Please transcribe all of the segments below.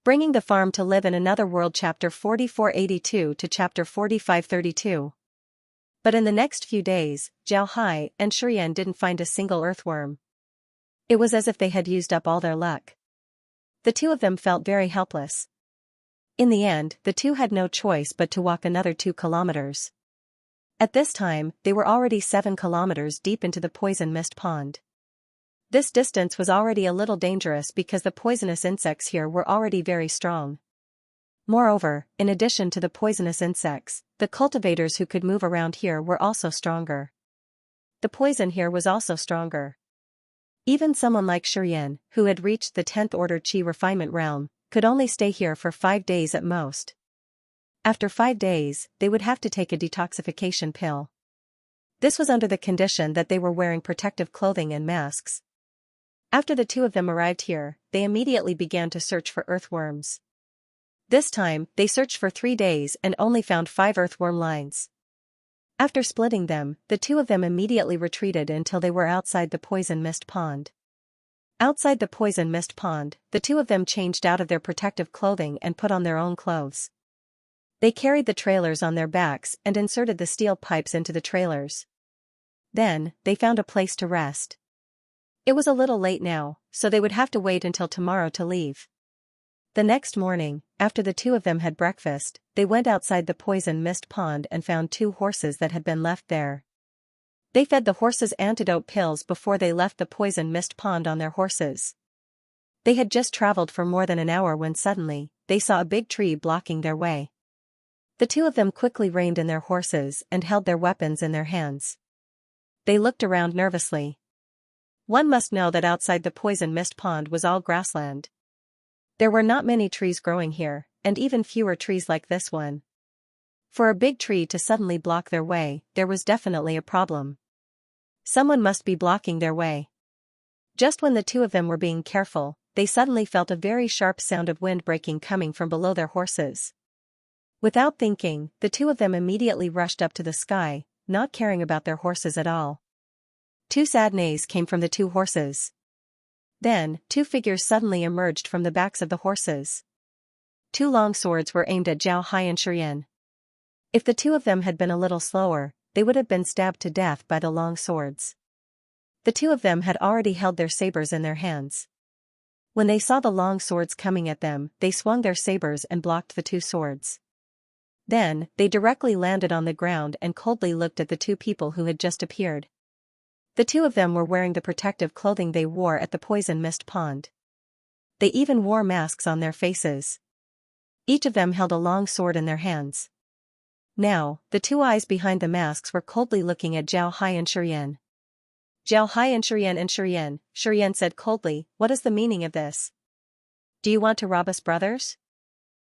Bringing the Farm to Live in Another World Chapter 4482 to Chapter 4532. But in the next few days, Zhao Hai and Shurian didn't find a single earthworm. It was as if they had used up all their luck. The two of them felt very helpless. In the end, the two had no choice but to walk another 2 kilometers. At this time, they were already 7 kilometers deep into the poison mist pond. This distance was already a little dangerous because the poisonous insects here were already very strong. Moreover, in addition to the poisonous insects, the cultivators who could move around here were also stronger. The poison here was also stronger. Even someone like Shurian, who had reached the 10th order Qi refinement realm, could only stay here for 5 days at most. After 5 days, they would have to take a detoxification pill. This was under the condition that they were wearing protective clothing and masks. After the two of them arrived here, they immediately began to search for earthworms. This time, they searched for 3 days and only found 5 earthworm lines. After splitting them, the two of them immediately retreated until they were outside the poison mist pond. Outside the poison mist pond, the two of them changed out of their protective clothing and put on their own clothes. They carried the trailers on their backs and inserted the steel pipes into the trailers. Then, they found a place to rest. It was a little late now, so they would have to wait until tomorrow to leave. The next morning, after the two of them had breakfast, they went outside the poison mist pond and found 2 horses that had been left there. They fed the horses antidote pills before they left the poison mist pond on their horses. They had just traveled for more than an hour when suddenly, they saw a big tree blocking their way. The two of them quickly reined in their horses and held their weapons in their hands. They looked around nervously. One must know that outside the poison mist pond was all grassland. There were not many trees growing here, and even fewer trees like this one. For a big tree to suddenly block their way, there was definitely a problem. Someone must be blocking their way. Just when the two of them were being careful, they suddenly felt a very sharp sound of wind breaking coming from below their horses. Without thinking, the two of them immediately rushed up to the sky, not caring about their horses at all. 2 sad neighs came from the 2 horses. Then, 2 figures suddenly emerged from the backs of the horses. 2 long swords were aimed at Zhao Hai and Shurian. If the two of them had been a little slower, they would have been stabbed to death by the long swords. The two of them had already held their sabers in their hands. When they saw the long swords coming at them, they swung their sabers and blocked the 2 swords. Then, they directly landed on the ground and coldly looked at the 2 people who had just appeared. The two of them were wearing the protective clothing they wore at the poison mist pond. They even wore masks on their faces. Each of them held a long sword in their hands. Now, the 2 eyes behind the masks were coldly looking at Zhao Hai and Shurian. Zhao Hai and Shurian said coldly, "What is the meaning of this? Do you want to rob us, brothers?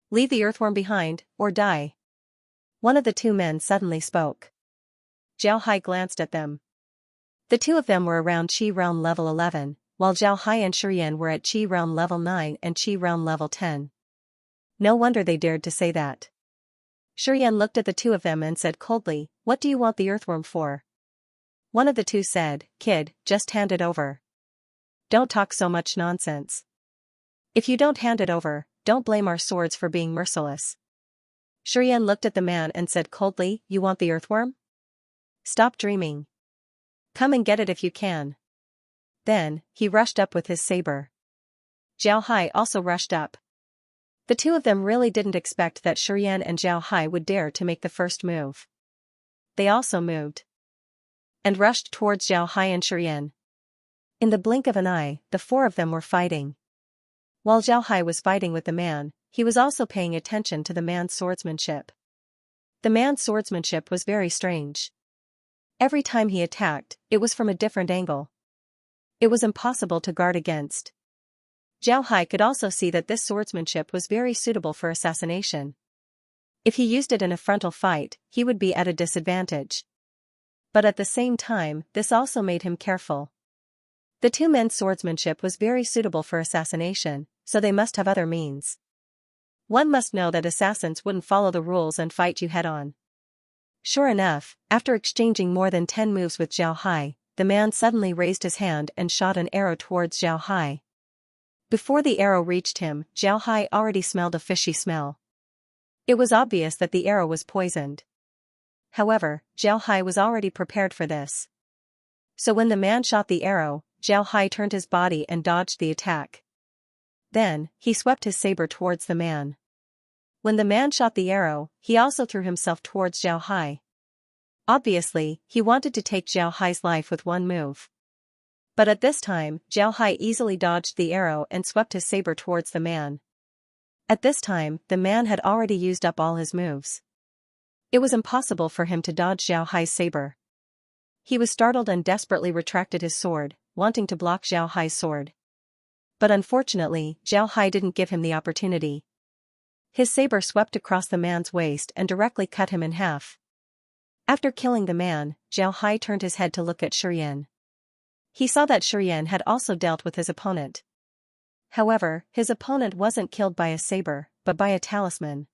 Leave the earthworm behind, or die." One of the 2 men suddenly spoke. Zhao Hai glanced at them. The two of them were around Qi realm level 11, while Zhao Hai and Shurian were at Qi realm level 9 and Qi realm level 10. No wonder they dared to say that. Shurian looked at the two of them and said coldly, "What do you want the earthworm for?" One of the 2 said, "Kid, just hand it over. Don't talk so much nonsense. If you don't hand it over, don't blame our swords for being merciless." Shurian looked at the man and said coldly, "You want the earthworm? Stop dreaming. Come and get it if you can." Then, he rushed up with his saber. Zhao Hai also rushed up. The two of them really didn't expect that Shurian and Zhao Hai would dare to make the first move. They also moved and rushed towards Zhao Hai and Shurian. In the blink of an eye, the 4 of them were fighting. While Zhao Hai was fighting with the man, he was also paying attention to the man's swordsmanship. The man's swordsmanship was very strange. Every time he attacked, it was from a different angle. It was impossible to guard against. Zhao Hai could also see that this swordsmanship was very suitable for assassination. If he used it in a frontal fight, he would be at a disadvantage. But at the same time, this also made him careful. The 2 men's swordsmanship was very suitable for assassination, so they must have other means. One must know that assassins wouldn't follow the rules and fight you head-on. Sure enough, after exchanging more than 10 moves with Zhao Hai, the man suddenly raised his hand and shot an arrow towards Zhao Hai. Before the arrow reached him, Zhao Hai already smelled a fishy smell. It was obvious that the arrow was poisoned. However, Zhao Hai was already prepared for this. So when the man shot the arrow, Zhao Hai turned his body and dodged the attack. Then, he swept his saber towards the man. When the man shot the arrow, he also threw himself towards Zhao Hai. Obviously, he wanted to take Zhao Hai's life with one move. But at this time, Zhao Hai easily dodged the arrow and swept his saber towards the man. At this time, the man had already used up all his moves. It was impossible for him to dodge Zhao Hai's saber. He was startled and desperately retracted his sword, wanting to block Zhao Hai's sword. But unfortunately, Zhao Hai didn't give him the opportunity. His saber swept across the man's waist and directly cut him in half. After killing the man, Zhao Hai turned his head to look at Xianxia. He saw that Xianxia had also dealt with his opponent. However, his opponent wasn't killed by a saber, but by a talisman.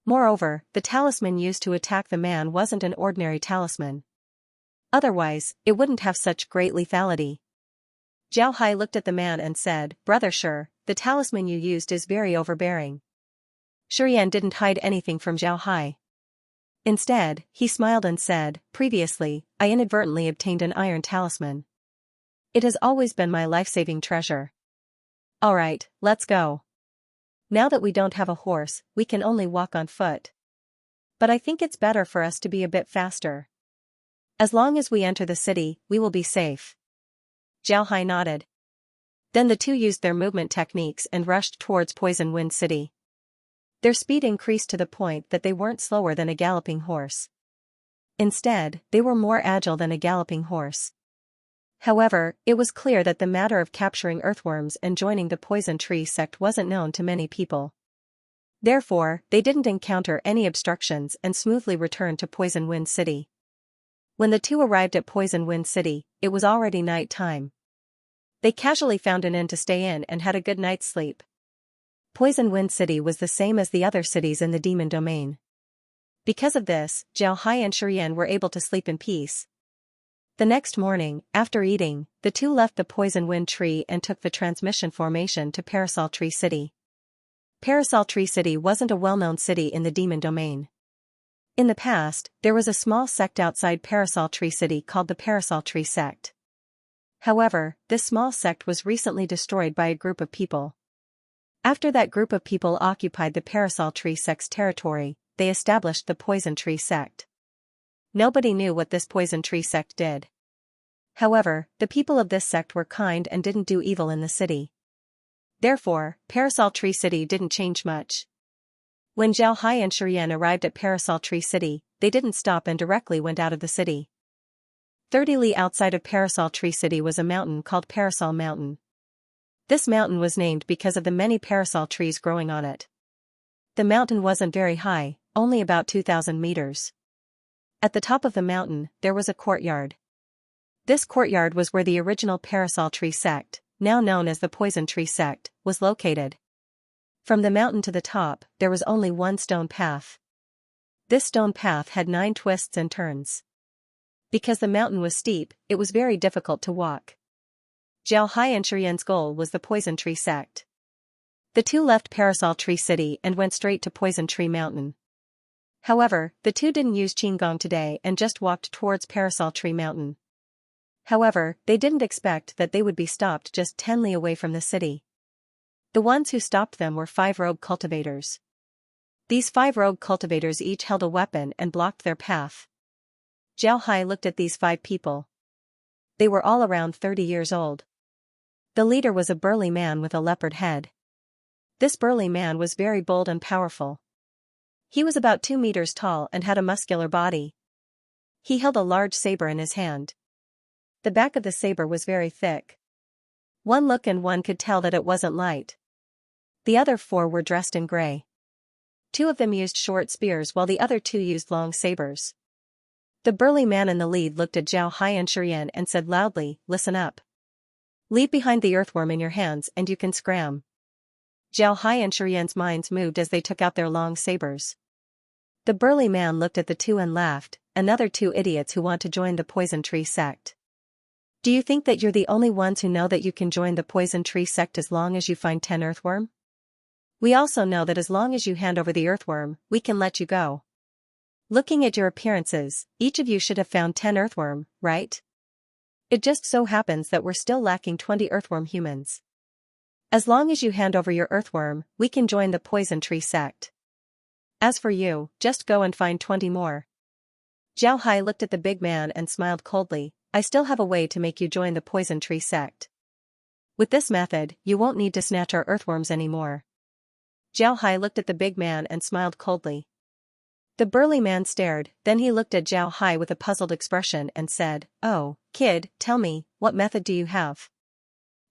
Moreover, the talisman used to attack the man wasn't an ordinary talisman. Otherwise, it wouldn't have such great lethality. Zhao Hai looked at the man and said, "Brother Shi, the talisman you used is very overbearing." Xianxia didn't hide anything from Zhao Hai. Instead, he smiled and said, "Previously, I inadvertently obtained an iron talisman. It has always been my life-saving treasure. Alright, let's go. Now that we don't have a horse, we can only walk on foot. But I think it's better for us to be a bit faster. As long as we enter the city, we will be safe." Zhao Hai nodded. Then the two used their movement techniques and rushed towards Poison Wind City. Their speed increased to the point that they weren't slower than a galloping horse. Instead, they were more agile than a galloping horse. However, it was clear that the matter of capturing earthworms and joining the poison tree sect wasn't known to many people. Therefore, they didn't encounter any obstructions and smoothly returned to Poison Wind City. When the two arrived at Poison Wind City, it was already night time. They casually found an inn to stay in and had a good night's sleep. Poison Wind City was the same as the other cities in the demon domain. Because of this, Zhao Hai and Xianxia were able to sleep in peace. The next morning, after eating, the two left the Poison Wind Tree and took the transmission formation to Parasol Tree City. Parasol Tree City wasn't a well-known city in the demon domain. In the past, there was a small sect outside Parasol Tree City called the Parasol Tree Sect. However, this small sect was recently destroyed by a group of people. After that group of people occupied the Parasol Tree Sect's territory, they established the Poison Tree Sect. Nobody knew what this Poison Tree Sect did. However, the people of this sect were kind and didn't do evil in the city. Therefore, Parasol Tree City didn't change much. When Zhao Hai and Xianxia arrived at Parasol Tree City, they didn't stop and directly went out of the city. 30 li outside of Parasol Tree City was a mountain called Parasol Mountain. This mountain was named because of the many parasol trees growing on it. The mountain wasn't very high, only about 2,000 meters. At the top of the mountain, there was a courtyard. This courtyard was where the original Parasol Tree Sect, now known as the Poison Tree Sect, was located. From the mountain to the top, there was only one stone path. This stone path had 9 twists and turns. Because the mountain was steep, it was very difficult to walk. Zhao Hai and Xianxia's goal was the Poison Tree Sect. The two left Parasol Tree City and went straight to Poison Tree Mountain. However, the two didn't use Qinggong today and just walked towards Parasol Tree Mountain. However, they didn't expect that they would be stopped just 10 li away from the city. The ones who stopped them were 5 rogue cultivators. These 5 rogue cultivators each held a weapon and blocked their path. Zhao Hai looked at these 5 people. They were all around 30 years old. The leader was a burly man with a leopard head. This burly man was very bold and powerful. He was about 2 meters tall and had a muscular body. He held a large saber in his hand. The back of the saber was very thick. One look and one could tell that it wasn't light. The other 4 were dressed in gray. 2 of them used short spears while the other 2 used long sabers. The burly man in the lead looked at Zhao Hai and Xianxia and said loudly, "Listen up. Leave behind the earthworm in your hands and you can scram." Zhao Hai and Xianxia's minds moved as they took out their long sabers. The burly man looked at the 2 and laughed, "Another 2 idiots who want to join the Poison Tree Sect. Do you think that you're the only ones who know that you can join the poison tree sect as long as you find 10 earthworm? We also know that as long as you hand over the earthworm, we can let you go. Looking at your appearances, each of you should have found 10 earthworm, right? It just so happens that we're still lacking 20 earthworm humans. As long as you hand over your earthworm, we can join the poison tree sect. As for you, just go and find 20 more. Zhao Hai looked at the big man and smiled coldly. I still have a way to make you join the poison tree sect. With this method, you won't need to snatch our earthworms anymore. Zhao Hai looked at the big man and smiled coldly. The burly man stared, then he looked at Zhao Hai with a puzzled expression and said, "Oh, kid, tell me, what method do you have?"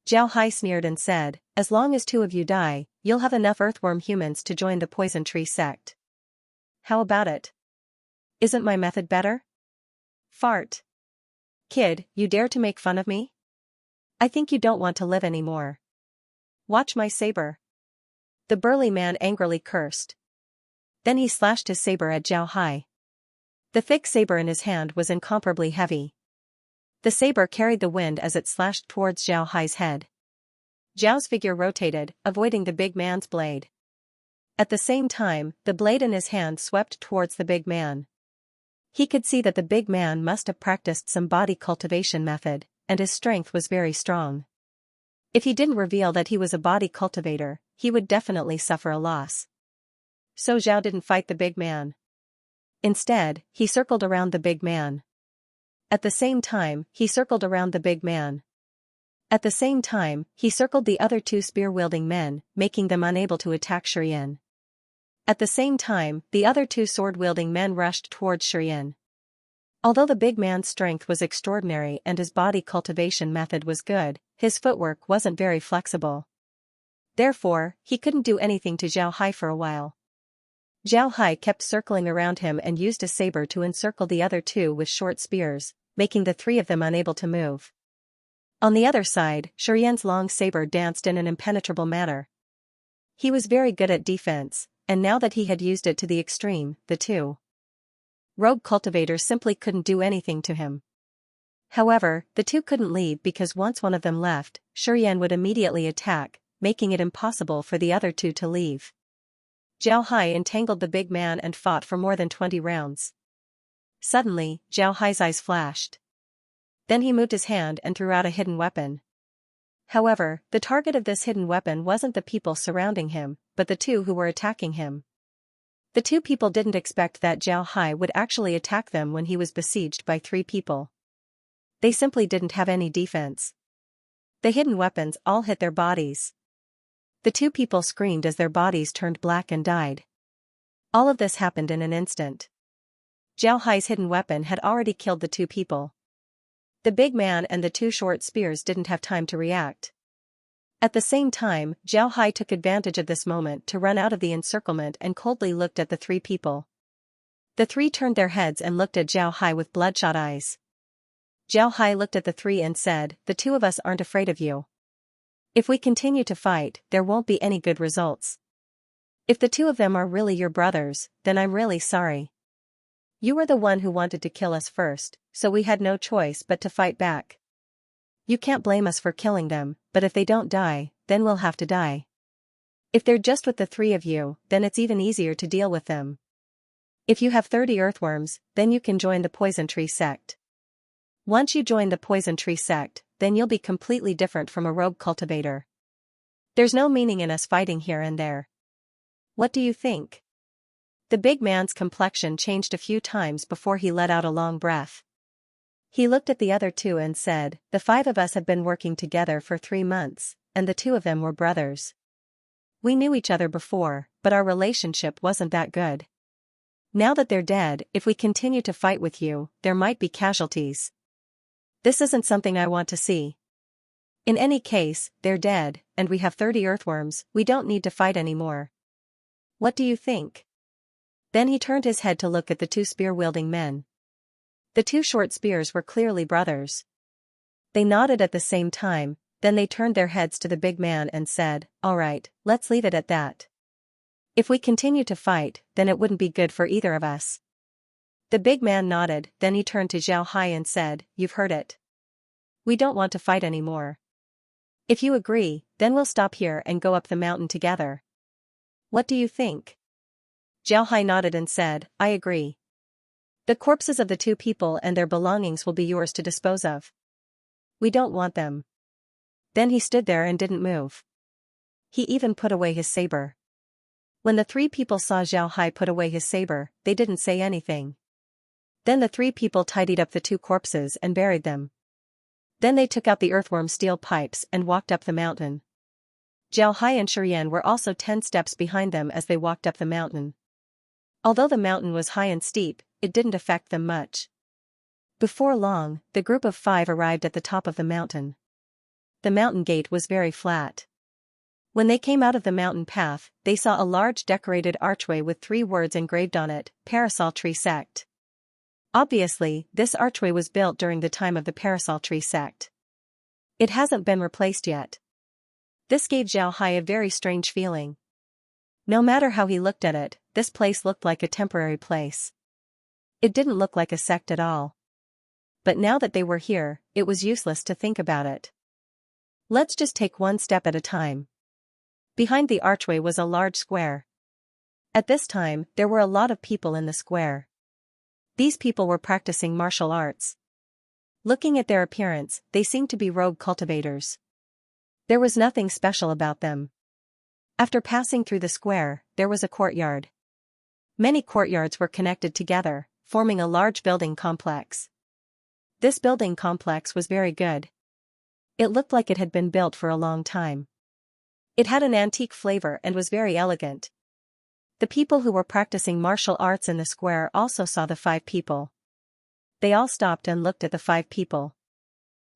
Zhao Hai sneered and said, "As long as 2 of you die, you'll have enough earthworm humans to join the poison tree sect. How about it? Isn't my method better?" Fart. Kid, you dare to make fun of me? I think you don't want to live anymore. Watch my saber. The burly man angrily cursed. Then he slashed his saber at Zhao Hai. The thick saber in his hand was incomparably heavy. The saber carried the wind as it slashed towards Zhao Hai's head. Zhao's figure rotated, avoiding the big man's blade. At the same time, the blade in his hand swept towards the big man. He could see that the big man must have practiced some body cultivation method, and his strength was very strong. If he didn't reveal that he was a body cultivator, he would definitely suffer a loss. So Zhao didn't fight the big man. Instead, he circled around the big man. At the same time, he circled around the big man. At the same time, he circled the other 2 spear-wielding men, making them unable to attack Shurian. At the same time, the other 2 sword-wielding men rushed towards Shurian. Although the big man's strength was extraordinary and his body cultivation method was good, his footwork wasn't very flexible. Therefore, he couldn't do anything to Zhao Hai for a while. Zhao Hai kept circling around him and used a saber to encircle the other 2 with short spears, making the 3 of them unable to move. On the other side, Shurian's long saber danced in an impenetrable manner. He was very good at defense, and now that he had used it to the extreme, the 2 rogue cultivators simply couldn't do anything to him. However, the 2 couldn't leave because once one of them left, Shurian would immediately attack, making it impossible for the other 2 to leave. Zhao Hai entangled the big man and fought for more than 20 rounds. Suddenly, Zhao Hai's eyes flashed. Then he moved his hand and threw out a hidden weapon. However, the target of this hidden weapon wasn't the people surrounding him, but the 2 who were attacking him. The 2 people didn't expect that Zhao Hai would actually attack them when he was besieged by 3 people. They simply didn't have any defense. The hidden weapons all hit their bodies. The 2 people screamed as their bodies turned black and died. All of this happened in an instant. Zhao Hai's hidden weapon had already killed the 2 people. The big man and the 2 short spears didn't have time to react. At the same time, Zhao Hai took advantage of this moment to run out of the encirclement and coldly looked at the 3 people. The 3 turned their heads and looked at Zhao Hai with bloodshot eyes. Zhao Hai looked at the 3 and said, "The 2 of us aren't afraid of you. If we continue to fight, there won't be any good results. If the 2 of them are really your brothers, then I'm really sorry. You were the one who wanted to kill us first, so we had no choice but to fight back. You can't blame us for killing them, but if they don't die, then we'll have to die. If they're just with the 3 of you, then it's even easier to deal with them. If you have 30 earthworms, then you can join the poison tree sect. Once you join the poison tree sect, then you'll be completely different from a rogue cultivator. There's no meaning in us fighting here and there. What do you think?" The big man's complexion changed a few times before he let out a long breath. He looked at the other 2 and said, "The 5 of us have been working together for 3 months, and the 2 of them were brothers. We knew each other before, but our relationship wasn't that good. Now that they're dead, if we continue to fight with you, there might be casualties. This isn't something I want to see. In any case, they're dead, and we have 30 earthworms, we don't need to fight anymore. What do you think?" Then he turned his head to look at the 2 spear-wielding men. The 2 short spears were clearly brothers. They nodded at the same time, then they turned their heads to the big man and said, "All right, let's leave it at that. If we continue to fight, then it wouldn't be good for either of us." The big man nodded, then he turned to Zhao Hai and said, "You've heard it. We don't want to fight anymore. If you agree, then we'll stop here and go up the mountain together. What do you think? Zhao Hai nodded and said, I agree. The corpses of the two people and their belongings will be yours to dispose of. We don't want them. Then he stood there and didn't move. He even put away his saber. When the three people saw Zhao Hai put away his saber, they didn't say anything. Then the three people tidied up the two corpses and buried them. Then they took out the earthworm steel pipes and walked up the mountain. Zhao Hai and Shurian were also 10 steps behind them as they walked up the mountain. Although the mountain was high and steep, it didn't affect them much. Before long, the group of 5 arrived at the top of the mountain. The mountain gate was very flat. When they came out of the mountain path, they saw a large decorated archway with 3 words engraved on it, Parasol Tree Sect. Obviously, this archway was built during the time of the Parasol Tree Sect. It hasn't been replaced yet. This gave Zhao Hai a very strange feeling. No matter how he looked at it, this place looked like a temporary place. It didn't look like a sect at all. But now that they were here, it was useless to think about it. Let's just take one step at a time. Behind the archway was a large square. At this time, there were a lot of people in the square. These people were practicing martial arts. Looking at their appearance, they seemed to be rogue cultivators. There was nothing special about them. After passing through the square, there was a courtyard. Many courtyards were connected together, forming a large building complex. This building complex was very good. It looked like it had been built for a long time. It had an antique flavor and was very elegant. The people who were practicing martial arts in the square also saw the 5 people. They all stopped and looked at the 5 people.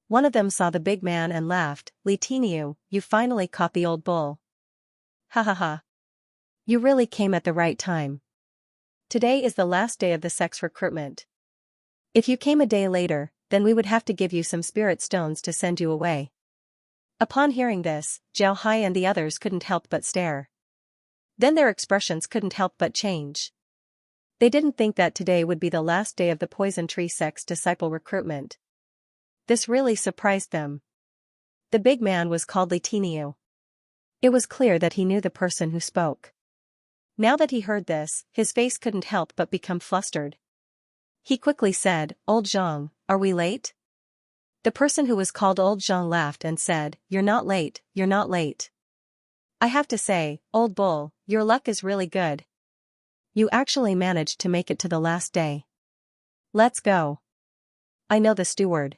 One of them saw the big man and laughed, Li Tiniu, you finally caught the old bull. Ha ha ha. You really came at the right time. Today is the last day of the sect's recruitment. If you came a day later, then we would have to give you some spirit stones to send you away. Upon hearing this, Zhao Hai and the others couldn't help but stare. Then their expressions couldn't help but change. They didn't think that today would be the last day of the Poison Tree Sect's disciple recruitment. This really surprised them. The big man was called Li Tiniu. It was clear that he knew the person who spoke. Now that he heard this, his face couldn't help but become flustered. He quickly said, Old Zhang, are we late? The person who was called Old Zhang laughed and said, You're not late, you're not late. I have to say, Old Bull, your luck is really good. You actually managed to make it to the last day. Let's go. I know the steward.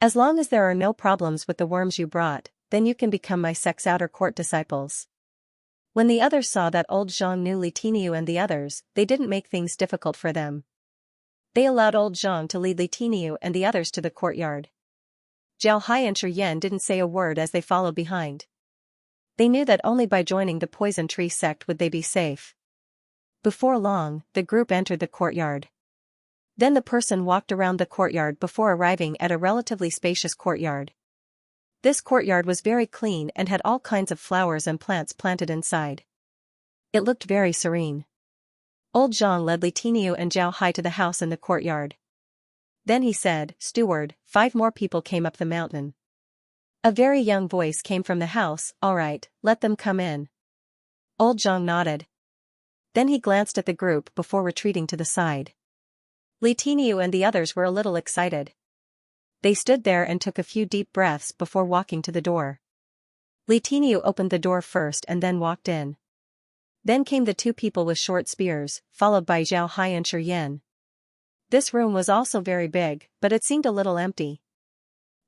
As long as there are no problems with the worms you brought, then you can become my sect's outer court disciples. When the others saw that Old Zhang knew Li Tiniu and the others, they didn't make things difficult for them. They allowed Old Zhang to lead Li Tiniu and the others to the courtyard. Zhao Hai and Shurian didn't say a word as they followed behind. They knew that only by joining the Poison Tree Sect would they be safe. Before long, the group entered the courtyard. Then the person walked around the courtyard before arriving at a relatively spacious courtyard. This courtyard was very clean and had all kinds of flowers and plants planted inside. It looked very serene. Old Zhang led Li Tiniu and Zhao Hai to the house in the courtyard. Then he said, Steward, 5 more people came up the mountain. A very young voice came from the house, All right, let them come in. Old Zhang nodded. Then he glanced at the group before retreating to the side. Li Tiniu and the others were a little excited. They stood there and took a few deep breaths before walking to the door. Li Tiniu opened the door first and then walked in. Then came the 2 people with short spears, followed by Zhao Hai and Shurian. This room was also very big, but it seemed a little empty.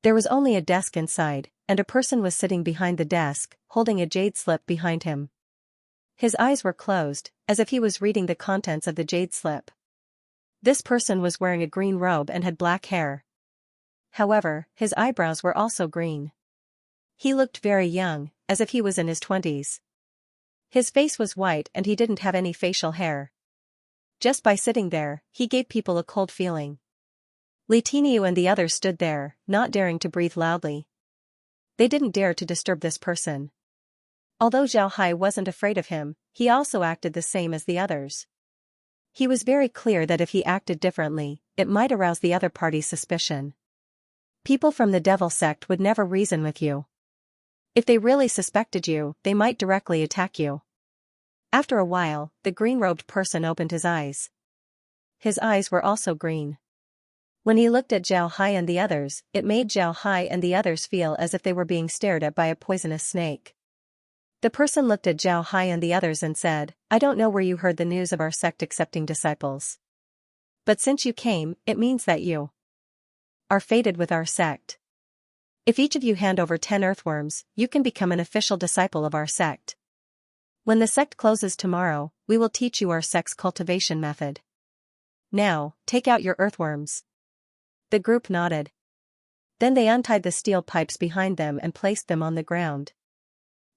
There was only a desk inside, and a person was sitting behind the desk, holding a jade slip behind him. His eyes were closed, as if he was reading the contents of the jade slip. This person was wearing a green robe and had black hair. However, his eyebrows were also green. He looked very young, as if he was in his 20s. His face was white and he didn't have any facial hair. Just by sitting there, he gave people a cold feeling. Li Tiniu and the others stood there, not daring to breathe loudly. They didn't dare to disturb this person. Although Zhao Hai wasn't afraid of him, he also acted the same as the others. He was very clear that if he acted differently, it might arouse the other party's suspicion. People from the devil sect would never reason with you. If they really suspected you, they might directly attack you. After a while, the green-robed person opened his eyes. His eyes were also green. When he looked at Zhao Hai and the others, it made Zhao Hai and the others feel as if they were being stared at by a poisonous snake. The person looked at Zhao Hai and the others and said, I don't know where you heard the news of our sect accepting disciples. But since you came, it means that you are fated with our sect. If each of you hand over 10 earthworms, you can become an official disciple of our sect. When the sect closes tomorrow, we will teach you our sect's cultivation method. Now, take out your earthworms. The group nodded. Then they untied the steel pipes behind them and placed them on the ground.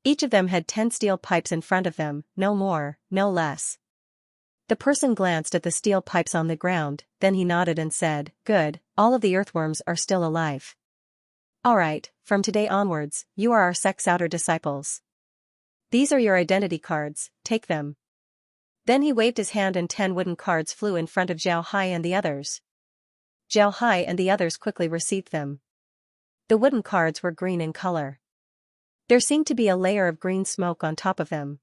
Each of them had 10 steel pipes in front of them, no more, no less. The person glanced at the steel pipes on the ground, then he nodded and said, Good, all of the earthworms are still alive. Alright, from today onwards, you are our sect's outer disciples. These are your identity cards, take them. Then he waved his hand and 10 wooden cards flew in front of Zhao Hai and the others. Zhao Hai and the others quickly received them. The wooden cards were green in color. There seemed to be a layer of green smoke on top of them.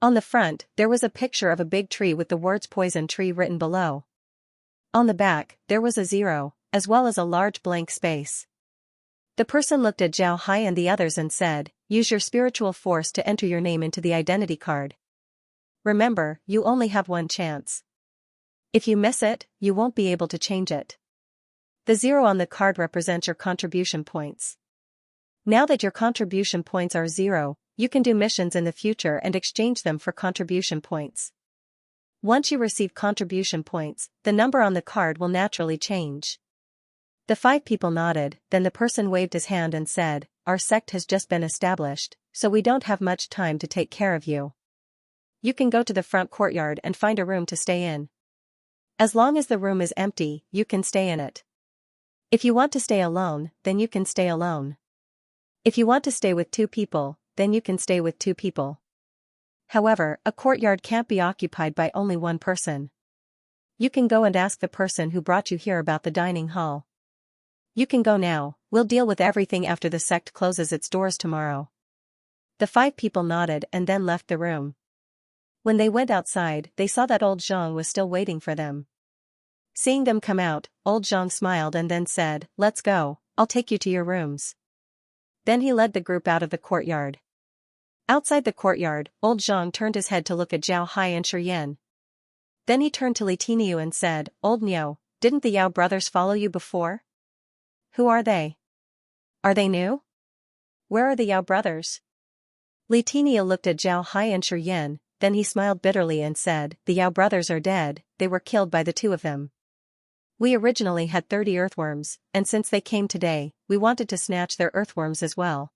On the front, there was a picture of a big tree with the words poison tree written below. On the back, there was a 0, as well as a large blank space. The person looked at Zhao Hai and the others and said, Use your spiritual force to enter your name into the identity card. Remember, you only have one chance. If you miss it, you won't be able to change it. The 0 on the card represents your contribution points. Now that your contribution points are 0, you can do missions in the future and exchange them for contribution points. Once you receive contribution points, the number on the card will naturally change. The 5 people nodded, then the person waved his hand and said, Our sect has just been established, so we don't have much time to take care of you. You can go to the front courtyard and find a room to stay in. As long as the room is empty, you can stay in it. If you want to stay alone, then you can stay alone. If you want to stay with 2 people, then you can stay with 2 people. However, a courtyard can't be occupied by only one person. You can go and ask the person who brought you here about the dining hall. You can go now, we'll deal with everything after the sect closes its doors tomorrow. The 5 people nodded and then left the room. When they went outside, they saw that old Zhang was still waiting for them. Seeing them come out, old Zhang smiled and then said, Let's go, I'll take you to your rooms. Then he led the group out of the courtyard. Outside the courtyard, old Zhang turned his head to look at Zhao Hai and Xianxia. Then he turned to Li Tiniu and said, Old Niu, didn't the Yao brothers follow you before? Who are they? Are they new? Where are the Yao brothers? Li Tiniu looked at Zhao Hai and Xianxia, then he smiled bitterly and said, The Yao brothers are dead, they were killed by the 2 of them. We originally had 30 earthworms, and since they came today, we wanted to snatch their earthworms as well.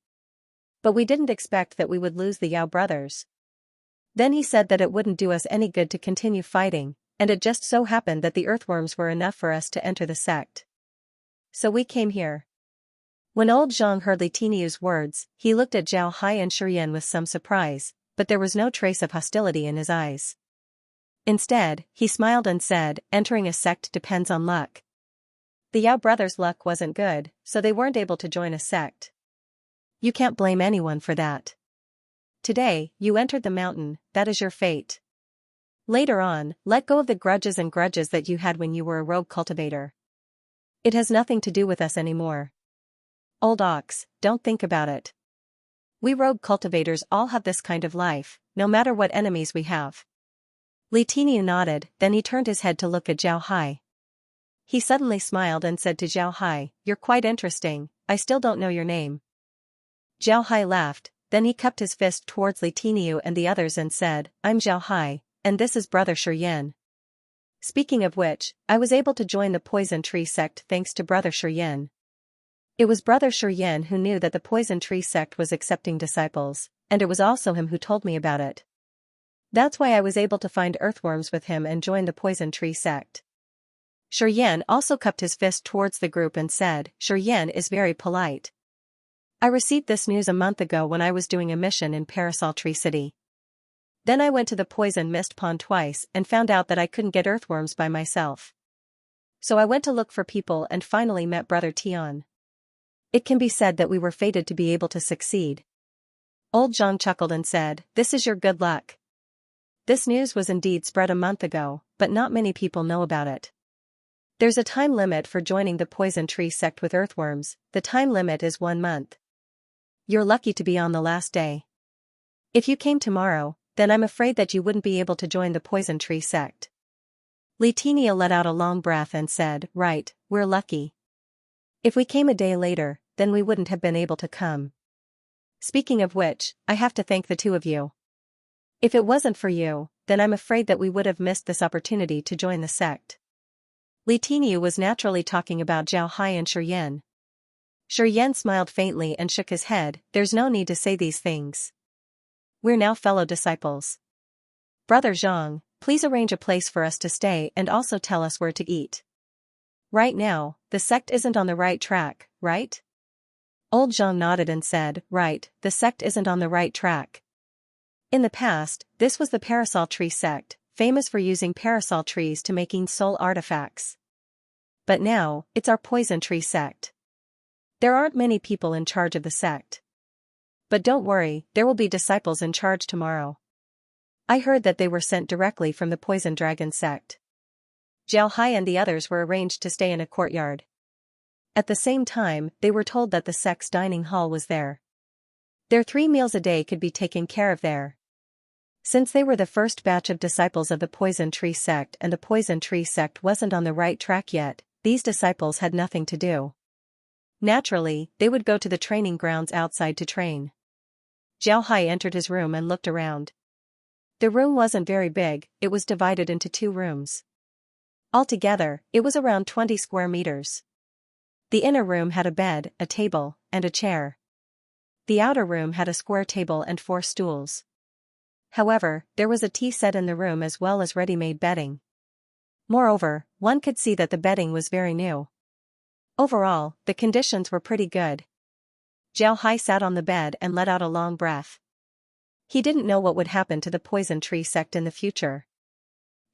But we didn't expect that we would lose the Yao brothers. Then he said that it wouldn't do us any good to continue fighting, and it just so happened that the earthworms were enough for us to enter the sect. So we came here. When old Zhang heard Li Tiniu's words, he looked at Zhao Hai and Xianxia with some surprise, but there was no trace of hostility in his eyes. Instead, he smiled and said, Entering a sect depends on luck. The Yao brothers' luck wasn't good, so they weren't able to join a sect. You can't blame anyone for that. Today, you entered the mountain, that is your fate. Later on, let go of the grudges that you had when you were a rogue cultivator. It has nothing to do with us anymore. Old ox, don't think about it. We rogue cultivators all have this kind of life, no matter what enemies we have. Li Tiniu nodded, then he turned his head to look at Zhao Hai. He suddenly smiled and said to Zhao Hai, You're quite interesting, I still don't know your name. Zhao Hai laughed, then he cupped his fist towards Li Tiniu and the others and said, I'm Zhao Hai, and this is Brother Xianxia. Speaking of which, I was able to join the Poison Tree sect thanks to Brother Xianxia. It was Brother Xianxia who knew that the Poison Tree sect was accepting disciples, and it was also him who told me about it. That's why I was able to find earthworms with him and join the Poison Tree sect. Xianxia also cupped his fist towards the group and said, Xianxia is very polite. I received this news a month ago when I was doing a mission in Parasol Tree City. Then I went to the Poison Mist Pond twice and found out that I couldn't get earthworms by myself. So I went to look for people and finally met Brother Tian. It can be said that we were fated to be able to succeed. Old Zhang chuckled and said, "This is your good luck." This news was indeed spread a month ago, but not many people know about it. There's a time limit for joining the poison tree sect with earthworms. The time limit is 1 month. You're lucky to be on the last day. If you came tomorrow, then I'm afraid that you wouldn't be able to join the poison tree sect. Xianxia let out a long breath and said, "Right, we're lucky. If we came a day later, then we wouldn't have been able to come. Speaking of which, I have to thank the two of you. If it wasn't for you, then I'm afraid that we would have missed this opportunity to join the sect." Xianxia was naturally talking about Zhao Hai and Shiyan. Shiyan smiled faintly and shook his head. "There's no need to say these things. We're now fellow disciples. Brother Zhang, please arrange a place for us to stay and also tell us where to eat. Right now, the sect isn't on the right track, right?" Old Zhang nodded and said, "Right, the sect isn't on the right track. In the past, this was the parasol tree sect, famous for using parasol trees to making soul artifacts. But now, it's our poison tree sect. There aren't many people in charge of the sect. But don't worry, there will be disciples in charge tomorrow. I heard that they were sent directly from the poison dragon sect." Zhao Hai and the others were arranged to stay in a courtyard. At the same time, they were told that the sect's dining hall was there. Their 3 meals a day could be taken care of there. Since they were the first batch of disciples of the poison tree sect and the poison tree sect wasn't on the right track yet, these disciples had nothing to do. Naturally, they would go to the training grounds outside to train. Zhao Hai entered his room and looked around. The room wasn't very big, it was divided into 2 rooms. Altogether, it was around 20 square meters. The inner room had a bed, a table, and a chair. The outer room had a square table and 4 stools. However, there was a tea set in the room as well as ready-made bedding. Moreover, one could see that the bedding was very new. Overall, the conditions were pretty good. Zhao Hai sat on the bed and let out a long breath. He didn't know what would happen to the poison tree sect in the future.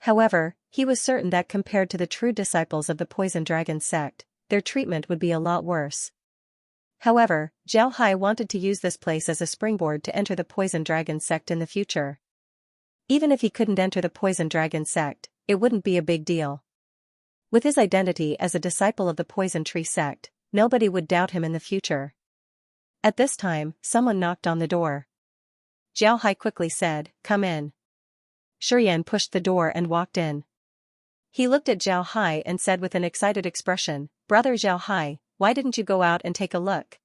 However, he was certain that compared to the true disciples of the poison dragon sect, their treatment would be a lot worse. However, Zhao Hai wanted to use this place as a springboard to enter the poison dragon sect in the future. Even if he couldn't enter the poison dragon sect, it wouldn't be a big deal. With his identity as a disciple of the poison tree sect, nobody would doubt him in the future. At this time, someone knocked on the door. Zhao Hai quickly said, "Come in." Shiyan pushed the door and walked in. He looked at Zhao Hai and said with an excited expression, "Brother Zhao Hai, why didn't you go out and take a look?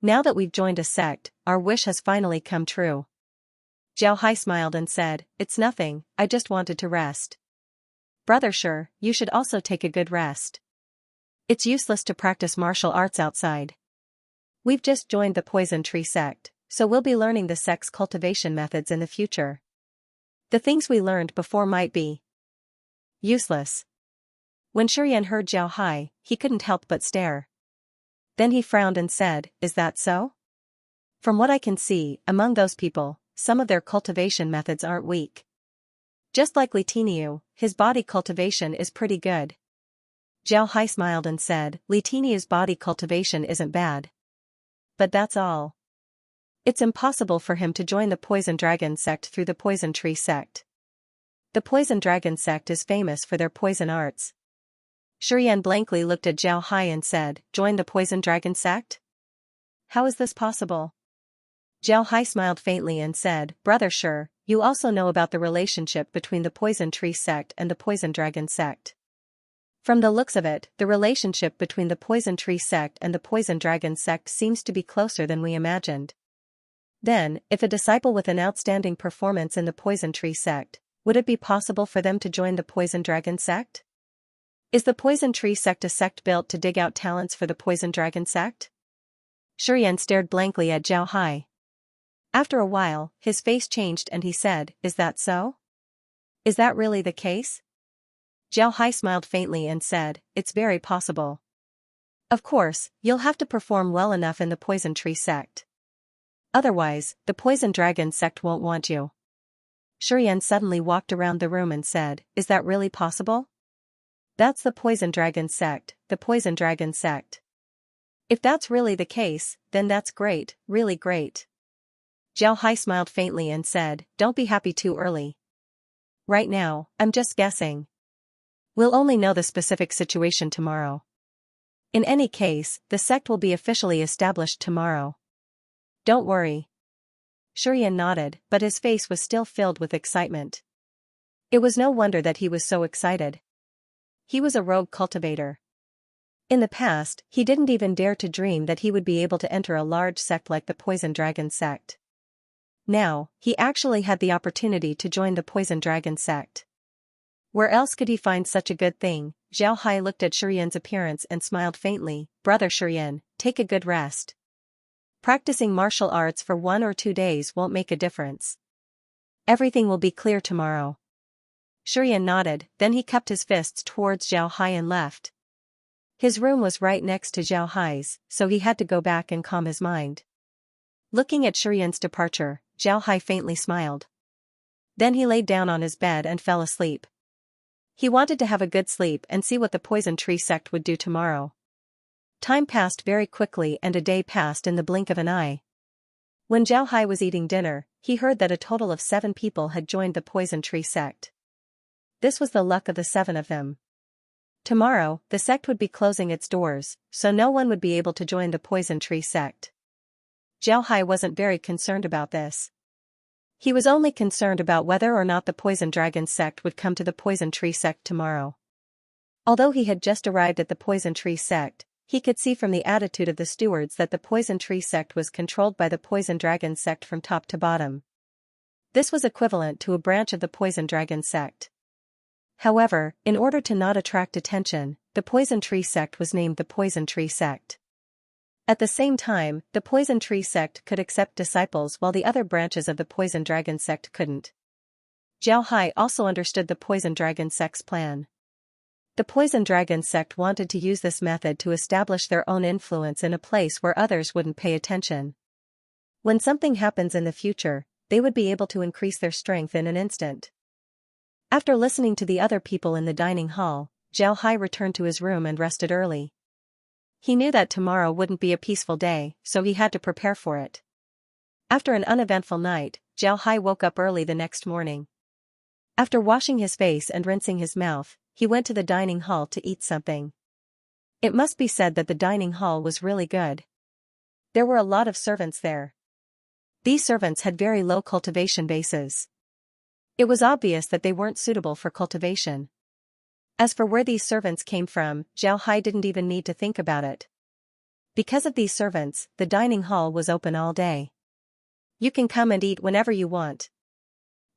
Now that we've joined a sect, our wish has finally come true." Zhao Hai smiled and said, "It's nothing, I just wanted to rest." "Brother Shi, you should also take a good rest. It's useless to practice martial arts outside. We've just joined the poison tree sect, so we'll be learning the sect's cultivation methods in the future. The things we learned before might be useless." When Shiyan heard Zhao Hai, he couldn't help but stare. Then he frowned and said, "Is that so? From what I can see, among those people, some of their cultivation methods aren't weak. Just like Xianxia, his body cultivation is pretty good." Zhao Hai smiled and said, "Xianxia's body cultivation isn't bad. But that's all. It's impossible for him to join the poison dragon sect through the poison tree sect. The poison dragon sect is famous for their poison arts." Shiyan blankly looked at Zhao Hai and said, "Join the poison dragon sect? How is this possible?" Zhao Hai smiled faintly and said, "Brother Shi, you also know about the relationship between the poison tree sect and the poison dragon sect. From the looks of it, the relationship between the poison tree sect and the poison dragon sect seems to be closer than we imagined. Then, if a disciple with an outstanding performance in the poison tree sect, would it be possible for them to join the poison dragon sect? Is the poison tree sect a sect built to dig out talents for the poison dragon sect?" Shiyan stared blankly at Zhao Hai. After a while, his face changed and he said, "Is that so? Is that really the case?" Zhao Hai smiled faintly and said, "It's very possible. Of course, you'll have to perform well enough in the poison tree sect. Otherwise, the poison dragon sect won't want you." Shiyan suddenly walked around the room and said, "Is that really possible? That's the poison dragon sect, the poison dragon sect. If that's really the case, then that's great, really great. Zhao Hai smiled faintly and said, don't be happy too early. Right now, I'm just guessing. We'll only know the specific situation tomorrow. In any case, the sect will be officially established tomorrow. Don't worry. Shurian nodded, but his face was still filled with excitement. It was no wonder that he was so excited. He was a rogue cultivator. In the past, he didn't even dare to dream that he would be able to enter a large sect like the Poison Dragon sect. Now, he actually had the opportunity to join the Poison Dragon sect. Where else could he find such a good thing? Zhao Hai looked at Shurian's appearance and smiled faintly. Brother Shurian, take a good rest. Practicing martial arts for 1 or 2 days won't make a difference. Everything will be clear tomorrow. Shurian nodded, then he cupped his fists towards Zhao Hai and left. His room was right next to Zhao Hai's, so he had to go back and calm his mind. Looking at Shurian's departure, Zhao Hai faintly smiled. Then he laid down on his bed and fell asleep. He wanted to have a good sleep and see what the Poison Tree sect would do tomorrow. Time passed very quickly and a day passed in the blink of an eye. When Zhao Hai was eating dinner, he heard that a total of 7 people had joined the Poison Tree sect. This was the luck of the 7 of them. Tomorrow, the sect would be closing its doors, so no one would be able to join the Poison Tree sect. Zhao Hai wasn't very concerned about this. He was only concerned about whether or not the Poison Dragon sect would come to the Poison Tree sect tomorrow. Although he had just arrived at the Poison Tree sect, he could see from the attitude of the stewards that the Poison Tree sect was controlled by the Poison Dragon sect from top to bottom. This was equivalent to a branch of the Poison Dragon sect. However, in order to not attract attention, the Poison Tree sect was named the Poison Tree sect. At the same time, the Poison Tree sect could accept disciples while the other branches of the Poison Dragon sect couldn't. Zhao Hai also understood the Poison Dragon sect's plan. The Poison Dragon sect wanted to use this method to establish their own influence in a place where others wouldn't pay attention. When something happens in the future, they would be able to increase their strength in an instant. After listening to the other people in the dining hall, Zhao Hai returned to his room and rested early. He knew that tomorrow wouldn't be a peaceful day, so he had to prepare for it. After an uneventful night, Zhao Hai woke up early the next morning. After washing his face and rinsing his mouth, he went to the dining hall to eat something. It must be said that the dining hall was really good. There were a lot of servants there. These servants had very low cultivation bases. It was obvious that they weren't suitable for cultivation. As for where these servants came from, Zhao Hai didn't even need to think about it. Because of these servants, the dining hall was open all day. You can come and eat whenever you want.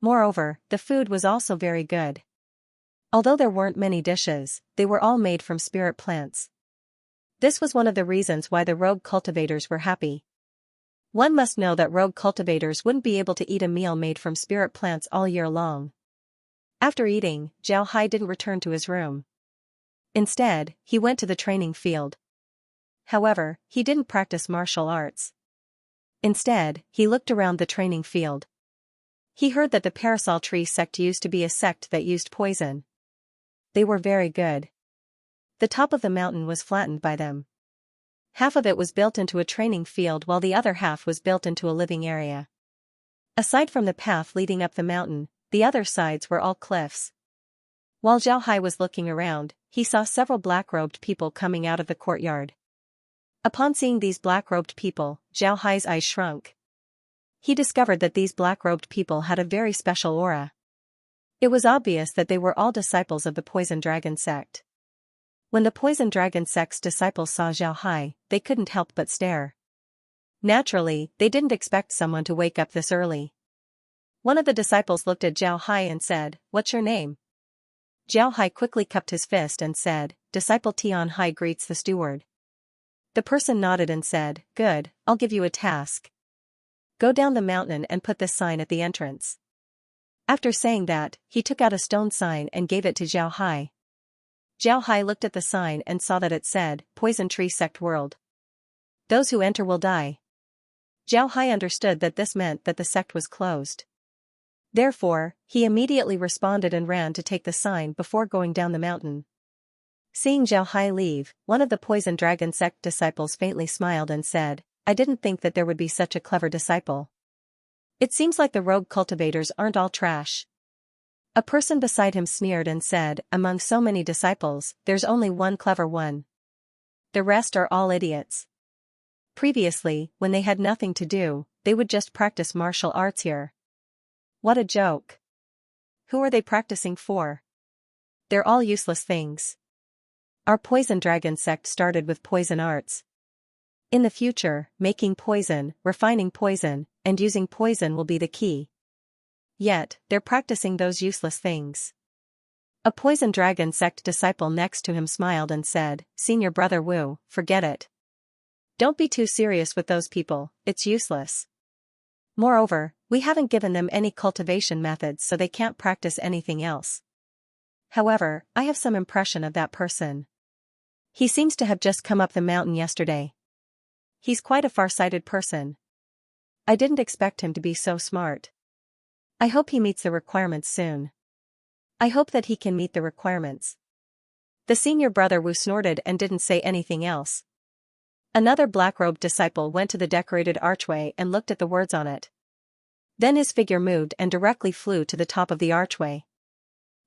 Moreover, the food was also very good. Although there weren't many dishes, they were all made from spirit plants. This was one of the reasons why the rogue cultivators were happy. One must know that rogue cultivators wouldn't be able to eat a meal made from spirit plants all year long. After eating, Zhao Hai didn't return to his room. Instead, he went to the training field. However, he didn't practice martial arts. Instead, he looked around the training field. He heard that the Parasol Tree sect used to be a sect that used poison. They were very good. The top of the mountain was flattened by them. Half of it was built into a training field while the other half was built into a living area. Aside from the path leading up the mountain, the other sides were all cliffs. While Zhao Hai was looking around, he saw several black-robed people coming out of the courtyard. Upon seeing these black-robed people, Zhao Hai's eyes shrunk. He discovered that these black-robed people had a very special aura. It was obvious that they were all disciples of the Poison Dragon sect. When the Poison Dragon sect's disciples saw Zhao Hai, they couldn't help but stare. Naturally, they didn't expect someone to wake up this early. One of the disciples looked at Zhao Hai and said, "What's your name?" Zhao Hai quickly cupped his fist and said, "Disciple Tian Hai greets the steward." The person nodded and said, "Good, I'll give you a task. Go down the mountain and put this sign at the entrance." After saying that, he took out a stone sign and gave it to Zhao Hai. Zhao Hai looked at the sign and saw that it said, "Poison Tree Sect World. Those who enter will die." Zhao Hai understood that this meant that the sect was closed. Therefore, he immediately responded and ran to take the sign before going down the mountain. Seeing Zhao Hai leave, one of the poison dragon sect disciples faintly smiled and said, I didn't think that there would be such a clever disciple. It seems like the rogue cultivators aren't all trash. A person beside him sneered and said, among so many disciples, there's only one clever one. The rest are all idiots. Previously, when they had nothing to do, they would just practice martial arts here. What a joke. Who are they practicing for? They're all useless things. Our poison dragon sect started with poison arts. In the future, making poison, refining poison, and using poison will be the key. Yet, they're practicing those useless things. A poison dragon sect disciple next to him smiled and said, Senior Brother Wu, forget it. Don't be too serious with those people, it's useless. Moreover, we haven't given them any cultivation methods so they can't practice anything else. However, I have some impression of that person. He seems to have just come up the mountain yesterday. He's quite a far-sighted person. I didn't expect him to be so smart. I hope he meets the requirements soon. I hope that he can meet the requirements. The senior brother Wu snorted and didn't say anything else. Another black-robed disciple went to the decorated archway and looked at the words on it. Then his figure moved and directly flew to the top of the archway.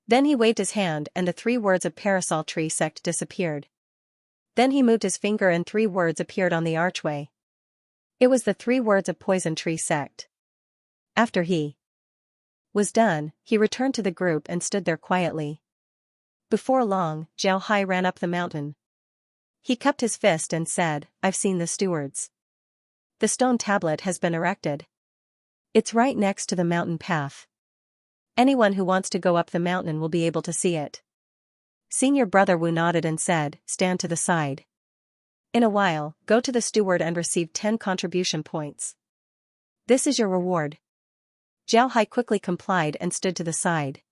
Then he waved his hand and the 3 words of Parasol Tree Sect disappeared. Then he moved his finger and 3 words appeared on the archway. It was the 3 words of Poison Tree Sect. After he was done, he returned to the group and stood there quietly. Before long, Zhao Hai ran up the mountain. He cupped his fist and said, I've seen the stewards. The stone tablet has been erected. It's right next to the mountain path. Anyone who wants to go up the mountain will be able to see it. Senior Brother Wu nodded and said, stand to the side. In a while, go to the steward and receive 10 contribution points. This is your reward. Zhao Hai quickly complied and stood to the side.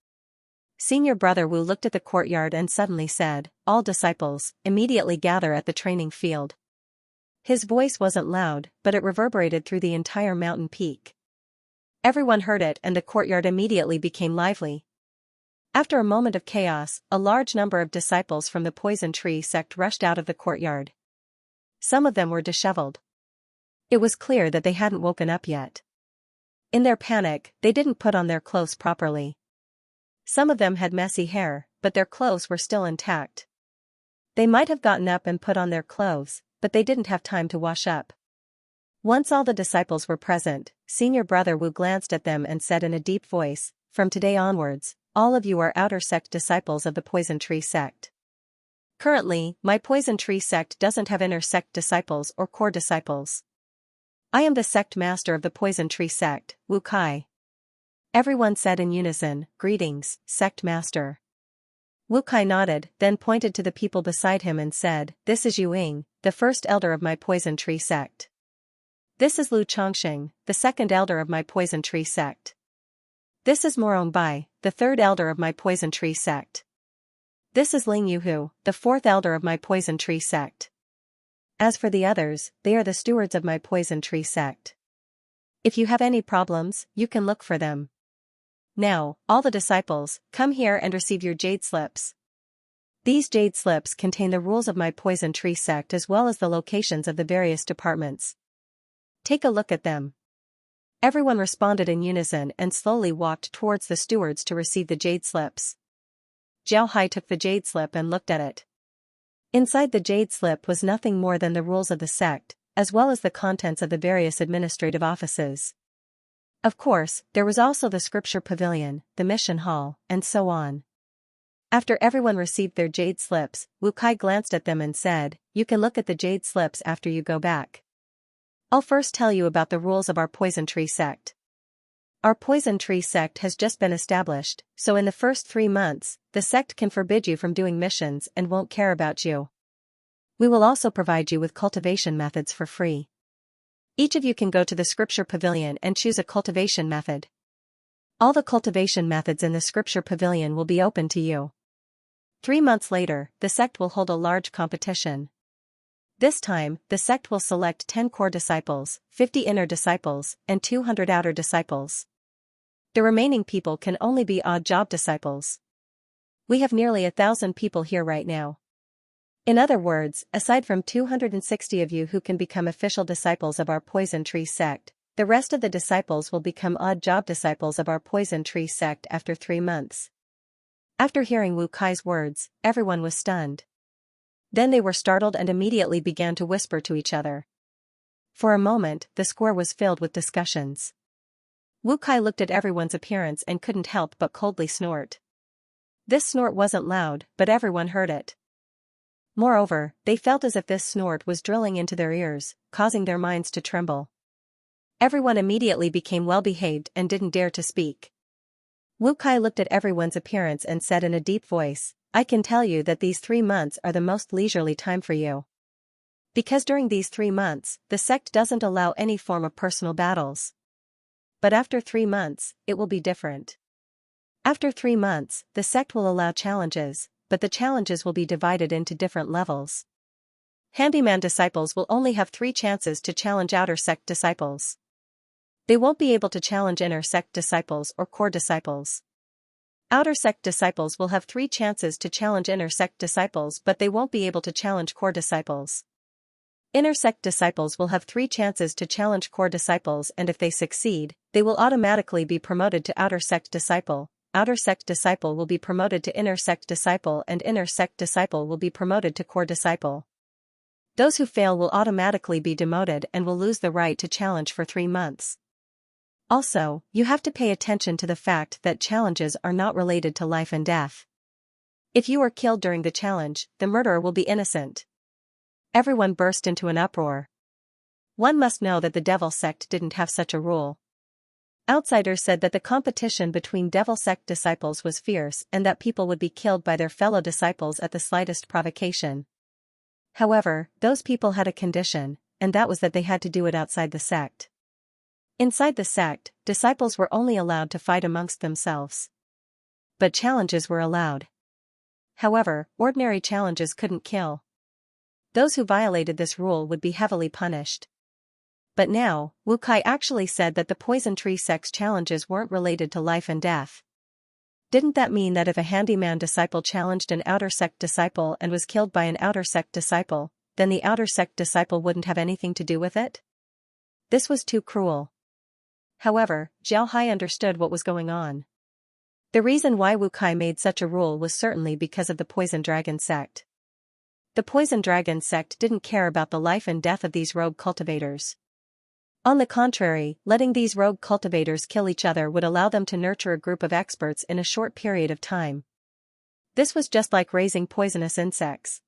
Senior Brother Wu looked at the courtyard and suddenly said, all disciples, immediately gather at the training field. His voice wasn't loud, but it reverberated through the entire mountain peak. Everyone heard it and the courtyard immediately became lively. After a moment of chaos, a large number of disciples from the Poison Tree Sect rushed out of the courtyard. Some of them were disheveled. It was clear that they hadn't woken up yet. In their panic, they didn't put on their clothes properly. Some of them had messy hair, but their clothes were still intact. They might have gotten up and put on their clothes, but they didn't have time to wash up. Once all the disciples were present, Senior Brother Wu glanced at them and said in a deep voice, from today onwards, all of you are outer sect disciples of the Poison Tree Sect. Currently, my Poison Tree Sect doesn't have inner sect disciples or core disciples. I am the sect master of the Poison Tree Sect, Wu Kai. Everyone said in unison, greetings, sect master. Wu Kai nodded, then pointed to the people beside him and said, this is Yu Ying, the first elder of my Poison Tree Sect. This is Lu Chongxing, the second elder of my Poison Tree Sect. This is Morong Bai, the third elder of my Poison Tree Sect. This is Ling Yuhu, the fourth elder of my Poison Tree Sect. As for the others, they are the stewards of my Poison Tree Sect. If you have any problems, you can look for them. Now, all the disciples, come here and receive your jade slips. These jade slips contain the rules of my Poison Tree Sect as well as the locations of the various departments. Take a look at them. Everyone responded in unison and slowly walked towards the stewards to receive the jade slips. Zhao Hai took the jade slip and looked at it. Inside the jade slip was nothing more than the rules of the sect, as well as the contents of the various administrative offices. Of course, there was also the scripture pavilion, the mission hall, and so on. After everyone received their jade slips, Wu Kai glanced at them and said, you can look at the jade slips after you go back. I'll first tell you about the rules of our Poison Tree Sect. Our Poison Tree Sect has just been established, so in the first 3 months, the sect can forbid you from doing missions and won't care about you. We will also provide you with cultivation methods for free. Each of you can go to the scripture pavilion and choose a cultivation method. All the cultivation methods in the scripture pavilion will be open to you. 3 months later, the sect will hold a large competition. This time, the sect will select 10 core disciples, 50 inner disciples, and 200 outer disciples. The remaining people can only be odd job disciples. We have nearly 1,000 people here right now. In other words, aside from 260 of you who can become official disciples of our poison tree sect, the rest of the disciples will become odd job disciples of our poison tree sect after 3 months. After hearing Wu Kai's words, everyone was stunned. Then they were startled and immediately began to whisper to each other. For a moment, the square was filled with discussions. Wu Kai looked at everyone's appearance and couldn't help but coldly snort. This snort wasn't loud, but everyone heard it. Moreover, they felt as if this snort was drilling into their ears, causing their minds to tremble. Everyone immediately became well-behaved and didn't dare to speak. Wu Kai looked at everyone's appearance and said in a deep voice, "I can tell you that these 3 months are the most leisurely time for you. Because during these 3 months, the sect doesn't allow any form of personal battles. But after 3 months, it will be different. After 3 months, the sect will allow challenges, but the challenges will be divided into different levels. Handyman disciples will only have 3 chances to challenge outer sect disciples. They won't be able to challenge inner sect disciples or core disciples. Outer sect disciples will have 3 chances to challenge inner sect disciples, but they won't be able to challenge core disciples. Inner sect disciples will have 3 chances to challenge core disciples, and if they succeed, they will automatically be promoted to outer sect disciple. Outer sect disciple will be promoted to inner sect disciple, and inner sect disciple will be promoted to core disciple. Those who fail will automatically be demoted and will lose the right to challenge for 3 months. Also, you have to pay attention to the fact that challenges are not related to life and death. If you are killed during the challenge, the murderer will be innocent. Everyone burst into an uproar. One must know that the Devil sect didn't have such a rule. Outsiders said that the competition between Devil sect disciples was fierce and that people would be killed by their fellow disciples at the slightest provocation. However, those people had a condition, and that was that they had to do it outside the sect. Inside the sect, disciples were only allowed to fight amongst themselves. But challenges were allowed. However, ordinary challenges couldn't kill. Those who violated this rule would be heavily punished. But now, Wu Kai actually said that the poison tree sect's challenges weren't related to life and death. Didn't that mean that if a handyman disciple challenged an outer sect disciple and was killed by an outer sect disciple, then the outer sect disciple wouldn't have anything to do with it? This was too cruel. However, Zhao Hai understood what was going on. The reason why Wu Kai made such a rule was certainly because of the Poison Dragon sect. The Poison Dragon sect didn't care about the life and death of these rogue cultivators. On the contrary, letting these rogue cultivators kill each other would allow them to nurture a group of experts in a short period of time. This was just like raising poisonous insects.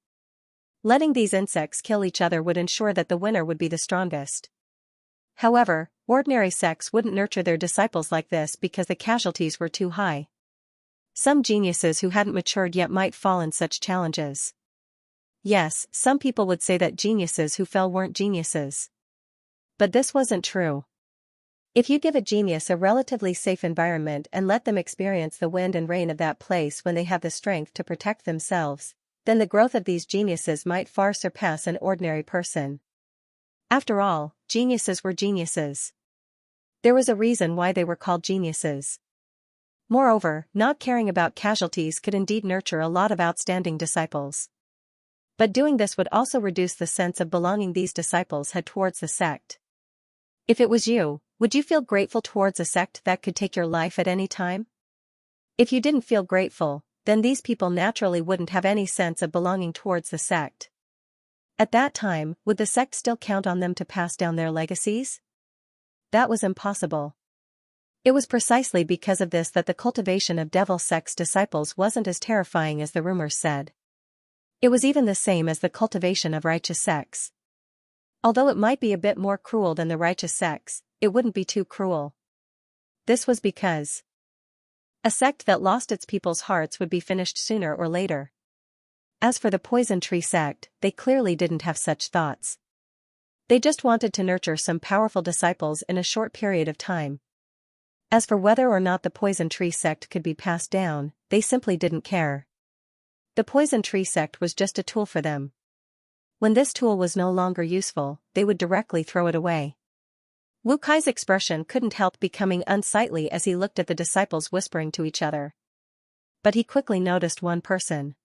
Letting these insects kill each other would ensure that the winner would be the strongest. However, ordinary sects wouldn't nurture their disciples like this because the casualties were too high. Some geniuses who hadn't matured yet might fall in such challenges. Yes, some people would say that geniuses who fell weren't geniuses. But this wasn't true. If you give a genius a relatively safe environment and let them experience the wind and rain of that place when they have the strength to protect themselves, then the growth of these geniuses might far surpass an ordinary person. After all, geniuses were geniuses. There was a reason why they were called geniuses. Moreover, not caring about casualties could indeed nurture a lot of outstanding disciples. But doing this would also reduce the sense of belonging these disciples had towards the sect. If it was you, would you feel grateful towards a sect that could take your life at any time? If you didn't feel grateful, then these people naturally wouldn't have any sense of belonging towards the sect. At that time, would the sect still count on them to pass down their legacies? That was impossible. It was precisely because of this that the cultivation of Devil sect's disciples wasn't as terrifying as the rumors said. It was even the same as the cultivation of righteous sects. Although it might be a bit more cruel than the righteous sects, it wouldn't be too cruel. This was because a sect that lost its people's hearts would be finished sooner or later. As for the Poison Tree sect, they clearly didn't have such thoughts. They just wanted to nurture some powerful disciples in a short period of time. As for whether or not the Poison Tree sect could be passed down, they simply didn't care. The Poison Tree sect was just a tool for them. When this tool was no longer useful, they would directly throw it away. Wu Kai's expression couldn't help becoming unsightly as he looked at the disciples whispering to each other. But he quickly noticed one person.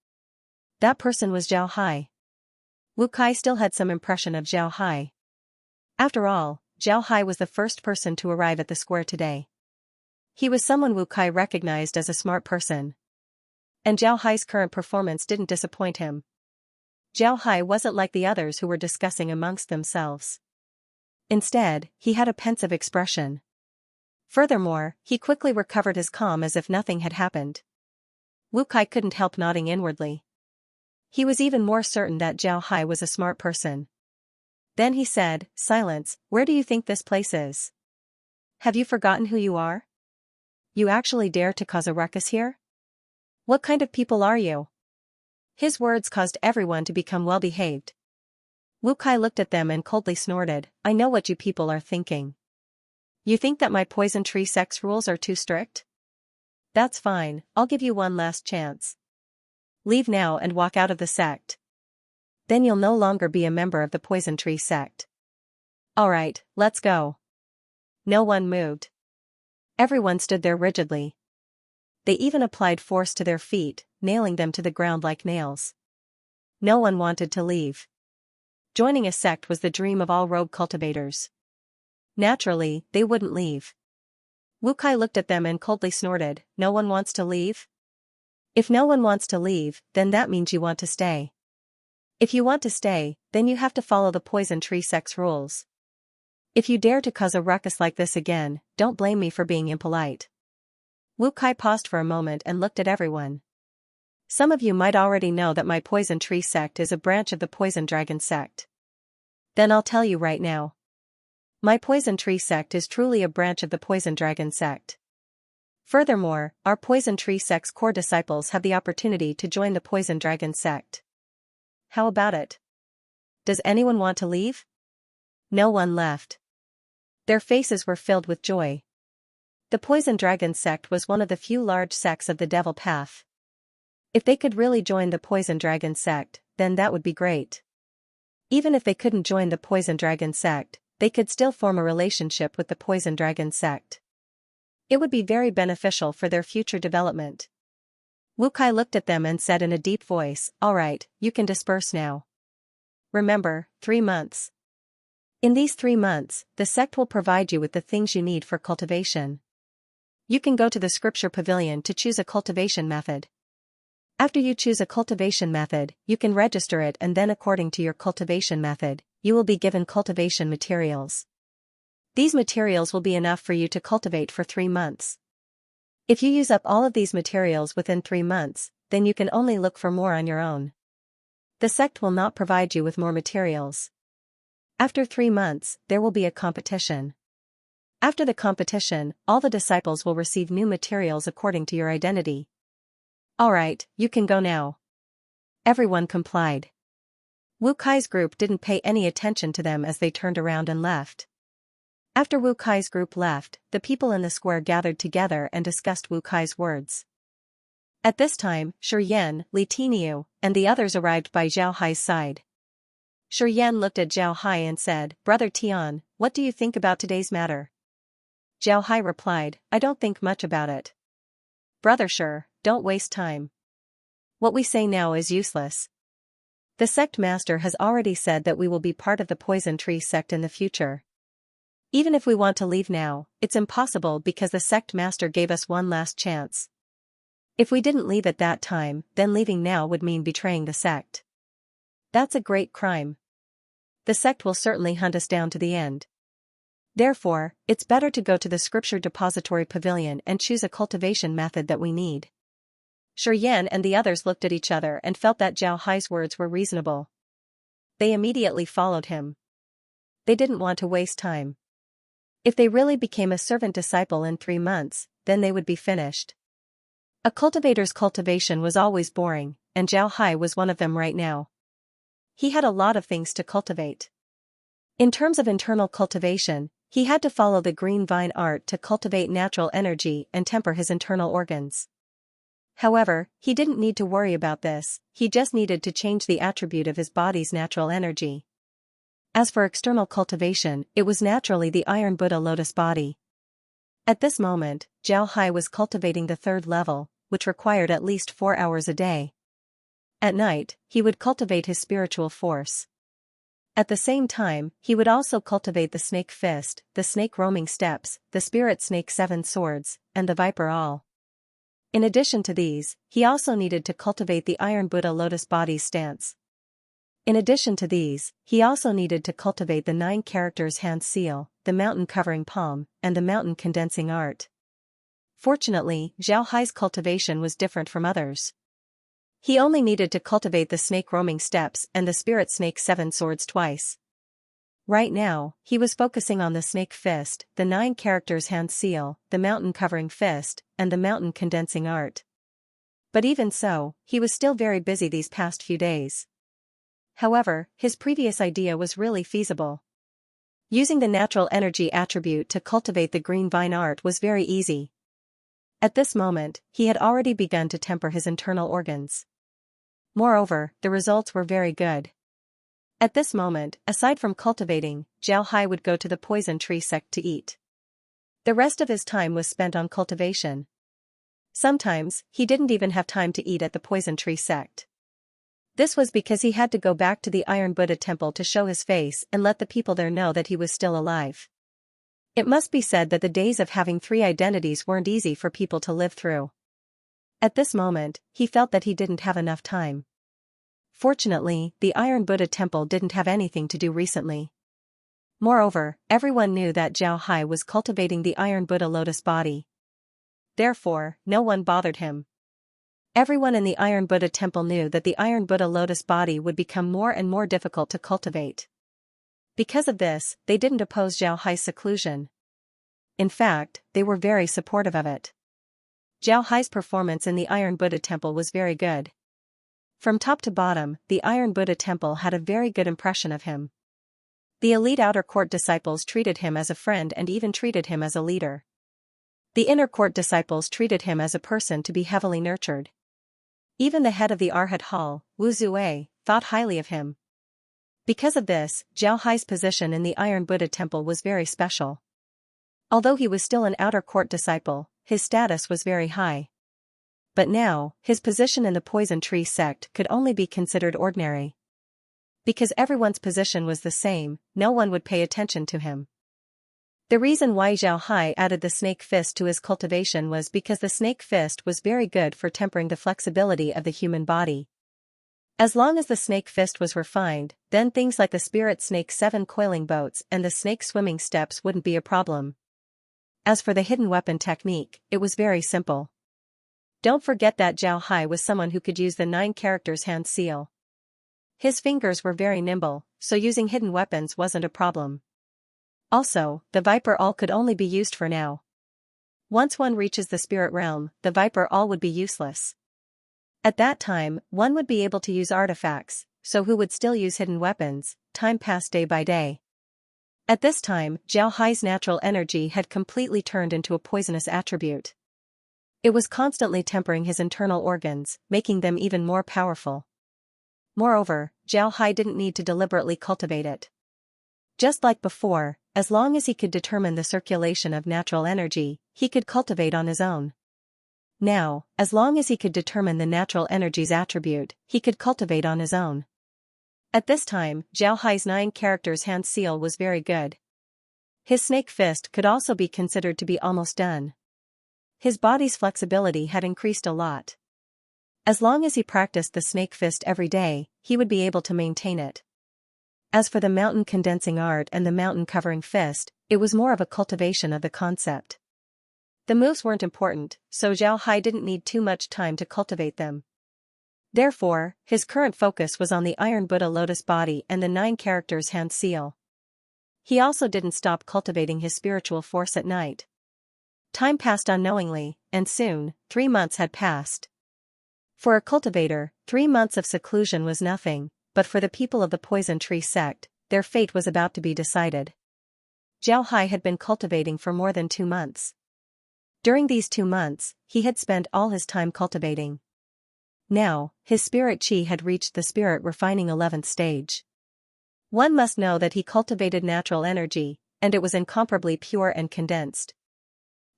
That person was Zhao Hai. Wu Kai still had some impression of Zhao Hai. After all, Zhao Hai was the first person to arrive at the square today. He was someone Wu Kai recognized as a smart person. And Zhao Hai's current performance didn't disappoint him. Zhao Hai wasn't like the others who were discussing amongst themselves. Instead, he had a pensive expression. Furthermore, he quickly recovered his calm as if nothing had happened. Wu Kai couldn't help nodding inwardly. He was even more certain that Zhao Hai was a smart person. Then he said, "Silence, where do you think this place is? Have you forgotten who you are? You actually dare to cause a ruckus here? What kind of people are you?" His words caused everyone to become well-behaved. Wu Kai looked at them and coldly snorted, "I know what you people are thinking. You think that my poison tree sect's rules are too strict? That's fine, I'll give you one last chance. Leave now and walk out of the sect. Then you'll no longer be a member of the poison tree sect. Alright, let's go." No one moved. Everyone stood there rigidly. They even applied force to their feet, nailing them to the ground like nails. No one wanted to leave. Joining a sect was the dream of all rogue cultivators. Naturally, they wouldn't leave. Wu Kai looked at them and coldly snorted, "No one wants to leave? If no one wants to leave, then that means you want to stay. If you want to stay, then you have to follow the poison tree sect's rules. If you dare to cause a ruckus like this again, don't blame me for being impolite." Wu Kai paused for a moment and looked at everyone. "Some of you might already know that my poison tree sect is a branch of the poison dragon sect. Then I'll tell you right now. My poison tree sect is truly a branch of the poison dragon sect. Furthermore, our poison tree sect's core disciples have the opportunity to join the poison dragon sect. How about it? Does anyone want to leave?" No one left. Their faces were filled with joy. The poison dragon sect was one of the few large sects of the devil path. If they could really join the poison dragon sect, then that would be great. Even if they couldn't join the poison dragon sect, they could still form a relationship with the poison dragon sect. It would be very beneficial for their future development. Wu Kai looked at them and said in a deep voice, "Alright, you can disperse now. Remember, 3 months. In these 3 months, the sect will provide you with the things you need for cultivation. You can go to the scripture pavilion to choose a cultivation method. After you choose a cultivation method, you can register it, and then according to your cultivation method, you will be given cultivation materials. These materials will be enough for you to cultivate for 3 months. If you use up all of these materials within 3 months, then you can only look for more on your own. The sect will not provide you with more materials. After 3 months, there will be a competition. After the competition, all the disciples will receive new materials according to your identity. Alright, you can go now." Everyone complied. Wu Kai's group didn't pay any attention to them as they turned around and left. After Wu Kai's group left, the people in the square gathered together and discussed Wu Kai's words. At this time, Shi, Li Tiniu, and the others arrived by Zhao Hai's side. Shi looked at Zhao Hai and said, "Brother Tian, what do you think about today's matter?" Zhao Hai replied, "I don't think much about it. Brother Shi, don't waste time. What we say now is useless. The sect master has already said that we will be part of the poison tree sect in the future. Even if we want to leave now, it's impossible because the sect master gave us one last chance. If we didn't leave at that time, then leaving now would mean betraying the sect. That's a great crime. The sect will certainly hunt us down to the end. Therefore, it's better to go to the scripture depository pavilion and choose a cultivation method that we need." Shi and the others looked at each other and felt that Zhao Hai's words were reasonable. They immediately followed him. They didn't want to waste time. If they really became a servant disciple in 3 months, then they would be finished. A cultivator's cultivation was always boring, and Zhao Hai was one of them right now. He had a lot of things to cultivate. In terms of internal cultivation, he had to follow the green vine art to cultivate natural energy and temper his internal organs. However, he didn't need to worry about this, he just needed to change the attribute of his body's natural energy. As for external cultivation, it was naturally the Iron Buddha lotus body. At this moment, Zhao Hai was cultivating the 3rd level, which required at least 4 hours a day. At night, he would cultivate his spiritual force. At the same time, he would also cultivate the snake fist, the snake roaming steps, the spirit snake 7 swords, and the viper all. In addition to these, he also needed to cultivate the iron Buddha lotus body's stance. In addition to these, he also needed to cultivate the 9 characters hand seal, the mountain covering palm, and the mountain condensing art. Fortunately, Zhao Hai's cultivation was different from others. He only needed to cultivate the snake roaming steps and the spirit snake 7 swords twice. Right now, he was focusing on the snake fist, the 9 characters hand seal, the mountain covering fist, and the mountain condensing art. But even so, he was still very busy these past few days. However, his previous idea was really feasible. Using the natural energy attribute to cultivate the green vine art was very easy. At this moment, he had already begun to temper his internal organs. Moreover, the results were very good. At this moment, aside from cultivating, Zhao Hai would go to the poison tree sect to eat. The rest of his time was spent on cultivation. Sometimes, he didn't even have time to eat at the poison tree sect. This was because he had to go back to the Iron Buddha temple to show his face and let the people there know that he was still alive. It must be said that the days of having 3 identities weren't easy for people to live through. At this moment, he felt that he didn't have enough time. Fortunately, the Iron Buddha temple didn't have anything to do recently. Moreover, everyone knew that Zhao Hai was cultivating the Iron Buddha lotus body. Therefore, no one bothered him. Everyone in the Iron Buddha temple knew that the Iron Buddha lotus body would become more and more difficult to cultivate. Because of this, they didn't oppose Zhao Hai's seclusion. In fact, they were very supportive of it. Zhao Hai's performance in the Iron Buddha temple was very good. From top to bottom, the Iron Buddha temple had a very good impression of him. The elite outer court disciples treated him as a friend and even treated him as a leader. The inner court disciples treated him as a person to be heavily nurtured. Even the head of the Arhat Hall, Wu Zue, thought highly of him. Because of this, Zhao Hai's position in the Iron Buddha temple was very special. Although he was still an outer court disciple, his status was very high. But now, his position in the poison tree sect could only be considered ordinary. Because everyone's position was the same, no one would pay attention to him. The reason why Zhao Hai added the snake fist to his cultivation was because the snake fist was very good for tempering the flexibility of the human body. As long as the snake fist was refined, then things like the spirit snake 7 coiling boats and the snake swimming steps wouldn't be a problem. As for the hidden weapon technique, it was very simple. Don't forget that Zhao Hai was someone who could use the 9 characters hand seal. His fingers were very nimble, so using hidden weapons wasn't a problem. Also, the Viper All could only be used for now. Once one reaches the spirit realm, the Viper All would be useless. At that time, one would be able to use artifacts, so who would still use hidden weapons? Time passed day by day. At this time, Zhao Hai's natural energy had completely turned into a poisonous attribute. It was constantly tempering his internal organs, making them even more powerful. Moreover, Zhao Hai didn't need to deliberately cultivate it. Just like before, as long as he could determine the circulation of natural energy, he could cultivate on his own. Now, as long as he could determine the natural energy's attribute, he could cultivate on his own. At this time, Zhao Hai's 9 characters hand seal was very good. His snake fist could also be considered to be almost done. His body's flexibility had increased a lot. As long as he practiced the snake fist every day, he would be able to maintain it. As for the mountain condensing art and the mountain covering fist, it was more of a cultivation of the concept. The moves weren't important, so Zhao Hai didn't need too much time to cultivate them. Therefore, his current focus was on the Iron Buddha lotus body and the 9 characters hand seal. He also didn't stop cultivating his spiritual force at night. Time passed unknowingly, and soon, 3 months had passed. For a cultivator, 3 months of seclusion was nothing, but for the people of the poison tree sect, their fate was about to be decided. Zhao Hai had been cultivating for more than 2 months. During these 2 months, he had spent all his time cultivating. Now, his spirit chi had reached the spirit refining 11th stage. One must know that he cultivated natural energy, and it was incomparably pure and condensed.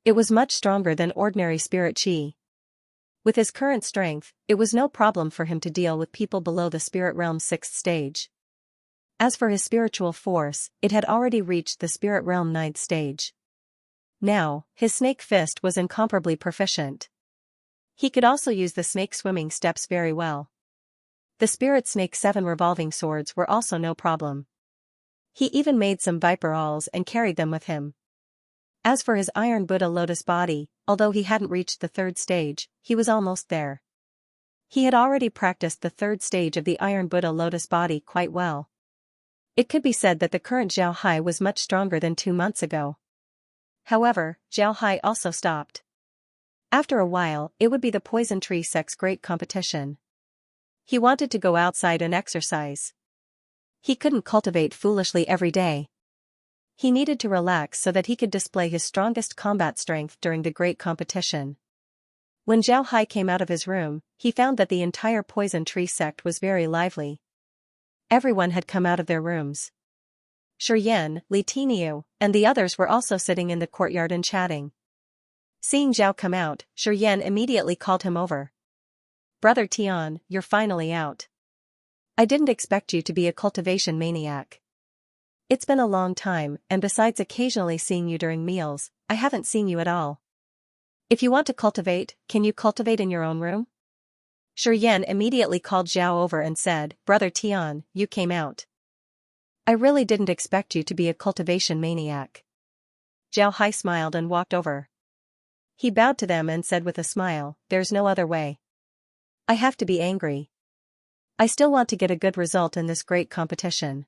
It was much stronger than ordinary spirit chi. With his current strength, it was no problem for him to deal with people below the spirit realm's 6th stage. As for his spiritual force, it had already reached the spirit realm 9th stage. Now, his snake fist was incomparably proficient. He could also use the snake swimming steps very well. The spirit snake's 7 revolving swords were also no problem. He even made some viper awls and carried them with him. As for his iron Buddha lotus body, although he hadn't reached the 3rd stage, he was almost there. He had already practiced the 3rd stage of the iron Buddha lotus body quite well. It could be said that the current Zhao Hai was much stronger than 2 months ago. However, Zhao Hai also stopped. After a while, it would be the poison tree sect's great competition. He wanted to go outside and exercise. He couldn't cultivate foolishly every day. He needed to relax so that he could display his strongest combat strength during the great competition. When Zhao Hai came out of his room, he found that the entire poison tree sect was very lively. Everyone had come out of their rooms. Shiyan, Li Tiniu, and the others were also sitting in the courtyard and chatting. Seeing Zhao come out, Shiyan immediately called him over. "Brother Tian, you're finally out. I didn't expect you to be a cultivation maniac. It's been a long time, and besides occasionally seeing you during meals, I haven't seen you at all. If you want to cultivate, can you cultivate in your own room?" Shiyan immediately called Zhao over and said, "Brother Tian, you came out. I really didn't expect you to be a cultivation maniac." Zhao Hai smiled and walked over. He bowed to them and said with a smile, "There's no other way. I have to be angry. I still want to get a good result in this great competition."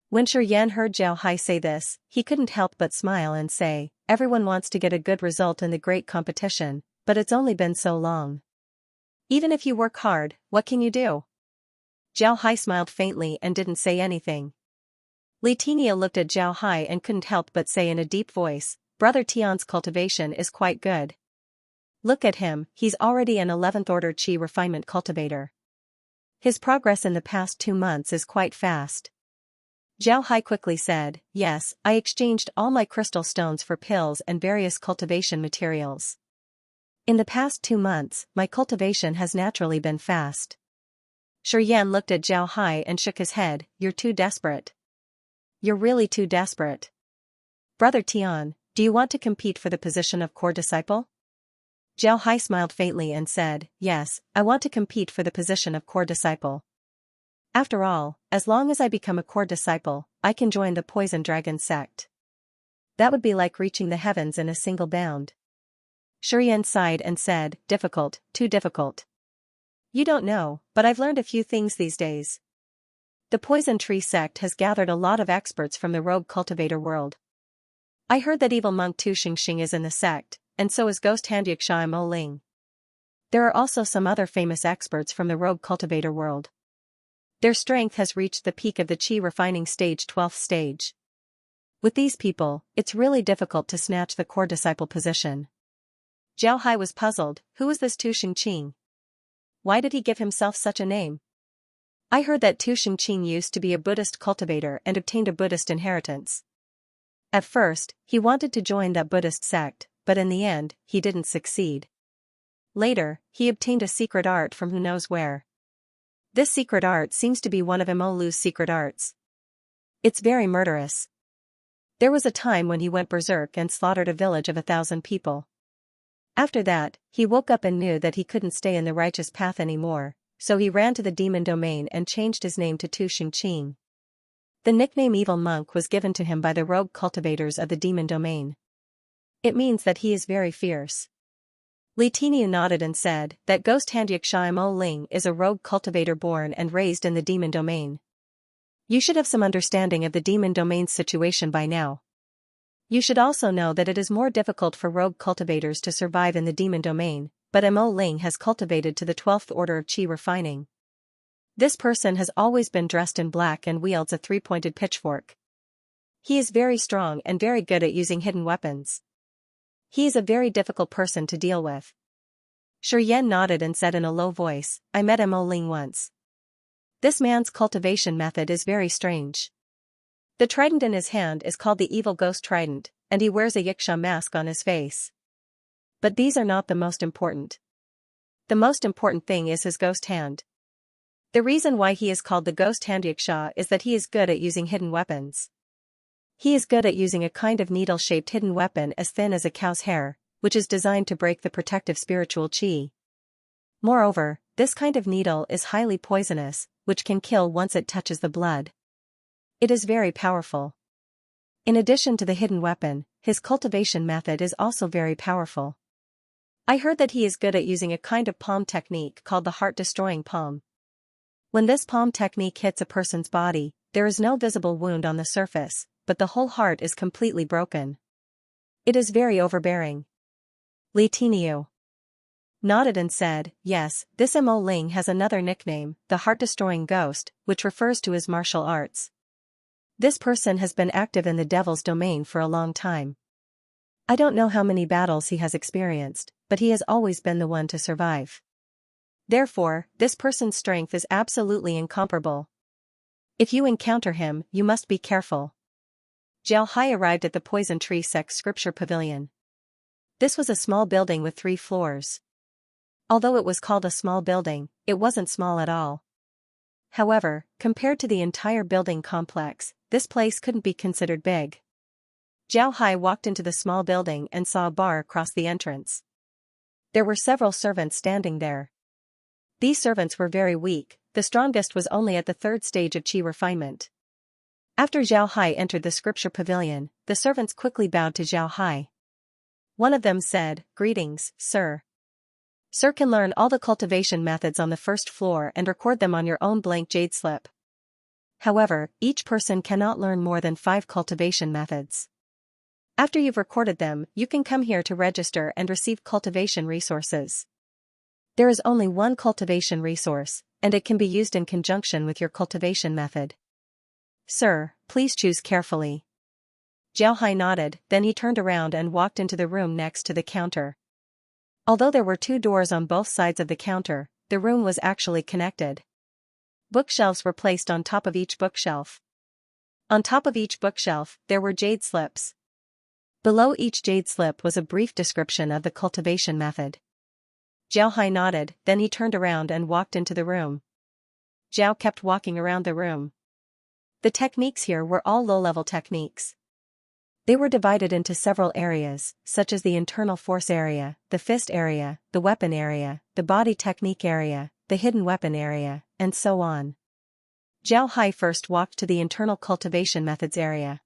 When Shiyan heard Zhao Hai say this, he couldn't help but smile and say, "Everyone wants to get a good result in the great competition, but it's only been so long. Even if you work hard, what can you do?" Zhao Hai smiled faintly and didn't say anything. Li Tiniu looked at Zhao Hai and couldn't help but say in a deep voice, "Brother Tian's cultivation is quite good. Look at him, he's already an 11th order Qi refinement cultivator. His progress in the past 2 months is quite fast." Zhao Hai quickly said, "Yes, I exchanged all my crystal stones for pills and various cultivation materials. In the past 2 months, my cultivation has naturally been fast." Shiyan looked at Zhao Hai and shook his head, "You're too desperate. You're really too desperate. Brother Tian, do you want to compete for the position of core disciple?" Zhao Hai smiled faintly and said, "Yes, I want to compete for the position of core disciple. After all, as long as I become a core disciple, I can join the Poison Dragon sect. That would be like reaching the heavens in a single bound." Shiyan sighed and said, "Difficult, too difficult. You don't know, but I've learned a few things these days. The Poison Tree sect has gathered a lot of experts from the rogue cultivator world. I heard that evil monk Tu Xingxing is in the sect, and so is ghost hand Xianxia Mo Ling. There are also some other famous experts from the rogue cultivator world. Their strength has reached the peak of the Qi refining stage 12th stage. With these people, it's really difficult to snatch the core disciple position." Zhao Hai was puzzled. Who was this Tu Xingqing? Why did he give himself such a name? I heard that Tu Xingqing used to be a Buddhist cultivator and obtained a Buddhist inheritance. At first, he wanted to join that Buddhist sect, but in the end, he didn't succeed. Later, he obtained a secret art from who knows where. This secret art seems to be one of Mo Lu's secret arts. It's very murderous. There was a time when he went berserk and slaughtered a village of 1,000 people. After that, he woke up and knew that he couldn't stay in the righteous path anymore, so he ran to the demon domain and changed his name to Tu Xingqing. The nickname Evil Monk was given to him by the rogue cultivators of the demon domain. It means that he is very fierce. Li Tiniu nodded and said that ghost hand Xianxia Mo Ling is a rogue cultivator born and raised in the demon domain. You should have some understanding of the demon domain's situation by now. You should also know that it is more difficult for rogue cultivators to survive in the demon domain, but Mo Ling has cultivated to the 12th order of Qi refining. This person has always been dressed in black and wields a 3-pointed pitchfork. He is very strong and very good at using hidden weapons. He is a very difficult person to deal with. Shiyan nodded and said in a low voice, "I met Mo Ling once. This man's cultivation method is very strange. The trident in his hand is called the Evil Ghost Trident, and he wears a Yiksha mask on his face. But these are not the most important. The most important thing is his ghost hand. The reason why he is called the ghost hand Xianxia is that he is good at using hidden weapons. He is good at using a kind of needle-shaped hidden weapon as thin as a cow's hair, which is designed to break the protective spiritual qi. Moreover, this kind of needle is highly poisonous, which can kill once it touches the blood. It is very powerful. In addition to the hidden weapon, his cultivation method is also very powerful. I heard that he is good at using a kind of palm technique called the heart-destroying palm. When this palm technique hits a person's body, there is no visible wound on the surface, but the whole heart is completely broken. It is very overbearing. Li Tiniu nodded and said, yes, this Mo Ling has another nickname, the heart-destroying ghost, which refers to his martial arts. This person has been active in the devil's domain for a long time. I don't know how many battles he has experienced, but he has always been the one to survive. Therefore, this person's strength is absolutely incomparable. If you encounter him, you must be careful. Zhao Hai arrived at the Poison Tree Sect Scripture Pavilion. This was a small building with 3 floors. Although it was called a small building, it wasn't small at all. However, compared to the entire building complex, this place couldn't be considered big. Zhao Hai walked into the small building and saw a bar across the entrance. There were several servants standing there. These servants were very weak, the strongest was only at the 3rd stage of qi refinement. After Zhao Hai entered the scripture pavilion, the servants quickly bowed to Zhao Hai. One of them said, "Greetings, sir. Sir can learn all the cultivation methods on the 1st floor and record them on your own blank jade slip. However, each person cannot learn more than 5 cultivation methods. After you've recorded them, you can come here to register and receive cultivation resources. There is only one cultivation resource, and it can be used in conjunction with your cultivation method. Sir, please choose carefully." Zhao Hai nodded, then he turned around and walked into the room next to the counter. Although there were 2 doors on both sides of the counter, the room was actually connected. Bookshelves were placed on top of each bookshelf. On top of each bookshelf, there were jade slips. Below each jade slip was a brief description of the cultivation method. Zhao Hai nodded, then he turned around and walked into the room. Zhao kept walking around the room. The techniques here were all low-level techniques. They were divided into several areas, such as the internal force area, the fist area, the weapon area, the body technique area, the hidden weapon area, and so on. Zhao Hai first walked to the internal cultivation methods area.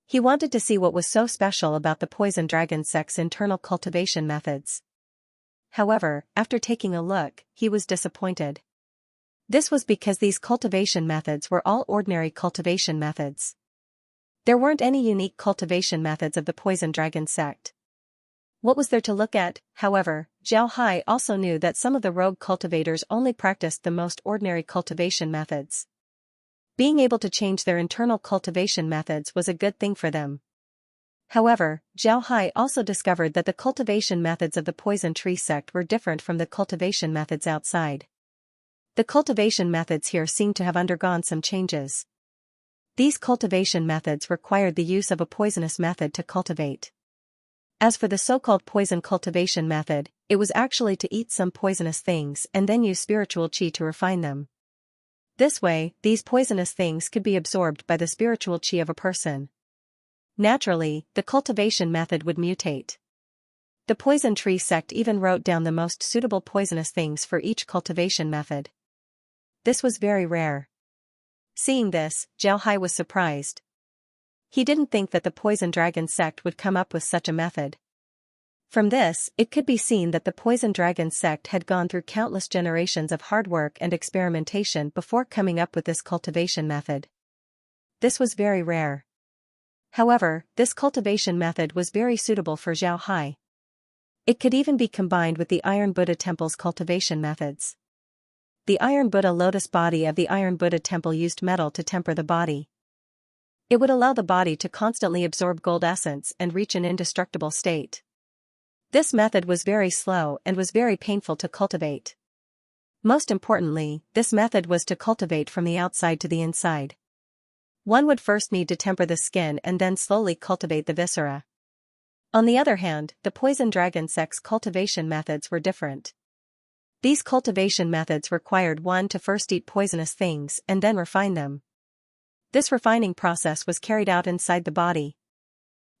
He wanted to see what was so special about the Poison Dragon Sect's internal cultivation methods. However, after taking a look, he was disappointed. This was because these cultivation methods were all ordinary cultivation methods. There weren't any unique cultivation methods of the Poison Dragon Sect. What was there to look at? However, Zhao Hai also knew that some of the rogue cultivators only practiced the most ordinary cultivation methods. Being able to change their internal cultivation methods was a good thing for them. However, Zhao Hai also discovered that the cultivation methods of the Poison Tree Sect were different from the cultivation methods outside. The cultivation methods here seemed to have undergone some changes. These cultivation methods required the use of a poisonous method to cultivate. As for the so-called poison cultivation method, it was actually to eat some poisonous things and then use spiritual qi to refine them. This way, these poisonous things could be absorbed by the spiritual qi of a person. Naturally, the cultivation method would mutate. The Poison Tree Sect even wrote down the most suitable poisonous things for each cultivation method. This was very rare. Seeing this, Zhao Hai was surprised. He didn't think that the Poison Dragon Sect would come up with such a method. From this, it could be seen that the Poison Dragon Sect had gone through countless generations of hard work and experimentation before coming up with this cultivation method. This was very rare. However, this cultivation method was very suitable for Zhao Hai. It could even be combined with the Iron Buddha Temple's cultivation methods. The Iron Buddha lotus body of the Iron Buddha Temple used metal to temper the body. It would allow the body to constantly absorb gold essence and reach an indestructible state. This method was very slow and was very painful to cultivate. Most importantly, this method was to cultivate from the outside to the inside. One would first need to temper the skin and then slowly cultivate the viscera. On the other hand, the Poison Dragon Sect's cultivation methods were different. These cultivation methods required one to first eat poisonous things and then refine them. This refining process was carried out inside the body.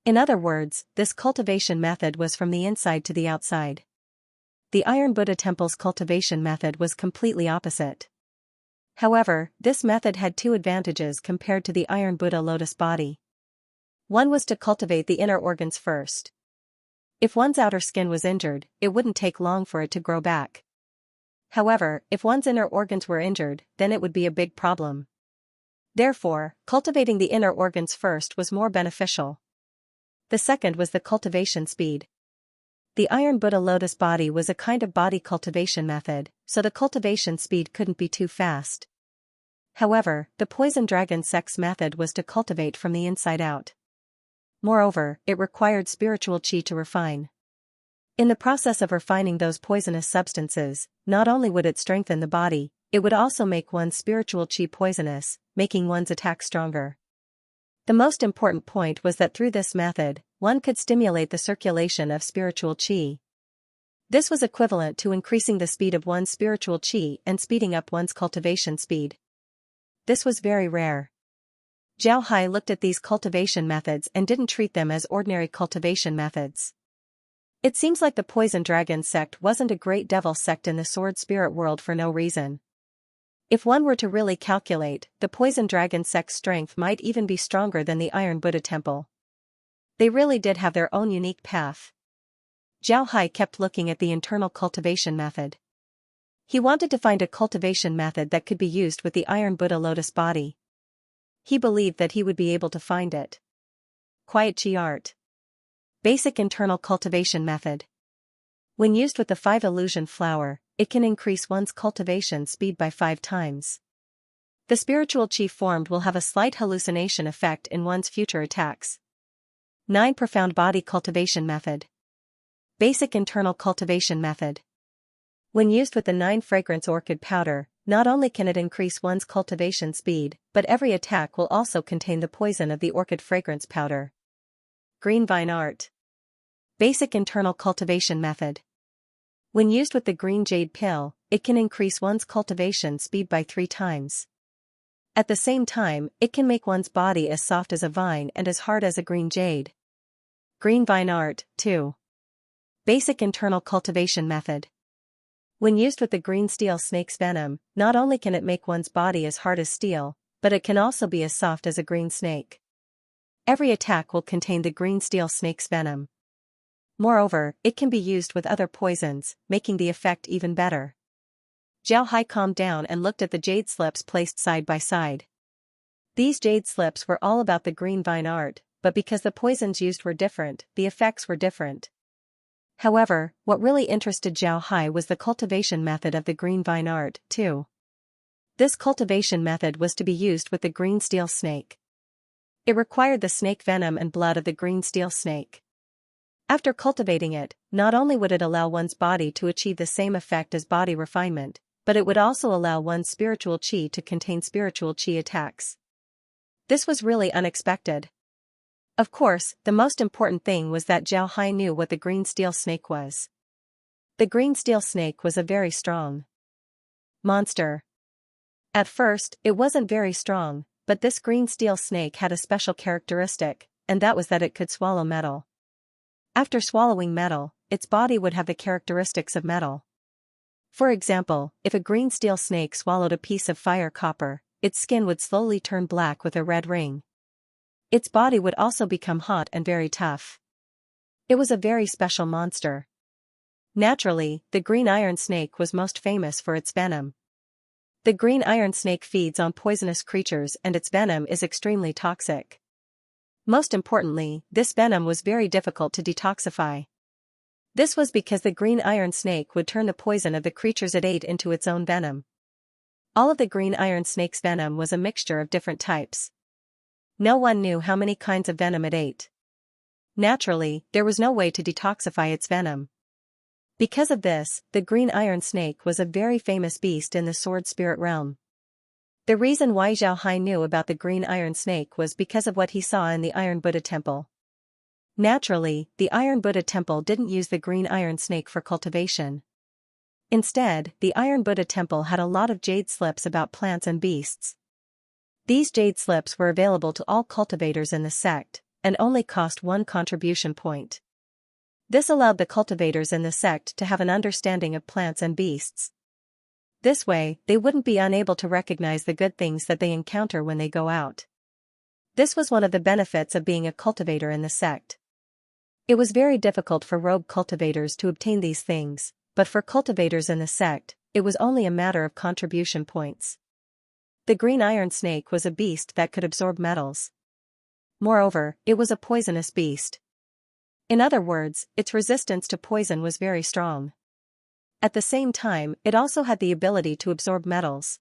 In other words, this cultivation method was from the inside to the outside. The Iron Buddha Temple's cultivation method was completely opposite. However, this method had two advantages compared to the Iron Buddha lotus body. One was to cultivate the inner organs first. If one's outer skin was injured, it wouldn't take long for it to grow back. However, if one's inner organs were injured, then it would be a big problem. Therefore, cultivating the inner organs first was more beneficial. The second was the cultivation speed. The Iron Buddha lotus body was a kind of body cultivation method, so the cultivation speed couldn't be too fast. However, the poison dragon sex method was to cultivate from the inside out. Moreover, it required spiritual qi to refine. In the process of refining those poisonous substances, not only would it strengthen the body, it would also make one's spiritual qi poisonous, making one's attack stronger. The most important point was that through this method, one could stimulate the circulation of spiritual qi. This was equivalent to increasing the speed of one's spiritual qi and speeding up one's cultivation speed. This was very rare. Zhao Hai looked at these cultivation methods and didn't treat them as ordinary cultivation methods. It seems like the Poison Dragon sect wasn't a great devil sect in the sword spirit world for no reason. If one were to really calculate, the Poison Dragon sect's strength might even be stronger than the Iron Buddha Temple. They really did have their own unique path. Zhao Hai kept looking at the internal cultivation method. He wanted to find a cultivation method that could be used with the Iron Buddha lotus body. He believed that he would be able to find it. Quiet Qi Art. Basic internal cultivation method. When used with the 5 illusion flower, it can increase one's cultivation speed by 5 times. The spiritual qi formed will have a slight hallucination effect in one's future attacks. 9 Profound body cultivation method. Basic internal cultivation method. When used with the 9 fragrance orchid powder, not only can it increase one's cultivation speed, but every attack will also contain the poison of the orchid fragrance powder. Green vine art. Basic internal cultivation method. When used with the green jade pill, it can increase one's cultivation speed by 3 times. At the same time, it can make one's body as soft as a vine and as hard as a green jade. Green vine art, 2. Basic internal cultivation method. When used with the green steel snake's venom, not only can it make one's body as hard as steel, but it can also be as soft as a green snake. Every attack will contain the green steel snake's venom. Moreover, it can be used with other poisons, making the effect even better. Zhao Hai calmed down and looked at the jade slips placed side by side. These jade slips were all about the green vine art, but because the poisons used were different, the effects were different. However, what really interested Zhao Hai was the cultivation method of the green vine art, too. This cultivation method was to be used with the green steel snake. It required the snake venom and blood of the green steel snake. After cultivating it, not only would it allow one's body to achieve the same effect as body refinement, but it would also allow one's spiritual qi to contain spiritual qi attacks. This was really unexpected. Of course, the most important thing was that Zhao Hai knew what the green steel snake was. The green steel snake was a very strong monster. At first, it wasn't very strong, but this green steel snake had a special characteristic, and that was that it could swallow metal. After swallowing metal, its body would have the characteristics of metal. For example, if a green steel snake swallowed a piece of fire copper, its skin would slowly turn black with a red ring. Its body would also become hot and very tough. It was a very special monster. Naturally, the green iron snake was most famous for its venom. The green iron snake feeds on poisonous creatures and its venom is extremely toxic. Most importantly, this venom was very difficult to detoxify. This was because the green iron snake would turn the poison of the creatures it ate into its own venom. All of the green iron snake's venom was a mixture of different types. No one knew how many kinds of venom it ate. Naturally, there was no way to detoxify its venom. Because of this, the green iron snake was a very famous beast in the sword spirit realm. The reason why Zhao Hai knew about the green iron snake was because of what he saw in the Iron Buddha Temple. Naturally, the Iron Buddha Temple didn't use the green iron snake for cultivation. Instead, the Iron Buddha temple had a lot of jade slips about plants and beasts. These jade slips were available to all cultivators in the sect, and only cost 1 contribution point. This allowed the cultivators in the sect to have an understanding of plants and beasts. This way, they wouldn't be unable to recognize the good things that they encounter when they go out. This was one of the benefits of being a cultivator in the sect. It was very difficult for rogue cultivators to obtain these things, but for cultivators in the sect, it was only a matter of contribution points. The green iron snake was a beast that could absorb metals. Moreover, it was a poisonous beast. In other words, its resistance to poison was very strong. At the same time, it also had the ability to absorb metals.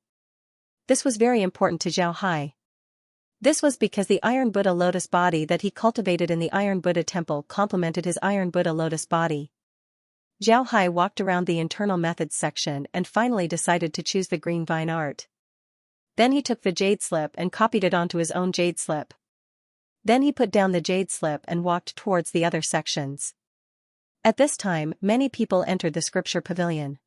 This was very important to Zhao Hai. This was because the Iron Buddha lotus body that he cultivated in the Iron Buddha temple complemented his Iron Buddha lotus body. Zhao Hai walked around the internal methods section and finally decided to choose the green vine art. Then he took the jade slip and copied it onto his own jade slip. Then he put down the jade slip and walked towards the other sections. At this time, many people entered the scripture pavilion.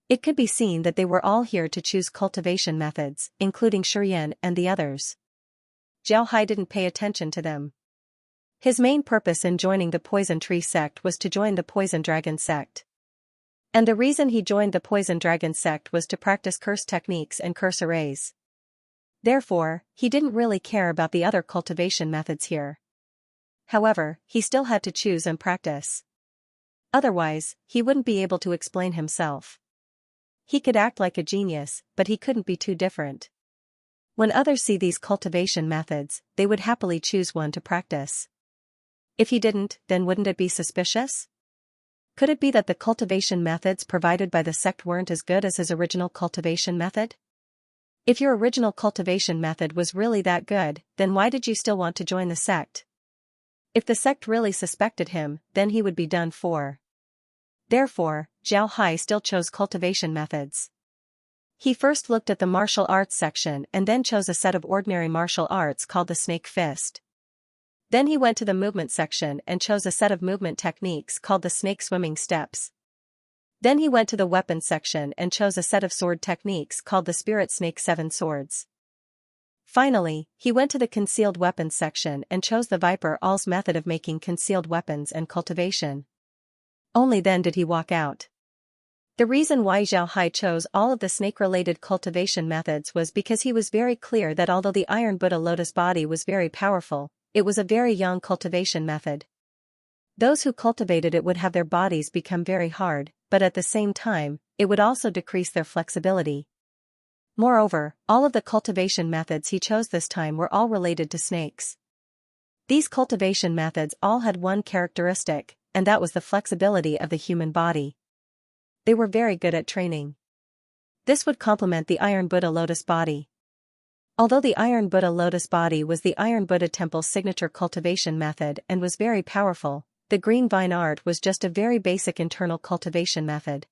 It could be seen that they were all here to choose cultivation methods, including Xianxia and the others. Zhao Hai didn't pay attention to them. His main purpose in joining the Poison Tree sect was to join the Poison Dragon sect. And the reason he joined the Poison Dragon sect was to practice curse techniques and curse arrays. Therefore, he didn't really care about the other cultivation methods here. However, he still had to choose and practice. Otherwise, he wouldn't be able to explain himself. He could act like a genius, but he couldn't be too different. When others see these cultivation methods, they would happily choose one to practice. If he didn't, then wouldn't it be suspicious? Could it be that the cultivation methods provided by the sect weren't as good as his original cultivation method? If your original cultivation method was really that good, then why did you still want to join the sect? If the sect really suspected him, then he would be done for. Therefore, Zhao Hai still chose cultivation methods. He first looked at the martial arts section and then chose a set of ordinary martial arts called the snake fist. Then he went to the movement section and chose a set of movement techniques called the snake swimming steps. Then he went to the weapons section and chose a set of sword techniques called the Spirit Snake 7 Swords. Finally, he went to the concealed weapons section and chose the Viper All's method of making concealed weapons and cultivation. Only then did he walk out. The reason why Zhao Hai chose all of the snake-related cultivation methods was because he was very clear that although the Iron Buddha lotus body was very powerful, it was a very young cultivation method. Those who cultivated it would have their bodies become very hard, but at the same time, it would also decrease their flexibility. Moreover, all of the cultivation methods he chose this time were all related to snakes. These cultivation methods all had one characteristic, and that was the flexibility of the human body. They were very good at training. This would complement the Iron Buddha lotus body. Although the Iron Buddha lotus body was the Iron Buddha temple's signature cultivation method and was very powerful, the green vine art was just a very basic internal cultivation method.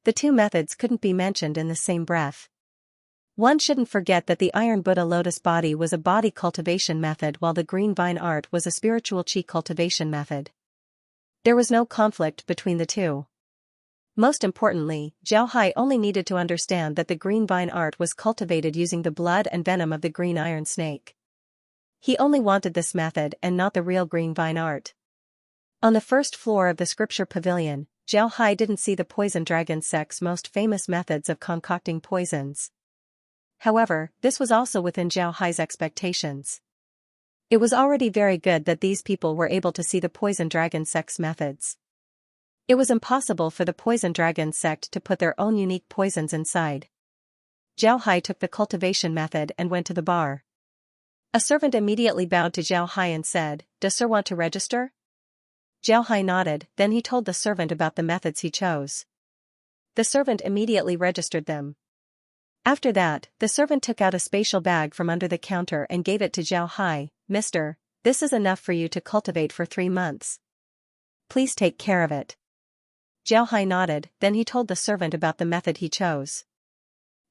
The two methods couldn't be mentioned in the same breath. One shouldn't forget that the Iron Buddha lotus body was a body cultivation method while the green vine art was a spiritual chi cultivation method. There was no conflict between the two. Most importantly, Zhao Hai only needed to understand that the green vine art was cultivated using the blood and venom of the green iron snake. He only wanted this method and not the real green vine art. On the first floor of the scripture pavilion, Zhao Hai didn't see the poison dragon sect's most famous methods of concocting poisons. However, this was also within Zhao Hai's expectations. It was already very good that these people were able to see the poison dragon sect's methods. It was impossible for the poison dragon sect to put their own unique poisons inside. Zhao Hai took the cultivation method and went to the bar. A servant immediately bowed to Zhao Hai and said, "Does sir want to register?" Zhao Hai nodded, then he told the servant about the methods he chose. The servant immediately registered them. After that, the servant took out a spatial bag from under the counter and gave it to Zhao Hai. "Mister, this is enough for you to cultivate for 3 months. Please take care of it." Zhao Hai nodded, then he told the servant about the method he chose.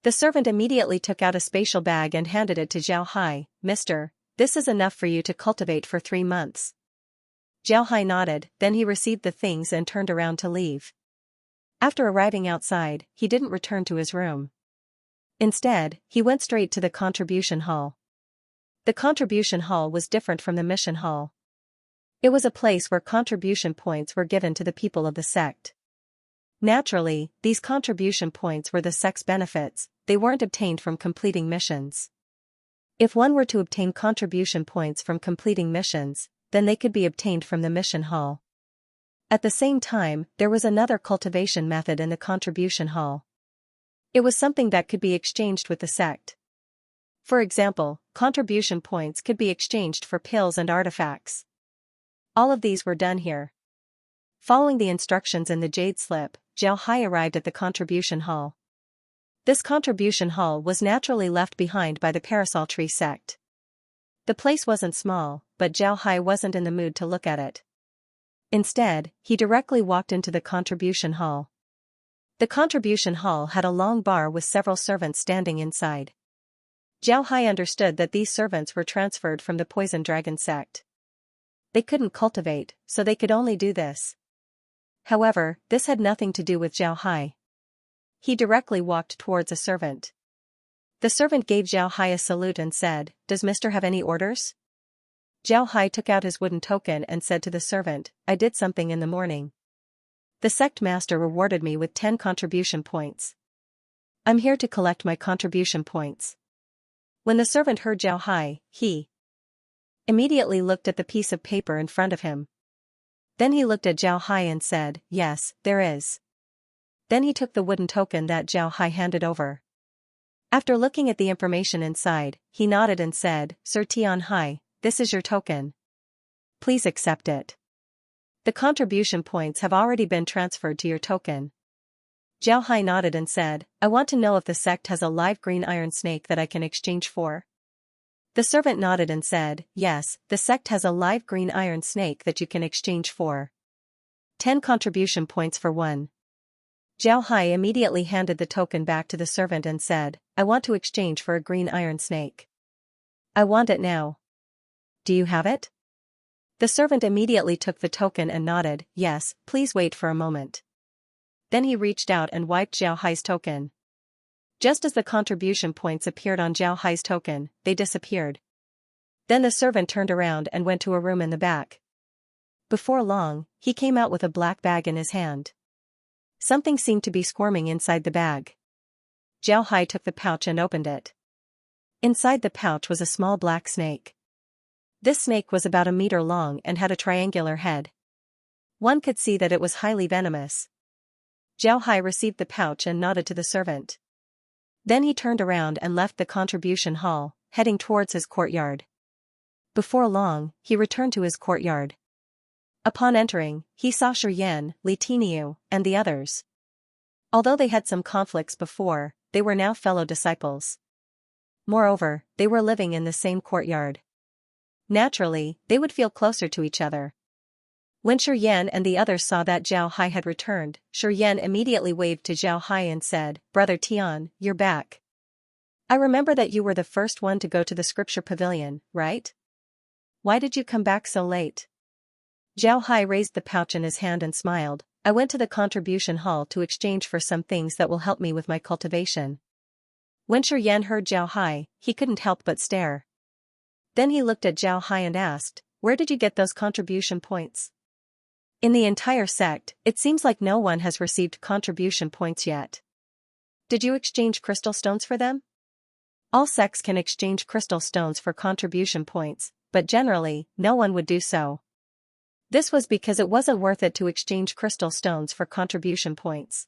The servant immediately took out a spatial bag and handed it to Zhao Hai. "Mister, this is enough for you to cultivate for 3 months. Zhao Hai nodded, then he received the things and turned around to leave. After arriving outside, he didn't return to his room. Instead, he went straight to the contribution hall. The contribution hall was different from the mission hall. It was a place where contribution points were given to the people of the sect. Naturally, these contribution points were the sect's benefits, they weren't obtained from completing missions. If one were to obtain contribution points from completing missions, then they could be obtained from the mission hall. At the same time, there was another cultivation method in the contribution hall. It was something that could be exchanged with the sect. For example, contribution points could be exchanged for pills and artifacts. All of these were done here. Following the instructions in the jade slip, Xianxia arrived at the contribution hall. This contribution hall was naturally left behind by the parasol tree sect. The place wasn't small, but Xianxia wasn't in the mood to look at it. Instead, he directly walked into the contribution hall. The contribution hall had a long bar with several servants standing inside. Xianxia understood that these servants were transferred from the poison dragon sect. They couldn't cultivate, so they could only do this. However, this had nothing to do with Xianxia. He directly walked towards a servant. The servant gave Xianxia a salute and said, "Does Mr. have any orders?" Xianxia took out his wooden token and said to the servant, "I did something in the morning. The sect master rewarded me with 10 contribution points. I'm here to collect my contribution points." When the servant heard Xianxia, he immediately looked at the piece of paper in front of him. Then he looked at Xianxia and said, "Yes, there is." Then he took the wooden token that Xianxia handed over. After looking at the information inside, he nodded and said, "Sir Tianhai, this is your token. Please accept it. The contribution points have already been transferred to your token." Xianxia nodded and said, "I want to know if the sect has a live green iron snake that I can exchange for." The servant nodded and said, "Yes, the sect has a live green iron snake that you can exchange for 10 contribution points for one." Xianxia immediately handed the token back to the servant and said, "I want to exchange for a green iron snake. I want it now. Do you have it?" The servant immediately took the token and nodded, "Yes, please wait for a moment." Then he reached out and wiped Xianxia's token. Just as the contribution points appeared on Xianxia's token, they disappeared. Then the servant turned around and went to a room in the back. Before long, he came out with a black bag in his hand. Something seemed to be squirming inside the bag. Xianxia took the pouch and opened it. Inside the pouch was a small black snake. This snake was about a meter long and had a triangular head. One could see that it was highly venomous. Xianxia received the pouch and nodded to the servant. Then he turned around and left the contribution hall, heading towards his courtyard. Before long, he returned to his courtyard. Upon entering, he saw Shiryan, Li Tiniu, and the others. Although they had some conflicts before, they were now fellow disciples. Moreover, they were living in the same courtyard. Naturally, they would feel closer to each other. When Shiryan and the others saw that Xianxia had returned, Shiryan immediately waved to Xianxia and said, "Brother Tian, you're back. I remember that you were the first one to go to the scripture pavilion, right? Why did you come back so late?" Xianxia raised the pouch in his hand and smiled, "I went to the contribution hall to exchange for some things that will help me with my cultivation." When Shiryan heard Xianxia, he couldn't help but stare. Then he looked at Xianxia and asked, "Where did you get those contribution points? In the entire sect, it seems like no one has received contribution points yet. Did you exchange crystal stones for them?" All sects can exchange crystal stones for contribution points, but generally, no one would do so. This was because it wasn't worth it to exchange crystal stones for contribution points.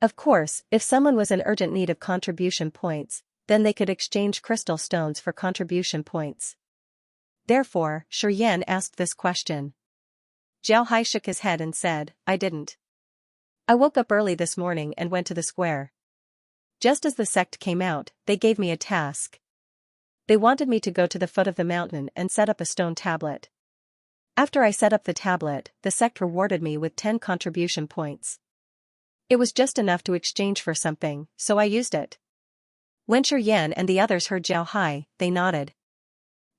Of course, if someone was in urgent need of contribution points, then they could exchange crystal stones for contribution points. Therefore, Shiryan asked this question. Xianxia shook his head and said, "I didn't. I woke up early this morning and went to the square. Just as the sect came out, they gave me a task. They wanted me to go to the foot of the mountain and set up a stone tablet. After I set up the tablet, the sect rewarded me with 10 contribution points. It was just enough to exchange for something, so I used it." When Shiryan and the others heard Xianxia, they nodded.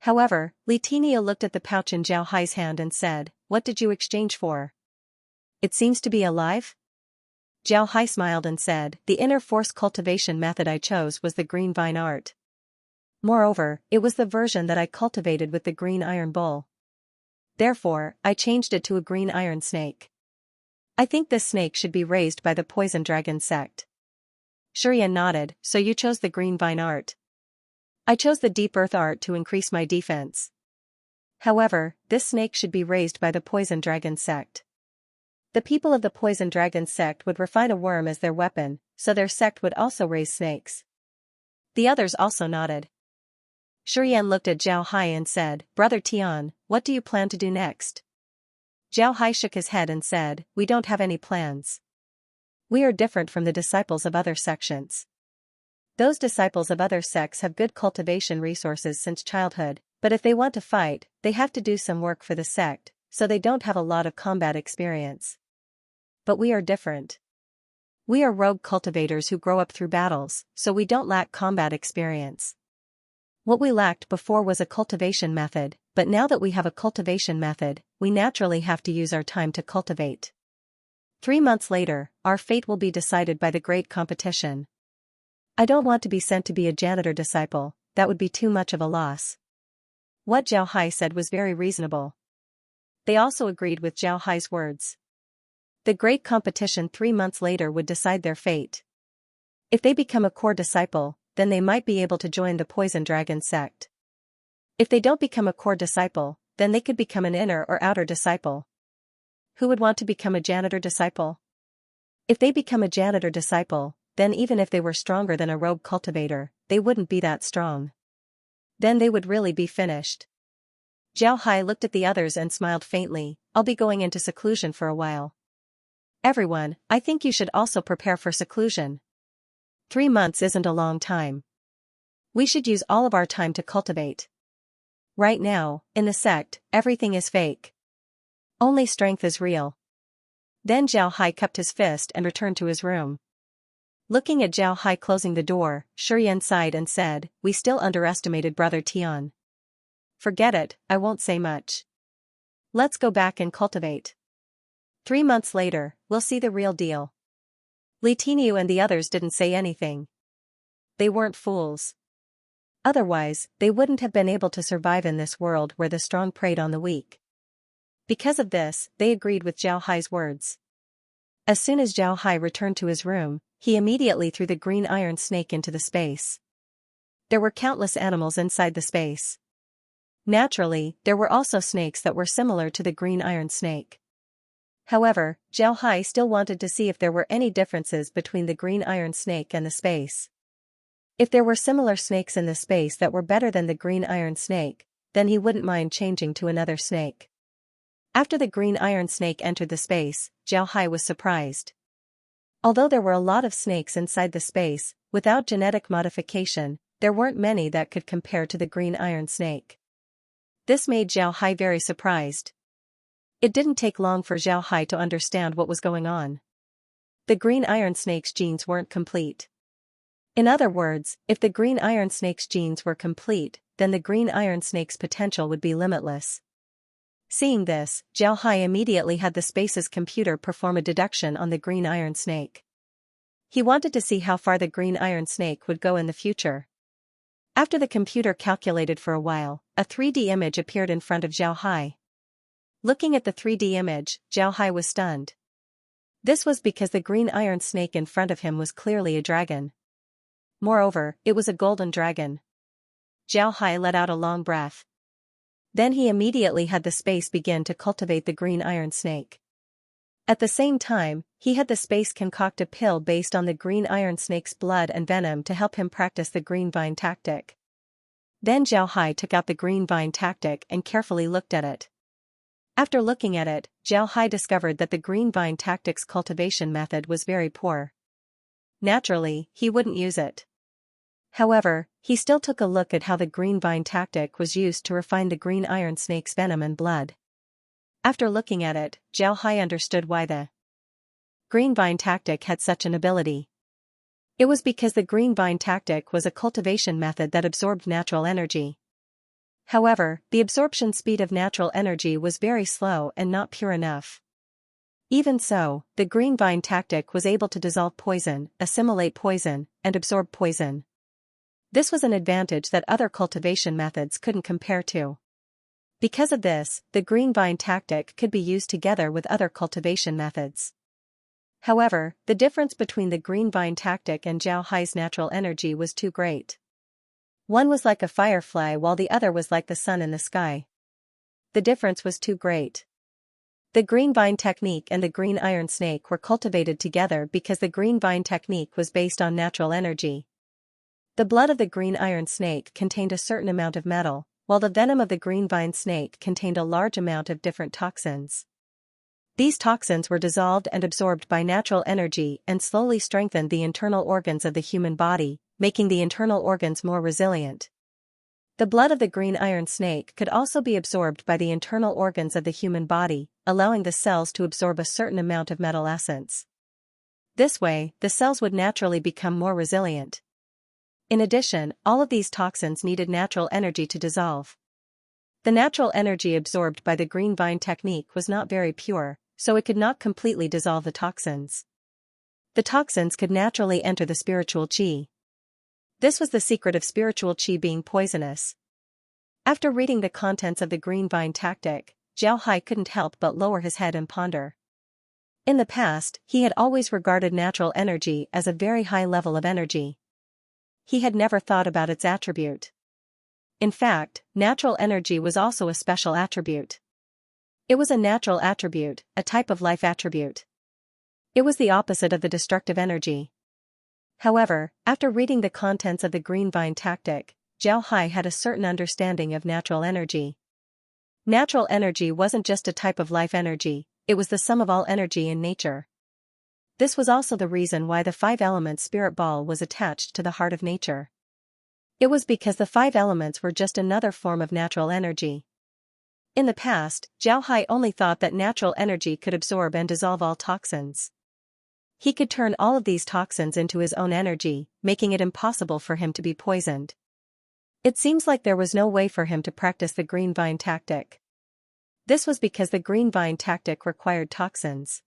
However, Li Tiniu looked at the pouch in Xiaohai's hand and said, "What did you exchange for? It seems to be alive?" Zhao Hai smiled and said, the inner force cultivation method I chose was the green vine art. Moreover, it was the version that I cultivated with the green iron bowl. Therefore, I changed it to a green iron snake. I think this snake should be raised by the poison dragon sect. Xianxia nodded, so you chose the green vine art. I chose the deep earth art to increase my defense. However, this snake should be raised by the poison dragon sect. The people of the poison dragon sect would refine a worm as their weapon, so their sect would also raise snakes. The others also nodded. Xianxia looked at Zhao Hai and said, Brother Tian, what do you plan to do next? Zhao Hai shook his head and said, we don't have any plans. We are different from the disciples of other sections. Those disciples of other sects have good cultivation resources since childhood, but if they want to fight, they have to do some work for the sect, so they don't have a lot of combat experience. But we are different. We are rogue cultivators who grow up through battles, so we don't lack combat experience. What we lacked before was a cultivation method, but now that we have a cultivation method, we naturally have to use our time to cultivate. 3 months later, our fate will be decided by the great competition. I don't want to be sent to be a janitor disciple, that would be too much of a loss. What Zhao Hai said was very reasonable. They also agreed with Zhao Hai's words. The great competition 3 months later would decide their fate. If they become a core disciple, then they might be able to join the poison dragon sect. If they don't become a core disciple, then they could become an inner or outer disciple. Who would want to become a janitor disciple? If they become a janitor disciple, then even if they were stronger than a rogue cultivator, they wouldn't be that strong. Then they would really be finished. Zhao Hai looked at the others and smiled faintly, I'll be going into seclusion for a while. Everyone, I think you should also prepare for seclusion. 3 months isn't a long time. We should use all of our time to cultivate. Right now, in the sect, everything is fake. Only strength is real. Then Zhao Hai cupped his fist and returned to his room. Looking at Zhao Hai closing the door, Xianxia sighed and said, we still underestimated Brother Tian. Forget it, I won't say much. Let's go back and cultivate. 3 months later, we'll see the real deal. Li Tiniu and the others didn't say anything. They weren't fools. Otherwise, they wouldn't have been able to survive in this world where the strong preyed on the weak. Because of this, they agreed with Zhao Hai's words. As soon as Zhao Hai returned to his room, he immediately threw the green iron snake into the space. There were countless animals inside the space. Naturally, there were also snakes that were similar to the green iron snake. However, Zhao Hai still wanted to see if there were any differences between the green iron snake and the space. If there were similar snakes in the space that were better than the green iron snake, then he wouldn't mind changing to another snake. After the green iron snake entered the space, Zhao Hai was surprised. Although there were a lot of snakes inside the space, without genetic modification, there weren't many that could compare to the green iron snake. This made Zhao Hai very surprised. It didn't take long for Zhao Hai to understand what was going on. The green iron snake's genes weren't complete. In other words, if the green iron snake's genes were complete, then the green iron snake's potential would be limitless. Seeing this, Zhao Hai immediately had the space's computer perform a deduction on the green iron snake. He wanted to see how far the green iron snake would go in the future. After the computer calculated for a while, a 3D image appeared in front of Zhao Hai. Looking at the 3D image, Zhao Hai was stunned. This was because the green iron snake in front of him was clearly a dragon. Moreover, it was a golden dragon. Zhao Hai let out a long breath. Then he immediately had the space begin to cultivate the green iron snake. At the same time, he had the space concoct a pill based on the green iron snake's blood and venom to help him practice the green vine tactic. Then Zhao Hai took out the green vine tactic and carefully looked at it. After looking at it, Zhao Hai discovered that the green vine tactic's cultivation method was very poor. Naturally, he wouldn't use it. However, he still took a look at how the green vine tactic was used to refine the green iron snake's venom and blood. After looking at it, Zhao Hai understood why the green vine tactic had such an ability. It was because the green vine tactic was a cultivation method that absorbed natural energy. However, the absorption speed of natural energy was very slow and not pure enough. Even so, the green vine tactic was able to dissolve poison, assimilate poison, and absorb poison. This was an advantage that other cultivation methods couldn't compare to. Because of this, the green vine tactic could be used together with other cultivation methods. However, the difference between the green vine tactic and Zhao Hai's natural energy was too great. One was like a firefly while the other was like the sun in the sky. The difference was too great. The green vine technique and the green iron snake were cultivated together because the green vine technique was based on natural energy. The blood of the green iron snake contained a certain amount of metal, while the venom of the green vine snake contained a large amount of different toxins. These toxins were dissolved and absorbed by natural energy and slowly strengthened the internal organs of the human body, making the internal organs more resilient. The blood of the green iron snake could also be absorbed by the internal organs of the human body, allowing the cells to absorb a certain amount of metal essence. This way, the cells would naturally become more resilient. In addition, all of these toxins needed natural energy to dissolve. The natural energy absorbed by the green vine technique was not very pure, so it could not completely dissolve the toxins. The toxins could naturally enter the spiritual qi. This was the secret of spiritual qi being poisonous. After reading the contents of the green vine tactic, Zhao Hai couldn't help but lower his head and ponder. In the past, he had always regarded natural energy as a very high level of energy. He had never thought about its attribute. In fact, natural energy was also a special attribute. It was a natural attribute, a type of life attribute. It was the opposite of the destructive energy. However, after reading the contents of the green vine tactic, Zhao Hai had a certain understanding of natural energy. Natural energy wasn't just a type of life energy, it was the sum of all energy in nature. This was also the reason why the 5 elements spirit ball was attached to the heart of nature. It was because the 5 elements were just another form of natural energy. In the past, Zhao Hai only thought that natural energy could absorb and dissolve all toxins. He could turn all of these toxins into his own energy, making it impossible for him to be poisoned. It seems like there was no way for him to practice the green vine tactic. This was because the green vine tactic required toxins.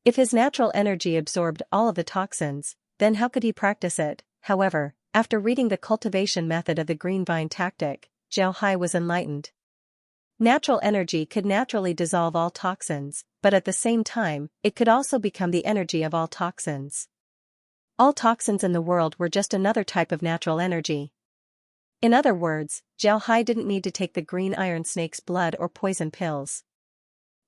If his natural energy absorbed all of the toxins, then how could he practice it? However, after reading the cultivation method of the green vine tactic, Zhao Hai was enlightened. Natural energy could naturally dissolve all toxins, but at the same time, it could also become the energy of all toxins. All toxins in the world were just another type of natural energy. In other words, Zhao Hai didn't need to take the green iron snake's blood or poison pills.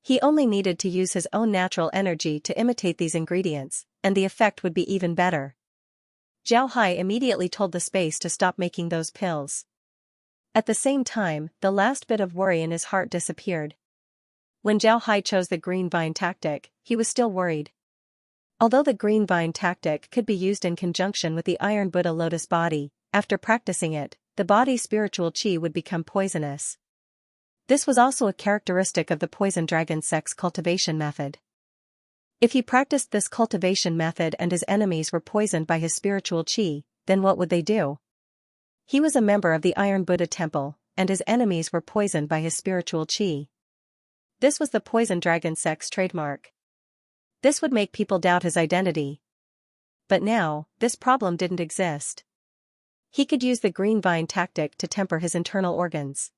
He only needed to use his own natural energy to imitate these ingredients, and the effect would be even better. Zhao Hai immediately told the space to stop making those pills. At the same time, the last bit of worry in his heart disappeared. When Zhao Hai chose the green vine tactic, he was still worried. Although the green vine tactic could be used in conjunction with the iron Buddha lotus body, after practicing it, the body's spiritual qi would become poisonous. This was also a characteristic of the poison dragon sex cultivation method. If he practiced this cultivation method and his enemies were poisoned by his spiritual qi, then what would they do? He was a member of the Iron Buddha Temple, and his enemies were poisoned by his spiritual qi. This was the poison dragon sex trademark. This would make people doubt his identity. But now, this problem didn't exist. He could use the green vine tactic to temper his internal organs.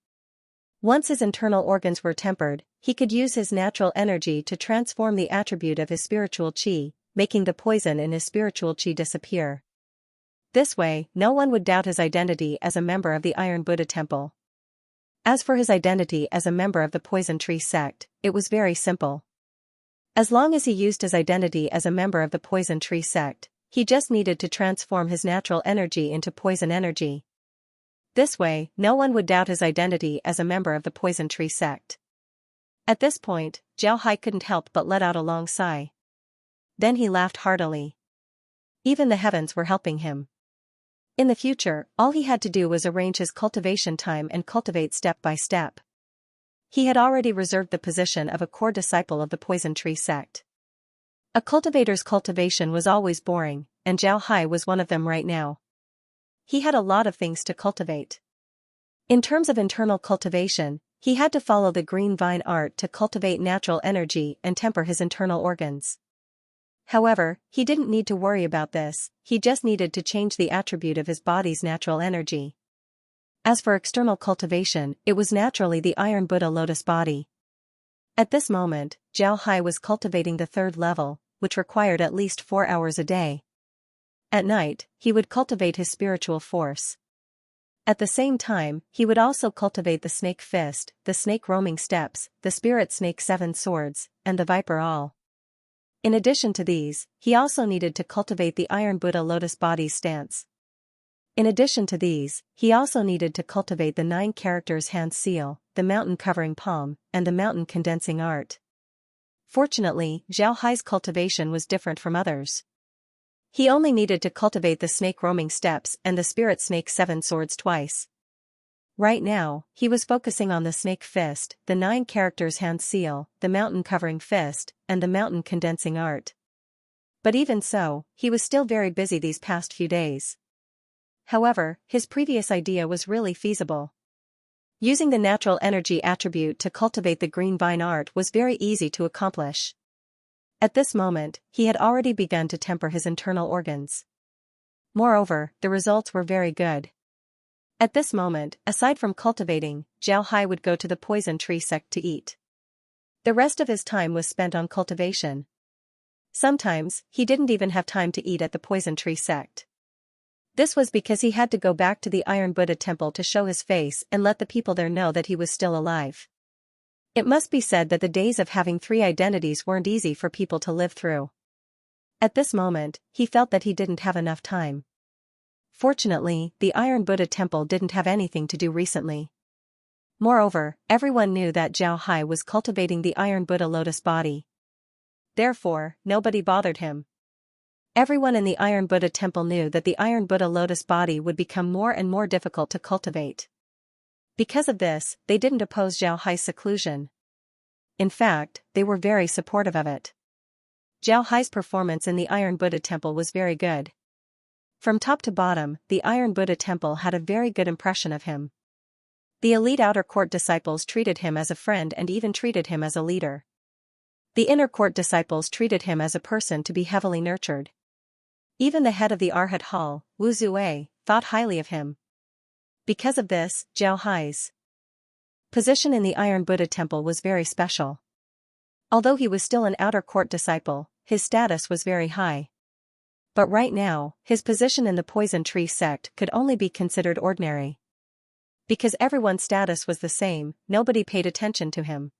Once his internal organs were tempered, he could use his natural energy to transform the attribute of his spiritual qi, making the poison in his spiritual qi disappear. This way, no one would doubt his identity as a member of the Iron Buddha Temple. As for his identity as a member of the Poison Tree sect, it was very simple. As long as he used his identity as a member of the Poison Tree sect, he just needed to transform his natural energy into poison energy. This way, no one would doubt his identity as a member of the Poison Tree sect. At this point, Zhao Hai couldn't help but let out a long sigh. Then he laughed heartily. Even the heavens were helping him. In the future, all he had to do was arrange his cultivation time and cultivate step by step. He had already reserved the position of a core disciple of the Poison Tree sect. A cultivator's cultivation was always boring, and Zhao Hai was one of them right now. He had a lot of things to cultivate. In terms of internal cultivation, he had to follow the green vine art to cultivate natural energy and temper his internal organs. However, he didn't need to worry about this, he just needed to change the attribute of his body's natural energy. As for external cultivation, it was naturally the Iron Buddha lotus body. At this moment, Zhao Hai was cultivating the third level, which required at least 4 hours a day. At night, he would cultivate his spiritual force. At the same time, he would also cultivate the snake fist, the snake roaming steps, the spirit snake 7 swords, and the viper all. In addition to these, he also needed to cultivate the Iron Buddha lotus body's stance. In addition to these, he also needed to cultivate the 9 characters hand seal, the mountain covering palm, and the mountain condensing art. Fortunately, Zhao Hai's cultivation was different from others. He only needed to cultivate the snake roaming steps and the spirit snake 7 swords twice. Right now, he was focusing on the snake fist, the 9 characters hand seal, the mountain covering fist, and the mountain condensing art. But even so, he was still very busy these past few days. However, his previous idea was really feasible. Using the natural energy attribute to cultivate the green vine art was very easy to accomplish. At this moment, he had already begun to temper his internal organs. Moreover, the results were very good. At this moment, aside from cultivating, Zhao Hai would go to the poison tree sect to eat. The rest of his time was spent on cultivation. Sometimes, he didn't even have time to eat at the poison tree sect. This was because he had to go back to the Iron Buddha temple to show his face and let the people there know that he was still alive. It must be said that the days of having 3 identities weren't easy for people to live through. At this moment, he felt that he didn't have enough time. Fortunately, the Iron Buddha temple didn't have anything to do recently. Moreover, everyone knew that Zhao Hai was cultivating the Iron Buddha lotus body. Therefore, nobody bothered him. Everyone in the Iron Buddha temple knew that the Iron Buddha lotus body would become more and more difficult to cultivate. Because of this, they didn't oppose Zhao Hai's seclusion. In fact, they were very supportive of it. Zhao Hai's performance in the Iron Buddha temple was very good. From top to bottom, the Iron Buddha temple had a very good impression of him. The elite outer court disciples treated him as a friend and even treated him as a leader. The inner court disciples treated him as a person to be heavily nurtured. Even the head of the Arhat Hall, Wu Zue, thought highly of him. Because of this, Zhao Hai's position in the Iron Buddha temple was very special. Although he was still an outer court disciple, his status was very high. But right now, his position in the poison tree sect could only be considered ordinary. Because everyone's status was the same, nobody paid attention to him.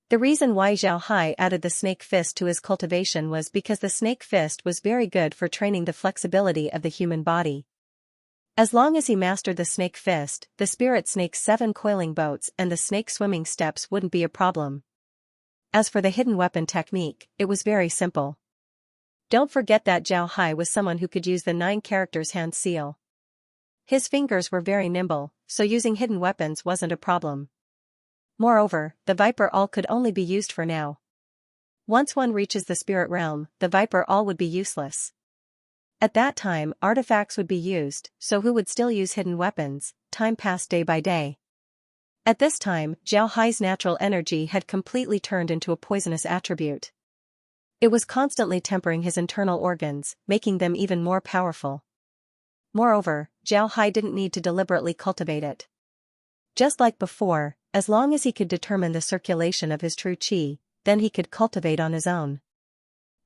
The reason why Zhao Hai added the snake fist to his cultivation was because the snake fist was very good for training the flexibility of the human body. As long as he mastered the snake fist, the spirit snake's 7 coiling boats and the snake swimming steps wouldn't be a problem. As for the hidden weapon technique, it was very simple. Don't forget that Zhao Hai was someone who could use the 9 characters hand seal. His fingers were very nimble, so using hidden weapons wasn't a problem. Moreover, the viper all could only be used for now. Once one reaches the spirit realm, the viper all would be useless. At that time, artifacts would be used, so who would still use hidden weapons? Time passed day by day. At this time, Zhao Hai's natural energy had completely turned into a poisonous attribute. It was constantly tempering his internal organs, making them even more powerful. Moreover, Zhao Hai didn't need to deliberately cultivate it. Just like before, as long as he could determine the circulation of his true qi, then he could cultivate on his own.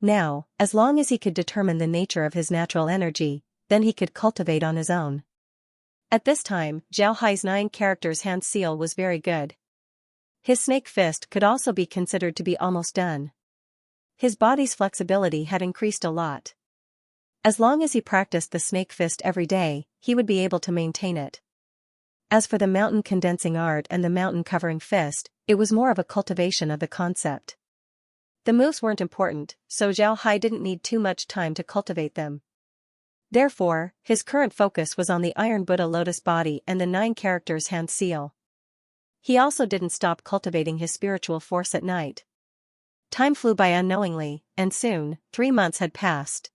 Now, as long as he could determine the nature of his natural energy, then he could cultivate on his own. At this time, Zhao Hai's 9 characters hand seal was very good. His snake fist could also be considered to be almost done. His body's flexibility had increased a lot. As long as he practiced the snake fist every day, he would be able to maintain it. As for the mountain condensing art and the mountain covering fist, it was more of a cultivation of the concept. The moves weren't important, so Zhao Hai didn't need too much time to cultivate them. Therefore, his current focus was on the Iron Buddha lotus body and the 9 characters hand seal. He also didn't stop cultivating his spiritual force at night. Time flew by unknowingly, and soon, 3 months had passed.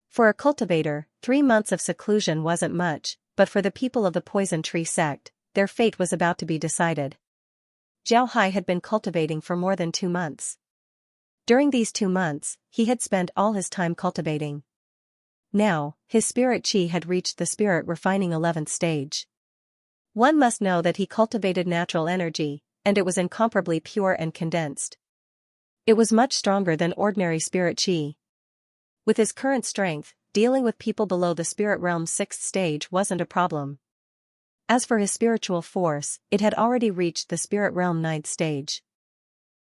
For a cultivator, 3 months of seclusion wasn't much, but for the people of the poison tree sect, their fate was about to be decided. Zhao Hai had been cultivating for more than 2 months. During these 2 months, he had spent all his time cultivating. Now, his spirit chi had reached the spirit refining 11th stage. One must know that he cultivated natural energy, and it was incomparably pure and condensed. It was much stronger than ordinary spirit chi. With his current strength, dealing with people below the spirit realm's 6th stage wasn't a problem. As for his spiritual force, it had already reached the spirit realm 9th stage.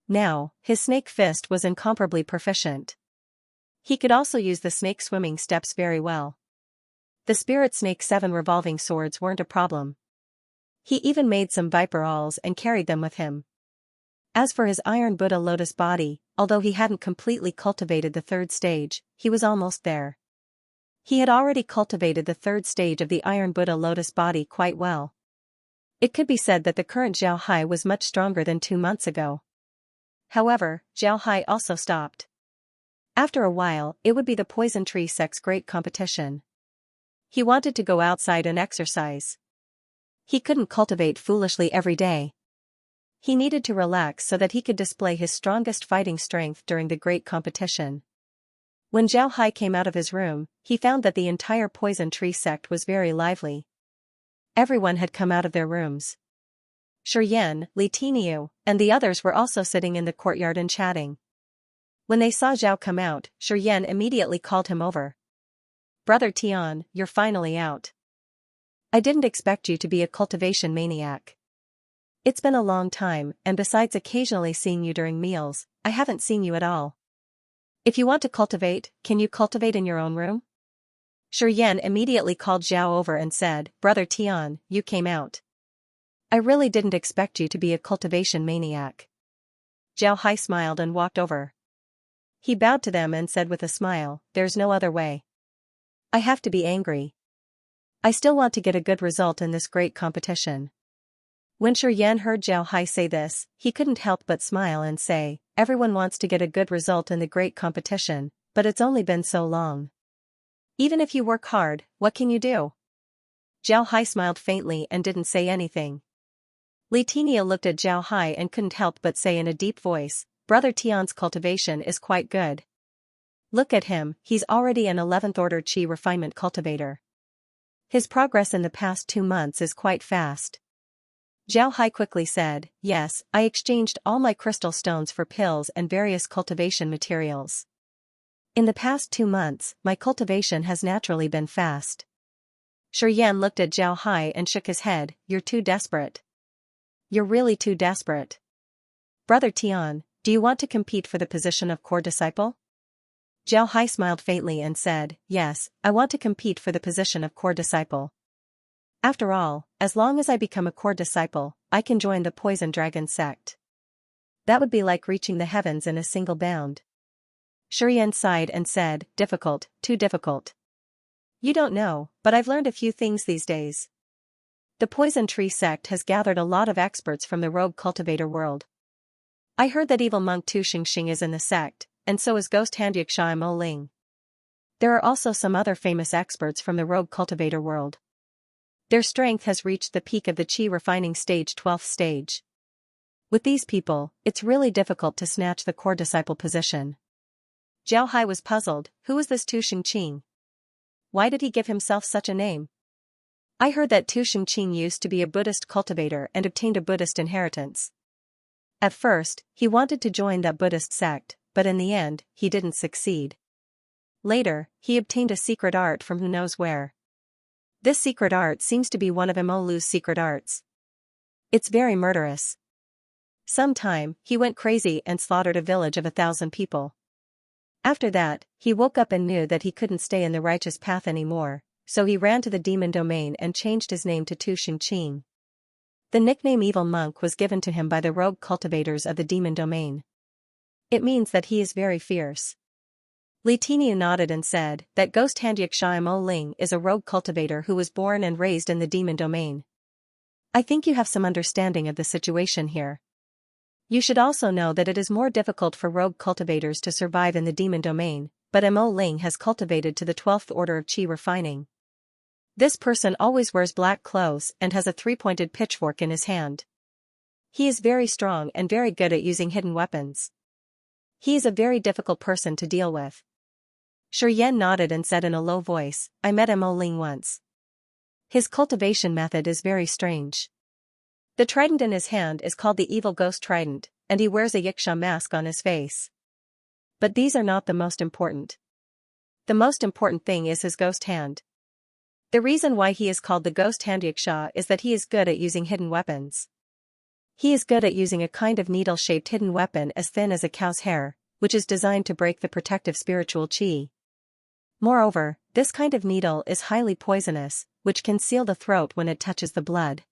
Now, his snake fist was incomparably proficient. He could also use the snake swimming steps very well. The spirit snake 7 revolving swords weren't a problem. He even made some viper awls and carried them with him. As for his iron Buddha lotus body, although he hadn't completely cultivated the 3rd stage, he was almost there. He had already cultivated the 3rd stage of the iron Buddha lotus body quite well. It could be said that the current Zhao Hai was much stronger than 2 months ago. However, Zhao Hai also stopped. After a while, it would be the poison tree sect's great competition. He wanted to go outside and exercise. He couldn't cultivate foolishly every day. He needed to relax so that he could display his strongest fighting strength during the great competition. When Zhao Hai came out of his room, he found that the entire poison tree sect was very lively. Everyone had come out of their rooms. Shurian, Li Tiniu, and the others were also sitting in the courtyard and chatting. When they saw Zhao come out, Shurian immediately called him over. "Brother Tian, you're finally out. I didn't expect you to be a cultivation maniac. It's been a long time, and besides occasionally seeing you during meals, I haven't seen you at all. If you want to cultivate, can you cultivate in your own room?" Shurian immediately called Zhao over and said, "Brother Tian, you came out. I really didn't expect you to be a cultivation maniac." Zhao Hai smiled and walked over. He bowed to them and said with a smile, "There's no other way. I have to be angry. I still want to get a good result in this great competition." When Shurian heard Zhao Hai say this, he couldn't help but smile and say, "Everyone wants to get a good result in the great competition, but it's only been so long. Even if you work hard, what can you do?" Zhao Hai smiled faintly and didn't say anything. Li Tinia looked at Zhao Hai and couldn't help but say in a deep voice, "Brother Tian's cultivation is quite good. Look at him, he's already an 11th order chi refinement cultivator. His progress in the past 2 months is quite fast." Zhao Hai quickly said, "Yes, I exchanged all my crystal stones for pills and various cultivation materials. In the past 2 months, my cultivation has naturally been fast." Shurian looked at Zhao Hai and shook his head, "You're too desperate. You're really too desperate. Brother Tian, do you want to compete for the position of core disciple?" Zhao Hai smiled faintly and said, "Yes, I want to compete for the position of core disciple. After all, as long as I become a core disciple, I can join the Poison Dragon sect. That would be like reaching the heavens in a single bound." Shurian sighed and said, "Difficult, too difficult. You don't know, but I've learned a few things these days. The Poison Tree sect has gathered a lot of experts from the rogue cultivator world. I heard that evil monk Tu Xingxing is in the sect, and so is ghost hand Xianxia Mo Ling. There are also some other famous experts from the rogue cultivator world. Their strength has reached the peak of the chi refining stage 12th stage. With these people, it's really difficult to snatch the core disciple position." Zhao Hai was puzzled. Who was this Tu Xingqing? Why did he give himself such a name? I heard that Tu Xingqing used to be a Buddhist cultivator and obtained a Buddhist inheritance. At first, he wanted to join that Buddhist sect, but in the end, he didn't succeed. Later, he obtained a secret art from who knows where. This secret art seems to be one of Imolu's secret arts. It's very murderous. Sometime, he went crazy and slaughtered a village of 1,000 people. After that, he woke up and knew that he couldn't stay in the righteous path anymore, so he ran to the demon domain and changed his name to Tu Xingqing. The nickname Evil Monk was given to him by the rogue cultivators of the demon domain. It means that he is very fierce. Li Tiniu nodded and said that ghost hand Xianxia Mo Ling is a rogue cultivator who was born and raised in the demon domain. I think you have some understanding of the situation here. You should also know that it is more difficult for rogue cultivators to survive in the demon domain, but Mo Ling has cultivated to the 12th order of chi refining. This person always wears black clothes and has a 3-pointed pitchfork in his hand. He is very strong and very good at using hidden weapons. He is a very difficult person to deal with. Shi nodded and said in a low voice, I met Mo Ling once. His cultivation method is very strange. The trident in his hand is called the Evil Ghost Trident, and he wears a Xianxia mask on his face. But these are not the most important. The most important thing is his ghost hand. The reason why he is called the Ghost Hand Xianxia is that he is good at using hidden weapons. He is good at using a kind of needle-shaped hidden weapon as thin as a cow's hair, which is designed to break the protective spiritual qi. Moreover, this kind of needle is highly poisonous, which can seal the throat when it touches the blood.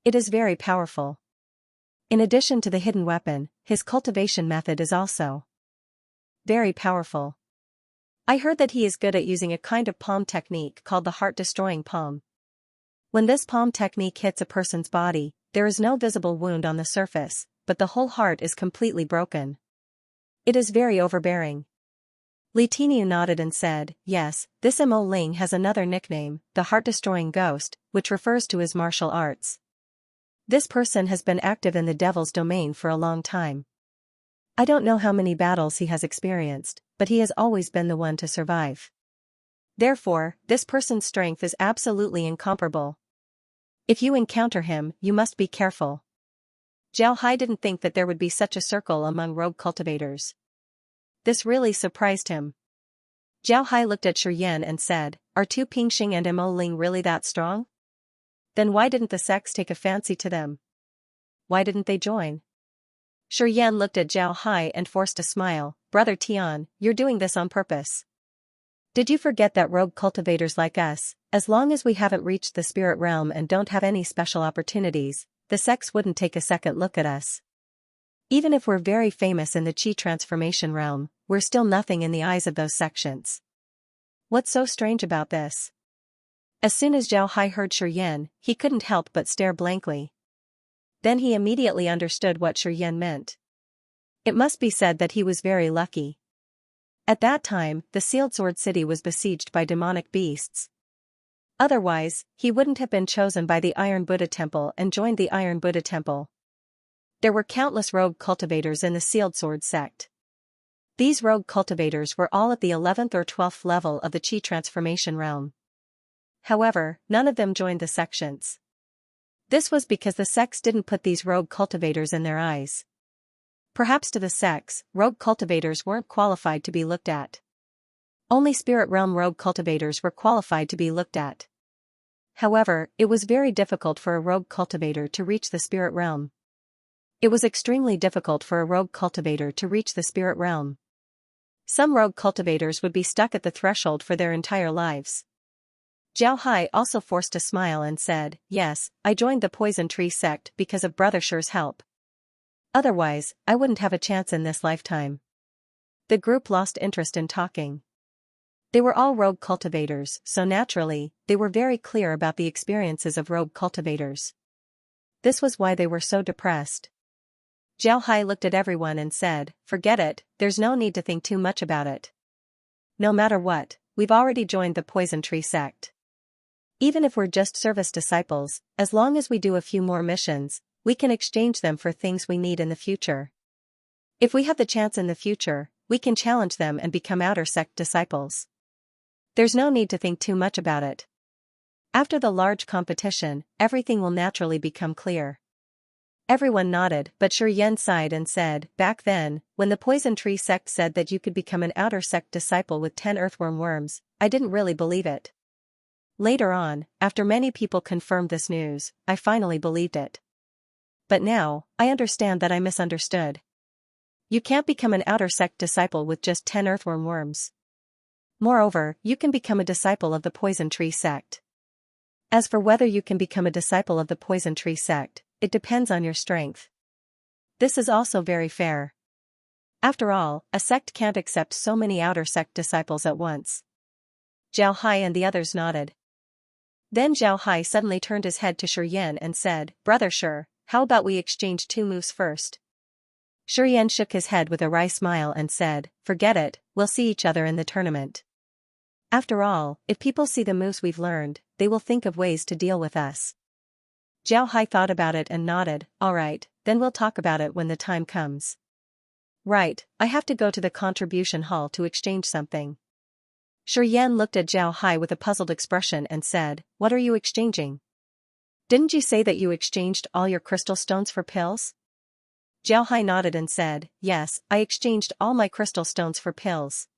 It is very powerful. In addition to the hidden weapon, his cultivation method is also very powerful. I heard that he is good at using a kind of palm technique called the heart-destroying palm. When this palm technique hits a person's body, there is no visible wound on the surface, but the whole heart is completely broken. It is very overbearing. Li Tiniu nodded and said, yes, this Mo Ling has another nickname, the heart-destroying ghost, which refers to his martial arts. This person has been active in the devil's domain for a long time. I don't know how many battles he has experienced, but he has always been the one to survive. Therefore, this person's strength is absolutely incomparable. If you encounter him, you must be careful. Zhao Hai didn't think that there would be such a circle among rogue cultivators. This really surprised him. Zhao Hai looked at Shi and said, are Tu Pingxing and Mo Ling really that strong? Then why didn't the sects take a fancy to them? Why didn't they join? Shi looked at Zhao Hai and forced a smile, Brother Tian, you're doing this on purpose. Did you forget that rogue cultivators like us, as long as we haven't reached the spirit realm and don't have any special opportunities, the sects wouldn't take a second look at us? Even if we're very famous in the Qi transformation realm, we're still nothing in the eyes of those sections. What's so strange about this? As soon as Zhao Hai heard Shi, he couldn't help but stare blankly. Then he immediately understood what Shi meant. It must be said that he was very lucky. At that time, the Sealed Sword City was besieged by demonic beasts. Otherwise, he wouldn't have been chosen by the Iron Buddha Temple and joined the Iron Buddha Temple. There were countless rogue cultivators in the Sealed Sword sect. These rogue cultivators were all at the 11th or 12th level of the Qi transformation realm. However, none of them joined the sections. This was because the sects didn't put these rogue cultivators in their eyes. Perhaps to the sects, rogue cultivators weren't qualified to be looked at. Only spirit realm rogue cultivators were qualified to be looked at. However, it was very difficult for a rogue cultivator to reach the spirit realm. It was extremely difficult for a rogue cultivator to reach the spirit realm. Some rogue cultivators would be stuck at the threshold for their entire lives. Zhao Hai also forced a smile and said, yes, I joined the Poison Tree sect because of Brother Shi's help. Otherwise, I wouldn't have a chance in this lifetime. The group lost interest in talking. They were all rogue cultivators, so naturally, they were very clear about the experiences of rogue cultivators. This was why they were so depressed. Zhao Hai looked at everyone and said, forget it, there's no need to think too much about it. No matter what, we've already joined the Poison Tree sect. Even if we're just service disciples, as long as we do a few more missions, we can exchange them for things we need in the future. If we have the chance in the future, we can challenge them and become outer sect disciples. There's no need to think too much about it. After the large competition, everything will naturally become clear. Everyone nodded, but Shi sighed and said, back then, when the Poison Tree sect said that you could become an outer sect disciple with 10 earthworm worms, I didn't really believe it. Later on, after many people confirmed this news, I finally believed it. But now, I understand that I misunderstood. You can't become an outer sect disciple with just 10 earthworm worms. Moreover, you can become a disciple of the Poison Tree sect. As for whether you can become a disciple of the Poison Tree sect, it depends on your strength. This is also very fair. After all, a sect can't accept so many outer sect disciples at once. Zhao Hai and the others nodded. Then Zhao Hai suddenly turned his head to Shi and said, Brother Shi, how about we exchange 2 moves first? Shi shook his head with a wry smile and said, forget it, we'll see each other in the tournament. After all, if people see the moves we've learned, they will think of ways to deal with us. Zhao Hai thought about it and nodded, alright, then we'll talk about it when the time comes. Right, I have to go to the contribution hall to exchange something. Xianxia looked at Zhao Hai with a puzzled expression and said, "What are you exchanging? Didn't you say that you exchanged all your crystal stones for pills?" Zhao Hai nodded and said, "Yes, I exchanged all my crystal stones for pills.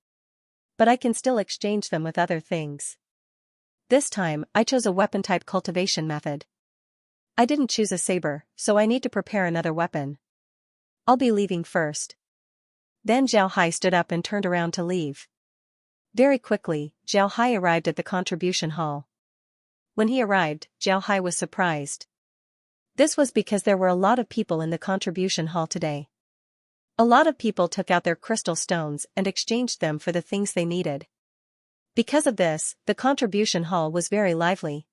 But I can still exchange them with other things. This time, I chose a weapon-type cultivation method. I didn't choose a saber, so I need to prepare another weapon. I'll be leaving first." Then Zhao Hai stood up and turned around to leave. Very quickly, Zhao Hai arrived at the contribution hall. When he arrived, Zhao Hai was surprised. This was because there were a lot of people in the contribution hall today. A lot of people took out their crystal stones and exchanged them for the things they needed. Because of this, the contribution hall was very lively.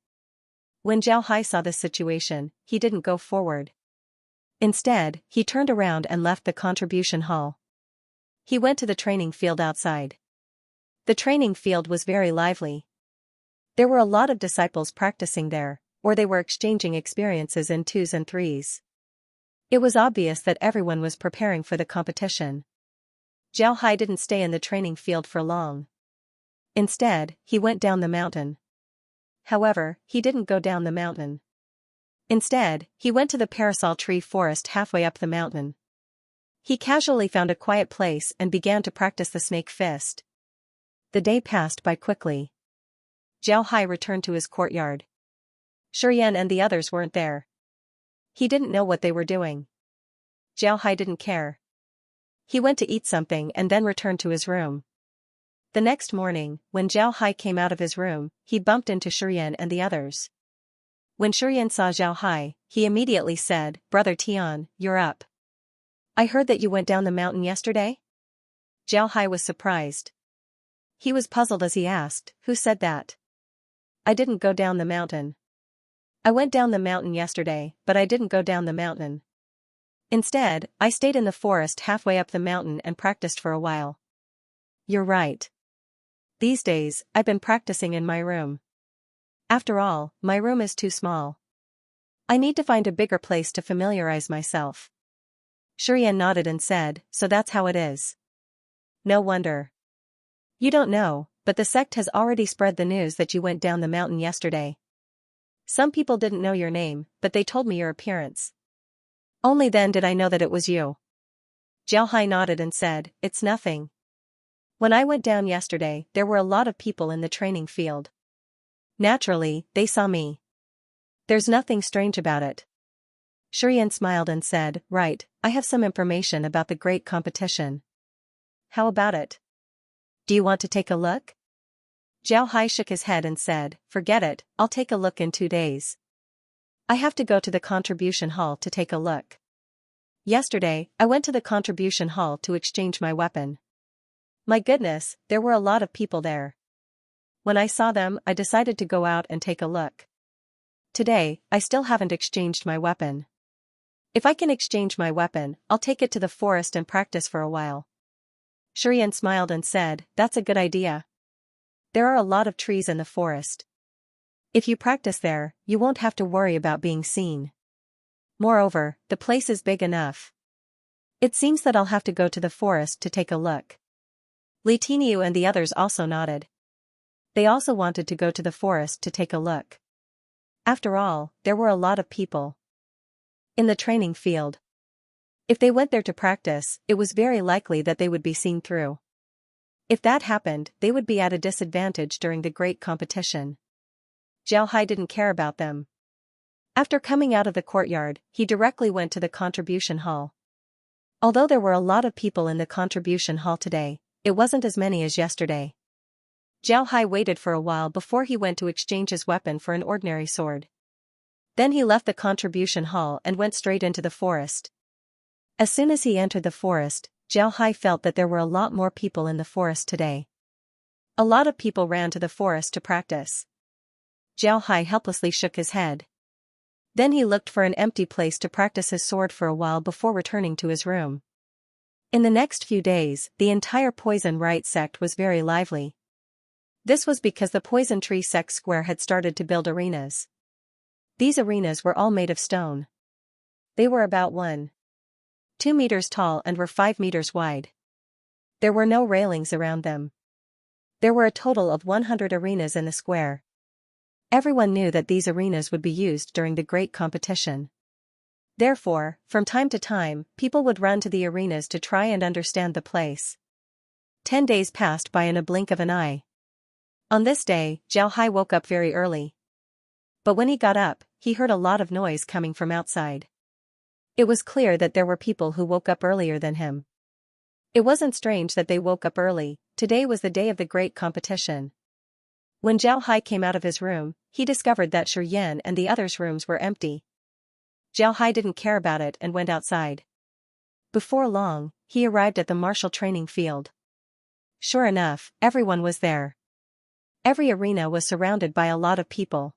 When Zhao Hai saw this situation, he didn't go forward. Instead, he turned around and left the contribution hall. He went to the training field outside. The training field was very lively. There were a lot of disciples practicing there, or they were exchanging experiences in 2s and 3s. It was obvious that everyone was preparing for the competition. Zhao Hai didn't stay in the training field for long. Instead, he went down the mountain. However, he didn't go down the mountain. Instead, he went to the parasol tree forest halfway up the mountain. He casually found a quiet place and began to practice the snake fist. The day passed by quickly. Zhao Hai returned to his courtyard. Xianxia and the others weren't there. He didn't know what they were doing. Zhao Hai didn't care. He went to eat something and then returned to his room. The next morning, when Zhao Hai came out of his room, he bumped into Xianxia and the others. When Xianxia saw Zhao Hai, he immediately said, "Brother Tian, you're up. I heard that you went down the mountain yesterday?" Zhao Hai was surprised. He was puzzled as he asked, "Who said that?" "I didn't go down the mountain. I went down the mountain yesterday, but I didn't go down the mountain. Instead, I stayed in the forest halfway up the mountain and practiced for a while." "You're right. These days, I've been practicing in my room. After all, my room is too small. I need to find a bigger place to familiarize myself." Xianxia nodded and said, "So that's how it is. No wonder. You don't know, but the sect has already spread the news that you went down the mountain yesterday. Some people didn't know your name, but they told me your appearance. Only then did I know that it was you." Zhao Hai nodded and said, "It's nothing. When I went down yesterday, there were a lot of people in the training field. Naturally, they saw me. There's nothing strange about it." Xianxia smiled and said, "Right, I have some information about the great competition." "How about it? Do you want to take a look?" Zhao Hai shook his head and said, "Forget it, I'll take a look in 2 days. I have to go to the contribution hall to take a look. Yesterday, I went to the contribution hall to exchange my weapon. My goodness, there were a lot of people there. When I saw them, I decided to go out and take a look. Today, I still haven't exchanged my weapon. If I can exchange my weapon, I'll take it to the forest and practice for a while." Xianxia smiled and said, "That's a good idea. There are a lot of trees in the forest. If you practice there, you won't have to worry about being seen. Moreover, the place is big enough. It seems that I'll have to go to the forest to take a look." Li Tinyu and the others also nodded. They also wanted to go to the forest to take a look. After all, there were a lot of people in the training field. If they went there to practice, it was very likely that they would be seen through. If that happened, they would be at a disadvantage during the great competition. Zhao Hai didn't care about them. After coming out of the courtyard, he directly went to the contribution hall. Although there were a lot of people in the contribution hall today, it wasn't as many as yesterday. Zhao Hai waited for a while before he went to exchange his weapon for an ordinary sword. Then he left the contribution hall and went straight into the forest. As soon as he entered the forest, Zhao Hai felt that there were a lot more people in the forest today. A lot of people ran to the forest to practice. Zhao Hai helplessly shook his head. Then he looked for an empty place to practice his sword for a while before returning to his room. In the next few days, the entire Poison Rite sect was very lively. This was because the Poison Tree sect square had started to build arenas. These arenas were all made of stone. They were about 1.2 meters tall and were 5 meters wide. There were no railings around them. There were a total of 100 arenas in the square. Everyone knew that these arenas would be used during the great competition. Therefore, from time to time, people would run to the arenas to try and understand the place. 10 days passed by in a blink of an eye. On this day, Zhao Hai woke up very early. But when he got up, he heard a lot of noise coming from outside. It was clear that there were people who woke up earlier than him. It wasn't strange that they woke up early. Today was the day of the great competition. When Zhao Hai came out of his room, he discovered that Shi Yan and the others' rooms were empty. Zhao Hai didn't care about it and went outside. Before long, he arrived at the martial training field. Sure enough, everyone was there. Every arena was surrounded by a lot of people.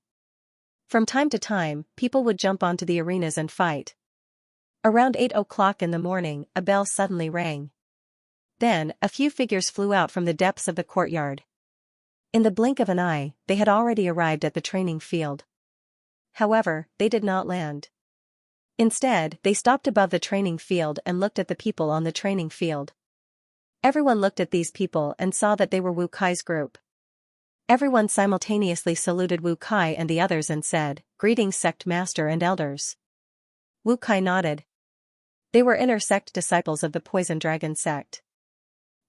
From time to time, people would jump onto the arenas and fight. Around 8 o'clock in the morning, a bell suddenly rang. Then, a few figures flew out from the depths of the courtyard. In the blink of an eye, they had already arrived at the training field. However, they did not land. Instead, they stopped above the training field and looked at the people on the training field. Everyone looked at these people and saw that they were Wu Kai's group. Everyone simultaneously saluted Wu Kai and the others and said, "Greetings, sect master and elders." Wu Kai nodded. They were inner sect disciples of the Poison Dragon sect.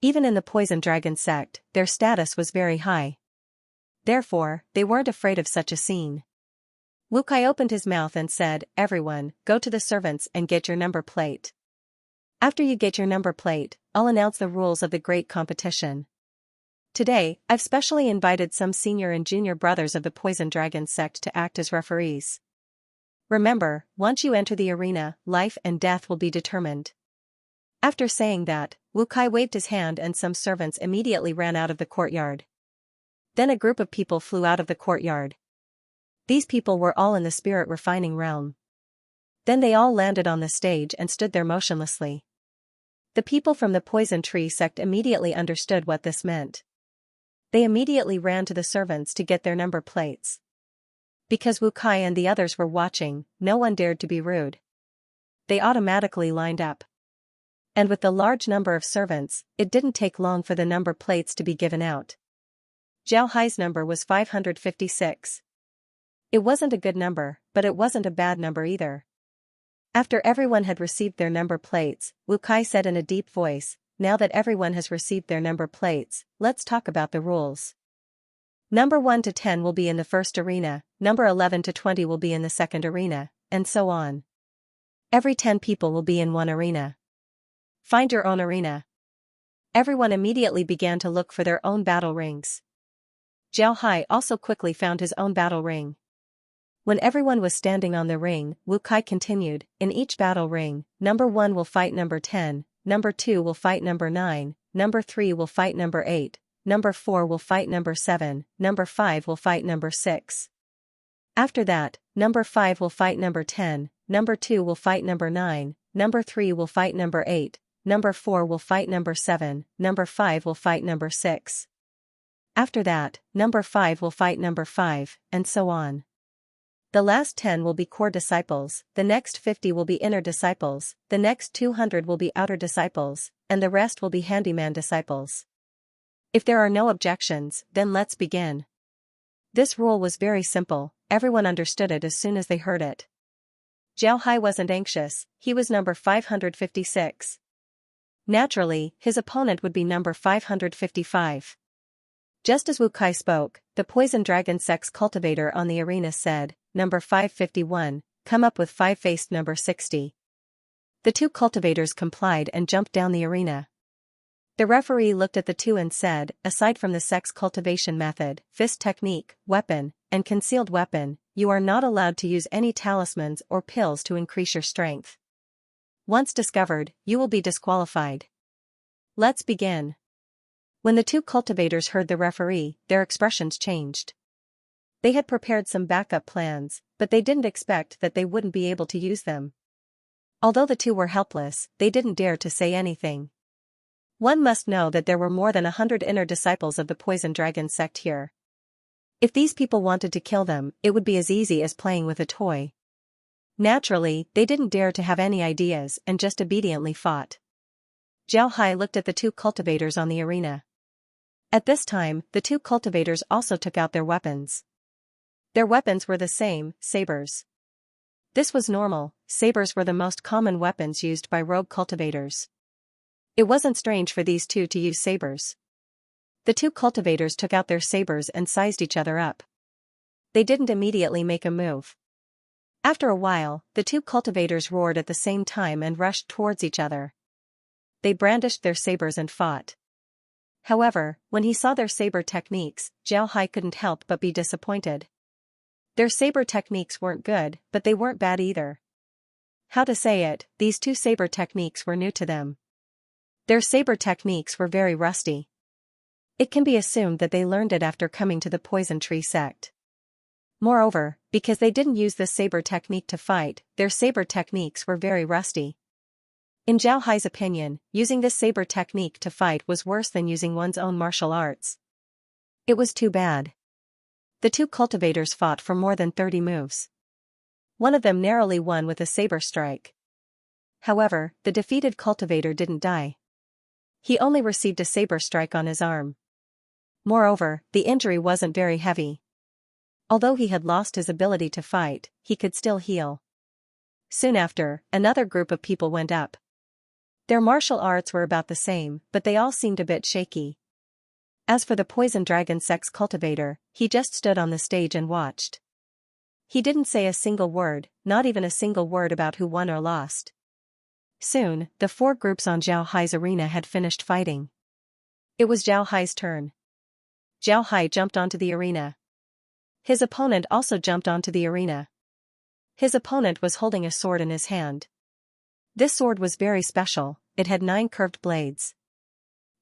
Even in the Poison Dragon sect, their status was very high. Therefore, they weren't afraid of such a scene. Wu Kai opened his mouth and said, "Everyone, go to the servants and get your number plate. After you get your number plate, I'll announce the rules of the great competition. Today, I've specially invited some senior and junior brothers of the Poison Dragon sect to act as referees. Remember, once you enter the arena, life and death will be determined." After saying that, Wu Kai waved his hand and some servants immediately ran out of the courtyard. Then a group of people flew out of the courtyard. These people were all in the spirit refining realm. Then they all landed on the stage and stood there motionlessly. The people from the Poison Tree sect immediately understood what this meant. They immediately ran to the servants to get their number plates. Because Wu Kai and the others were watching, no one dared to be rude. They automatically lined up. And with the large number of servants, it didn't take long for the number plates to be given out. Zhao Hai's number was 556. It wasn't a good number, but it wasn't a bad number either. After everyone had received their number plates, Wu Kai said in a deep voice, "Now that everyone has received their number plates, let's talk about the rules. Number 1 to 10 will be in the first arena, number 11 to 20 will be in the second arena, and so on. Every 10 people will be in one arena. Find your own arena." Everyone immediately began to look for their own battle rings. Zhao Hai also quickly found his own battle ring. When everyone was standing on the ring, Wu Kai continued, "In each battle ring, number 1 will fight number 10, number 2 will fight number 9, number 3 will fight number 8, number 4 will fight number 7, number 5 will fight number 6. After that, number 5 will fight number 10, number 2 will fight number 9, number 3 will fight number 8, number 4 will fight number 7, number 5 will fight number 6. After that, number 5 will fight number 5, and so on. The last 10 will be core disciples, the next 50 will be inner disciples, the next 200 will be outer disciples, and the rest will be handyman disciples. If there are no objections, then let's begin." This rule was very simple, everyone understood it as soon as they heard it. Zhao Hai wasn't anxious, he was number 556. Naturally, his opponent would be number 555. Just as Wu Kai spoke, the Poison Dragon sect's cultivator on the arena said, "Number 551, come up with 5-faced number 60. The two cultivators complied and jumped down the arena. The referee looked at the two and said, "Aside from the sect's cultivation method, fist technique, weapon, and concealed weapon, you are not allowed to use any talismans or pills to increase your strength. Once discovered, you will be disqualified. Let's begin." When the two cultivators heard the referee, their expressions changed. They had prepared some backup plans, but they didn't expect that they wouldn't be able to use them. Although the two were helpless, they didn't dare to say anything. One must know that there were more than 100 inner disciples of the Poison Dragon sect here. If these people wanted to kill them, it would be as easy as playing with a toy. Naturally, they didn't dare to have any ideas and just obediently fought. Zhao Hai looked at the two cultivators on the arena. At this time, the two cultivators also took out their weapons. Their weapons were the same, sabers. This was normal, sabers were the most common weapons used by rogue cultivators. It wasn't strange for these two to use sabers. The two cultivators took out their sabers and sized each other up. They didn't immediately make a move. After a while, the two cultivators roared at the same time and rushed towards each other. They brandished their sabers and fought. However, when he saw their saber techniques, Zhao Hai couldn't help but be disappointed. Their saber techniques weren't good, but they weren't bad either. How to say it, these two saber techniques were new to them. Their saber techniques were very rusty. It can be assumed that they learned it after coming to the Poison Tree sect. Moreover, because they didn't use the saber technique to fight, their saber techniques were very rusty. In Zhao Hai's opinion, using this saber technique to fight was worse than using one's own martial arts. It was too bad. The two cultivators fought for more than 30 moves. One of them narrowly won with a saber strike. However, the defeated cultivator didn't die. He only received a saber strike on his arm. Moreover, the injury wasn't very heavy. Although he had lost his ability to fight, he could still heal. Soon after, another group of people went up. Their martial arts were about the same, but they all seemed a bit shaky. As for the Poison Dragon Sect's cultivator, he just stood on the stage and watched. He didn't say a single word, not even a single word about who won or lost. Soon, the four groups on Zhao Hai's arena had finished fighting. It was Zhao Hai's turn. Zhao Hai jumped onto the arena. His opponent also jumped onto the arena. His opponent was holding a sword in his hand. This sword was very special, it had 9 curved blades.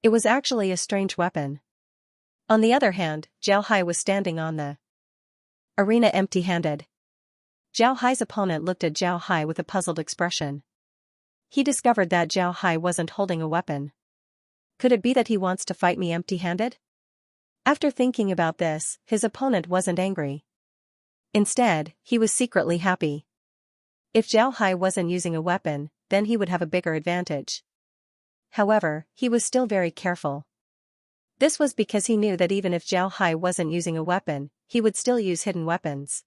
It was actually a strange weapon. On the other hand, Zhao Hai was standing on the arena empty-handed. Zhao Hai's opponent looked at Zhao Hai with a puzzled expression. He discovered that Zhao Hai wasn't holding a weapon. Could it be that he wants to fight me empty-handed? After thinking about this, his opponent wasn't angry. Instead, he was secretly happy. If Zhao Hai wasn't using a weapon, then he would have a bigger advantage. However, he was still very careful. This was because he knew that even if Zhao Hai wasn't using a weapon, he would still use hidden weapons.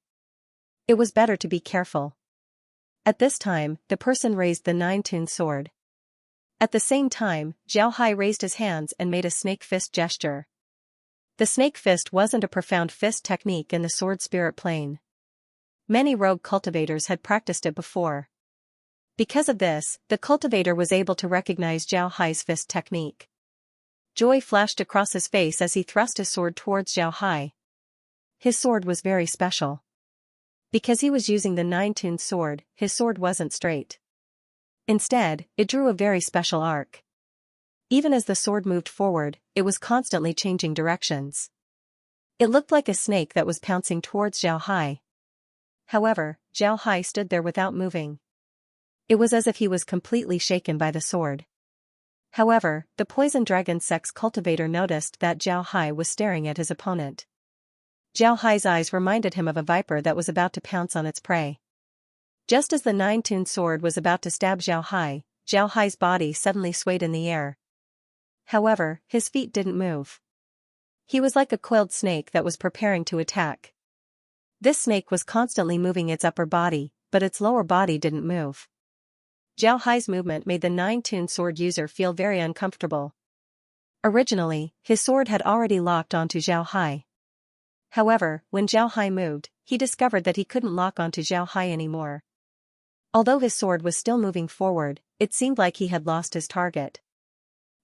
It was better to be careful. At this time, the person raised the 9-toon sword. At the same time, Zhao Hai raised his hands and made a snake fist gesture. The snake fist wasn't a profound fist technique in the sword spirit plane. Many rogue cultivators had practiced it before. Because of this, the cultivator was able to recognize Zhao Hai's fist technique. Joy flashed across his face as he thrust his sword towards Zhao Hai. His sword was very special. Because he was using the 9-toon sword, his sword wasn't straight. Instead, it drew a very special arc. Even as the sword moved forward, it was constantly changing directions. It looked like a snake that was pouncing towards Zhao Hai. However, Zhao Hai stood there without moving. It was as if he was completely shaken by the sword. However, the Poison Dragon Sect's cultivator noticed that Zhao Hai was staring at his opponent. Zhao Hai's eyes reminded him of a viper that was about to pounce on its prey. Just as the 9-toon sword was about to stab Zhao Hai's body suddenly swayed in the air. However, his feet didn't move. He was like a coiled snake that was preparing to attack. This snake was constantly moving its upper body, but its lower body didn't move. Zhao Hai's movement made the 9-toon sword user feel very uncomfortable. Originally, his sword had already locked onto Zhao Hai. However, when Zhao Hai moved, he discovered that he couldn't lock onto Zhao Hai anymore. Although his sword was still moving forward, it seemed like he had lost his target.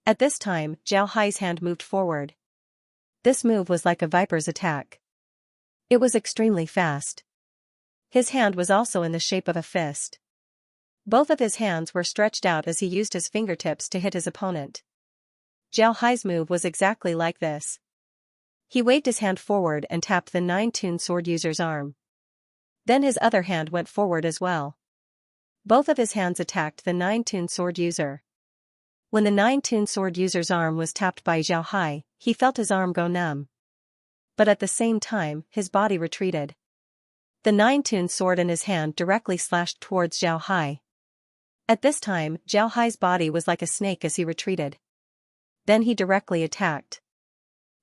At this time, Zhao Hai's hand moved forward. This move was like a viper's attack. It was extremely fast. His hand was also in the shape of a fist. Both of his hands were stretched out as he used his fingertips to hit his opponent. Zhao Hai's move was exactly like this. He waved his hand forward and tapped the 9-toon sword user's arm. Then his other hand went forward as well. Both of his hands attacked the 9-toon sword user. When the 9-toon sword user's arm was tapped by Zhao Hai, he felt his arm go numb. But at the same time, his body retreated. The nine-tooth sword in his hand directly slashed towards Zhao Hai. At this time, Zhao Hai's body was like a snake as he retreated. Then he directly attacked.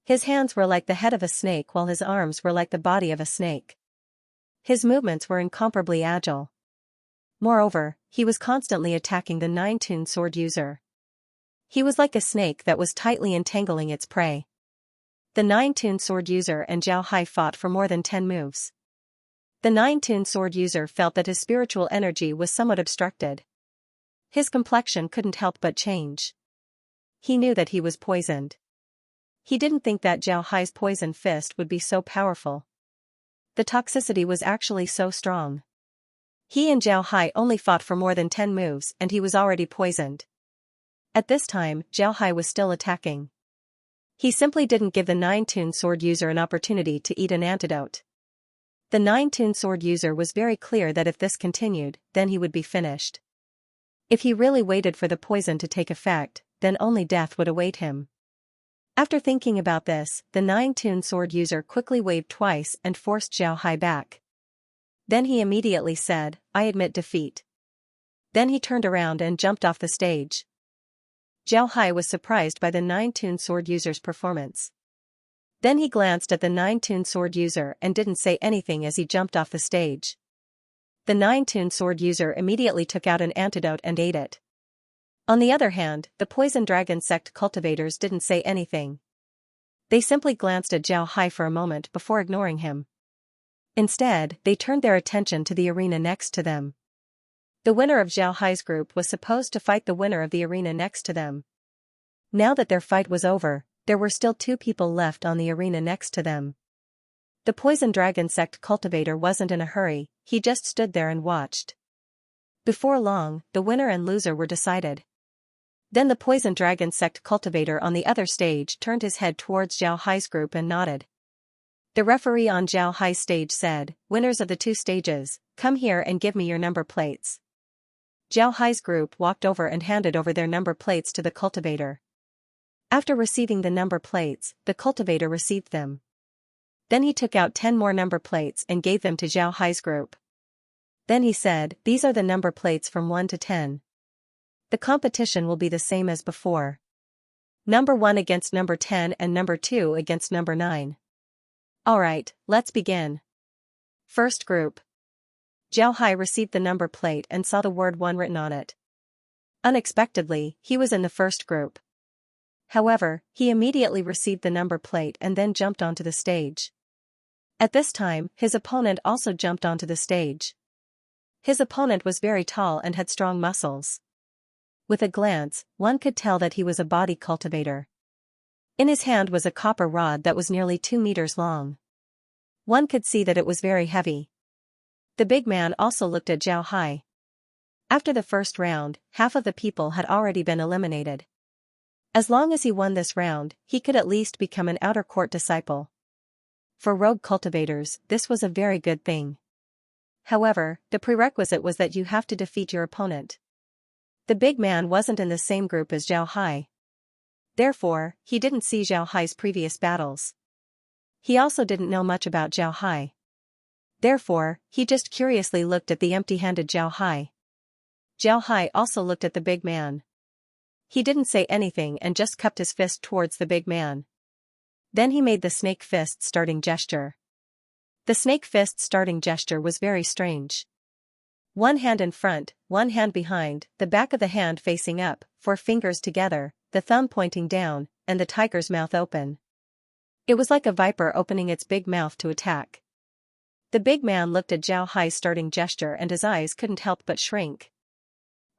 His hands were like the head of a snake while his arms were like the body of a snake. His movements were incomparably agile. Moreover, he was constantly attacking the nine-tooth sword user. He was like a snake that was tightly entangling its prey. The nine-tooth sword user and Zhao Hai fought for more than 10 moves. The nine-tooth sword user felt that his spiritual energy was somewhat obstructed. His complexion couldn't help but change. He knew that he was poisoned. He didn't think that Zhao Hai's poison fist would be so powerful. The toxicity was actually so strong. He and Zhao Hai only fought for more than 10 moves and he was already poisoned. At this time, Zhao Hai was still attacking. He simply didn't give the nine-tooth sword user an opportunity to eat an antidote. The nine-tooth sword user was very clear that if this continued, then he would be finished. If he really waited for the poison to take effect, then only death would await him. After thinking about this, the nine-tooth sword user quickly waved twice and forced Zhao Hai back. Then he immediately said, "I admit defeat." Then he turned around and jumped off the stage. Zhao Hai was surprised by the nine-tooth sword user's performance. Then he glanced at the nine-tooth sword user and didn't say anything as he jumped off the stage. The nine-tooth sword user immediately took out an antidote and ate it. On the other hand, the poison dragon sect cultivators didn't say anything. They simply glanced at Zhao Hai for a moment before ignoring him. Instead, they turned their attention to the arena next to them. The winner of Zhao Hai's group was supposed to fight the winner of the arena next to them. Now that their fight was over, there were still 2 people left on the arena next to them. The poison dragon sect cultivator wasn't in a hurry, he just stood there and watched. Before long, the winner and loser were decided. Then the poison dragon sect cultivator on the other stage turned his head towards Zhao Hai's group and nodded. The referee on Zhao Hai's stage said, "Winners of the 2 stages, come here and give me your number plates." Zhao Hai's group walked over and handed over their number plates to the cultivator. After receiving the number plates, the cultivator received them. Then he took out 10 more number plates and gave them to Zhao Hai's group. Then he said, "These are the number plates from 1 to 10. The competition will be the same as before. Number 1 against number 10 and number 2 against number 9. Alright, let's begin. First group." Zhao Hai received the number plate and saw the word 1 written on it. Unexpectedly, he was in the first group. However, he immediately received the number plate and then jumped onto the stage. At this time, his opponent also jumped onto the stage. His opponent was very tall and had strong muscles. With a glance, one could tell that he was a body cultivator. In his hand was a copper rod that was nearly 2 meters long. One could see that it was very heavy. The big man also looked at Zhao Hai. After the first round, half of the people had already been eliminated. As long as he won this round, he could at least become an outer court disciple. For rogue cultivators, this was a very good thing. However, the prerequisite was that you have to defeat your opponent. The big man wasn't in the same group as Zhao Hai. Therefore, he didn't see Zhao Hai's previous battles. He also didn't know much about Zhao Hai. Therefore, he just curiously looked at the empty-handed Zhao Hai. Zhao Hai also looked at the big man. He didn't say anything and just cupped his fist towards the big man. Then he made the snake fist starting gesture. The snake fist starting gesture was very strange. 1 hand in front, 1 hand behind, the back of the hand facing up, 4 fingers together, the thumb pointing down, and the tiger's mouth open. It was like a viper opening its big mouth to attack. The big man looked at Zhao Hai's starting gesture and his eyes couldn't help but shrink.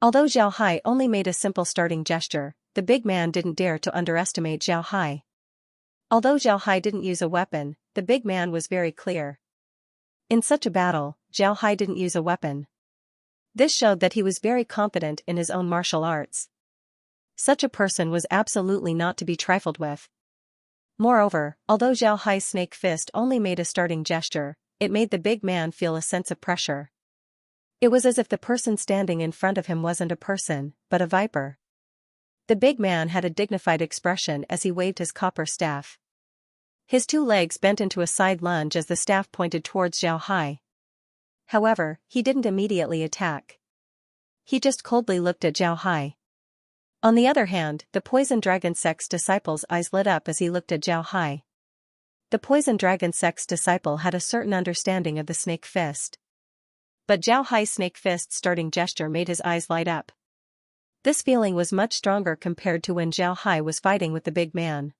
Although Zhao Hai only made a simple starting gesture, the big man didn't dare to underestimate Zhao Hai. Although Zhao Hai didn't use a weapon, the big man was very clear. In such a battle, Zhao Hai didn't use a weapon. This showed that he was very confident in his own martial arts. Such a person was absolutely not to be trifled with. Moreover, although Zhao Hai's snake fist only made a starting gesture, it made the big man feel a sense of pressure. It was as if the person standing in front of him wasn't a person, but a viper. The big man had a dignified expression as he waved his copper staff. His 2 legs bent into a side lunge as the staff pointed towards Zhao Hai. However, he didn't immediately attack. He just coldly looked at Zhao Hai. On the other hand, the poison dragon sect's disciple's eyes lit up as he looked at Zhao Hai. The poison dragon sect's disciple had a certain understanding of the snake fist. But Zhao Hai's snake fist starting gesture made his eyes light up. This feeling was much stronger compared to when Zhao Hai was fighting with the big man.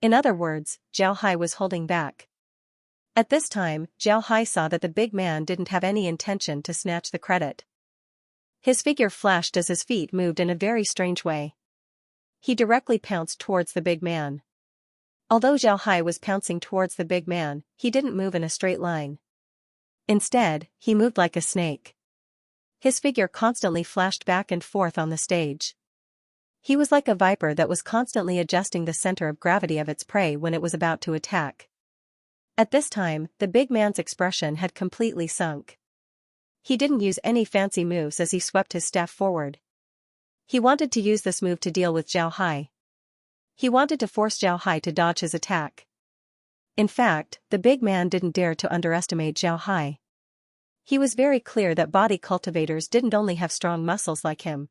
In other words, Zhao Hai was holding back. At this time, Zhao Hai saw that the big man didn't have any intention to snatch the credit. His figure flashed as his feet moved in a very strange way. He directly pounced towards the big man. Although Zhao Hai was pouncing towards the big man, he didn't move in a straight line. Instead, he moved like a snake. His figure constantly flashed back and forth on the stage. He was like a viper that was constantly adjusting the center of gravity of its prey when it was about to attack. At this time, the big man's expression had completely sunk. He didn't use any fancy moves as he swept his staff forward. He wanted to use this move to deal with Zhao Hai. He wanted to force Zhao Hai to dodge his attack. In fact, the big man didn't dare to underestimate Zhao Hai. He was very clear that body cultivators didn't only have strong muscles like him.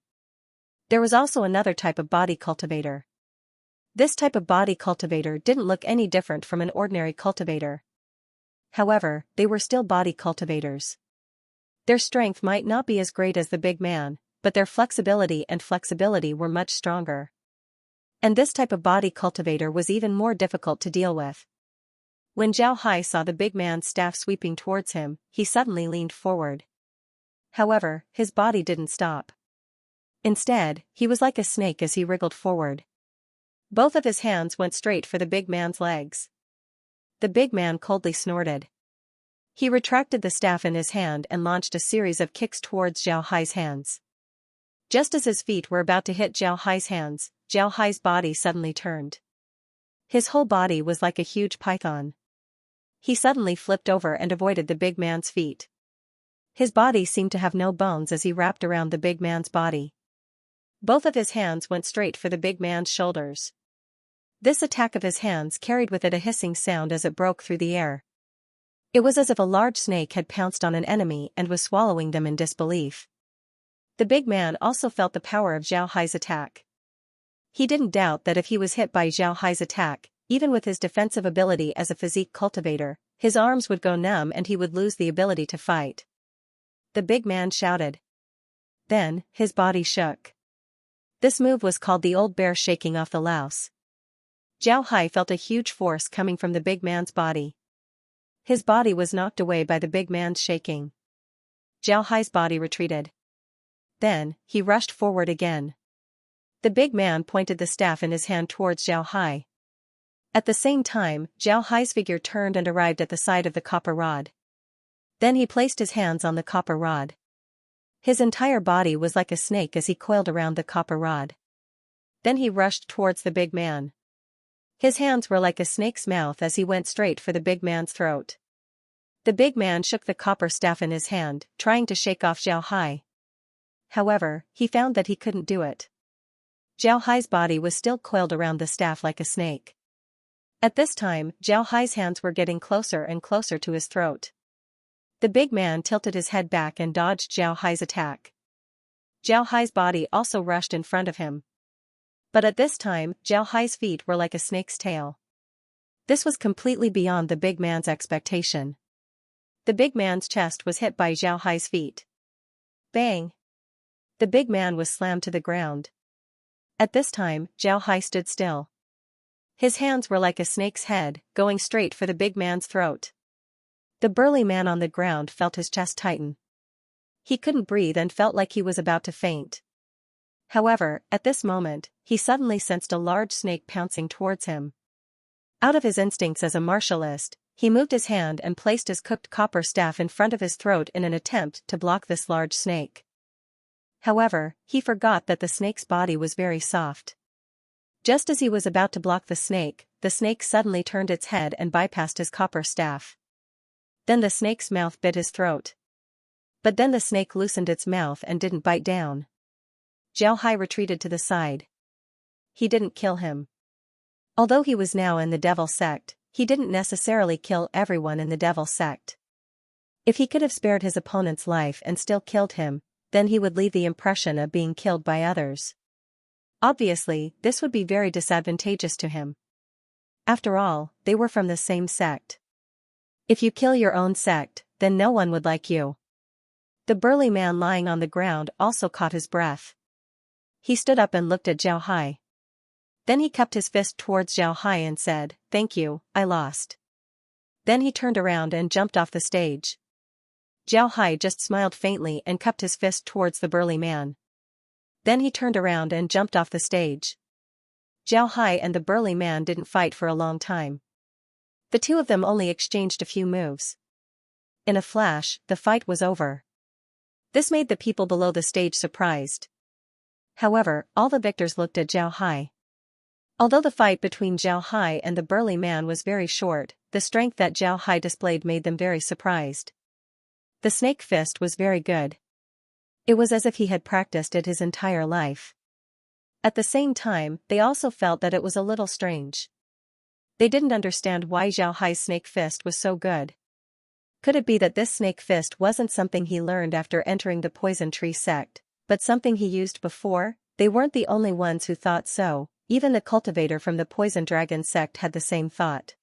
There was also another type of body cultivator. This type of body cultivator didn't look any different from an ordinary cultivator. However, they were still body cultivators. Their strength might not be as great as the big man, but their flexibility were much stronger. And this type of body cultivator was even more difficult to deal with. When Zhao Hai saw the big man's staff sweeping towards him, he suddenly leaned forward. However, his body didn't stop. Instead, he was like a snake as he wriggled forward. Both of his hands went straight for the big man's legs. The big man coldly snorted. He retracted the staff in his hand and launched a series of kicks towards Zhao Hai's hands. Just as his feet were about to hit Zhao Hai's hands, Zhao Hai's body suddenly turned. His whole body was like a huge python. He suddenly flipped over and avoided the big man's feet. His body seemed to have no bones as he wrapped around the big man's body. Both of his hands went straight for the big man's shoulders. This attack of his hands carried with it a hissing sound as it broke through the air. It was as if a large snake had pounced on an enemy and was swallowing them in disbelief. The big man also felt the power of Zhao Hai's attack. He didn't doubt that if he was hit by Zhao Hai's attack, even with his defensive ability as a physique cultivator, his arms would go numb and he would lose the ability to fight. The big man shouted. Then, his body shook. This move was called the old bear shaking off the louse. Zhao Hai felt a huge force coming from the big man's body. His body was knocked away by the big man's shaking. Zhao Hai's body retreated. Then, he rushed forward again. The big man pointed the staff in his hand towards Zhao Hai. At the same time, Zhao Hai's figure turned and arrived at the side of the copper rod. Then he placed his hands on the copper rod. His entire body was like a snake as he coiled around the copper rod. Then he rushed towards the big man. His hands were like a snake's mouth as he went straight for the big man's throat. The big man shook the copper staff in his hand, trying to shake off Zhao Hai. However, he found that he couldn't do it. Zhao Hai's body was still coiled around the staff like a snake. At this time, Zhao Hai's hands were getting closer and closer to his throat. The big man tilted his head back and dodged Zhao Hai's attack. Zhao Hai's body also rushed in front of him. But at this time, Zhao Hai's feet were like a snake's tail. This was completely beyond the big man's expectation. The big man's chest was hit by Zhao Hai's feet. Bang! The big man was slammed to the ground. At this time, Zhao Hai stood still. His hands were like a snake's head, going straight for the big man's throat. The burly man on the ground felt his chest tighten. He couldn't breathe and felt like he was about to faint. However, at this moment, he suddenly sensed a large snake pouncing towards him. Out of his instincts as a martialist, he moved his hand and placed his cooked copper staff in front of his throat in an attempt to block this large snake. However, he forgot that the snake's body was very soft. Just as he was about to block the snake suddenly turned its head and bypassed his copper staff. Then the snake's mouth bit his throat. But then the snake loosened its mouth and didn't bite down. Zhao Hai retreated to the side. He didn't kill him. Although he was now in the devil sect, he didn't necessarily kill everyone in the devil sect. If he could have spared his opponent's life and still killed him, then he would leave the impression of being killed by others. Obviously, this would be very disadvantageous to him. After all, they were from the same sect. If you kill your own sect, then no one would like you. The burly man lying on the ground also caught his breath. He stood up and looked at Zhao Hai. Then he cupped his fist towards Zhao Hai and said, "Thank you, I lost." Then he turned around and jumped off the stage. Zhao Hai just smiled faintly and cupped his fist towards the burly man. Then he turned around and jumped off the stage. Zhao Hai and the burly man didn't fight for a long time. The two of them only exchanged a few moves. In a flash, the fight was over. This made the people below the stage surprised. However, all the victors looked at Zhao Hai. Although the fight between Zhao Hai and the burly man was very short, the strength that Zhao Hai displayed made them very surprised. The snake fist was very good. It was as if he had practiced it his entire life. At the same time, they also felt that it was a little strange. They didn't understand why Zhao Hai's snake fist was so good. Could it be that this snake fist wasn't something he learned after entering the poison tree sect, but something he used before? They weren't the only ones who thought so, even the cultivator from the poison dragon sect had the same thought.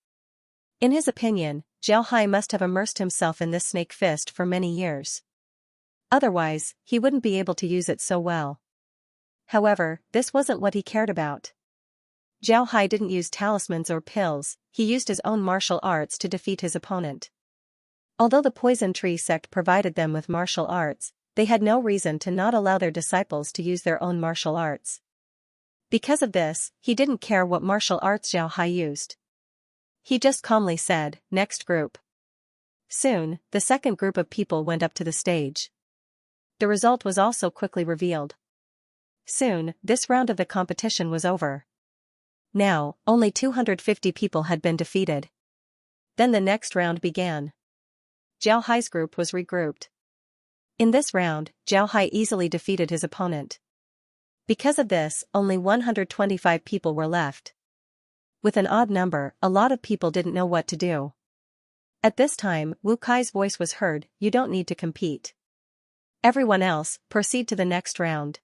In his opinion, Zhao Hai must have immersed himself in this snake fist for many years. Otherwise, he wouldn't be able to use it so well. However, this wasn't what he cared about. Zhao Hai didn't use talismans or pills, he used his own martial arts to defeat his opponent. Although the poison tree sect provided them with martial arts, they had no reason to not allow their disciples to use their own martial arts. Because of this, he didn't care what martial arts Zhao Hai used. He just calmly said, "Next group." Soon, the second group of people went up to the stage. The result was also quickly revealed. Soon, this round of the competition was over. Now, only 250 people had been defeated. Then the next round began. Zhao Hai's group was regrouped. In this round, Zhao Hai easily defeated his opponent. Because of this, only 125 people were left. With an odd number, a lot of people didn't know what to do. At this time, Wu Kai's voice was heard, "You don't need to compete. Everyone else, proceed to the next round."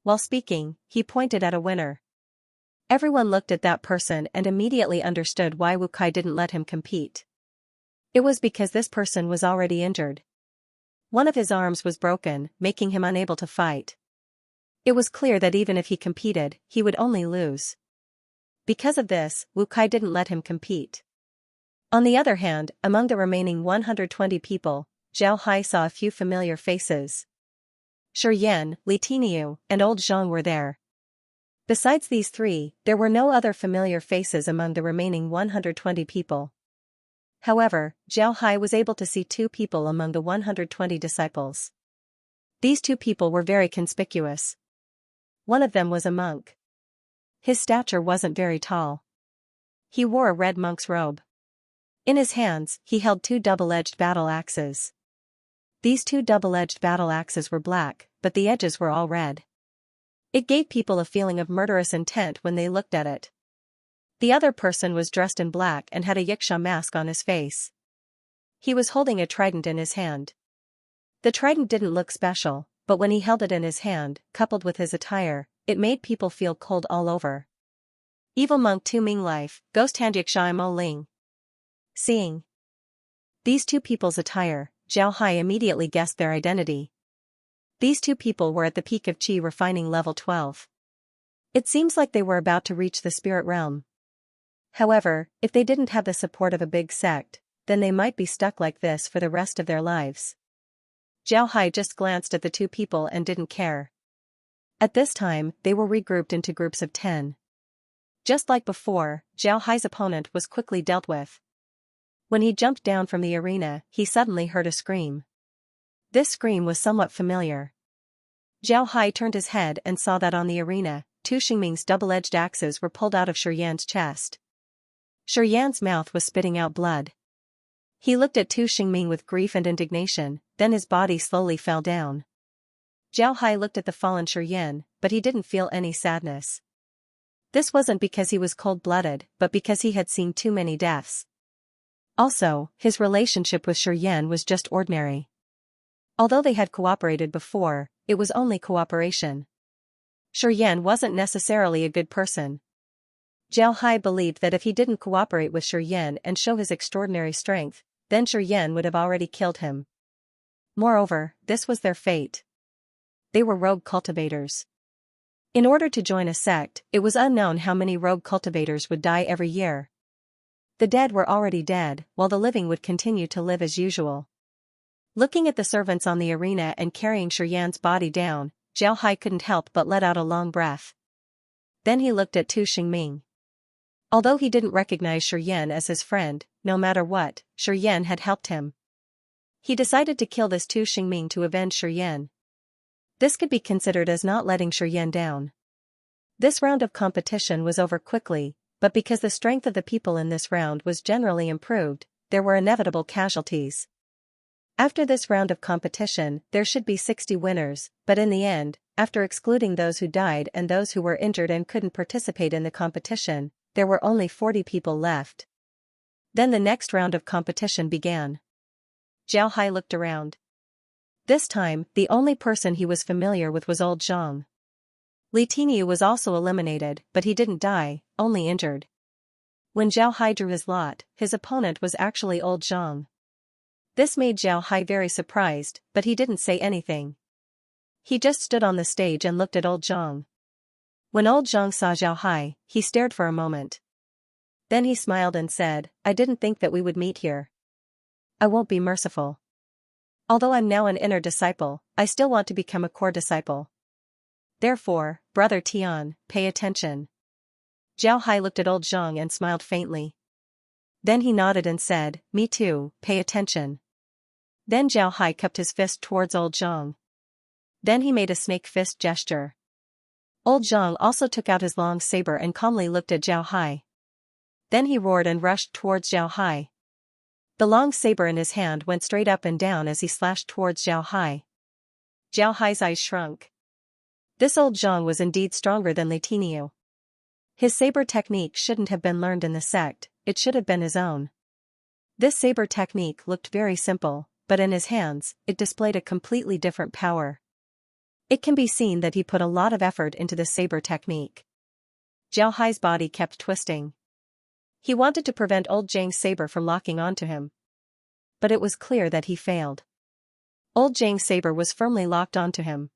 While speaking, he pointed at a winner. Everyone looked at that person and immediately understood why Wu Kai didn't let him compete. It was because this person was already injured. One of his arms was broken, making him unable to fight. It was clear that even if he competed, he would only lose. Because of this, Wu Kai didn't let him compete. On the other hand, among the remaining 120 people, Zhao Hai saw a few familiar faces. Shi, Li Tiniu, and old Zhang were there. Besides these three, there were no other familiar faces among the remaining 120 people. However, Zhao Hai was able to see two people among the 120 disciples. These two people were very conspicuous. One of them was a monk. His stature wasn't very tall. He wore a red monk's robe. In his hands, he held two double-edged battle axes. These two double-edged battle axes were black, but the edges were all red. It gave people a feeling of murderous intent when they looked at it. The other person was dressed in black and had a Xianxia mask on his face. He was holding a trident in his hand. The trident didn't look special, but when he held it in his hand, coupled with his attire, it made people feel cold all over. Evil monk Tu Ming Life, Ghost Hand Xianxia Mo Ling. Seeing these two people's attire, Zhao Hai immediately guessed their identity. These two people were at the peak of Qi refining level 12. It seems like they were about to reach the spirit realm. However, if they didn't have the support of a big sect, then they might be stuck like this for the rest of their lives. Zhao Hai just glanced at the two people and didn't care. At this time, they were regrouped into groups of 10. Just like before, Zhao Hai's opponent was quickly dealt with. When he jumped down from the arena, he suddenly heard a scream. This scream was somewhat familiar. Zhao Hai turned his head and saw that on the arena, two Xingming's double-edged axes were pulled out of Shiyan's chest. Shiyan's mouth was spitting out blood. He looked at Tu Xingming with grief and indignation, then his body slowly fell down. Zhao Hai looked at the fallen Shiyan, but he didn't feel any sadness. This wasn't because he was cold-blooded, but because he had seen too many deaths. Also, his relationship with Shi was just ordinary. Although they had cooperated before, it was only cooperation. Shi wasn't necessarily a good person. Zhao Hai believed that if he didn't cooperate with Shi and show his extraordinary strength, then Shi would have already killed him. Moreover, this was their fate. They were rogue cultivators. In order to join a sect, it was unknown how many rogue cultivators would die every year. The dead were already dead, while the living would continue to live as usual. Looking at the servants on the arena and carrying Shi body down, Zhao Hai couldn't help but let out a long breath. Then he looked at Tu Xingming. Although he didn't recognize Shi as his friend, no matter what, Shi had helped him. He decided to kill this Tu Xingming to avenge Shi. This could be considered as not letting Shi down. This round of competition was over quickly, but because the strength of the people in this round was generally improved, there were inevitable casualties. After this round of competition, there should be 60 winners, but in the end, after excluding those who died and those who were injured and couldn't participate in the competition, there were only 40 people left. Then the next round of competition began. Zhao Hai looked around. This time, the only person he was familiar with was old Zhang. Li Tinyu was also eliminated, but he didn't die, only injured. When Zhao Hai drew his lot, his opponent was actually old Zhang. This made Zhao Hai very surprised, but he didn't say anything. He just stood on the stage and looked at old Zhang. When old Zhang saw Zhao Hai, he stared for a moment. Then he smiled and said, "I didn't think that we would meet here. I won't be merciful. Although I'm now an inner disciple, I still want to become a core disciple. Therefore, Brother Tian, pay attention." Zhao Hai looked at old Zhang and smiled faintly. Then he nodded and said, "Me too, pay attention." Then Zhao Hai cupped his fist towards old Zhang. Then he made a snake fist gesture. Old Zhang also took out his long saber and calmly looked at Zhao Hai. Then he roared and rushed towards Zhao Hai. The long saber in his hand went straight up and down as he slashed towards Zhao Hai. Zhao Hai's eyes shrunk. This old Zhang was indeed stronger than Li Tinyu. His saber technique shouldn't have been learned in the sect, it should have been his own. This saber technique looked very simple, but in his hands, it displayed a completely different power. It can be seen that he put a lot of effort into the saber technique. Zhao Hai's body kept twisting. He wanted to prevent old Zhang's saber from locking onto him. But it was clear that he failed. Old Zhang's saber was firmly locked onto him.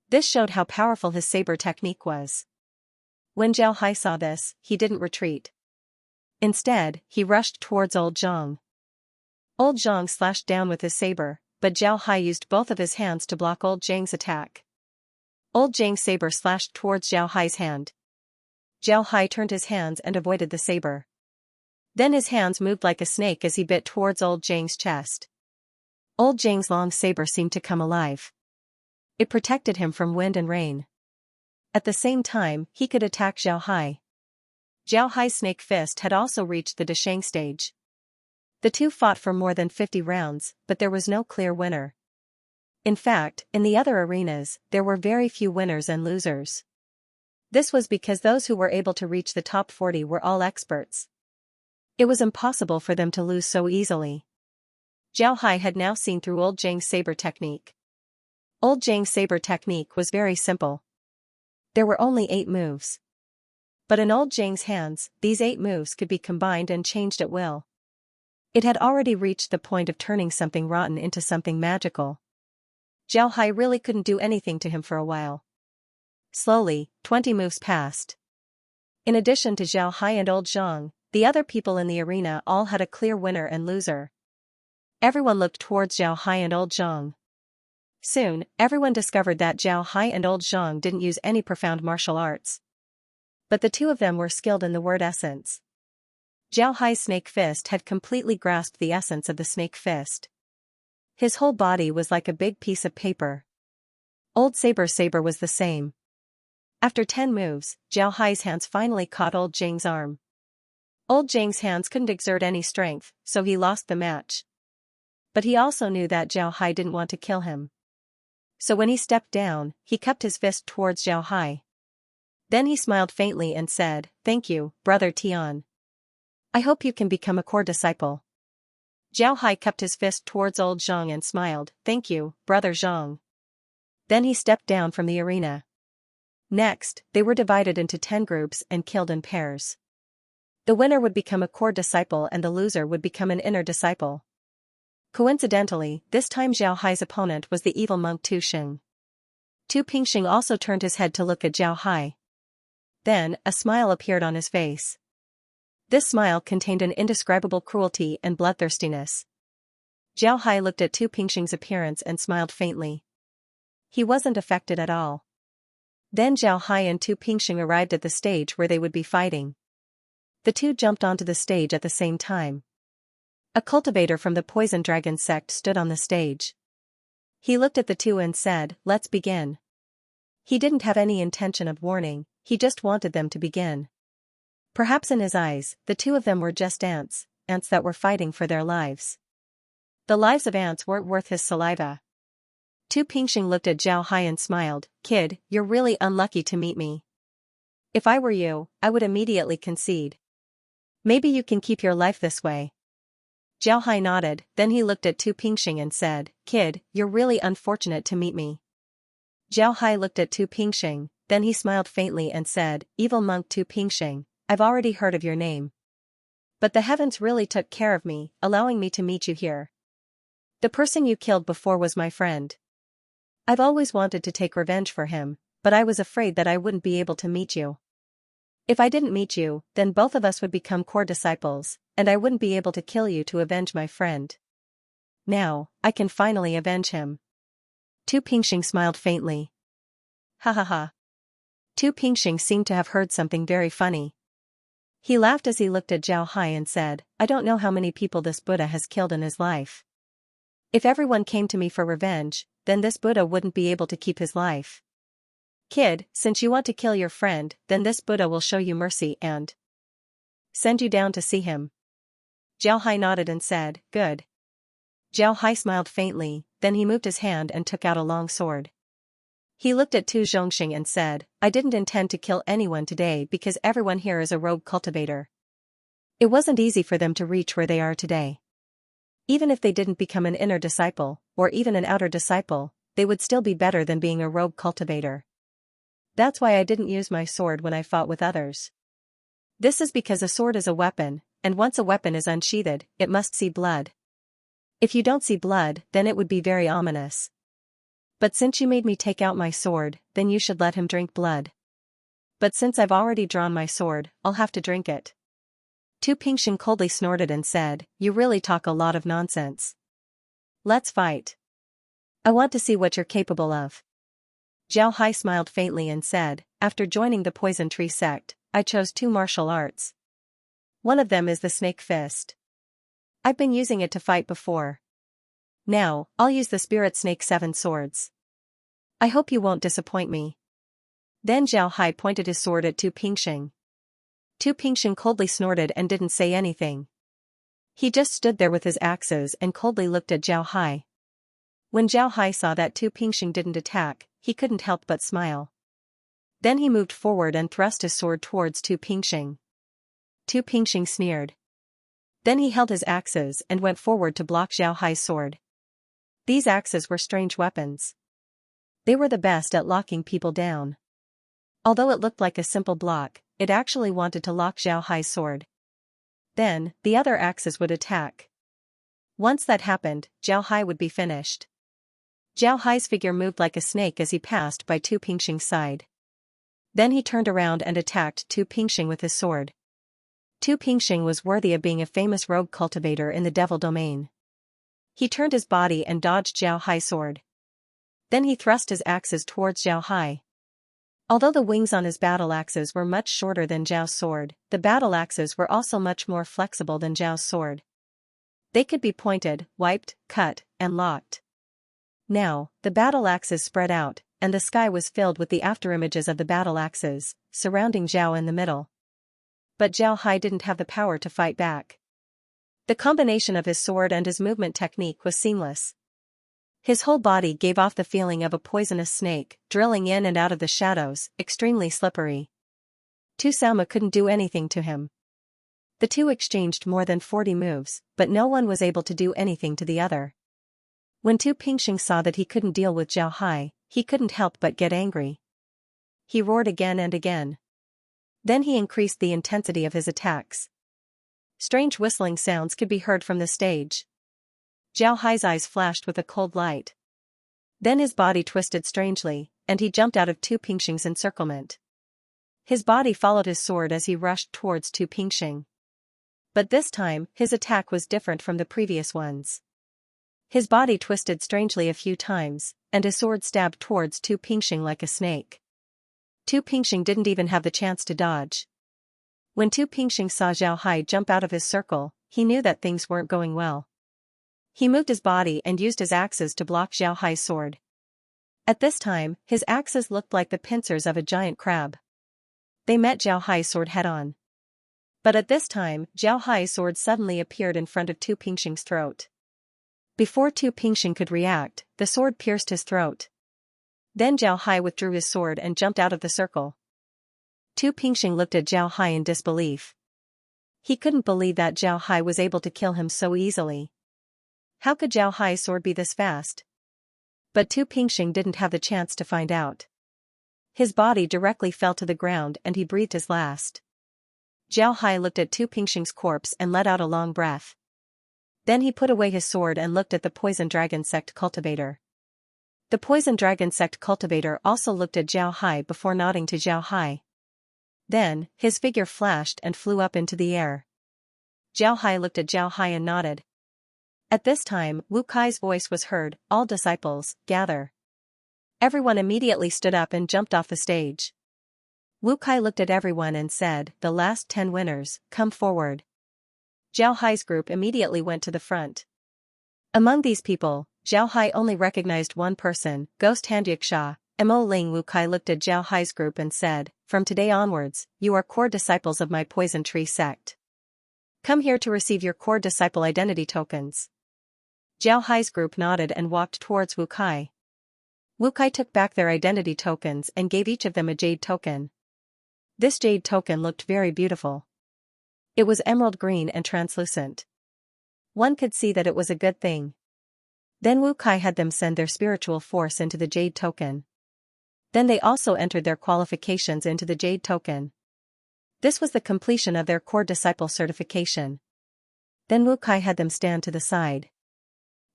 This showed how powerful his saber technique was. When Zhao Hai saw this, he didn't retreat. Instead, he rushed towards old Zhang. Old Zhang slashed down with his saber, but Zhao Hai used both of his hands to block old Zhang's attack. Old Zhang's saber slashed towards Zhao Hai's hand. Zhao Hai turned his hands and avoided the saber. Then his hands moved like a snake as he bit towards old Zhang's chest. Old Zhang's long saber seemed to come alive. It protected him from wind and rain. At the same time, he could attack Zhao Hai. Zhao Hai's snake fist had also reached the Dashang stage. The two fought for more than 50 rounds, but there was no clear winner. In fact, in the other arenas, there were very few winners and losers. This was because those who were able to reach the top 40 were all experts. It was impossible for them to lose so easily. Zhao Hai had now seen through old Zhang's saber technique. Old Zhang's saber technique was very simple. There were only 8 moves. But in old Zhang's hands, these 8 moves could be combined and changed at will. It had already reached the point of turning something rotten into something magical. Zhao Hai really couldn't do anything to him for a while. Slowly, 20 moves passed. In addition to Zhao Hai and old Zhang, the other people in the arena all had a clear winner and loser. Everyone looked towards Zhao Hai and old Zhang. Soon, everyone discovered that Zhao Hai and old Zhang didn't use any profound martial arts. But the two of them were skilled in the word essence. Zhao Hai's snake fist had completely grasped the essence of the snake fist. His whole body was like a big piece of paper. Old saber was the same. After 10 moves, Zhao Hai's hands finally caught old Zhang's arm. Old Zhang's hands couldn't exert any strength, so he lost the match. But he also knew that Zhao Hai didn't want to kill him. So when he stepped down, he cupped his fist towards Zhao Hai. Then he smiled faintly and said, "Thank you, Brother Tian. I hope you can become a core disciple." Zhao Hai cupped his fist towards old Zhang and smiled, "Thank you, brother Zhang." Then he stepped down from the arena. Next, they were divided into 10 groups and killed in pairs. The winner would become a core disciple and the loser would become an inner disciple. Coincidentally, this time Zhao Hai's opponent was the evil monk Tu Xing. Tu Pingxing also turned his head to look at Zhao Hai. Then, a smile appeared on his face. This smile contained an indescribable cruelty and bloodthirstiness. Zhao Hai looked at Tu Pingxing's appearance and smiled faintly. He wasn't affected at all. Then Zhao Hai and Tu Pingxing arrived at the stage where they would be fighting. The two jumped onto the stage at the same time. A cultivator from the Poison Dragon sect stood on the stage. He looked at the two and said, "Let's begin." He didn't have any intention of warning, he just wanted them to begin. Perhaps in his eyes, the two of them were just ants that were fighting for their lives. The lives of ants weren't worth his saliva. Tu Pingxing looked at Zhao Hai and smiled, "Kid, you're really unlucky to meet me. If I were you, I would immediately concede. Maybe you can keep your life this way." Zhao Hai nodded, then he looked at Tu Pingxing and said, "Kid, you're really unfortunate to meet me." Zhao Hai looked at Tu Pingxing, then he smiled faintly and said, "Evil monk Tu Pingxing, I've already heard of your name. But the heavens really took care of me, allowing me to meet you here. The person you killed before was my friend. I've always wanted to take revenge for him, but I was afraid that I wouldn't be able to meet you. If I didn't meet you, then both of us would become core disciples, and I wouldn't be able to kill you to avenge my friend. Now, I can finally avenge him." Tu Pingxing smiled faintly. "Ha ha ha." Tu Pingxing seemed to have heard something very funny. He laughed as he looked at Zhao Hai and said, "I don't know how many people this Buddha has killed in his life. If everyone came to me for revenge, then this Buddha wouldn't be able to keep his life. Kid, since you want to kill your friend, then this Buddha will show you mercy and send you down to see him." Zhao Hai nodded and said, "Good." Zhao Hai smiled faintly, then he moved his hand and took out a long sword. He looked at Tu Zhongxing and said, "I didn't intend to kill anyone today because everyone here is a rogue cultivator. It wasn't easy for them to reach where they are today. Even if they didn't become an inner disciple, or even an outer disciple, they would still be better than being a rogue cultivator. That's why I didn't use my sword when I fought with others. This is because a sword is a weapon, and once a weapon is unsheathed, it must see blood. If you don't see blood, then it would be very ominous. But since you made me take out my sword, then you should let him drink blood. But since I've already drawn my sword, I'll have to drink it." Tu Pingxing coldly snorted and said, "You really talk a lot of nonsense. Let's fight. I want to see what you're capable of." Zhao Hai smiled faintly and said, "After joining the Poison Tree sect, I chose 2 martial arts. One of them is the Snake Fist. I've been using it to fight before. Now, I'll use the Spirit Snake 7 swords. I hope you won't disappoint me." Then Zhao Hai pointed his sword at Tu Pingxing. Tu Pingxing coldly snorted and didn't say anything. He just stood there with his axes and coldly looked at Zhao Hai. When Zhao Hai saw that Tu Pingxing didn't attack, he couldn't help but smile. Then he moved forward and thrust his sword towards Tu Pingxing. Tu Pingxing sneered. Then he held his axes and went forward to block Zhao Hai's sword. These axes were strange weapons. They were the best at locking people down. Although it looked like a simple block, it actually wanted to lock Zhao Hai's sword. Then, the other axes would attack. Once that happened, Zhao Hai would be finished. Zhao Hai's figure moved like a snake as he passed by Tu Pingxing's side. Then he turned around and attacked Tu Pingxing with his sword. Tu Pingxing was worthy of being a famous rogue cultivator in the devil domain. He turned his body and dodged Zhao Hai's sword. Then he thrust his axes towards Zhao Hai. Although the wings on his battle axes were much shorter than Zhao's sword, the battle axes were also much more flexible than Zhao's sword. They could be pointed, wiped, cut, and locked. Now, the battle axes spread out, and the sky was filled with the afterimages of the battle axes, surrounding Zhao in the middle. But Zhao Hai didn't have the power to fight back. The combination of his sword and his movement technique was seamless. His whole body gave off the feeling of a poisonous snake, drilling in and out of the shadows, extremely slippery. Tu Sama couldn't do anything to him. The two exchanged more than 40 moves, but no one was able to do anything to the other. When Tu Pingxing saw that he couldn't deal with Zhao Hai, he couldn't help but get angry. He roared again and again. Then he increased the intensity of his attacks. Strange whistling sounds could be heard from the stage. Zhao Hai's eyes flashed with a cold light. Then his body twisted strangely, and he jumped out of Tu Pingxing's encirclement. His body followed his sword as he rushed towards Tu Pingxing. But this time, his attack was different from the previous ones. His body twisted strangely a few times, and his sword stabbed towards Tu Pingxing like a snake. Tu Pingxing didn't even have the chance to dodge. When Tu Pingxing saw Zhao Hai jump out of his circle, he knew that things weren't going well. He moved his body and used his axes to block Zhao Hai's sword. At this time, his axes looked like the pincers of a giant crab. They met Zhao Hai's sword head-on. But at this time, Zhao Hai's sword suddenly appeared in front of Tu Pingxing's throat. Before Tu Pingxing could react, the sword pierced his throat. Then Zhao Hai withdrew his sword and jumped out of the circle. Tu Pingxing looked at Zhao Hai in disbelief. He couldn't believe that Zhao Hai was able to kill him so easily. How could Zhao Hai's sword be this fast? But Tu Pingxing didn't have the chance to find out. His body directly fell to the ground and he breathed his last. Zhao Hai looked at Tu Pingxing's corpse and let out a long breath. Then he put away his sword and looked at the Poison Dragon Sect cultivator. The Poison Dragon Sect cultivator also looked at Zhao Hai before nodding to Zhao Hai. Then, his figure flashed and flew up into the air. Zhao Hai looked at Zhao Hai and nodded. At this time, Wu Kai's voice was heard, "All disciples, gather." Everyone immediately stood up and jumped off the stage. Wu Kai looked at everyone and said, "The last 10 winners, come forward." Zhao Hai's group immediately went to the front. Among these people, Zhao Hai only recognized one person, Ghost Xianxia. Mo Ling. Wu Kai looked at Zhao Hai's group and said, "From today onwards, you are core disciples of my Poison Tree sect. Come here to receive your core disciple identity tokens." Zhao Hai's group nodded and walked towards Wu Kai. Wu Kai took back their identity tokens and gave each of them a jade token. This jade token looked very beautiful. It was emerald green and translucent. One could see that it was a good thing. Then Wu Kai had them send their spiritual force into the jade token. Then they also entered their qualifications into the jade token. This was the completion of their core disciple certification. Then Wu Kai had them stand to the side.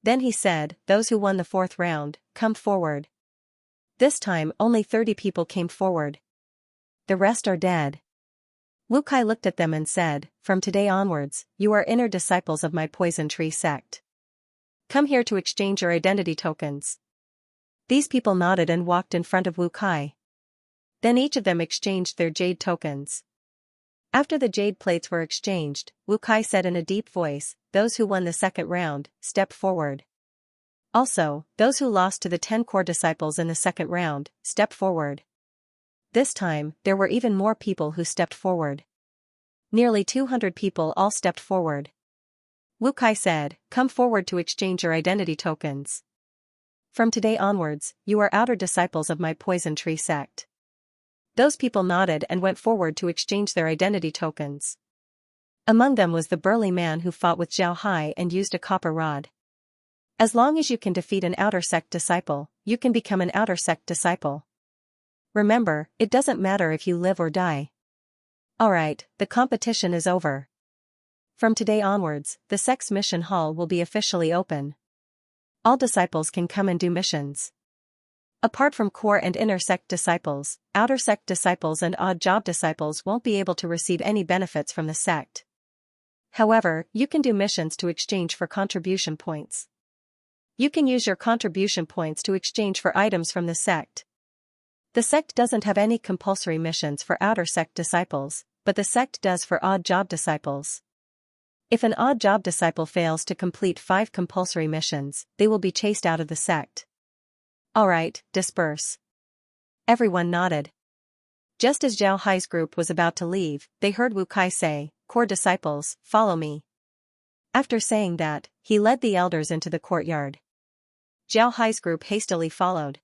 Then he said, "Those who won the 4th round, come forward." This time only 30 people came forward. The rest are dead. Wu Kai looked at them and said, "From today onwards, you are inner disciples of my Poison Tree sect. Come here to exchange your identity tokens." These people nodded and walked in front of Wu Kai. Then each of them exchanged their jade tokens. After the jade plates were exchanged, Wu Kai said in a deep voice, "Those who won the 2nd round, step forward. Also, those who lost to the 10 core disciples in the 2nd round, step forward." This time, there were even more people who stepped forward. Nearly 200 people all stepped forward. Wu Kai said, "Come forward to exchange your identity tokens. From today onwards, you are outer disciples of my Poison Tree sect." Those people nodded and went forward to exchange their identity tokens. Among them was the burly man who fought with Zhao Hai and used a copper rod. As long as you can defeat an outer sect disciple, you can become an outer sect disciple. Remember, it doesn't matter if you live or die. Alright, the competition is over. From today onwards, the sect's mission hall will be officially open. All disciples can come and do missions. Apart from core and inner sect disciples, outer sect disciples and odd job disciples won't be able to receive any benefits from the sect. However, you can do missions to exchange for contribution points. You can use your contribution points to exchange for items from the sect. The sect doesn't have any compulsory missions for outer sect disciples, but the sect does for odd job disciples. If an odd job disciple fails to complete 5 compulsory missions, they will be chased out of the sect. Alright, disperse. Everyone nodded. Just as Zhao Hai's group was about to leave, they heard Wu Kai say, "Core disciples, follow me." After saying that, he led the elders into the courtyard. Zhao Hai's group hastily followed.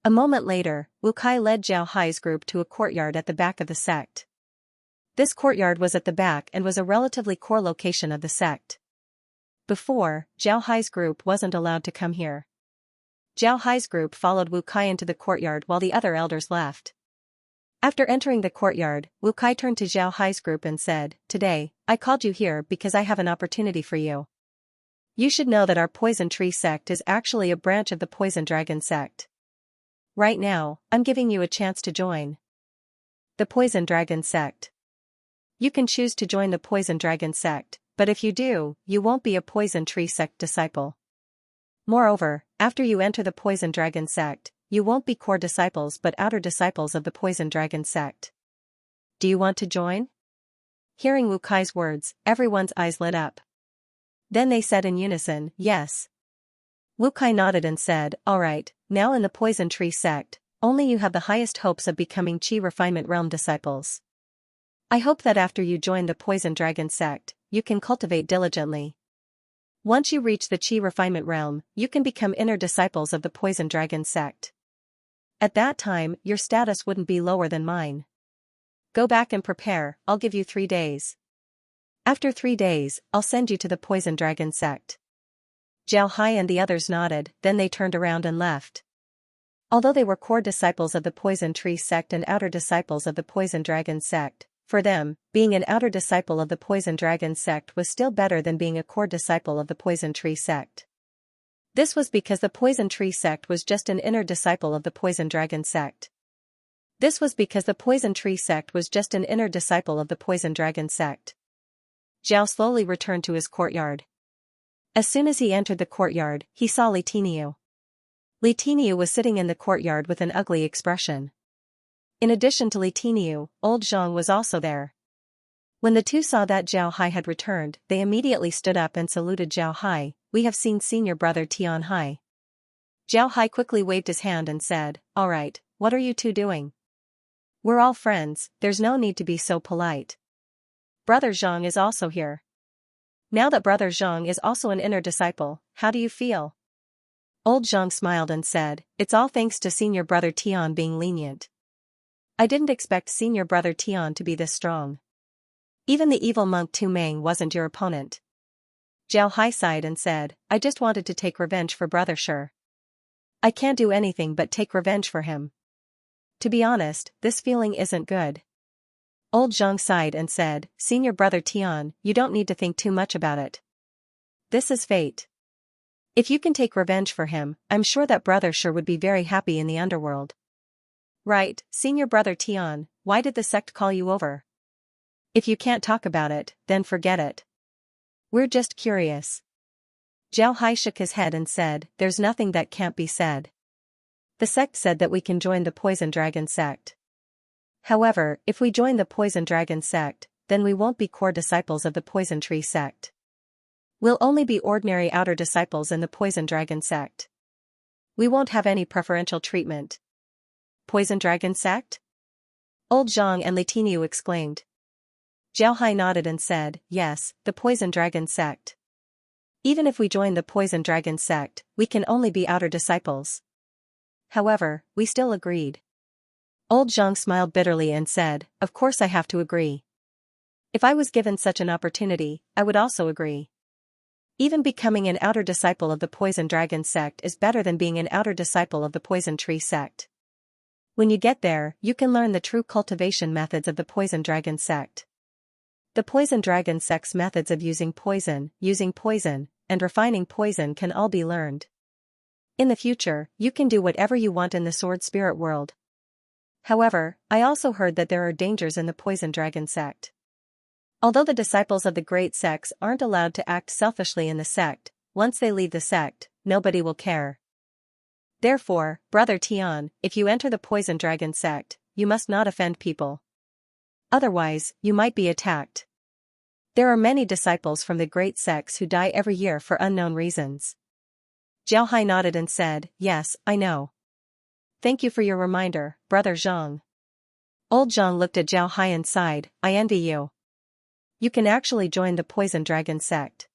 A moment later, Wu Kai led Zhao Hai's group to a courtyard at the back of the sect. This courtyard was at the back and was a relatively core location of the sect. Before, Zhao Hai's group wasn't allowed to come here. Zhao Hai's group followed Wu Kai into the courtyard while the other elders left. After entering the courtyard, Wu Kai turned to Zhao Hai's group and said, "Today, I called you here because I have an opportunity for you. You should know that our Poison Tree sect is actually a branch of the Poison Dragon sect. Right now, I'm giving you a chance to join the Poison Dragon sect. You can choose to join the Poison Dragon sect, but if you do, you won't be a Poison Tree sect disciple. Moreover, after you enter the Poison Dragon sect, you won't be core disciples but outer disciples of the Poison Dragon sect. Do you want to join?" Hearing Wu Kai's words, everyone's eyes lit up. Then they said in unison, "Yes." Wu Kai nodded and said, "Alright, now in the Poison Tree sect, only you have the highest hopes of becoming Qi Refinement Realm disciples. I hope that after you join the Poison Dragon sect, you can cultivate diligently. Once you reach the Qi Refinement Realm, you can become inner disciples of the Poison Dragon sect. At that time, your status wouldn't be lower than mine. Go back and prepare, I'll give you 3 days. After 3 days, I'll send you to the Poison Dragon sect." Zhao Hai and the others nodded, then they turned around and left. Although they were core disciples of the Poison Tree sect and outer disciples of the Poison Dragon sect, for them, being an outer disciple of the Poison Dragon sect was still better than being a core disciple of the Poison Tree sect. This was because the Poison Tree sect was just an inner disciple of the Poison Dragon sect. Zhao slowly returned to his courtyard. As soon as he entered the courtyard, he saw Li Tiniu. Li Tiniu was sitting in the courtyard with an ugly expression. In addition to Li Tiniu, old Zhang was also there. When the two saw that Zhao Hai had returned, they immediately stood up and saluted Zhao Hai. "We have seen senior brother Tian Hai." Zhao Hai quickly waved his hand and said, "Alright, what are you two doing? We're all friends, there's no need to be so polite. Brother Zhang is also here. Now that Brother Zhang is also an inner disciple, how do you feel?" Old Zhang smiled and said, "It's all thanks to senior brother Tian being lenient. I didn't expect senior brother Tian to be this strong. Even the evil monk Tu Meng wasn't your opponent." Zhao Hai sighed and said, "I just wanted to take revenge for Brother Shi. I can't do anything but take revenge for him. To be honest, this feeling isn't good." Old Zhang sighed and said, "Senior brother Tian, you don't need to think too much about it. This is fate. If you can take revenge for him, I'm sure that Brother Shi would be very happy in the underworld." "Right, senior brother Tian, why did the sect call you over? If you can't talk about it, then forget it. We're just curious." Zhao Hai shook his head and said, "There's nothing that can't be said. The sect said that we can join the Poison Dragon sect. However, if we join the Poison Dragon sect, then we won't be core disciples of the Poison Tree sect. We'll only be ordinary outer disciples in the Poison Dragon sect. We won't have any preferential treatment." "Poison Dragon sect?" Old Zhang and Li Tiniu exclaimed. Zhao Hai nodded and said, "Yes, the Poison Dragon sect. Even if we join the Poison Dragon sect, we can only be outer disciples. However, we still agreed." Old Zhang smiled bitterly and said, "Of course I have to agree. If I was given such an opportunity, I would also agree. Even becoming an outer disciple of the Poison Dragon sect is better than being an outer disciple of the Poison Tree sect. When you get there, you can learn the true cultivation methods of the Poison Dragon sect. The Poison Dragon sect's methods of using poison, and refining poison can all be learned. In the future, you can do whatever you want in the Sword Spirit world. However, I also heard that there are dangers in the Poison Dragon sect. Although the disciples of the great sects aren't allowed to act selfishly in the sect, once they leave the sect, nobody will care. Therefore, Brother Tian, if you enter the Poison Dragon sect, you must not offend people. Otherwise, you might be attacked. There are many disciples from the great sects who die every year for unknown reasons." Zhao Hai nodded and said, "Yes, I know. Thank you for your reminder, Brother Zhang." Old Zhang looked at Zhao Hai and sighed, "I envy you. You can actually join the Poison Dragon sect.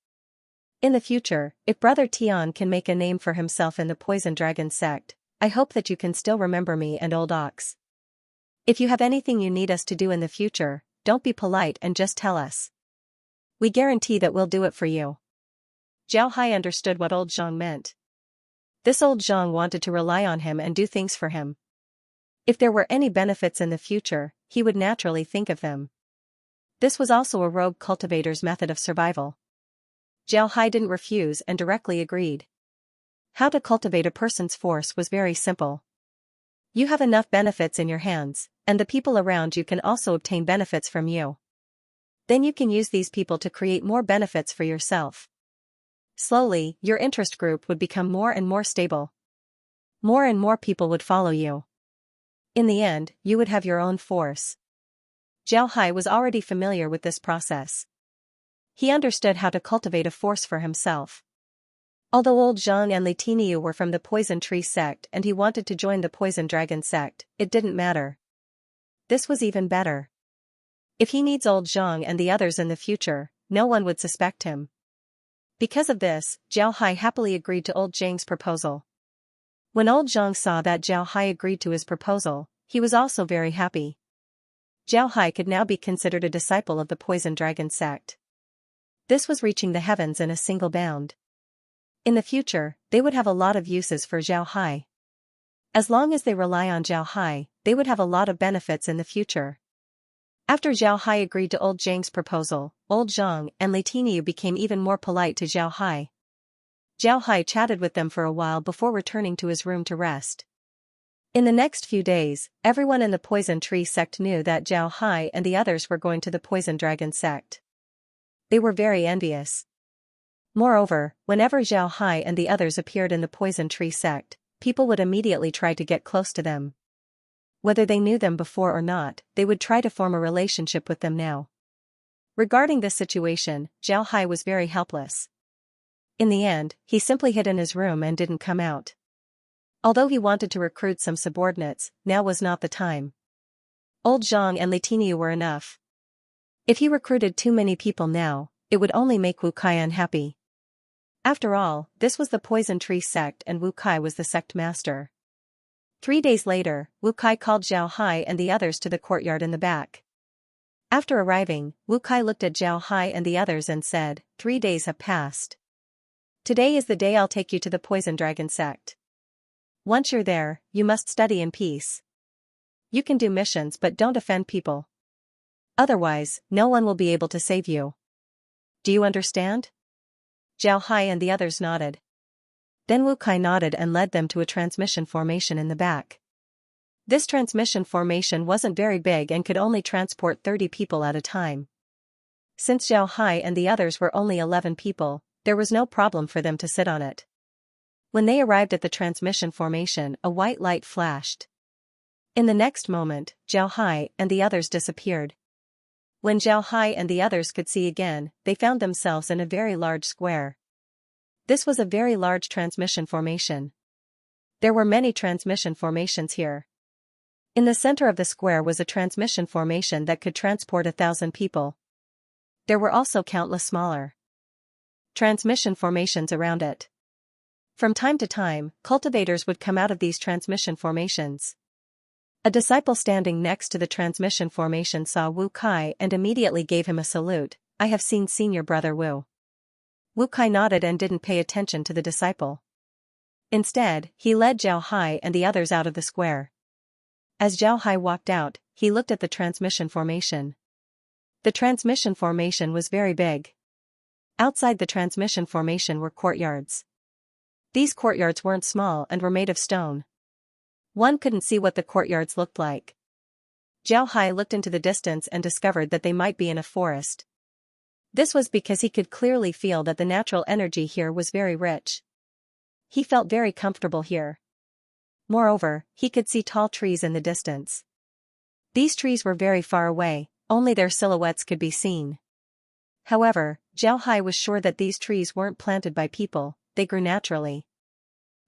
In the future, if Brother Tian can make a name for himself in the Poison Dragon sect, I hope that you can still remember me and Old Ox. If you have anything you need us to do in the future, don't be polite and just tell us. We guarantee that we'll do it for you. Zhao Hai understood what old Zhang meant. This old Zhang wanted to rely on him and do things for him. If there were any benefits in the future, he would naturally think of them. This was also a rogue cultivator's method of survival. Zhao Hai didn't refuse and directly agreed. How to cultivate a person's force was very simple. You have enough benefits in your hands, and the people around you can also obtain benefits from you. Then you can use these people to create more benefits for yourself. Slowly, your interest group would become more and more stable. More and more people would follow you. In the end, you would have your own force. Zhao Hai was already familiar with this process. He understood how to cultivate a force for himself. Although old Zhang and Litiniu were from the Poison Tree sect and he wanted to join the Poison Dragon sect, it didn't matter. This was even better. If he needs old Zhang and the others in the future, no one would suspect him. Because of this, Zhao Hai happily agreed to old Zhang's proposal. When old Zhang saw that Zhao Hai agreed to his proposal, he was also very happy. Zhao Hai could now be considered a disciple of the Poison Dragon sect. This was reaching the heavens in a single bound. In the future, they would have a lot of uses for Zhao Hai. As long as they rely on Zhao Hai, they would have a lot of benefits in the future. After Zhao Hai agreed to old Zhang's proposal, old Zhang and Litiniu became even more polite to Zhao Hai. Zhao Hai chatted with them for a while before returning to his room to rest. In the next few days, everyone in the Poison Tree sect knew that Zhao Hai and the others were going to the Poison Dragon sect. They were very envious. Moreover, whenever Zhao Hai and the others appeared in the Poison Tree sect, people would immediately try to get close to them. Whether they knew them before or not, they would try to form a relationship with them now. Regarding this situation, Zhao Hai was very helpless. In the end, he simply hid in his room and didn't come out. Although he wanted to recruit some subordinates, now was not the time. Old Zhang and Litiniu were enough. If he recruited too many people now, it would only make Wu Kai unhappy. After all, this was the Poison Tree sect and Wu Kai was the sect master. 3 days later, Wu Kai called Zhao Hai and the others to the courtyard in the back. After arriving, Wu Kai looked at Zhao Hai and the others and said, 3 days have passed. Today is the day I'll take you to the Poison Dragon sect. Once you're there, you must study in peace. You can do missions but don't offend people. Otherwise, no one will be able to save you. Do you understand? Zhao Hai and the others nodded. Then Wu Kai nodded and led them to a transmission formation in the back. This transmission formation wasn't very big and could only transport 30 people at a time. Since Zhao Hai and the others were only 11 people, there was no problem for them to sit on it. When they arrived at the transmission formation, a white light flashed. In the next moment, Zhao Hai and the others disappeared. When Zhao Hai and the others could see again, they found themselves in a very large square. This was a very large transmission formation. There were many transmission formations here. In the center of the square was a transmission formation that could transport 1,000 people. There were also countless smaller transmission formations around it. From time to time, cultivators would come out of these transmission formations. A disciple standing next to the transmission formation saw Wu Kai and immediately gave him a salute. I have seen Senior Brother Wu. Wu Kai nodded and didn't pay attention to the disciple. Instead, he led Zhao Hai and the others out of the square. As Zhao Hai walked out, he looked at the transmission formation. The transmission formation was very big. Outside the transmission formation were courtyards. These courtyards weren't small and were made of stone. One couldn't see what the courtyards looked like. Zhao Hai looked into the distance and discovered that they might be in a forest. This was because he could clearly feel that the natural energy here was very rich. He felt very comfortable here. Moreover, he could see tall trees in the distance. These trees were very far away, only their silhouettes could be seen. However, Zhao Hai was sure that these trees weren't planted by people, they grew naturally.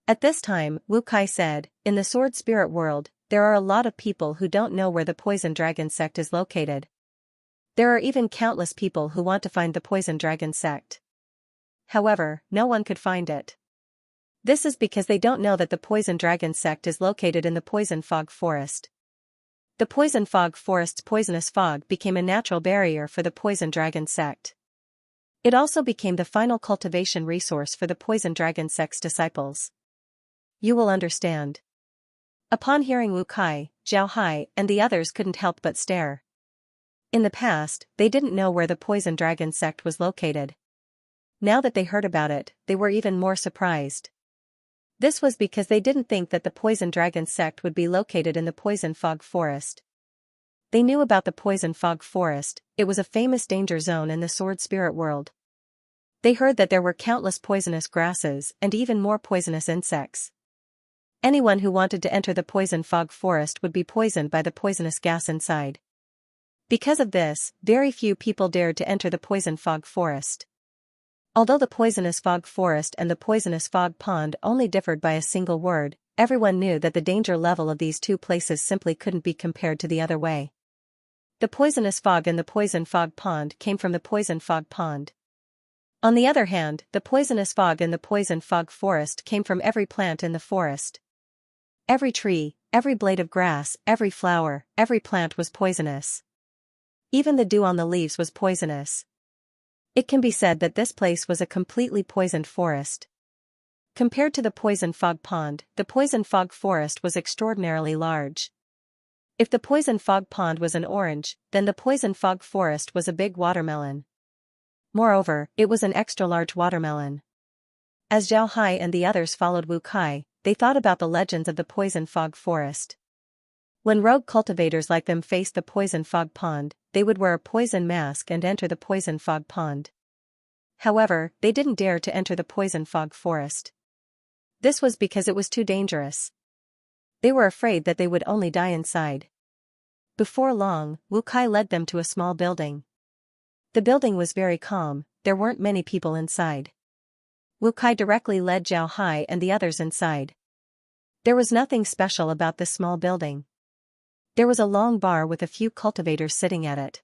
At this time, Wu Kai said, in the Sword Spirit world, there are a lot of people who don't know where the Poison Dragon sect is located. There are even countless people who want to find the Poison Dragon sect. However, no one could find it. This is because they don't know that the Poison Dragon sect is located in the Poison Fog Forest. The poison fog forest's poisonous fog became a natural barrier for the poison dragon sect. It also became the final cultivation resource for the poison dragon sect's disciples. You will understand. Upon hearing Wu Kai, Zhao Hai and the others couldn't help but stare. In the past, they didn't know where the poison dragon sect was located. Now that they heard about it, they were even more surprised. This was because they didn't think that the poison dragon sect would be located in the poison fog forest. They knew about the poison fog forest. It was a famous danger zone in the sword spirit world. They heard that there were countless poisonous grasses and even more poisonous insects. Anyone who wanted to enter the poison fog forest would be poisoned by the poisonous gas inside. Because of this, very few people dared to enter the poison fog forest. Although the poisonous fog forest and the poisonous fog pond only differed by a single word, everyone knew that the danger level of these two places simply couldn't be compared to the other way. The poisonous fog in the poison fog pond came from the poison fog pond. On the other hand, the poisonous fog in the poison fog forest came from every plant in the forest. Every tree, every blade of grass, every flower, every plant was poisonous. Even the dew on the leaves was poisonous. It can be said that this place was a completely poisoned forest. Compared to the poison fog pond, the poison fog forest was extraordinarily large. If the poison fog pond was an orange, then the poison fog forest was a big watermelon. Moreover, it was an extra-large watermelon. As Zhao Hai and the others followed Wu Kai, they thought about the legends of the poison fog forest. When rogue cultivators like them faced the poison fog pond, they would wear a poison mask and enter the poison fog pond. However, they didn't dare to enter the poison fog forest. This was because it was too dangerous. They were afraid that they would only die inside. Before long, Wu Kai led them to a small building. The building was very calm, there weren't many people inside. Wu Kai directly led Zhao Hai and the others inside. There was nothing special about this small building. There was a long bar with a few cultivators sitting at it.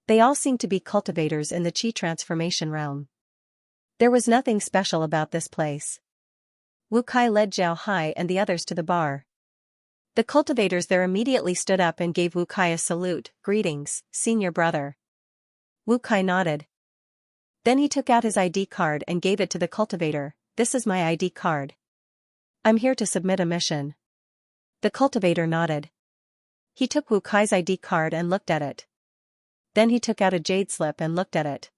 They all seemed to be cultivators in the Qi transformation realm. There was nothing special about this place. Wu Kai led Zhao Hai and the others to the bar. The cultivators there immediately stood up and gave Wu Kai a salute. "Greetings, senior brother." Wu Kai nodded. Then he took out his ID card and gave it to the cultivator. "This is my ID card. I'm here to submit a mission." The cultivator nodded. He took Wu Kai's ID card and looked at it. Then he took out a jade slip and looked at it.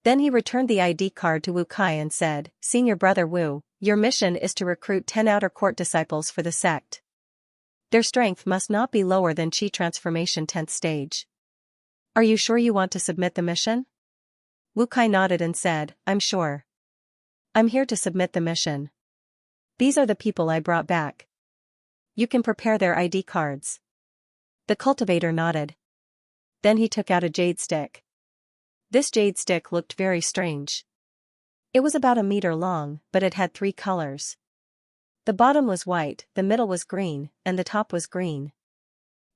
Then he returned the ID card to Wu Kai and said, "Senior brother Wu, your mission is to recruit 10 outer court disciples for the sect. Their strength must not be lower than Qi transformation 10th stage. Are you sure you want to submit the mission?" Wu Kai nodded and said, "I'm sure. I'm here to submit the mission. These are the people I brought back. You can prepare their ID cards." The cultivator nodded. Then he took out a jade stick. This jade stick looked very strange. It was about a meter long, but it had 3 colors. The bottom was white, the middle was green, and the top was green.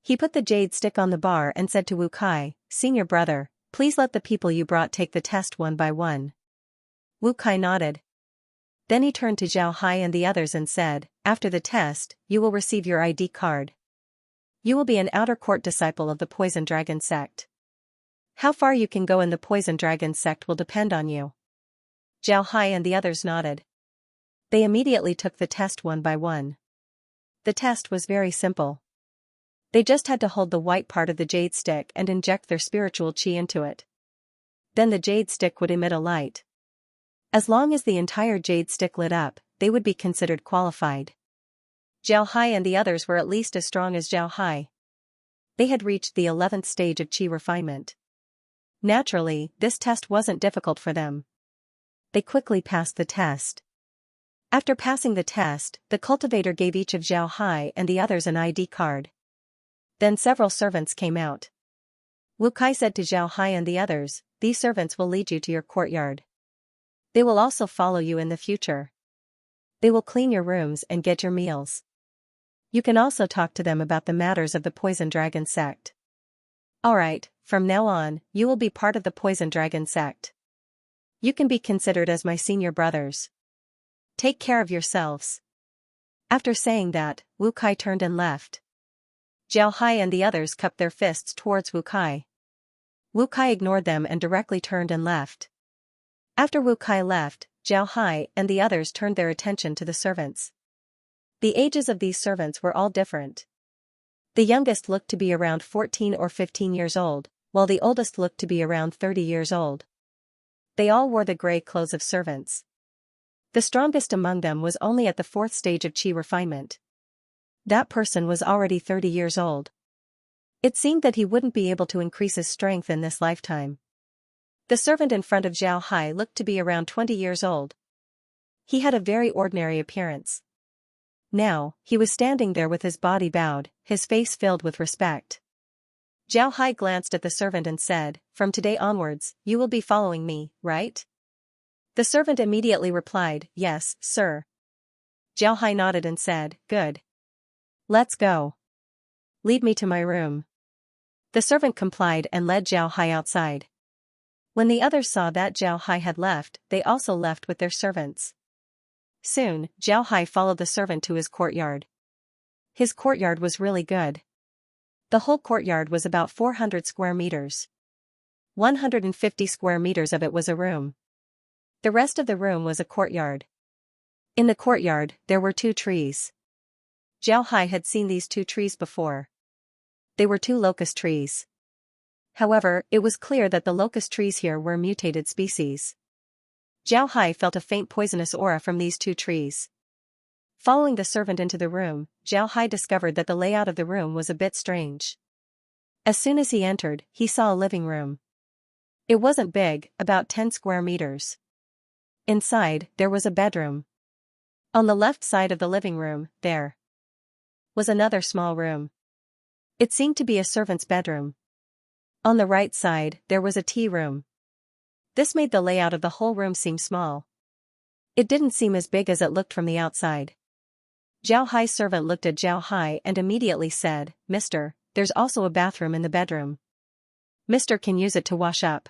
He put the jade stick on the bar and said to Wu Kai, "Senior brother, please let the people you brought take the test one by one." Wu Kai nodded. Then he turned to Zhao Hai and the others and said, "After the test, you will receive your ID card. You will be an outer court disciple of the Poison Dragon sect. How far you can go in the Poison Dragon sect will depend on you." Zhao Hai and the others nodded. They immediately took the test one by one. The test was very simple. They just had to hold the white part of the jade stick and inject their spiritual qi into it. Then the jade stick would emit a light. As long as the entire jade stick lit up, they would be considered qualified. Zhao Hai and the others were at least as strong as Zhao Hai. They had reached the 11th stage of qi refinement. Naturally, this test wasn't difficult for them. They quickly passed the test. After passing the test, the cultivator gave each of Zhao Hai and the others an ID card. Then several servants came out. Wu Kai said to Zhao Hai and the others, "These servants will lead you to your courtyard. They will also follow you in the future. They will clean your rooms and get your meals. You can also talk to them about the matters of the Poison Dragon sect. Alright, from now on, you will be part of the Poison Dragon sect. You can be considered as my senior brothers. Take care of yourselves." After saying that, Wu Kai turned and left. Jiao Hai and the others cupped their fists towards Wu Kai. Wu Kai ignored them and directly turned and left. After Wu Kai left, Jiao Hai and the others turned their attention to the servants. The ages of these servants were all different. The youngest looked to be around 14 or 15 years old, while the oldest looked to be around 30 years old. They all wore the gray clothes of servants. The strongest among them was only at the 4th stage of qi refinement. That person was already 30 years old. It seemed that he wouldn't be able to increase his strength in this lifetime. The servant in front of Jiao Hai looked to be around 20 years old. He had a very ordinary appearance. Now, he was standing there with his body bowed, his face filled with respect. Jiao Hai glanced at the servant and said, "From today onwards, you will be following me, right?" The servant immediately replied, "Yes, sir." Jiao Hai nodded and said, "Good. Let's go. Lead me to my room." The servant complied and led Jiao Hai outside. When the others saw that Jiao Hai had left, they also left with their servants. Soon, Jiao Hai followed the servant to his courtyard. His courtyard was really good. The whole courtyard was about 400 square meters. 150 square meters of it was a room. The rest of the room was a courtyard. In the courtyard, there were 2 trees. Jiao Hai had seen these 2 trees before. They were 2 locust trees. However, it was clear that the locust trees here were mutated species. Jiao Hai felt a faint poisonous aura from these 2 trees. Following the servant into the room, Jiao Hai discovered that the layout of the room was a bit strange. As soon as he entered, he saw a living room. It wasn't big, about 10 square meters. Inside, there was a bedroom. On the left side of the living room, there was another small room. It seemed to be a servant's bedroom. On the right side, there was a tea room. This made the layout of the whole room seem small. It didn't seem as big as it looked from the outside. Jiao Hai's servant looked at Jiao Hai and immediately said, "Mister, there's also a bathroom in the bedroom. Mister can use it to wash up.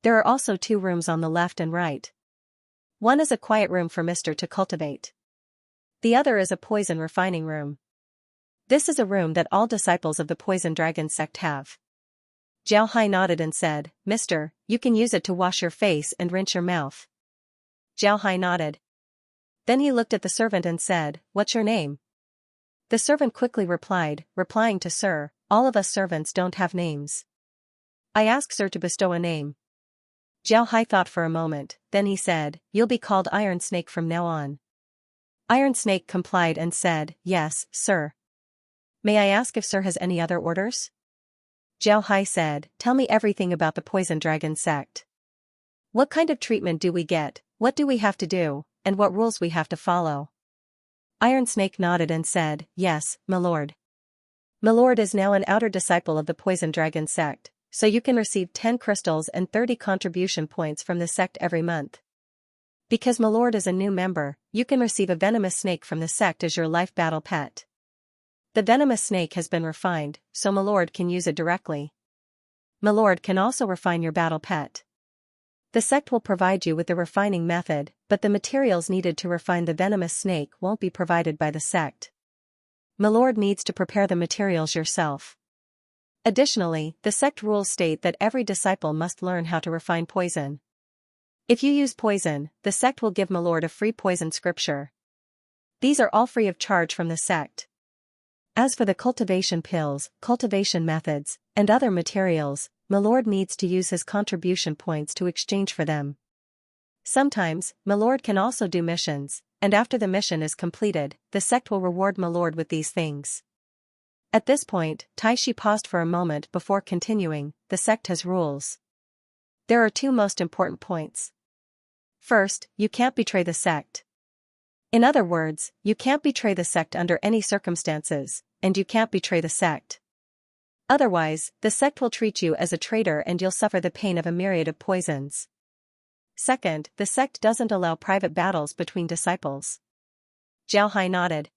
There are also 2 rooms on the left and right. One is a quiet room for Mister to cultivate. The other is a poison refining room. This is a room that all disciples of the poison dragon sect have." Jiao Hai nodded and said, "Mister, you can use it to wash your face and rinse your mouth." Jiao Hai nodded. Then he looked at the servant and said, "What's your name?" The servant quickly replied, replying to "Sir, all of us servants don't have names. I ask Sir to bestow a name." Jiao Hai thought for a moment, then he said, "You'll be called Iron Snake from now on." Iron Snake complied and said, "Yes, sir." "May I ask if Sir has any other orders?" Jiao Hai said, "Tell me everything about the poison dragon sect. What kind of treatment do we get, what do we have to do, and what rules we have to follow?" Iron Snake nodded and said, "Yes, my lord. My lord is now an outer disciple of the poison dragon sect, so you can receive 10 crystals and 30 contribution points from the sect every month. Because my lord is a new member, you can receive a venomous snake from the sect as your life battle pet. The venomous snake has been refined, so my lord can use it directly. My lord can also refine your battle pet. The sect will provide you with the refining method, but the materials needed to refine the venomous snake won't be provided by the sect. My lord needs to prepare the materials yourself. Additionally, the sect rules state that every disciple must learn how to refine poison. If you use poison, the sect will give my lord a free poison scripture. These are all free of charge from the sect. As for the cultivation pills, cultivation methods, and other materials, my lord needs to use his contribution points to exchange for them. Sometimes, my lord can also do missions, and after the mission is completed, the sect will reward my lord with these things." At this point, Taishi paused for a moment before continuing, "The sect has rules. There are 2 most important points. First, you can't betray the sect. In other words, you can't betray the sect under any circumstances, and you can't betray the sect. Otherwise, the sect will treat you as a traitor and you'll suffer the pain of a myriad of poisons. Second, the sect doesn't allow private battles between disciples." Jiao Hai nodded.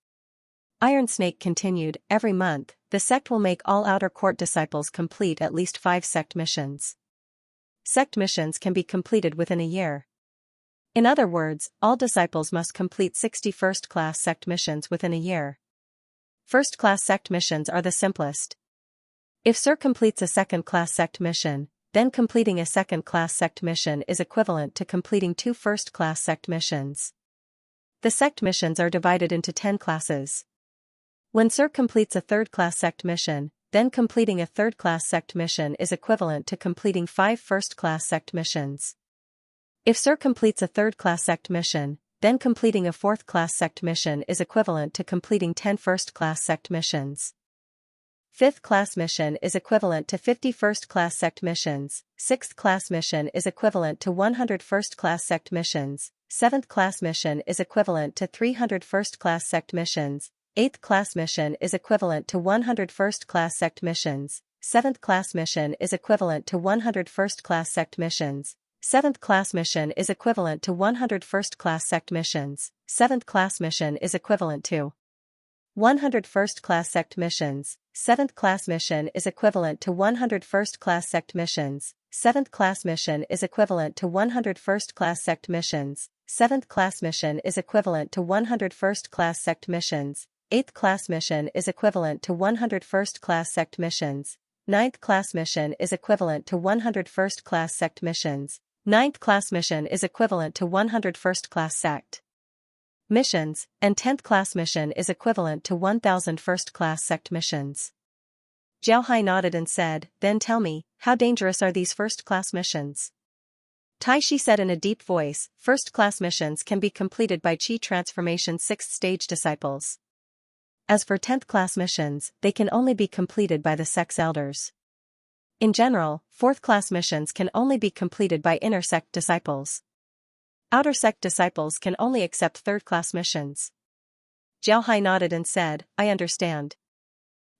Iron Snake continued, "Every month, the sect will make all outer court disciples complete at least 5 sect missions. Sect missions can be completed within a year. In other words, all disciples must complete 60 first-class sect missions within a year. First-class sect missions are the simplest. If Sir completes a second-class sect mission, then completing a second-class sect mission is equivalent to completing 2 first-class sect missions. The sect missions are divided into 10 classes. When Sir completes a third-class sect mission, then completing a third-class sect mission is equivalent to completing 5 first-class sect missions. If Sir completes a third-class sect mission, then completing a fourth-class sect mission is equivalent to completing 10 first-class sect missions. Fifth-class mission is equivalent to 50 first-class sect missions, sixth-class mission is equivalent to 100 first-class sect missions, seventh-class mission is equivalent to 300 first-class sect missions, eighth-class mission is equivalent to 100 first-class sect missions, seventh-class mission is equivalent to 100 first-class sect missions, seventh-class mission is equivalent to 100 first-class sect missions, seventh-class mission is equivalent to 100 first-class sect missions, seventh-class mission is equivalent to 100 first-class sect missions, seventh-class mission is equivalent to 100 first-class sect missions, seventh-class mission is equivalent to 100 first-class sect missions, eighth-class mission is equivalent to 100 first-class sect missions, ninth-class mission is equivalent to 100 first-class sect missions, ninth-class mission is equivalent to 100 first-class sect missions, and 10th class mission is equivalent to 1,000 first-class sect missions. Zhao Hai nodded and said, "Then tell me, how dangerous are these first-class missions?" Tai Shi said in a deep voice, "First-class missions can be completed by Qi Transformation 6th stage disciples. As for 10th class missions, they can only be completed by the sect's elders. In general, 4th class missions can only be completed by inner sect disciples. Outer sect disciples can only accept 3rd class missions." Zhao Hai nodded and said, "I understand.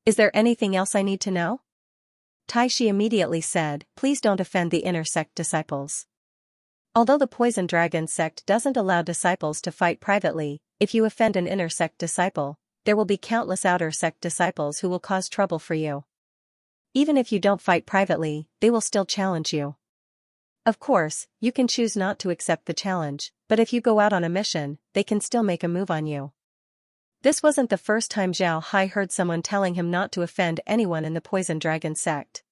Is there anything else I need to know?" Tai Shi immediately said, "Please don't offend the inner sect disciples. Although the Poison Dragon sect doesn't allow disciples to fight privately, if you offend an inner sect disciple, there will be countless outer sect disciples who will cause trouble for you. Even if you don't fight privately, they will still challenge you. Of course, you can choose not to accept the challenge, but if you go out on a mission, they can still make a move on you." This wasn't the first time Zhao Hai heard someone telling him not to offend anyone in the Poison Dragon sect.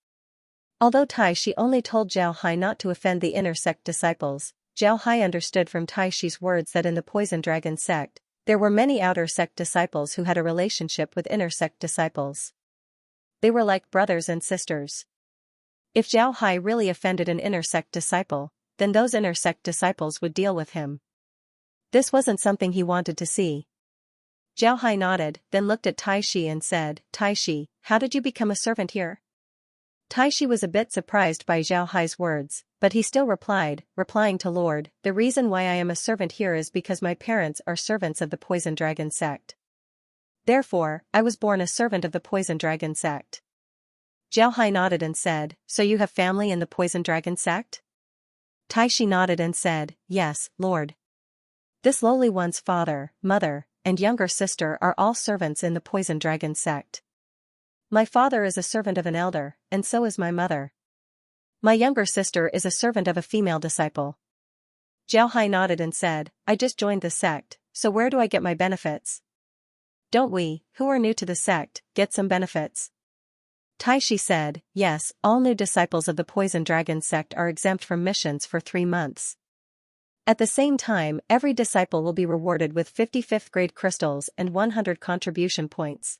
Although Tai Shi only told Zhao Hai not to offend the inner sect disciples, Zhao Hai understood from Tai Shi's words that in the Poison Dragon sect, there were many outer sect disciples who had a relationship with inner sect disciples. They were like brothers and sisters. If Zhao Hai really offended an inner sect disciple, then those inner sect disciples would deal with him. This wasn't something he wanted to see. Zhao Hai nodded, then looked at Tai Shi and said, "Tai Shi, how did you become a servant here?" Tai Shi was a bit surprised by Zhao Hai's words, but he still replying to Lord, "The reason why I am a servant here is because my parents are servants of the Poison Dragon sect. Therefore, I was born a servant of the Poison Dragon sect." Zhao Hai nodded and said, "So you have family in the Poison Dragon sect?" Tai Shi nodded and said, "Yes, Lord. This lowly one's father, mother, and younger sister are all servants in the Poison Dragon sect. My father is a servant of an elder, and so is my mother. My younger sister is a servant of a female disciple." Zhao Hai nodded and said, "I just joined the sect, so where do I get my benefits? Don't we, who are new to the sect, get some benefits?" Tai Shi said, "Yes, all new disciples of the Poison Dragon sect are exempt from missions for 3 months. At the same time, every disciple will be rewarded with 55th grade crystals and 100 contribution points.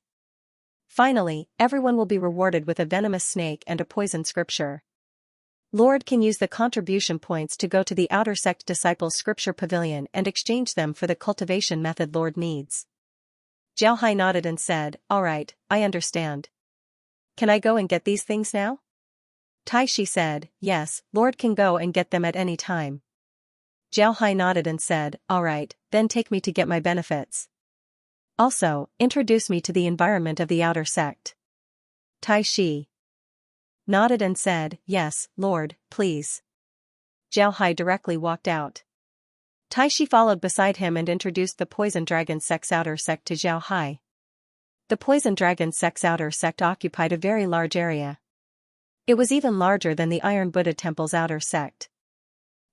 Finally, everyone will be rewarded with a venomous snake and a poison scripture. Lord can use the contribution points to go to the outer sect disciples' scripture pavilion and exchange them for the cultivation method Lord needs." Zhao Hai nodded and said, "All right, I understand. Can I go and get these things now?" Tai Shi said, "Yes, Lord can go and get them at any time." Zhao Hai nodded and said, "All right, then take me to get my benefits. Also, introduce me to the environment of the outer sect." Tai Shi nodded and said, "Yes, Lord, please." Zhao Hai directly walked out. Tai Shi followed beside him and introduced the Poison Dragon sect's outer sect to Zhao Hai. The Poison Dragon sect's outer sect occupied a very large area. It was even larger than the Iron Buddha Temple's outer sect.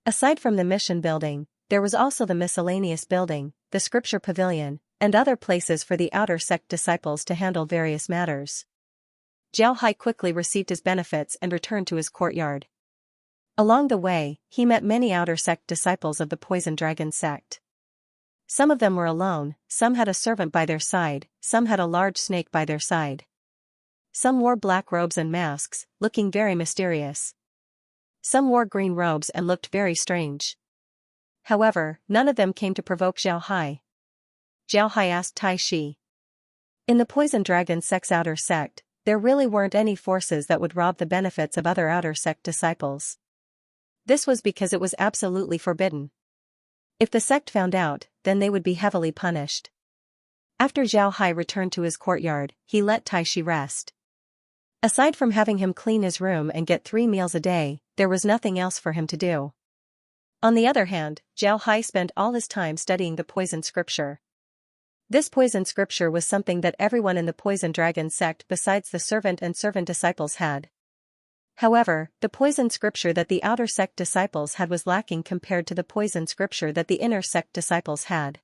Aside from the mission building, there was also the miscellaneous building, the scripture pavilion, and other places for the outer sect disciples to handle various matters. Jiao Hai quickly received his benefits and returned to his courtyard. Along the way, he met many outer sect disciples of the Poison Dragon sect. Some of them were alone, some had a servant by their side, some had a large snake by their side. Some wore black robes and masks, looking very mysterious. Some wore green robes and looked very strange. However, none of them came to provoke Jiao Hai. Jiao Hai asked Tai Shi. In the Poison Dragon sect's outer sect, there really weren't any forces that would rob the benefits of other outer sect disciples. This was because it was absolutely forbidden. If the sect found out, then they would be heavily punished. After Jiao Hai returned to his courtyard, he let Tai Shi rest. Aside from having him clean his room and get 3 meals a day, there was nothing else for him to do. On the other hand, Jiao Hai spent all his time studying the poison scripture. This poison scripture was something that everyone in the Poison Dragon sect besides the servant and servant disciples had. However, the poison scripture that the outer sect disciples had was lacking compared to the poison scripture that the inner sect disciples had.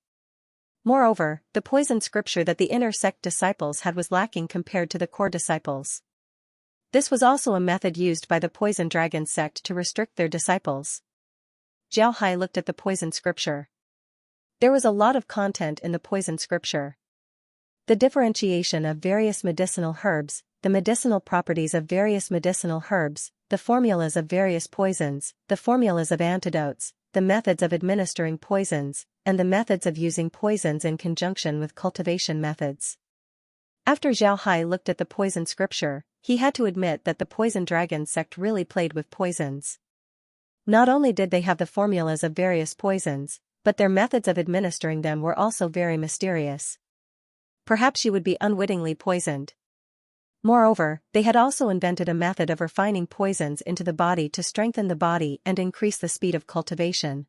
Moreover, the poison scripture that the inner sect disciples had was lacking compared to the core disciples. This was also a method used by the Poison Dragon sect to restrict their disciples. Jiao Hai looked at the poison scripture. There was a lot of content in the poison scripture. The differentiation of various medicinal herbs, the medicinal properties of various medicinal herbs, the formulas of various poisons, the formulas of antidotes, the methods of administering poisons, and the methods of using poisons in conjunction with cultivation methods. After Jiao Hai looked at the poison scripture, he had to admit that the Poison Dragon sect really played with poisons. Not only did they have the formulas of various poisons, but their methods of administering them were also very mysterious. Perhaps you would be unwittingly poisoned. Moreover, they had also invented a method of refining poisons into the body to strengthen the body and increase the speed of cultivation.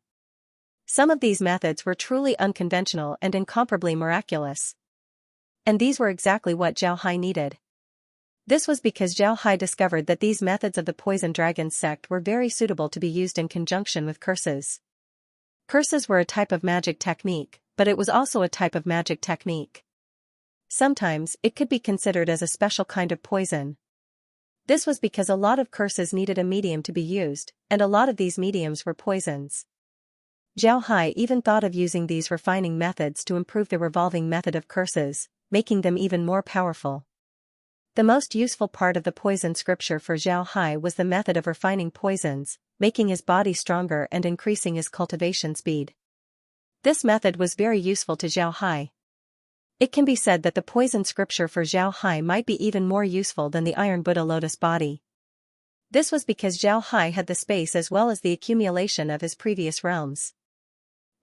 Some of these methods were truly unconventional and incomparably miraculous. And these were exactly what Jiao Hai needed. This was because Jiao Hai discovered that these methods of the Poison Dragon sect were very suitable to be used in conjunction with curses. Curses were a type of magic technique, but it was also a type of magic technique. Sometimes, it could be considered as a special kind of poison. This was because a lot of curses needed a medium to be used, and a lot of these mediums were poisons. Jiao Hai even thought of using these refining methods to improve the revolving method of curses, making them even more powerful. The most useful part of the poison scripture for Jiao Hai was the method of refining poisons, making his body stronger and increasing his cultivation speed. This method was very useful to Jiao Hai. It can be said that the poison scripture for Jiao Hai might be even more useful than the Iron Buddha lotus body. This was because Jiao Hai had the space as well as the accumulation of his previous realms.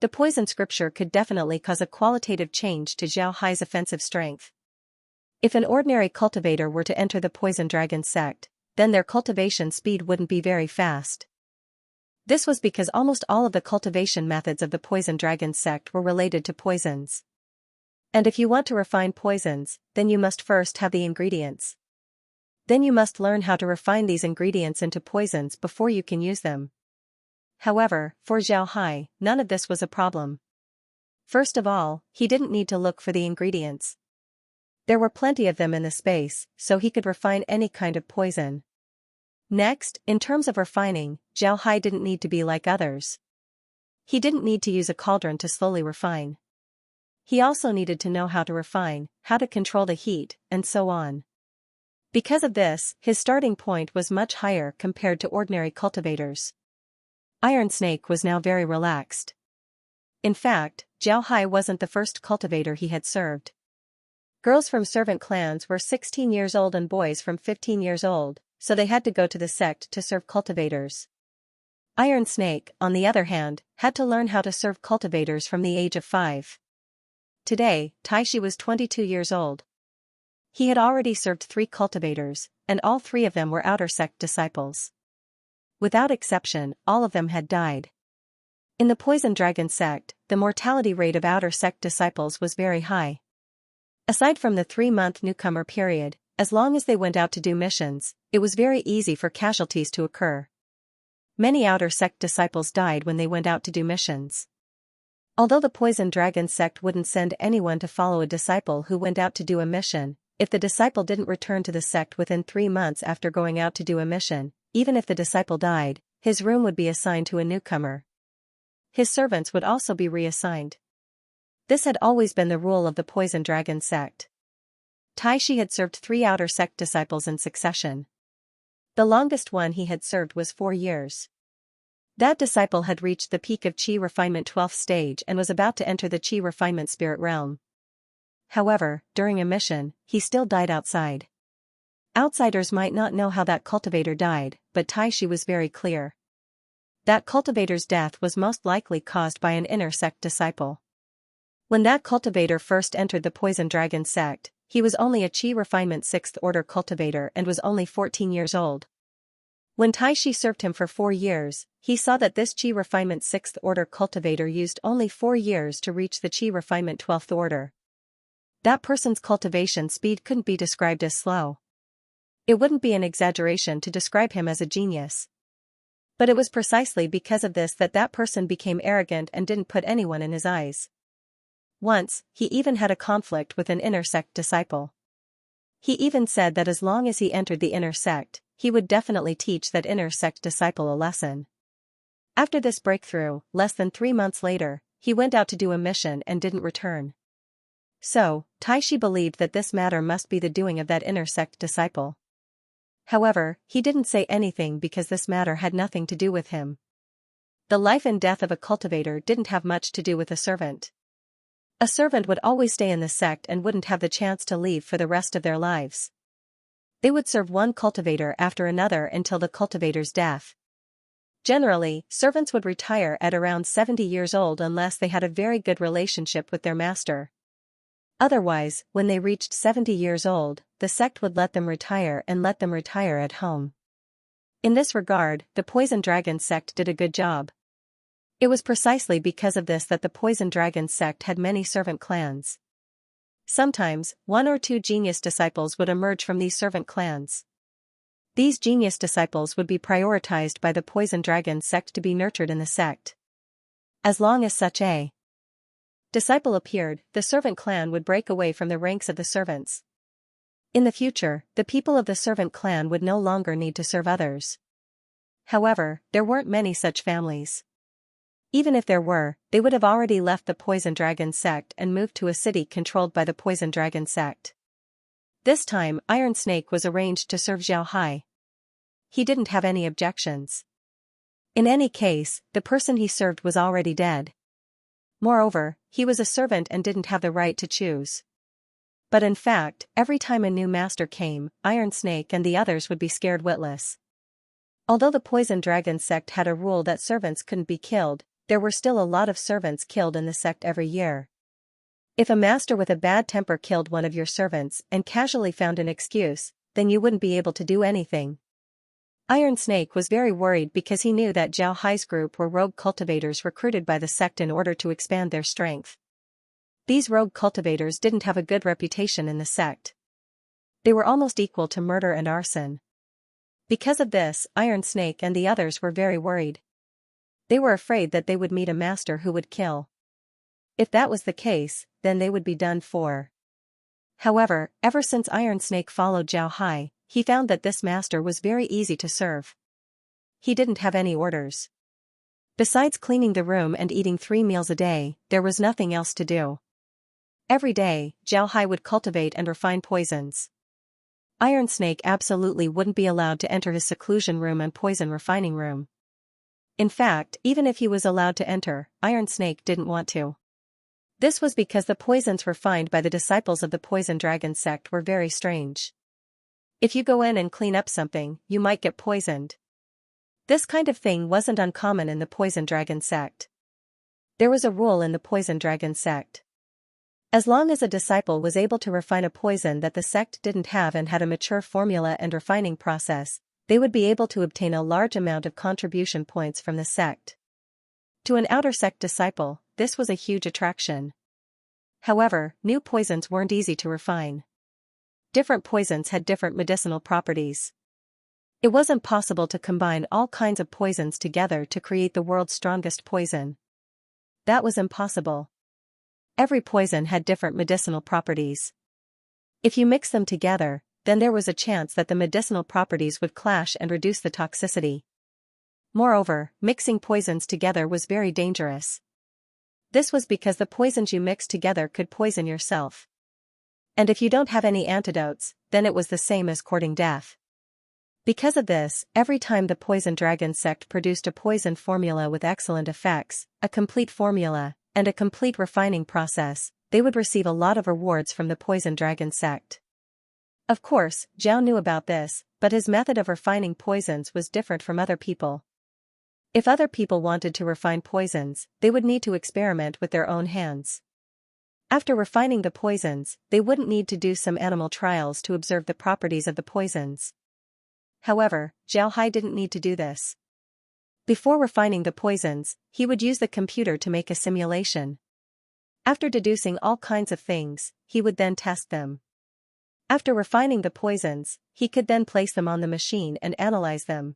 The poison scripture could definitely cause a qualitative change to Jiao Hai's offensive strength. If an ordinary cultivator were to enter the Poison Dragon sect, then their cultivation speed wouldn't be very fast. This was because almost all of the cultivation methods of the Poison Dragon sect were related to poisons. And if you want to refine poisons, then you must first have the ingredients. Then you must learn how to refine these ingredients into poisons before you can use them. However, for Jiao Hai, none of this was a problem. First of all, he didn't need to look for the ingredients. There were plenty of them in the space, so he could refine any kind of poison. Next, in terms of refining, Jiao Hai didn't need to be like others. He didn't need to use a cauldron to slowly refine. He also needed to know how to refine, how to control the heat, and so on. Because of this, his starting point was much higher compared to ordinary cultivators. Iron Snake was now very relaxed. In fact, Jiao Hai wasn't the first cultivator he had served. Girls from servant clans were 16 years old and boys from 15 years old, so they had to go to the sect to serve cultivators. Iron Snake, on the other hand, had to learn how to serve cultivators from the age of 5. Today, Tai Shi was 22 years old. He had already served 3 cultivators, and all 3 of them were outer sect disciples. Without exception, all of them had died. In the Poison Dragon sect, the mortality rate of outer sect disciples was very high. Aside from the 3-month newcomer period, as long as they went out to do missions, it was very easy for casualties to occur. Many outer sect disciples died when they went out to do missions. Although the poison dragon sect wouldn't send anyone to follow a disciple who went out to do a mission, if the disciple didn't return to the sect within 3 months after going out to do a mission, even if the disciple died, his room would be assigned to a newcomer. His servants would also be reassigned. This had always been the rule of the poison dragon sect. Taishi had served 3 outer sect disciples in succession. The longest one he had served was 4 years. That disciple had reached the peak of Qi refinement 12th stage and was about to enter the Qi refinement spirit realm. However, during a mission, he still died outside. Outsiders might not know how that cultivator died, but Taishi was very clear. That cultivator's death was most likely caused by an inner sect disciple. When that cultivator first entered the poison dragon sect, he was only a Qi refinement 6th order cultivator and was only 14 years old. When Taishi served him for 4 years, he saw that this Qi refinement 6th order cultivator used only 4 years to reach the Qi refinement 12th order. That person's cultivation speed couldn't be described as slow. It wouldn't be an exaggeration to describe him as a genius. But it was precisely because of this that person became arrogant and didn't put anyone in his eyes. Once, he even had a conflict with an inner sect disciple. He even said that as long as he entered the inner sect, he would definitely teach that inner sect disciple a lesson. After this breakthrough, less than 3 months later, he went out to do a mission and didn't return. So, Taishi believed that this matter must be the doing of that inner sect disciple. However, he didn't say anything because this matter had nothing to do with him. The life and death of a cultivator didn't have much to do with a servant. A servant would always stay in the sect and wouldn't have the chance to leave for the rest of their lives. They would serve one cultivator after another until the cultivator's death. Generally, servants would retire at around 70 years old unless they had a very good relationship with their master. Otherwise, when they reached 70 years old, the sect would let them retire and let them retire at home. In this regard, the Poison Dragon sect did a good job. It was precisely because of this that the Poison Dragon sect had many servant clans. Sometimes, 1 or 2 genius disciples would emerge from these servant clans. These genius disciples would be prioritized by the Poison Dragon sect to be nurtured in the sect. As long as such a disciple appeared, the servant clan would break away from the ranks of the servants. In the future, the people of the servant clan would no longer need to serve others. However, there weren't many such families. Even if there were, they would have already left the Poison Dragon sect and moved to a city controlled by the Poison Dragon sect. This time, Iron Snake was arranged to serve Xiao Hai. He didn't have any objections. In any case, the person he served was already dead. Moreover, he was a servant and didn't have the right to choose. But in fact, every time a new master came, Iron Snake and the others would be scared witless. Although the Poison Dragon sect had a rule that servants couldn't be killed, there were still a lot of servants killed in the sect every year. If a master with a bad temper killed one of your servants and casually found an excuse, then you wouldn't be able to do anything. Iron Snake was very worried because he knew that Zhao Hai's group were rogue cultivators recruited by the sect in order to expand their strength. These rogue cultivators didn't have a good reputation in the sect. They were almost equal to murder and arson. Because of this, Iron Snake and the others were very worried. They were afraid that they would meet a master who would kill. If that was the case, then they would be done for. However, ever since Iron Snake followed Zhao Hai, he found that this master was very easy to serve. He didn't have any orders. Besides cleaning the room and eating 3 meals a day, there was nothing else to do. Every day, Zhao Hai would cultivate and refine poisons. Iron Snake absolutely wouldn't be allowed to enter his seclusion room and poison refining room. In fact, even if he was allowed to enter, Iron Snake didn't want to. This was because the poisons refined by the disciples of the Poison Dragon sect were very strange. If you go in and clean up something, you might get poisoned. This kind of thing wasn't uncommon in the Poison Dragon sect. There was a rule in the Poison Dragon sect. As long as a disciple was able to refine a poison that the sect didn't have and had a mature formula and refining process, they would be able to obtain a large amount of contribution points from the sect. To an outer sect disciple, this was a huge attraction. However, new poisons weren't easy to refine. Different poisons had different medicinal properties. It wasn't possible to combine all kinds of poisons together to create the world's strongest poison. That was impossible. Every poison had different medicinal properties. If you mix them together, then there was a chance that the medicinal properties would clash and reduce the toxicity. Moreover, mixing poisons together was very dangerous. This was because the poisons you mixed together could poison yourself. And if you don't have any antidotes, then it was the same as courting death. Because of this, every time the Poison Dragon sect produced a poison formula with excellent effects, a complete formula, and a complete refining process, they would receive a lot of rewards from the Poison Dragon sect. Of course, Zhao knew about this, but his method of refining poisons was different from other people. If other people wanted to refine poisons, they would need to experiment with their own hands. After refining the poisons, they wouldn't need to do some animal trials to observe the properties of the poisons. However, Zhao Hai didn't need to do this. Before refining the poisons, he would use the computer to make a simulation. After deducing all kinds of things, he would then test them. After refining the poisons, he could then place them on the machine and analyze them.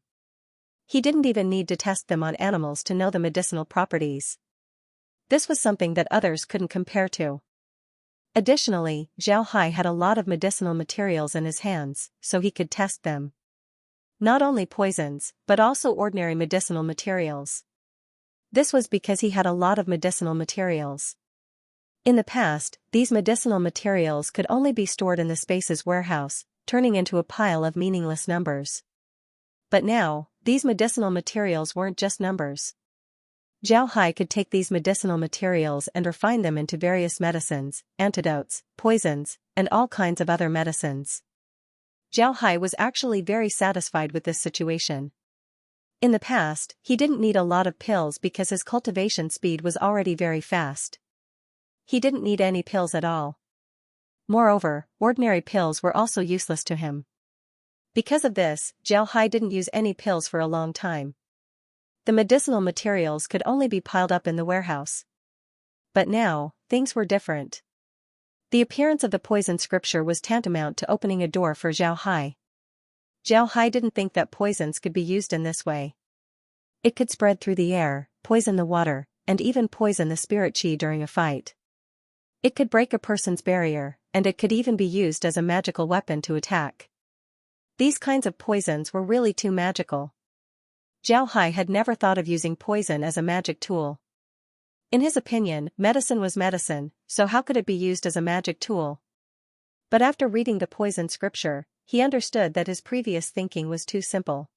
He didn't even need to test them on animals to know the medicinal properties. This was something that others couldn't compare to. Additionally, Zhao Hai had a lot of medicinal materials in his hands, so he could test them. Not only poisons, but also ordinary medicinal materials. This was because he had a lot of medicinal materials. In the past, these medicinal materials could only be stored in the space's warehouse, turning into a pile of meaningless numbers. But now, these medicinal materials weren't just numbers. Zhao Hai could take these medicinal materials and refine them into various medicines, antidotes, poisons, and all kinds of other medicines. Zhao Hai was actually very satisfied with this situation. In the past, he didn't need a lot of pills because his cultivation speed was already very fast. He didn't need any pills at all. Moreover, ordinary pills were also useless to him. Because of this, Zhao Hai didn't use any pills for a long time. The medicinal materials could only be piled up in the warehouse. But now, things were different. The appearance of the poison scripture was tantamount to opening a door for Zhao Hai. Zhao Hai didn't think that poisons could be used in this way. It could spread through the air, poison the water, and even poison the spirit qi during a fight. It could break a person's barrier, and it could even be used as a magical weapon to attack. These kinds of poisons were really too magical. Zhao Hai had never thought of using poison as a magic tool. In his opinion, medicine was medicine, so how could it be used as a magic tool? But after reading the poison scripture, he understood that his previous thinking was too simple.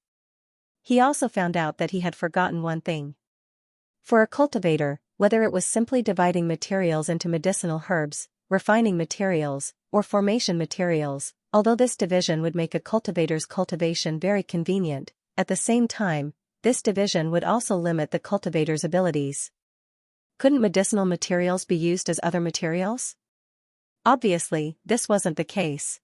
He also found out that he had forgotten one thing. For a cultivator, whether it was simply dividing materials into medicinal herbs, refining materials, or formation materials, although this division would make a cultivator's cultivation very convenient, at the same time, this division would also limit the cultivator's abilities. Couldn't medicinal materials be used as other materials? Obviously, this wasn't the case.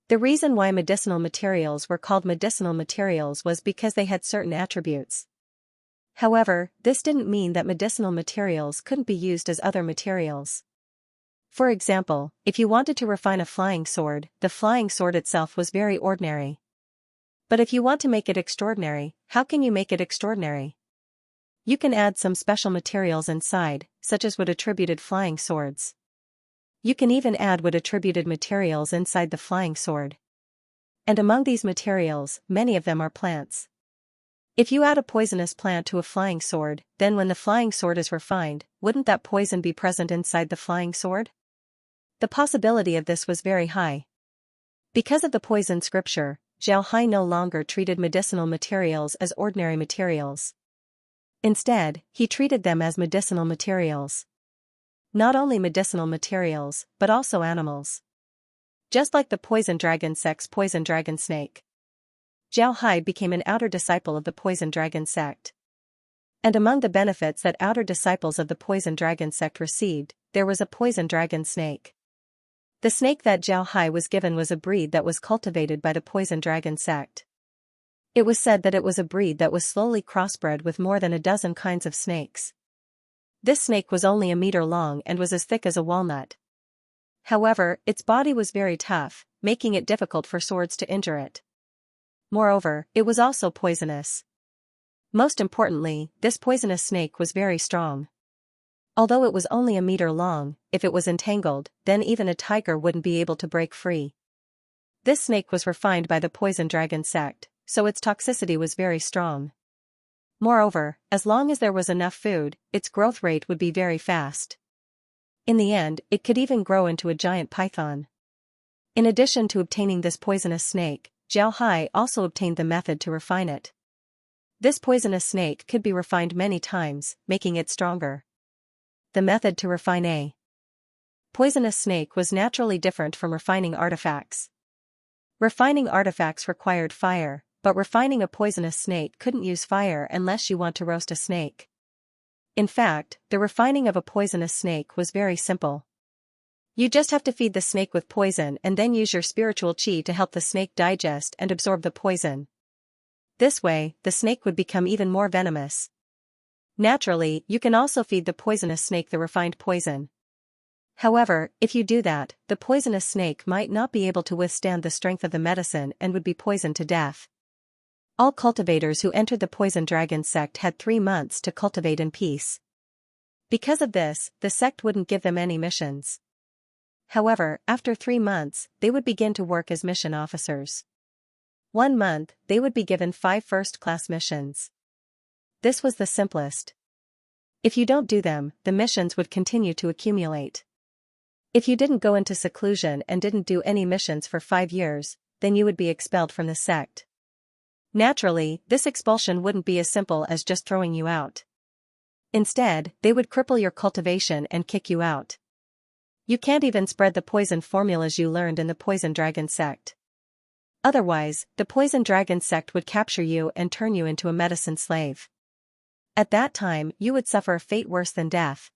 The reason why medicinal materials were called medicinal materials was because they had certain attributes. However, this didn't mean that medicinal materials couldn't be used as other materials. For example, if you wanted to refine a flying sword, the flying sword itself was very ordinary. But if you want to make it extraordinary, how can you make it extraordinary? You can add some special materials inside, such as wood-attributed flying swords. You can even add wood-attributed materials inside the flying sword. And among these materials, many of them are plants. If you add a poisonous plant to a flying sword, then when the flying sword is refined, wouldn't that poison be present inside the flying sword? The possibility of this was very high. Because of the poison scripture, Zhao Hai no longer treated medicinal materials as ordinary materials. Instead, he treated them as medicinal materials. Not only medicinal materials, but also animals. Just like the Poison Dragon sect's Poison Dragon snake. Zhao Hai became an outer disciple of the Poison Dragon sect. And among the benefits that outer disciples of the Poison Dragon sect received, there was a Poison Dragon snake. The snake that Zhao Hai was given was a breed that was cultivated by the Poison Dragon sect. It was said that it was a breed that was slowly crossbred with more than a dozen kinds of snakes. This snake was only a meter long and was as thick as a walnut. However, its body was very tough, making it difficult for swords to injure it. Moreover, it was also poisonous. Most importantly, this poisonous snake was very strong. Although it was only a meter long, if it was entangled, then even a tiger wouldn't be able to break free. This snake was refined by the poison dragon sect, so its toxicity was very strong. Moreover, as long as there was enough food, its growth rate would be very fast. In the end, it could even grow into a giant python. In addition to obtaining this poisonous snake, Zhao Hai also obtained the method to refine it. This poisonous snake could be refined many times, making it stronger. The method to refine a poisonous snake was naturally different from refining artifacts. Refining artifacts required fire, but refining a poisonous snake couldn't use fire unless you want to roast a snake. In fact, the refining of a poisonous snake was very simple. You just have to feed the snake with poison and then use your spiritual qi to help the snake digest and absorb the poison. This way, the snake would become even more venomous. Naturally, you can also feed the poisonous snake the refined poison. However, if you do that, the poisonous snake might not be able to withstand the strength of the medicine and would be poisoned to death. All cultivators who entered the poison dragon sect had 3 months to cultivate in peace. Because of this, the sect wouldn't give them any missions. However, after 3 months, they would begin to work as mission officers. 1 month, they would be given 5 first-class missions. This was the simplest. If you don't do them, the missions would continue to accumulate. If you didn't go into seclusion and didn't do any missions for 5 years, then you would be expelled from the sect. Naturally, this expulsion wouldn't be as simple as just throwing you out. Instead, they would cripple your cultivation and kick you out. You can't even spread the poison formulas you learned in the poison dragon sect. Otherwise, the poison dragon sect would capture you and turn you into a medicine slave. At that time, you would suffer a fate worse than death.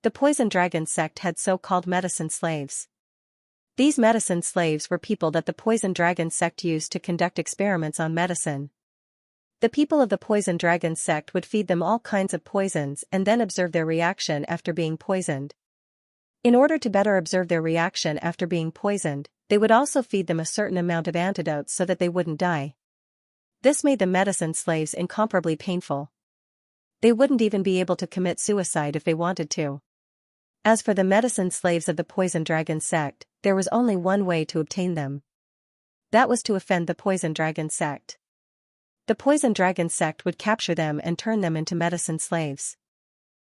The poison dragon sect had so-called medicine slaves. These medicine slaves were people that the poison dragon sect used to conduct experiments on medicine. The people of the poison dragon sect would feed them all kinds of poisons and then observe their reaction after being poisoned. In order to better observe their reaction after being poisoned, they would also feed them a certain amount of antidotes so that they wouldn't die. This made the medicine slaves incomparably painful. They wouldn't even be able to commit suicide if they wanted to. As for the medicine slaves of the poison dragon sect, there was only one way to obtain them. That was to offend the poison dragon sect. The poison dragon sect would capture them and turn them into medicine slaves.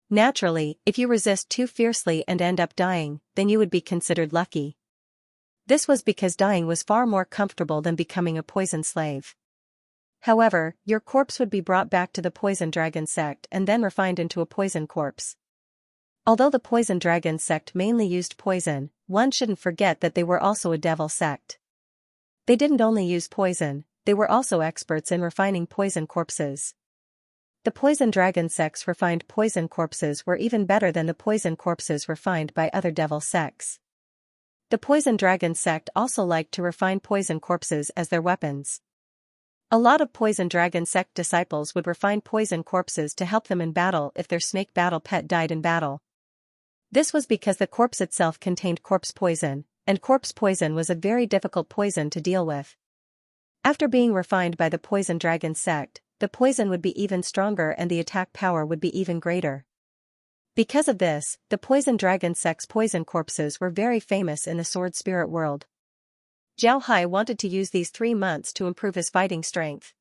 Naturally, if you resist too fiercely and end up dying, then you would be considered lucky. This was because dying was far more comfortable than becoming a poison slave. However, your corpse would be brought back to the poison dragon sect and then refined into a poison corpse. Although the poison dragon sect mainly used poison, one shouldn't forget that they were also a devil sect. They didn't only use poison, they were also experts in refining poison corpses. The poison dragon sect's refined poison corpses were even better than the poison corpses refined by other devil sects. The poison dragon sect also liked to refine poison corpses as their weapons. A lot of poison dragon sect disciples would refine poison corpses to help them in battle if their snake battle pet died in battle. This was because the corpse itself contained corpse poison, and corpse poison was a very difficult poison to deal with. After being refined by the poison dragon sect, the poison would be even stronger and the attack power would be even greater. Because of this, the poison dragon sect's poison corpses were very famous in the sword spirit world. Zhao Hai wanted to use these 3 months to improve his fighting strength.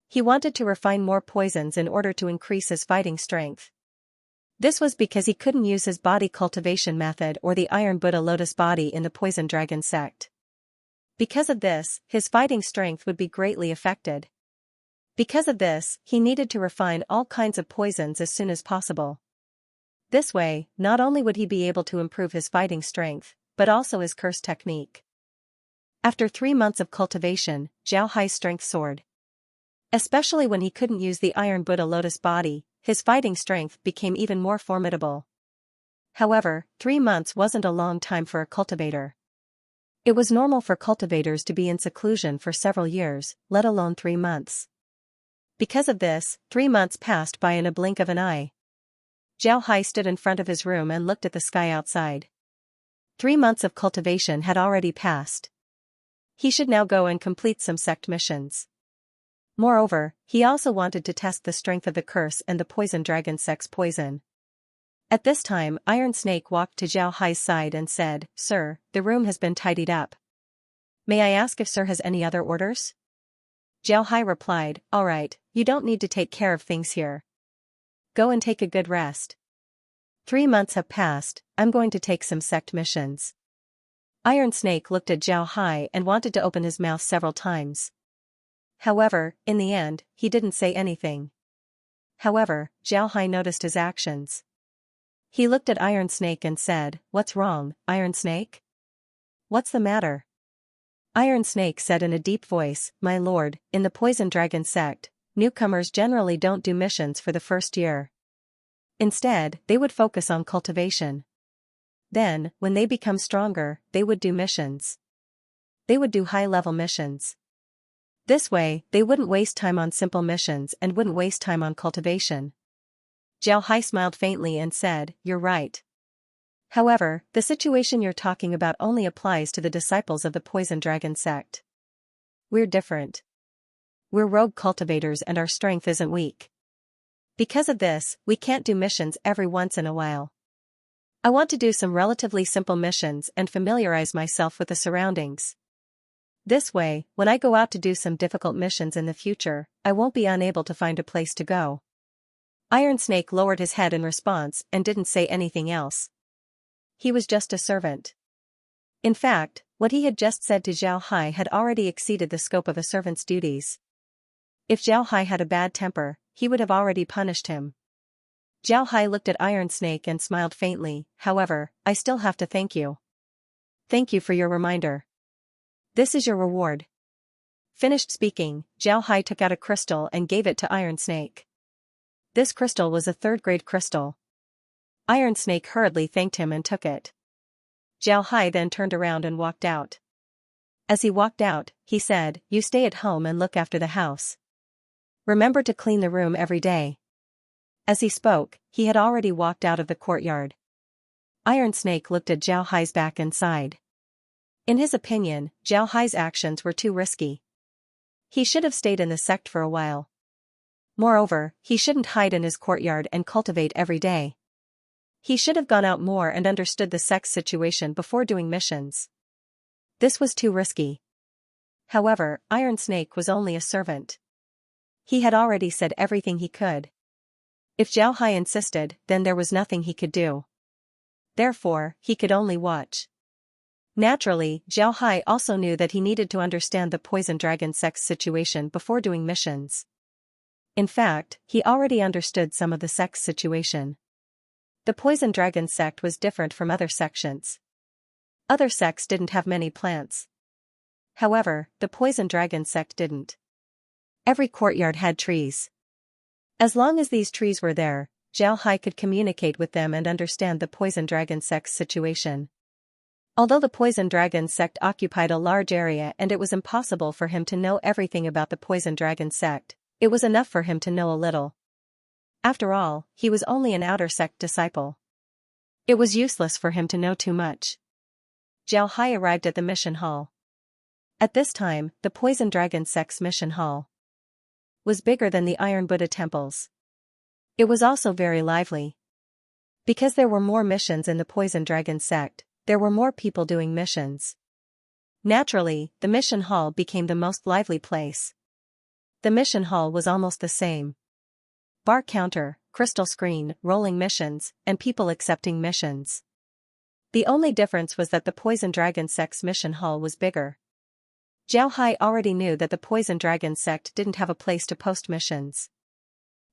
He wanted to refine more poisons in order to increase his fighting strength. This was because he couldn't use his body cultivation method or the Iron Buddha lotus body in the poison dragon sect. Because of this, his fighting strength would be greatly affected. Because of this, he needed to refine all kinds of poisons as soon as possible. This way, not only would he be able to improve his fighting strength, but also his curse technique. After 3 months of cultivation, Zhao Hai's strength soared. Especially when he couldn't use the Iron Buddha lotus body, his fighting strength became even more formidable. However, 3 months wasn't a long time for a cultivator. It was normal for cultivators to be in seclusion for several years, let alone 3 months. Because of this, 3 months passed by in a blink of an eye. Zhao Hai stood in front of his room and looked at the sky outside. 3 months of cultivation had already passed. He should now go and complete some sect missions. Moreover, he also wanted to test the strength of the curse and the poison dragon sect's poison. At this time, Iron Snake walked to Zhao Hai's side and said, "Sir, the room has been tidied up. May I ask if Sir has any other orders?" Zhao Hai replied, "All right, you don't need to take care of things here. Go and take a good rest. 3 months have passed, I'm going to take some sect missions." Iron Snake looked at Zhao Hai and wanted to open his mouth several times. However, in the end, he didn't say anything. However, Zhao Hai noticed his actions. He looked at Iron Snake and said, "What's wrong, Iron Snake? What's the matter?" Iron Snake said in a deep voice, "My lord, in the Poison Dragon sect, newcomers generally don't do missions for the first year. Instead, they would focus on cultivation. Then, when they become stronger, they would do missions. They would do high-level missions. This way, they wouldn't waste time on simple missions and wouldn't waste time on cultivation." Zhao Hai smiled faintly and said, "You're right. However, the situation you're talking about only applies to the disciples of the Poison Dragon sect. We're different. We're rogue cultivators and our strength isn't weak. Because of this, we can't do missions every once in a while. I want to do some relatively simple missions and familiarize myself with the surroundings. This way, when I go out to do some difficult missions in the future, I won't be unable to find a place to go." Iron Snake lowered his head in response and didn't say anything else. He was just a servant. In fact, what he had just said to Zhao Hai had already exceeded the scope of a servant's duties. If Zhao Hai had a bad temper, he would have already punished him. Zhao Hai looked at Iron Snake and smiled faintly, "However, I still have to thank you. Thank you for your reminder. This is your reward." Finished speaking, Zhao Hai took out a crystal and gave it to Iron Snake. This crystal was a third-grade crystal. Iron Snake hurriedly thanked him and took it. Zhao Hai then turned around and walked out. As he walked out, he said, "You stay at home and look after the house. Remember to clean the room every day." As he spoke, he had already walked out of the courtyard. Iron Snake looked at Zhao Hai's back and sighed. In his opinion, Zhao Hai's actions were too risky. He should have stayed in the sect for a while. Moreover, he shouldn't hide in his courtyard and cultivate every day. He should have gone out more and understood the sect's situation before doing missions. This was too risky. However, Iron Snake was only a servant. He had already said everything he could. If Zhao Hai insisted, then there was nothing he could do. Therefore, he could only watch. Naturally, Zhao Hai also knew that he needed to understand the Poison Dragon sect's situation before doing missions. In fact, he already understood some of the sect's situation. The Poison Dragon sect was different from other sections. Other sects didn't have many plants. However, the Poison Dragon sect didn't. Every courtyard had trees. As long as these trees were there, Zhao Hai could communicate with them and understand the Poison Dragon sect's situation. Although the Poison Dragon sect occupied a large area and it was impossible for him to know everything about the Poison Dragon sect, it was enough for him to know a little. After all, he was only an outer sect disciple. It was useless for him to know too much. Zhao Hai arrived at the mission hall. At this time, the Poison Dragon sect's mission hall was bigger than the Iron Buddha temples. It was also very lively. Because there were more missions in the Poison Dragon sect, there were more people doing missions. Naturally, the mission hall became the most lively place. The mission hall was almost the same. Bar counter, crystal screen, rolling missions, and people accepting missions. The only difference was that the Poison Dragon sect's mission hall was bigger. Zhao Hai already knew that the Poison Dragon sect didn't have a place to post missions.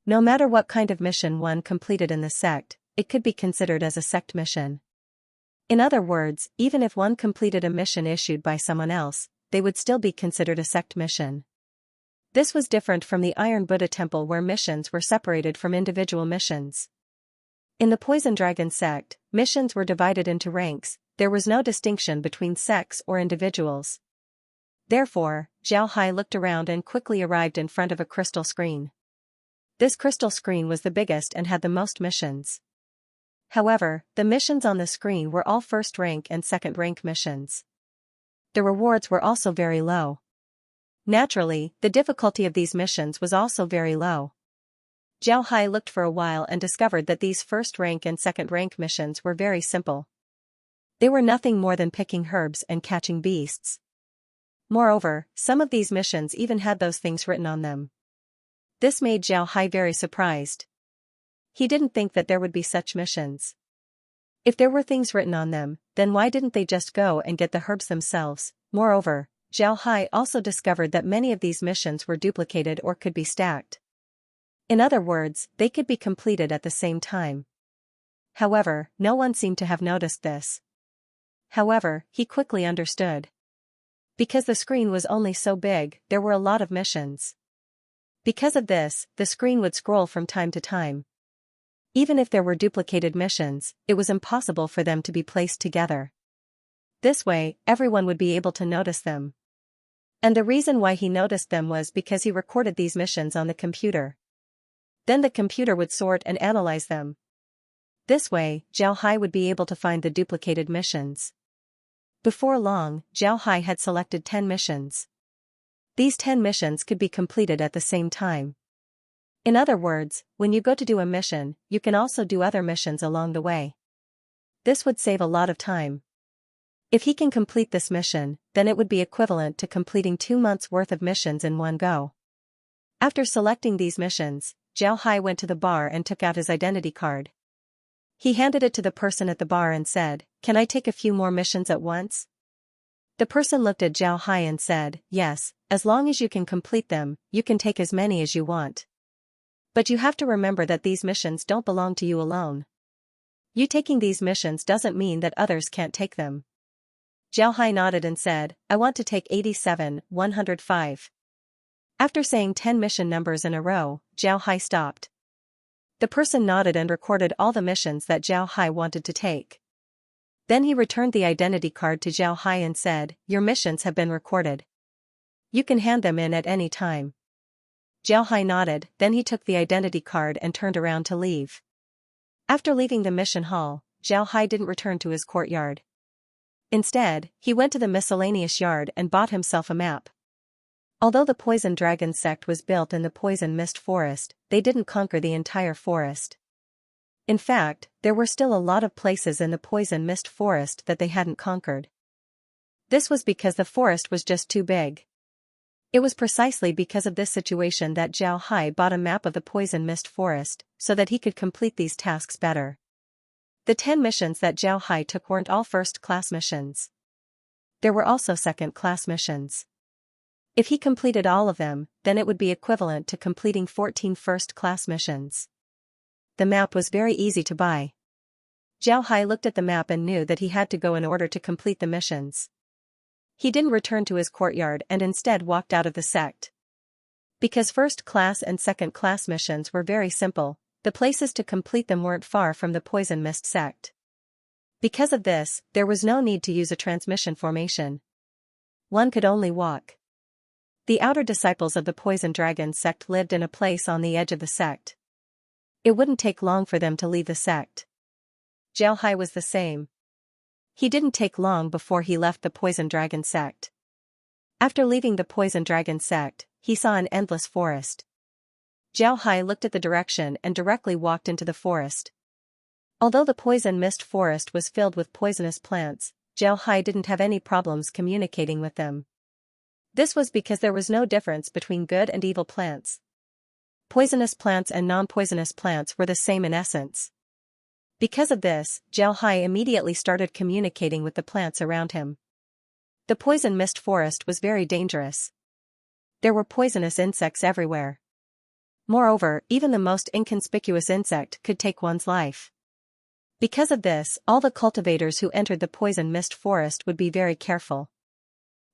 No matter what kind of mission one completed in the sect, it could be considered as a sect mission. In other words, even if one completed a mission issued by someone else, they would still be considered a sect mission. This was different from the Iron Buddha temple where missions were separated from individual missions. In the Poison Dragon sect, missions were divided into ranks, there was no distinction between sects or individuals. Therefore, Zhao Hai looked around and quickly arrived in front of a crystal screen. This crystal screen was the biggest and had the most missions. However, the missions on the screen were all first-rank and second-rank missions. The rewards were also very low. Naturally, the difficulty of these missions was also very low. Zhao Hai looked for a while and discovered that these first rank and second rank missions were very simple. They were nothing more than picking herbs and catching beasts. Moreover, some of these missions even had those things written on them. This made Zhao Hai very surprised. He didn't think that there would be such missions. If there were things written on them, then why didn't they just go and get the herbs themselves? Moreover, Zhao Hai also discovered that many of these missions were duplicated or could be stacked. In other words, they could be completed at the same time. However, no one seemed to have noticed this. However, he quickly understood. Because the screen was only so big, there were a lot of missions. Because of this, the screen would scroll from time to time. Even if there were duplicated missions, it was impossible for them to be placed together. This way, everyone would be able to notice them. And the reason why he noticed them was because he recorded these missions on the computer. Then the computer would sort and analyze them. This way, Zhao Hai would be able to find the duplicated missions. Before long, Zhao Hai had selected 10 missions. These 10 missions could be completed at the same time. In other words, when you go to do a mission, you can also do other missions along the way. This would save a lot of time. If he can complete this mission, then it would be equivalent to completing 2 months' worth of missions in one go. After selecting these missions, Zhao Hai went to the bar and took out his identity card. He handed it to the person at the bar and said, "Can I take a few more missions at once?" The person looked at Zhao Hai and said, "Yes, as long as you can complete them, you can take as many as you want. But you have to remember that these missions don't belong to you alone. You taking these missions doesn't mean that others can't take them." Zhao Hai nodded and said, "I want to take 87, 105. After saying 10 mission numbers in a row, Zhao Hai stopped. The person nodded and recorded all the missions that Zhao Hai wanted to take. Then he returned the identity card to Zhao Hai and said, "Your missions have been recorded. You can hand them in at any time." Zhao Hai nodded, then he took the identity card and turned around to leave. After leaving the mission hall, Zhao Hai didn't return to his courtyard. Instead, he went to the miscellaneous yard and bought himself a map. Although the Poison Dragon sect was built in the Poison Mist Forest, they didn't conquer the entire forest. In fact, there were still a lot of places in the Poison Mist Forest that they hadn't conquered. This was because the forest was just too big. It was precisely because of this situation that Zhao Hai bought a map of the Poison Mist Forest, so that he could complete these tasks better. The 10 missions that Zhao Hai took weren't all first-class missions. There were also second-class missions. If he completed all of them, then it would be equivalent to completing 14 first-class missions. The map was very easy to buy. Zhao Hai looked at the map and knew that he had to go in order to complete the missions. He didn't return to his courtyard and instead walked out of the sect. Because first-class and second-class missions were very simple, the places to complete them weren't far from the Poison Mist sect. Because of this, there was no need to use a transmission formation. One could only walk. The outer disciples of the Poison Dragon sect lived in a place on the edge of the sect. It wouldn't take long for them to leave the sect. Zhao Hai was the same. He didn't take long before he left the Poison Dragon sect. After leaving the Poison Dragon sect, he saw an endless forest. Zhao Hai looked at the direction and directly walked into the forest. Although the Poison Mist Forest was filled with poisonous plants, Zhao Hai didn't have any problems communicating with them. This was because there was no difference between good and evil plants. Poisonous plants and non-poisonous plants were the same in essence. Because of this, Zhao Hai immediately started communicating with the plants around him. The Poison Mist Forest was very dangerous. There were poisonous insects everywhere. Moreover, even the most inconspicuous insect could take one's life. Because of this, all the cultivators who entered the Poison Mist Forest would be very careful.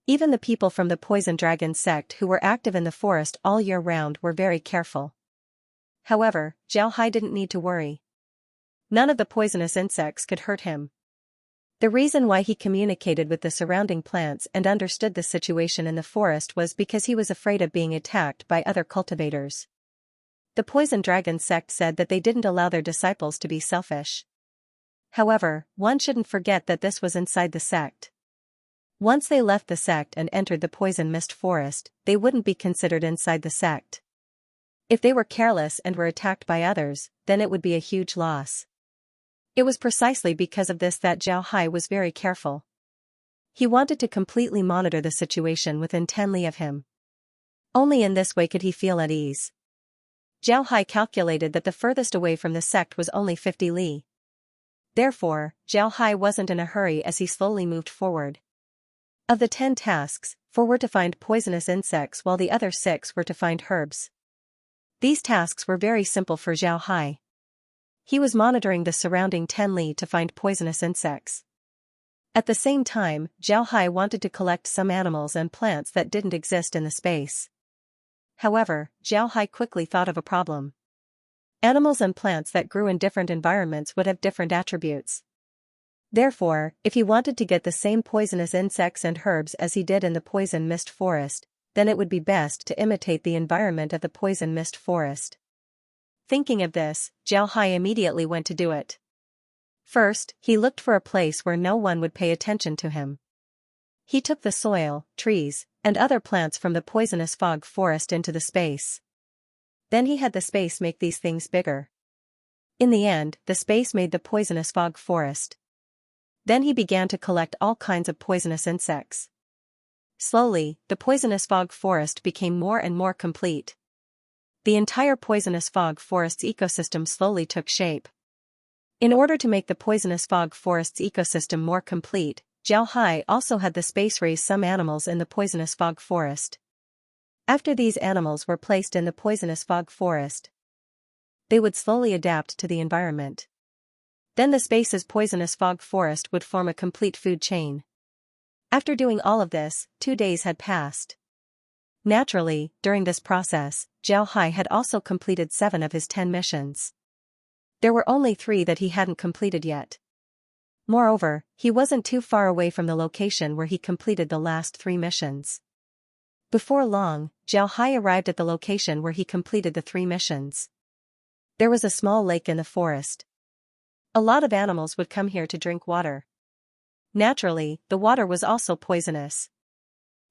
Even the people from the Poison Dragon sect who were active in the forest all year round were very careful. However, Zhao Hai didn't need to worry. None of the poisonous insects could hurt him. The reason why he communicated with the surrounding plants and understood the situation in the forest was because he was afraid of being attacked by other cultivators. The Poison Dragon sect said that they didn't allow their disciples to be selfish. However, one shouldn't forget that this was inside the sect. Once they left the sect and entered the Poison Mist Forest, they wouldn't be considered inside the sect. If they were careless and were attacked by others, then it would be a huge loss. It was precisely because of this that Zhao Hai was very careful. He wanted to completely monitor the situation within 10 li of him. Only in this way could he feel at ease. Zhao Hai calculated that the furthest away from the sect was only 50 li. Therefore, Zhao Hai wasn't in a hurry as he slowly moved forward. Of the 10 tasks, 4 were to find poisonous insects while the other 6 were to find herbs. These tasks were very simple for Zhao Hai. He was monitoring the surrounding 10 li to find poisonous insects. At the same time, Zhao Hai wanted to collect some animals and plants that didn't exist in the space. However, Zhao Hai quickly thought of a problem. Animals and plants that grew in different environments would have different attributes. Therefore, if he wanted to get the same poisonous insects and herbs as he did in the poison mist forest, then it would be best to imitate the environment of the poison mist forest. Thinking of this, Zhao Hai immediately went to do it. First, he looked for a place where no one would pay attention to him. He took the soil, trees, and other plants from the poisonous fog forest into the space. Then he had the space make these things bigger. In the end, the space made the poisonous fog forest. Then he began to collect all kinds of poisonous insects. Slowly, the poisonous fog forest became more and more complete. The entire poisonous fog forest's ecosystem slowly took shape. In order to make the poisonous fog forest's ecosystem more complete, Zhao Hai also had the space raise some animals in the poisonous fog forest. After these animals were placed in the poisonous fog forest, they would slowly adapt to the environment. Then the space's poisonous fog forest would form a complete food chain. After doing all of this, 2 days had passed. Naturally, during this process, Zhao Hai had also completed 7 of his 10 missions. There were only 3 that he hadn't completed yet. Moreover, he wasn't too far away from the location where he completed the last 3 missions. Before long, Zhao Hai arrived at the location where he completed the 3 missions. There was a small lake in the forest. A lot of animals would come here to drink water. Naturally, the water was also poisonous.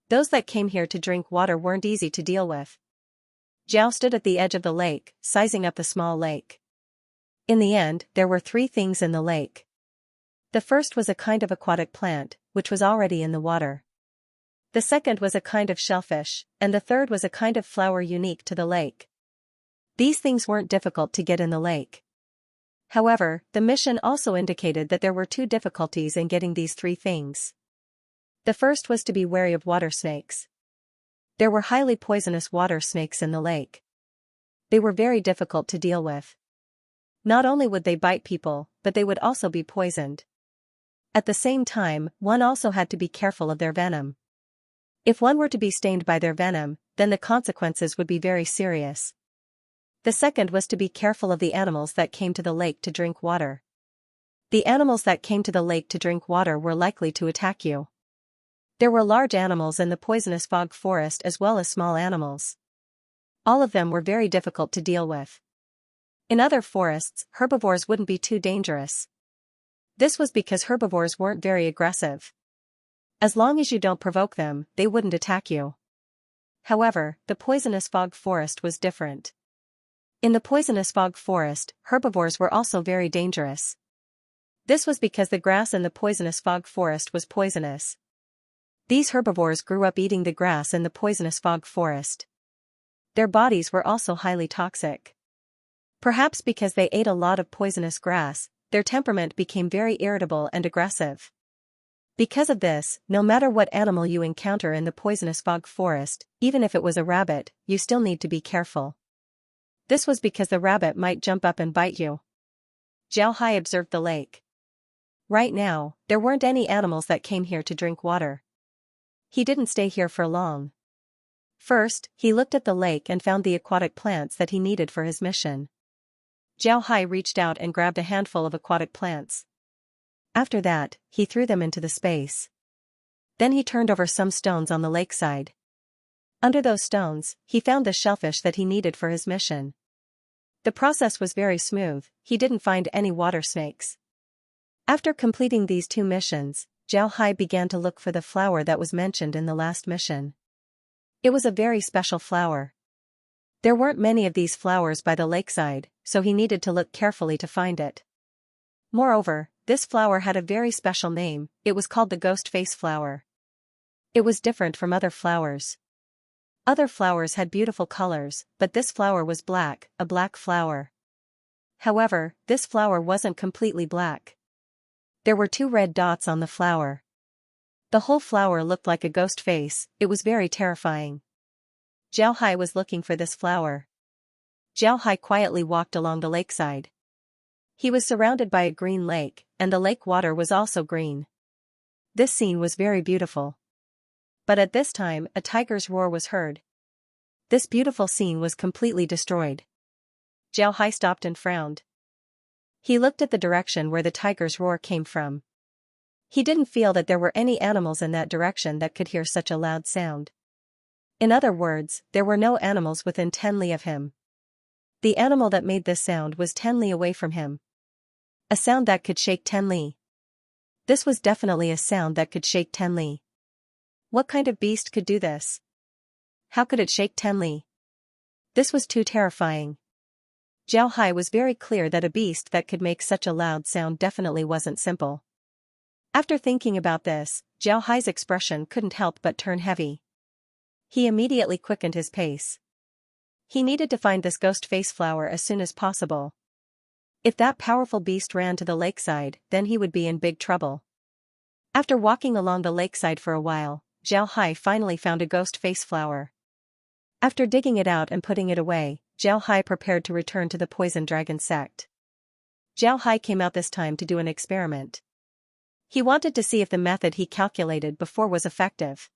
Those that came here to drink water weren't easy to deal with. Zhao stood at the edge of the lake, sizing up the small lake. In the end, there were 3 things in the lake. The first was a kind of aquatic plant, which was already in the water. The second was a kind of shellfish, and the third was a kind of flower unique to the lake. These things weren't difficult to get in the lake. However, the mission also indicated that there were 2 difficulties in getting these 3 things. The first was to be wary of water snakes. There were highly poisonous water snakes in the lake. They were very difficult to deal with. Not only would they bite people, but they would also be poisoned. At the same time, one also had to be careful of their venom. If one were to be stained by their venom, then the consequences would be very serious. The second was to be careful of the animals that came to the lake to drink water. The animals that came to the lake to drink water were likely to attack you. There were large animals in the poisonous fog forest as well as small animals. All of them were very difficult to deal with. In other forests, herbivores wouldn't be too dangerous. This was because herbivores weren't very aggressive. As long as you don't provoke them, they wouldn't attack you. However, the poisonous fog forest was different. In the poisonous fog forest, herbivores were also very dangerous. This was because the grass in the poisonous fog forest was poisonous. These herbivores grew up eating the grass in the poisonous fog forest. Their bodies were also highly toxic. Perhaps because they ate a lot of poisonous grass, their temperament became very irritable and aggressive. Because of this, no matter what animal you encounter in the poisonous fog forest, even if it was a rabbit, you still need to be careful. This was because the rabbit might jump up and bite you. Zhao Hai observed the lake. Right now, there weren't any animals that came here to drink water. He didn't stay here for long. First, he looked at the lake and found the aquatic plants that he needed for his mission. Zhao Hai reached out and grabbed a handful of aquatic plants. After that, he threw them into the space. Then he turned over some stones on the lakeside. Under those stones, he found the shellfish that he needed for his mission. The process was very smooth, he didn't find any water snakes. After completing these 2 missions, Zhao Hai began to look for the flower that was mentioned in the last mission. It was a very special flower. There weren't many of these flowers by the lakeside, so he needed to look carefully to find it. Moreover, this flower had a very special name. It was called the ghost face flower. It was different from other flowers. Other flowers had beautiful colors, but this flower was black, a black flower. However, this flower wasn't completely black. There were 2 red dots on the flower. The whole flower looked like a ghost face. It was very terrifying. Zhao Hai was looking for this flower. Zhao Hai quietly walked along the lakeside. He was surrounded by a green lake, and the lake water was also green. This scene was very beautiful. But at this time, a tiger's roar was heard. This beautiful scene was completely destroyed. Zhao Hai stopped and frowned. He looked at the direction where the tiger's roar came from. He didn't feel that there were any animals in that direction that could hear such a loud sound. In other words, there were no animals within 10 li of him. The animal that made this sound was 10 li away from him. A sound that could shake 10 li. This was definitely a sound that could shake 10 li. What kind of beast could do this? How could it shake 10 li? This was too terrifying. Zhao Hai was very clear that a beast that could make such a loud sound definitely wasn't simple. After thinking about this, Zhao Hai's expression couldn't help but turn heavy. He immediately quickened his pace. He needed to find this ghost face flower as soon as possible. If that powerful beast ran to the lakeside, then he would be in big trouble. After walking along the lakeside for a while, Zhao Hai finally found a ghost face flower. After digging it out and putting it away, Zhao Hai prepared to return to the poison dragon sect. Zhao Hai came out this time to do an experiment. He wanted to see if the method he calculated before was effective.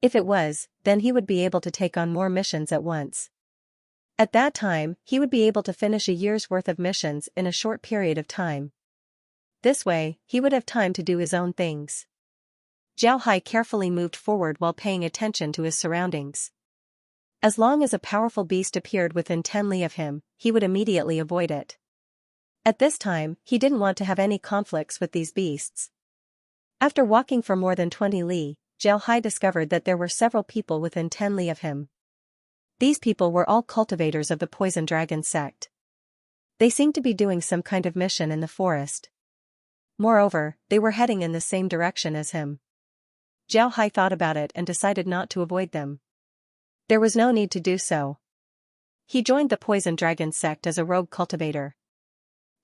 If it was, then he would be able to take on more missions at once. At that time, he would be able to finish a year's worth of missions in a short period of time. This way, he would have time to do his own things. Zhao Hai carefully moved forward while paying attention to his surroundings. As long as a powerful beast appeared within 10 li of him, he would immediately avoid it. At this time, he didn't want to have any conflicts with these beasts. After walking for more than 20 li, Zhao Hai discovered that there were several people within 10 li of him. These people were all cultivators of the poison dragon sect. They seemed to be doing some kind of mission in the forest. Moreover, they were heading in the same direction as him. Zhao Hai thought about it and decided not to avoid them. There was no need to do so. He joined the poison dragon sect as a rogue cultivator.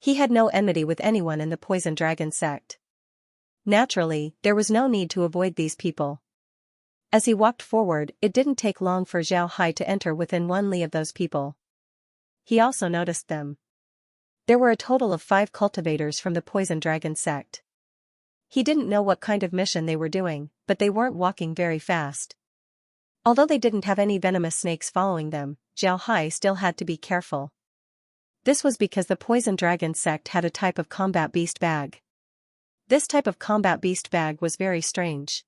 He had no enmity with anyone in the poison dragon sect. Naturally, there was no need to avoid these people. As he walked forward, it didn't take long for Zhao Hai to enter within 1 li of those people. He also noticed them. There were a total of 5 cultivators from the poison dragon sect. He didn't know what kind of mission they were doing, but they weren't walking very fast. Although they didn't have any venomous snakes following them, Zhao Hai still had to be careful. This was because the poison dragon sect had a type of combat beast bag. This type of combat beast bag was very strange.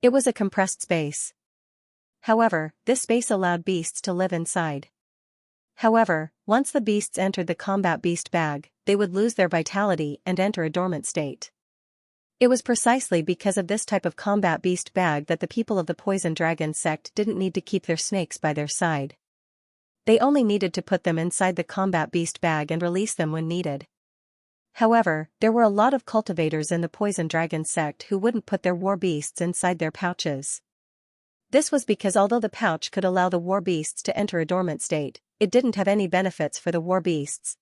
It was a compressed space. However, this space allowed beasts to live inside. However, once the beasts entered the combat beast bag, they would lose their vitality and enter a dormant state. It was precisely because of this type of combat beast bag that the people of the poison dragon sect didn't need to keep their snakes by their side. They only needed to put them inside the combat beast bag and release them when needed. However, there were a lot of cultivators in the poison dragon sect who wouldn't put their war beasts inside their pouches. This was because although the pouch could allow the war beasts to enter a dormant state, it didn't have any benefits for the war beasts.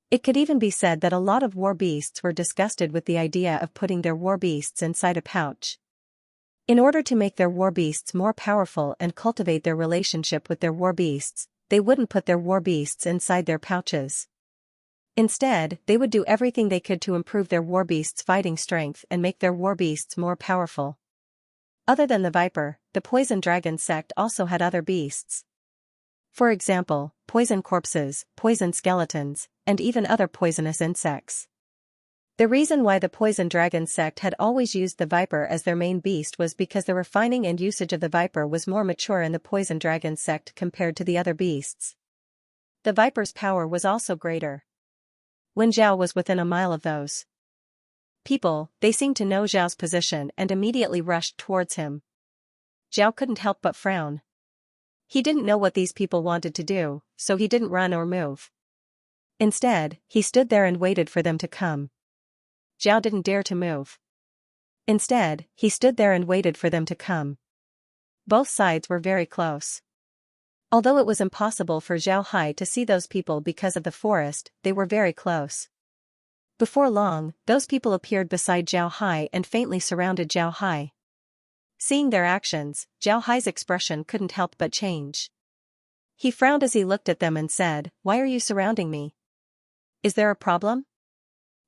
It could even be said that a lot of war beasts were disgusted with the idea of putting their war beasts inside a pouch. In order to make their war beasts more powerful and cultivate their relationship with their war beasts, they wouldn't put their war beasts inside their pouches. Instead, they would do everything they could to improve their war beasts' fighting strength and make their war beasts more powerful. Other than the viper, the poison dragon sect also had other beasts. For example, poison corpses, poison skeletons, and even other poisonous insects. The reason why the poison dragon sect had always used the viper as their main beast was because the refining and usage of the viper was more mature in the poison dragon sect compared to the other beasts. The viper's power was also greater. When Zhao was within a mile of those people, they seemed to know Zhao's position and immediately rushed towards him. Zhao couldn't help but frown. He didn't know what these people wanted to do, so he didn't run or move. Instead, he stood there and waited for them to come. Zhao didn't dare to move. Instead, he stood there and waited for them to come. Both sides were very close. Although it was impossible for Zhao Hai to see those people because of the forest, they were very close. Before long, those people appeared beside Zhao Hai and faintly surrounded Zhao Hai. Seeing their actions, Zhao Hai's expression couldn't help but change. He frowned as he looked at them and said, "Why are you surrounding me? Is there a problem?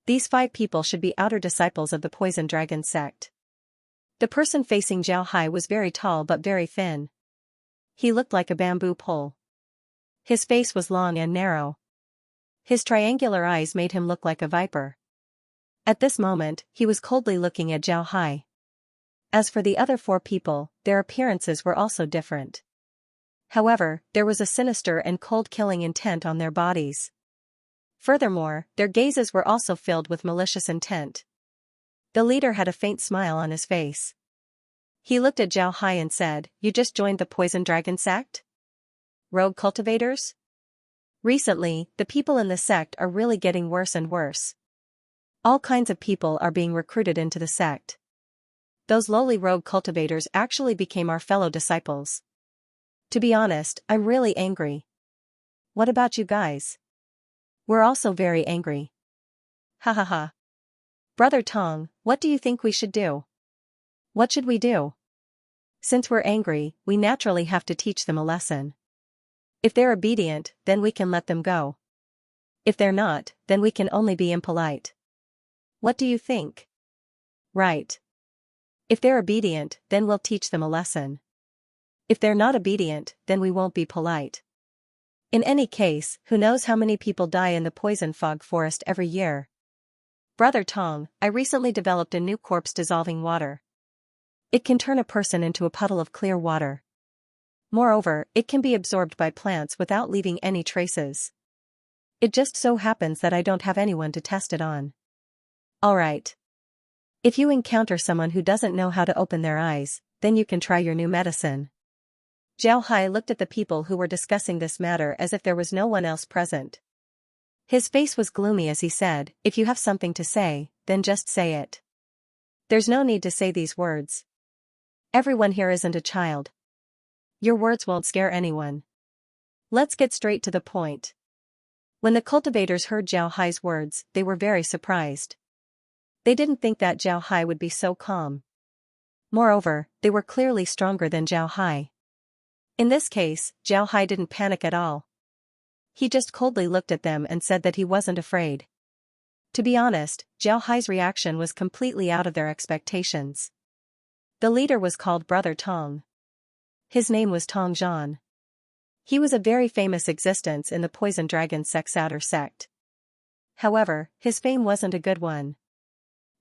These 5 people should be outer disciples of the Poison Dragon sect." The person facing Zhao Hai was very tall but very thin. He looked like a bamboo pole. His face was long and narrow. His triangular eyes made him look like a viper. At this moment, he was coldly looking at Zhao Hai. As for the other 4 people, their appearances were also different. However, there was a sinister and cold killing intent on their bodies. Furthermore, their gazes were also filled with malicious intent. The leader had a faint smile on his face. He looked at Zhao Hai and said, "You just joined the Poison Dragon sect? Rogue cultivators? Recently, the people in the sect are really getting worse and worse. All kinds of people are being recruited into the sect. Those lowly rogue cultivators actually became our fellow disciples. To be honest, I'm really angry. What about you guys? We're also very angry." Ha ha ha. Brother Tong, what do you think we should do? What should we do? Since we're angry, we naturally have to teach them a lesson. If they're obedient, then we can let them go. If they're not, then we can only be impolite. What do you think? Right. If they're obedient, then we'll teach them a lesson. If they're not obedient, then we won't be polite. In any case, who knows how many people die in the poison fog forest every year? Brother Tong, I recently developed a new corpse-dissolving water. It can turn a person into a puddle of clear water. Moreover, it can be absorbed by plants without leaving any traces. It just so happens that I don't have anyone to test it on. Alright. If you encounter someone who doesn't know how to open their eyes, then you can try your new medicine. Zhao Hai looked at the people who were discussing this matter as if there was no one else present. His face was gloomy as he said, "If you have something to say, then just say it. There's no need to say these words. Everyone here isn't a child. Your words won't scare anyone. Let's get straight to the point." When the cultivators heard Zhao Hai's words, they were very surprised. They didn't think that Zhao Hai would be so calm. Moreover, they were clearly stronger than Zhao Hai. In this case, Zhao Hai didn't panic at all. He just coldly looked at them and said that he wasn't afraid. To be honest, Zhao Hai's reaction was completely out of their expectations. The leader was called Brother Tong. His name was Tong Zhan. He was a very famous existence in the Poison Dragon sect's outer sect. However, his fame wasn't a good one.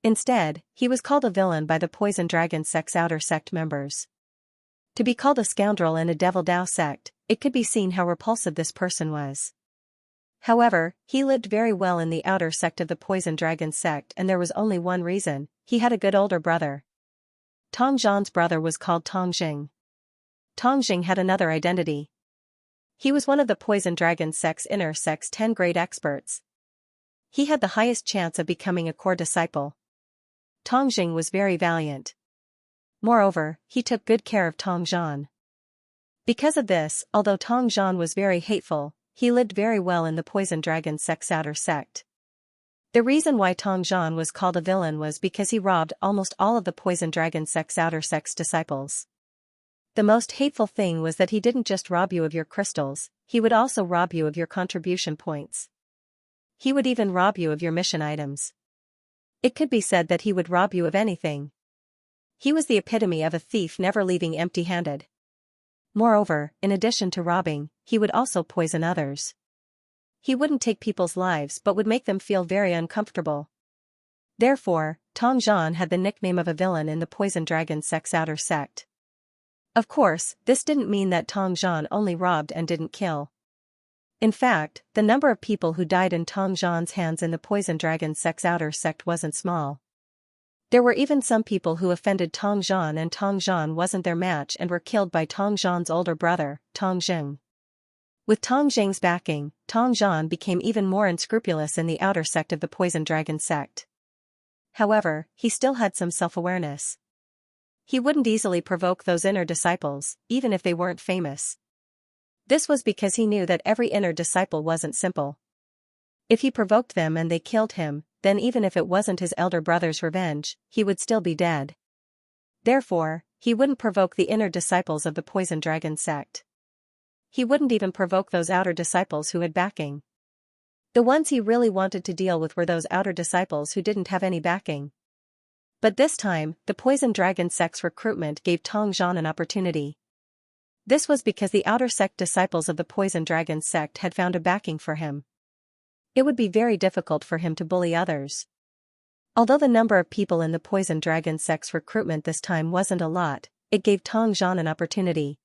Instead, he was called a villain by the Poison Dragon sect's outer sect members. To be called a scoundrel in a Devil Dao sect, it could be seen how repulsive this person was. However, he lived very well in the outer sect of the Poison Dragon sect, and there was only one reason: he had a good older brother. Tong Zhan's brother was called Tong Jing. Tong Jing had another identity. He was one of the Poison Dragon sect's inner sect's 10 great experts. He had the highest chance of becoming a core disciple. Tong Jing was very valiant. Moreover, he took good care of Tong Zhan. Because of this, although Tong Zhan was very hateful, he lived very well in the Poison Dragon sect's outer sect. The reason why Tong Zhan was called a villain was because he robbed almost all of the Poison Dragon sect's outer sect's disciples. The most hateful thing was that he didn't just rob you of your crystals, he would also rob you of your contribution points. He would even rob you of your mission items. It could be said that he would rob you of anything. He was the epitome of a thief never leaving empty-handed. Moreover, in addition to robbing, he would also poison others. He wouldn't take people's lives but would make them feel very uncomfortable. Therefore, Tong Zhan had the nickname of a villain in the Poison Dragon sect's outer sect. Of course, this didn't mean that Tong Zhan only robbed and didn't kill. In fact, the number of people who died in Tong Zhan's hands in the Poison Dragon sect's outer sect wasn't small. There were even some people who offended Tong Zhan, and Tong Zhan wasn't their match and were killed by Tong Zhan's older brother, Tong Jing. With Tong Jing's backing, Tong Zhan became even more unscrupulous in the outer sect of the Poison Dragon sect. However, he still had some self-awareness. He wouldn't easily provoke those inner disciples, even if they weren't famous. This was because he knew that every inner disciple wasn't simple. If he provoked them and they killed him, then even if it wasn't his elder brother's revenge, he would still be dead. Therefore, he wouldn't provoke the inner disciples of the Poison Dragon sect. He wouldn't even provoke those outer disciples who had backing. The ones he really wanted to deal with were those outer disciples who didn't have any backing. But this time, the Poison Dragon sect's recruitment gave Tong Zhan an opportunity. This was because the outer sect disciples of the Poison Dragon sect had found a backing for him. It would be very difficult for him to bully others. Although the number of people in the Poison Dragon sect's recruitment this time wasn't a lot, it gave Tong Zhan an opportunity.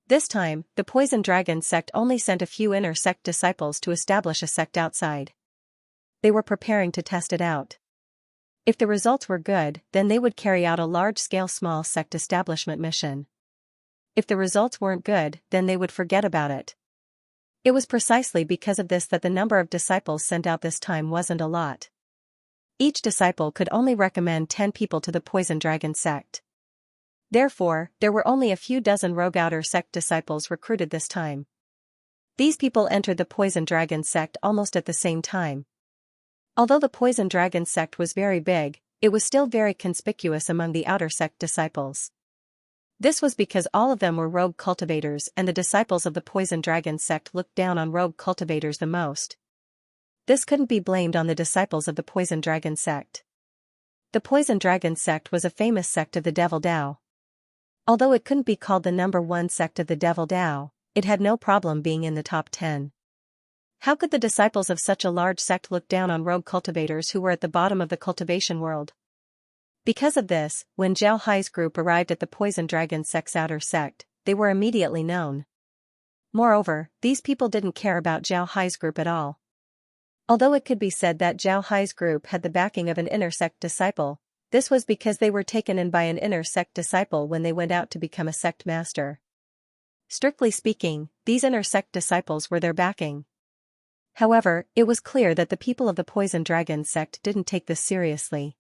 This time, the Poison Dragon sect only sent a few inner sect disciples to establish a sect outside. They were preparing to test it out. If the results were good, then they would carry out a large-scale small sect establishment mission. If the results weren't good, then they would forget about it. It was precisely because of this that the number of disciples sent out this time wasn't a lot. Each disciple could only recommend 10 people to the Poison Dragon sect. Therefore, there were only a few dozen rogue outer sect disciples recruited this time. These people entered the Poison Dragon sect almost at the same time. Although the Poison Dragon sect was very big, it was still very conspicuous among the outer sect disciples. This was because all of them were rogue cultivators, and the disciples of the Poison Dragon sect looked down on rogue cultivators the most. This couldn't be blamed on the disciples of the Poison Dragon sect. The Poison Dragon sect was a famous sect of the Devil Dao. Although it couldn't be called the #1 sect of the Devil Dao, it had no problem being in the top 10. How could the disciples of such a large sect look down on rogue cultivators who were at the bottom of the cultivation world? Because of this, when Zhao Hai's group arrived at the Poison Dragon sect's outer sect, they were immediately known. Moreover, these people didn't care about Zhao Hai's group at all. Although it could be said that Zhao Hai's group had the backing of an inner sect disciple, this was because they were taken in by an inner sect disciple when they went out to become a sect master. Strictly speaking, these inner sect disciples were their backing. However, it was clear that the people of the Poison Dragon sect didn't take this seriously.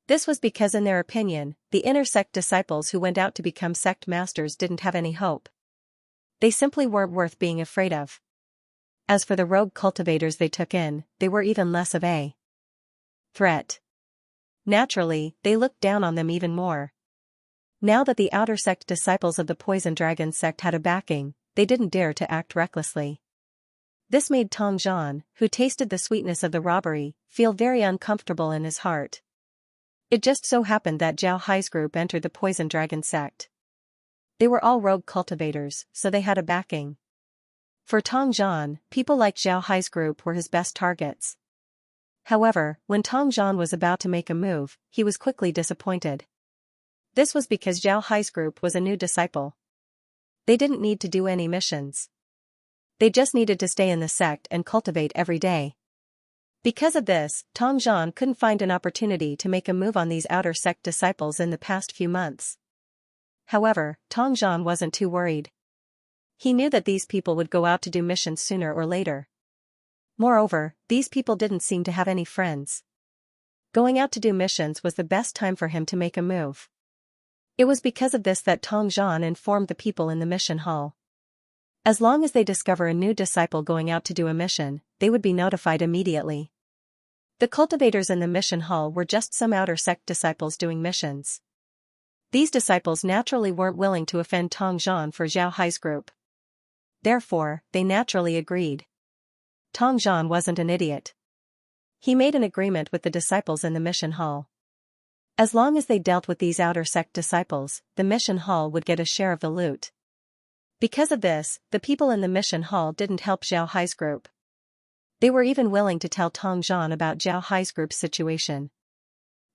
This was because in their opinion, the inner sect disciples who went out to become sect masters didn't have any hope. They simply weren't worth being afraid of. As for the rogue cultivators they took in, they were even less of a threat. Naturally, they looked down on them even more. Now that the outer sect disciples of the Poison Dragon sect had a backing, they didn't dare to act recklessly. This made Tong Zhan, who tasted the sweetness of the robbery, feel very uncomfortable in his heart. It just so happened that Zhao Hai's group entered the Poison Dragon sect. They were all rogue cultivators, so they had a backing. For Tong Zhan, people like Zhao Hai's group were his best targets. However, when Tong Zhan was about to make a move, he was quickly disappointed. This was because Zhao Hai's group was a new disciple. They didn't need to do any missions. They just needed to stay in the sect and cultivate every day. Because of this, Tong Zhan couldn't find an opportunity to make a move on these outer sect disciples in the past few months. However, Tong Zhan wasn't too worried. He knew that these people would go out to do missions sooner or later. Moreover, these people didn't seem to have any friends. Going out to do missions was the best time for him to make a move. It was because of this that Tong Zhan informed the people in the mission hall. As long as they discover a new disciple going out to do a mission, they would be notified immediately. The cultivators in the mission hall were just some outer sect disciples doing missions. These disciples naturally weren't willing to offend Tong Zhan for Zhao Hai's group. Therefore, they naturally agreed. Tong Zhan wasn't an idiot. He made an agreement with the disciples in the mission hall. As long as they dealt with these outer sect disciples, the mission hall would get a share of the loot. Because of this, the people in the mission hall didn't help Zhao Hai's group. They were even willing to tell Tong Zhan about Zhao Hai's group's situation.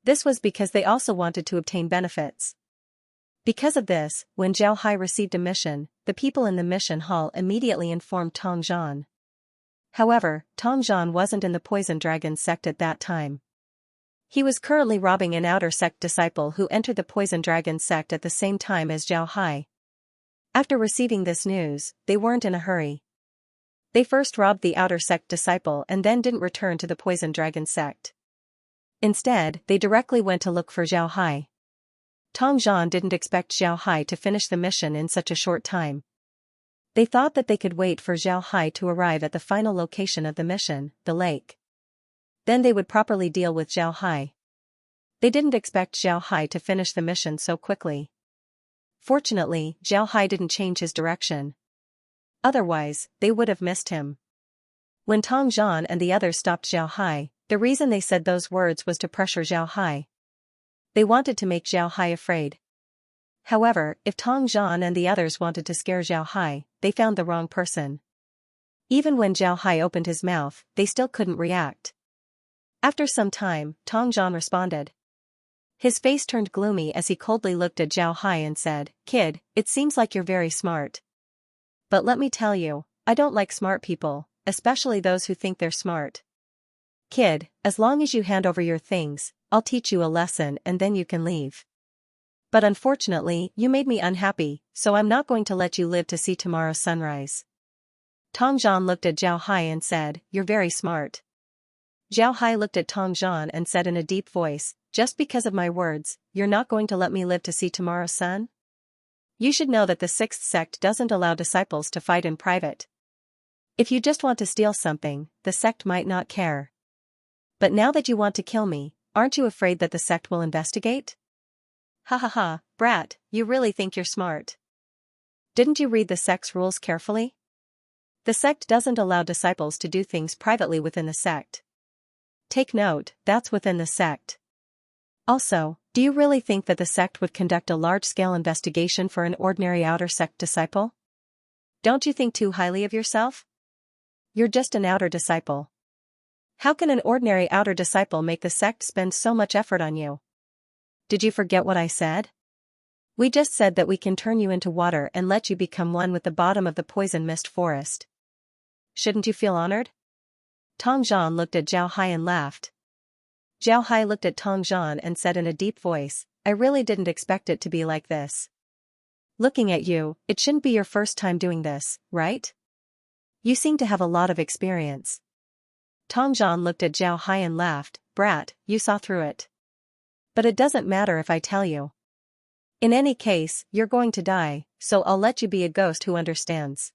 This was because they also wanted to obtain benefits. Because of this, when Zhao Hai received a mission, the people in the mission hall immediately informed Tong Zhan. However, Tong Zhan wasn't in the Poison Dragon sect at that time. He was currently robbing an outer sect disciple who entered the Poison Dragon sect at the same time as Zhao Hai. After receiving this news, they weren't in a hurry. They first robbed the outer sect disciple and then didn't return to the Poison Dragon sect. Instead, they directly went to look for Zhao Hai. Tong Zhan didn't expect Zhao Hai to finish the mission in such a short time. They thought that they could wait for Zhao Hai to arrive at the final location of the mission, the lake. Then they would properly deal with Zhao Hai. They didn't expect Zhao Hai to finish the mission so quickly. Fortunately, Zhao Hai didn't change his direction. Otherwise, they would have missed him. When Tong Zhan and the others stopped Zhao Hai, the reason they said those words was to pressure Zhao Hai. They wanted to make Zhao Hai afraid. However, if Tong Zhan and the others wanted to scare Zhao Hai, they found the wrong person. Even when Zhao Hai opened his mouth, they still couldn't react. After some time, Tong Zhan responded. His face turned gloomy as he coldly looked at Zhao Hai and said, "Kid, it seems like you're very smart. But let me tell you, I don't like smart people, especially those who think they're smart. Kid, as long as you hand over your things, I'll teach you a lesson and then you can leave. But unfortunately, you made me unhappy, so I'm not going to let you live to see tomorrow's sunrise." Tong Zhan looked at Zhao Hai and said, "You're very smart." Zhao Hai looked at Tong Zhan and said in a deep voice, "Just because of my words, you're not going to let me live to see tomorrow's sun? You should know that the sixth sect doesn't allow disciples to fight in private. If you just want to steal something, the sect might not care. But now that you want to kill me, aren't you afraid that the sect will investigate? Ha ha ha, brat, you really think you're smart. Didn't you read the sect's rules carefully? The sect doesn't allow disciples to do things privately within the sect. Take note, that's within the sect. Also, do you really think that the sect would conduct a large-scale investigation for an ordinary outer sect disciple? Don't you think too highly of yourself? You're just an outer disciple. How can an ordinary outer disciple make the sect spend so much effort on you? Did you forget what I said? We just said that we can turn you into water and let you become one with the bottom of the poison mist forest. Shouldn't you feel honored?" Tong Zhan looked at Zhao Hai and laughed. Zhao Hai looked at Tong Zhan and said in a deep voice, "I really didn't expect it to be like this. Looking at you, it shouldn't be your first time doing this, right? You seem to have a lot of experience." Tong Zhan looked at Zhao Hai and laughed, "Brat, you saw through it. But it doesn't matter if I tell you. In any case, you're going to die, so I'll let you be a ghost who understands.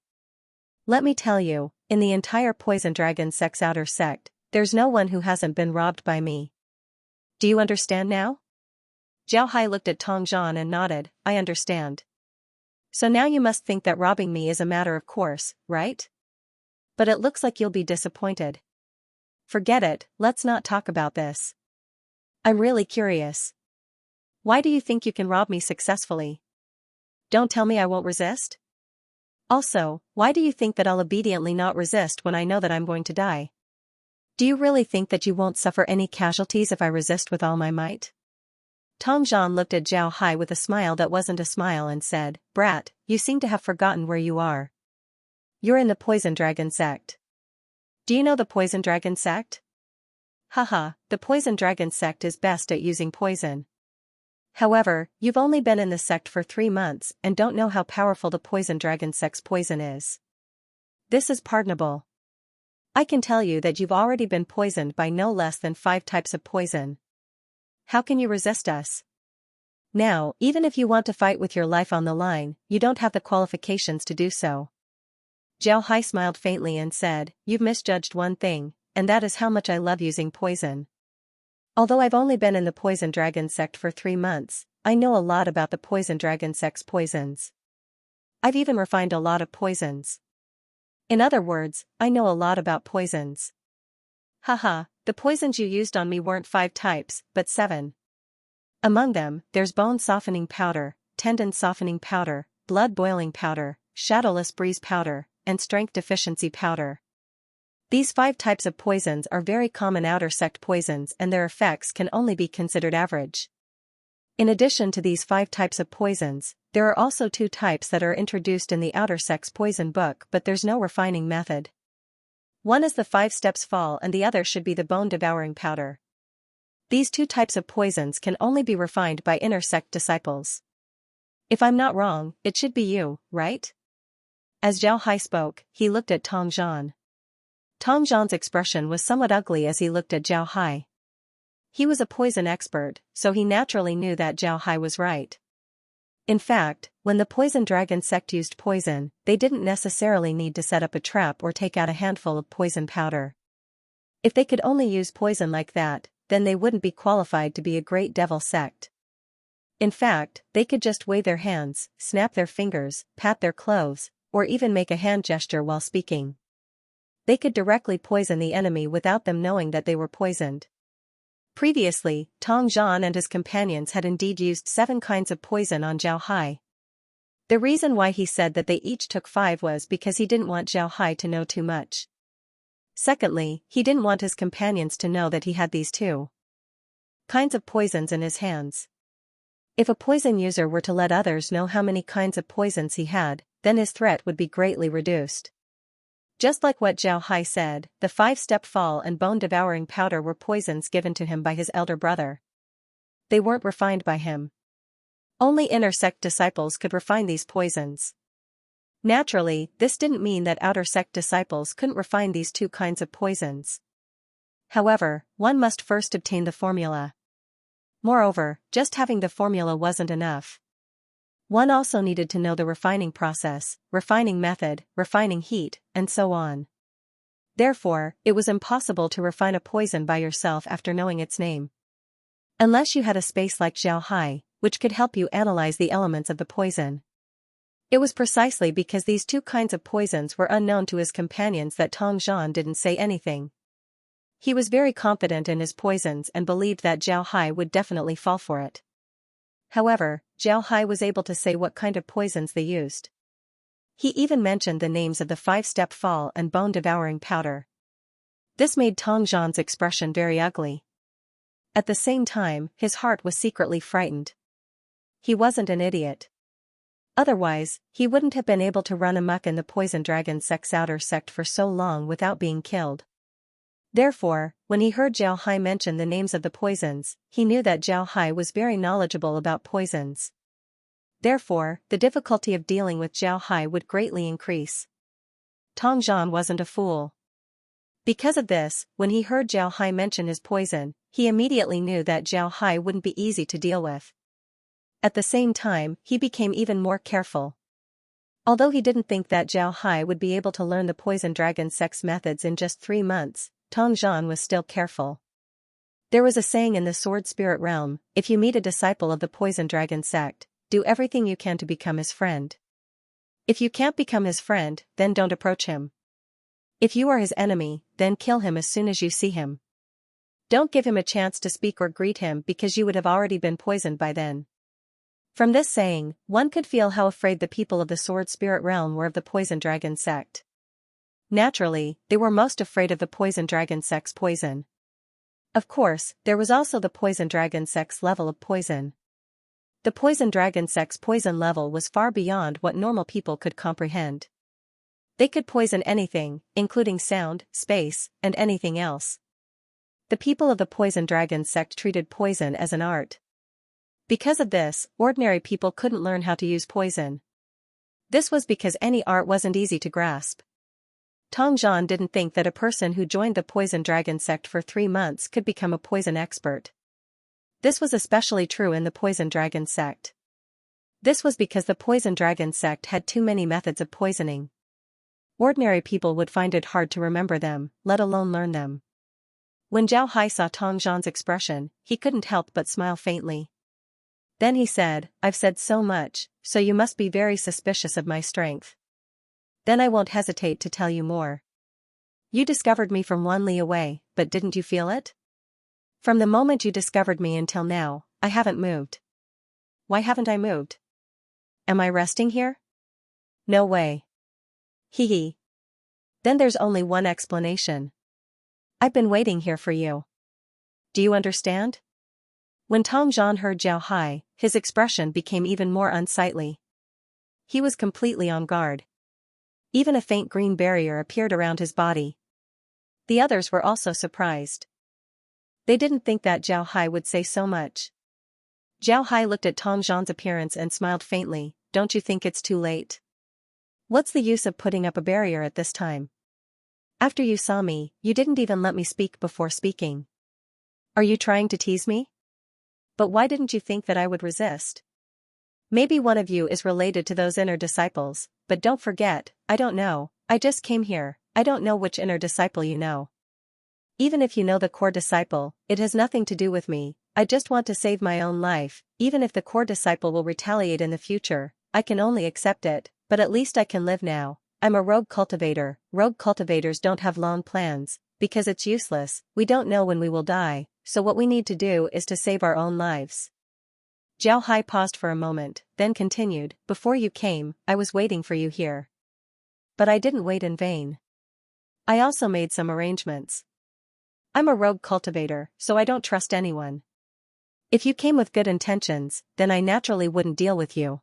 Let me tell you, in the entire Poison Dragon sect's outer sect, there's no one who hasn't been robbed by me. Do you understand now?" Zhao Hai looked at Tong Zhan and nodded, "I understand. So now you must think that robbing me is a matter of course, right? But it looks like you'll be disappointed. Forget it, let's not talk about this. I'm really curious. Why do you think you can rob me successfully? Don't tell me I won't resist? Also, why do you think that I'll obediently not resist when I know that I'm going to die? Do you really think that you won't suffer any casualties if I resist with all my might?" Tong Zhan looked at Zhao Hai with a smile that wasn't a smile and said, "Brat, you seem to have forgotten where you are. You're in the Poison Dragon sect. Do you know the Poison Dragon sect? Haha, the Poison Dragon sect is best at using poison. However, you've only been in the sect for 3 months and don't know how powerful the Poison Dragon sect's poison is. This is pardonable. I can tell you that you've already been poisoned by no less than 5 types of poison. How can you resist us? Now, even if you want to fight with your life on the line, you don't have the qualifications to do so." Zhao Hai smiled faintly and said, "You've misjudged one thing, and that is how much I love using poison. Although I've only been in the Poison Dragon sect for 3 months, I know a lot about the Poison Dragon sect's poisons. I've even refined a lot of poisons. In other words, I know a lot about poisons. Haha, the poisons you used on me weren't 5 types, but 7. Among them, there's bone softening powder, tendon softening powder, blood boiling powder, shadowless breeze powder, and strength deficiency powder. These 5 types of poisons are very common outer sect poisons and their effects can only be considered average. In addition to these 5 types of poisons, there are also 2 types that are introduced in the outer sect's poison book but there's no refining method. One is the 5 steps fall and the other should be the bone devouring powder. These two types of poisons can only be refined by inner sect disciples. If I'm not wrong, it should be you, right? As Zhao Hai spoke, he looked at Tong Zhan. Tong Zhan's expression was somewhat ugly as he looked at Zhao Hai. He was a poison expert, so he naturally knew that Zhao Hai was right. In fact, when the Poison Dragon sect used poison, they didn't necessarily need to set up a trap or take out a handful of poison powder. If they could only use poison like that, then they wouldn't be qualified to be a great devil sect. In fact, they could just wave their hands, snap their fingers, pat their clothes, or even make a hand gesture while speaking. They could directly poison the enemy without them knowing that they were poisoned. Previously, Tong Zhan and his companions had indeed used 7 kinds of poison on Zhao Hai. The reason why he said that they each took 5 was because he didn't want Zhao Hai to know too much. Secondly, he didn't want his companions to know that he had these 2 kinds of poisons in his hands. If a poison user were to let others know how many kinds of poisons he had, then his threat would be greatly reduced. Just like what Zhao Hai said, the 5-step fall and bone-devouring powder were poisons given to him by his elder brother. They weren't refined by him. Only inner sect disciples could refine these poisons. Naturally, this didn't mean that outer sect disciples couldn't refine these 2 kinds of poisons. However, one must first obtain the formula. Moreover, just having the formula wasn't enough. One also needed to know the refining process, refining method, refining heat, and so on. Therefore, it was impossible to refine a poison by yourself after knowing its name. Unless you had a space like Zhao Hai, which could help you analyze the elements of the poison. It was precisely because these 2 kinds of poisons were unknown to his companions that Tong Zhan didn't say anything. He was very confident in his poisons and believed that Zhao Hai would definitely fall for it. However, Zhao Hai was able to say what kind of poisons they used. He even mentioned the names of the 5-step fall and bone-devouring powder. This made Tong Zhan's expression very ugly. At the same time, his heart was secretly frightened. He wasn't an idiot. Otherwise, he wouldn't have been able to run amok in the Poison Dragon sect's outer sect for so long without being killed. Therefore, when he heard Zhao Hai mention the names of the poisons, he knew that Zhao Hai was very knowledgeable about poisons. Therefore, the difficulty of dealing with Zhao Hai would greatly increase. Tong Zhan wasn't a fool. Because of this, when he heard Zhao Hai mention his poison, he immediately knew that Zhao Hai wouldn't be easy to deal with. At the same time, he became even more careful. Although he didn't think that Zhao Hai would be able to learn the Poison Dragon sect's methods in just 3 months, Tong Zhan was still careful. There was a saying in the Sword Spirit realm, if you meet a disciple of the Poison Dragon sect, do everything you can to become his friend. If you can't become his friend, then don't approach him. If you are his enemy, then kill him as soon as you see him. Don't give him a chance to speak or greet him because you would have already been poisoned by then. From this saying, one could feel how afraid the people of the Sword Spirit realm were of the Poison Dragon sect. Naturally, they were most afraid of the Poison Dragon sect's poison. Of course, there was also the Poison Dragon sect's level of poison. The Poison Dragon sect's poison level was far beyond what normal people could comprehend. They could poison anything, including sound, space, and anything else. The people of the Poison Dragon sect treated poison as an art. Because of this, ordinary people couldn't learn how to use poison. This was because any art wasn't easy to grasp. Tong Zhan didn't think that a person who joined the Poison Dragon sect for 3 months could become a poison expert. This was especially true in the Poison Dragon sect. This was because the Poison Dragon sect had too many methods of poisoning. Ordinary people would find it hard to remember them, let alone learn them. When Zhao Hai saw Tong Zhan's expression, he couldn't help but smile faintly. Then he said, I've said so much, so you must be very suspicious of my strength. Then I won't hesitate to tell you more. You discovered me from 1 li away, but didn't you feel it? From the moment you discovered me until now, I haven't moved. Why haven't I moved? Am I resting here? No way. Hee hee. Then there's only one explanation. I've been waiting here for you. Do you understand? When Tong Zhan heard Zhao Hai, his expression became even more unsightly. He was completely on guard. Even a faint green barrier appeared around his body. The others were also surprised. They didn't think that Zhao Hai would say so much. Zhao Hai looked at Tong Zhan's appearance and smiled faintly. Don't you think it's too late? What's the use of putting up a barrier at this time? After you saw me, you didn't even let me speak before speaking. Are you trying to tease me? But why didn't you think that I would resist? Maybe one of you is related to those inner disciples, but don't forget, I don't know, I just came here, I don't know which inner disciple you know. Even if you know the core disciple, it has nothing to do with me, I just want to save my own life. Even if the core disciple will retaliate in the future, I can only accept it, but at least I can live now. I'm a rogue cultivator. Rogue cultivators don't have long plans, because it's useless, we don't know when we will die, so what we need to do is to save our own lives. Zhao Hai paused for a moment, then continued, before you came, I was waiting for you here. But I didn't wait in vain. I also made some arrangements. I'm a rogue cultivator, so I don't trust anyone. If you came with good intentions, then I naturally wouldn't deal with you.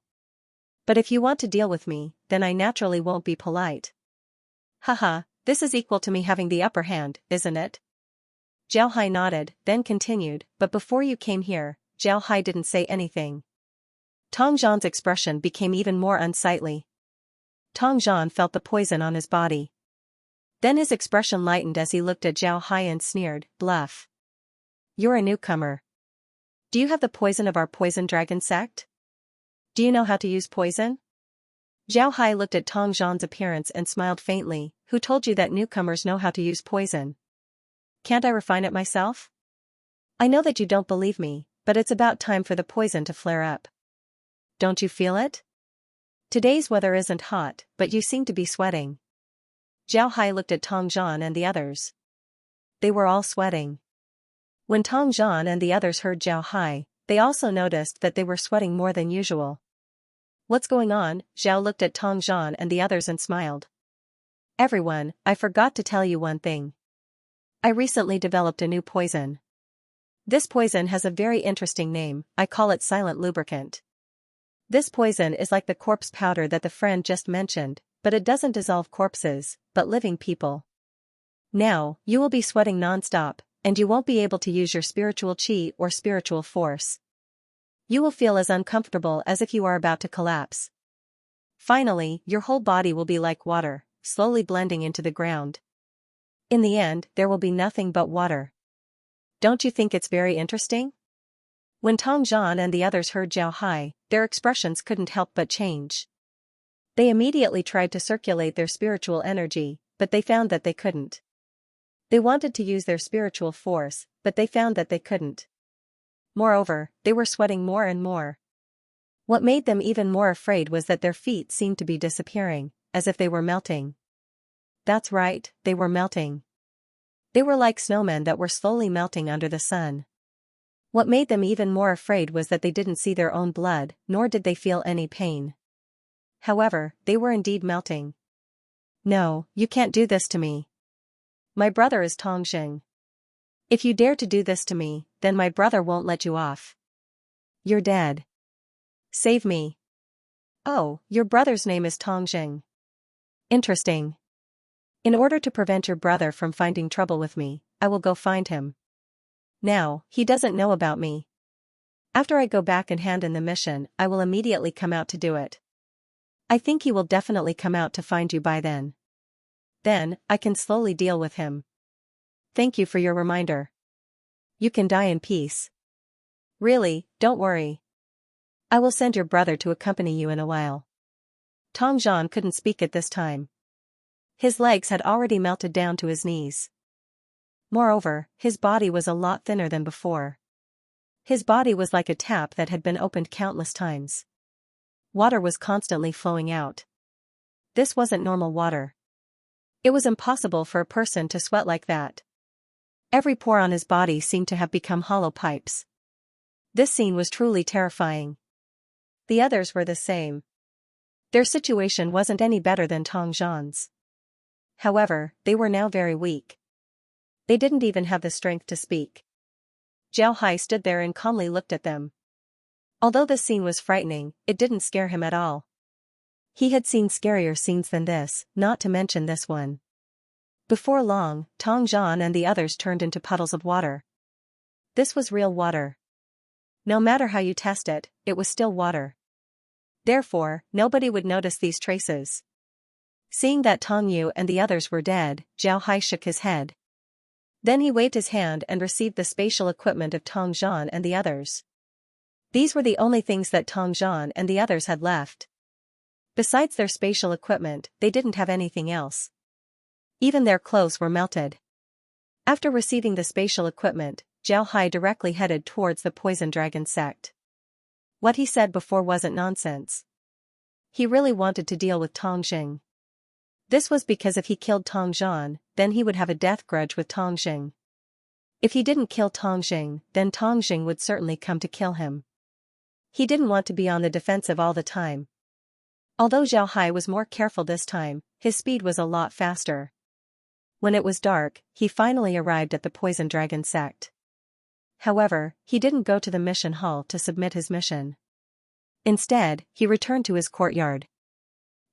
But if you want to deal with me, then I naturally won't be polite. Haha, this is equal to me having the upper hand, isn't it? Zhao Hai nodded, then continued, but before you came here, Zhao Hai didn't say anything. Tong Zhan's expression became even more unsightly. Tong Zhan felt the poison on his body. Then his expression lightened as he looked at Zhao Hai and sneered, bluff. You're a newcomer. Do you have the poison of our poison dragon sect? Do you know how to use poison? Zhao Hai looked at Tong Zhan's appearance and smiled faintly. Who told you that newcomers know how to use poison? Can't I refine it myself? I know that you don't believe me, but it's about time for the poison to flare up. Don't you feel it? Today's weather isn't hot, but you seem to be sweating. Zhao Hai looked at Tong Zhan and the others. They were all sweating. When Tong Zhan and the others heard Zhao Hai, they also noticed that they were sweating more than usual. What's going on? Zhao looked at Tong Zhan and the others and smiled. Everyone, I forgot to tell you one thing. I recently developed a new poison. This poison has a very interesting name, I call it silent lubricant. This poison is like the corpse powder that the friend just mentioned, but it doesn't dissolve corpses, but living people. Now, you will be sweating non-stop, and you won't be able to use your spiritual chi or spiritual force. You will feel as uncomfortable as if you are about to collapse. Finally, your whole body will be like water, slowly blending into the ground. In the end, there will be nothing but water. Don't you think it's very interesting? When Tong Zhan and the others heard Zhao Hai, their expressions couldn't help but change. They immediately tried to circulate their spiritual energy, but they found that they couldn't. They wanted to use their spiritual force, but they found that they couldn't. Moreover, they were sweating more and more. What made them even more afraid was that their feet seemed to be disappearing, as if they were melting. That's right, they were melting. They were like snowmen that were slowly melting under the sun. What made them even more afraid was that they didn't see their own blood, nor did they feel any pain. However, they were indeed melting. No, you can't do this to me. My brother is Tong Xing. If you dare to do this to me, then my brother won't let you off. You're dead. Save me. Oh, your brother's name is Tong Xing. Interesting. In order to prevent your brother from finding trouble with me, I will go find him. Now, he doesn't know about me. After I go back and hand in the mission, I will immediately come out to do it. I think he will definitely come out to find you by then. Then, I can slowly deal with him. Thank you for your reminder. You can die in peace. Really, don't worry. I will send your brother to accompany you in a while. Tong Zhan couldn't speak at this time. His legs had already melted down to his knees. Moreover, his body was a lot thinner than before. His body was like a tap that had been opened countless times. Water was constantly flowing out. This wasn't normal water. It was impossible for a person to sweat like that. Every pore on his body seemed to have become hollow pipes. This scene was truly terrifying. The others were the same. Their situation wasn't any better than Tong Zhan's. However, they were now very weak. They didn't even have the strength to speak. Zhao Hai stood there and calmly looked at them. Although the scene was frightening, it didn't scare him at all. He had seen scarier scenes than this, not to mention this one. Before long, Tong Zhan and the others turned into puddles of water. This was real water. No matter how you test it, it was still water. Therefore, nobody would notice these traces. Seeing that Tong Yu and the others were dead, Zhao Hai shook his head. Then he waved his hand and received the spatial equipment of Tong Zhan and the others. These were the only things that Tong Zhan and the others had left. Besides their spatial equipment, they didn't have anything else. Even their clothes were melted. After receiving the spatial equipment, Zhao Hai directly headed towards the Poison Dragon sect. What he said before wasn't nonsense. He really wanted to deal with Tong Jing. This was because if he killed Tong Zhan, then he would have a death grudge with Tong Jing. If he didn't kill Tong Jing, then Tong Jing would certainly come to kill him. He didn't want to be on the defensive all the time. Although Zhao Hai was more careful this time, his speed was a lot faster. When it was dark, he finally arrived at the Poison Dragon sect. However, he didn't go to the mission hall to submit his mission. Instead, he returned to his courtyard.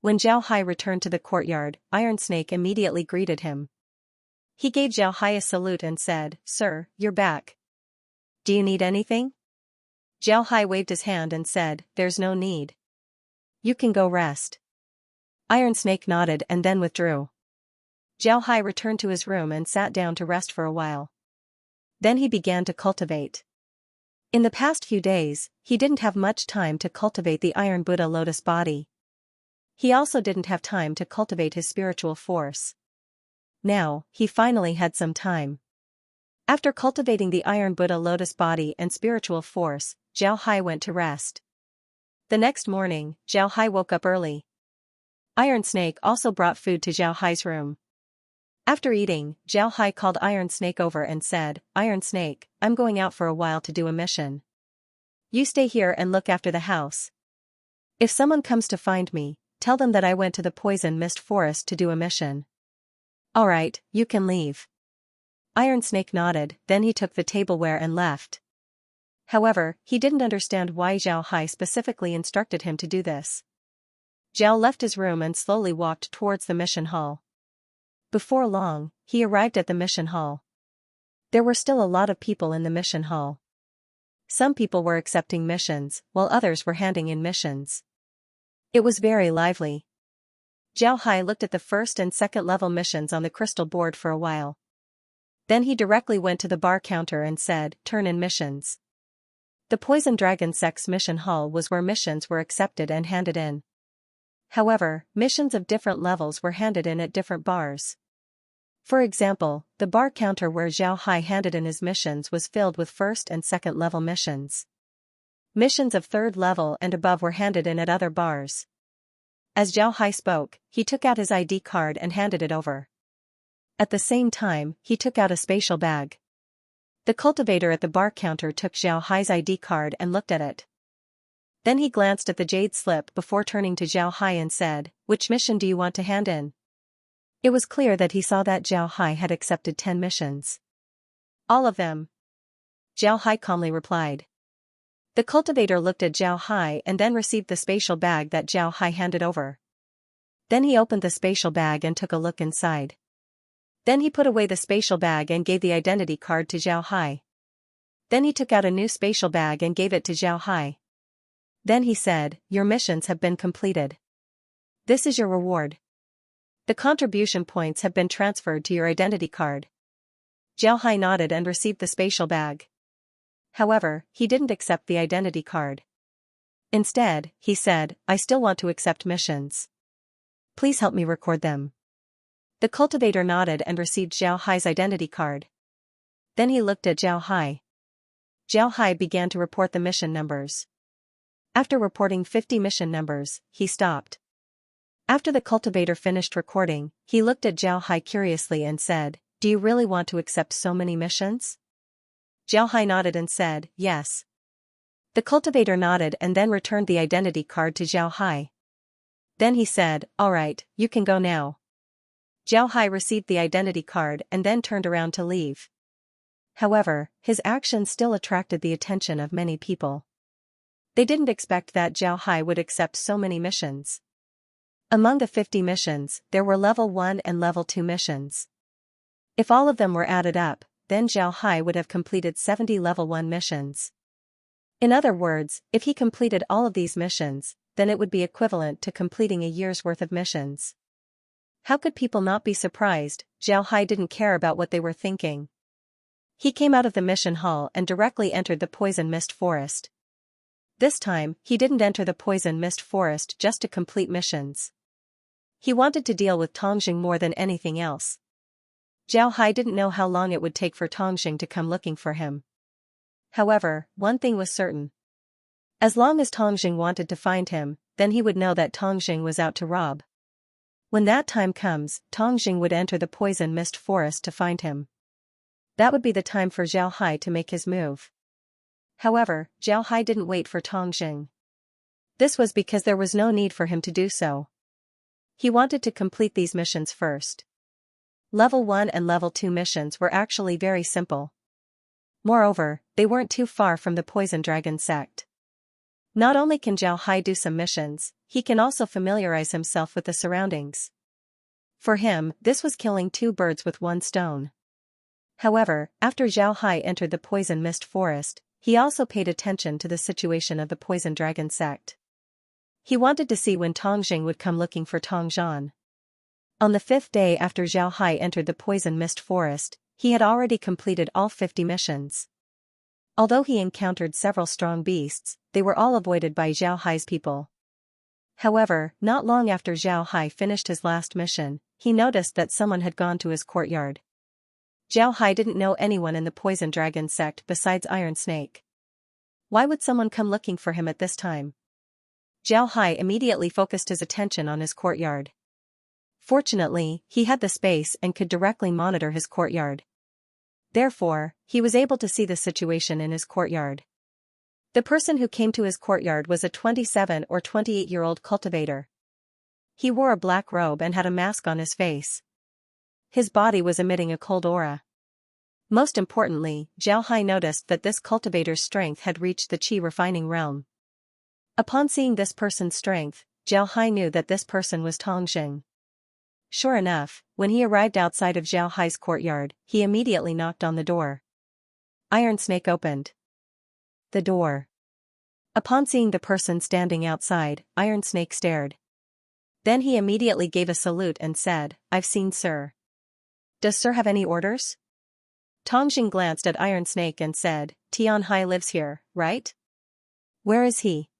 When Zhao Hai returned to the courtyard, Iron Snake immediately greeted him. He gave Zhao Hai a salute and said, "Sir, you're back. Do you need anything?" Zhao Hai waved his hand and said, "There's no need. You can go rest." Iron Snake nodded and then withdrew. Zhao Hai returned to his room and sat down to rest for a while. Then he began to cultivate. In the past few days, he didn't have much time to cultivate the Iron Buddha lotus body. He also didn't have time to cultivate his spiritual force. Now, he finally had some time. After cultivating the Iron Buddha lotus body and spiritual force, Zhao Hai went to rest. The next morning, Zhao Hai woke up early. Iron Snake also brought food to Zhao Hai's room. After eating, Zhao Hai called Iron Snake over and said, "Iron Snake, I'm going out for a while to do a mission. You stay here and look after the house. If someone comes to find me, tell them that I went to the Poison Mist Forest to do a mission." "Alright, you can leave." Iron Snake nodded, then he took the tableware and left. However, he didn't understand why Zhao Hai specifically instructed him to do this. Zhao left his room and slowly walked towards the mission hall. Before long, he arrived at the mission hall. There were still a lot of people in the mission hall. Some people were accepting missions, while others were handing in missions. It was very lively. Zhao Hai looked at the first and second level missions on the crystal board for a while. Then he directly went to the bar counter and said, "Turn in missions." The Poison Dragon sect's mission hall was where missions were accepted and handed in. However, missions of different levels were handed in at different bars. For example, the bar counter where Zhao Hai handed in his missions was filled with first and second level missions. Missions of third level and above were handed in at other bars. As Zhao Hai spoke, he took out his ID card and handed it over. At the same time, he took out a spatial bag. The cultivator at the bar counter took Zhao Hai's ID card and looked at it. Then he glanced at the jade slip before turning to Zhao Hai and said, "Which mission do you want to hand in?" It was clear that he saw that Zhao Hai had accepted 10 missions. "All of them," Zhao Hai calmly replied. The cultivator looked at Zhao Hai and then received the spatial bag that Zhao Hai handed over. Then he opened the spatial bag and took a look inside. Then he put away the spatial bag and gave the identity card to Zhao Hai. Then he took out a new spatial bag and gave it to Zhao Hai. Then he said, "Your missions have been completed. This is your reward. The contribution points have been transferred to your identity card." Zhao Hai nodded and received the spatial bag. However, he didn't accept the identity card. Instead, he said, "I still want to accept missions. Please help me record them." The cultivator nodded and received Zhao Hai's identity card. Then he looked at Zhao Hai. Zhao Hai began to report the mission numbers. After reporting 50 mission numbers, he stopped. After the cultivator finished recording, he looked at Zhao Hai curiously and said, "Do you really want to accept so many missions?" Zhao Hai nodded and said, "Yes." The cultivator nodded and then returned the identity card to Zhao Hai. Then he said, "Alright, you can go now." Zhao Hai received the identity card and then turned around to leave. However, his actions still attracted the attention of many people. They didn't expect that Zhao Hai would accept so many missions. Among the 50 missions, there were level 1 and level 2 missions. If all of them were added up, then Zhao Hai would have completed 70 level 1 missions. In other words, if he completed all of these missions, then it would be equivalent to completing a year's worth of missions. How could people not be surprised? Zhao Hai didn't care about what they were thinking. He came out of the mission hall and directly entered the poison mist forest. This time, he didn't enter the poison mist forest just to complete missions. He wanted to deal with Tongjing more than anything else. Zhao Hai didn't know how long it would take for Tongjing to come looking for him. However, one thing was certain. As long as Tongjing wanted to find him, then he would know that Tongjing was out to rob. When that time comes, Tongjing would enter the poison mist forest to find him. That would be the time for Zhao Hai to make his move. However, Zhao Hai didn't wait for Tongjing. This was because there was no need for him to do so. He wanted to complete these missions first. Level 1 and Level 2 missions were actually very simple. Moreover, they weren't too far from the Poison Dragon sect. Not only can Zhao Hai do some missions, he can also familiarize himself with the surroundings. For him, this was killing 2 birds with 1 stone. However, after Zhao Hai entered the Poison Mist Forest, he also paid attention to the situation of the Poison Dragon sect. He wanted to see when Tongjing would come looking for Tongzhan. On the 5th day after Zhao Hai entered the Poison Mist Forest, he had already completed all 50 missions. Although he encountered several strong beasts, they were all avoided by Zhao Hai's people. However, not long after Zhao Hai finished his last mission, he noticed that someone had gone to his courtyard. Zhao Hai didn't know anyone in the Poison Dragon sect besides Iron Snake. Why would someone come looking for him at this time? Zhao Hai immediately focused his attention on his courtyard. Fortunately, he had the space and could directly monitor his courtyard. Therefore, he was able to see the situation in his courtyard. The person who came to his courtyard was a 27 or 28-year-old cultivator. He wore a black robe and had a mask on his face. His body was emitting a cold aura. Most importantly, Zhao Hai noticed that this cultivator's strength had reached the qi refining realm. Upon seeing this person's strength, Zhao Hai knew that this person was Tongjing. Sure enough, when he arrived outside of Zhao Hai's courtyard, he immediately knocked on the door. Iron Snake opened the door. Upon seeing the person standing outside, Iron Snake stared. Then he immediately gave a salute and said, "I've seen Sir. Does Sir have any orders?" Tongjing glanced at Iron Snake and said, "Tian Hai lives here, right? Where is he?"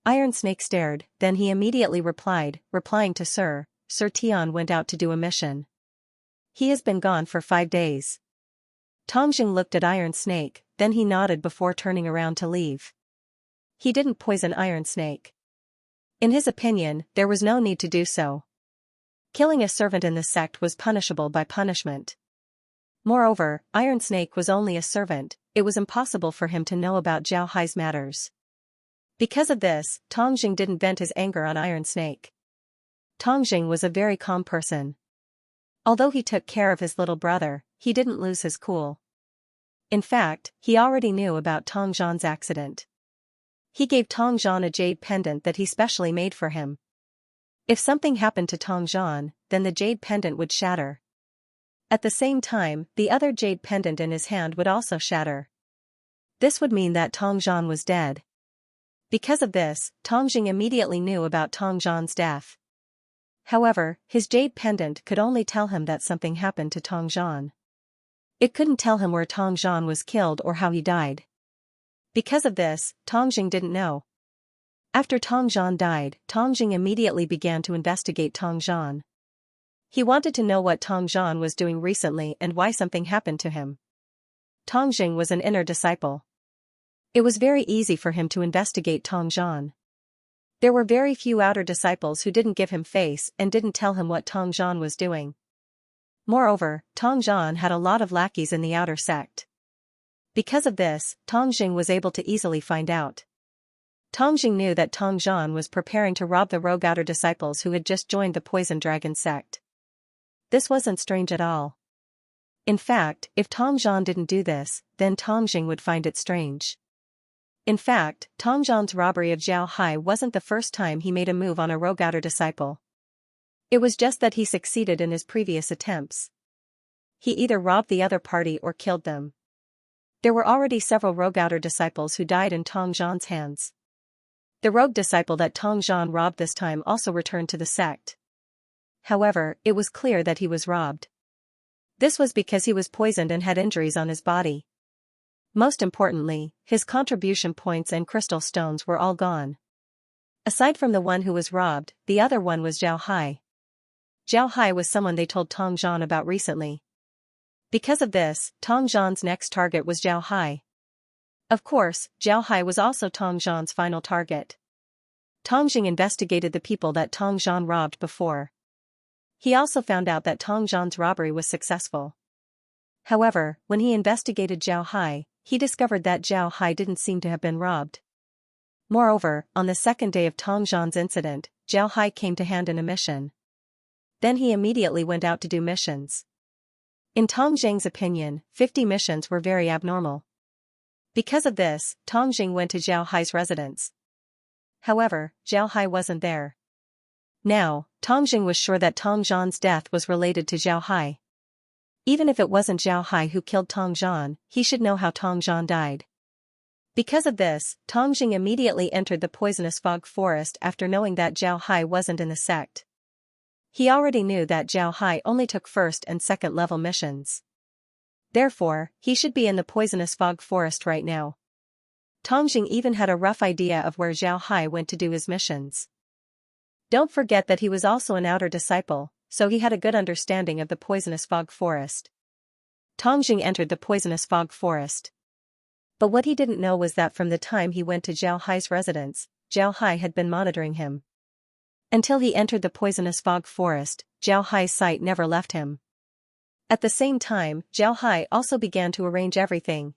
Iron Snake stared, then he immediately replying to Sir Tian went out to do a mission. He has been gone for 5 days. Tongjing looked at Iron Snake, then he nodded before turning around to leave. He didn't poison Iron Snake. In his opinion, there was no need to do so. Killing a servant in the sect was punishable by punishment. Moreover, Iron Snake was only a servant, it was impossible for him to know about Zhao Hai's matters. Because of this, Tongjing didn't vent his anger on Iron Snake. Tongjing was a very calm person. Although he took care of his little brother, he didn't lose his cool. In fact, he already knew about Tongzhan's accident. He gave Tongzhan a jade pendant that he specially made for him. If something happened to Tongzhan, then the jade pendant would shatter. At the same time, the other jade pendant in his hand would also shatter. This would mean that Tongzhan was dead. Because of this, Tongjing immediately knew about Tongzhan's death. However, his jade pendant could only tell him that something happened to Tongzhan. It couldn't tell him where Tongzhan was killed or how he died. Because of this, Tongjing didn't know. After Tongzhan died, Tongjing immediately began to investigate Tongzhan. He wanted to know what Tongzhan was doing recently and why something happened to him. Tongjing was an inner disciple. It was very easy for him to investigate Tongzhan. There were very few outer disciples who didn't give him face and didn't tell him what Tongzhan was doing. Moreover, Tongzhan had a lot of lackeys in the outer sect. Because of this, Tongjing was able to easily find out. Tongjing knew that Tongzhan was preparing to rob the rogue outer disciples who had just joined the Poison Dragon sect. This wasn't strange at all. In fact, if Tongzhan didn't do this, then Tongjing would find it strange. In fact, Tongzhan's robbery of Zhao Hai wasn't the first time he made a move on a rogue outer disciple. It was just that he succeeded in his previous attempts. he either robbed the other party or killed them. There were already several rogue outer disciples who died in Tong Zhan's hands. The rogue disciple that Tong Zhan robbed this time also returned to the sect. However, it was clear that he was robbed. This was because he was poisoned and had injuries on his body. Most importantly, his contribution points and crystal stones were all gone. Aside from the one who was robbed, the other one was Zhao Hai. Zhao Hai was someone they told Tong Zhan about recently. Because of this, Tong Zhan's next target was Zhao Hai. Of course, Zhao Hai was also Tong Zhan's final target. Tong Jing investigated the people that Tong Zhan robbed before. He also found out that Tong Zhan's robbery was successful. However, when he investigated Zhao Hai, he discovered that Zhao Hai didn't seem to have been robbed. Moreover, on the second day of Tong Zhan's incident, Zhao Hai came to hand in a mission. Then he immediately went out to do missions. In Tong Jing's opinion, 50 missions were very abnormal. Because of this, Tong Jing went to Zhao Hai's residence. However, Zhao Hai wasn't there. Now, Tong Jing was sure that Tong Zhan's death was related to Zhao Hai. Even if it wasn't Zhao Hai who killed Tong Zhan, he should know how Tong Zhan died. Because of this, Tong Jing immediately entered the poisonous fog forest after knowing that Zhao Hai wasn't in the sect. He already knew that Zhao Hai only took first and second level missions. Therefore, he should be in the poisonous fog forest right now. Tong Jing even had a rough idea of where Zhao Hai went to do his missions. Don't forget that he was also an outer disciple, so he had a good understanding of the poisonous fog forest. Tong Jing entered the poisonous fog forest. But what he didn't know was that from the time he went to Zhao Hai's residence, Zhao Hai had been monitoring him. Until he entered the poisonous fog forest, Zhao Hai's sight never left him. At the same time, Zhao Hai also began to arrange everything.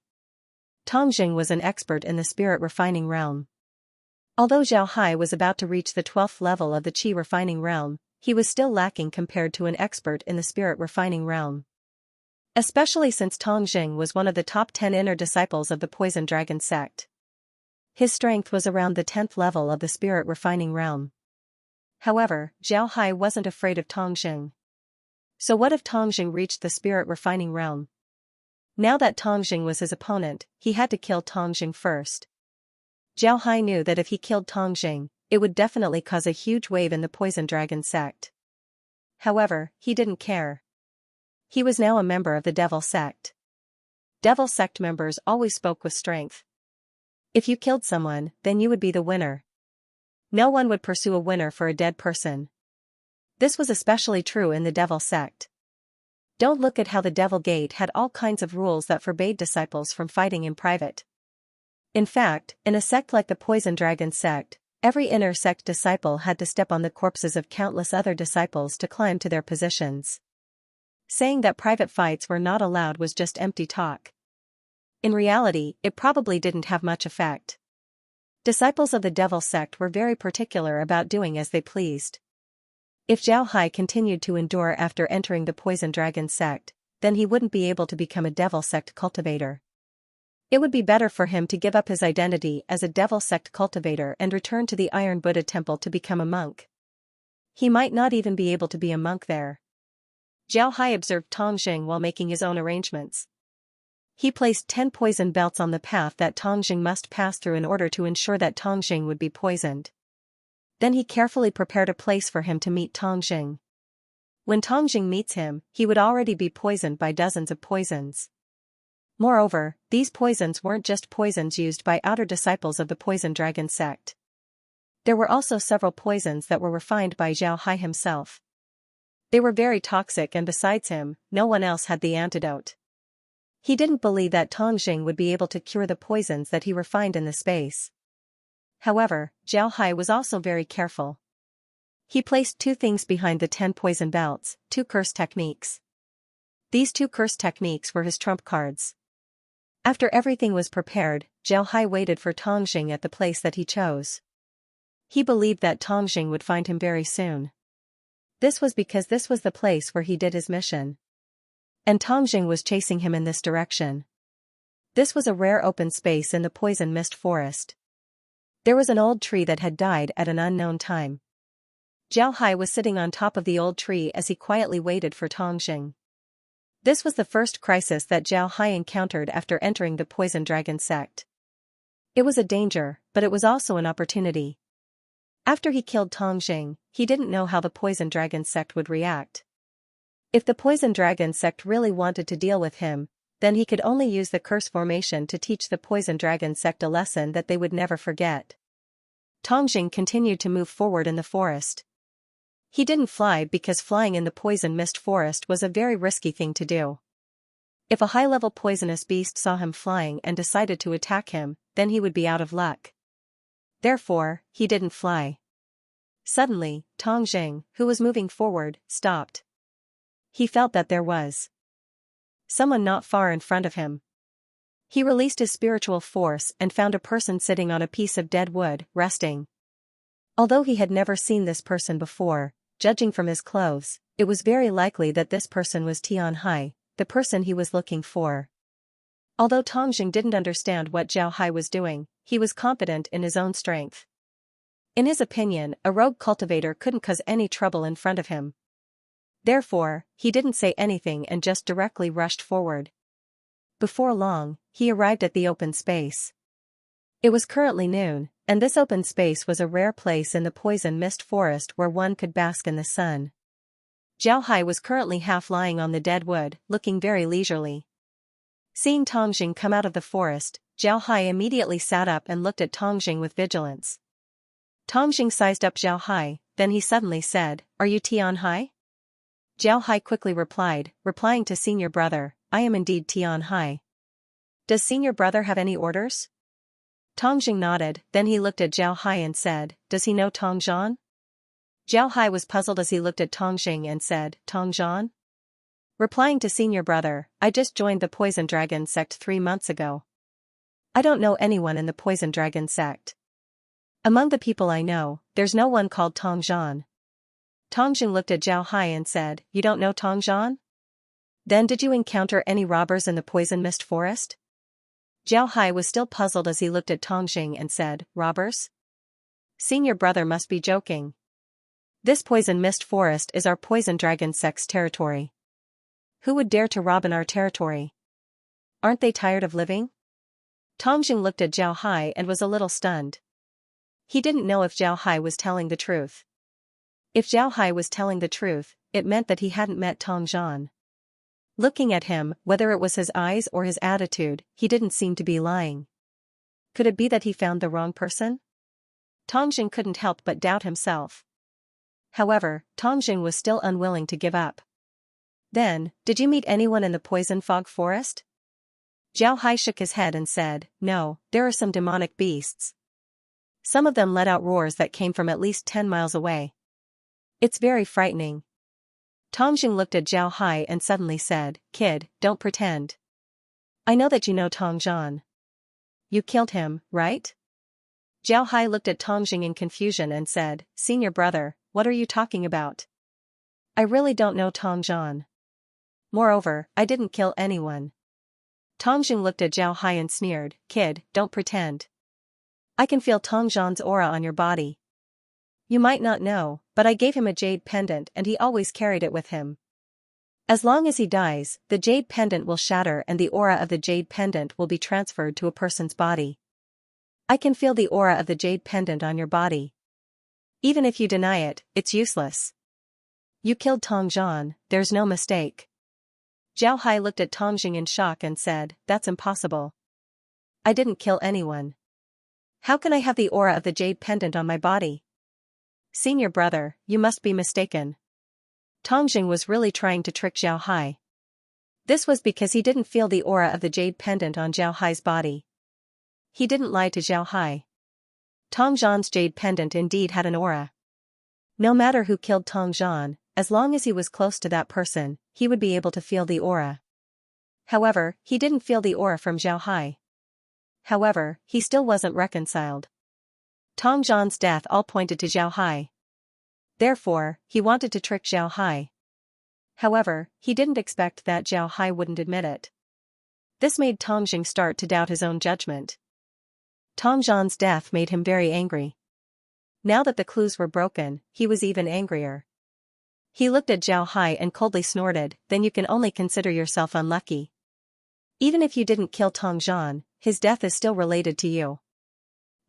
Tong Jing was an expert in the spirit refining realm. Although Zhao Hai was about to reach the 12th level of the qi refining realm, he was still lacking compared to an expert in the spirit refining realm. Especially since Tong Jing was one of the top 10 inner disciples of the Poison Dragon sect. His strength was around the 10th level of the spirit refining realm. However, Zhao Hai wasn't afraid of Tong Jing. So what if Tong Jing reached the spirit refining realm? Now that Tong Jing was his opponent, he had to kill Tong Jing first. Zhao Hai knew that if he killed Tong Jing, it would definitely cause a huge wave in the Poison Dragon sect. However, he didn't care. He was now a member of the Devil sect. Devil sect members always spoke with strength. If you killed someone, then you would be the winner. No one would pursue a winner for a dead person. This was especially true in the Devil sect. Don't look at how the Devil Gate had all kinds of rules that forbade disciples from fighting in private. In fact, in a sect like the Poison Dragon sect, every inner sect disciple had to step on the corpses of countless other disciples to climb to their positions. Saying that private fights were not allowed was just empty talk. In reality, it probably didn't have much effect. Disciples of the Devil sect were very particular about doing as they pleased. If Zhao Hai continued to endure after entering the Poison Dragon sect, then he wouldn't be able to become a Devil sect cultivator. It would be better for him to give up his identity as a Devil sect cultivator and return to the Iron Buddha temple to become a monk. He might not even be able to be a monk there. Zhao Hai observed Tong Jing while making his own arrangements. He placed 10 poison belts on the path that Tong Jing must pass through in order to ensure that Tong Jing would be poisoned. Then he carefully prepared a place for him to meet Tong Jing. When Tong Jing meets him, he would already be poisoned by dozens of poisons. Moreover, these poisons weren't just poisons used by outer disciples of the Poison Dragon sect. There were also several poisons that were refined by Zhao Hai himself. They were very toxic, and besides him, no one else had the antidote. He didn't believe that Tong Jing would be able to cure the poisons that he refined in the space. However, Zhao Hai was also very careful. He placed 2 things behind the 10 poison belts, 2 curse techniques. These 2 curse techniques were his trump cards. After everything was prepared, Zhao Hai waited for Tong Jing at the place that he chose. He believed that Tong Jing would find him very soon. This was because this was the place where he did his mission. And Tong Jing was chasing him in this direction. This was a rare open space in the poison mist forest. There was an old tree that had died at an unknown time. Zhao Hai was sitting on top of the old tree as he quietly waited for Tong Jing. This was the first crisis that Zhao Hai encountered after entering the Poison Dragon sect. It was a danger, but it was also an opportunity. After he killed Tong Jing, he didn't know how the Poison Dragon sect would react. If the Poison Dragon sect really wanted to deal with him, then he could only use the curse formation to teach the Poison Dragon sect a lesson that they would never forget. Tong Jing continued to move forward in the forest. He didn't fly because flying in the poison mist forest was a very risky thing to do. If a high-level poisonous beast saw him flying and decided to attack him, then he would be out of luck. Therefore, he didn't fly. Suddenly, Tong Jing, who was moving forward, stopped. He felt that there was someone not far in front of him. He released his spiritual force and found a person sitting on a piece of dead wood, resting. Although he had never seen this person before, judging from his clothes, it was very likely that this person was Tian Hai, the person he was looking for. Although Tong Jing didn't understand what Zhao Hai was doing, he was confident in his own strength. In his opinion, a rogue cultivator couldn't cause any trouble in front of him. Therefore, he didn't say anything and just directly rushed forward. Before long, he arrived at the open space. It was currently noon, and this open space was a rare place in the poison mist forest where one could bask in the sun. Zhao Hai was currently half lying on the dead wood, looking very leisurely. Seeing Tong Jing come out of the forest, Zhao Hai immediately sat up and looked at Tong Jing with vigilance. Tong Jing sized up Zhao Hai, then he suddenly said, "Are you Tian Hai?" Zhao Hai quickly replied, replying to senior brother, "I am indeed Tian Hai. Does senior brother have any orders?" Tong Jing nodded, then he looked at Zhao Hai and said, "Does he know Tong Zhan?" Zhao Hai was puzzled as he looked at Tong Jing and said, "Tong Zhan?" Replying to senior brother, "I just joined the Poison Dragon sect 3 months ago. I don't know anyone in the Poison Dragon sect. Among the people I know, there's no one called Tong Zhan." Tong Jing looked at Zhao Hai and said, "You don't know Tong Zhan? Then did you encounter any robbers in the poison mist forest?" Zhao Hai was still puzzled as he looked at Tong Jing and said, "Robbers? Senior brother must be joking. This poison mist forest is our Poison Dragon sect's territory. Who would dare to rob in our territory? Aren't they tired of living?" Tong Jing looked at Zhao Hai and was a little stunned. He didn't know if Zhao Hai was telling the truth. If Zhao Hai was telling the truth, it meant that he hadn't met Tong Zhan. Looking at him, whether it was his eyes or his attitude, he didn't seem to be lying. Could it be that he found the wrong person? Tong Jing couldn't help but doubt himself. However, Tong Jing was still unwilling to give up. "Then, did you meet anyone in the poison fog forest?" Zhao Hai shook his head and said, "No, there are some demonic beasts. Some of them let out roars that came from at least 10 miles away. It's very frightening." Tong Jing looked at Zhao Hai and suddenly said, "Kid, don't pretend. I know that you know Tong Zhan. You killed him, right?" Zhao Hai looked at Tong Jing in confusion and said, "Senior brother, what are you talking about? I really don't know Tong Zhan. Moreover, I didn't kill anyone." Tong Jing looked at Zhao Hai and sneered, "Kid, don't pretend. I can feel Tong Zhan's aura on your body. You might not know, but I gave him a jade pendant and he always carried it with him. As long as he dies, the jade pendant will shatter and the aura of the jade pendant will be transferred to a person's body. I can feel the aura of the jade pendant on your body. Even if you deny it, it's useless. You killed Tong Zhan, there's no mistake." Zhao Hai looked at Tong Jing in shock and said, "That's impossible. I didn't kill anyone. How can I have the aura of the jade pendant on my body?" "Senior brother, you must be mistaken." Tong Jing was really trying to trick Zhao Hai. This was because he didn't feel the aura of the jade pendant on Zhao Hai's body. He didn't lie to Zhao Hai. Tong Zhan's jade pendant indeed had an aura. No matter who killed Tong Zhan, as long as he was close to that person, he would be able to feel the aura. However, he didn't feel the aura from Zhao Hai. However, he still wasn't reconciled. Tong Zhan's death all pointed to Zhao Hai. Therefore, he wanted to trick Zhao Hai. However, he didn't expect that Zhao Hai wouldn't admit it. This made Tong Jing start to doubt his own judgment. Tong Zhan's death made him very angry. Now that the clues were broken, he was even angrier. He looked at Zhao Hai and coldly snorted, then you can only consider yourself unlucky. Even if you didn't kill Tong Zhan, his death is still related to you.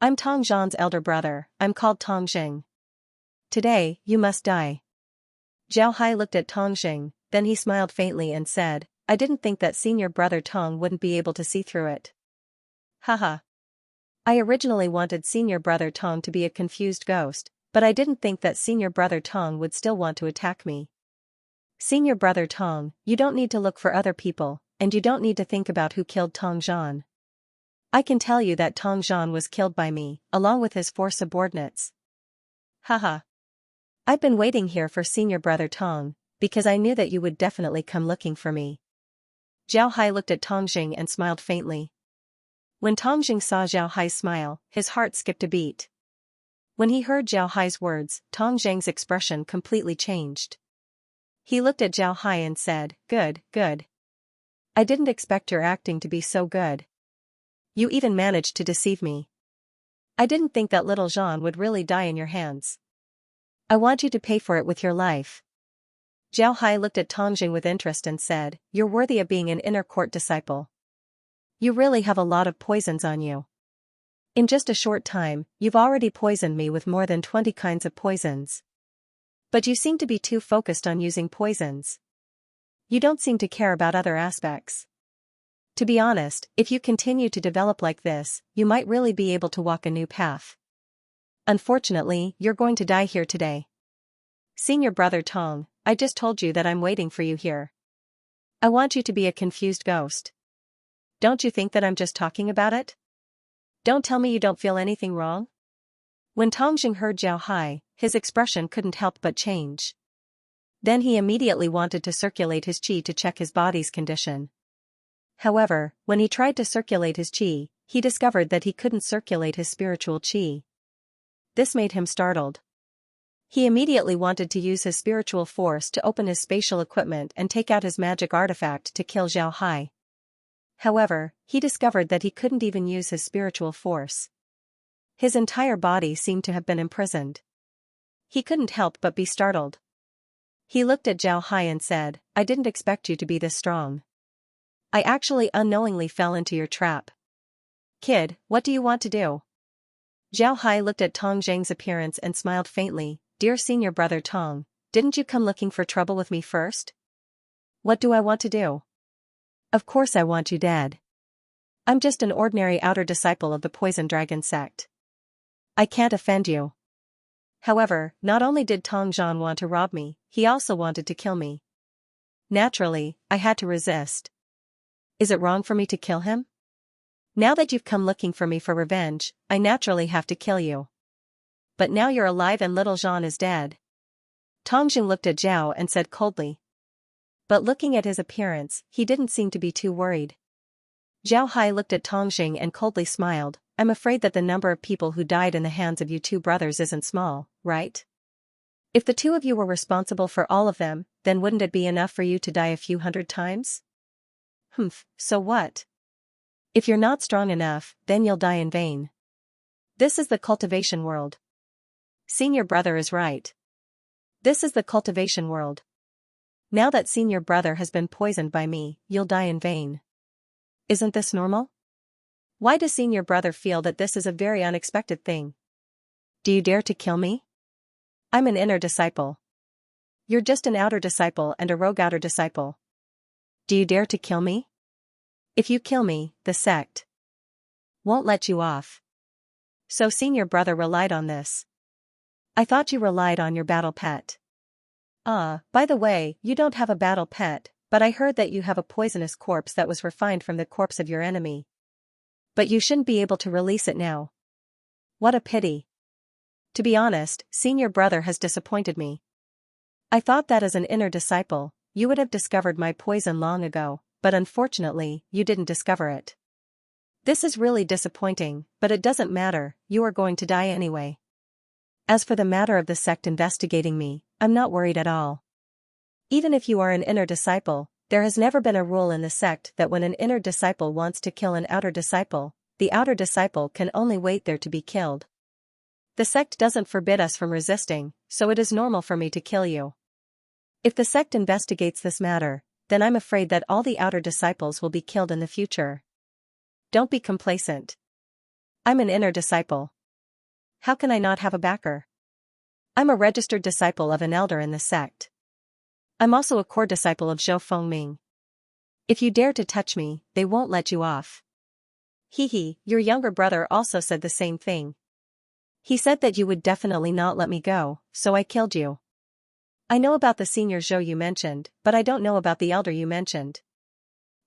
I'm Tong Zhan's elder brother, I'm called Tong Jing. Today, you must die. Zhao Hai looked at Tong Jing, then he smiled faintly and said, I didn't think that senior brother Tong wouldn't be able to see through it. Haha. I originally wanted senior brother Tong to be a confused ghost, but I didn't think that senior brother Tong would still want to attack me. Senior brother Tong, you don't need to look for other people, and you don't need to think about who killed Tong Zhan. I can tell you that Tong Zhan was killed by me, along with his 4 subordinates. Haha. I've been waiting here for senior brother Tong, because I knew that you would definitely come looking for me. Zhao Hai looked at Tong Jing and smiled faintly. When Tong Jing saw Zhao Hai's smile, his heart skipped a beat. When he heard Zhao Hai's words, Tong Jing's expression completely changed. He looked at Zhao Hai and said, Good, good. I didn't expect your acting to be so good. You even managed to deceive me. I didn't think that little Zhan would really die in your hands. I want you to pay for it with your life. Zhao Hai looked at Tong Jing with interest and said, You're worthy of being an inner court disciple. You really have a lot of poisons on you. In just a short time, you've already poisoned me with more than 20 kinds of poisons. But you seem to be too focused on using poisons. You don't seem to care about other aspects. To be honest, if you continue to develop like this, you might really be able to walk a new path. Unfortunately, you're going to die here today. Senior brother Tong, I just told you that I'm waiting for you here. I want you to be a confused ghost. Don't you think that I'm just talking about it? Don't tell me you don't feel anything wrong? When Tong Jing heard Zhao Hai, his expression couldn't help but change. Then he immediately wanted to circulate his qi to check his body's condition. However, when he tried to circulate his qi, he discovered that he couldn't circulate his spiritual qi. This made him startled. He immediately wanted to use his spiritual force to open his spatial equipment and take out his magic artifact to kill Zhao Hai. However, he discovered that he couldn't even use his spiritual force. His entire body seemed to have been imprisoned. He couldn't help but be startled. He looked at Zhao Hai and said, I didn't expect you to be this strong. I actually unknowingly fell into your trap. Kid, what do you want to do? Zhao Hai looked at Tong Jing's appearance and smiled faintly. Dear senior brother Tong, didn't you come looking for trouble with me first? What do I want to do? Of course I want you dead. I'm just an ordinary outer disciple of the Poison Dragon sect. I can't offend you. However, not only did Tong Zhan want to rob me, he also wanted to kill me. Naturally, I had to resist. Is it wrong for me to kill him? Now that you've come looking for me for revenge, I naturally have to kill you. But now you're alive and little Zhan is dead. Tong Jing looked at Zhao and said coldly. But looking at his appearance, he didn't seem to be too worried. Zhao Hai looked at Tong Jing and coldly smiled. I'm afraid that the number of people who died in the hands of you 2 brothers isn't small, right? If the 2 of you were responsible for all of them, then wouldn't it be enough for you to die a few hundred times? So what? If you're not strong enough, then you'll die in vain. This is the cultivation world. Senior brother is right. This is the cultivation world. Now that senior brother has been poisoned by me, you'll die in vain. Isn't this normal? Why does senior brother feel that this is a very unexpected thing? Do you dare to kill me? I'm an inner disciple. You're just an outer disciple and a rogue outer disciple. Do you dare to kill me? If you kill me, the sect won't let you off. So senior brother relied on this. I thought you relied on your battle pet. By the way, you don't have a battle pet, but I heard that you have a poisonous corpse that was refined from the corpse of your enemy. But you shouldn't be able to release it now. What a pity. To be honest, senior brother has disappointed me. I thought that as an inner disciple, you would have discovered my poison long ago, but unfortunately, you didn't discover it. This is really disappointing, but it doesn't matter, you are going to die anyway. As for the matter of the sect investigating me, I'm not worried at all. Even if you are an inner disciple, there has never been a rule in the sect that when an inner disciple wants to kill an outer disciple, the outer disciple can only wait there to be killed. The sect doesn't forbid us from resisting, so it is normal for me to kill you. If the sect investigates this matter, then I'm afraid that all the outer disciples will be killed in the future. Don't be complacent. I'm an inner disciple. How can I not have a backer? I'm a registered disciple of an elder in the sect. I'm also a core disciple of Zhou Fengming. If you dare to touch me, they won't let you off. Hee, your younger brother also said the same thing. He said that you would definitely not let me go, so I killed you. I know about the senior Zhou you mentioned, but I don't know about the elder you mentioned.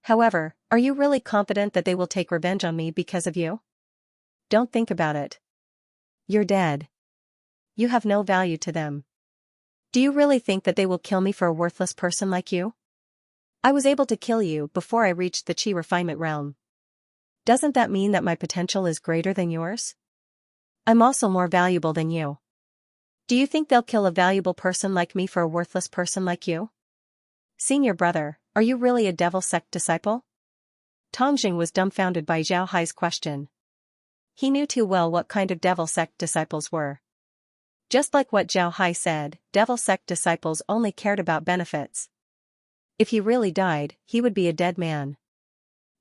However, are you really confident that they will take revenge on me because of you? Don't think about it. You're dead. You have no value to them. Do you really think that they will kill me for a worthless person like you? I was able to kill you before I reached the Qi refinement realm. Doesn't that mean that my potential is greater than yours? I'm also more valuable than you. Do you think they'll kill a valuable person like me for a worthless person like you? Senior brother, are you really a devil sect disciple? Tongjing was dumbfounded by Zhao Hai's question. He knew too well what kind of devil sect disciples were. Just like what Zhao Hai said, devil sect disciples only cared about benefits. If he really died, he would be a dead man.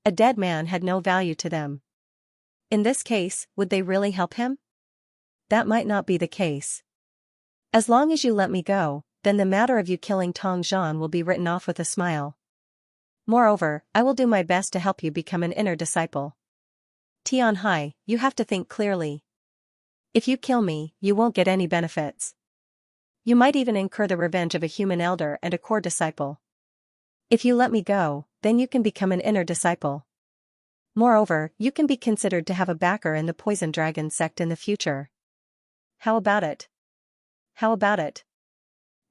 A dead man had no value to them. In this case, would they really help him? That might not be the case. As long as you let me go, then the matter of you killing Tong Zhan will be written off with a smile. Moreover, I will do my best to help you become an inner disciple. Tian Hai, you have to think clearly. If you kill me, you won't get any benefits. You might even incur the revenge of a human elder and a core disciple. If you let me go, then you can become an inner disciple. Moreover, you can be considered to have a backer in the Poison Dragon sect in the future. How about it? How about it?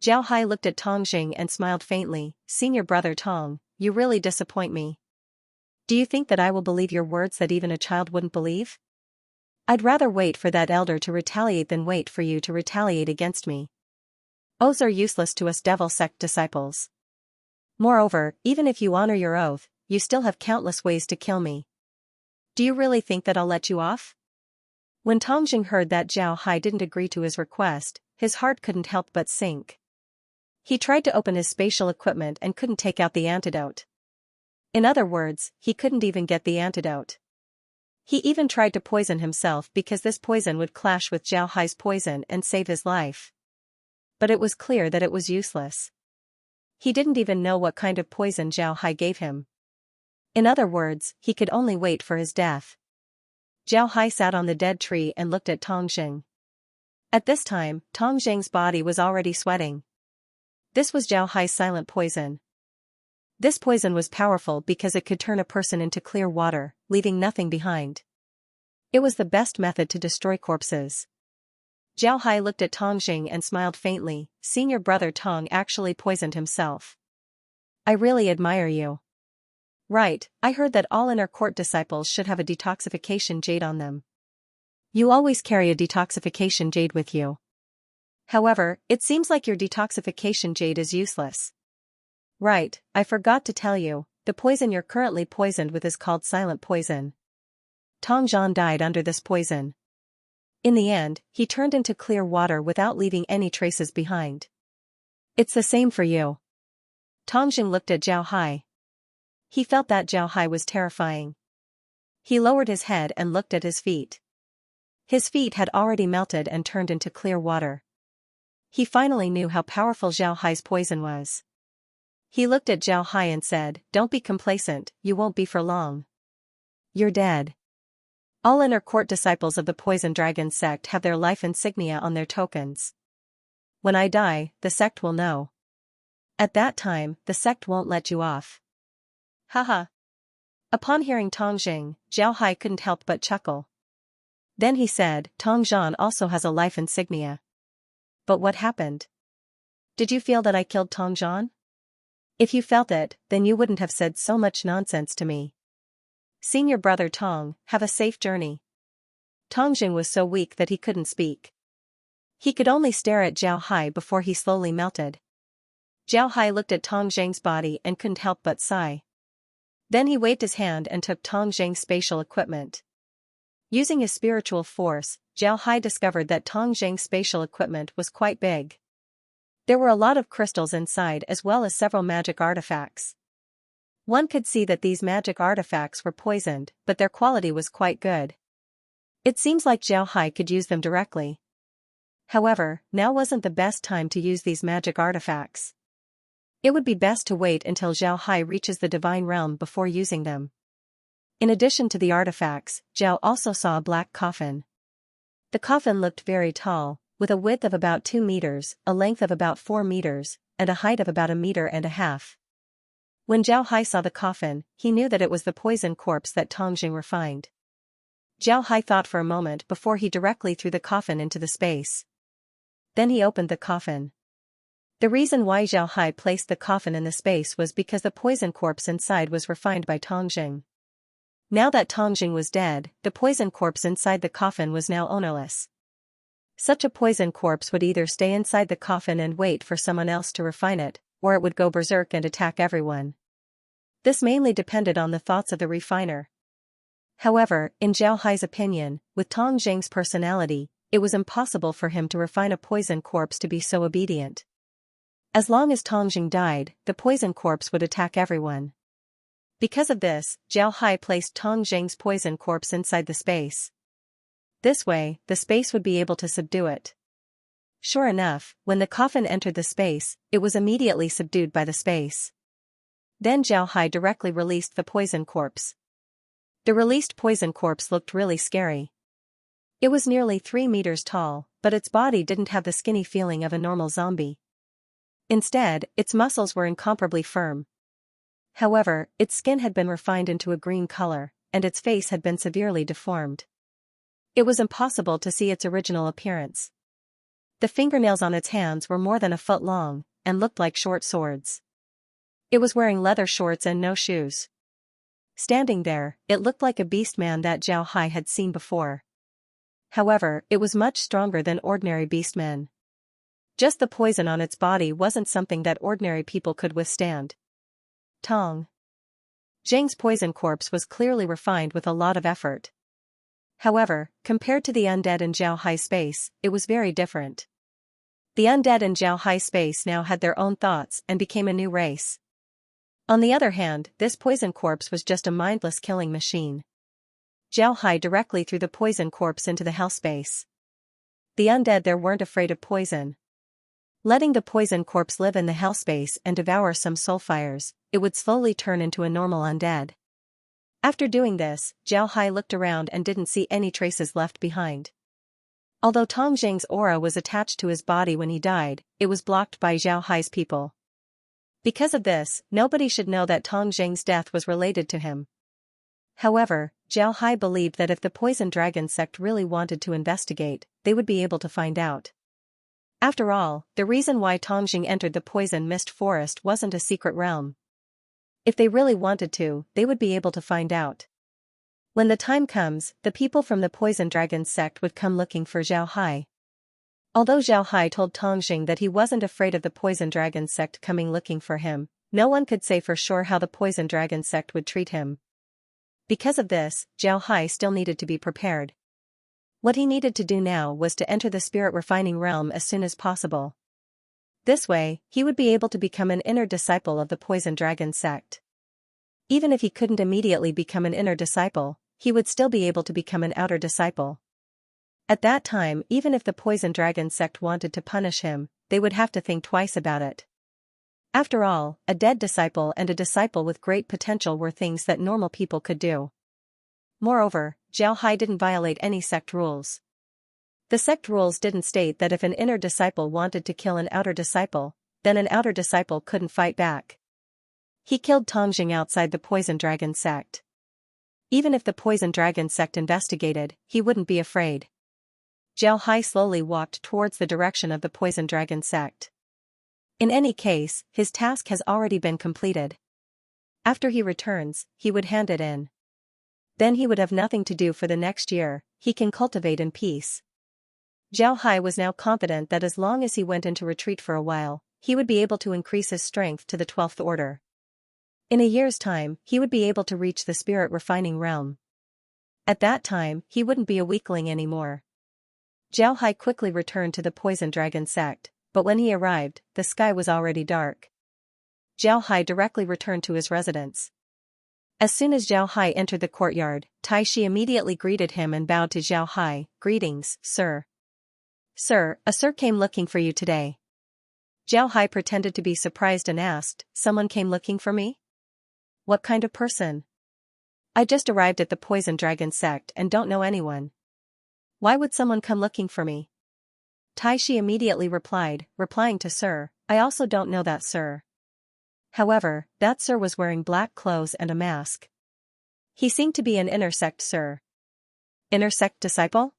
Zhao Hai looked at Tongjing and smiled faintly. Senior brother Tong, you really disappoint me. Do you think that I will believe your words that even a child wouldn't believe? I'd rather wait for that elder to retaliate than wait for you to retaliate against me. Oaths are useless to us devil sect disciples. Moreover, even if you honor your oath, you still have countless ways to kill me. Do you really think that I'll let you off? When Tongjing heard that Zhao Hai didn't agree to his request, his heart couldn't help but sink. He tried to open his spatial equipment and couldn't take out the antidote. In other words, he couldn't even get the antidote. He even tried to poison himself because this poison would clash with Zhao Hai's poison and save his life. But it was clear that it was useless. He didn't even know what kind of poison Zhao Hai gave him. In other words, he could only wait for his death. Zhao Hai sat on the dead tree and looked at Tongjing. At this time, Tongjing's body was already sweating. This was Zhao Hai's silent poison. This poison was powerful because it could turn a person into clear water, leaving nothing behind. It was the best method to destroy corpses. Zhao Hai looked at Tongjing and smiled faintly. Senior brother Tong actually poisoned himself. I really admire you. Right, I heard that all inner court disciples should have a detoxification jade on them. You always carry a detoxification jade with you. However, it seems like your detoxification jade is useless. Right, I forgot to tell you, the poison you're currently poisoned with is called silent poison. Tong Zhan died under this poison. In the end, he turned into clear water without leaving any traces behind. It's the same for you. Tongjing looked at Zhao Hai. He felt that Zhao Hai was terrifying. He lowered his head and looked at his feet. His feet had already melted and turned into clear water. He finally knew how powerful Zhao Hai's poison was. He looked at Zhao Hai and said, "Don't be complacent, you won't be for long. You're dead." All inner court disciples of the Poison Dragon sect have their life insignia on their tokens. When I die, the sect will know. At that time, the sect won't let you off. Haha. Upon hearing Tongjing, Zhao Hai couldn't help but chuckle. Then he said, Tong Zhan also has a life insignia. But what happened? Did you feel that I killed Tong Zhan? If you felt it, then you wouldn't have said so much nonsense to me. Senior brother Tong, have a safe journey. Tongjing was so weak that he couldn't speak. He could only stare at Zhao Hai before he slowly melted. Zhao Hai looked at Tongjing's body and couldn't help but sigh. Then he waved his hand and took Tongjing's spatial equipment. Using his spiritual force, Zhao Hai discovered that Tongjing's spatial equipment was quite big. There were a lot of crystals inside as well as several magic artifacts. One could see that these magic artifacts were poisoned, but their quality was quite good. It seems like Zhao Hai could use them directly. However, now wasn't the best time to use these magic artifacts. It would be best to wait until Zhao Hai reaches the divine realm before using them. In addition to the artifacts, Zhao also saw a black coffin. The coffin looked very tall, with a width of about 2 meters, a length of about 4 meters, and a height of about 1.5 meters. When Zhao Hai saw the coffin, he knew that it was the poison corpse that Tongjing refined. Zhao Hai thought for a moment before he directly threw the coffin into the space. Then he opened the coffin. The reason why Zhao Hai placed the coffin in the space was because the poison corpse inside was refined by Tongjing. Now that Tongjing was dead, the poison corpse inside the coffin was now ownerless. Such a poison corpse would either stay inside the coffin and wait for someone else to refine it, or it would go berserk and attack everyone. This mainly depended on the thoughts of the refiner. However, in Zhao Hai's opinion, with Tongjing's personality, it was impossible for him to refine a poison corpse to be so obedient. As long as Tongjing died, the poison corpse would attack everyone. Because of this, Zhao Hai placed Tongjing's poison corpse inside the space. This way, the space would be able to subdue it. Sure enough, when the coffin entered the space, it was immediately subdued by the space. Then Zhao Hai directly released the poison corpse. The released poison corpse looked really scary. It was nearly 3 meters tall, but its body didn't have the skinny feeling of a normal zombie. Instead, its muscles were incomparably firm. However, its skin had been refined into a green color, and its face had been severely deformed. It was impossible to see its original appearance. The fingernails on its hands were more than a foot long, and looked like short swords. It was wearing leather shorts and no shoes. Standing there, it looked like a beastman that Zhao Hai had seen before. However, it was much stronger than ordinary beastmen. Just the poison on its body wasn't something that ordinary people could withstand. Tongjing's poison corpse was clearly refined with a lot of effort. However, compared to the undead in Zhao Hai's space, it was very different. The undead in Zhao Hai's space now had their own thoughts and became a new race. On the other hand, this poison corpse was just a mindless killing machine. Zhao Hai directly threw the poison corpse into the hell space. The undead there weren't afraid of poison. Letting the poison corpse live in the hell space and devour some soul fires, it would slowly turn into a normal undead. After doing this, Zhao Hai looked around and didn't see any traces left behind. Although Tongjing's aura was attached to his body when he died, it was blocked by Zhao Hai's people. Because of this, nobody should know that Tongjing's death was related to him. However, Zhao Hai believed that if the Poison Dragon sect really wanted to investigate, they would be able to find out. After all, the reason why Tongjing entered the poison mist forest wasn't a secret realm. If they really wanted to, they would be able to find out. When the time comes, the people from the Poison Dragon sect would come looking for Zhao Hai. Although Zhao Hai told Tongjing that he wasn't afraid of the Poison Dragon sect coming looking for him, no one could say for sure how the Poison Dragon sect would treat him. Because of this, Zhao Hai still needed to be prepared. What he needed to do now was to enter the spirit refining realm as soon as possible. This way, he would be able to become an inner disciple of the Poison Dragon sect. Even if he couldn't immediately become an inner disciple, he would still be able to become an outer disciple. At that time, even if the Poison Dragon sect wanted to punish him, they would have to think twice about it. After all, a dead disciple and a disciple with great potential were things that normal people could do. Moreover, Zhao Hai didn't violate any sect rules. The sect rules didn't state that if an inner disciple wanted to kill an outer disciple, then an outer disciple couldn't fight back. He killed Tongjing outside the Poison Dragon sect. Even if the Poison Dragon sect investigated, he wouldn't be afraid. Zhao Hai slowly walked towards the direction of the Poison Dragon sect. In any case, his task has already been completed. After he returns, he would hand it in. Then he would have nothing to do for the next year, he can cultivate in peace. Zhao Hai was now confident that as long as he went into retreat for a while, he would be able to increase his strength to the 12th order. In a year's time, he would be able to reach the spirit refining realm. At that time, he wouldn't be a weakling anymore. Zhao Hai quickly returned to the Poison Dragon sect, but when he arrived, the sky was already dark. Zhao Hai directly returned to his residence. As soon as Zhao Hai entered the courtyard, Tai Shi immediately greeted him and bowed to Zhao Hai. "Greetings, sir." "Sir, a sir came looking for you today." Zhao Hai pretended to be surprised and asked, "Someone came looking for me? What kind of person?" "I just arrived at the Poison Dragon sect and don't know anyone." "Why would someone come looking for me?" Tai Shi immediately replying to "Sir, I also don't know that sir." However, that sir was wearing black clothes and a mask. He seemed to be an inner sect sir. "Inner sect disciple?"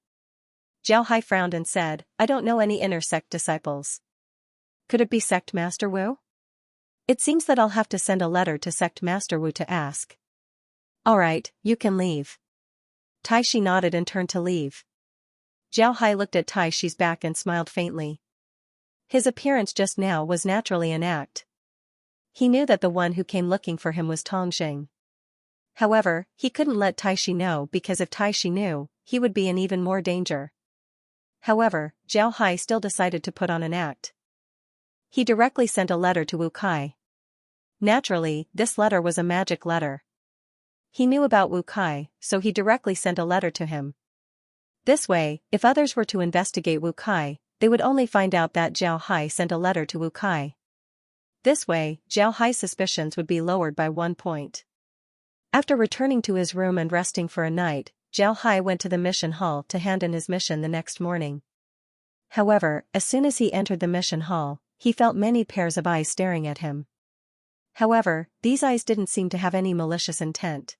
Zhao Hai frowned and said, "I don't know any inner sect disciples." "Could it be Sect Master Wu?" "It seems that I'll have to send a letter to Sect Master Wu to ask." "Alright, you can leave." Tai Shi nodded and turned to leave. Zhao Hai looked at Tai Shi's back and smiled faintly. His appearance just now was naturally an act. He knew that the one who came looking for him was Tongjing. However, he couldn't let Tai Shi know because if Tai Shi knew, he would be in even more danger. However, Zhao Hai still decided to put on an act. He directly sent a letter to Wu Kai. Naturally, this letter was a magic letter. He knew about Wu Kai, so he directly sent a letter to him. This way, if others were to investigate Wu Kai, they would only find out that Zhao Hai sent a letter to Wu Kai. This way, Zhao Hai's suspicions would be lowered by 1 point. After returning to his room and resting for a night, Zhao Hai went to the mission hall to hand in his mission the next morning. However, as soon as he entered the mission hall, he felt many pairs of eyes staring at him. However, these eyes didn't seem to have any malicious intent.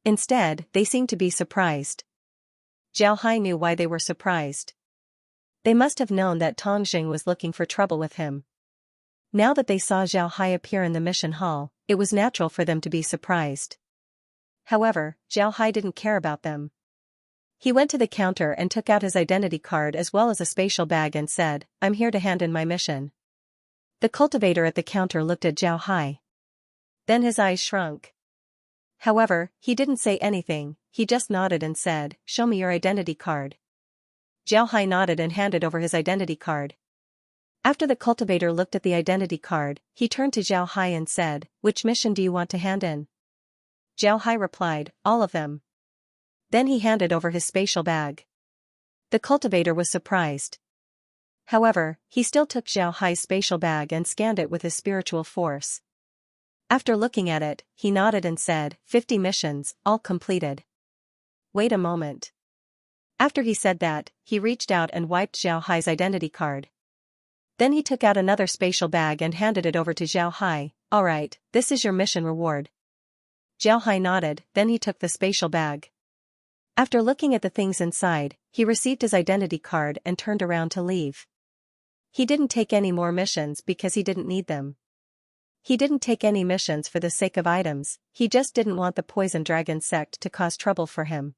Instead, they seemed to be surprised. Zhao Hai knew why they were surprised. They must have known that Tongjing was looking for trouble with him. Now that they saw Zhao Hai appear in the mission hall, it was natural for them to be surprised. However, Zhao Hai didn't care about them. He went to the counter and took out his identity card as well as a spatial bag and said, "I'm here to hand in my mission." The cultivator at the counter looked at Zhao Hai. Then his eyes shrunk. However, he didn't say anything, he just nodded and said, "Show me your identity card." Zhao Hai nodded and handed over his identity card. After the cultivator looked at the identity card, he turned to Zhao Hai and said, "Which mission do you want to hand in?" Zhao Hai replied, "All of them." Then he handed over his spatial bag. The cultivator was surprised. However, he still took Zhao Hai's spatial bag and scanned it with his spiritual force. After looking at it, he nodded and said, 50 missions, all completed." "Wait a moment." After he said that, he reached out and wiped Zhao Hai's identity card. Then he took out another spatial bag and handed it over to Zhao Hai. "Alright, this is your mission reward." Zhao Hai nodded, then he took the spatial bag. After looking at the things inside, he received his identity card and turned around to leave. He didn't take any more missions because he didn't need them. He didn't take any missions for the sake of items, he just didn't want the Poison Dragon sect to cause trouble for him.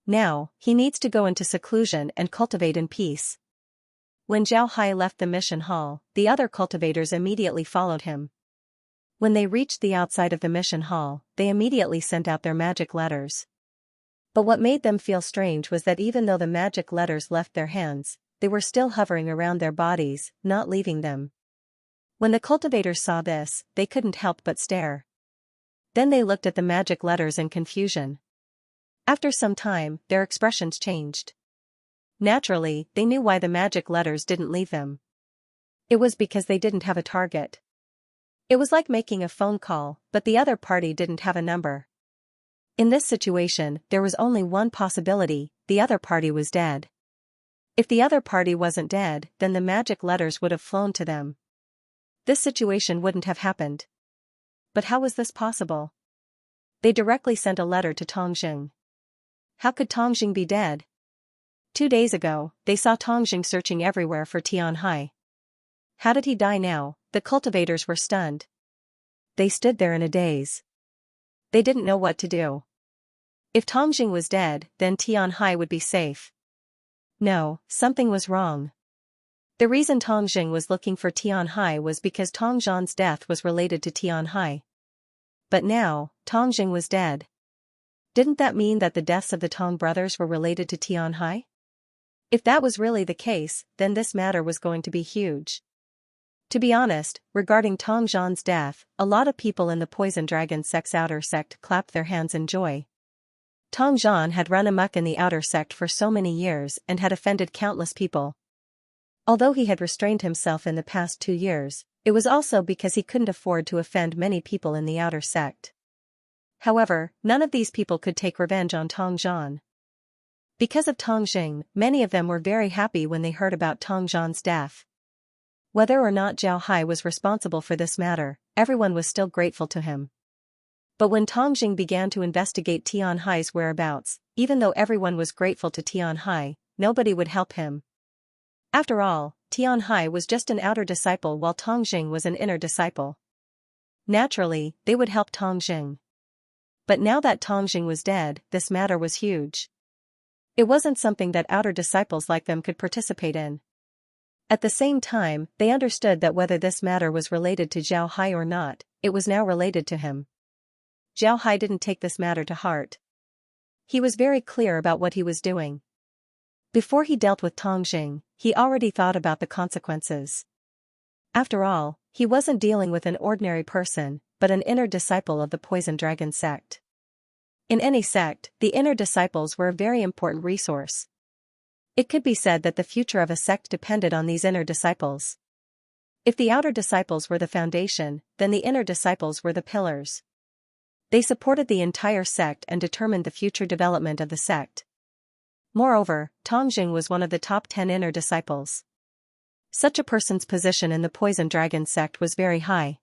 Now, he needs to go into seclusion and cultivate in peace. When Zhao Hai left the mission hall, the other cultivators immediately followed him. When they reached the outside of the mission hall, they immediately sent out their magic letters. But what made them feel strange was that even though the magic letters left their hands, they were still hovering around their bodies, not leaving them. When the cultivators saw this, they couldn't help but stare. Then they looked at the magic letters in confusion. After some time, their expressions changed. Naturally, they knew why the magic letters didn't leave them. It was because they didn't have a target. It was like making a phone call, but the other party didn't have a number. In this situation, there was only one possibility: the other party was dead. If the other party wasn't dead, then the magic letters would have flown to them. This situation wouldn't have happened. But how was this possible? They directly sent a letter to Tongjing. How could Tongjing be dead? 2 days ago, they saw Tongjing searching everywhere for Tianhai. How did he die now? The cultivators were stunned. They stood there in a daze. They didn't know what to do. If Tongjing was dead, then Tianhai would be safe. No, something was wrong. The reason Tongjing was looking for Tianhai was because Tongzhan's death was related to Tianhai. But now, Tongjing was dead. Didn't that mean that the deaths of the Tong brothers were related to Tianhai? If that was really the case, then this matter was going to be huge. To be honest, regarding Tong Zhan's death, a lot of people in the Poison Dragon sect's outer sect clapped their hands in joy. Tong Zhan had run amok in the outer sect for so many years and had offended countless people. Although he had restrained himself in the past 2 years, it was also because he couldn't afford to offend many people in the outer sect. However, none of these people could take revenge on Tong Zhan. Because of Tong Jing, many of them were very happy when they heard about Tong Zhan's death. Whether or not Zhao Hai was responsible for this matter, everyone was still grateful to him. But when Tong Jing began to investigate Tian Hai's whereabouts, even though everyone was grateful to Tian Hai, nobody would help him. After all, Tian Hai was just an outer disciple while Tong Jing was an inner disciple. Naturally, they would help Tong Jing. But now that Tong Jing was dead, this matter was huge. It wasn't something that outer disciples like them could participate in. At the same time, they understood that whether this matter was related to Zhao Hai or not, it was now related to him. Zhao Hai didn't take this matter to heart. He was very clear about what he was doing. Before he dealt with Tong Jing, he already thought about the consequences. After all, he wasn't dealing with an ordinary person, but an inner disciple of the Poison Dragon sect. In any sect, the inner disciples were a very important resource. It could be said that the future of a sect depended on these inner disciples. If the outer disciples were the foundation, then the inner disciples were the pillars. They supported the entire sect and determined the future development of the sect. Moreover, Tong Jing was one of the top 10 inner disciples. Such a person's position in the Poison Dragon sect was very high.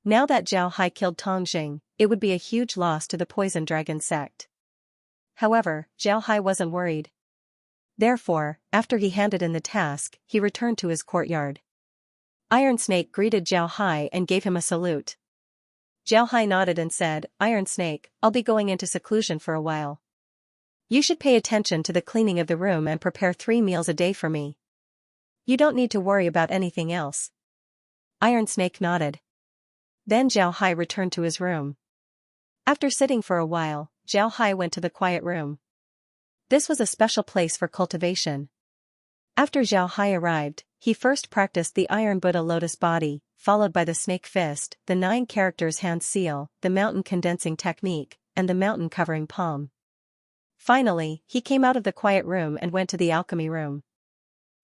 Now that Zhao Hai killed Tong Jing, it would be a huge loss to the Poison Dragon sect. However, Zhao Hai wasn't worried. Therefore, after he handed in the task, he returned to his courtyard. Iron Snake greeted Zhao Hai and gave him a salute. Zhao Hai nodded and said, "Iron Snake, I'll be going into seclusion for a while. You should pay attention to the cleaning of the room and prepare 3 meals a day for me. You don't need to worry about anything else." Iron Snake nodded. Then Zhao Hai returned to his room. After sitting for a while, Zhao Hai went to the quiet room. This was a special place for cultivation. After Zhao Hai arrived, he first practiced the Iron Buddha lotus body, followed by the snake fist, the 9 characters hand seal, the mountain condensing technique, and the mountain covering palm. Finally, he came out of the quiet room and went to the alchemy room.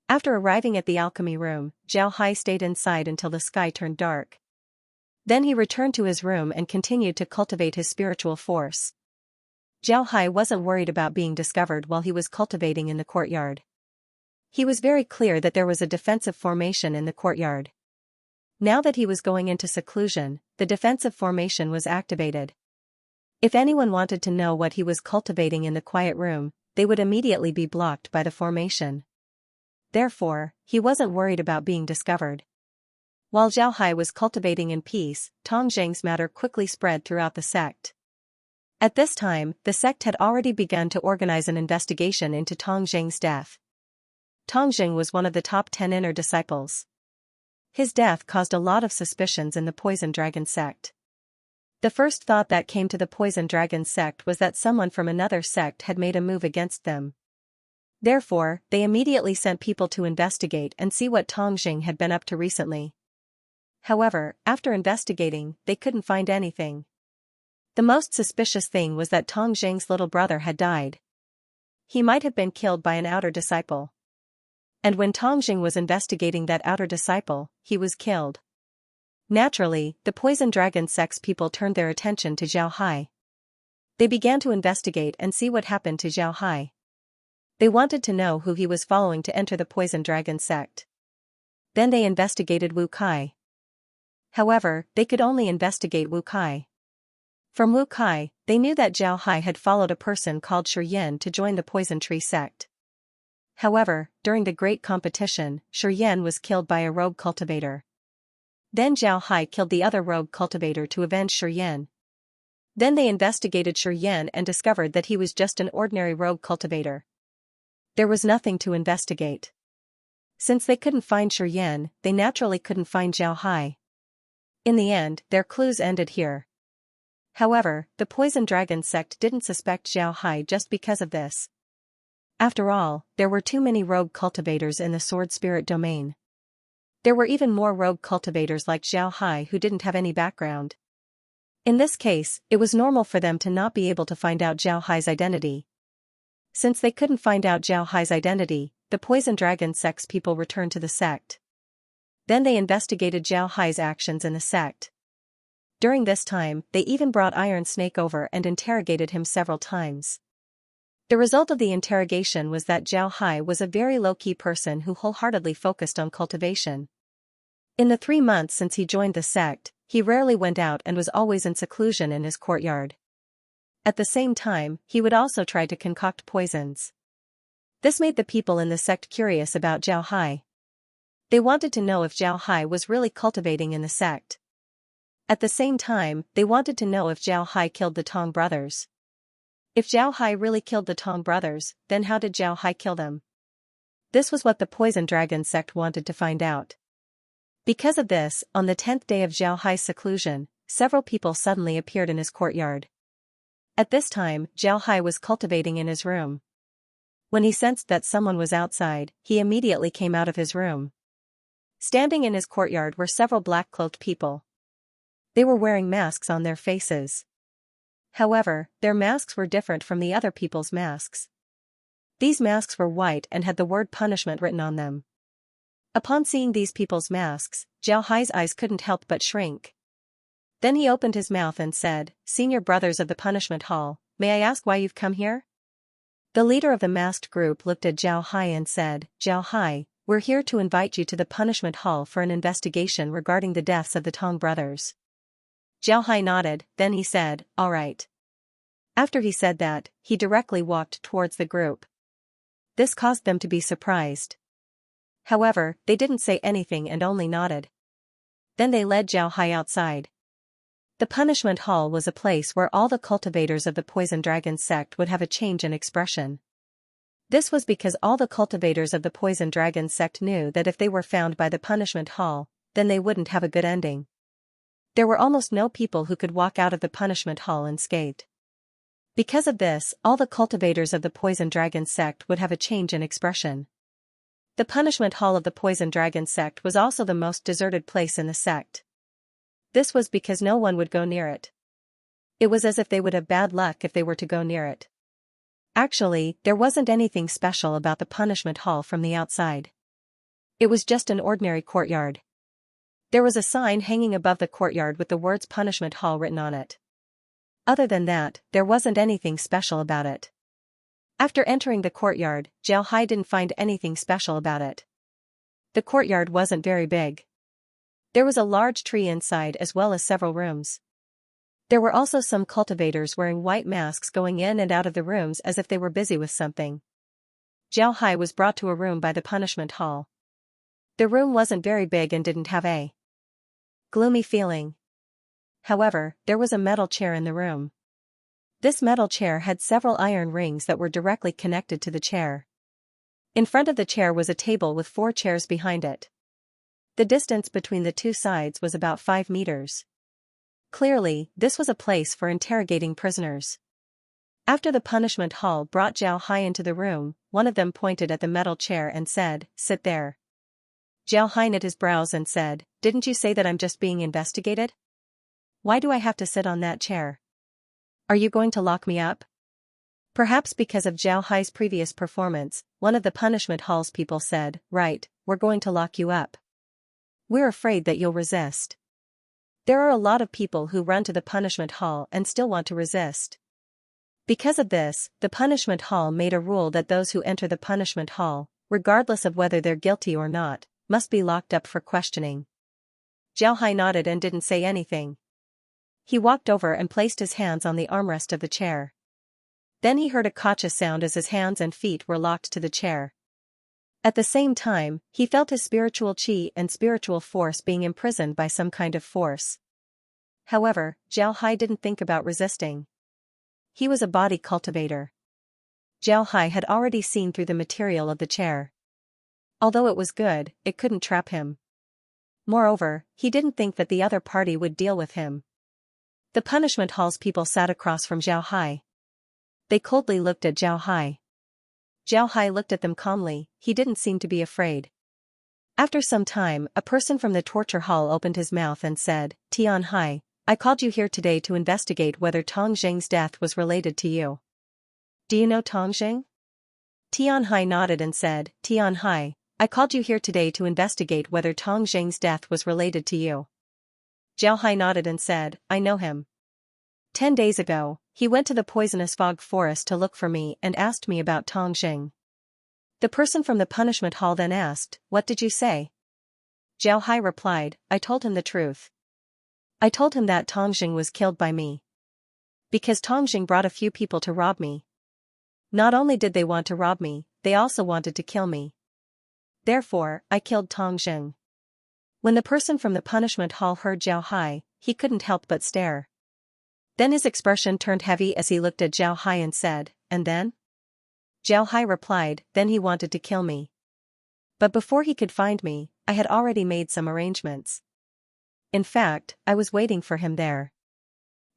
After arriving at the alchemy room, Zhao Hai stayed inside until the sky turned dark. Then he returned to his room and continued to cultivate his spiritual force. Zhao Hai wasn't worried about being discovered while he was cultivating in the courtyard. He was very clear that there was a defensive formation in the courtyard. Now that he was going into seclusion, the defensive formation was activated. If anyone wanted to know what he was cultivating in the quiet room, they would immediately be blocked by the formation. Therefore, he wasn't worried about being discovered. While Zhao Hai was cultivating in peace, Tong Jing's matter quickly spread throughout the sect. At this time, the sect had already begun to organize an investigation into Tong Jing's death. Tong Jing was one of the top 10 inner disciples. His death caused a lot of suspicions in the Poison Dragon sect. The first thought that came to the Poison Dragon sect was that someone from another sect had made a move against them. Therefore, they immediately sent people to investigate and see what Tong Jing had been up to recently. However, after investigating, they couldn't find anything. The most suspicious thing was that Tong Jing's little brother had died. He might have been killed by an outer disciple. And when Tong Jing was investigating that outer disciple, he was killed. Naturally, the Poison Dragon sect's people turned their attention to Zhao Hai. They began to investigate and see what happened to Zhao Hai. They wanted to know who he was following to enter the Poison Dragon sect. Then they investigated Wu Kai. However, they could only investigate Wu Kai. From Wu Kai, they knew that Zhao Hai had followed a person called Shuryen to join the Poison Tree sect. However, during the great competition, Shuryen was killed by a rogue cultivator. Then Zhao Hai killed the other rogue cultivator to avenge Shuryen. Then they investigated Shuryen and discovered that he was just an ordinary rogue cultivator. There was nothing to investigate. Since they couldn't find Shuryen, they naturally couldn't find Zhao Hai. In the end, their clues ended here. However, the Poison Dragon sect didn't suspect Zhao Hai just because of this. After all, there were too many rogue cultivators in the sword spirit domain. There were even more rogue cultivators like Xiao Hai who didn't have any background. In this case, it was normal for them to not be able to find out Xiao Hai's identity. Since they couldn't find out Xiao Hai's identity, the Poison Dragon sect's people returned to the sect. Then they investigated Xiao Hai's actions in the sect. During this time, they even brought Iron Snake over and interrogated him several times. The result of the interrogation was that Xiao Hai was a very low-key person who wholeheartedly focused on cultivation. In the 3 months since he joined the sect, he rarely went out and was always in seclusion in his courtyard. At the same time, he would also try to concoct poisons. This made the people in the sect curious about Xiao Hai. They wanted to know if Xiao Hai was really cultivating in the sect. At the same time, they wanted to know if Xiao Hai killed the Tong brothers. If Xiao Hai really killed the Tong brothers, then how did Xiao Hai kill them? This was what the Poison Dragon sect wanted to find out. Because of this, on the 10th day of Xiao Hai's seclusion, several people suddenly appeared in his courtyard. At this time, Xiao Hai was cultivating in his room. When he sensed that someone was outside, he immediately came out of his room. Standing in his courtyard were several black-cloaked people. They were wearing masks on their faces. However, their masks were different from the other people's masks. These masks were white and had the word punishment written on them. Upon seeing these people's masks, Xiao Hai's eyes couldn't help but shrink. Then he opened his mouth and said, "Senior brothers of the punishment hall, may I ask why you've come here?" The leader of the masked group looked at Xiao Hai and said, "Xiao Hai, we're here to invite you to the punishment hall for an investigation regarding the deaths of the Tong brothers." Xiao Hai nodded, then he said, "All right." After he said that, he directly walked towards the group. This caused them to be surprised. However, they didn't say anything and only nodded. Then they led Xiao Hai outside. The punishment hall was a place where all the cultivators of the Poison Dragon sect would have a change in expression. This was because all the cultivators of the Poison Dragon sect knew that if they were found by the punishment hall, then they wouldn't have a good ending. There were almost no people who could walk out of the punishment hall unscathed. Because of this, all the cultivators of the Poison Dragon sect would have a change in expression. The punishment hall of the Poison Dragon sect was also the most deserted place in the sect. This was because no one would go near it. It was as if they would have bad luck if they were to go near it. Actually, there wasn't anything special about the punishment hall from the outside. It was just an ordinary courtyard. There was a sign hanging above the courtyard with the words punishment hall written on it. Other than that, there wasn't anything special about it. After entering the courtyard, Xiao Hai didn't find anything special about it. The courtyard wasn't very big. There was a large tree inside as well as several rooms. There were also some cultivators wearing white masks going in and out of the rooms as if they were busy with something. Xiao Hai was brought to a room by the punishment hall. The room wasn't very big and didn't have a gloomy feeling. However, there was a metal chair in the room. This metal chair had several iron rings that were directly connected to the chair. In front of the chair was a table with 4 chairs behind it. The distance between the 2 sides was about 5 meters. Clearly, this was a place for interrogating prisoners. After the punishment hall brought Xiao Hai into the room, one of them pointed at the metal chair and said, "Sit there." Xiao Hai knit his brows and said, "Didn't you say that I'm just being investigated? Why do I have to sit on that chair? Are you going to lock me up?" Perhaps because of Xiao Hai's previous performance, one of the punishment hall's people said, "Right, we're going to lock you up. We're afraid that you'll resist." There are a lot of people who run to the punishment hall and still want to resist. Because of this, the punishment hall made a rule that those who enter the punishment hall, regardless of whether they're guilty or not, must be locked up for questioning. Xiao Hai nodded and didn't say anything. He walked over and placed his hands on the armrest of the chair. Then he heard a kacha sound as his hands and feet were locked to the chair. At the same time, he felt his spiritual chi and spiritual force being imprisoned by some kind of force. However, Xiao Hai didn't think about resisting. He was a body cultivator. Xiao Hai had already seen through the material of the chair. Although it was good, it couldn't trap him. Moreover, he didn't think that the other party would deal with him. The punishment hall's people sat across from Xiao Hai. They coldly looked at Xiao Hai. Zhao Hai looked at them calmly, he didn't seem to be afraid. After some time, a person from the torture hall opened his mouth and said, Tian Hai, I called you here today to investigate whether Tong Jing's death was related to you. Do you know Tong Jing? Tian Hai nodded and said, Tian Hai, I called you here today to investigate whether Tong Jing's death was related to you. Zhao Hai nodded and said, I know him. 10 days ago, he went to the poisonous fog forest to look for me and asked me about Tong Jing. The person from the punishment hall then asked, What did you say? Zhao Hai replied, I told him the truth. I told him that Tong Jing was killed by me. Because Tong Jing brought a few people to rob me. Not only did they want to rob me, they also wanted to kill me. Therefore, I killed Tong Jing. When the person from the punishment hall heard Zhao Hai, he couldn't help but stare. Then his expression turned heavy as he looked at Zhao Hai and said, And then? Zhao Hai replied, Then he wanted to kill me. But before he could find me, I had already made some arrangements. In fact, I was waiting for him there.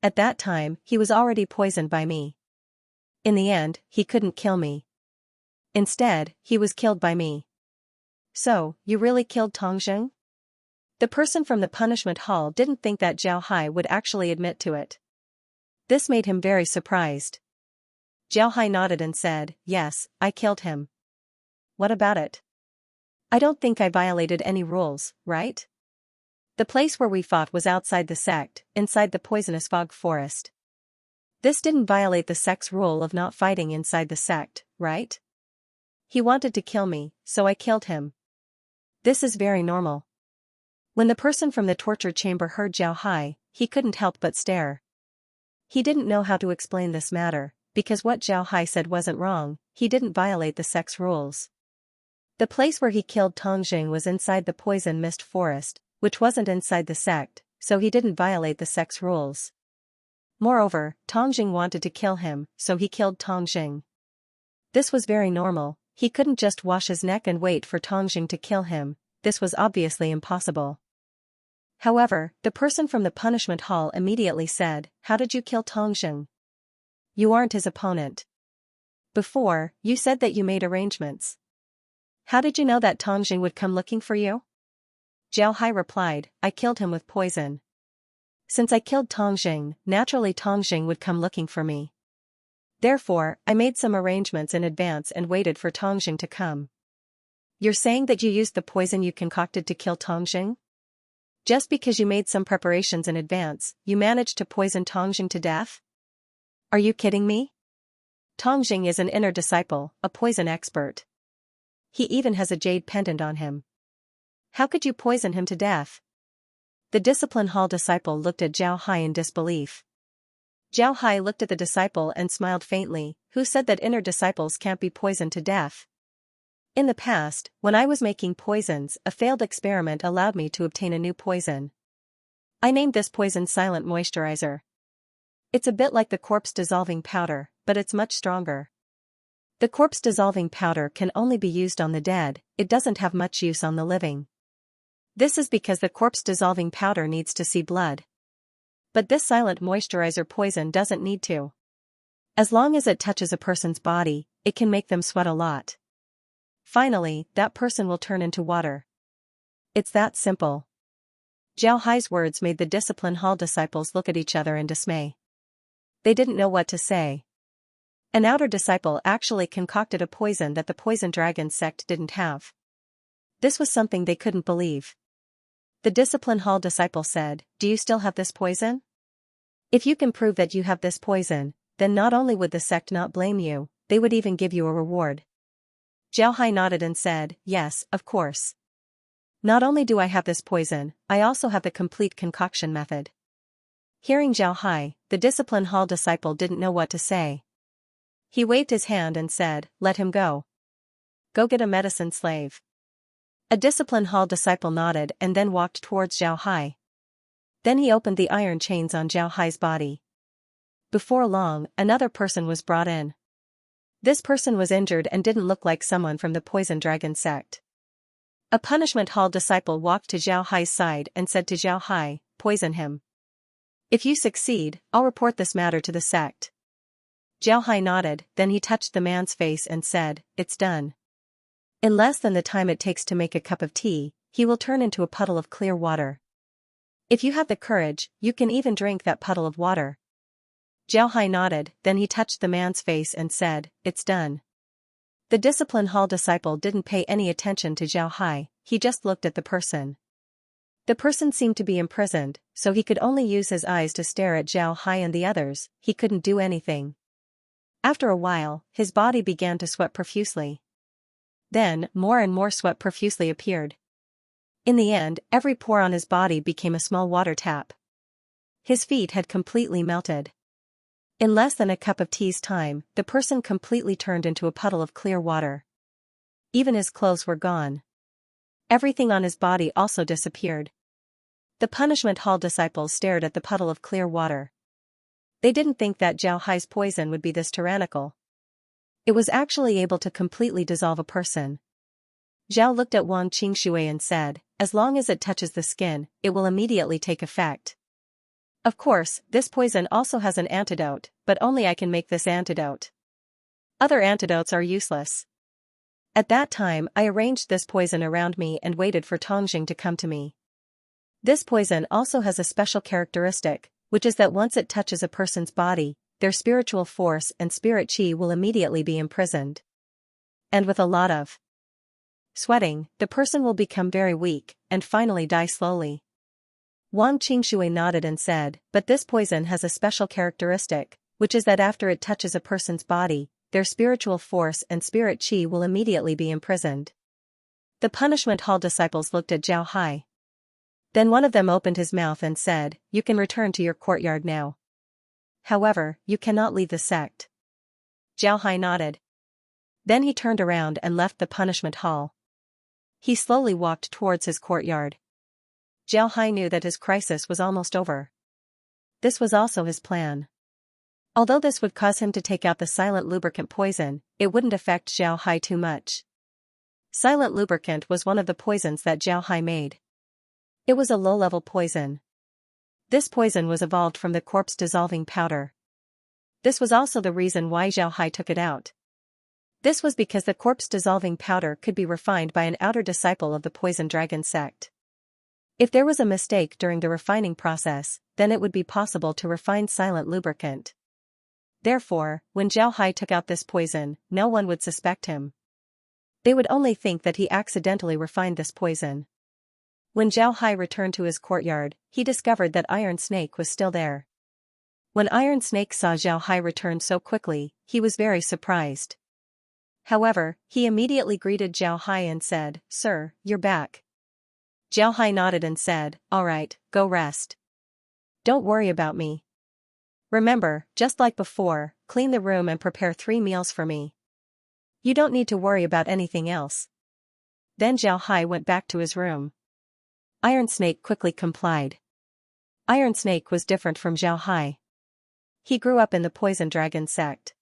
At that time, he was already poisoned by me. In the end, he couldn't kill me. Instead, he was killed by me. So, you really killed Tong Jing? The person from the punishment hall didn't think that Zhao Hai would actually admit to it. This made him very surprised. Zhao Hai nodded and said, Yes, I killed him. What about it? I don't think I violated any rules, right? The place where we fought was outside the sect, inside the poisonous fog forest. This didn't violate the sect's rule of not fighting inside the sect, right? He wanted to kill me, so I killed him. This is very normal. When the person from the torture chamber heard Zhao Hai, he couldn't help but stare. He didn't know how to explain this matter, because what Zhao Hai said wasn't wrong, he didn't violate the sect's rules. The place where he killed Tong Jing was inside the poison mist forest, which wasn't inside the sect, so he didn't violate the sect's rules. Moreover, Tong Jing wanted to kill him, so he killed Tong Jing. This was very normal, he couldn't just wash his neck and wait for Tong Jing to kill him, this was obviously impossible. However, the person from the punishment hall immediately said, How did you kill Tong Jing? You aren't his opponent. Before, you said that you made arrangements. How did you know that Tong Jing would come looking for you? Zhao Hai replied, I killed him with poison. Since I killed Tong Jing, naturally Tong Jing would come looking for me. Therefore, I made some arrangements in advance and waited for Tong Jing to come. You're saying that you used the poison you concocted to kill Tong Jing? Just because you made some preparations in advance, you managed to poison Tong Jing to death? Are you kidding me? Tong Jing is an inner disciple, a poison expert. He even has a jade pendant on him. How could you poison him to death? The discipline hall disciple looked at Zhao Hai in disbelief. Zhao Hai looked at the disciple and smiled faintly, who said that inner disciples can't be poisoned to death. In the past, when I was making poisons, a failed experiment allowed me to obtain a new poison. I named this poison Silent Moisturizer. It's a bit like the corpse dissolving powder, but it's much stronger. The corpse dissolving powder can only be used on the dead, it doesn't have much use on the living. This is because the corpse dissolving powder needs to see blood. But this Silent Moisturizer poison doesn't need to. As long as it touches a person's body, it can make them sweat a lot. Finally, that person will turn into water. It's that simple. Zhao Hai's words made the discipline hall disciples look at each other in dismay. They didn't know what to say. An outer disciple actually concocted a poison that the Poison Dragon sect didn't have. This was something they couldn't believe. The discipline hall disciple said, Do you still have this poison? If you can prove that you have this poison, then not only would the sect not blame you, they would even give you a reward. Zhao Hai nodded and said, Yes, of course. Not only do I have this poison, I also have the complete concoction method. Hearing Zhao Hai, the discipline hall disciple didn't know what to say. He waved his hand and said, Let him go. Go get a medicine slave. A discipline hall disciple nodded and then walked towards Zhao Hai. Then he opened the iron chains on Zhao Hai's body. Before long, another person was brought in. This person was injured and didn't look like someone from the Poison Dragon sect. A punishment hall disciple walked to Zhao Hai's side and said to Zhao Hai, Poison him. If you succeed, I'll report this matter to the sect. Zhao Hai nodded, then he touched the man's face and said, "It's done. In less than the time it takes to make a cup of tea, he will turn into a puddle of clear water. If you have the courage, you can even drink that puddle of water." Zhao Hai nodded, then he touched the man's face and said, "It's done." The discipline hall disciple didn't pay any attention to Zhao Hai, he just looked at the person. The person seemed to be imprisoned, so he could only use his eyes to stare at Zhao Hai and the others, he couldn't do anything. After a while, his body began to sweat profusely. Then, more and more sweat profusely appeared. In the end, every pore on his body became a small water tap. His feet had completely melted. In less than a cup of tea's time, the person completely turned into a puddle of clear water. Even his clothes were gone. Everything on his body also disappeared. The punishment hall disciples stared at the puddle of clear water. They didn't think that Zhao Hai's poison would be this tyrannical. It was actually able to completely dissolve a person. Zhao looked at Wang Qingshui and said, "As long as it touches the skin, it will immediately take effect. Of course, this poison also has an antidote, but only I can make this antidote. Other antidotes are useless." At that time, I arranged this poison around me and waited for Tongjing to come to me. This poison also has a special characteristic, which is that once it touches a person's body, their spiritual force and spirit qi will immediately be imprisoned. And with a lot of sweating, the person will become very weak, and finally die slowly. Wang Qingshui nodded and said, "But this poison has a special characteristic, which is that after it touches a person's body, their spiritual force and spirit qi will immediately be imprisoned." The punishment hall disciples looked at Zhao Hai. Then one of them opened his mouth and said, "You can return to your courtyard now. However, you cannot leave the sect." Zhao Hai nodded. Then he turned around and left the punishment hall. He slowly walked towards his courtyard. Zhao Hai knew that his crisis was almost over. This was also his plan. Although this would cause him to take out the silent lubricant poison, it wouldn't affect Zhao Hai too much. Silent lubricant was one of the poisons that Zhao Hai made. It was a low-level poison. This poison was evolved from the corpse-dissolving powder. This was also the reason why Zhao Hai took it out. This was because the corpse-dissolving powder could be refined by an outer disciple of the Poison Dragon sect. If there was a mistake during the refining process, then it would be possible to refine silent lubricant. Therefore, when Zhao Hai took out this poison, no one would suspect him. They would only think that he accidentally refined this poison. When Zhao Hai returned to his courtyard, he discovered that Iron Snake was still there. When Iron Snake saw Zhao Hai return so quickly, he was very surprised. However, he immediately greeted Zhao Hai and said, "Sir, you're back." Zhao Hai nodded and said, "All right, go rest. Don't worry about me. Remember, just like before, clean the room and prepare 3 meals for me. You don't need to worry about anything else." Then Zhao Hai went back to his room. Iron Snake quickly complied. Iron Snake was different from Zhao Hai. He grew up in the Poison Dragon sect.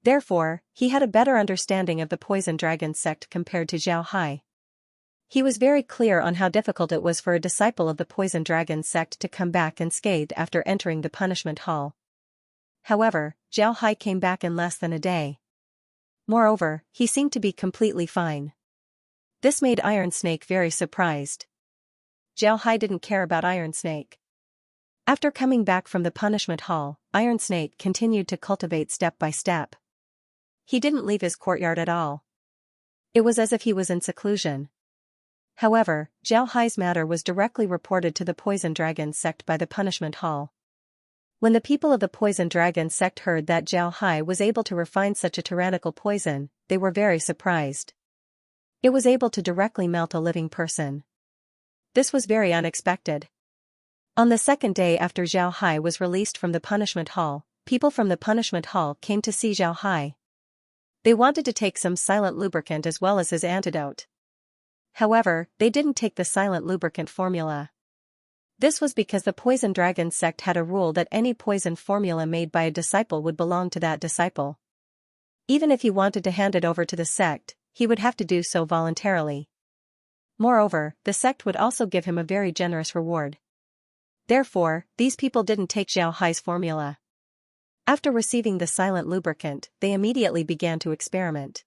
Therefore, he had a better understanding of the Poison Dragon sect compared to Zhao Hai. He was very clear on how difficult it was for a disciple of the Poison Dragon sect to come back unscathed after entering the punishment hall. However, Zhao Hai came back in less than a day. Moreover, he seemed to be completely fine. This made Iron Snake very surprised. Zhao Hai didn't care about Iron Snake. After coming back from the punishment hall, Iron Snake continued to cultivate step by step. He didn't leave his courtyard at all. It was as if he was in seclusion. However, Zhao Hai's matter was directly reported to the Poison Dragon sect by the punishment hall. When the people of the Poison Dragon sect heard that Zhao Hai was able to refine such a tyrannical poison, they were very surprised. It was able to directly melt a living person. This was very unexpected. On the second day after Zhao Hai was released from the punishment hall, people from the punishment hall came to see Zhao Hai. They wanted to take some silent lubricant as well as his antidote. However, they didn't take the silent lubricant formula. This was because the Poison Dragon sect had a rule that any poison formula made by a disciple would belong to that disciple. Even if he wanted to hand it over to the sect, he would have to do so voluntarily. Moreover, the sect would also give him a very generous reward. Therefore, these people didn't take Zhao Hai's formula. After receiving the silent lubricant, they immediately began to experiment.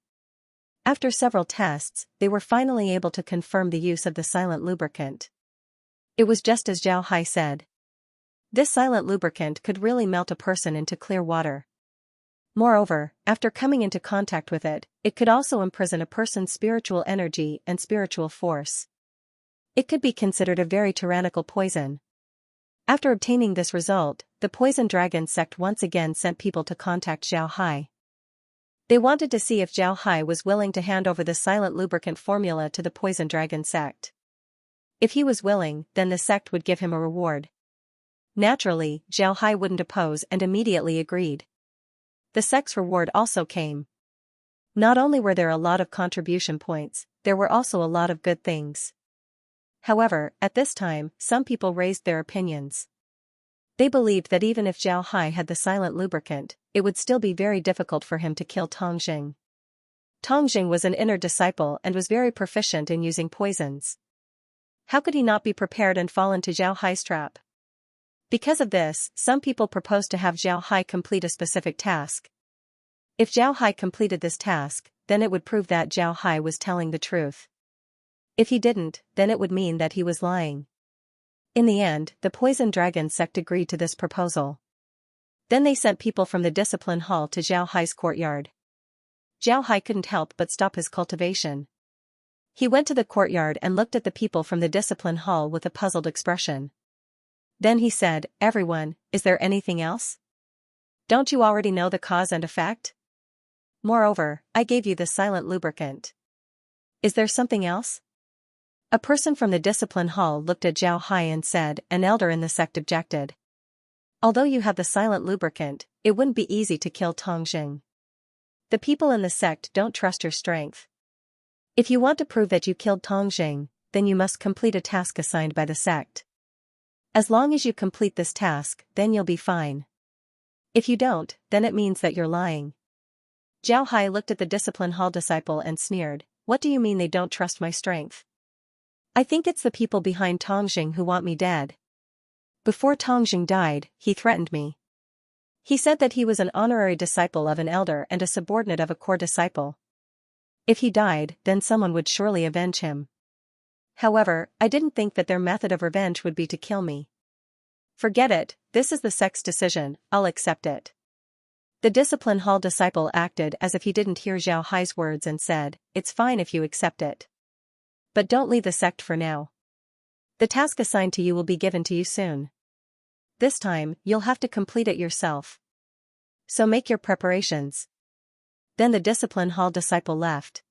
After several tests, they were finally able to confirm the use of the silent lubricant. It was just as Zhao Hai said. This silent lubricant could really melt a person into clear water. Moreover, after coming into contact with it, it could also imprison a person's spiritual energy and spiritual force. It could be considered a very tyrannical poison. After obtaining this result, the Poison Dragon sect once again sent people to contact Zhao Hai. They wanted to see if Zhao Hai was willing to hand over the silent lubricant formula to the Poison Dragon sect. If he was willing, then the sect would give him a reward. Naturally, Zhao Hai wouldn't oppose and immediately agreed. The sect's reward also came. Not only were there a lot of contribution points, there were also a lot of good things. However, at this time, some people raised their opinions. They believed that even if Zhao Hai had the silent lubricant, it would still be very difficult for him to kill Tongjing. Tongjing was an inner disciple and was very proficient in using poisons. How could he not be prepared and fall into Zhao Hai's trap? Because of this, some people proposed to have Zhao Hai complete a specific task. If Zhao Hai completed this task, then it would prove that Zhao Hai was telling the truth. If he didn't, then it would mean that he was lying. In the end, the Poison Dragon sect agreed to this proposal. Then they sent people from the discipline hall to Zhao Hai's courtyard. Zhao Hai couldn't help but stop his cultivation. He went to the courtyard and looked at the people from the discipline hall with a puzzled expression. Then he said, "Everyone, is there anything else? Don't you already know the cause and effect? Moreover, I gave you the silent lubricant. Is there something else?" A person from the discipline hall looked at Zhao Hai and said, "An elder in the sect objected. Although you have the silent lubricant, it wouldn't be easy to kill Tongjing. The people in the sect don't trust your strength. If you want to prove that you killed Tongjing, then you must complete a task assigned by the sect. As long as you complete this task, then you'll be fine. If you don't, then it means that you're lying." Zhao Hai looked at the discipline hall disciple and sneered, "What do you mean they don't trust my strength? I think it's the people behind Tongjing who want me dead. Before Tongjing died, he threatened me. He said that he was an honorary disciple of an elder and a subordinate of a core disciple. If he died, then someone would surely avenge him. However, I didn't think that their method of revenge would be to kill me. Forget it, this is the sect's decision, I'll accept it." The discipline hall disciple acted as if he didn't hear Zhao Hai's words and said, "It's fine if you accept it. But don't leave the sect for now. The task assigned to you will be given to you soon. This time, you'll have to complete it yourself. So make your preparations." Then the discipline hall disciple left.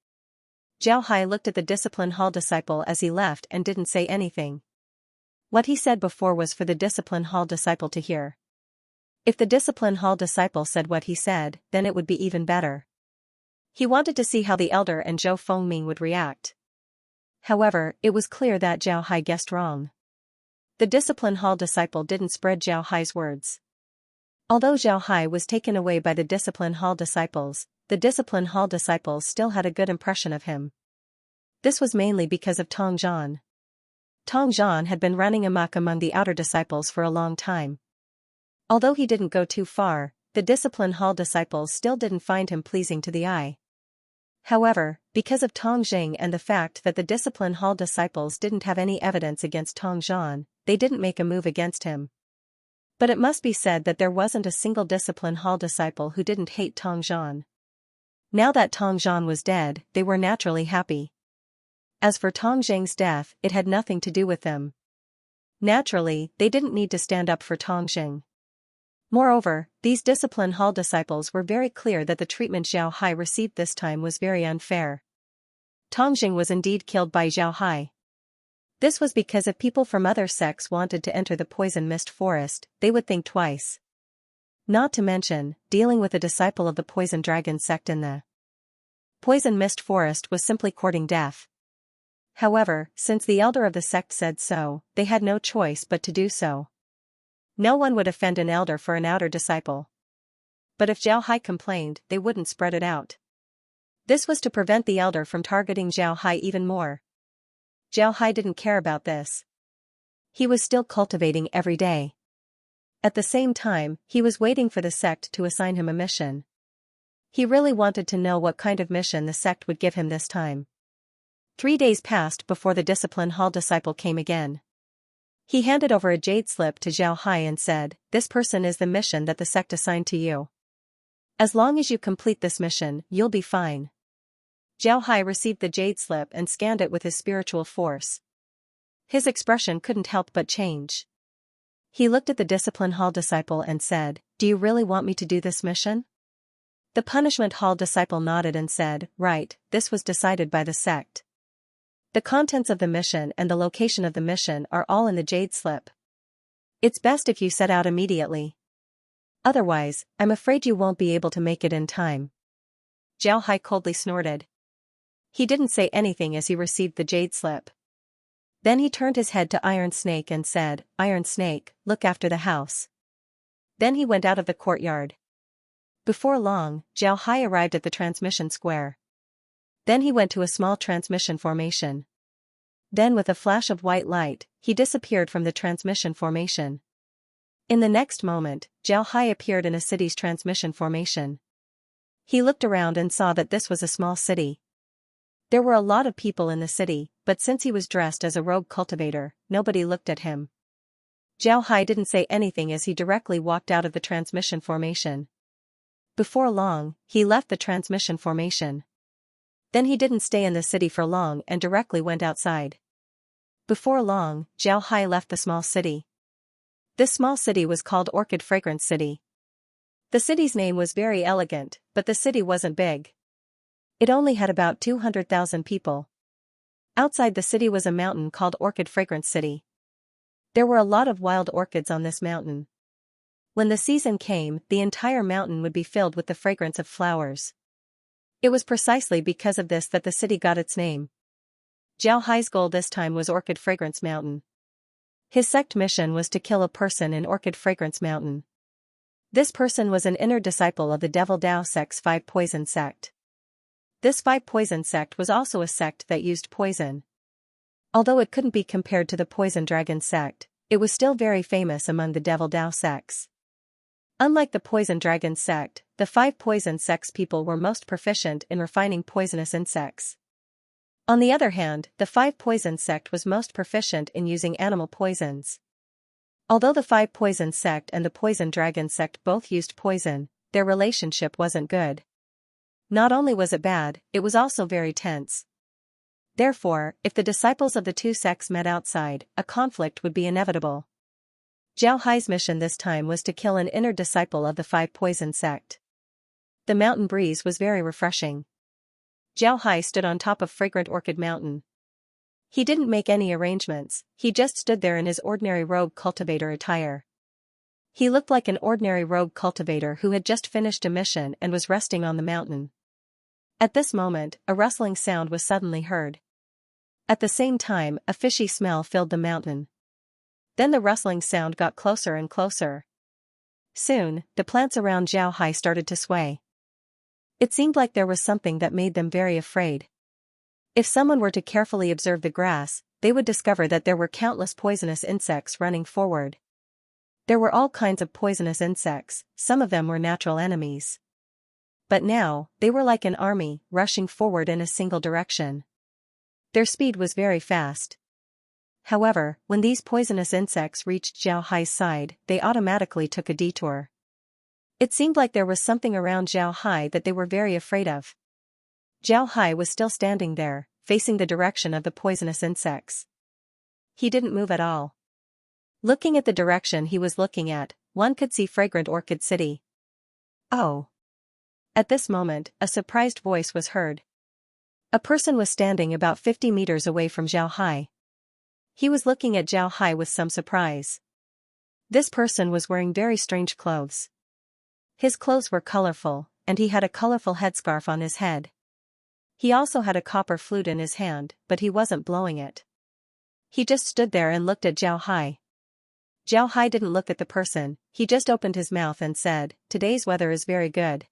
Zhao Hai looked at the discipline hall disciple as he left and didn't say anything. What he said before was for the discipline hall disciple to hear. If the discipline hall disciple said what he said, then it would be even better. He wanted to see how the elder and Zhou Fengming would react. However, it was clear that Zhao Hai guessed wrong. The discipline hall disciple didn't spread Zhao Hai's words. Although Zhao Hai was taken away by the discipline hall disciples, the discipline hall disciples still had a good impression of him. This was mainly because of Tong Zhan. Tong Zhan had been running amok among the outer disciples for a long time. Although he didn't go too far, the discipline hall disciples still didn't find him pleasing to the eye. However, because of Tongjing and the fact that the discipline hall disciples didn't have any evidence against Tong Zhan, they didn't make a move against him. But it must be said that there wasn't a single discipline hall disciple who didn't hate Tong Zhan. Now that Tong Zhan was dead, they were naturally happy. As for Tongjing's death, it had nothing to do with them. Naturally, they didn't need to stand up for Tongjing. Moreover, these discipline hall disciples were very clear that the treatment Zhao Hai received this time was very unfair. Tongjing was indeed killed by Zhao Hai. This was because if people from other sects wanted to enter the poison mist forest, they would think twice. Not to mention, dealing with a disciple of the Poison Dragon sect in the poison mist forest was simply courting death. However, since the elder of the sect said so, they had no choice but to do so. No one would offend an elder for an outer disciple. But if Zhao Hai complained, they wouldn't spread it out. This was to prevent the elder from targeting Zhao Hai even more. Zhao Hai didn't care about this. He was still cultivating every day. At the same time, he was waiting for the sect to assign him a mission. He really wanted to know what kind of mission the sect would give him this time. 3 days passed before the discipline hall disciple came again. He handed over a jade slip to Zhao Hai and said, "This person is the mission that the sect assigned to you. As long as you complete this mission, you'll be fine." Zhao Hai received the jade slip and scanned it with his spiritual force. His expression couldn't help but change. He looked at the discipline hall disciple and said, "Do you really want me to do this mission?" The punishment hall disciple nodded and said, "Right, this was decided by the sect. The contents of the mission and the location of the mission are all in the jade slip. It's best if you set out immediately. Otherwise, I'm afraid you won't be able to make it in time." Zhao Hai coldly snorted. He didn't say anything as he received the jade slip. Then he turned his head to Iron Snake and said, "Iron Snake, look after the house." Then he went out of the courtyard. Before long, Zhao Hai arrived at the transmission square. Then he went to a small transmission formation. Then with a flash of white light, he disappeared from the transmission formation. In the next moment, Zhao Hai appeared in a city's transmission formation. He looked around and saw that this was a small city. There were a lot of people in the city, but since he was dressed as a rogue cultivator, nobody looked at him. Zhao Hai didn't say anything as he directly walked out of the transmission formation. Before long, he left the transmission formation. Then he didn't stay in the city for long and directly went outside. Before long, Zhao Hai left the small city. This small city was called Orchid Fragrance City. The city's name was very elegant, but the city wasn't big. It only had about 200,000 people. Outside the city was a mountain called Orchid Fragrance City. There were a lot of wild orchids on this mountain. When the season came, the entire mountain would be filled with the fragrance of flowers. It was precisely because of this that the city got its name. Zhao Hai's goal this time was Orchid Fragrance Mountain. His sect mission was to kill a person in Orchid Fragrance Mountain. This person was an inner disciple of the Devil Dao sect's 5 Poison sect. This 5 Poison sect was also a sect that used poison. Although it couldn't be compared to the Poison Dragon sect, it was still very famous among the Devil Dao sects. Unlike the Poison Dragon sect, the 5 Poison sect's people were most proficient in refining poisonous insects. On the other hand, the 5 Poison sect was most proficient in using animal poisons. Although the 5 Poison sect and the Poison Dragon sect both used poison, their relationship wasn't good. Not only was it bad, it was also very tense. Therefore, if the disciples of the 2 sects met outside, a conflict would be inevitable. Zhao Hai's mission this time was to kill an inner disciple of the 5 Poison sect. The mountain breeze was very refreshing. Zhao Hai stood on top of Fragrant Orchid Mountain. He didn't make any arrangements, he just stood there in his ordinary rogue cultivator attire. He looked like an ordinary rogue cultivator who had just finished a mission and was resting on the mountain. At this moment, a rustling sound was suddenly heard. At the same time, a fishy smell filled the mountain. Then the rustling sound got closer and closer. Soon, the plants around Zhao Hai started to sway. It seemed like there was something that made them very afraid. If someone were to carefully observe the grass, they would discover that there were countless poisonous insects running forward. There were all kinds of poisonous insects, some of them were natural enemies. But now, they were like an army, rushing forward in a single direction. Their speed was very fast. However, when these poisonous insects reached Zhao Hai's side, they automatically took a detour. It seemed like there was something around Zhao Hai that they were very afraid of. Zhao Hai was still standing there, facing the direction of the poisonous insects. He didn't move at all. Looking at the direction he was looking at, one could see Fragrant Orchid City. "Oh!" At this moment, a surprised voice was heard. A person was standing about 50 meters away from Zhao Hai. He was looking at Zhao Hai with some surprise. This person was wearing very strange clothes. His clothes were colorful, and he had a colorful headscarf on his head. He also had a copper flute in his hand, but he wasn't blowing it. He just stood there and looked at Zhao Hai. Zhao Hai didn't look at the person, he just opened his mouth and said, "Today's weather is very good.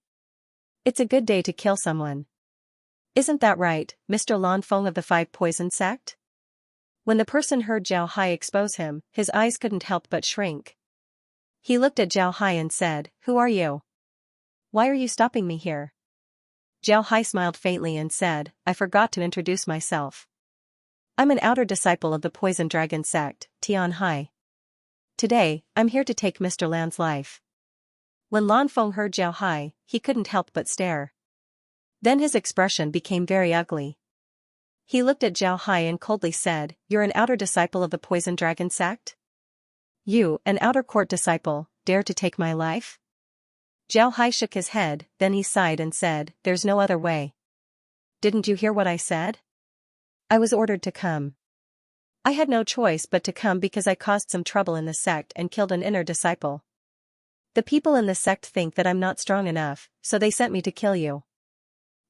It's a good day to kill someone. Isn't that right, Mr. Lanfeng of the 5 Poison sect?" When the person heard Zhao Hai expose him, his eyes couldn't help but shrink. He looked at Zhao Hai and said, "Who are you? Why are you stopping me here?" Zhao Hai smiled faintly and said, "I forgot to introduce myself. I'm an outer disciple of the Poison Dragon sect, Tian Hai. Today, I'm here to take Mr. Lan's life." When Lan Feng heard Zhao Hai, he couldn't help but stare. Then his expression became very ugly. He looked at Zhao Hai and coldly said, "You're an outer disciple of the Poison Dragon sect? You, an outer court disciple, dare to take my life?" Zhao Hai shook his head, then he sighed and said, "There's no other way. Didn't you hear what I said? I was ordered to come. I had no choice but to come because I caused some trouble in the sect and killed an inner disciple. The people in the sect think that I'm not strong enough, so they sent me to kill you.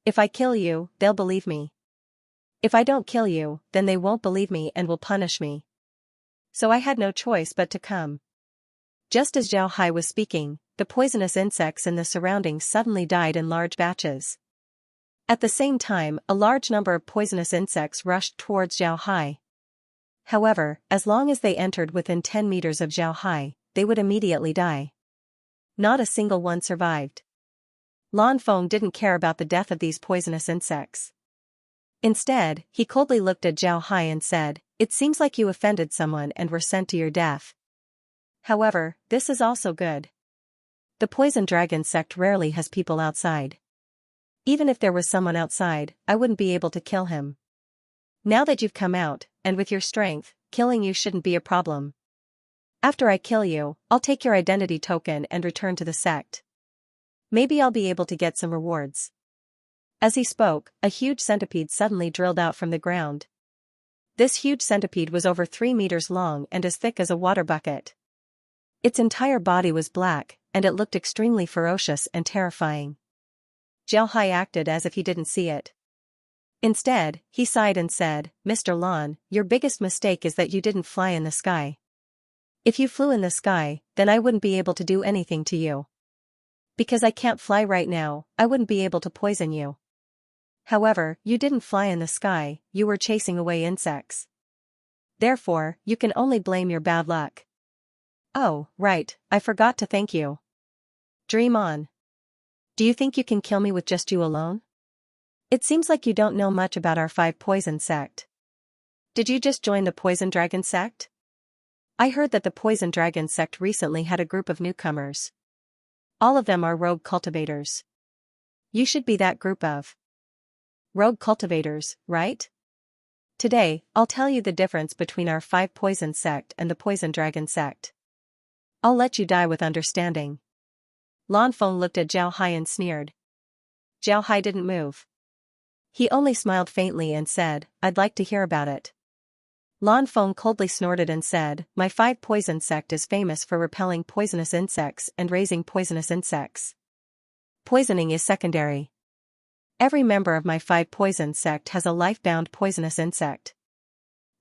If I kill you, they'll believe me. If I don't kill you, then they won't believe me and will punish me. So I had no choice but to come." Just as Zhao Hai was speaking, the poisonous insects in the surroundings suddenly died in large batches. At the same time, a large number of poisonous insects rushed towards Zhao Hai. However, as long as they entered within 10 meters of Zhao Hai, they would immediately die. Not a single one survived. Lan Feng didn't care about the death of these poisonous insects. Instead, he coldly looked at Zhao Hai and said, "It seems like you offended someone and were sent to your death. However, this is also good. The Poison Dragon sect rarely has people outside. Even if there was someone outside, I wouldn't be able to kill him. Now that you've come out, and with your strength, killing you shouldn't be a problem. After I kill you, I'll take your identity token and return to the sect. Maybe I'll be able to get some rewards." As he spoke, a huge centipede suddenly drilled out from the ground. This huge centipede was over 3 meters long and as thick as a water bucket. Its entire body was black, and it looked extremely ferocious and terrifying. Zhao Hai acted as if he didn't see it. Instead, he sighed and said, "Mr. Lan, your biggest mistake is that you didn't fly in the sky. If you flew in the sky, then I wouldn't be able to do anything to you. Because I can't fly right now, I wouldn't be able to poison you. However, you didn't fly in the sky, you were chasing away insects. Therefore, you can only blame your bad luck." "Oh, right, I forgot to thank you. Dream on. Do you think you can kill me with just you alone? It seems like you don't know much about our 5 Poison sect. Did you just join the Poison Dragon sect? I heard that the Poison Dragon sect recently had a group of newcomers. All of them are rogue cultivators. You should be that group of rogue cultivators, right? Today, I'll tell you the difference between our 5 Poison sect and the Poison Dragon sect. I'll let you die with understanding." Lan Feng looked at Zhao Hai and sneered. Zhao Hai didn't move. He only smiled faintly and said, "I'd like to hear about it." Lan Feng coldly snorted and said, "My 5 Poison sect is famous for repelling poisonous insects and raising poisonous insects. Poisoning is secondary. Every member of my 5 Poison sect has a life-bound poisonous insect.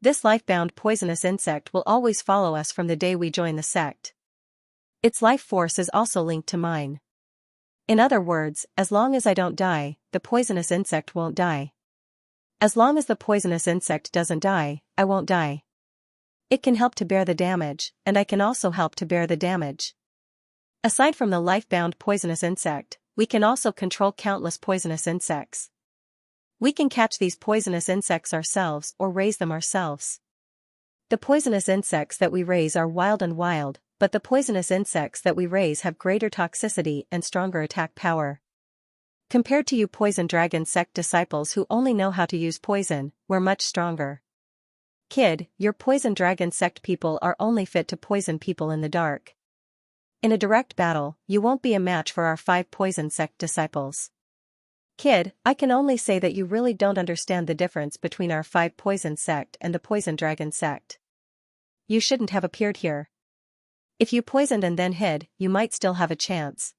This life-bound poisonous insect will always follow us from the day we join the sect. Its life force is also linked to mine. In other words, as long as I don't die, the poisonous insect won't die. As long as the poisonous insect doesn't die, I won't die. It can help to bear the damage, and I can also help to bear the damage. Aside from the life-bound poisonous insect, we can also control countless poisonous insects. We can catch these poisonous insects ourselves or raise them ourselves. The poisonous insects that we raise are wild, but the poisonous insects that we raise have greater toxicity and stronger attack power. Compared to you Poison Dragon sect disciples who only know how to use poison, we're much stronger. Kid, your Poison Dragon sect people are only fit to poison people in the dark. In a direct battle, you won't be a match for our 5 Poison sect disciples. Kid, I can only say that you really don't understand the difference between our 5 Poison sect and the Poison Dragon sect. You shouldn't have appeared here. If you poisoned and then hid, you might still have a chance.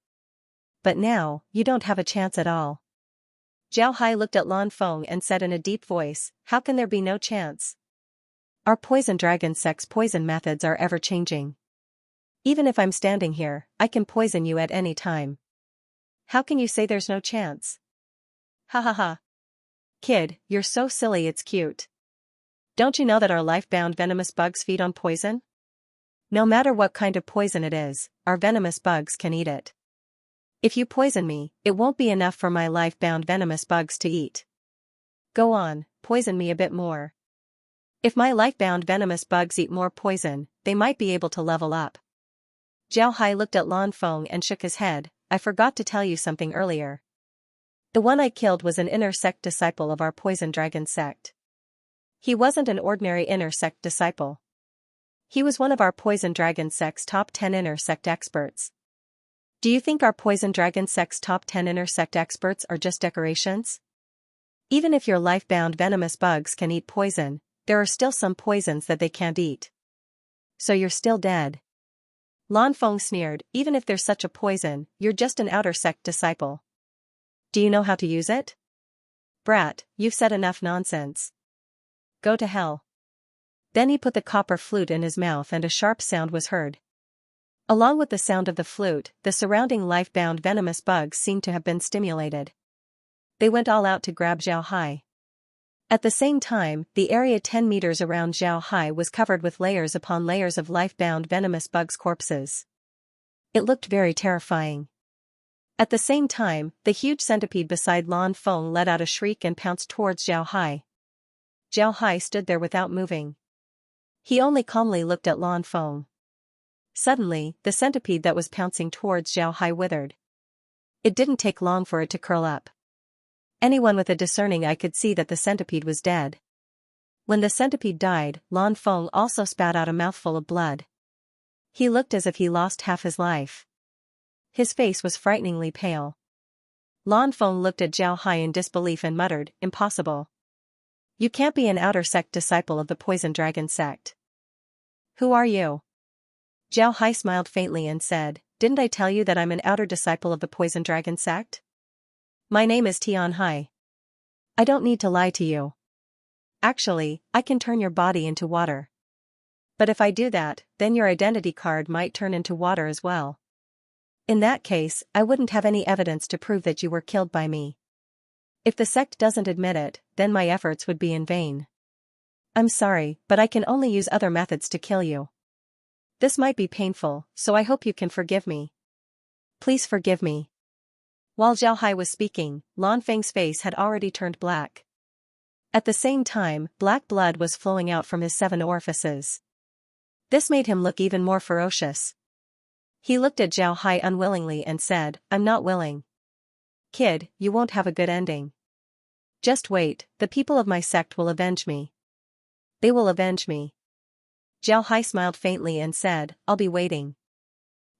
But now, you don't have a chance at all." Zhao Hai looked at Lan Feng and said in a deep voice, "How can there be no chance? Our Poison Dragon sect's poison methods are ever-changing. Even if I'm standing here, I can poison you at any time. How can you say there's no chance? Ha ha ha. Kid, you're so silly it's cute. Don't you know that our life-bound venomous bugs feed on poison? No matter what kind of poison it is, our venomous bugs can eat it. If you poison me, it won't be enough for my life-bound venomous bugs to eat. Go on, poison me a bit more. If my life-bound venomous bugs eat more poison, they might be able to level up. Zhao Hai looked at Lan Feng and shook his head. I forgot to tell you something earlier. The one I killed was an inner sect disciple of our poison dragon sect. He wasn't an ordinary inner sect disciple. He was one of our poison dragon sect's top 10 inner sect experts. Do you think our poison dragon sect's top 10 inner sect experts are just decorations? Even if your life-bound venomous bugs can eat poison, there are still some poisons that they can't eat. So you're still dead. Lan Feng sneered, even if there's such a poison, you're just an outer sect disciple. Do you know how to use it? Brat, you've said enough nonsense. Go to hell. Then he put the copper flute in his mouth and a sharp sound was heard. Along with the sound of the flute, the surrounding life-bound venomous bugs seemed to have been stimulated. They went all out to grab Zhao Hai. At the same time, the area 10 meters around Zhao Hai was covered with layers upon layers of life-bound venomous bugs' corpses. It looked very terrifying. At the same time, the huge centipede beside Lan Feng let out a shriek and pounced towards Zhao Hai. Zhao Hai stood there without moving. He only calmly looked at Lan Feng. Suddenly, the centipede that was pouncing towards Zhao Hai withered. It didn't take long for it to curl up. Anyone with a discerning eye could see that the centipede was dead. When the centipede died, Lan Feng also spat out a mouthful of blood. He looked as if he lost half his life. His face was frighteningly pale. Lan Feng looked at Zhao Hai in disbelief and muttered, "Impossible. You can't be an outer sect disciple of the poison dragon sect. Who are you?" Zhao Hai smiled faintly and said, "Didn't I tell you that I'm an outer disciple of the poison dragon sect? My name is Tian Hai. I don't need to lie to you. Actually, I can turn your body into water. But if I do that, then your identity card might turn into water as well. In that case, I wouldn't have any evidence to prove that you were killed by me. If the sect doesn't admit it, then my efforts would be in vain. I'm sorry, but I can only use other methods to kill you. This might be painful, so I hope you can forgive me. Please forgive me." While Zhao Hai was speaking, Lan Feng's face had already turned black. At the same time, black blood was flowing out from his 7 orifices. This made him look even more ferocious. He looked at Zhao Hai unwillingly and said, "I'm not willing. Kid, you won't have a good ending. Just wait, the people of my sect will avenge me. They will avenge me." Zhao Hai smiled faintly and said, "I'll be waiting."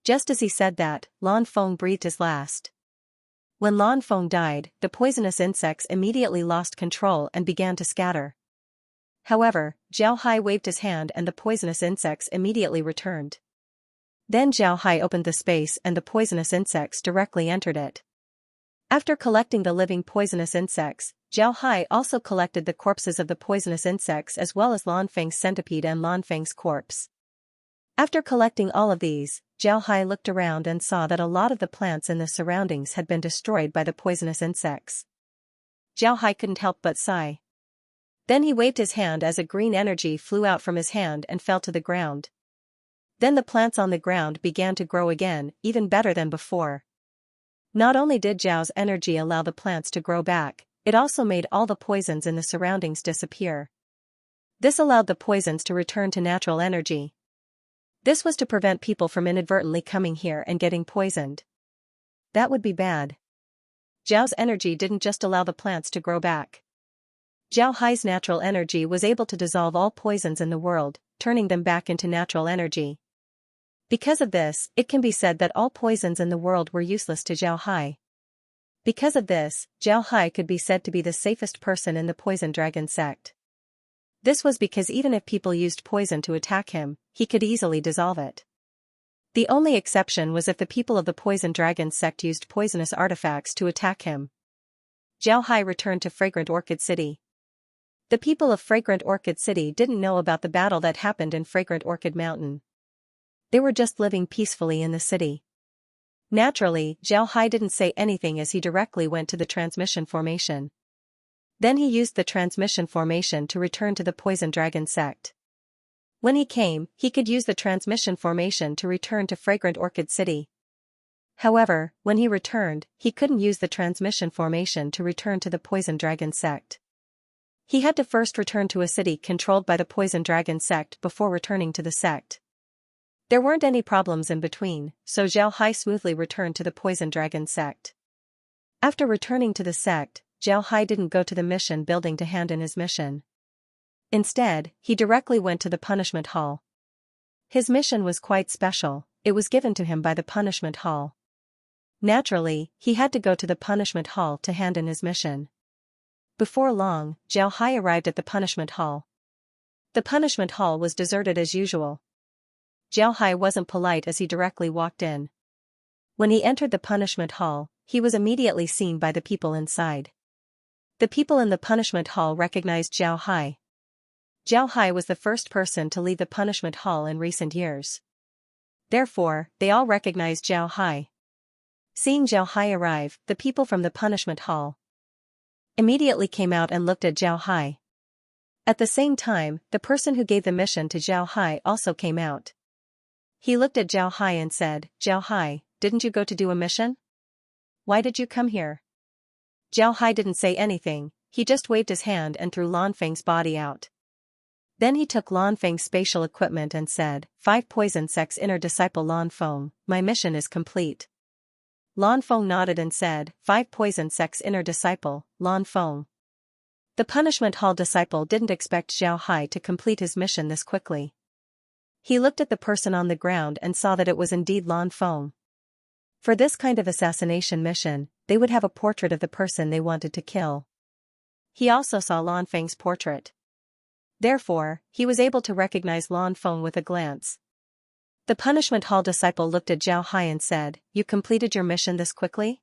Just as he said that, Lan Feng breathed his last. When Lan Feng died, the poisonous insects immediately lost control and began to scatter. However, Zhao Hai waved his hand and the poisonous insects immediately returned. Then Zhao Hai opened the space and the poisonous insects directly entered it. After collecting the living poisonous insects, Zhao Hai also collected the corpses of the poisonous insects as well as Lan Feng's centipede and Lan Feng's corpse. After collecting all of these, Zhao Hai looked around and saw that a lot of the plants in the surroundings had been destroyed by the poisonous insects. Zhao Hai couldn't help but sigh. Then he waved his hand as a green energy flew out from his hand and fell to the ground. Then the plants on the ground began to grow again, even better than before. Not only did Zhao's energy allow the plants to grow back, it also made all the poisons in the surroundings disappear. This allowed the poisons to return to natural energy. This was to prevent people from inadvertently coming here and getting poisoned. That would be bad. Zhao's energy didn't just allow the plants to grow back. Zhao Hai's natural energy was able to dissolve all poisons in the world, turning them back into natural energy. Because of this, it can be said that all poisons in the world were useless to Zhao Hai. Because of this, Zhao Hai could be said to be the safest person in the poison dragon sect. This was because even if people used poison to attack him, he could easily dissolve it. The only exception was if the people of the poison dragon sect used poisonous artifacts to attack him. Zhao Hai returned to Fragrant Orchid City. The people of Fragrant Orchid City didn't know about the battle that happened in Fragrant Orchid Mountain. They were just living peacefully in the city. Naturally, Zhao Hai didn't say anything as he directly went to the transmission formation. Then he used the transmission formation to return to the poison dragon sect. When he came, he could use the transmission formation to return to Fragrant Orchid City. However, when he returned, he couldn't use the transmission formation to return to the Poison Dragon sect. He had to first return to a city controlled by the Poison Dragon sect before returning to the sect. There weren't any problems in between, so Zhao Hai smoothly returned to the Poison Dragon sect. After returning to the sect, Zhao Hai didn't go to the mission building to hand in his mission. Instead, he directly went to the punishment hall. His mission was quite special, it was given to him by the punishment hall. Naturally, he had to go to the punishment hall to hand in his mission. Before long, Zhao Hai arrived at the punishment hall. The punishment hall was deserted as usual. Zhao Hai wasn't polite as he directly walked in. When he entered the punishment hall, he was immediately seen by the people inside. The people in the punishment hall recognized Zhao Hai. Zhao Hai was the first person to leave the punishment hall in recent years. Therefore, they all recognized Zhao Hai. Seeing Zhao Hai arrive, the people from the punishment hall immediately came out and looked at Zhao Hai. At the same time, the person who gave the mission to Zhao Hai also came out. He looked at Zhao Hai and said, "Zhao Hai, didn't you go to do a mission? Why did you come here?" Zhao Hai didn't say anything, he just waved his hand and threw Lan Feng's body out. Then he took Lan Feng's spatial equipment and said, "5 Poison Sect's inner disciple Lan Feng, my mission is complete." Lan Feng nodded and said, "5 Poison Sect's inner disciple, Lan Feng." The punishment hall disciple didn't expect Zhao Hai to complete his mission this quickly. He looked at the person on the ground and saw that it was indeed Lan Feng. For this kind of assassination mission, they would have a portrait of the person they wanted to kill. He also saw Lan Feng's portrait. Therefore, he was able to recognize Lan Feng with a glance. The punishment hall disciple looked at Zhao Hai and said, "You completed your mission this quickly?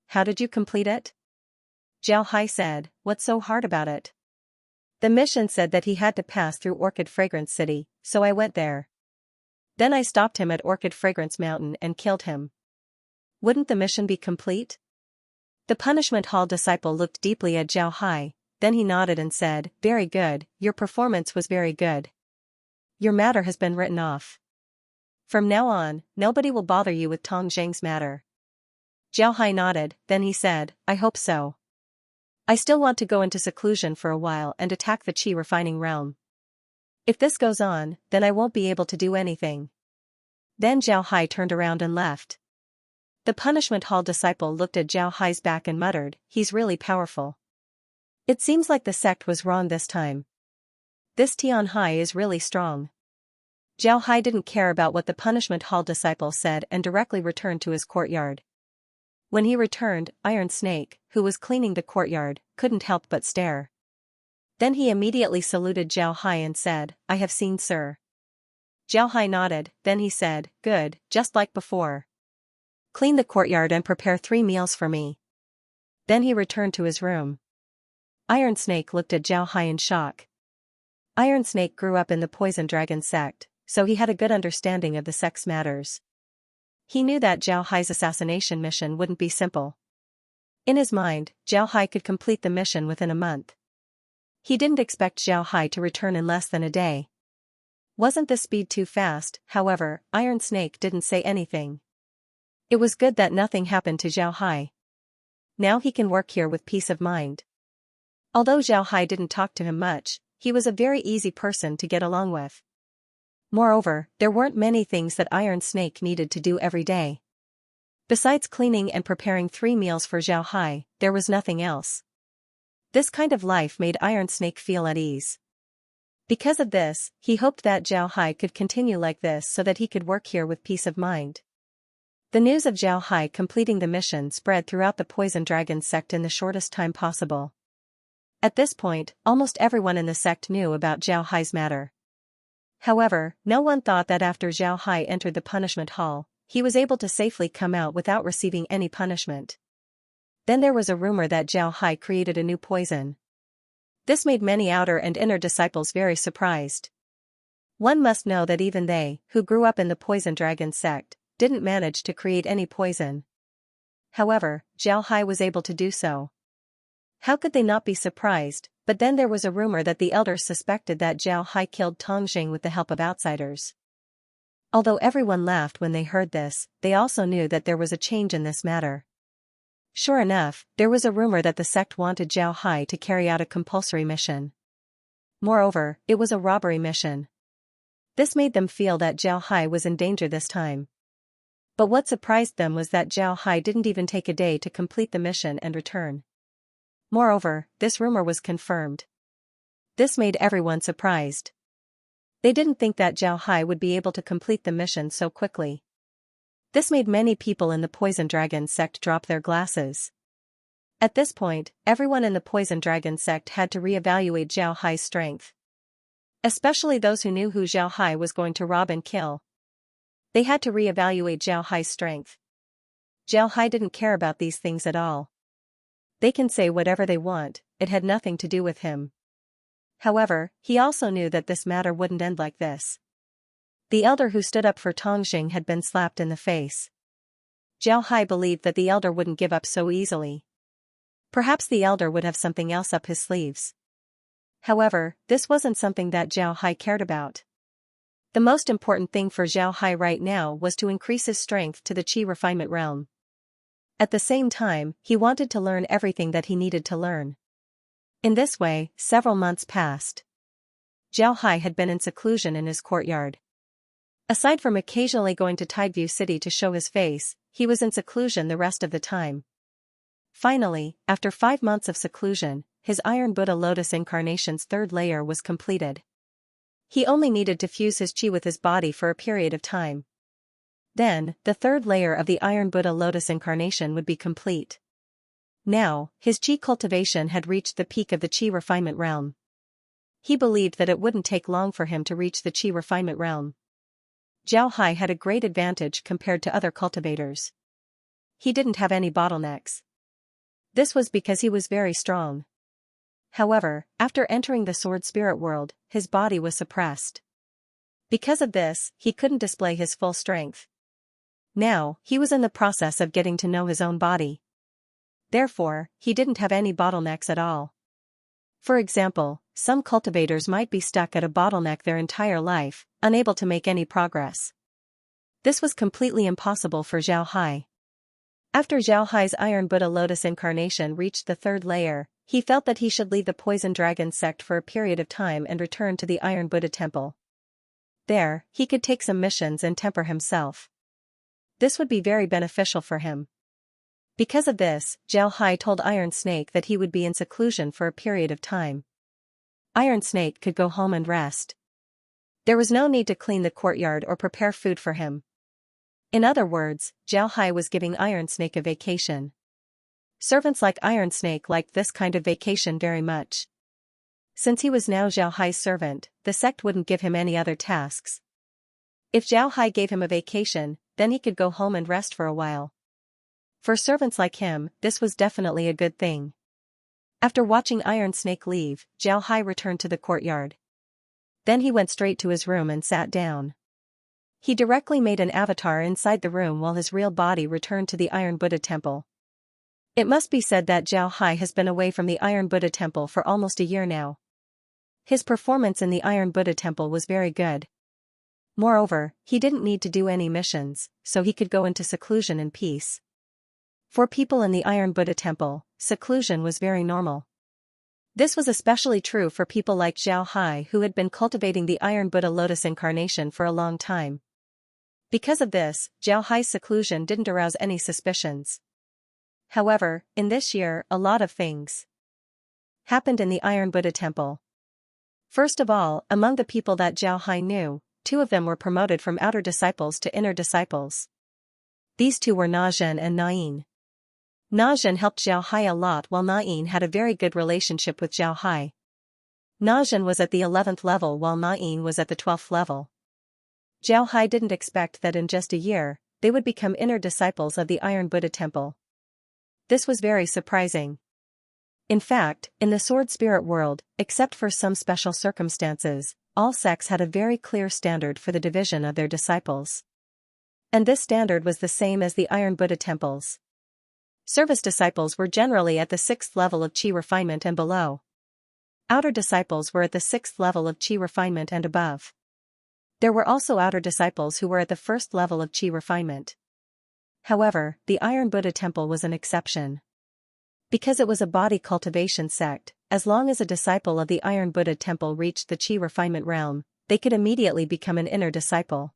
How did you complete it?" Zhao Hai said, "What's so hard about it? The mission said that he had to pass through Orchid Fragrance City, so I went there. Then I stopped him at Orchid Fragrance Mountain and killed him. Wouldn't the mission be complete?" The punishment hall disciple looked deeply at Zhao Hai, then he nodded and said, "Very good, your performance was very good. Your matter has been written off. From now on, nobody will bother you with Tong Zhang's matter." Zhao Hai nodded, then he said, "I hope so. I still want to go into seclusion for a while and attack the Qi refining realm. If this goes on, then I won't be able to do anything." Then Zhao Hai turned around and left. The punishment hall disciple looked at Zhao Hai's back and muttered, "He's really powerful. It seems like the sect was wrong this time. This Tian Hai is really strong." Zhao Hai didn't care about what the punishment hall disciple said and directly returned to his courtyard. When he returned, Iron Snake, who was cleaning the courtyard, couldn't help but stare. Then he immediately saluted Zhao Hai and said, "I have seen sir." Zhao Hai nodded, then he said, "Good, just like before. Clean the courtyard and prepare 3 meals for me." Then he returned to his room. Iron Snake looked at Zhao Hai in shock. Iron Snake grew up in the Poison Dragon sect, so he had a good understanding of the sect's matters. He knew that Zhao Hai's assassination mission wouldn't be simple. In his mind, Zhao Hai could complete the mission within a month. He didn't expect Zhao Hai to return in less than a day. Wasn't the speed too fast? However, Iron Snake didn't say anything. It was good that nothing happened to Zhao Hai. Now he can work here with peace of mind. Although Zhao Hai didn't talk to him much, he was a very easy person to get along with. Moreover, there weren't many things that Iron Snake needed to do every day. Besides cleaning and preparing 3 meals for Zhao Hai, there was nothing else. This kind of life made Iron Snake feel at ease. Because of this, he hoped that Zhao Hai could continue like this so that he could work here with peace of mind. The news of Zhao Hai completing the mission spread throughout the Poison Dragon sect in the shortest time possible. At this point, almost everyone in the sect knew about Zhao Hai's matter. However, no one thought that after Zhao Hai entered the punishment hall, he was able to safely come out without receiving any punishment. Then there was a rumor that Zhao Hai created a new poison. This made many outer and inner disciples very surprised. One must know that even they, who grew up in the Poison Dragon sect, didn't manage to create any poison. However, Zhao Hai was able to do so. How could they not be surprised? But then there was a rumor that the elders suspected that Zhao Hai killed Tongjing with the help of outsiders. Although everyone laughed when they heard this, they also knew that there was a change in this matter. Sure enough, there was a rumor that the sect wanted Zhao Hai to carry out a compulsory mission. Moreover, it was a robbery mission. This made them feel that Zhao Hai was in danger this time. But what surprised them was that Zhao Hai didn't even take a day to complete the mission and return. Moreover, this rumor was confirmed. This made everyone surprised. They didn't think that Zhao Hai would be able to complete the mission so quickly. This made many people in the Poison Dragon sect drop their glasses. At this point, everyone in the Poison Dragon sect had to re-evaluate Zhao Hai's strength. Especially those who knew who Zhao Hai was going to rob and kill. They had to re-evaluate Zhao Hai's strength. Zhao Hai didn't care about these things at all. They can say whatever they want, it had nothing to do with him. However, he also knew that this matter wouldn't end like this. The elder who stood up for Tongjing had been slapped in the face. Zhao Hai believed that the elder wouldn't give up so easily. Perhaps the elder would have something else up his sleeves. However, this wasn't something that Zhao Hai cared about. The most important thing for Zhao Hai right now was to increase his strength to the Qi refinement realm. At the same time, he wanted to learn everything that he needed to learn. In this way, several months passed. Zhao Hai had been in seclusion in his courtyard. Aside from occasionally going to Tideview City to show his face, he was in seclusion the rest of the time. Finally, after 5 months of seclusion, his Iron Buddha Lotus Incarnation's third layer was completed. He only needed to fuse his Qi with his body for a period of time. Then, the third layer of the Iron Buddha Lotus Incarnation would be complete. Now, his Qi cultivation had reached the peak of the Qi refinement realm. He believed that it wouldn't take long for him to reach the Qi refinement realm. Zhao Hai had a great advantage compared to other cultivators. He didn't have any bottlenecks. This was because he was very strong. However, after entering the sword spirit world, his body was suppressed. Because of this, he couldn't display his full strength. Now, he was in the process of getting to know his own body. Therefore, he didn't have any bottlenecks at all. For example, some cultivators might be stuck at a bottleneck their entire life, unable to make any progress. This was completely impossible for Zhao Hai. After Zhao Hai's Iron Buddha Lotus Incarnation reached the third layer, he felt that he should leave the Poison Dragon sect for a period of time and return to the Iron Buddha Temple. There, he could take some missions and temper himself. This would be very beneficial for him. Because of this, Zhao Hai told Iron Snake that he would be in seclusion for a period of time. Iron Snake could go home and rest. There was no need to clean the courtyard or prepare food for him. In other words, Zhao Hai was giving Iron Snake a vacation. Servants like Iron Snake liked this kind of vacation very much. Since he was now Zhao Hai's servant, the sect wouldn't give him any other tasks. If Zhao Hai gave him a vacation, then he could go home and rest for a while. For servants like him, this was definitely a good thing. After watching Iron Snake leave, Zhao Hai returned to the courtyard. Then he went straight to his room and sat down. He directly made an avatar inside the room while his real body returned to the Iron Buddha Temple. It must be said that Zhao Hai has been away from the Iron Buddha Temple for almost a year now. His performance in the Iron Buddha Temple was very good. Moreover, he didn't need to do any missions, so he could go into seclusion in peace. For people in the Iron Buddha Temple, seclusion was very normal. This was especially true for people like Zhao Hai who had been cultivating the Iron Buddha Lotus Incarnation for a long time. Because of this, Zhao Hai's seclusion didn't arouse any suspicions. However, in this year, a lot of things happened in the Iron Buddha Temple. First of all, among the people that Zhao Hai knew, 2 of them were promoted from outer disciples to inner disciples. These 2 were Nazhen and Nain. Nazhen helped Zhao Hai a lot while Nain had a very good relationship with Zhao Hai. Nazhen was at the 11th level while Nain was at the 12th level. Zhao Hai didn't expect that in just a year, they would become inner disciples of the Iron Buddha Temple. This was very surprising. In fact, in the Sword Spirit world, except for some special circumstances, all sects had a very clear standard for the division of their disciples. And this standard was the same as the Iron Buddha temples. Service disciples were generally at the 6th level of Qi refinement and below. Outer disciples were at the 6th level of qi refinement and above. There were also outer disciples who were at the 1st level of qi refinement. However, the Iron Buddha Temple was an exception. Because it was a body cultivation sect, as long as a disciple of the Iron Buddha Temple reached the qi refinement realm, they could immediately become an inner disciple.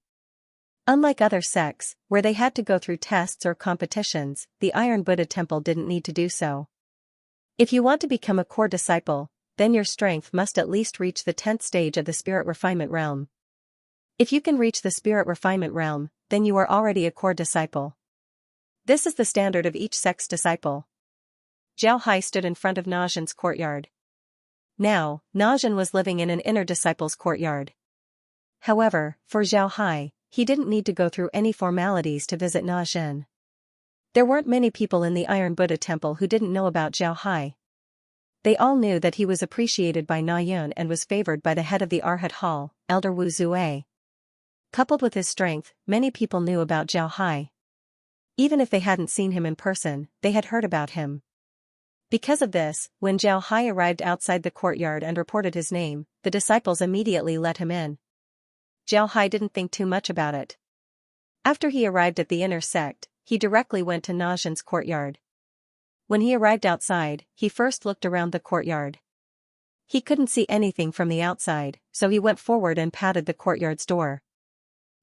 Unlike other sects, where they had to go through tests or competitions, the Iron Buddha Temple didn't need to do so. If you want to become a core disciple, then your strength must at least reach the 10th stage of the spirit refinement realm. If you can reach the spirit refinement realm, then you are already a core disciple. This is the standard of each sect's disciple. Zhao Hai stood in front of Najin's courtyard. Now, Najin was living in an inner disciple's courtyard. However, for Zhao Hai, he didn't need to go through any formalities to visit Najin. There weren't many people in the Iron Buddha Temple who didn't know about Zhao Hai. They all knew that he was appreciated by Na Yun and was favored by the head of the Arhat Hall, Elder Wu Zue. Coupled with his strength, many people knew about Zhao Hai. Even if they hadn't seen him in person, they had heard about him. Because of this, when Zhao Hai arrived outside the courtyard and reported his name, the disciples immediately let him in. Zhao Hai didn't think too much about it. After he arrived at the inner sect, he directly went to Najin's courtyard. When he arrived outside, he first looked around the courtyard. He couldn't see anything from the outside, so he went forward and patted the courtyard's door.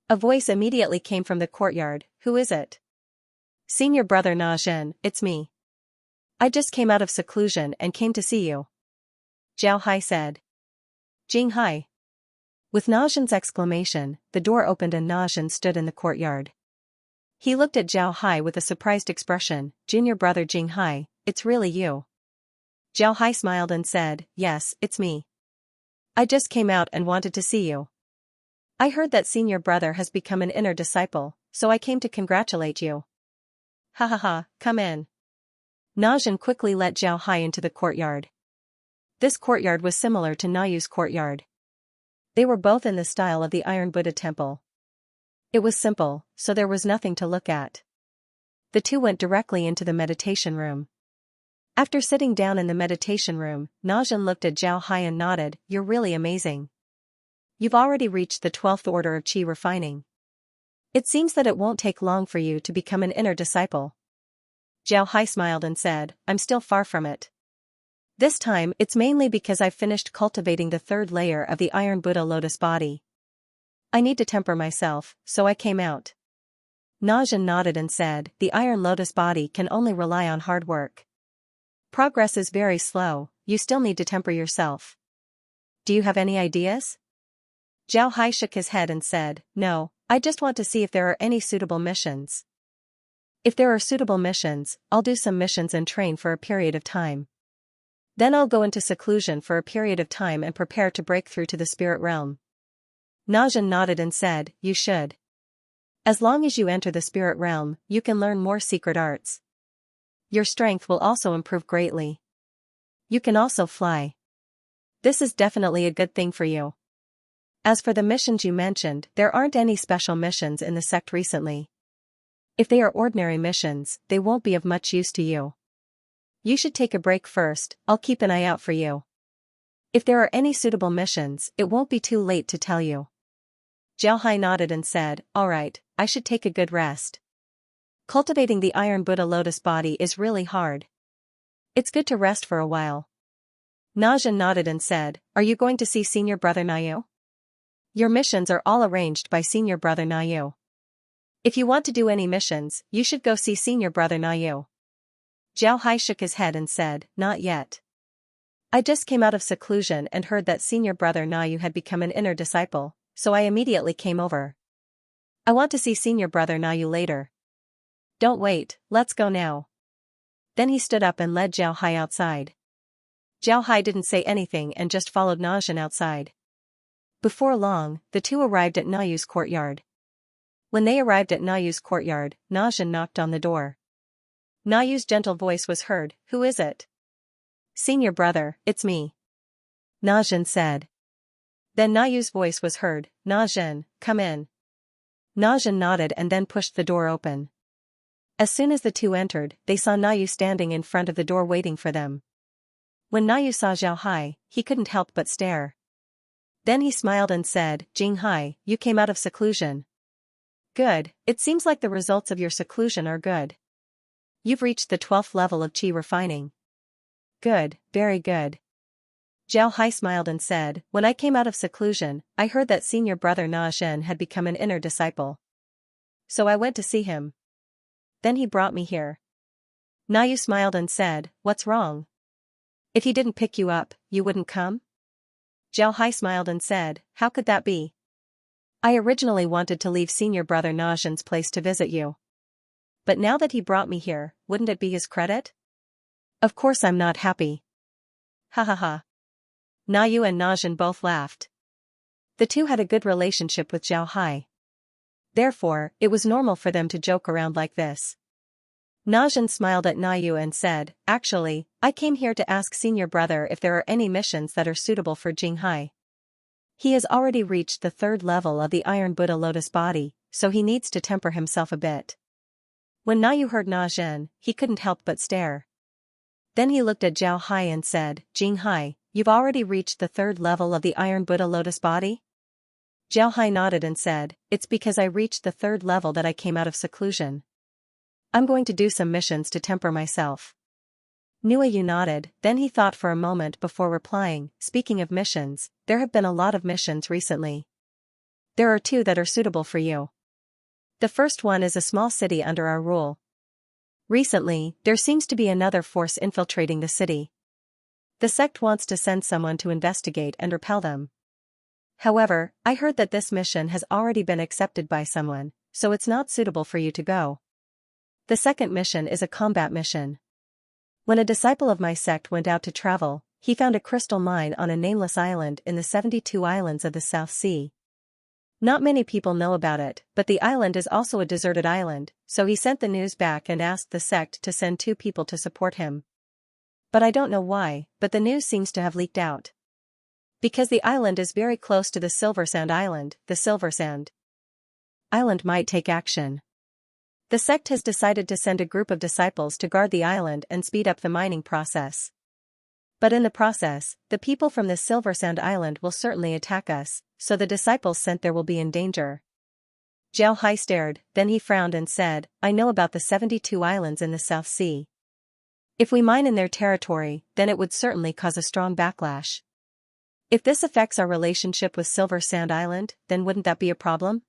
A voice immediately came from the courtyard, "Who is it?" "Senior brother Najin, it's me. I just came out of seclusion and came to see you," Zhao Hai said. "Jing Hai." With Najin's exclamation, the door opened and Najin stood in the courtyard. He looked at Zhao Hai with a surprised expression. "Junior brother Jing Hai, it's really you." Zhao Hai smiled and said, "Yes, it's me. I just came out and wanted to see you. I heard that senior brother has become an inner disciple, so I came to congratulate you." "Ha ha ha, come in." Najin quickly let Zhao Hai into the courtyard. This courtyard was similar to Na Yu's courtyard. They were both in the style of the Iron Buddha Temple. It was simple, so there was nothing to look at. The two went directly into the meditation room. After sitting down in the meditation room, Najin looked at Zhao Hai and nodded, "You're really amazing. You've already reached the 12th order of qi refining. It seems that it won't take long for you to become an inner disciple." Zhao Hai smiled and said, "I'm still far from it. This time it's mainly because I've finished cultivating the 3rd layer of the Iron Buddha lotus body. I need to temper myself, so I came out." Najin nodded and said, "The Iron Lotus body can only rely on hard work. Progress is very slow, you still need to temper yourself. Do you have any ideas?" Zhao Hai shook his head and said, "No, I just want to see if there are any suitable missions. If there are suitable missions, I'll do some missions and train for a period of time. Then I'll go into seclusion for a period of time and prepare to break through to the spirit realm." Najin nodded and said, "You should. As long as you enter the spirit realm, you can learn more secret arts. Your strength will also improve greatly. You can also fly. This is definitely a good thing for you. As for the missions you mentioned, there aren't any special missions in the sect recently. If they are ordinary missions, they won't be of much use to you. You should take a break first, I'll keep an eye out for you. If there are any suitable missions, it won't be too late to tell you." Zhao Hai nodded and said, "All right, I should take a good rest. Cultivating the Iron Buddha lotus body is really hard. It's good to rest for a while." Najin nodded and said, "Are you going to see senior brother Na Yu?" "Your missions are all arranged by senior brother Na Yu. If you want to do any missions, you should go see senior brother Na Yu." Zhao Hai shook his head and said, "Not yet. I just came out of seclusion and heard that senior brother Na Yu had become an inner disciple, so I immediately came over. I want to see senior brother Na Yu later." "Don't wait, let's go now." Then he stood up and led Zhao Hai outside. Zhao Hai didn't say anything and just followed Najin outside. Before long, the two arrived at Na Yu's courtyard. When they arrived at Na Yu's courtyard, Najin knocked on the door. Na Yu's gentle voice was heard, "Who is it?" "Senior brother, it's me," Najin said. Then Na Yu's voice was heard, "Najin, come in." Najin nodded and then pushed the door open. As soon as the two entered, they saw Na Yu standing in front of the door waiting for them. When Nayu saw Zhao Hai, he couldn't help but stare. Then he smiled and said, Jing Hai, you came out of seclusion. Good, it seems like the results of your seclusion are good. You've reached the 12th level of qi refining. Good, very good. Zhao Hai smiled and said, when I came out of seclusion, I heard that senior brother Na Zhen had become an inner disciple. So I went to see him. Then he brought me here. Nayu smiled and said, what's wrong? If he didn't pick you up, you wouldn't come? Zhao Hai smiled and said, how could that be? I originally wanted to leave senior brother Na Zhen's place to visit you. But now that he brought me here, wouldn't it be his credit? Of course I'm not happy. Ha ha ha. Nayu and Na Zhen both laughed. The two had a good relationship with Zhao Hai. Therefore, it was normal for them to joke around like this. Na Zhen smiled at Nayu and said, actually, I came here to ask senior brother if there are any missions that are suitable for Jing Hai. He has already reached the 3rd level of the Iron Buddha Lotus body, so he needs to temper himself a bit. When Nayu heard Na Zhen, he couldn't help but stare. Then he looked at Zhao Hai and said, Jing Hai, you've already reached the 3rd level of the Iron Buddha Lotus body? Zhao Hai nodded and said, it's because I reached the 3rd level that I came out of seclusion. I'm going to do some missions to temper myself. Nuayu nodded, then he thought for a moment before replying, speaking of missions, there have been a lot of missions recently. There are 2 that are suitable for you. The first one is a small city under our rule. Recently, there seems to be another force infiltrating the city. The sect wants to send someone to investigate and repel them. However, I heard that this mission has already been accepted by someone, so it's not suitable for you to go. The second mission is a combat mission. When a disciple of my sect went out to travel, he found a crystal mine on a nameless island in the 72 islands of the South Sea. Not many people know about it, but the island is also a deserted island, so he sent the news back and asked the sect to send 2 people to support him. But I don't know why, but the news seems to have leaked out. Because the island is very close to the Silver Sand Island, the Silver Sand Island might take action. The sect has decided to send a group of disciples to guard the island and speed up the mining process. But in the process, the people from the Silver Sand Island will certainly attack us, so the disciples sent there will be in danger. Zhao Hai stared, then he frowned and said, I know about the 72 islands in the South Sea. If we mine in their territory, then it would certainly cause a strong backlash. If this affects our relationship with Silver Sand Island, then wouldn't that be a problem?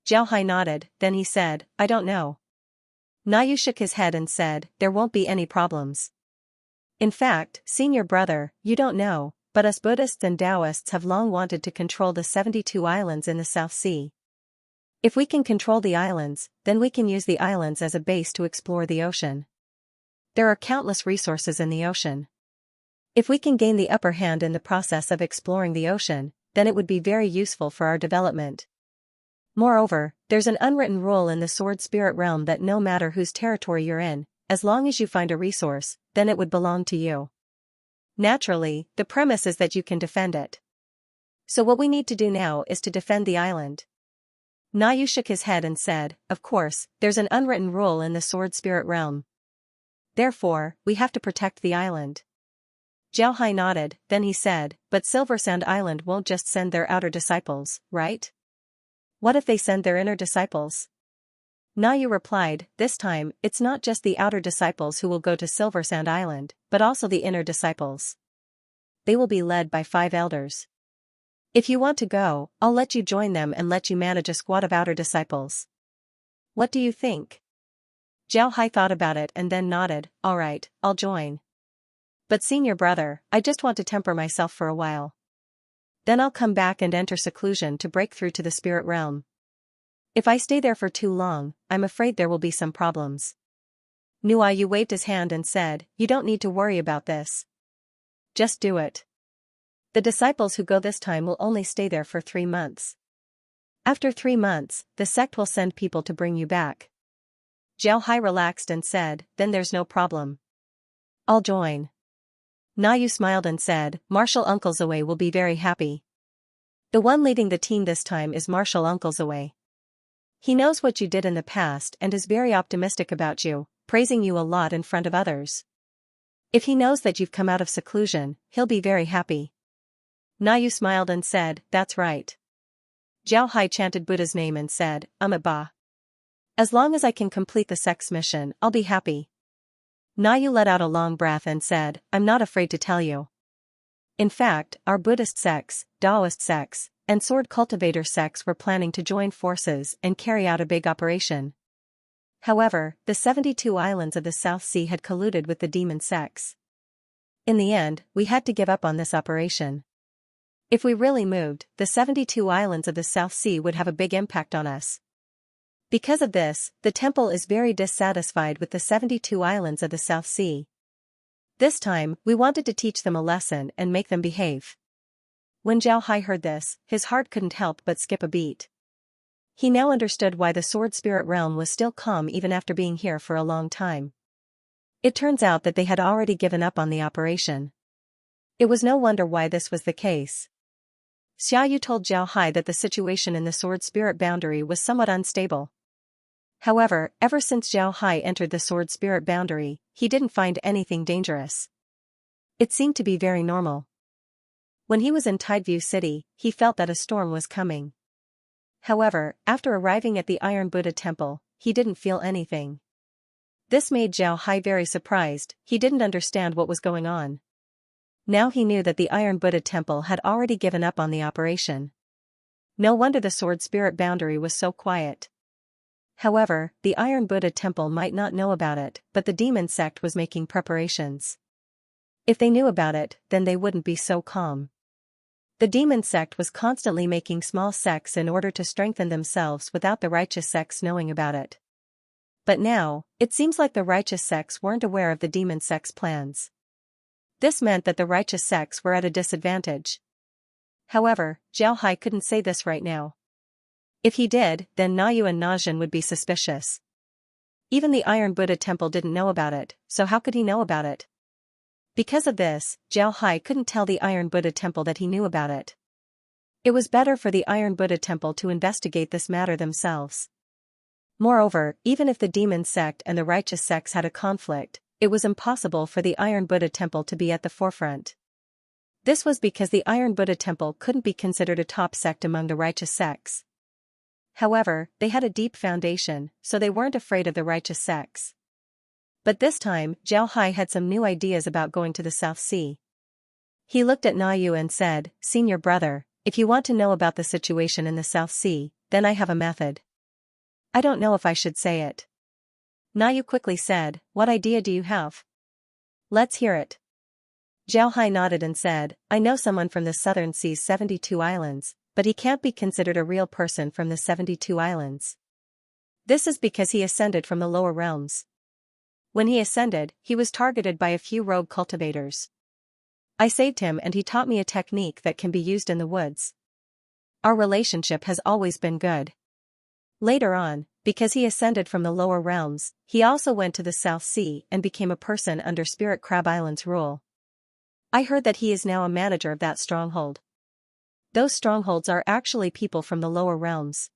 Zhao Hai nodded, then he said, I don't know. Nayu shook his head and said, there won't be any problems. In fact, senior brother, you don't know, but us Buddhists and Taoists have long wanted to control the 72 islands in the South Sea. If we can control the islands, then we can use the islands as a base to explore the ocean. There are countless resources in the ocean. If we can gain the upper hand in the process of exploring the ocean, then it would be very useful for our development. Moreover, there's an unwritten rule in the sword spirit realm that no matter whose territory you're in, as long as you find a resource, then it would belong to you. Naturally, the premise is that you can defend it. So what we need to do now is to defend the island. Nayu shook his head and said, of course, there's an unwritten rule in the sword spirit realm. Therefore, we have to protect the island. Zhao Hai nodded, then he said, but Silver Sand Island won't just send their outer disciples, right? What if they send their inner disciples? Nayu replied, this time, it's not just the outer disciples who will go to Silver Sand Island, but also the inner disciples. They will be led by 5 elders. If you want to go, I'll let you join them and let you manage a squad of outer disciples. What do you think? Zhao Hai thought about it and then nodded, all right, I'll join. But senior brother, I just want to temper myself for a while. Then I'll come back and enter seclusion to break through to the spirit realm. If I stay there for too long, I'm afraid there will be some problems. Nuayu waved his hand and said, you don't need to worry about this. Just do it. The disciples who go this time will only stay there for 3 months. After 3 months, the sect will send people to bring you back. Zhao Hai relaxed and said, then there's no problem. I'll join. Nayu smiled and said, Marshal Uncle Zoe will be very happy. The one leading the team this time is Marshal Uncle Zoe. He knows what you did in the past and is very optimistic about you, praising you a lot in front of others. If he knows that you've come out of seclusion, he'll be very happy. Nayu smiled and said, that's right. Zhao Hai chanted Buddha's name and said, Ba. As long as I can complete the sex mission, I'll be happy. Nayu let out a long breath and said, I'm not afraid to tell you. In fact, our Buddhist sects, Taoist sects, and sword cultivator sects were planning to join forces and carry out a big operation. However, the 72 islands of the South Sea had colluded with the demon sects. In the end, we had to give up on this operation. If we really moved, the 72 islands of the South Sea would have a big impact on us. Because of this, the temple is very dissatisfied with the 72 islands of the South Sea. This time, we wanted to teach them a lesson and make them behave. When Zhao Hai heard this, his heart couldn't help but skip a beat. He now understood why the sword spirit realm was still calm even after being here for a long time. It turns out that they had already given up on the operation. It was no wonder why this was the case. Xiaoyu told Zhao Hai that the situation in the sword spirit boundary was somewhat unstable. However, ever since Zhao Hai entered the sword spirit boundary, he didn't find anything dangerous. It seemed to be very normal. When he was in Tideview City, he felt that a storm was coming. However, after arriving at the Iron Buddha Temple, he didn't feel anything. This made Zhao Hai very surprised. He didn't understand what was going on. Now he knew that the Iron Buddha Temple had already given up on the operation. No wonder the sword spirit boundary was so quiet. However, the Iron Buddha Temple might not know about it, but the demon sect was making preparations. If they knew about it, then they wouldn't be so calm. The demon sect was constantly making small sects in order to strengthen themselves without the righteous sects knowing about it. But now, it seems like the righteous sects weren't aware of the demon sect's plans. This meant that the righteous sects were at a disadvantage. However, Zhao Hai couldn't say this right now. If he did, then Nayu and Najin would be suspicious. Even the Iron Buddha Temple didn't know about it, so how could he know about it? Because of this, Zhao Hai couldn't tell the Iron Buddha Temple that he knew about it. It was better for the Iron Buddha Temple to investigate this matter themselves. Moreover, even if the demon sect and the righteous sects had a conflict, it was impossible for the Iron Buddha Temple to be at the forefront. This was because the Iron Buddha Temple couldn't be considered a top sect among the righteous sects. However, they had a deep foundation, so they weren't afraid of the righteous sects. But this time, Zhao Hai had some new ideas about going to the South Sea. He looked at Nayu and said, Senior brother, if you want to know about the situation in the South Sea, then I have a method. I don't know if I should say it. Nayu quickly said, what idea do you have? Let's hear it. Zhao Hai nodded and said, I know someone from the Southern Sea's 72 islands, but he can't be considered a real person from the 72 islands. This is because he ascended from the lower realms. When he ascended, he was targeted by a few rogue cultivators. I saved him and he taught me a technique that can be used in the woods. Our relationship has always been good. Later on, because he ascended from the lower realms, he also went to the South Sea and became a person under Spirit Crab Island's rule. I heard that he is now a manager of that stronghold. Those strongholds are actually people from the lower realms.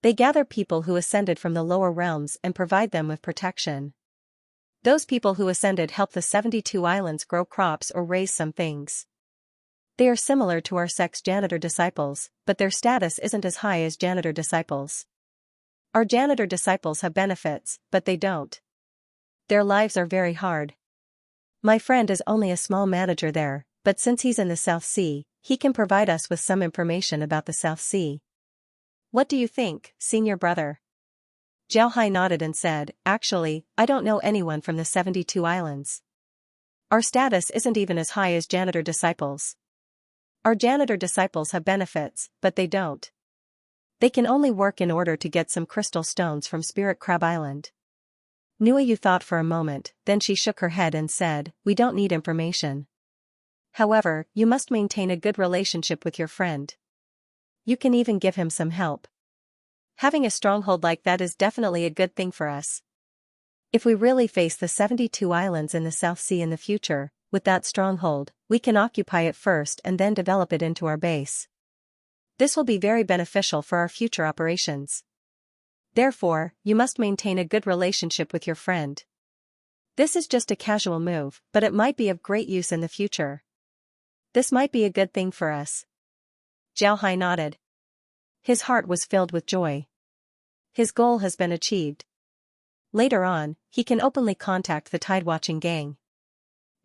They gather people who ascended from the lower realms and provide them with protection. Those people who ascended help the 72 islands grow crops or raise some things. They are similar to our sect's janitor disciples, but their status isn't as high as janitor disciples. Our janitor disciples have benefits, but they don't. Their lives are very hard. My friend is only a small manager there, but since he's in the South Sea, he can provide us with some information about the South Sea. What do you think, senior brother? Zhao Hai nodded and said, actually, I don't know anyone from the 72 islands. Our status isn't even as high as janitor disciples. Our janitor disciples have benefits, but they don't. They can only work in order to get some crystal stones from Spirit Crab Island. Nuayu thought for a moment, then she shook her head and said, we don't need information. However, you must maintain a good relationship with your friend. You can even give him some help. Having a stronghold like that is definitely a good thing for us. If we really face the 72 islands in the South Sea in the future, with that stronghold, we can occupy it first and then develop it into our base. This will be very beneficial for our future operations. Therefore, you must maintain a good relationship with your friend. This is just a casual move, but it might be of great use in the future. This might be a good thing for us. Zhao Hai nodded. His heart was filled with joy. His goal has been achieved. Later on, he can openly contact the Tide-watching gang.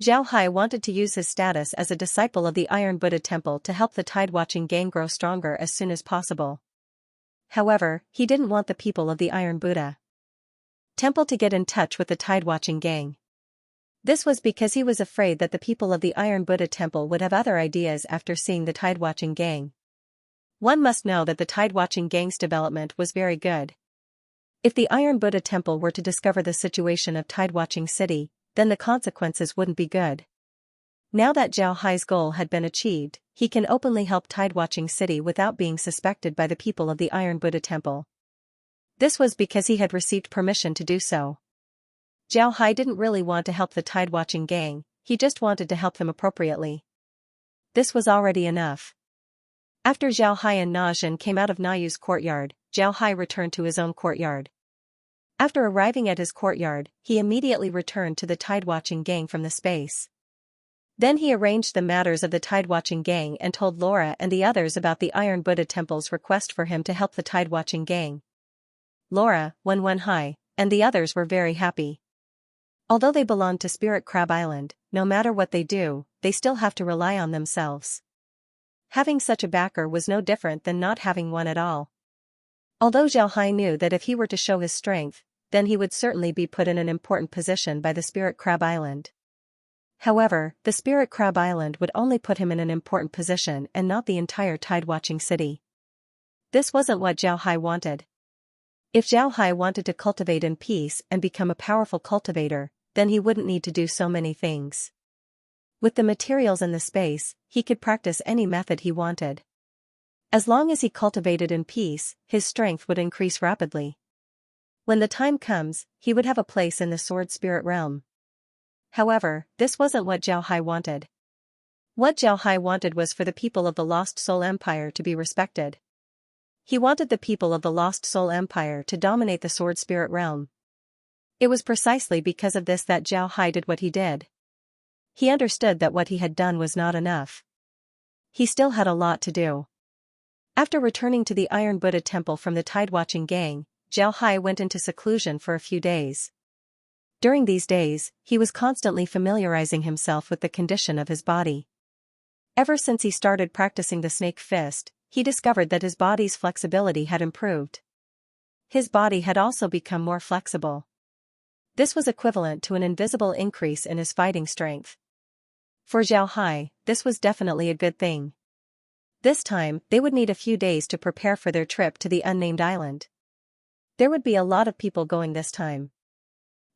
Zhao Hai wanted to use his status as a disciple of the Iron Buddha Temple to help the Tide-watching gang grow stronger as soon as possible. However, he didn't want the people of the Iron Buddha Temple to get in touch with the Tide-watching gang. This was because he was afraid that the people of the Iron Buddha Temple would have other ideas after seeing the Tide-watching gang. One must know that the Tide-watching gang's development was very good. If the Iron Buddha Temple were to discover the situation of Tide-watching City, then the consequences wouldn't be good. Now that Zhao Hai's goal had been achieved, he can openly help Tide-watching City without being suspected by the people of the Iron Buddha Temple. This was because he had received permission to do so. Zhao Hai didn't really want to help the Tide-watching gang, he just wanted to help them appropriately. This was already enough. After Zhao Hai and Na Zhen came out of Na Yu's courtyard, Zhao Hai returned to his own courtyard. After arriving at his courtyard, he immediately returned to the Tide-watching gang from the space. Then he arranged the matters of the Tide-watching gang and told Laura and the others about the Iron Buddha Temple's request for him to help the Tide-watching gang. Laura, Wenwenhai, and the others were very happy. Although they belonged to Spirit Crab Island, no matter what they do, they still have to rely on themselves. Having such a backer was no different than not having one at all. Although Zhao Hai knew that if he were to show his strength, then he would certainly be put in an important position by the Spirit Crab Island. However, the Spirit Crab Island would only put him in an important position and not the entire Tide-watching City. This wasn't what Zhao Hai wanted. If Zhao Hai wanted to cultivate in peace and become a powerful cultivator, then he wouldn't need to do so many things. With the materials and the space, he could practice any method he wanted. As long as he cultivated in peace, his strength would increase rapidly. When the time comes, he would have a place in the Sword Spirit realm. However, this wasn't what Zhao Hai wanted. What Zhao Hai wanted was for the people of the Lost Soul Empire to be respected. He wanted the people of the Lost Soul Empire to dominate the Sword Spirit realm. It was precisely because of this that Zhao Hai did what he did. He understood that what he had done was not enough. He still had a lot to do. After returning to the Iron Buddha Temple from the Tide-watching gang, Zhao Hai went into seclusion for a few days. During these days, he was constantly familiarizing himself with the condition of his body. Ever since he started practicing the snake fist, he discovered that his body's flexibility had improved. His body had also become more flexible. This was equivalent to an invisible increase in his fighting strength. For Zhao Hai, this was definitely a good thing. This time, they would need a few days to prepare for their trip to the unnamed island. There would be a lot of people going this time.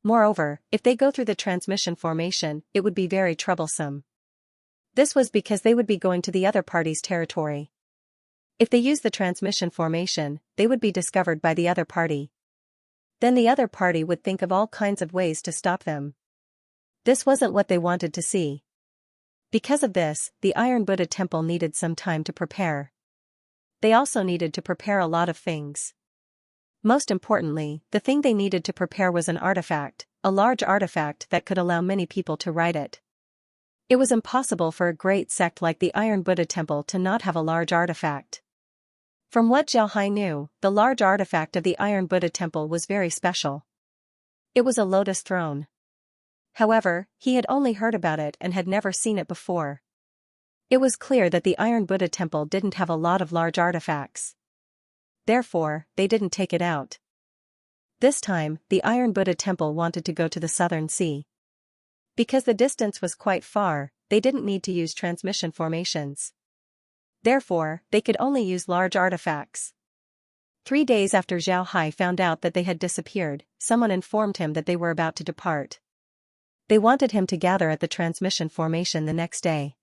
Moreover, if they go through the transmission formation, it would be very troublesome. This was because they would be going to the other party's territory. If they use the transmission formation, they would be discovered by the other party. Then the other party would think of all kinds of ways to stop them. This wasn't what they wanted to see. Because of this, the Iron Buddha Temple needed some time to prepare. They also needed to prepare a lot of things. Most importantly, the thing they needed to prepare was an artifact, a large artifact that could allow many people to ride it. It was impossible for a great sect like the Iron Buddha Temple to not have a large artifact. From what Zhao Hai knew, the large artifact of the Iron Buddha Temple was very special. It was a lotus throne. However, he had only heard about it and had never seen it before. It was clear that the Iron Buddha Temple didn't have a lot of large artifacts. Therefore, they didn't take it out. This time, the Iron Buddha Temple wanted to go to the Southern Sea. Because the distance was quite far, they didn't need to use transmission formations. Therefore, they could only use large artifacts. 3 days after Zhao Hai found out that they had disappeared, someone informed him that they were about to depart. They wanted him to gather at the transmission formation the next day.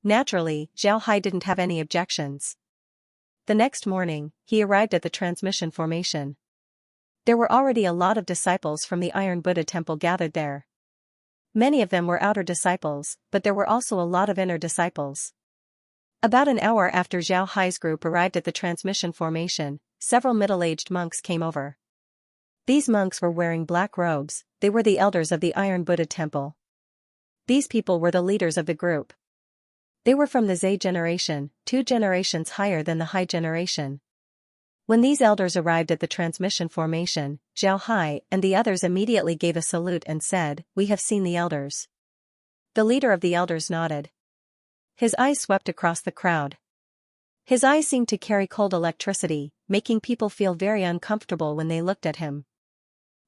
Naturally, Zhao Hai didn't have any objections. The next morning, he arrived at the transmission formation. There were already a lot of disciples from the Iron Buddha Temple gathered there. Many of them were outer disciples, but there were also a lot of inner disciples. About an hour after Zhao Hai's group arrived at the transmission formation, several middle-aged monks came over. These monks were wearing black robes, they were the elders of the Iron Buddha Temple. These people were the leaders of the group. They were from the Zhe generation, 2 generations higher than the Hai generation. When these elders arrived at the transmission formation, Zhao Hai and the others immediately gave a salute and said, "We have seen the elders." The leader of the elders nodded. His eyes swept across the crowd. His eyes seemed to carry cold electricity, making people feel very uncomfortable when they looked at him.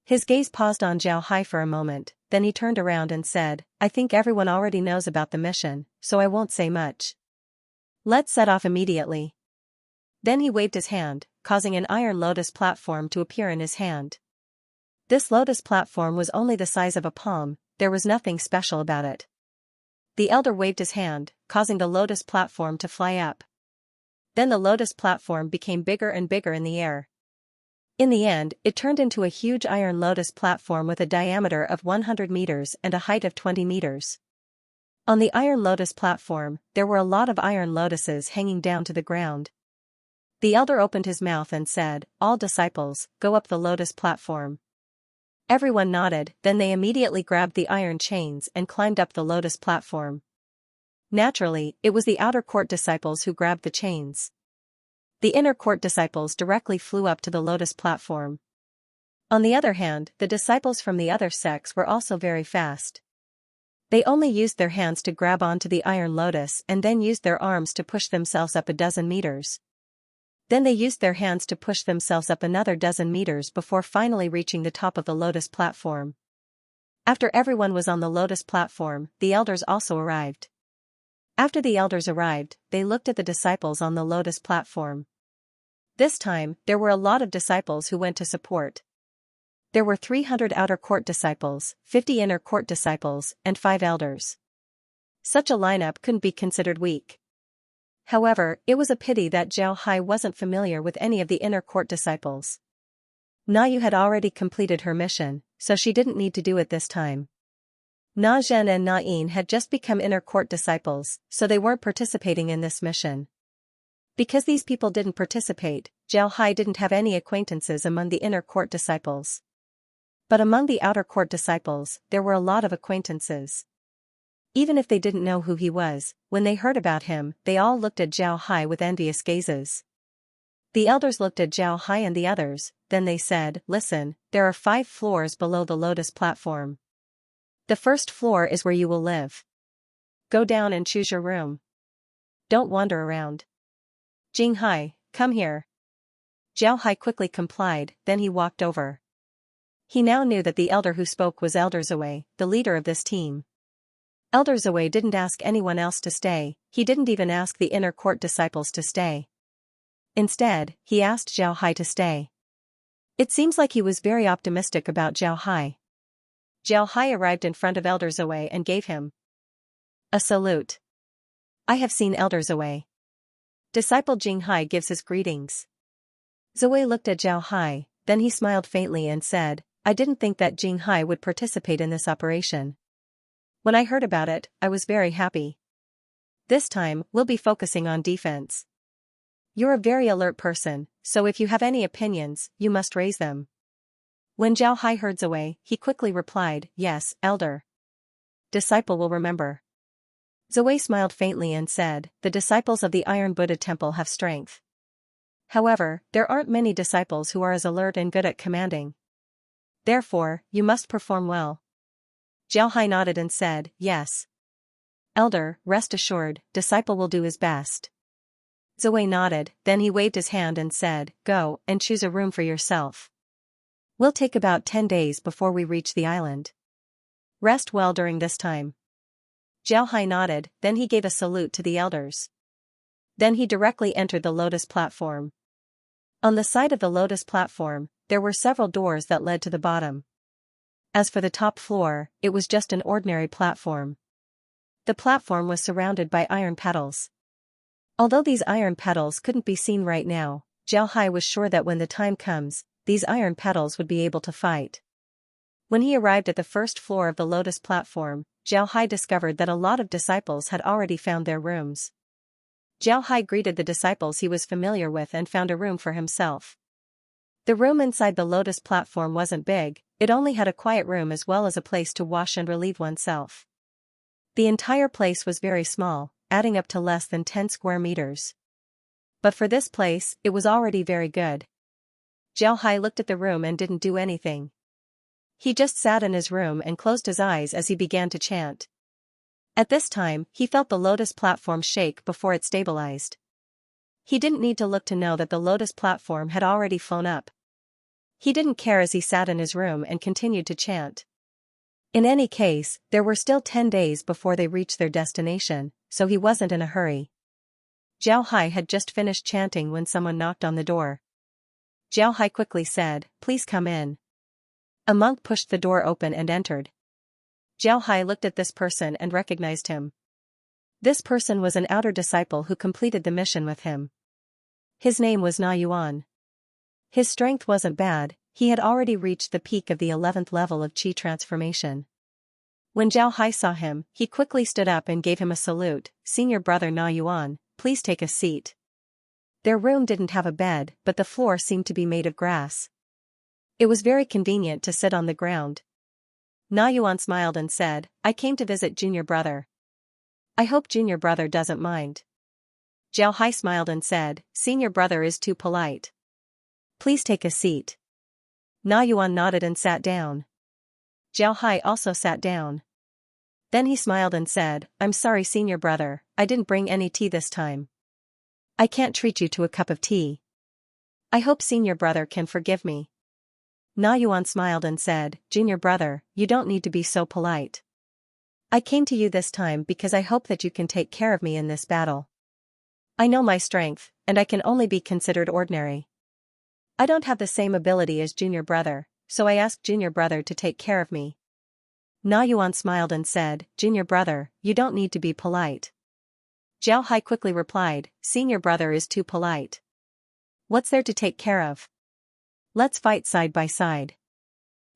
His gaze paused on Zhao Hai for a moment, then he turned around and said, "I think everyone already knows about the mission, so I won't say much. Let's set off immediately." Then he waved his hand, causing an iron lotus platform to appear in his hand. This lotus platform was only the size of a palm, there was nothing special about it. The elder waved his hand, causing the lotus platform to fly up. Then the lotus platform became bigger and bigger in the air. In the end, it turned into a huge iron lotus platform with a diameter of 100 meters and a height of 20 meters. On the iron lotus platform, there were a lot of iron lotuses hanging down to the ground. The elder opened his mouth and said, "All disciples, go up the lotus platform." Everyone nodded, then they immediately grabbed the iron chains and climbed up the lotus platform. Naturally, it was the outer court disciples who grabbed the chains. The inner court disciples directly flew up to the lotus platform. On the other hand, the disciples from the other sects were also very fast. They only used their hands to grab onto the iron lotus and then used their arms to push themselves up a dozen meters. Then they used their hands to push themselves up another dozen meters before finally reaching the top of the lotus platform. After everyone was on the lotus platform, the elders also arrived. After the elders arrived, they looked at the disciples on the lotus platform. This time, there were a lot of disciples who went to support. There were 300 outer court disciples, 50 inner court disciples, and 5 elders. Such a lineup couldn't be considered weak. However, it was a pity that Zhao Hai wasn't familiar with any of the inner court disciples. Na Yu had already completed her mission, so she didn't need to do it this time. Na Zhen and Na Yin had just become inner court disciples, so they weren't participating in this mission. Because these people didn't participate, Zhao Hai didn't have any acquaintances among the inner court disciples. But among the outer court disciples, there were a lot of acquaintances. Even if they didn't know who he was, when they heard about him, they all looked at Zhao Hai with envious gazes. The elders looked at Zhao Hai and the others, then they said, "Listen, there are 5 floors below the lotus platform. The first floor is where you will live. Go down and choose your room. Don't wander around. Jing Hai, come here." Zhao Hai quickly complied, then he walked over. He now knew that the elder who spoke was Elder Zoe, the leader of this team. Elder Zoe didn't ask anyone else to stay, he didn't even ask the inner court disciples to stay. Instead, he asked Zhao Hai to stay. It seems like he was very optimistic about Zhao Hai. Zhao Hai arrived in front of Elder Zoe and gave him a salute. "I have seen Elder Zoe." Disciple Jing Hai gives his greetings. Zoe looked at Zhao Hai, then he smiled faintly and said, "I didn't think that Jing Hai would participate in this operation. When I heard about it, I was very happy. This time, we'll be focusing on defense. You're a very alert person, so if you have any opinions, you must raise them." When Zhao Hai heard Zoe, he quickly replied, "Yes, Elder. Disciple will remember." Zoe smiled faintly and said, "The disciples of the Iron Buddha Temple have strength. However, there aren't many disciples who are as alert and good at commanding. Therefore, you must perform well." Zhao Hai nodded and said, "Yes. Elder, rest assured, disciple will do his best." Zoe nodded, then he waved his hand and said, "Go and choose a room for yourself. We'll take about 10 days before we reach the island. Rest well during this time." Zhao Hai nodded, then he gave a salute to the elders. Then he directly entered the lotus platform. On the side of the lotus platform, there were several doors that led to the bottom. As for the top floor, it was just an ordinary platform. The platform was surrounded by iron petals. Although these iron petals couldn't be seen right now, Zhao Hai was sure that when the time comes, these iron petals would be able to fight. When he arrived at the first floor of the lotus platform, Zhao Hai discovered that a lot of disciples had already found their rooms. Zhao Hai greeted the disciples he was familiar with and found a room for himself. The room inside the lotus platform wasn't big, it only had a quiet room as well as a place to wash and relieve oneself. The entire place was very small, adding up to less than 10 square meters. But for this place, it was already very good. Zhao Hai looked at the room and didn't do anything. He just sat in his room and closed his eyes as he began to chant. At this time, he felt the lotus platform shake before it stabilized. He didn't need to look to know that the lotus platform had already flown up. He didn't care as he sat in his room and continued to chant. In any case, there were still 10 days before they reached their destination, so he wasn't in a hurry. Zhao Hai had just finished chanting when someone knocked on the door. Zhao Hai quickly said, "Please come in." A monk pushed the door open and entered. Zhao Hai looked at this person and recognized him. This person was an outer disciple who completed the mission with him. His name was Na Yuan. His strength wasn't bad, he had already reached the peak of the 11th level of Qi transformation. When Zhao Hai saw him, he quickly stood up and gave him a salute. "Senior brother Na Yuan, please take a seat." Their room didn't have a bed, but the floor seemed to be made of grass. It was very convenient to sit on the ground. Na Yuan smiled and said, "I came to visit junior brother. I hope junior brother doesn't mind." Zhao Hai smiled and said, "Senior brother is too polite. Please take a seat." Na Yuan nodded and sat down. Zhao Hai also sat down. Then he smiled and said, "I'm sorry senior brother, I didn't bring any tea this time. I can't treat you to a cup of tea. I hope senior brother can forgive me." Na Yuan smiled and said, "Junior brother, you don't need to be so polite. I came to you this time because I hope that you can take care of me in this battle. I know my strength, and I can only be considered ordinary. I don't have the same ability as junior brother, so I asked junior brother to take care of me." Na Yuan smiled and said, "Junior brother, you don't need to be polite." Zhao Hai quickly replied, "Senior brother is too polite. What's there to take care of? Let's fight side by side."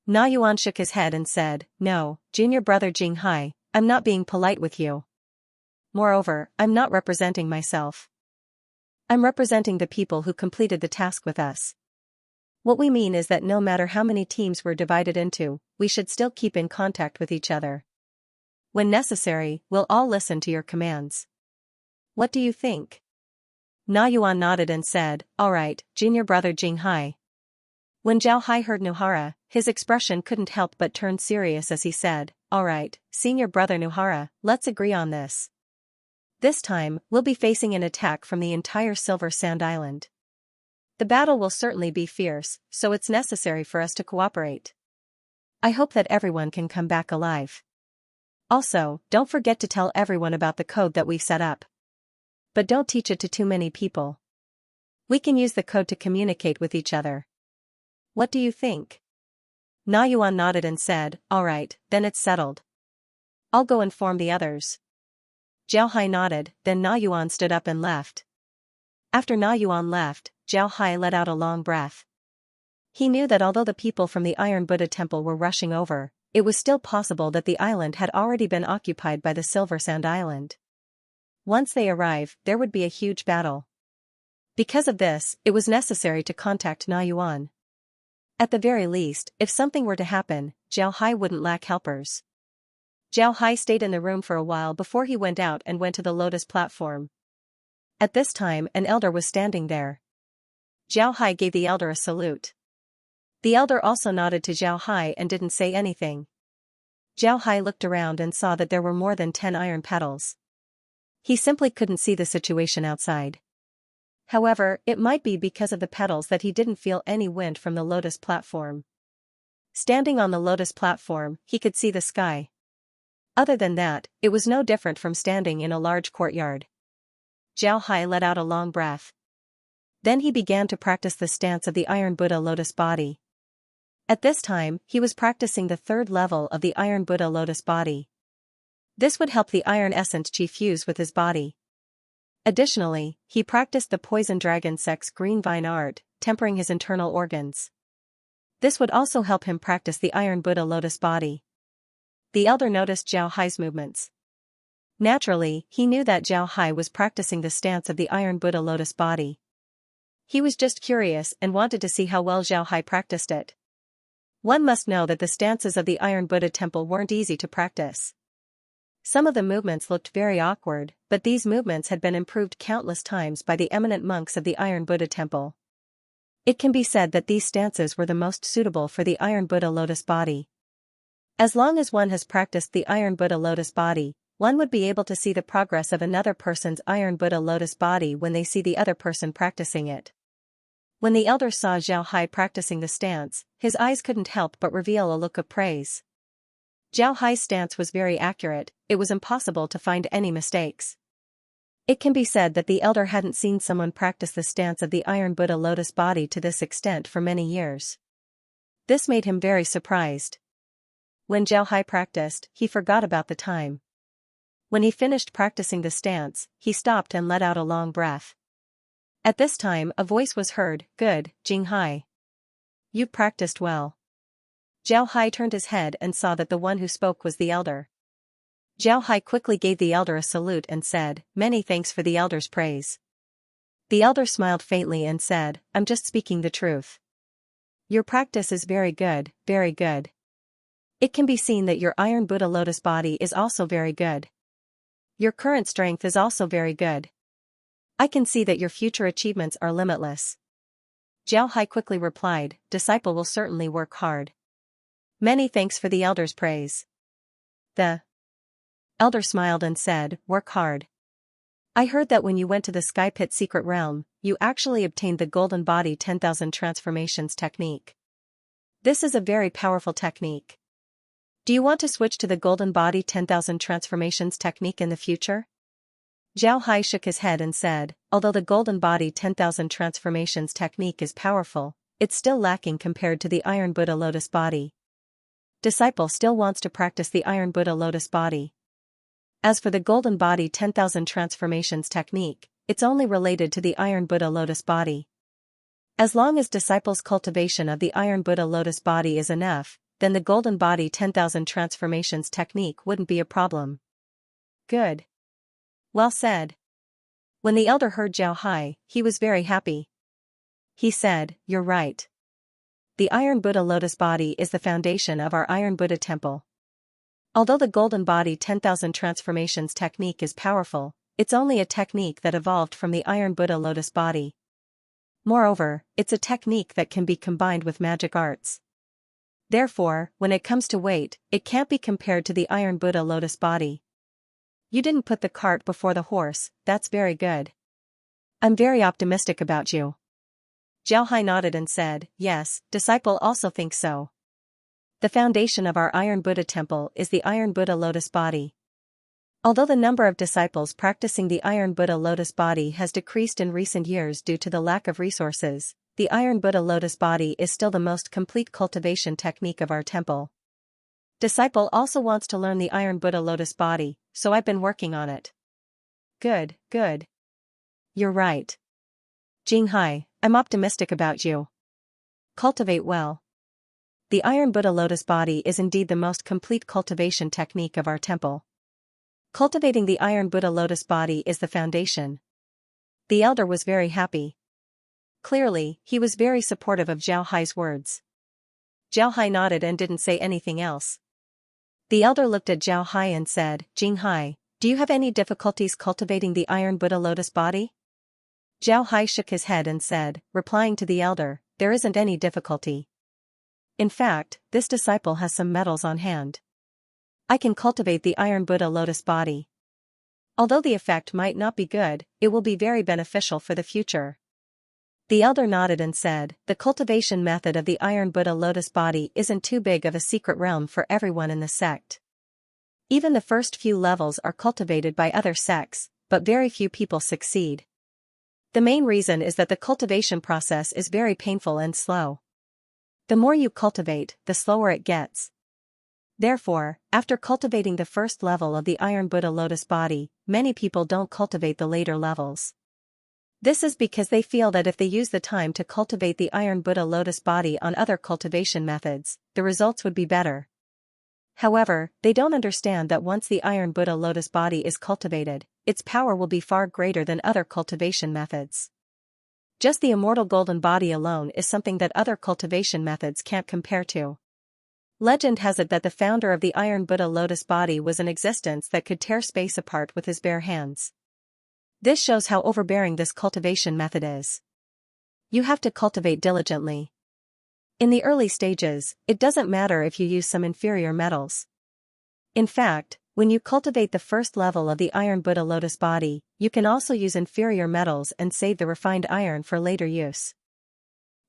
Na Yuan shook his head and said, "No, junior brother Jing Hai, I'm not being polite with you. Moreover, I'm not representing myself. I'm representing the people who completed the task with us. What we mean is that no matter how many teams we're divided into, we should still keep in contact with each other. When necessary, we'll all listen to your commands. What do you think?" Na Yuan nodded and said, "All right, junior brother Jing Hai." When Zhao Hai heard Nuhara, his expression couldn't help but turn serious as he said, "All right, senior brother Nuhara, let's agree on this. This time, we'll be facing an attack from the entire Silver Sand Island. The battle will certainly be fierce, so it's necessary for us to cooperate. I hope that everyone can come back alive. Also, don't forget to tell everyone about the code that we've set up. But don't teach it to too many people. We can use the code to communicate with each other. What do you think?" Na Yuan nodded and said, "All right, then it's settled. I'll go inform the others." Zhao Hai nodded, then Na Yuan stood up and left. After Na Yuan left, Zhao Hai let out a long breath. He knew that although the people from the Iron Buddha Temple were rushing over, it was still possible that the island had already been occupied by the Silver Sand Island. Once they arrive, there would be a huge battle. Because of this, it was necessary to contact Na Yuan. At the very least, if something were to happen, Zhao Hai wouldn't lack helpers. Zhao Hai stayed in the room for a while before he went out and went to the lotus platform. At this time, an elder was standing there. Zhao Hai gave the elder a salute. The elder also nodded to Zhao Hai and didn't say anything. Zhao Hai looked around and saw that there were more than 10 iron petals. He simply couldn't see the situation outside. However, it might be because of the petals that he didn't feel any wind from the lotus platform. Standing on the lotus platform, he could see the sky. Other than that, it was no different from standing in a large courtyard. Zhao Hai let out a long breath. Then he began to practice the stance of the Iron Buddha lotus body. At this time, he was practicing the 3rd level of the Iron Buddha lotus body. This would help the iron essence Qi fuse with his body. Additionally, he practiced the Poison Dragon Sex Green Vine art, tempering his internal organs. This would also help him practice the Iron Buddha lotus body. The elder noticed Zhao Hai's movements. Naturally, he knew that Zhao Hai was practicing the stance of the Iron Buddha lotus body. He was just curious and wanted to see how well Zhao Hai practiced it. One must know that the stances of the Iron Buddha temple weren't easy to practice. Some of the movements looked very awkward, but these movements had been improved countless times by the eminent monks of the Iron Buddha temple. It can be said that these stances were the most suitable for the Iron Buddha lotus body. As long as one has practiced the Iron Buddha lotus body, one would be able to see the progress of another person's Iron Buddha lotus body when they see the other person practicing it. When the elder saw Zhao Hai practicing the stance, his eyes couldn't help but reveal a look of praise. Zhao Hai's stance was very accurate, it was impossible to find any mistakes. It can be said that the elder hadn't seen someone practice the stance of the Iron Buddha lotus body to this extent for many years. This made him very surprised. When Zhao Hai practiced, he forgot about the time. When he finished practicing the stance, he stopped and let out a long breath. At this time a voice was heard, "Good, Jing Hai. You practiced well." Zhao Hai turned his head and saw that the one who spoke was the elder. Zhao Hai quickly gave the elder a salute and said, "Many thanks for the elder's praise." The elder smiled faintly and said, "I'm just speaking the truth. Your practice is very good, very good. It can be seen that your Iron Buddha lotus body is also very good. Your current strength is also very good. I can see that your future achievements are limitless." Zhao Hai quickly replied, "Disciple will certainly work hard." Many thanks for the elder's praise. The elder smiled and said, "Work hard. I heard that when you went to the Sky Pit secret realm, you actually obtained the Golden Body 10,000 transformations technique. This is a very powerful technique. Do you want to switch to the Golden Body 10,000 transformations technique in the future?" Zhao Hai shook his head and said, "Although the Golden Body 10,000 transformations technique is powerful, it's still lacking compared to the Iron Buddha lotus body. Disciple still wants to practice the Iron Buddha lotus body. As for the Golden Body 10,000 transformations technique, it's only related to the Iron Buddha lotus body. As long as disciples' cultivation of the Iron Buddha lotus body is enough, then the Golden Body 10,000 transformations technique wouldn't be a problem." "Good. Well said." When the elder heard Zhao Hai, he was very happy. He said, "You're right. The Iron Buddha lotus body is the foundation of our Iron Buddha temple. Although the Golden Body 10,000 transformations technique is powerful, it's only a technique that evolved from the Iron Buddha lotus body. Moreover, it's a technique that can be combined with magic arts. Therefore, when it comes to weight, it can't be compared to the Iron Buddha lotus body. You didn't put the cart before the horse, that's very good. I'm very optimistic about you." Zhao Hai nodded and said, "Yes, disciple also thinks so. The foundation of our Iron Buddha temple is the Iron Buddha lotus body. Although the number of disciples practicing the Iron Buddha lotus body has decreased in recent years due to the lack of resources, the Iron Buddha lotus body is still the most complete cultivation technique of our temple. Disciple also wants to learn the Iron Buddha lotus body, so I've been working on it." "Good, good. You're right. Jing Hai, I'm optimistic about you. Cultivate well. The Iron Buddha lotus body is indeed the most complete cultivation technique of our temple. Cultivating the Iron Buddha lotus body is the foundation." The elder was very happy. Clearly, he was very supportive of Zhao Hai's words. Zhao Hai nodded and didn't say anything else. The elder looked at Zhao Hai and said, "Jing Hai, do you have any difficulties cultivating the Iron Buddha lotus body?" Zhao Hai shook his head and said, replying to the elder, "There isn't any difficulty. In fact, this disciple has some metals on hand. I can cultivate the Iron Buddha lotus body. Although the effect might not be good, it will be very beneficial for the future." The elder nodded and said, "The cultivation method of the Iron Buddha lotus body isn't too big of a secret realm for everyone in the sect. Even the first few levels are cultivated by other sects, but very few people succeed. The main reason is that the cultivation process is very painful and slow. The more you cultivate, the slower it gets. Therefore, after cultivating the first level of the Iron Buddha lotus body, many people don't cultivate the later levels. This is because they feel that if they use the time to cultivate the Iron Buddha lotus body on other cultivation methods, the results would be better. However, they don't understand that once the Iron Buddha lotus body is cultivated, its power will be far greater than other cultivation methods. Just the immortal golden body alone is something that other cultivation methods can't compare to. Legend has it that the founder of the Iron Buddha lotus body was an existence that could tear space apart with his bare hands. This shows how overbearing this cultivation method is. You have to cultivate diligently. In the early stages, it doesn't matter if you use some inferior metals. In fact, when you cultivate the first level of the Iron Buddha lotus body, you can also use inferior metals and save the refined iron for later use.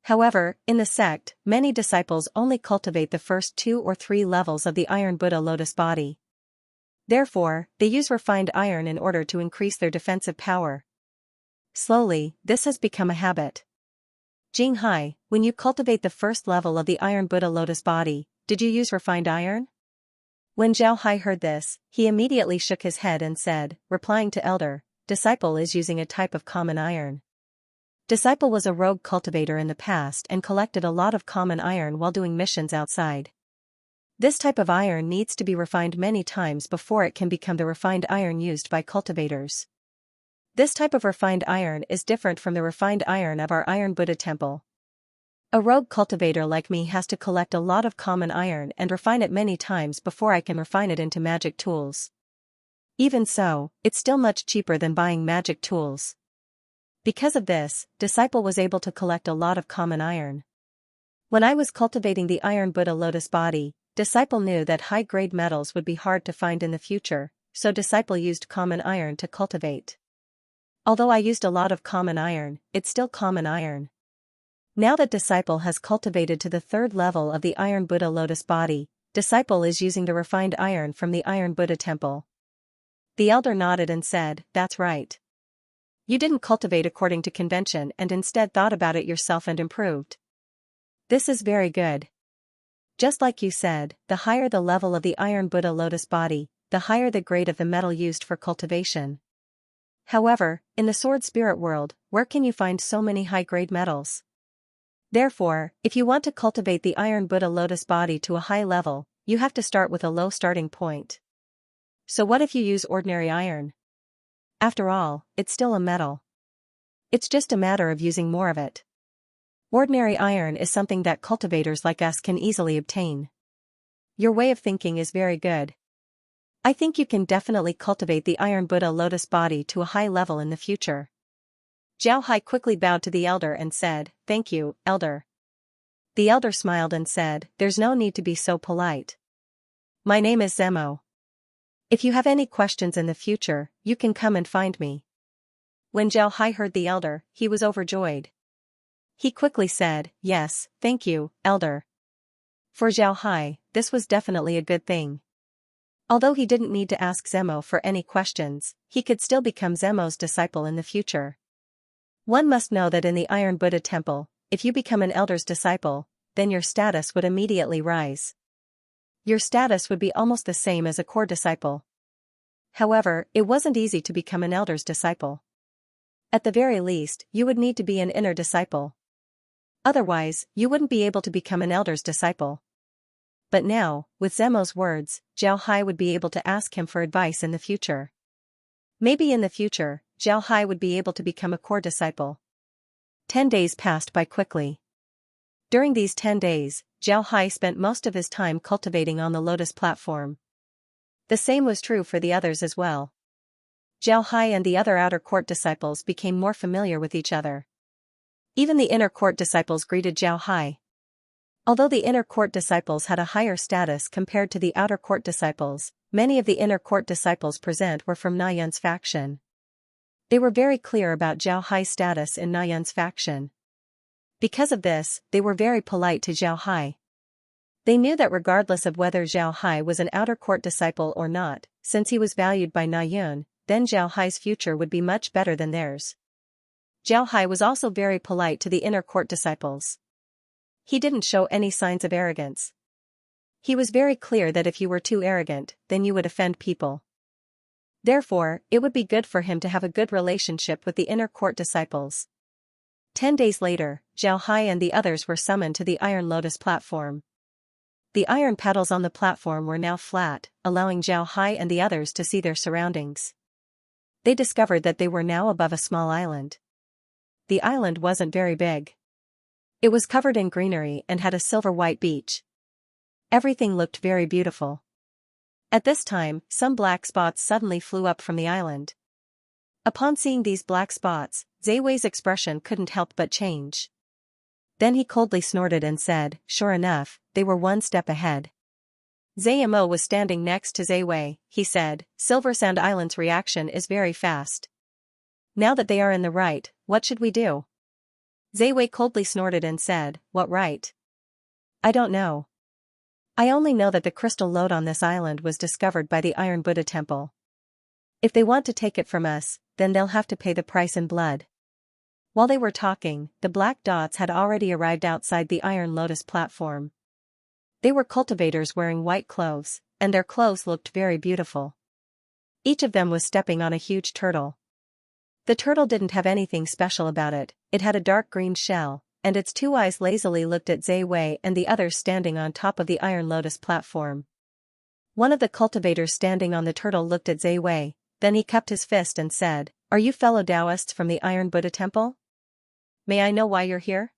However, in the sect, many disciples only cultivate the first 2 or 3 levels of the Iron Buddha lotus body. Therefore, they use refined iron in order to increase their defensive power. Slowly, this has become a habit. Jinghai, when you cultivate the first level of the Iron Buddha lotus body, did you use refined iron? When Zhao Hai heard this, he immediately shook his head and said, replying to Elder, Disciple is using a type of common iron. Disciple was a rogue cultivator in the past and collected a lot of common iron while doing missions outside. This type of iron needs to be refined many times before it can become the refined iron used by cultivators. This type of refined iron is different from the refined iron of our Iron Buddha temple. A rogue cultivator like me has to collect a lot of common iron and refine it many times before I can refine it into magic tools. Even so, it's still much cheaper than buying magic tools. Because of this, Disciple was able to collect a lot of common iron. When I was cultivating the Iron Buddha lotus body, Disciple knew that high-grade metals would be hard to find in the future, so Disciple used common iron to cultivate. Although I used a lot of common iron, it's still common iron. Now that Disciple has cultivated to the 3rd level of the Iron Buddha lotus body, Disciple is using the refined iron from the Iron Buddha temple. The elder nodded and said, That's right. You didn't cultivate according to convention and instead thought about it yourself and improved. This is very good. Just like you said, the higher the level of the Iron Buddha lotus body, the higher the grade of the metal used for cultivation. However, in the sword spirit world, where can you find so many high-grade metals? Therefore, if you want to cultivate the Iron Buddha lotus body to a high level, you have to start with a low starting point. So what if you use ordinary iron? After all, it's still a metal. It's just a matter of using more of it. Ordinary iron is something that cultivators like us can easily obtain. Your way of thinking is very good. I think you can definitely cultivate the Iron Buddha lotus body to a high level in the future. Zhao Hai quickly bowed to the elder and said, Thank you, elder. The elder smiled and said, There's no need to be so polite. My name is Zemo. If you have any questions in the future, you can come and find me. When Zhao Hai heard the elder, he was overjoyed. He quickly said, Yes, thank you, elder. For Zhao Hai, this was definitely a good thing. Although he didn't need to ask Zemo for any questions, he could still become Zemo's disciple in the future. One must know that in the Iron Buddha temple, if you become an elder's disciple, then your status would immediately rise. Your status would be almost the same as a core disciple. However, it wasn't easy to become an elder's disciple. At the very least, you would need to be an inner disciple. Otherwise, you wouldn't be able to become an elder's disciple. But now, with Zemo's words, Zhao Hai would be able to ask him for advice in the future. Maybe in the future, Zhao Hai would be able to become a core disciple. 10 days passed by quickly. During these 10 days, Zhao Hai spent most of his time cultivating on the lotus platform. The same was true for the others as well. Zhao Hai and the other outer court disciples became more familiar with each other. Even the inner court disciples greeted Zhao Hai. Although the inner court disciples had a higher status compared to the outer court disciples, many of the inner court disciples present were from Na Yun's faction. They were very clear about Zhao Hai's status in Na Yun's faction. Because of this, they were very polite to Zhao Hai. They knew that regardless of whether Zhao Hai was an outer court disciple or not, since he was valued by Na Yun, then Zhao Hai's future would be much better than theirs. Zhao Hai was also very polite to the inner court disciples. He didn't show any signs of arrogance. He was very clear that if you were too arrogant, then you would offend people. Therefore, it would be good for him to have a good relationship with the inner court disciples. 10 days later, Zhao Hai and the others were summoned to the Iron Lotus platform. The iron petals on the platform were now flat, allowing Zhao Hai and the others to see their surroundings. They discovered that they were now above a small island. The island wasn't very big. It was covered in greenery and had a silver-white beach. Everything looked very beautiful. At this time, some black spots suddenly flew up from the island. Upon seeing these black spots, Ziwei's expression couldn't help but change. Then he coldly snorted and said, "Sure enough, they were one step ahead." Zamo was standing next to Ziwei. He said, "Silver Sand Island's reaction is very fast. Now that they are in the right, what should we do?" Ziwei coldly snorted and said, "What right? I don't know. I only know that the crystal lode on this island was discovered by the Iron Buddha Temple. If they want to take it from us, then they'll have to pay the price in blood." While they were talking, the black dots had already arrived outside the Iron Lotus platform. They were cultivators wearing white clothes, and their clothes looked very beautiful. Each of them was stepping on a huge turtle. The turtle didn't have anything special about it. It had a dark green shell, and its two eyes lazily looked at Ziwei and the others standing on top of the Iron Lotus platform. One of the cultivators standing on the turtle looked at Ziwei, then he cupped his fist and said, "Are you fellow Taoists from the Iron Buddha Temple? May I know why you're here?"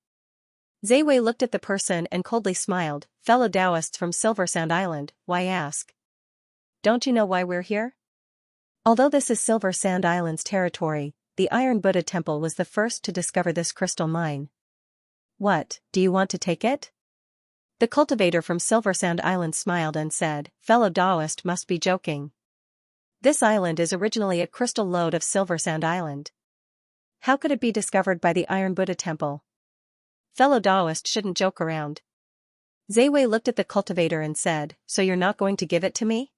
Ziwei looked at the person and coldly smiled. "Fellow Taoists from Silver Sand Island, why ask? Don't you know why we're here? Although this is Silver Sand Island's territory, the Iron Buddha Temple was the first to discover this crystal mine. What, do you want to take it?" The cultivator from Silver Sand Island smiled and said, "Fellow Taoist must be joking. This island is originally a crystal lode of Silver Sand Island. How could it be discovered by the Iron Buddha Temple? Fellow Taoist shouldn't joke around." Ziwei looked at the cultivator and said, "So you're not going to give it to me?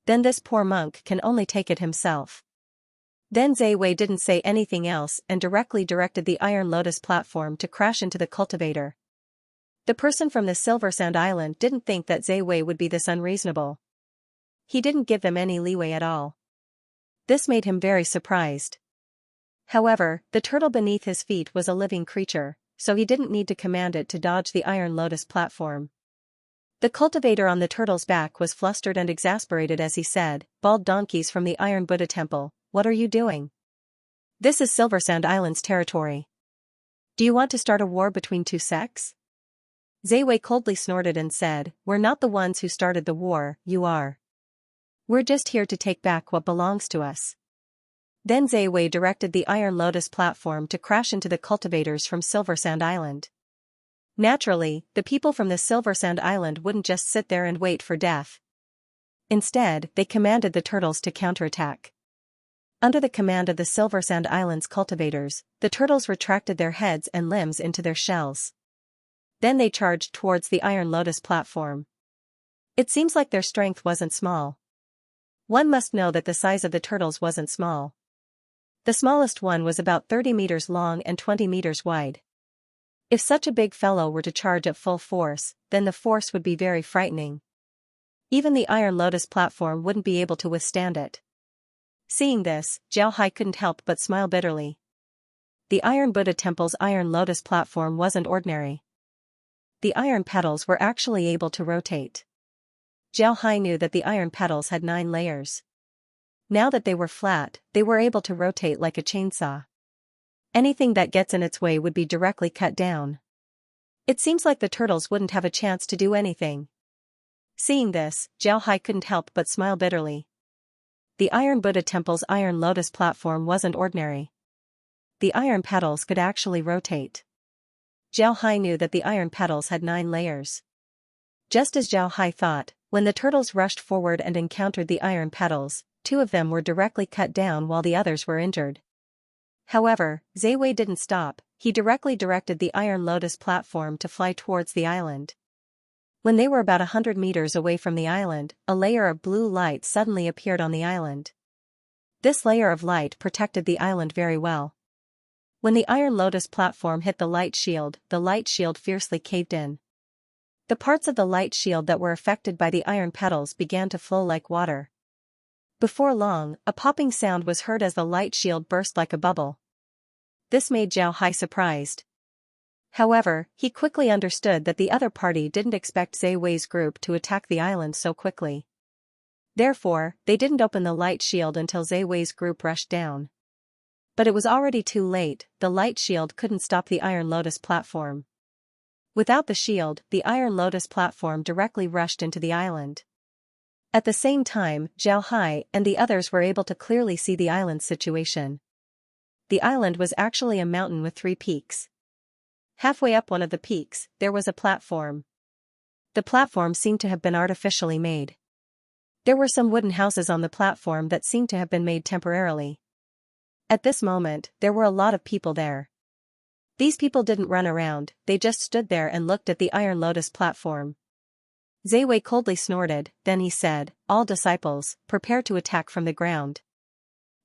Then this poor monk can only take it himself." Then Ziwei didn't say anything else and directly directed the Iron Lotus platform to crash into the cultivator. The person from the Silver Sand Island didn't think that Ziwei would be this unreasonable. He didn't give them any leeway at all. This made him very surprised. However, the turtle beneath his feet was a living creature, so he didn't need to command it to dodge the Iron Lotus platform. The cultivator on the turtle's back was flustered and exasperated as he said, "Bald donkeys from the Iron Buddha Temple, what are you doing? This is Silver Sand Island's territory. Do you want to start a war between two sects?" Ziwei coldly snorted and said, "We're not the ones who started the war, you are. We're just here to take back what belongs to us." Then Ziwei directed the Iron Lotus platform to crash into the cultivators from Silver Sand Island. Naturally, the people from the Silver Sand Island wouldn't just sit there and wait for death. Instead, they commanded the turtles to counterattack. Under the command of the Silver Sand Island's cultivators, the turtles retracted their heads and limbs into their shells. Then they charged towards the Iron Lotus platform. It seems like their strength wasn't small. One must know that the size of the turtles wasn't small. The smallest one was about 30 meters long and 20 meters wide. If such a big fellow were to charge at full force, then the force would be very frightening. Even the Iron Lotus platform wouldn't be able to withstand it. Seeing this, Zhao Hai couldn't help but smile bitterly. The Iron Buddha Temple's Iron Lotus platform wasn't ordinary. The iron petals were actually able to rotate. Zhao Hai knew that the iron petals had 9 layers. Now that they were flat, they were able to rotate like a chainsaw. Anything that gets in its way would be directly cut down. It seems like the turtles wouldn't have a chance to do anything. Seeing this, Zhao Hai couldn't help but smile bitterly. The Iron Buddha Temple's Iron Lotus platform wasn't ordinary. The iron petals could actually rotate. Zhao Hai knew that the iron petals had 9 layers. Just as Zhao Hai thought, when the turtles rushed forward and encountered the iron petals, 2 of them were directly cut down while the others were injured. However, Ziwei didn't stop. He directly directed the Iron Lotus platform to fly towards the island. When they were about 100 meters away from the island, a layer of blue light suddenly appeared on the island. This layer of light protected the island very well. When the Iron Lotus platform hit the light shield fiercely caved in. The parts of the light shield that were affected by the iron petals began to flow like water. Before long, a popping sound was heard as the light shield burst like a bubble. This made Zhao Hai surprised. However, he quickly understood that the other party didn't expect Ziwei's group to attack the island so quickly. Therefore, they didn't open the light shield until Ziwei's group rushed down. But it was already too late. The light shield couldn't stop the Iron Lotus platform. Without the shield, the Iron Lotus platform directly rushed into the island. At the same time, Zhao Hai and the others were able to clearly see the island's situation. The island was actually a mountain with 3 peaks. Halfway up one of the peaks, there was a platform. The platform seemed to have been artificially made. There were some wooden houses on the platform that seemed to have been made temporarily. At this moment, there were a lot of people there. These people didn't run around, they just stood there and looked at the Iron Lotus platform. Zhe Wei coldly snorted, then he said, "All disciples, prepare to attack from the ground."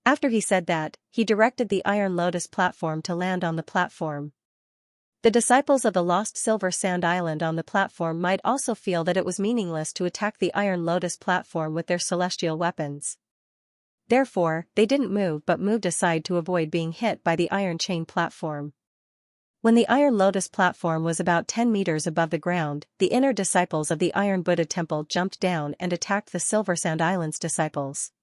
After he said that, he directed the Iron Lotus platform to land on the platform. The disciples of the Lost Silver Sand Island on the platform might also feel that it was meaningless to attack the Iron Lotus platform with their celestial weapons. Therefore, they didn't move but moved aside to avoid being hit by the iron chain platform. When the Iron Lotus platform was about 10 meters above the ground, the inner disciples of the Iron Buddha Temple jumped down and attacked the Silver Sand Island's disciples.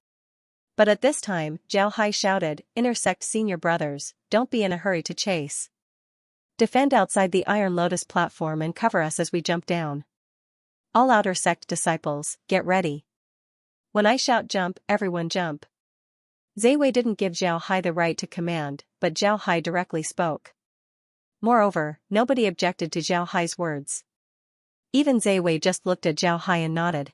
But at this time, Zhao Hai shouted, "Inner sect senior brothers, don't be in a hurry to chase. Defend outside the Iron Lotus platform and cover us as we jump down. All outer sect disciples, get ready. When I shout jump, everyone jump." Zhe Wei didn't give Zhao Hai the right to command, but Zhao Hai directly spoke. Moreover, nobody objected to Zhao Hai's words. Even Zhe Wei just looked at Zhao Hai and nodded.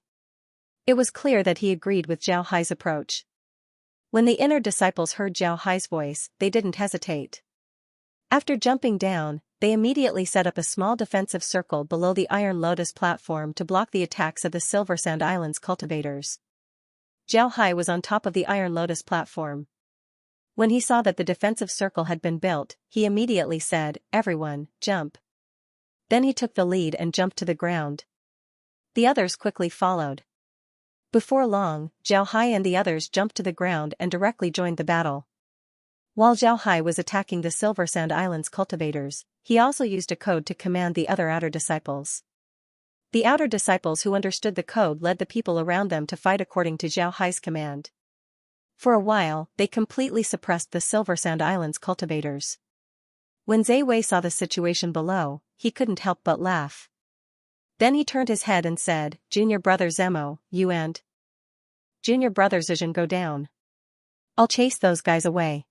It was clear that he agreed with Zhao Hai's approach. When the inner disciples heard Zhao Hai's voice, they didn't hesitate. After jumping down, they immediately set up a small defensive circle below the Iron Lotus platform to block the attacks of the Silver Sand Island's cultivators. Zhao Hai was on top of the Iron Lotus platform. When he saw that the defensive circle had been built, he immediately said, "Everyone, jump." Then he took the lead and jumped to the ground. The others quickly followed. Before long, Zhao Hai and the others jumped to the ground and directly joined the battle. While Zhao Hai was attacking the Silver Sand Island's cultivators, he also used a code to command the other outer disciples. The outer disciples who understood the code led the people around them to fight according to Zhao Hai's command. For a while, they completely suppressed the Silver Sand Island's cultivators. When Zhe Wei saw the situation below, he couldn't help but laugh. Then he turned his head and said, "Junior brother Zemo, you and Junior brother Zizhen go down. I'll chase those guys away."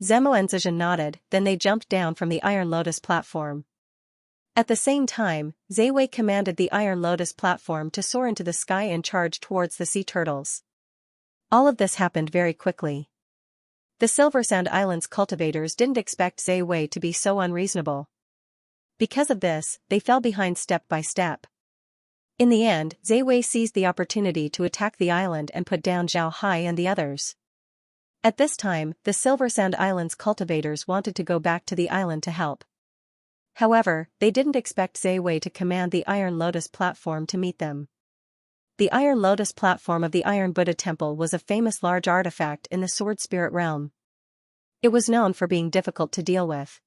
Zemo and Zizhen nodded, then they jumped down from the Iron Lotus platform. At the same time, Zhe Wei commanded the Iron Lotus platform to soar into the sky and charge towards the sea turtles. All of this happened very quickly. The Silver Sand Island's cultivators didn't expect Zhe Wei to be so unreasonable. Because of this, they fell behind step by step. In the end, Zhe Wei seized the opportunity to attack the island and put down Zhao Hai and the others. At this time, the Silver Sand Island's cultivators wanted to go back to the island to help. However, they didn't expect Zhe Wei to command the Iron Lotus platform to meet them. The Iron Lotus platform of the Iron Buddha Temple was a famous large artifact in the Sword Spirit realm. It was known for being difficult to deal with.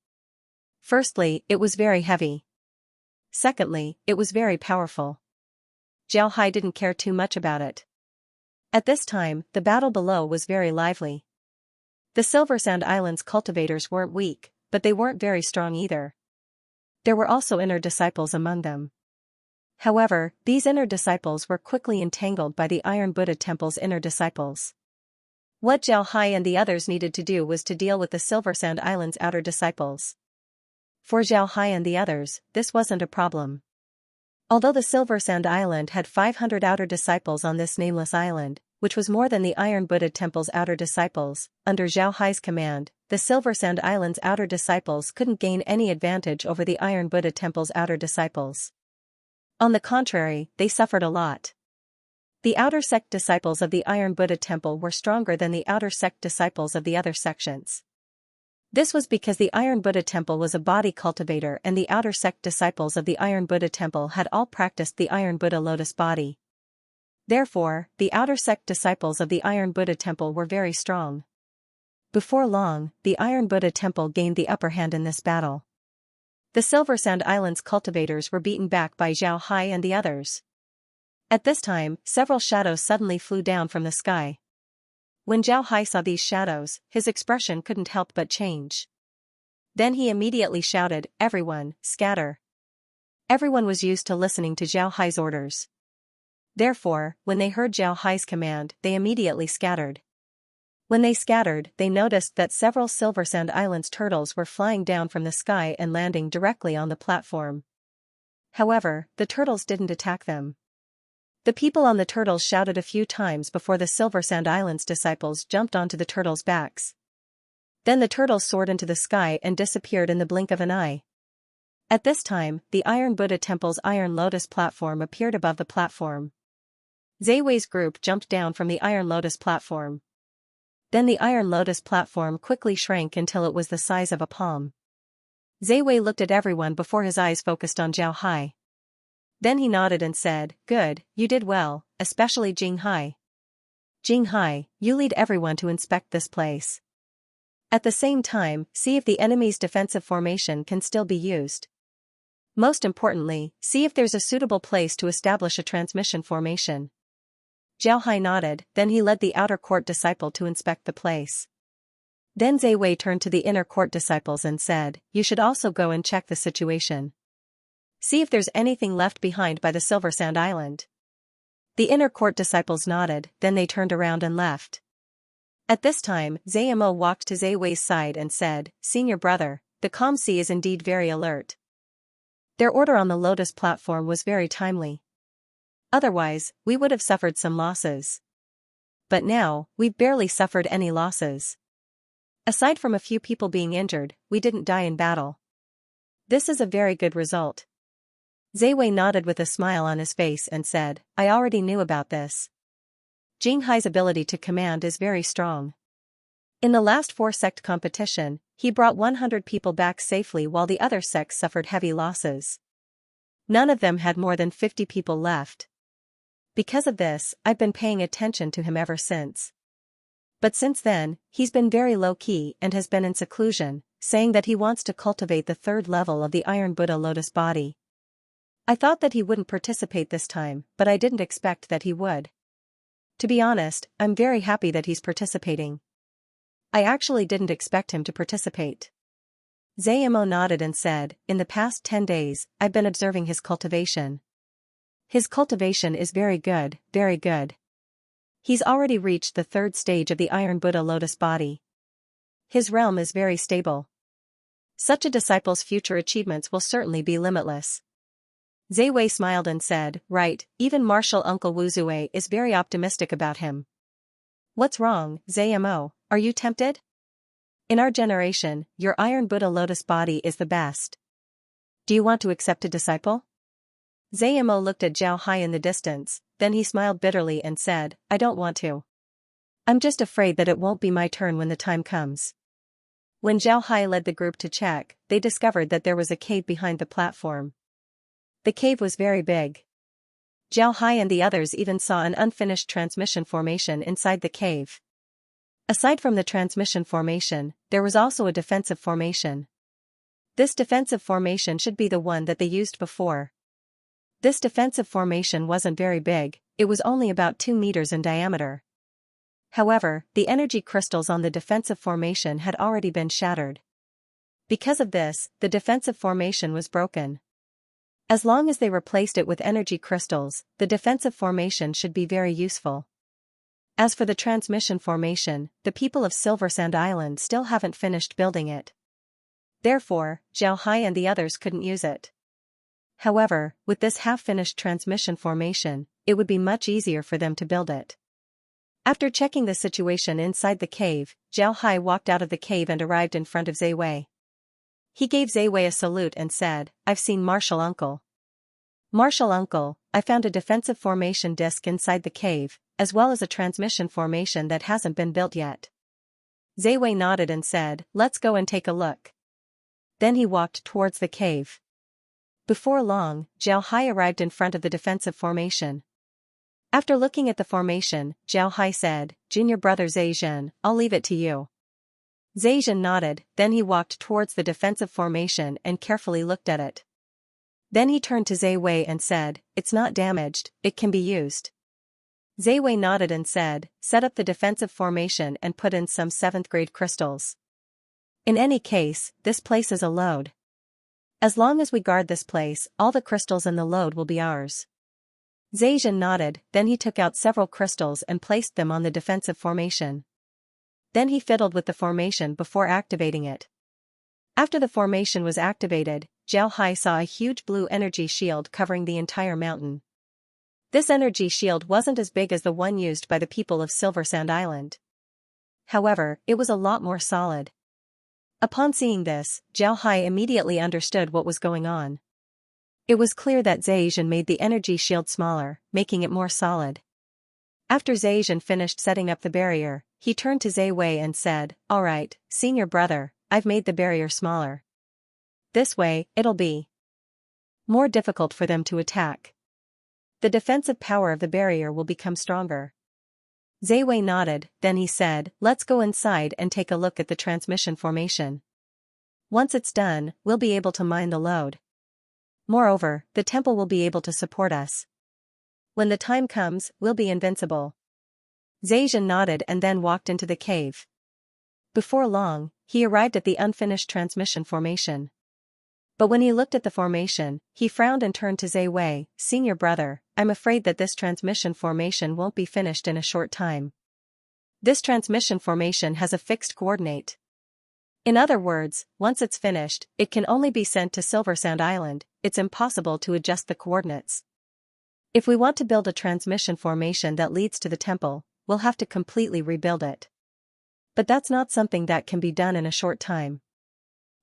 Firstly, it was very heavy. Secondly, it was very powerful. Zhao Hai didn't care too much about it. At this time, the battle below was very lively. The Silver Sand Island's cultivators weren't weak, but they weren't very strong either. There were also inner disciples among them. However, these inner disciples were quickly entangled by the Iron Buddha Temple's inner disciples. What Zhao Hai and the others needed to do was to deal with the Silver Sand Island's outer disciples. For Zhao Hai and the others, this wasn't a problem. Although the Silver Sand Island had 500 outer disciples on this nameless island, which was more than the Iron Buddha Temple's outer disciples, under Zhao Hai's command, the Silver Sand Island's outer disciples couldn't gain any advantage over the Iron Buddha Temple's outer disciples. On the contrary, they suffered a lot. The outer sect disciples of the Iron Buddha Temple were stronger than the outer sect disciples of the other sections. This was because the Iron Buddha Temple was a body cultivator and the outer sect disciples of the Iron Buddha Temple had all practiced the Iron Buddha lotus body. Therefore, the outer sect disciples of the Iron Buddha Temple were very strong. Before long, the Iron Buddha Temple gained the upper hand in this battle. The Silver Sand Island's cultivators were beaten back by Zhao Hai and the others. At this time, several shadows suddenly flew down from the sky. When Zhao Hai saw these shadows, his expression couldn't help but change. Then he immediately shouted, "Everyone, scatter." Everyone was used to listening to Zhao Hai's orders. Therefore, when they heard Zhao Hai's command, they immediately scattered. When they scattered, they noticed that several Silver Sand Islands turtles were flying down from the sky and landing directly on the platform. However, the turtles didn't attack them. The people on the turtles shouted a few times before the Silver Sand Islands disciples jumped onto the turtles' backs. Then the turtles soared into the sky and disappeared in the blink of an eye. At this time, the Iron Buddha Temple's Iron Lotus platform appeared above the platform. Zhe Wei's group jumped down from the Iron Lotus platform. Then the Iron Lotus platform quickly shrank until it was the size of a palm. Zhe Wei looked at everyone before his eyes focused on Zhao Hai. Then he nodded and said, "Good, you did well, especially Jing Hai. Jing Hai, you lead everyone to inspect this place. At the same time, see if the enemy's defensive formation can still be used. Most importantly, see if there's a suitable place to establish a transmission formation." Zhao Hai nodded, then he led the outer court disciple to inspect the place. Then Zhe Wei turned to the inner court disciples and said, "You should also go and check the situation. See if there's anything left behind by the Silver Sand Island." The inner court disciples nodded, then they turned around and left. At this time, Zemo walked to Zhe Wei's side and said, "Senior brother, the Calm Sea is indeed very alert. Their order on the Lotus platform was very timely. Otherwise, we would have suffered some losses. But now, we've barely suffered any losses. Aside from a few people being injured, we didn't die in battle. This is a very good result." Zhe Wei nodded with a smile on his face and said, "I already knew about this. Jing Hai's ability to command is very strong. In the last 4-sect competition, he brought 100 people back safely while the other sects suffered heavy losses. None of them had more than 50 people left. Because of this, I've been paying attention to him ever since. But since then, he's been very low-key and has been in seclusion, saying that he wants to cultivate the 3rd level of the Iron Buddha Lotus body. I thought that he wouldn't participate this time, but I didn't expect that he would. To be honest, I'm very happy that he's participating. I actually didn't expect him to participate." Zemo nodded and said, "In the past 10 days, I've been observing his cultivation. His cultivation is very good, very good. He's already reached the 3rd stage of the Iron Buddha Lotus body. His realm is very stable. Such a disciple's future achievements will certainly be limitless." Zhe Wei smiled and said, "Right, even Martial Uncle Wu Zue is very optimistic about him." "What's wrong, Zemo, are you tempted? In our generation, your Iron Buddha Lotus body is the best. Do you want to accept a disciple?" Zemo looked at Zhao Hai in the distance, then he smiled bitterly and said, "I don't want to. I'm just afraid that it won't be my turn when the time comes." When Zhao Hai led the group to check, they discovered that there was a cave behind the platform. The cave was very big. Zhao Hai and the others even saw an unfinished transmission formation inside the cave. Aside from the transmission formation, there was also a defensive formation. This defensive formation should be the one that they used before. This defensive formation wasn't very big, it was only about 2 meters in diameter. However, the energy crystals on the defensive formation had already been shattered. Because of this, the defensive formation was broken. As long as they replaced it with energy crystals, the defensive formation should be very useful. As for the transmission formation, the people of Silver Sand Island still haven't finished building it. Therefore, Zhao Hai and the others couldn't use it. However, with this half-finished transmission formation, it would be much easier for them to build it. After checking the situation inside the cave, Zhao Hai walked out of the cave and arrived in front of Zhe Wei. He gave Zhe Wei a salute and said, "I've seen Martial Uncle. Martial Uncle, I found a defensive formation disc inside the cave, as well as a transmission formation that hasn't been built yet." Zhe Wei nodded and said, "Let's go and take a look." Then he walked towards the cave. Before long, Zhao Hai arrived in front of the defensive formation. After looking at the formation, Zhao Hai said, "Junior brother Zhe Zhen, I'll leave it to you." Zhe Zhen nodded, then he walked towards the defensive formation and carefully looked at it. Then he turned to Zhe Wei and said, "It's not damaged, it can be used." Zhe Wei nodded and said, "Set up the defensive formation and put in some 7th grade crystals. In any case, this place is a load." As long as we guard this place, all the crystals in the lode will be ours. Xianxia nodded, then he took out several crystals and placed them on the defensive formation. Then he fiddled with the formation before activating it. After the formation was activated, Zhao Hai saw a huge blue energy shield covering the entire mountain. This energy shield wasn't as big as the one used by the people of Silver Sand Island. However, it was a lot more solid. Upon seeing this, Zhao Hai immediately understood what was going on. It was clear that Xianxia made the energy shield smaller, making it more solid. After Xianxia finished setting up the barrier, he turned to Zai Wei and said, "Alright, senior brother, I've made the barrier smaller. This way, it'll be more difficult for them to attack. The defensive power of the barrier will become stronger." Zai Wei nodded, then he said, "Let's go inside and take a look at the transmission formation. Once it's done, we'll be able to mine the lode. Moreover, the temple will be able to support us. When the time comes, we'll be invincible." Xianxia nodded and then walked into the cave. Before long, he arrived at the unfinished transmission formation. But when he looked at the formation, he frowned and turned to Zai Wei, "Senior brother, I'm afraid that this transmission formation won't be finished in a short time. This transmission formation has a fixed coordinate. In other words, once it's finished, it can only be sent to Silver Sand Island. It's impossible to adjust the coordinates. If we want to build a transmission formation that leads to the temple, we'll have to completely rebuild it. But that's not something that can be done in a short time."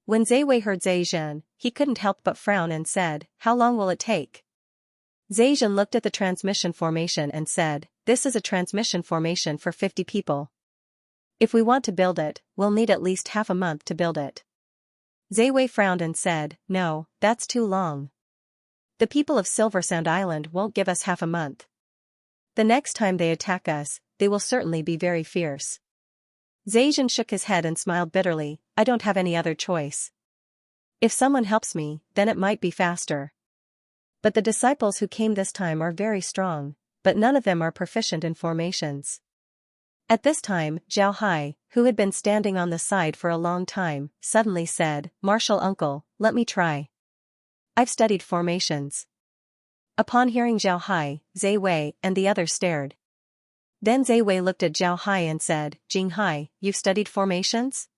When Zai Wei heard Xianxia, he couldn't help but frown and said, "How long will it take?" Xianxia looked at the transmission formation and said, "This is a transmission formation for 50 people. If we want to build it, we'll need at least half a month to build it." Zai Wei frowned and said, "No, that's too long. The people of Silver Sand Island won't give us half a month. The next time they attack us, they will certainly be very fierce." Xianxia shook his head and smiled bitterly, "I don't have any other choice. If someone helps me, then it might be faster. But the disciples who came this time are very strong, but none of them are proficient in formations." At this time, Zhao Hai, who had been standing on the side for a long time, suddenly said, "Martial uncle, let me try. I've studied formations." Upon hearing Zhao Hai, Zai Wei and the others stared. Then Zai Wei looked at Zhao Hai and said, "Jing Hai, you've studied formations?"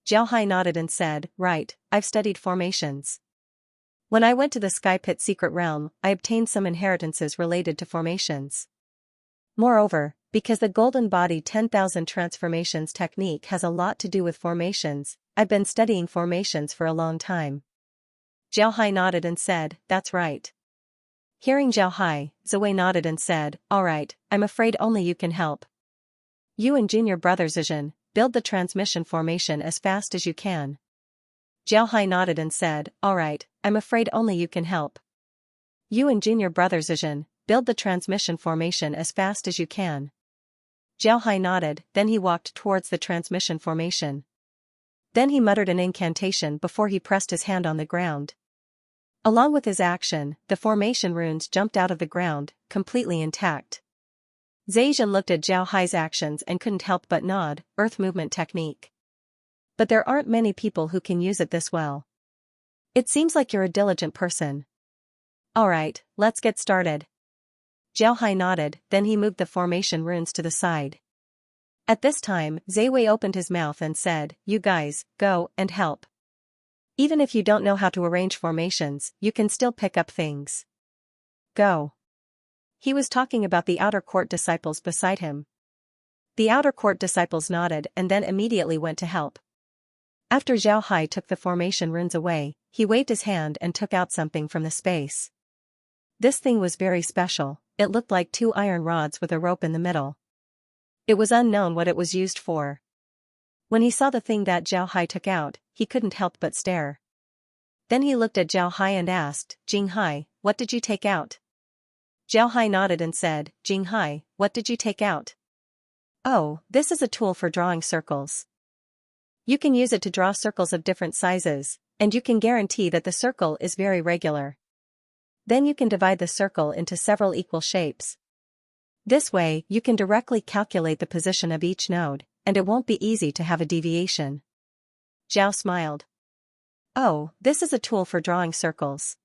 Zhao Hai nodded and said, "Right, I've studied formations. When I went to the Sky Pit Secret Realm, I obtained some inheritances related to formations. Moreover, because the Golden Body 10,000 transformations technique has a lot to do with formations, I've been studying formations for a long time." Zhao Hai nodded and said, "That's right." Hearing Zhao Hai, Zai Wei nodded and said, "Alright, I'm afraid only you can help. You and junior brother Xianxia, build the transmission formation as fast as you can." Zhao Hai nodded and said, "Alright, I'm afraid only you can help. You and junior brother Xianxia, build the transmission formation as fast as you can." Zhao Hai nodded, then he walked towards the transmission formation. Then he muttered an incantation before he pressed his hand on the ground. Along with his action, the formation runes jumped out of the ground, completely intact. Xianxia looked at Zhao Hai's actions and couldn't help but nod, earth movement technique. But there aren't many people who can use it this well. It seems like you're a diligent person. Alright, let's get started. Zhao Hai nodded, then he moved the formation runes to the side. At this time, Zai Wei opened his mouth and said, "You guys, go and help. Even if you don't know how to arrange formations, you can still pick up things. Go." He was talking about the outer court disciples beside him. The outer court disciples nodded and then immediately went to help. After Zhao Hai took the formation runes away, he waved his hand and took out something from the space. This thing was very special. It looked like 2 iron rods with a rope in the middle. It was unknown what it was used for. When he saw the thing that Zhao Hai took out, he couldn't help but stare. Then he looked at Zhao Hai and asked, "Jing Hai, what did you take out?" Zhao Hai nodded and said, "Jing Hai, what did you take out?" "Oh, this is a tool for drawing circles. You can use it to draw circles of different sizes, and you can guarantee that the circle is very regular. Then you can divide the circle into several equal shapes. This way, you can directly calculate the position of each node, and it won't be easy to have a deviation." Zhao smiled. Oh, this is a tool for drawing circles.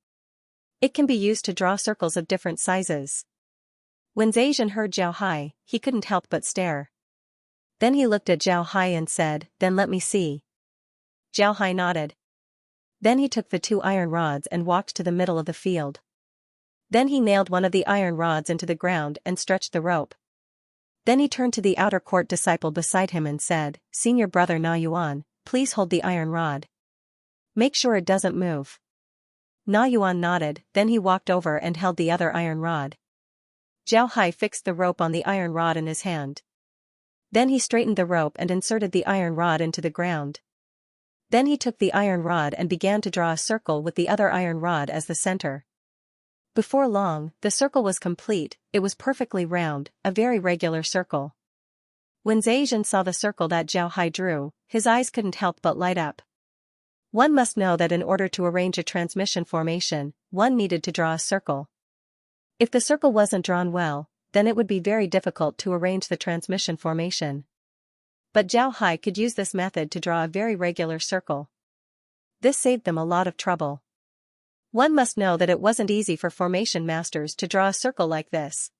It can be used to draw circles of different sizes. When Xianxia heard Zhao Hai, he couldn't help but stare. Then he looked at Zhao Hai and said, "Then let me see." Zhao Hai nodded. Then he took the 2 iron rods and walked to the middle of the field. Then he nailed one of the iron rods into the ground and stretched the rope. Then he turned to the outer court disciple beside him and said, "Senior brother Na Yuan, please hold the iron rod. Make sure it doesn't move." Na Yuan nodded, then he walked over and held the other iron rod. Zhao Hai fixed the rope on the iron rod in his hand. Then he straightened the rope and inserted the iron rod into the ground. Then he took the iron rod and began to draw a circle with the other iron rod as the center. Before long, the circle was complete. It was perfectly round, a very regular circle. When Xianxia saw the circle that Zhao Hai drew, his eyes couldn't help but light up. One must know that in order to arrange a transmission formation, one needed to draw a circle. If the circle wasn't drawn well, then it would be very difficult to arrange the transmission formation. But Zhao Hai could use this method to draw a very regular circle. This saved them a lot of trouble. One must know that it wasn't easy for formation masters to draw a circle like this.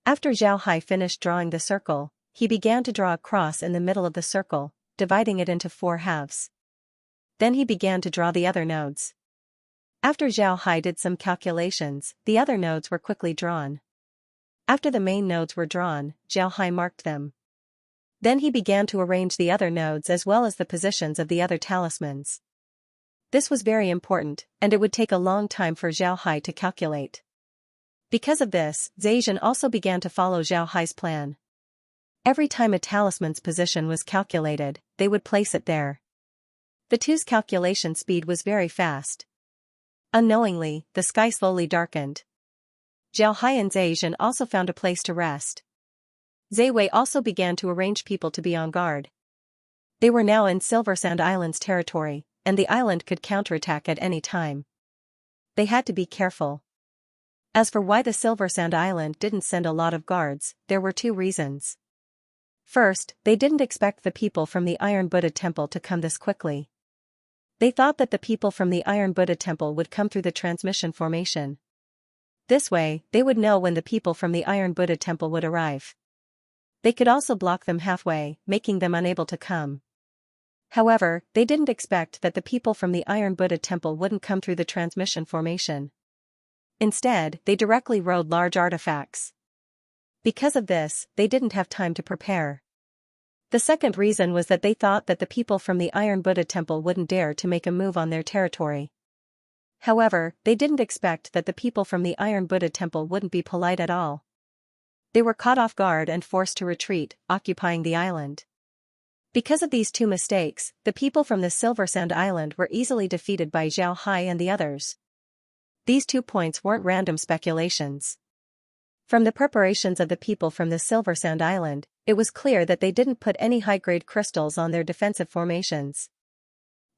After Zhao Hai finished drawing the circle, he began to draw a cross in the middle of the circle, dividing it into 4 halves. Then he began to draw the other nodes. After Zhao Hai did some calculations, the other nodes were quickly drawn. After the main nodes were drawn, Zhao Hai marked them. Then he began to arrange the other nodes as well as the positions of the other talismans. This was very important, and it would take a long time for Zhao Hai to calculate. Because of this, Xianxia also began to follow Zhao Hai's plan. Every time a talisman's position was calculated, they would place it there. The two's calculation speed was very fast. Unknowingly, the sky slowly darkened. Zhao Hai and Xianxia also found a place to rest. Wei also began to arrange people to be on guard. They were now in Silver Sand Island's territory, and the island could counterattack at any time. They had to be careful. As for why the Silver Sand Island didn't send a lot of guards, there were 2 reasons. First, they didn't expect the people from the Iron Buddha Temple to come this quickly. They thought that the people from the Iron Buddha Temple would come through the transmission formation. This way, they would know when the people from the Iron Buddha Temple would arrive. They could also block them halfway, making them unable to come. However, they didn't expect that the people from the Iron Buddha Temple wouldn't come through the transmission formation. Instead, they directly rode large artifacts. Because of this, they didn't have time to prepare. The second reason was that they thought that the people from the Iron Buddha Temple wouldn't dare to make a move on their territory. However, they didn't expect that the people from the Iron Buddha Temple wouldn't be polite at all. They were caught off guard and forced to retreat, occupying the island. Because of these 2 mistakes, the people from the Silver Sand Island were easily defeated by Zhao Hai and the others. These 2 points weren't random speculations. From the preparations of the people from the Silver Sand Island, it was clear that they didn't put any high-grade crystals on their defensive formations.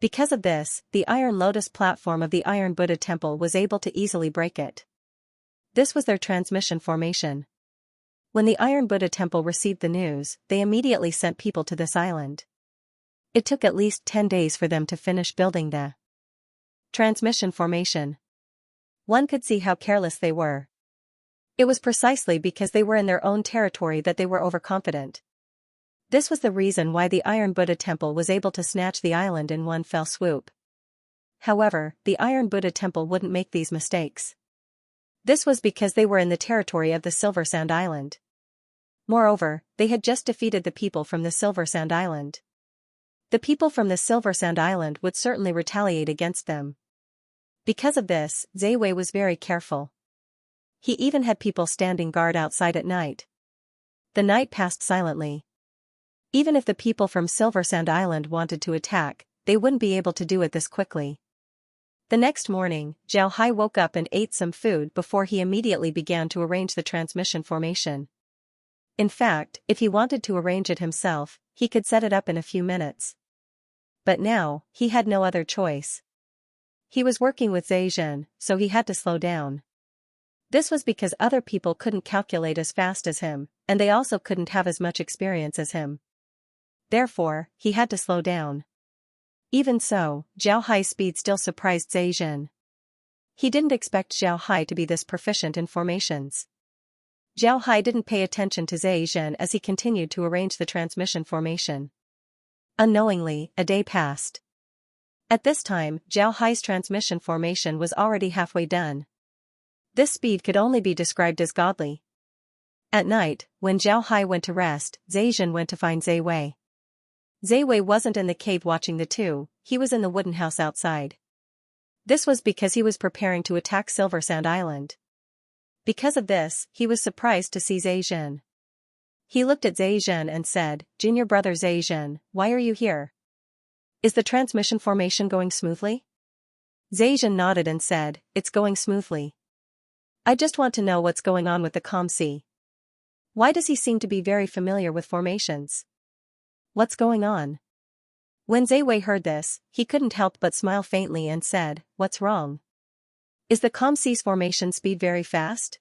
Because of this, the Iron Lotus platform of the Iron Buddha Temple was able to easily break it. This was their transmission formation. When the Iron Buddha Temple received the news, they immediately sent people to this island. It took at least 10 days for them to finish building the transmission formation. One could see how careless they were. It was precisely because they were in their own territory that they were overconfident. This was the reason why the Iron Buddha Temple was able to snatch the island in one fell swoop. However, the Iron Buddha Temple wouldn't make these mistakes. This was because they were in the territory of the Silver Sand Island. Moreover, they had just defeated the people from the Silver Sand Island. The people from the Silver Sand Island would certainly retaliate against them. Because of this, Wei was very careful. He even had people standing guard outside at night. The night passed silently. Even if the people from Silver Sand Island wanted to attack, they wouldn't be able to do it this quickly. The next morning, Zhao Hai woke up and ate some food before he immediately began to arrange the transmission formation. In fact, if he wanted to arrange it himself, he could set it up in a few minutes. But now, he had no other choice. He was working with Xianxia, so he had to slow down. This was because other people couldn't calculate as fast as him, and they also couldn't have as much experience as him. Therefore, he had to slow down. Even so, Zhao Hai's speed still surprised Zhejian. He didn't expect Zhao Hai to be this proficient in formations. Zhao Hai didn't pay attention to Zhejian as he continued to arrange the transmission formation. Unknowingly, a day passed. At this time, Zhao Hai's transmission formation was already halfway done. This speed could only be described as godly. At night, when Zhao Hai went to rest, Zhejian went to find Zhe Wei. Zhe Wei wasn't in the cave watching the two, he was in the wooden house outside. This was because he was preparing to attack Silver Sand Island. Because of this, he was surprised to see Zhejian. He looked at Zhejian and said, "Junior brother Zhejian, why are you here? Is the transmission formation going smoothly?" Zhejian nodded and said, "It's going smoothly. I just want to know what's going on with the calm sea. Why does he seem to be very familiar with formations? What's going on?" When Zhe Wei heard this, he couldn't help but smile faintly and said, "What's wrong? Is the calm sea's formation speed very fast?"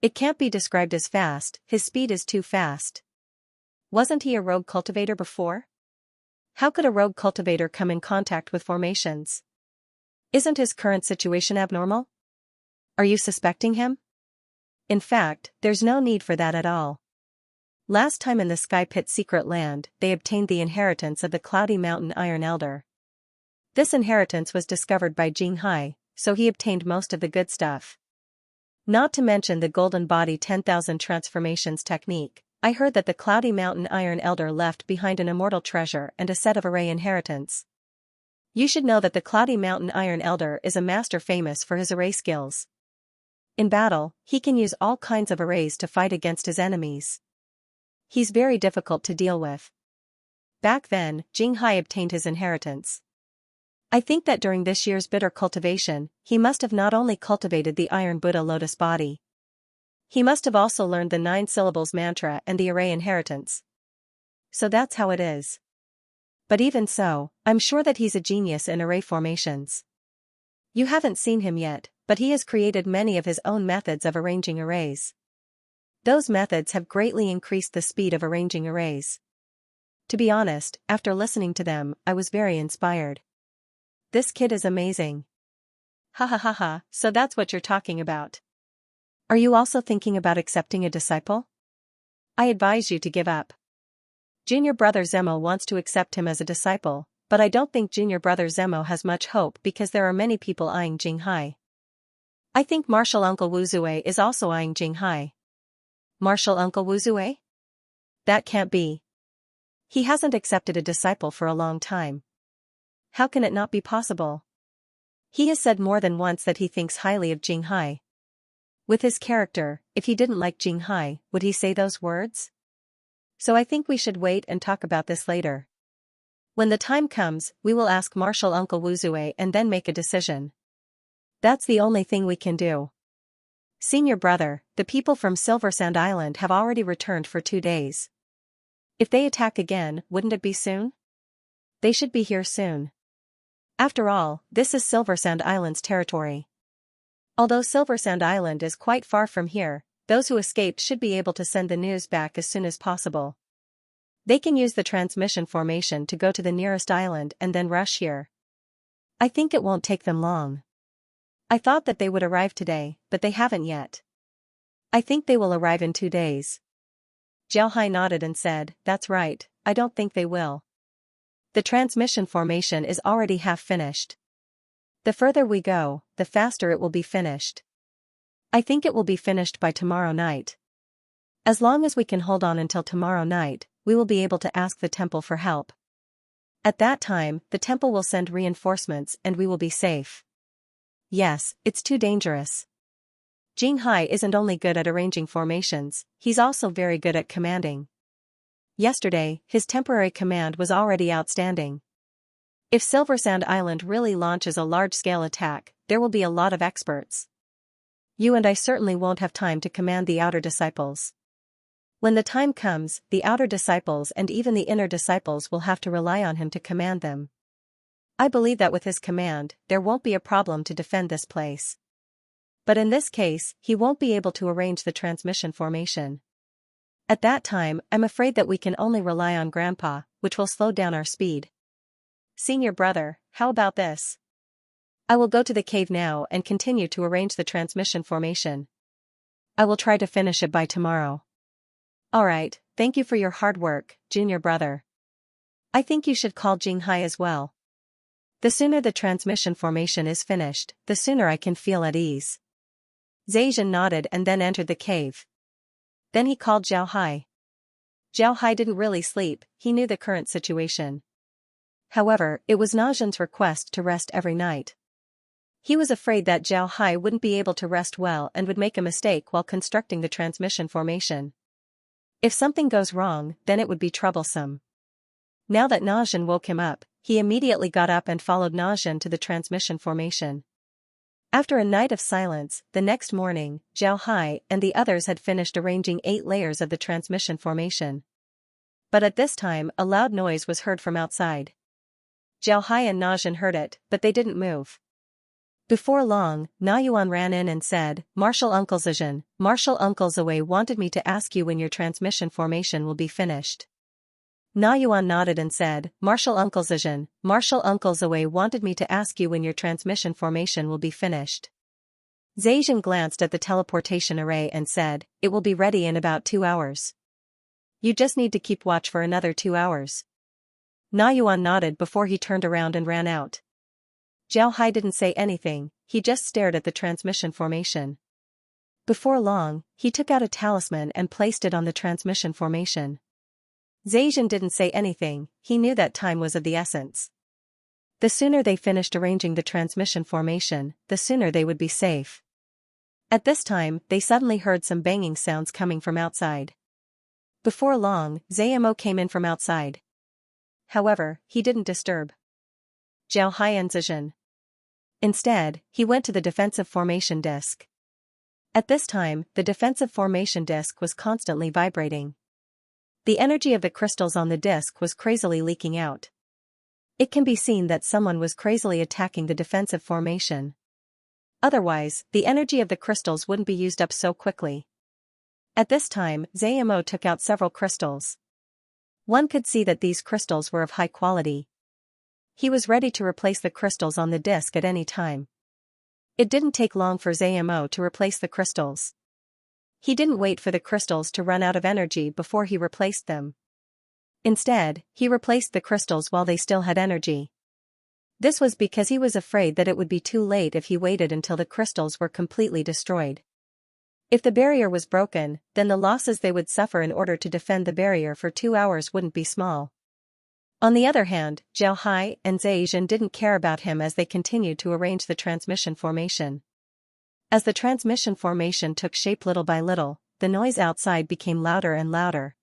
"It can't be described as fast, his speed is too fast. Wasn't he a rogue cultivator before? How could a rogue cultivator come in contact with formations? Isn't his current situation abnormal? Are you suspecting him? In fact, there's no need for that at all. Last time in the Sky Pit Secret Land, they obtained the inheritance of the Cloudy Mountain Iron Elder. This inheritance was discovered by Jing Hai, so he obtained most of the good stuff. Not to mention the Golden Body 10,000 Transformations technique. I heard that the Cloudy Mountain Iron Elder left behind an immortal treasure and a set of array inheritance. You should know that the Cloudy Mountain Iron Elder is a master famous for his array skills. In battle, he can use all kinds of arrays to fight against his enemies. He's very difficult to deal with. Back then, Jing Hai obtained his inheritance. I think that during this year's bitter cultivation, he must have not only cultivated the Iron Buddha Lotus body. He must have also learned the 9 syllables mantra and the array inheritance. So that's how it is. But even so, I'm sure that he's a genius in array formations. You haven't seen him yet, but he has created many of his own methods of arranging arrays. Those methods have greatly increased the speed of arranging arrays. To be honest, after listening to them, I was very inspired. This kid is amazing. Ha ha ha ha, so that's what you're talking about. Are you also thinking about accepting a disciple? I advise you to give up. Junior brother Zemo wants to accept him as a disciple, but I don't think junior brother Zemo has much hope because there are many people eyeing Jing Hai. I think Martial Uncle Wuzue is also eyeing Jing Hai. Martial Uncle Wuzue? That can't be. He hasn't accepted a disciple for a long time. How can it not be possible? He has said more than once that he thinks highly of Jing Hai. With his character, if he didn't like Jing Hai, would he say those words? So I think we should wait and talk about this later. When the time comes, we will ask Martial Uncle Wuzue and then make a decision. That's the only thing we can do. Senior brother, the people from Silver Sand Island have already returned for 2 days. If they attack again, wouldn't it be soon? They should be here soon. After all, this is Silver Sand Island's territory. Although Silver Sand Island is quite far from here, those who escaped should be able to send the news back as soon as possible. They can use the transmission formation to go to the nearest island and then rush here. I think it won't take them long. I thought that they would arrive today, but they haven't yet. I think they will arrive in 2 days. Zhao Hai nodded and said, "That's right, I don't think they will. The transmission formation is already half finished. The further we go, the faster it will be finished. I think it will be finished by tomorrow night. As long as we can hold on until tomorrow night, we will be able to ask the temple for help. At that time, the temple will send reinforcements and we will be safe. Yes, it's too dangerous. Jing Hai isn't only good at arranging formations, he's also very good at commanding. Yesterday, his temporary command was already outstanding. If Silver Sand Island really launches a large-scale attack, there will be a lot of experts. You and I certainly won't have time to command the outer disciples. When the time comes, the outer disciples and even the inner disciples will have to rely on him to command them. I believe that with his command, there won't be a problem to defend this place. But in this case, he won't be able to arrange the transmission formation. At that time, I'm afraid that we can only rely on Grandpa, which will slow down our speed. Senior brother, how about this? I will go to the cave now and continue to arrange the transmission formation. I will try to finish it by tomorrow. Alright, thank you for your hard work, junior brother. I think you should call Jinghai as well. The sooner the transmission formation is finished, the sooner I can feel at ease. Zaijin nodded and then entered the cave. Then he called Zhao Hai. Zhao Hai didn't really sleep, he knew the current situation. However, it was Najin's request to rest every night. He was afraid that Zhao Hai wouldn't be able to rest well and would make a mistake while constructing the transmission formation. If something goes wrong, then it would be troublesome. Now that Najin woke him up, he immediately got up and followed Najin to the transmission formation. After a night of silence, the next morning, Zhao Hai and the others had finished arranging 8 layers of the transmission formation. But at this time, a loud noise was heard from outside. Zhao Hai and Najin heard it, but they didn't move. Before long, Na Yuan ran in and said, Marshal Uncle Zijin, Marshal Uncle Zawei wanted me to ask you when your transmission formation will be finished. Na Yuan nodded and said, Marshal Uncle Zijin, Marshal Uncle Zawei wanted me to ask you when your transmission formation will be finished. Zaijin glanced at the teleportation array and said, it will be ready in about 2 hours. You just need to keep watch for another 2 hours. Na Yuan nodded before he turned around and ran out. Zhao Hai didn't say anything, he just stared at the transmission formation. Before long, he took out a talisman and placed it on the transmission formation. Zaijin didn't say anything, he knew that time was of the essence. The sooner they finished arranging the transmission formation, the sooner they would be safe. At this time, they suddenly heard some banging sounds coming from outside. Before long, Zamo came in from outside. However, he didn't disturb Zhao Hai and Zijin. Instead, he went to the defensive formation disc. At this time, the defensive formation disc was constantly vibrating. The energy of the crystals on the disc was crazily leaking out. It can be seen that someone was crazily attacking the defensive formation. Otherwise, the energy of the crystals wouldn't be used up so quickly. At this time, Zamo took out several crystals. One could see that these crystals were of high quality. He was ready to replace the crystals on the disc at any time. It didn't take long for Zamo to replace the crystals. He didn't wait for the crystals to run out of energy before he replaced them. Instead, he replaced the crystals while they still had energy. This was because he was afraid that it would be too late if he waited until the crystals were completely destroyed. If the barrier was broken, then the losses they would suffer in order to defend the barrier for 2 hours wouldn't be small. On the other hand, Zhao Hai and Zaijin didn't care about him as they continued to arrange the transmission formation. As the transmission formation took shape little by little, the noise outside became louder and louder.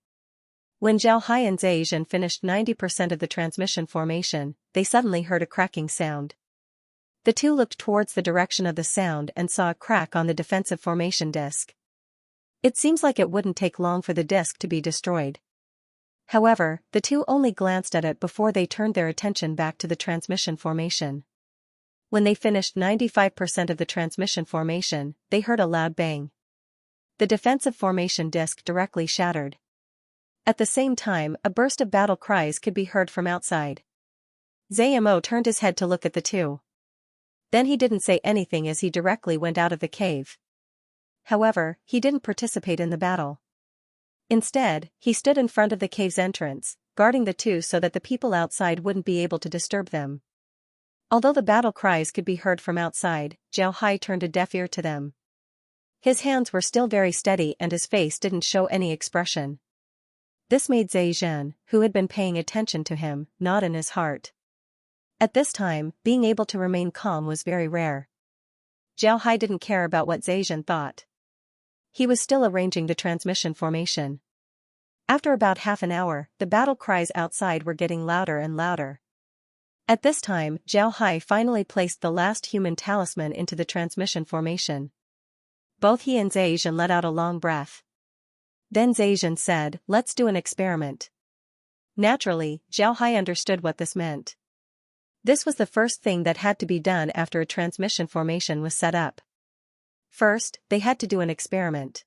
When Zhao Hai and Zaijin finished 90% of the transmission formation, they suddenly heard a cracking sound. The two looked towards the direction of the sound and saw a crack on the defensive formation disc. It seems like it wouldn't take long for the disc to be destroyed. However, the two only glanced at it before they turned their attention back to the transmission formation. When they finished 95% of the transmission formation, they heard a loud bang. The defensive formation disc directly shattered. At the same time, a burst of battle cries could be heard from outside. Zamo turned his head to look at the two. Then he didn't say anything as he directly went out of the cave. However, he didn't participate in the battle. Instead, he stood in front of the cave's entrance, guarding the two so that the people outside wouldn't be able to disturb them. Although the battle cries could be heard from outside, Zhao Hai turned a deaf ear to them. His hands were still very steady and his face didn't show any expression. This made Zaijin, who had been paying attention to him, nod in his heart. At this time, being able to remain calm was very rare. Zhao Hai didn't care about what Zaijin thought. He was still arranging the transmission formation. After about half an hour, the battle cries outside were getting louder and louder. At this time, Zhao Hai finally placed the last human talisman into the transmission formation. Both he and Zaijin let out a long breath. Then Zaijin said, "Let's do an experiment." Naturally, Zhao Hai understood what this meant. This was the first thing that had to be done after a transmission formation was set up. First, they had to do an experiment.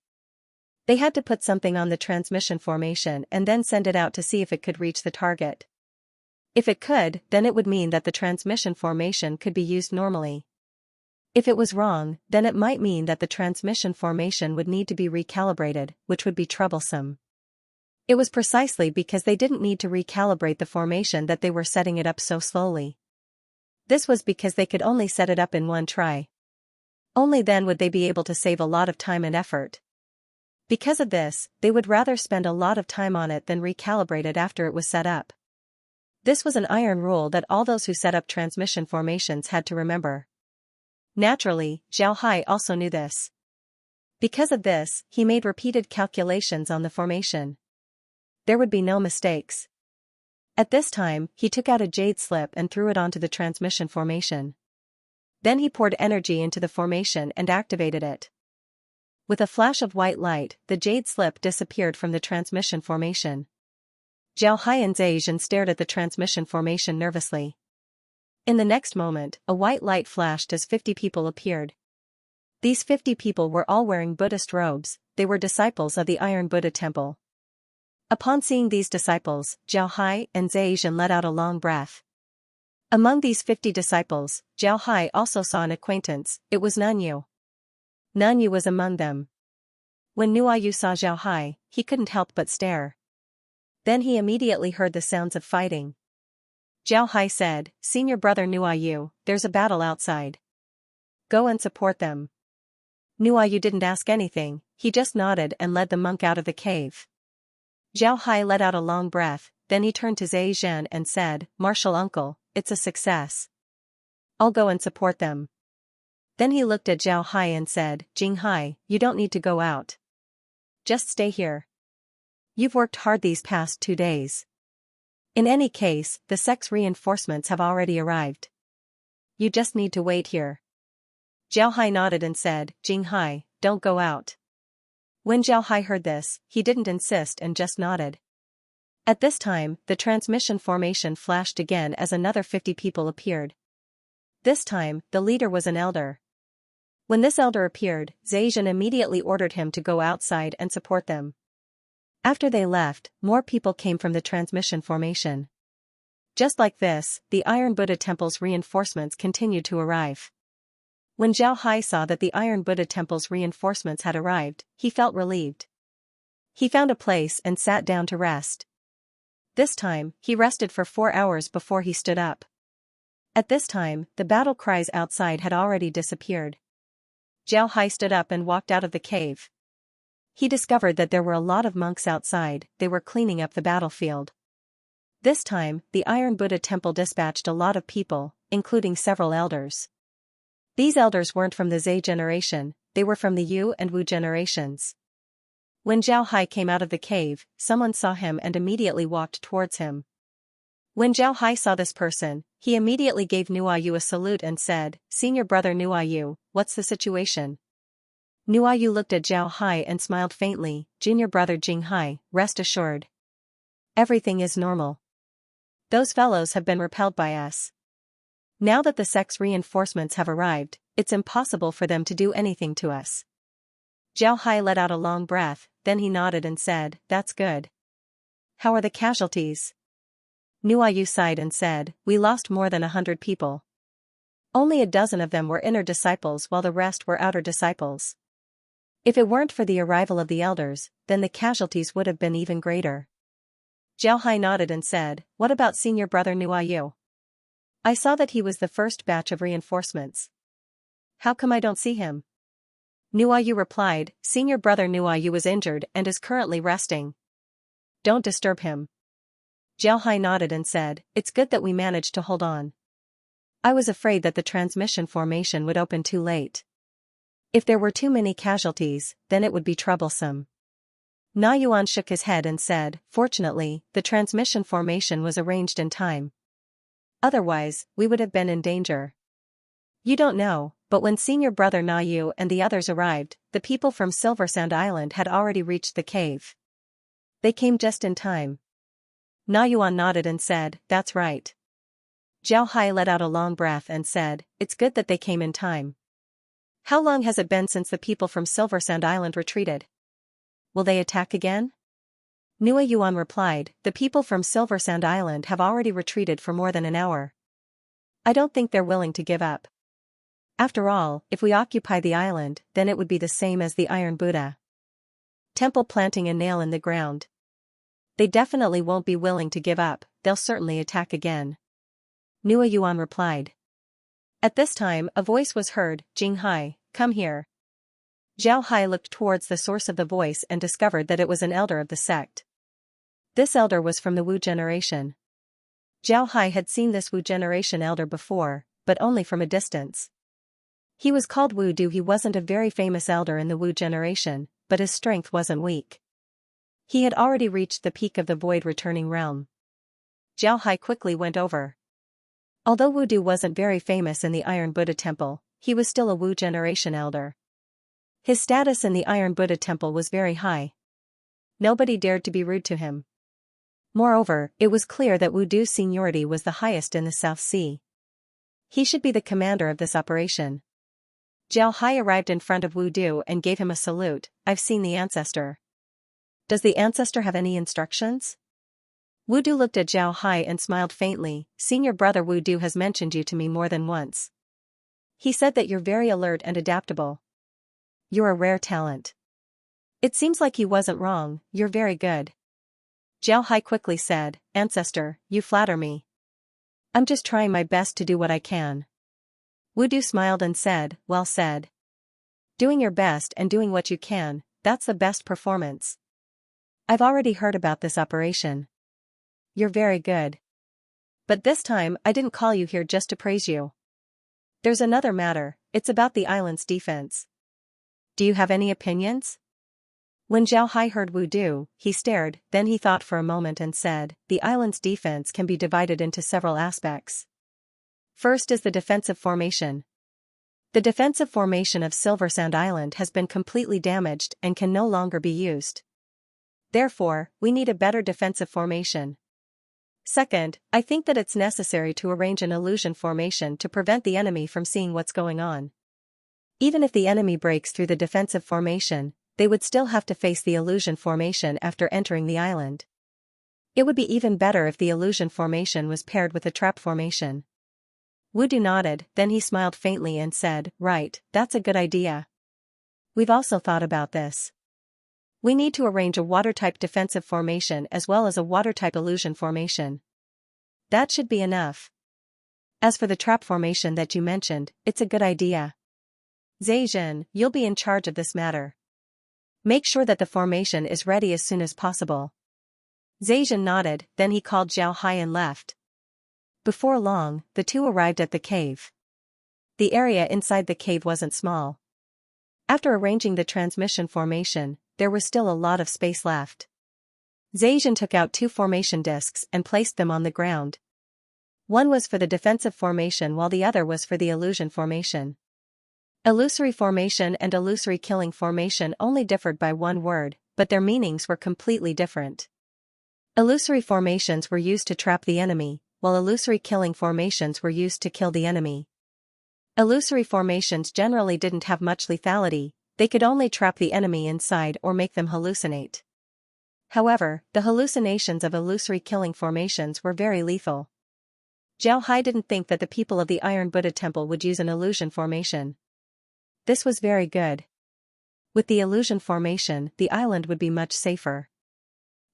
They had to put something on the transmission formation and then send it out to see if it could reach the target. If it could, then it would mean that the transmission formation could be used normally. If it was wrong, then it might mean that the transmission formation would need to be recalibrated, which would be troublesome. It was precisely because they didn't need to recalibrate the formation that they were setting it up so slowly. This was because they could only set it up in one try. Only then would they be able to save a lot of time and effort. Because of this, they would rather spend a lot of time on it than recalibrate it after it was set up. This was an iron rule that all those who set up transmission formations had to remember. Naturally, Zhao Hai also knew this. Because of this, he made repeated calculations on the formation. There would be no mistakes. At this time, he took out a jade slip and threw it onto the transmission formation. Then he poured energy into the formation and activated it. With a flash of white light, the jade slip disappeared from the transmission formation. Zhao Hai and Zhejian stared at the transmission formation nervously. In the next moment, a white light flashed as 50 people appeared. These 50 people were all wearing Buddhist robes. They were disciples of the Iron Buddha Temple. Upon seeing these disciples, Zhao Hai and Zhejian let out a long breath. Among these 50 disciples, Zhao Hai also saw an acquaintance. It was Nanyu. Nanyu was among them. When Nuayu saw Zhao Hai, he couldn't help but stare. Then he immediately heard the sounds of fighting. Zhao Hai said, "Senior brother Nuayu, there's a battle outside. Go and support them." Nuayu didn't ask anything, he just nodded and led the monk out of the cave. Zhao Hai let out a long breath, then he turned to Zhejian and said, "Martial uncle, it's a success. I'll go and support them." Then he looked at Zhao Hai and said, "Jing Hai, you don't need to go out. Just stay here. You've worked hard these past 2 days. In any case, the sect's reinforcements have already arrived. You just need to wait here." Zhao Hai nodded and said, "Jing Hai, don't go out." When Zhao Hai heard this, he didn't insist and just nodded. At this time, the transmission formation flashed again as another 50 people appeared. This time, the leader was an elder. When this elder appeared, Zhejian immediately ordered him to go outside and support them. After they left, more people came from the transmission formation. Just like this, the Iron Buddha Temple's reinforcements continued to arrive. When Zhao Hai saw that the Iron Buddha Temple's reinforcements had arrived, he felt relieved. He found a place and sat down to rest. This time, he rested for 4 hours before he stood up. At this time, the battle cries outside had already disappeared. Zhao Hai stood up and walked out of the cave. He discovered that there were a lot of monks outside. They were cleaning up the battlefield. This time, the Iron Buddha Temple dispatched a lot of people, including several elders. These elders weren't from the Zhe generation, they were from the Yu and Wu generations. When Zhao Hai came out of the cave, someone saw him and immediately walked towards him. When Zhao Hai saw this person, he immediately gave Nuayu a salute and said, "Senior brother Nuayu, what's the situation?" Nuayu looked at Zhao Hai and smiled faintly. "Junior brother Jing Hai, rest assured. Everything is normal. Those fellows have been repelled by us. Now that the sect's reinforcements have arrived, it's impossible for them to do anything to us." Zhao Hai let out a long breath, then he nodded and said, "That's good. How are the casualties?" Nuayu sighed and said, "We lost more than 100 people. Only a dozen of them were inner disciples while the rest were outer disciples. If it weren't for the arrival of the elders, then the casualties would have been even greater." Zhao Hai nodded and said, "What about senior brother Nuayu? I saw that he was the first batch of reinforcements. How come I don't see him?" Nuayu replied, "Senior brother Nuayu was injured and is currently resting. Don't disturb him." Zhao Hai nodded and said, "It's good that we managed to hold on. I was afraid that the transmission formation would open too late. If there were too many casualties, then it would be troublesome." Na Yuan shook his head and said, "Fortunately, the transmission formation was arranged in time. Otherwise, we would have been in danger. You don't know, but when senior brother Na Yu and the others arrived, the people from Silver Sand Island had already reached the cave. They came just in time." Na Yuan nodded and said, "That's right." Zhao Hai let out a long breath and said, "It's good that they came in time. How long has it been since the people from Silver Sand Island retreated? Will they attack again?" Nua Yuan replied, the people from Silver Sand Island have already retreated for more than an hour. I don't think they're willing to give up. After all, if we occupy the island, then it would be the same as the Iron Buddha temple planting a nail in the ground. They definitely won't be willing to give up, they'll certainly attack again. Nua Yuan replied. At this time, a voice was heard, Jing Hai, come here. Zhao Hai looked towards the source of the voice and discovered that it was an elder of the sect. This elder was from the Wu generation. Zhao Hai had seen this Wu generation elder before, but only from a distance. He was called Wu Du. He wasn't a very famous elder in the Wu generation, but his strength wasn't weak. He had already reached the peak of the void returning realm. Zhao Hai quickly went over. Although Wu Du wasn't very famous in the Iron Buddha Temple, he was still a Wu generation elder. His status in the Iron Buddha Temple was very high. Nobody dared to be rude to him. Moreover, it was clear that Wu Du's seniority was the highest in the South Sea. He should be the commander of this operation. Zhao Hai arrived in front of Wu Du and gave him a salute. I've seen the ancestor. Does the ancestor have any instructions? Wu Du looked at Zhao Hai and smiled faintly. Senior brother Wu Du has mentioned you to me more than once. He said that you're very alert and adaptable. You're a rare talent. It seems like he wasn't wrong, you're very good. Zhao Hai quickly said, Ancestor, you flatter me. I'm just trying my best to do what I can. Wu Du smiled and said, well said. Doing your best and doing what you can, that's the best performance. I've already heard about this operation. You're very good. But this time I didn't call you here just to praise you. There's another matter, it's about the island's defense. Do you have any opinions? When Zhao Hai heard Wu Du, he stared, then he thought for a moment and said, the island's defense can be divided into several aspects. First is the defensive formation. The defensive formation of Silver Sand Island has been completely damaged and can no longer be used. Therefore, we need a better defensive formation. Second, I think that it's necessary to arrange an illusion formation to prevent the enemy from seeing what's going on. Even if the enemy breaks through the defensive formation, they would still have to face the illusion formation after entering the island. It would be even better if the illusion formation was paired with a trap formation. Wu Du nodded, then he smiled faintly and said, right, that's a good idea. We've also thought about this. We need to arrange a water-type defensive formation as well as a water-type illusion formation. That should be enough. As for the trap formation that you mentioned, it's a good idea. Zhejian, you'll be in charge of this matter. Make sure that the formation is ready as soon as possible. Zhejian nodded, then he called Zhao Hai and left. Before long, the two arrived at the cave. The area inside the cave wasn't small. After arranging the transmission formation, there was still a lot of space left. Zhejian took out 2 formation discs and placed them on the ground. One was for the defensive formation while the other was for the illusion formation. Illusory formation and illusory killing formation only differed by one word, but their meanings were completely different. Illusory formations were used to trap the enemy, while illusory killing formations were used to kill the enemy. Illusory formations generally didn't have much lethality, they could only trap the enemy inside or make them hallucinate. However, the hallucinations of illusory killing formations were very lethal. Zhao Hai didn't think that the people of the Iron Buddha Temple would use an illusion formation. This was very good. With the illusion formation, the island would be much safer.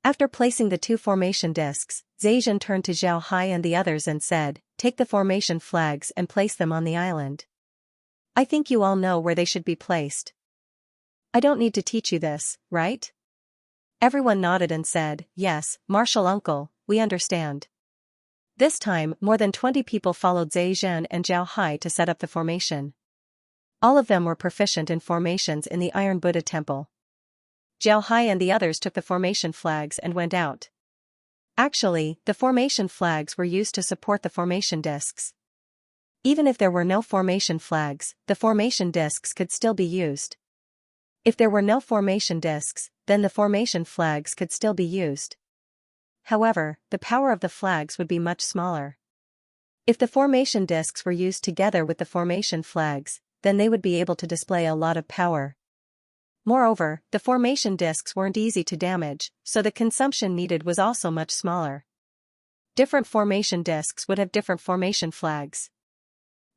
After placing the 2 formation discs, Zhejian turned to Zhao Hai and the others and said, take the formation flags and place them on the island. I think you all know where they should be placed. I don't need to teach you this, right? Everyone nodded and said, yes, Martial Uncle, we understand. This time, more than 20 people followed Zhejian and Zhao Hai to set up the formation. All of them were proficient in formations in the Iron Buddha Temple. Zhao Hai and the others took the formation flags and went out. Actually, the formation flags were used to support the formation discs. Even if there were no formation flags, the formation discs could still be used. If there were no formation discs, then the formation flags could still be used. However, the power of the flags would be much smaller. If the formation discs were used together with the formation flags, then they would be able to display a lot of power. Moreover, the formation disks weren't easy to damage, so the consumption needed was also much smaller. Different formation disks would have different formation flags.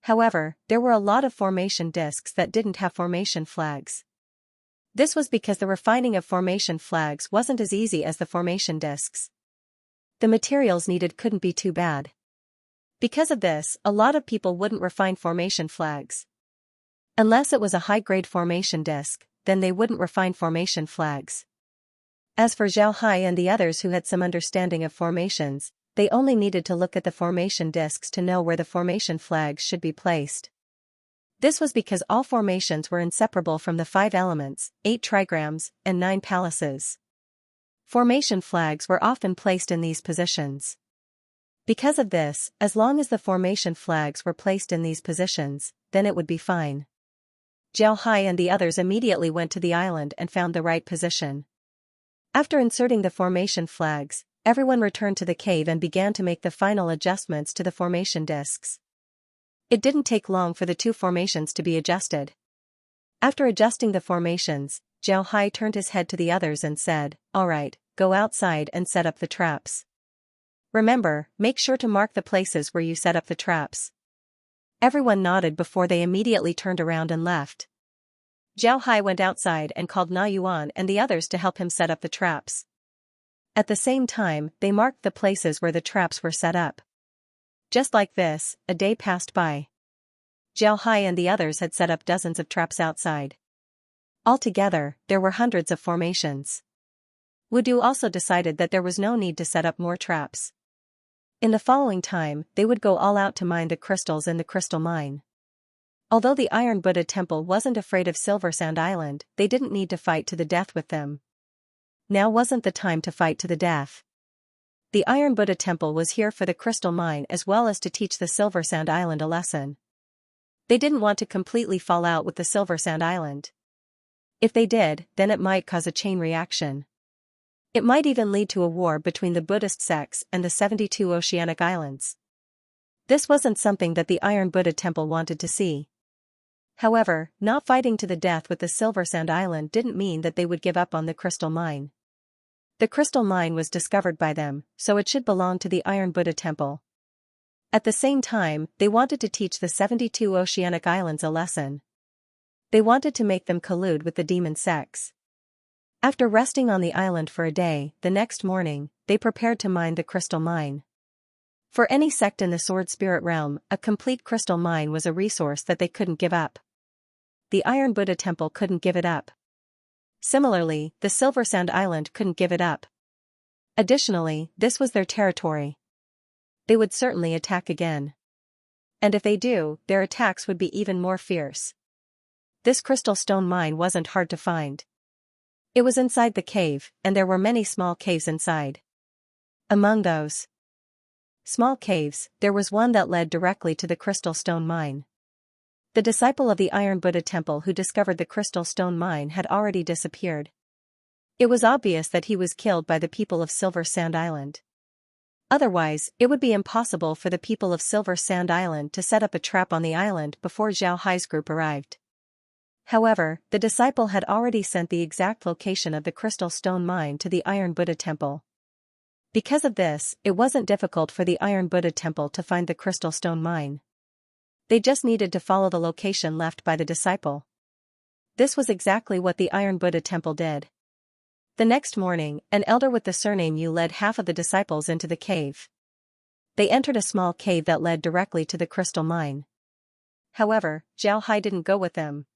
However, there were a lot of formation disks that didn't have formation flags. This was because the refining of formation flags wasn't as easy as the formation disks. The materials needed couldn't be too bad. Because of this, a lot of people wouldn't refine formation flags. Unless it was a high-grade formation disk, then they wouldn't refine formation flags. As for Xiaohai and the others who had some understanding of formations, they only needed to look at the formation disks to know where the formation flags should be placed. This was because all formations were inseparable from the 5 elements, 8 trigrams, and 9 palaces. Formation flags were often placed in these positions. Because of this, as long as the formation flags were placed in these positions, then it would be fine. Xiaohai and the others immediately went to the island and found the right position. After inserting the formation flags, everyone returned to the cave and began to make the final adjustments to the formation disks. It didn't take long for the 2 formations to be adjusted. After adjusting the formations, Xiaohai turned his head to the others and said, "Alright, go outside and set up the traps. Remember, make sure to mark the places where you set up the traps." Everyone nodded before they immediately turned around and left. Xiaohai went outside and called Na Yuan and the others to help him set up the traps. At the same time, they marked the places where the traps were set up. Just like this, a day passed by. Xiaohai and the others had set up dozens of traps outside. Altogether, there were hundreds of formations. Wudu also decided that there was no need to set up more traps. In the following time, they would go all out to mine the crystals in the crystal mine. Although the Iron Buddha Temple wasn't afraid of Silver Sand Island, they didn't need to fight to the death with them. Now wasn't the time to fight to the death. The Iron Buddha Temple was here for the crystal mine as well as to teach the Silver Sand Island a lesson. They didn't want to completely fall out with the Silver Sand Island. If they did, then it might cause a chain reaction. It might even lead to a war between the Buddhist sects and the 72 oceanic islands. This wasn't something that the Iron Buddha Temple wanted to see. However, not fighting to the death with the Silver Sand Island didn't mean that they would give up on the crystal mine. The crystal mine was discovered by them, so it should belong to the Iron Buddha Temple. At the same time, they wanted to teach the 72 oceanic islands a lesson. They wanted to make them collude with the demon sects. After resting on the island for a day, the next morning, they prepared to mine the crystal mine. For any sect in the Sword Spirit realm, a complete crystal mine was a resource that they couldn't give up. The Iron Buddha Temple couldn't give it up. Similarly, the Silver Sand Island couldn't give it up. Additionally, this was their territory. They would certainly attack again. And if they do, their attacks would be even more fierce. This crystal stone mine wasn't hard to find. It was inside the cave, and there were many small caves inside. Among those small caves, there was one that led directly to the crystal stone mine. The disciple of the Iron Buddha Temple who discovered the crystal stone mine had already disappeared. It was obvious that he was killed by the people of Silver Sand Island. Otherwise, it would be impossible for the people of Silver Sand Island to set up a trap on the island before Zhao Hai's group arrived. However, the disciple had already sent the exact location of the crystal stone mine to the Iron Buddha Temple. Because of this, it wasn't difficult for the Iron Buddha Temple to find the crystal stone mine. They just needed to follow the location left by the disciple. This was exactly what the Iron Buddha Temple did. The next morning, an elder with the surname Yu led half of the disciples into the cave. They entered a small cave that led directly to the crystal mine. However, Zhao Hai didn't go with them.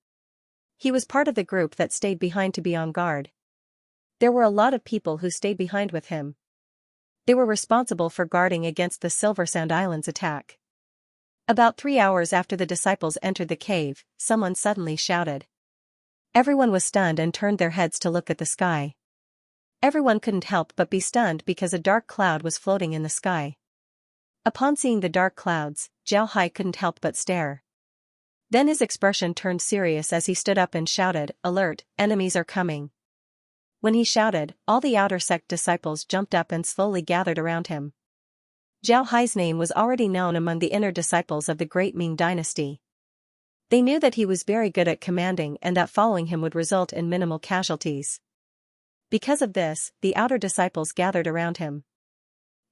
He was part of the group that stayed behind to be on guard. There were a lot of people who stayed behind with him. They were responsible for guarding against the Silver Sand Island's attack. About 3 hours after the disciples entered the cave, someone suddenly shouted. Everyone was stunned and turned their heads to look at the sky. Everyone couldn't help but be stunned because a dark cloud was floating in the sky. Upon seeing the dark clouds, Zhao Hai couldn't help but stare. Then his expression turned serious as he stood up and shouted, "Alert, enemies are coming." When he shouted, all the outer sect disciples jumped up and slowly gathered around him. Zhao Hai's name was already known among the inner disciples of the Great Ming Dynasty. They knew that he was very good at commanding and that following him would result in minimal casualties. Because of this, the outer disciples gathered around him.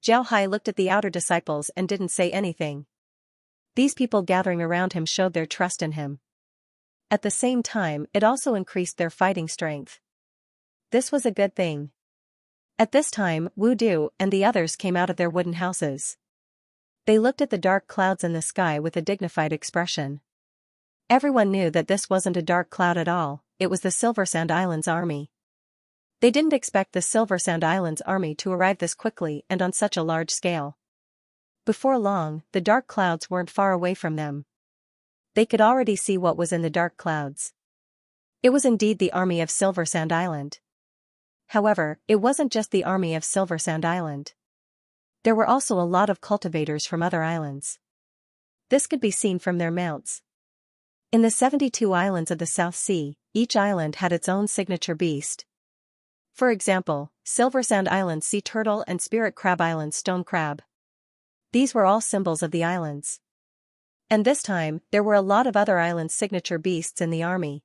Zhao Hai looked at the outer disciples and didn't say anything. These people gathering around him showed their trust in him. At the same time, it also increased their fighting strength. This was a good thing. At this time, Wu Du and the others came out of their wooden houses. They looked at the dark clouds in the sky with a dignified expression. Everyone knew that this wasn't a dark cloud at all, it was the Silver Sand Islands army. They didn't expect the Silver Sand Islands army to arrive this quickly and on such a large scale. Before long, the dark clouds weren't far away from them. They could already see what was in the dark clouds. It was indeed the army of Silver Sand Island. However, it wasn't just the army of Silver Sand Island. There were also a lot of cultivators from other islands. This could be seen from their mounts. In the 72 islands of the South Sea, each island had its own signature beast. For example, Silver Sand Island sea turtle and Spirit Crab Island stone crab. These were all symbols of the islands. And this time, there were a lot of other islands' signature beasts in the army.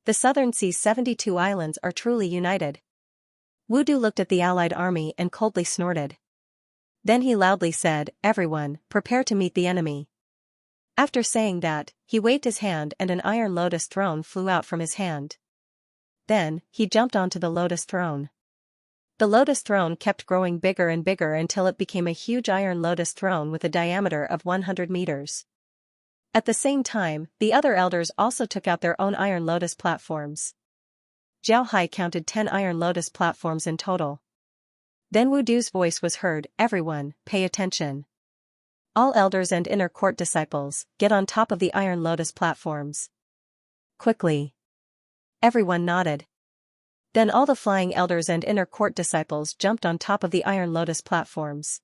The Southern Sea's 72 islands are truly united. Wu Du looked at the allied army and coldly snorted. Then he loudly said, "Everyone, prepare to meet the enemy." After saying that, he waved his hand and an iron lotus throne flew out from his hand. Then, he jumped onto the lotus throne. The lotus throne kept growing bigger and bigger until it became a huge iron lotus throne with a diameter of 100 meters. At the same time, the other elders also took out their own iron lotus platforms. Zhao Hai counted 10 iron lotus platforms in total. Then Wu Du's voice was heard, "Everyone, pay attention. All elders and inner court disciples, get on top of the iron lotus platforms. Quickly." Everyone nodded. Then all the flying elders and inner court disciples jumped on top of the iron lotus platforms.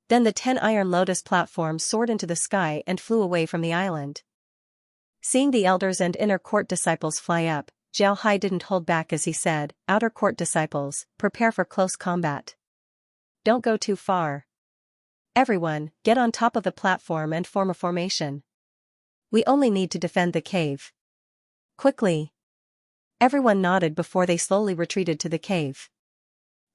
Then the 10 iron lotus platforms soared into the sky and flew away from the island. Seeing the elders and inner court disciples fly up, Zhao Hai didn't hold back as he said, "Outer court disciples, prepare for close combat. Don't go too far. Everyone, get on top of the platform and form a formation. We only need to defend the cave. Quickly." Everyone nodded before they slowly retreated to the cave.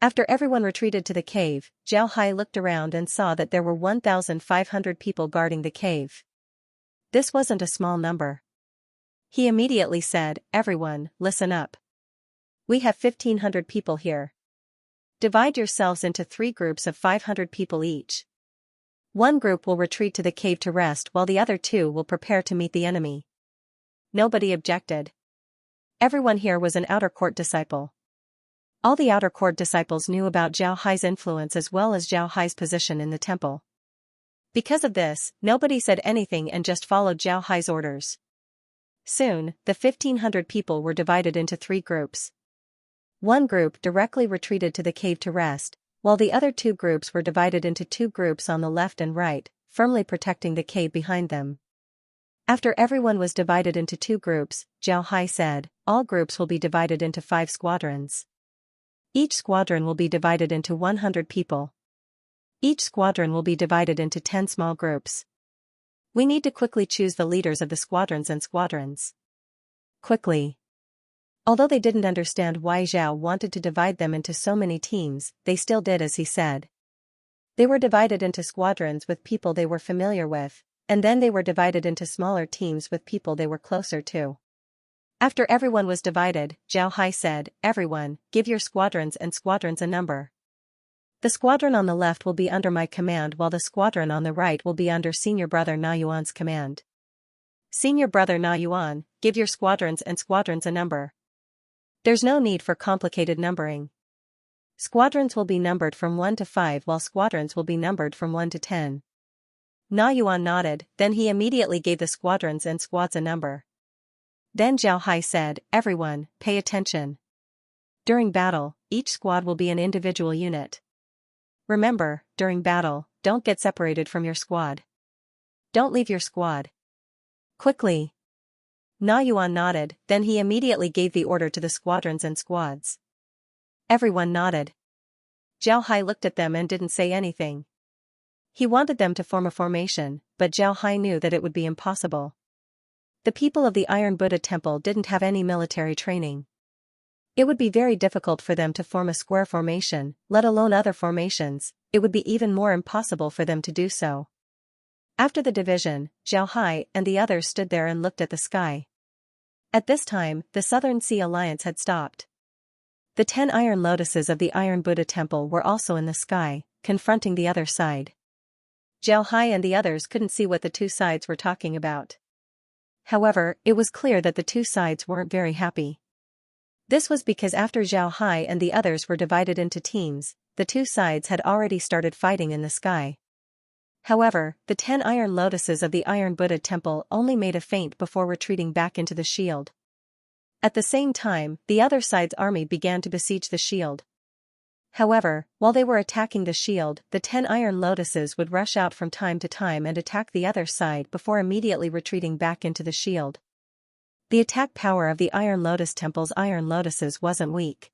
After everyone retreated to the cave, Zhao Hai looked around and saw that there were 1,500 people guarding the cave. This wasn't a small number. He immediately said, "Everyone, listen up. We have 1,500 people here. Divide yourselves into 3 groups of 500 people each. One group will retreat to the cave to rest while the other 2 will prepare to meet the enemy." Nobody objected. Everyone here was an outer court disciple. All the outer court disciples knew about Zhao Hai's influence as well as Zhao Hai's position in the temple. Because of this, nobody said anything and just followed Zhao Hai's orders. Soon, the 1,500 people were divided into 3 groups. One group directly retreated to the cave to rest, while the other 2 groups were divided into 2 groups on the left and right, firmly protecting the cave behind them. After everyone was divided into 2 groups, Zhao Hai said, "All groups will be divided into 5 squadrons. Each squadron will be divided into 100 people. Each squadron will be divided into 10 small groups. We need to quickly choose the leaders of the squadrons and squadrons. Quickly." Although they didn't understand why Zhao wanted to divide them into so many teams, they still did as he said. They were divided into squadrons with people they were familiar with, and then they were divided into smaller teams with people they were closer to. After everyone was divided, Zhao Hai said, "Everyone, give your squadrons and squadrons a number. The squadron on the left will be under my command while the squadron on the right will be under Senior Brother Na Yuan's command. Senior Brother Na Yuan, give your squadrons and squadrons a number. There's no need for complicated numbering. Squadrons will be numbered from 1 to 5 while squadrons will be numbered from 1 to 10. Na Yuan nodded, then he immediately gave the squadrons and squads a number. Then Zhao Hai said, "Everyone, pay attention. During battle, each squad will be an individual unit. Remember, during battle, don't get separated from your squad. Don't leave your squad. Quickly." Na Yuan nodded, then he immediately gave the order to the squadrons and squads. Everyone nodded. Zhao Hai looked at them and didn't say anything. He wanted them to form a formation, but Zhao Hai knew that it would be impossible. The people of the Iron Buddha Temple didn't have any military training. It would be very difficult for them to form a square formation, let alone other formations. It would be even more impossible for them to do so. After the division, Zhao Hai and the others stood there and looked at the sky. At this time, the Southern Sea Alliance had stopped. The 10 iron lotuses of the Iron Buddha Temple were also in the sky, confronting the other side. Zhao Hai and the others couldn't see what the two sides were talking about. However, it was clear that the two sides weren't very happy. This was because after Zhao Hai and the others were divided into teams, the two sides had already started fighting in the sky. However, the 10 iron lotuses of the Iron Buddha Temple only made a feint before retreating back into the shield. At the same time, the other side's army began to besiege the shield. However, while they were attacking the shield, the 10 iron lotuses would rush out from time to time and attack the other side before immediately retreating back into the shield. The attack power of the Iron Lotus Temple's iron lotuses wasn't weak.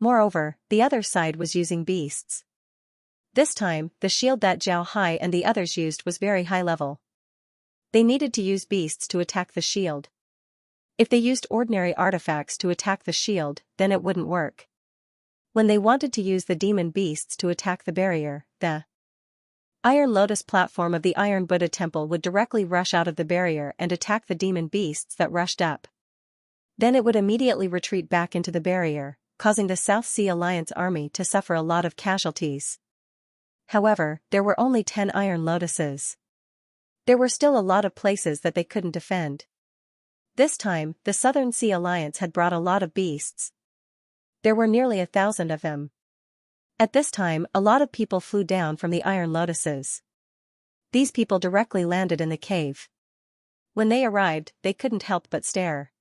Moreover, the other side was using beasts. This time, the shield that Zhao Hai and the others used was very high level. They needed to use beasts to attack the shield. If they used ordinary artifacts to attack the shield, then it wouldn't work. When they wanted to use the demon beasts to attack the barrier, the Iron Lotus platform of the Iron Buddha Temple would directly rush out of the barrier and attack the demon beasts that rushed up. Then it would immediately retreat back into the barrier, causing the South Sea Alliance army to suffer a lot of casualties. However, there were only 10 iron lotuses. There were still a lot of places that they couldn't defend. This time, the Southern Sea Alliance had brought a lot of beasts. There were nearly 1,000 of them. At this time, a lot of people flew down from the iron lotuses. These people directly landed in the cave. When they arrived, they couldn't help but stare.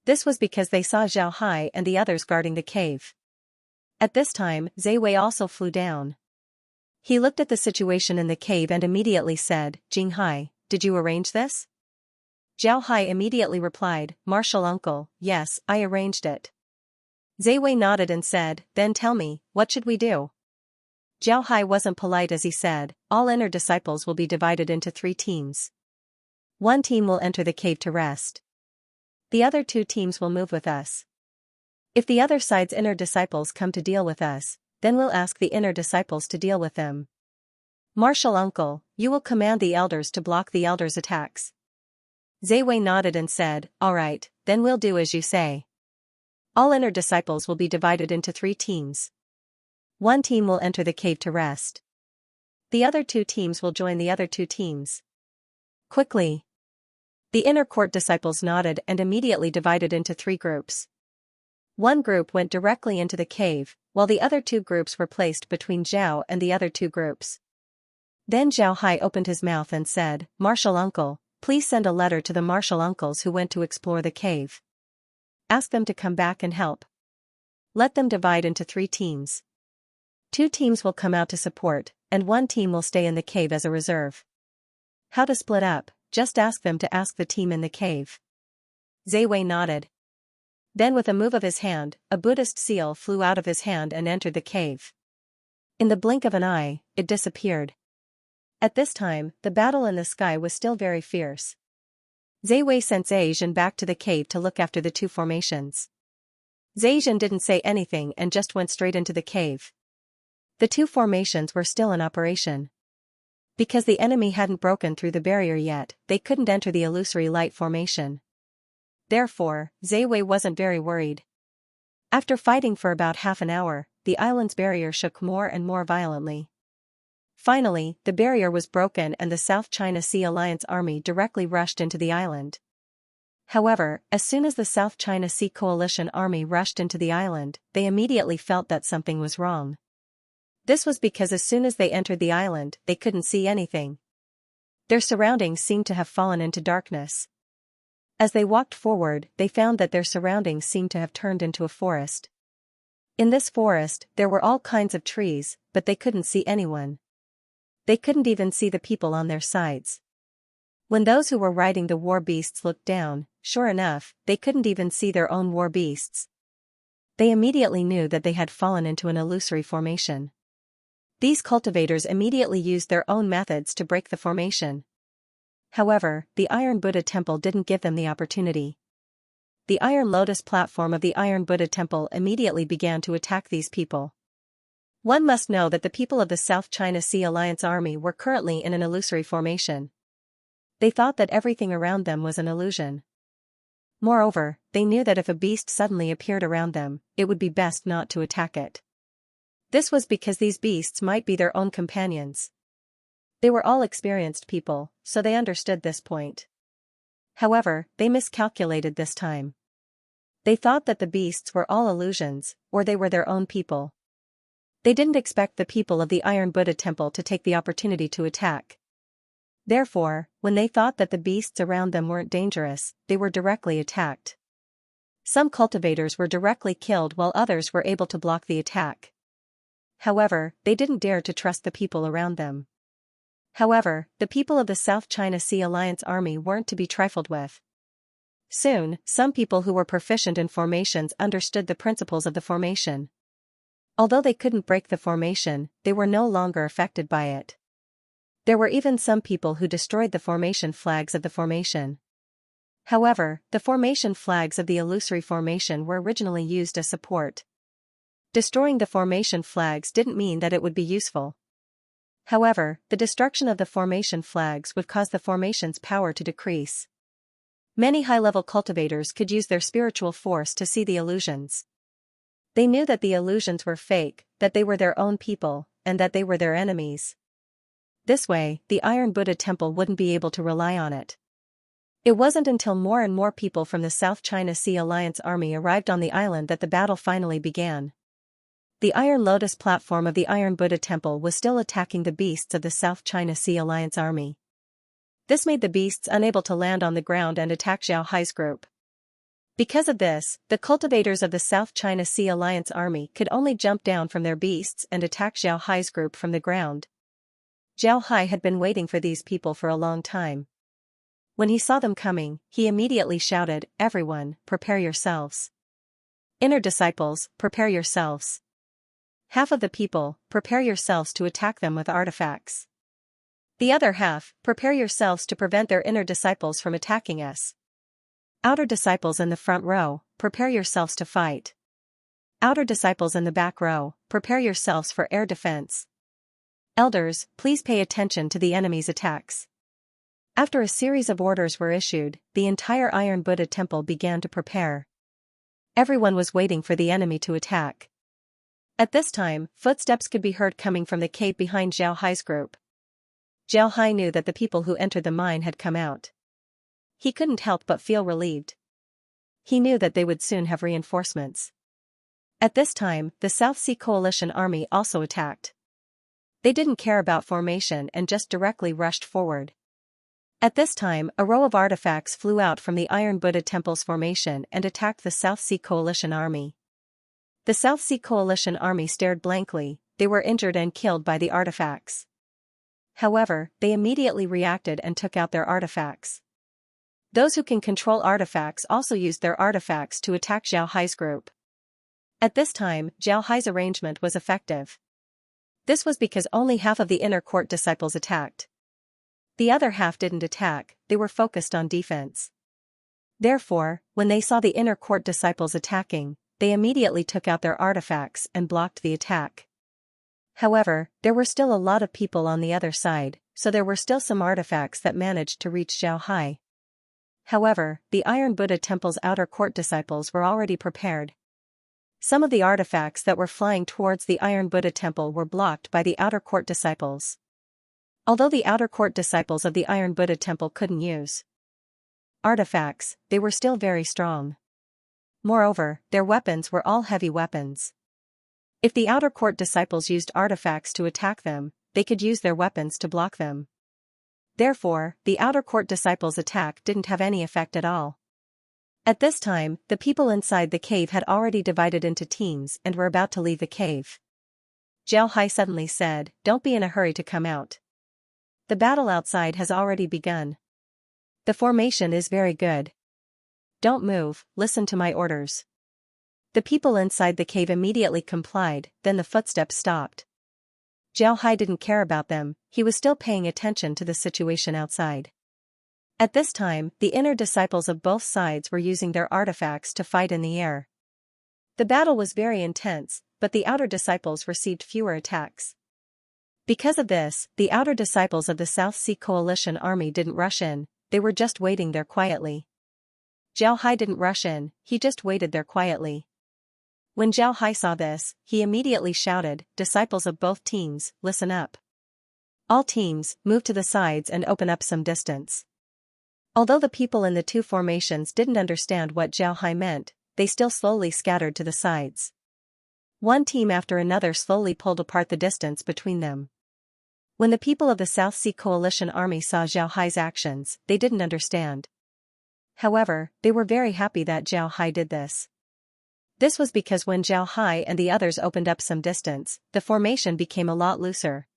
This was because they saw Zhao Hai and the others guarding the cave. At this time, Zai Wei also flew down. He looked at the situation in the cave and immediately said, "Jing Hai, did you arrange this?" Zhao Hai immediately replied, "Martial uncle, yes, I arranged it." Zai Wei nodded and said, "Then tell me, what should we do?" Zhao Hai wasn't polite as he said, "All inner disciples will be divided into 3 teams. One team will enter the cave to rest. The other 2 teams will move with us. If the other side's inner disciples come to deal with us, then we'll ask the inner disciples to deal with them. Martial uncle, you will command the elders to block the elders' attacks." Zai Wei nodded and said, "All right, then we'll do as you say. All inner disciples will be divided into 3 teams. One team will enter the cave to rest. The other 2 teams will join the other 2 teams." Quickly, the inner court disciples nodded and immediately divided into 3 groups. One group went directly into the cave, while the other 2 groups were placed between Zhao and the other 2 groups. Then Zhao Hai opened his mouth and said, "Martial uncle, please send a letter to the martial uncles who went to explore the cave. Ask them to come back and help. Let them divide into 3 teams. 2 teams will come out to support, and 1 team will stay in the cave as a reserve. How to split up, just ask them to ask the team in the cave." Zai Wei nodded. Then with a move of his hand, a Buddhist seal flew out of his hand and entered the cave. In the blink of an eye, it disappeared. At this time, the battle in the sky was still very fierce. Zai Wei sent Zhejian back to the cave to look after the 2 formations. Zhejian didn't say anything and just went straight into the cave. The 2 formations were still in operation. Because the enemy hadn't broken through the barrier yet, they couldn't enter the illusory light formation. Therefore, Zai Wei wasn't very worried. After fighting for about half an hour, the island's barrier shook more and more violently. Finally, the barrier was broken and the South China Sea Alliance army directly rushed into the island. However, as soon as the South China Sea Coalition army rushed into the island, they immediately felt that something was wrong. This was because as soon as they entered the island, they couldn't see anything. Their surroundings seemed to have fallen into darkness. As they walked forward, they found that their surroundings seemed to have turned into a forest. In this forest, there were all kinds of trees, but they couldn't see anyone. They couldn't even see the people on their sides. When those who were riding the war beasts looked down, sure enough, they couldn't even see their own war beasts. They immediately knew that they had fallen into an illusory formation. These cultivators immediately used their own methods to break the formation. However, the Iron Buddha Temple didn't give them the opportunity. The Iron Lotus platform of the Iron Buddha Temple immediately began to attack these people. One must know that the people of the South China Sea Alliance Army were currently in an illusory formation. They thought that everything around them was an illusion. Moreover, they knew that if a beast suddenly appeared around them, it would be best not to attack it. This was because these beasts might be their own companions. They were all experienced people, so they understood this point. However, they miscalculated this time. They thought that the beasts were all illusions, or they were their own people. They didn't expect the people of the Iron Buddha Temple to take the opportunity to attack. Therefore, when they thought that the beasts around them weren't dangerous, they were directly attacked. Some cultivators were directly killed while others were able to block the attack. However, they didn't dare to trust the people around them. However, the people of the South China Sea Alliance Army weren't to be trifled with. Soon, some people who were proficient in formations understood the principles of the formation. Although they couldn't break the formation, they were no longer affected by it. There were even some people who destroyed the formation flags of the formation. However, the formation flags of the illusory formation were originally used as support. Destroying the formation flags didn't mean that it would be useful. However, the destruction of the formation flags would cause the formation's power to decrease. Many high-level cultivators could use their spiritual force to see the illusions. They knew that the illusions were fake, that they were their own people, and that they were their enemies. This way, the Iron Buddha Temple wouldn't be able to rely on it. It wasn't until more and more people from the South China Sea Alliance Army arrived on the island that the battle finally began. The Iron Lotus platform of the Iron Buddha Temple was still attacking the beasts of the South China Sea Alliance Army. This made the beasts unable to land on the ground and attack Zhao Hai's group. Because of this, the cultivators of the South China Sea Alliance Army could only jump down from their beasts and attack Zhao Hai's group from the ground. Zhao Hai had been waiting for these people for a long time. When he saw them coming, he immediately shouted, "Everyone, prepare yourselves. Inner disciples, prepare yourselves. Half of the people, prepare yourselves to attack them with artifacts. The other half, prepare yourselves to prevent their inner disciples from attacking us. Outer disciples in the front row, prepare yourselves to fight. Outer disciples in the back row, prepare yourselves for air defense. Elders, please pay attention to the enemy's attacks." After a series of orders were issued, the entire Iron Buddha Temple began to prepare. Everyone was waiting for the enemy to attack. At this time, footsteps could be heard coming from the cave behind Zhao Hai's group. Zhao Hai knew that the people who entered the mine had come out. He couldn't help but feel relieved. He knew that they would soon have reinforcements. At this time, the South Sea Coalition Army also attacked. They didn't care about formation and just directly rushed forward. At this time, a row of artifacts flew out from the Iron Buddha Temple's formation and attacked the South Sea Coalition Army. The South Sea Coalition Army stared blankly. They were injured and killed by the artifacts. However, they immediately reacted and took out their artifacts. Those who can control artifacts also used their artifacts to attack Zhao Hai's group. At this time, Zhao Hai's arrangement was effective. This was because only half of the inner court disciples attacked. The other half didn't attack, they were focused on defense. Therefore, when they saw the inner court disciples attacking, they immediately took out their artifacts and blocked the attack. However, there were still a lot of people on the other side, so there were still some artifacts that managed to reach Zhao Hai. However, the Iron Buddha Temple's outer court disciples were already prepared. Some of the artifacts that were flying towards the Iron Buddha Temple were blocked by the outer court disciples. Although the outer court disciples of the Iron Buddha Temple couldn't use artifacts, they were still very strong. Moreover, their weapons were all heavy weapons. If the outer court disciples used artifacts to attack them, they could use their weapons to block them. Therefore, the outer court disciples' attack didn't have any effect at all. At this time, the people inside the cave had already divided into teams and were about to leave the cave. Zhao Hai suddenly said, "Don't be in a hurry to come out. The battle outside has already begun. The formation is very good. Don't move, listen to my orders." The people inside the cave immediately complied, then the footsteps stopped. Zhao Hai didn't care about them, he was still paying attention to the situation outside. At this time, the inner disciples of both sides were using their artifacts to fight in the air. The battle was very intense, but the outer disciples received fewer attacks. Because of this, the outer disciples of the South Sea Coalition army didn't rush in, they were just waiting there quietly. Zhao Hai didn't rush in, he just waited there quietly. When Zhao Hai saw this, he immediately shouted, "Disciples of both teams, listen up. All teams, move to the sides and open up some distance." Although the people in the two formations didn't understand what Zhao Hai meant, they still slowly scattered to the sides. One team after another slowly pulled apart the distance between them. When the people of the South Sea Coalition army saw Zhao Hai's actions, they didn't understand. However, they were very happy that Zhao Hai did this. This was because when Zhao Hai and the others opened up some distance, the formation became a lot looser.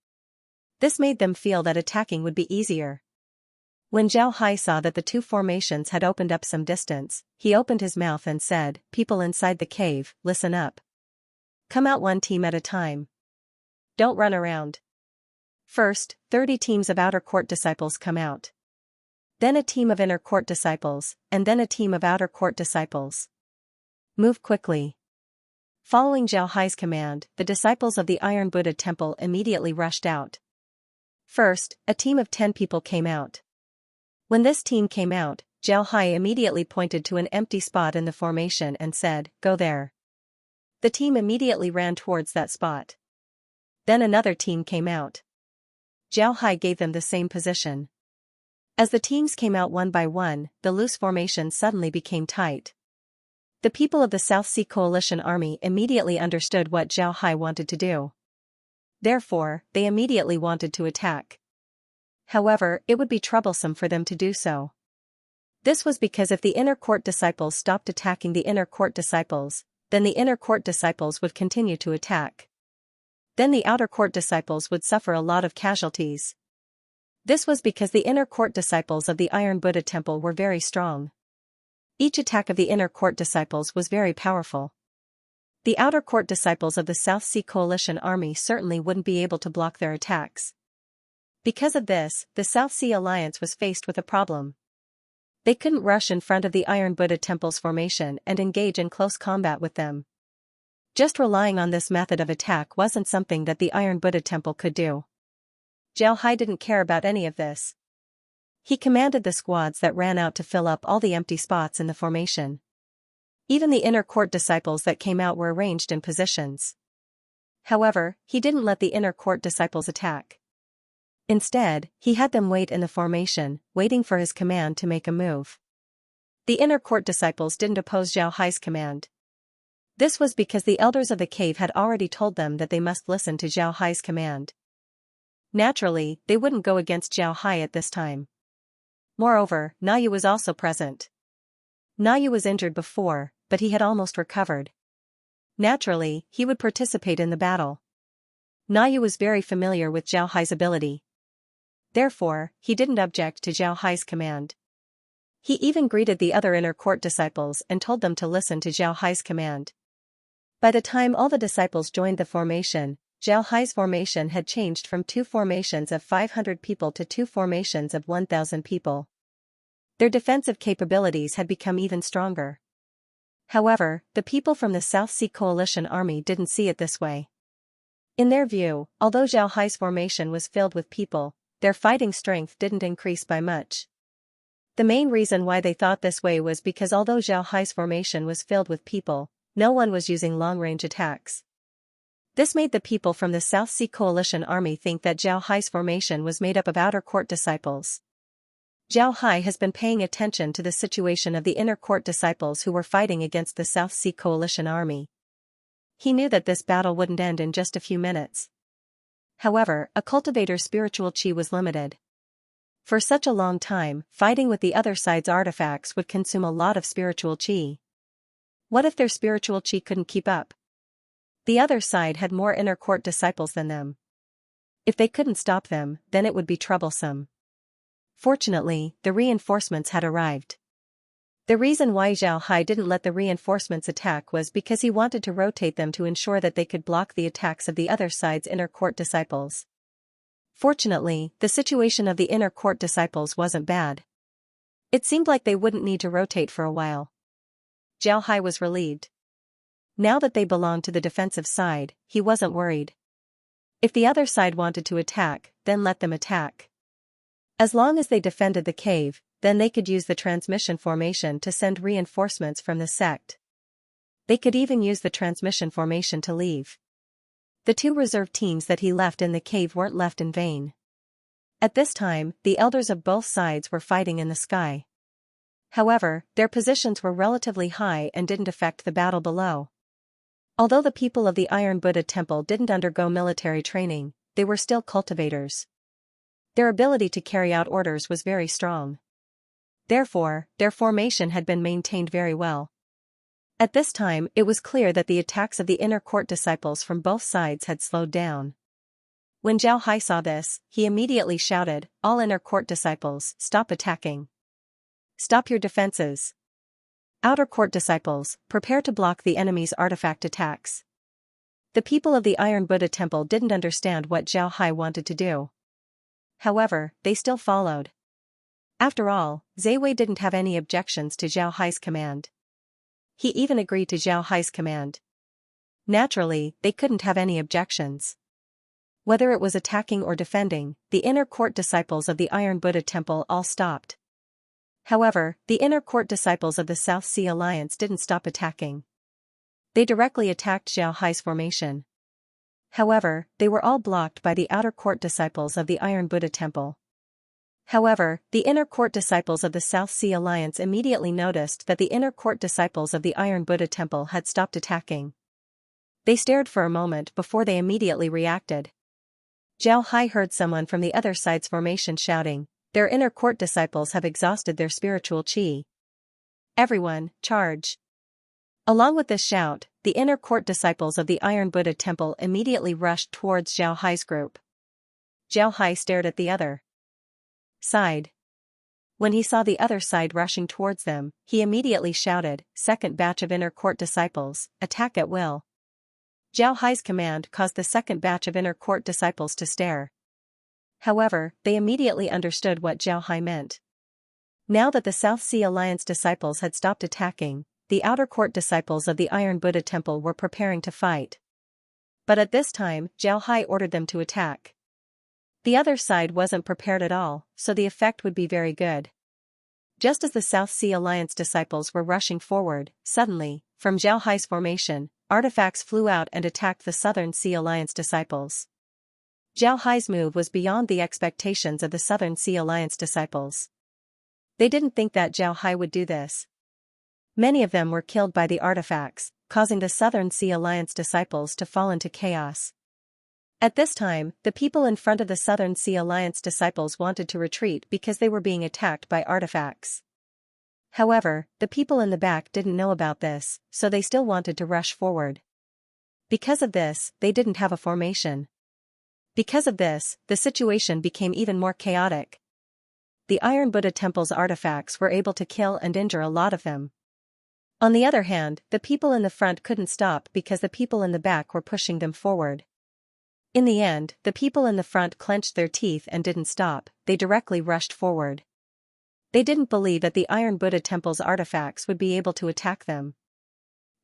This made them feel that attacking would be easier. When Zhao Hai saw that the two formations had opened up some distance, he opened his mouth and said, "People inside the cave, listen up. Come out one team at a time. Don't run around. First, 30 teams of outer court disciples come out. Then a team of inner court disciples, and then a team of outer court disciples. Move quickly." Following Zhao Hai's command, the disciples of the Iron Buddha Temple immediately rushed out. First, a team of 10 people came out. When this team came out, Zhao Hai immediately pointed to an empty spot in the formation and said, "Go there." The team immediately ran towards that spot. Then another team came out. Zhao Hai gave them the same position. As the teams came out one by one, the loose formation suddenly became tight. The people of the South Sea Coalition army immediately understood what Zhao Hai wanted to do. Therefore, they immediately wanted to attack. However, it would be troublesome for them to do so. This was because if the inner court disciples stopped attacking the inner court disciples, then the inner court disciples would continue to attack. Then the outer court disciples would suffer a lot of casualties. This was because the inner court disciples of the Iron Buddha Temple were very strong. Each attack of the inner court disciples was very powerful. The outer court disciples of the South Sea Coalition army certainly wouldn't be able to block their attacks. Because of this, the South Sea Alliance was faced with a problem. They couldn't rush in front of the Iron Buddha Temple's formation and engage in close combat with them. Just relying on this method of attack wasn't something that the Iron Buddha Temple could do. Zhao Hai didn't care about any of this. He commanded the squads that ran out to fill up all the empty spots in the formation. Even the inner court disciples that came out were arranged in positions. However, he didn't let the inner court disciples attack. Instead, he had them wait in the formation, waiting for his command to make a move. The inner court disciples didn't oppose Zhao Hai's command. This was because the elders of the cave had already told them that they must listen to Zhao Hai's command. Naturally, they wouldn't go against Zhao Hai at this time. Moreover, Nayu was also present. Nayu was injured before, but he had almost recovered. Naturally, he would participate in the battle. Nayu was very familiar with Zhao Hai's ability. Therefore, he didn't object to Zhao Hai's command. He even greeted the other inner court disciples and told them to listen to Zhao Hai's command. By the time all the disciples joined the formation, Zhao Hai's formation had changed from 2 formations of 500 people to 2 formations of 1,000 people. Their defensive capabilities had become even stronger. However, the people from the South Sea Coalition army didn't see it this way. In their view, although Zhao Hai's formation was filled with people, their fighting strength didn't increase by much. The main reason why they thought this way was because although Zhao Hai's formation was filled with people, no one was using long-range attacks. This made the people from the South Sea Coalition army think that Zhao Hai's formation was made up of outer court disciples. Zhao Hai has been paying attention to the situation of the inner court disciples who were fighting against the South Sea Coalition army. He knew that this battle wouldn't end in just a few minutes. However, a cultivator's spiritual chi was limited. For such a long time, fighting with the other side's artifacts would consume a lot of spiritual chi. What if their spiritual chi couldn't keep up? The other side had more inner court disciples than them. If they couldn't stop them, then it would be troublesome. Fortunately, the reinforcements had arrived. The reason why Zhao Hai didn't let the reinforcements attack was because he wanted to rotate them to ensure that they could block the attacks of the other side's inner court disciples. Fortunately, the situation of the inner court disciples wasn't bad. It seemed like they wouldn't need to rotate for a while. Zhao Hai was relieved. Now that they belonged to the defensive side, he wasn't worried. If the other side wanted to attack, then let them attack. As long as they defended the cave, then they could use the transmission formation to send reinforcements from the sect. They could even use the transmission formation to leave. The 2 reserve teams that he left in the cave weren't left in vain. At this time, the elders of both sides were fighting in the sky. However, their positions were relatively high and didn't affect the battle below. Although the people of the Iron Buddha Temple didn't undergo military training, they were still cultivators. Their ability to carry out orders was very strong. Therefore, their formation had been maintained very well. At this time, it was clear that the attacks of the inner court disciples from both sides had slowed down. When Zhao Hai saw this, he immediately shouted, "All inner court disciples, stop attacking. Stop your defenses. Outer court disciples, prepare to block the enemy's artifact attacks." The people of the Iron Buddha Temple didn't understand what Zhao Hai wanted to do. However, they still followed. After all, Wei didn't have any objections to Zhao Hai's command. He even agreed to Zhao Hai's command. Naturally, they couldn't have any objections. Whether it was attacking or defending, the inner court disciples of the Iron Buddha Temple all stopped. However, the inner court disciples of the South Sea Alliance didn't stop attacking. They directly attacked Zhao Hai's formation. However, they were all blocked by the outer court disciples of the Iron Buddha Temple. However, the inner court disciples of the South Sea Alliance immediately noticed that the inner court disciples of the Iron Buddha Temple had stopped attacking. They stared for a moment before they immediately reacted. Zhao Hai heard someone from the other side's formation shouting, "Their inner court disciples have exhausted their spiritual qi. Everyone, charge." Along with this shout, the inner court disciples of the Iron Buddha Temple immediately rushed towards Zhao Hai's group. Zhao Hai stared at the other side. When he saw the other side rushing towards them, he immediately shouted, "Second batch of inner court disciples, attack at will." Zhao Hai's command caused the second batch of inner court disciples to stare. However, they immediately understood what Zhao Hai meant. Now that the South Sea Alliance disciples had stopped attacking, the outer court disciples of the Iron Buddha Temple were preparing to fight. But at this time, Zhao Hai ordered them to attack. The other side wasn't prepared at all, so the effect would be very good. Just as the South Sea Alliance disciples were rushing forward, suddenly, from Zhao Hai's formation, artifacts flew out and attacked the Southern Sea Alliance disciples. Zhao Hai's move was beyond the expectations of the Southern Sea Alliance disciples. They didn't think that Zhao Hai would do this. Many of them were killed by the artifacts, causing the Southern Sea Alliance disciples to fall into chaos. At this time, the people in front of the Southern Sea Alliance disciples wanted to retreat because they were being attacked by artifacts. However, the people in the back didn't know about this, so they still wanted to rush forward. Because of this, they didn't have a formation. Because of this, the situation became even more chaotic. The Iron Buddha Temple's artifacts were able to kill and injure a lot of them. On the other hand, the people in the front couldn't stop because the people in the back were pushing them forward. In the end, the people in the front clenched their teeth and didn't stop, they directly rushed forward. They didn't believe that the Iron Buddha Temple's artifacts would be able to attack them.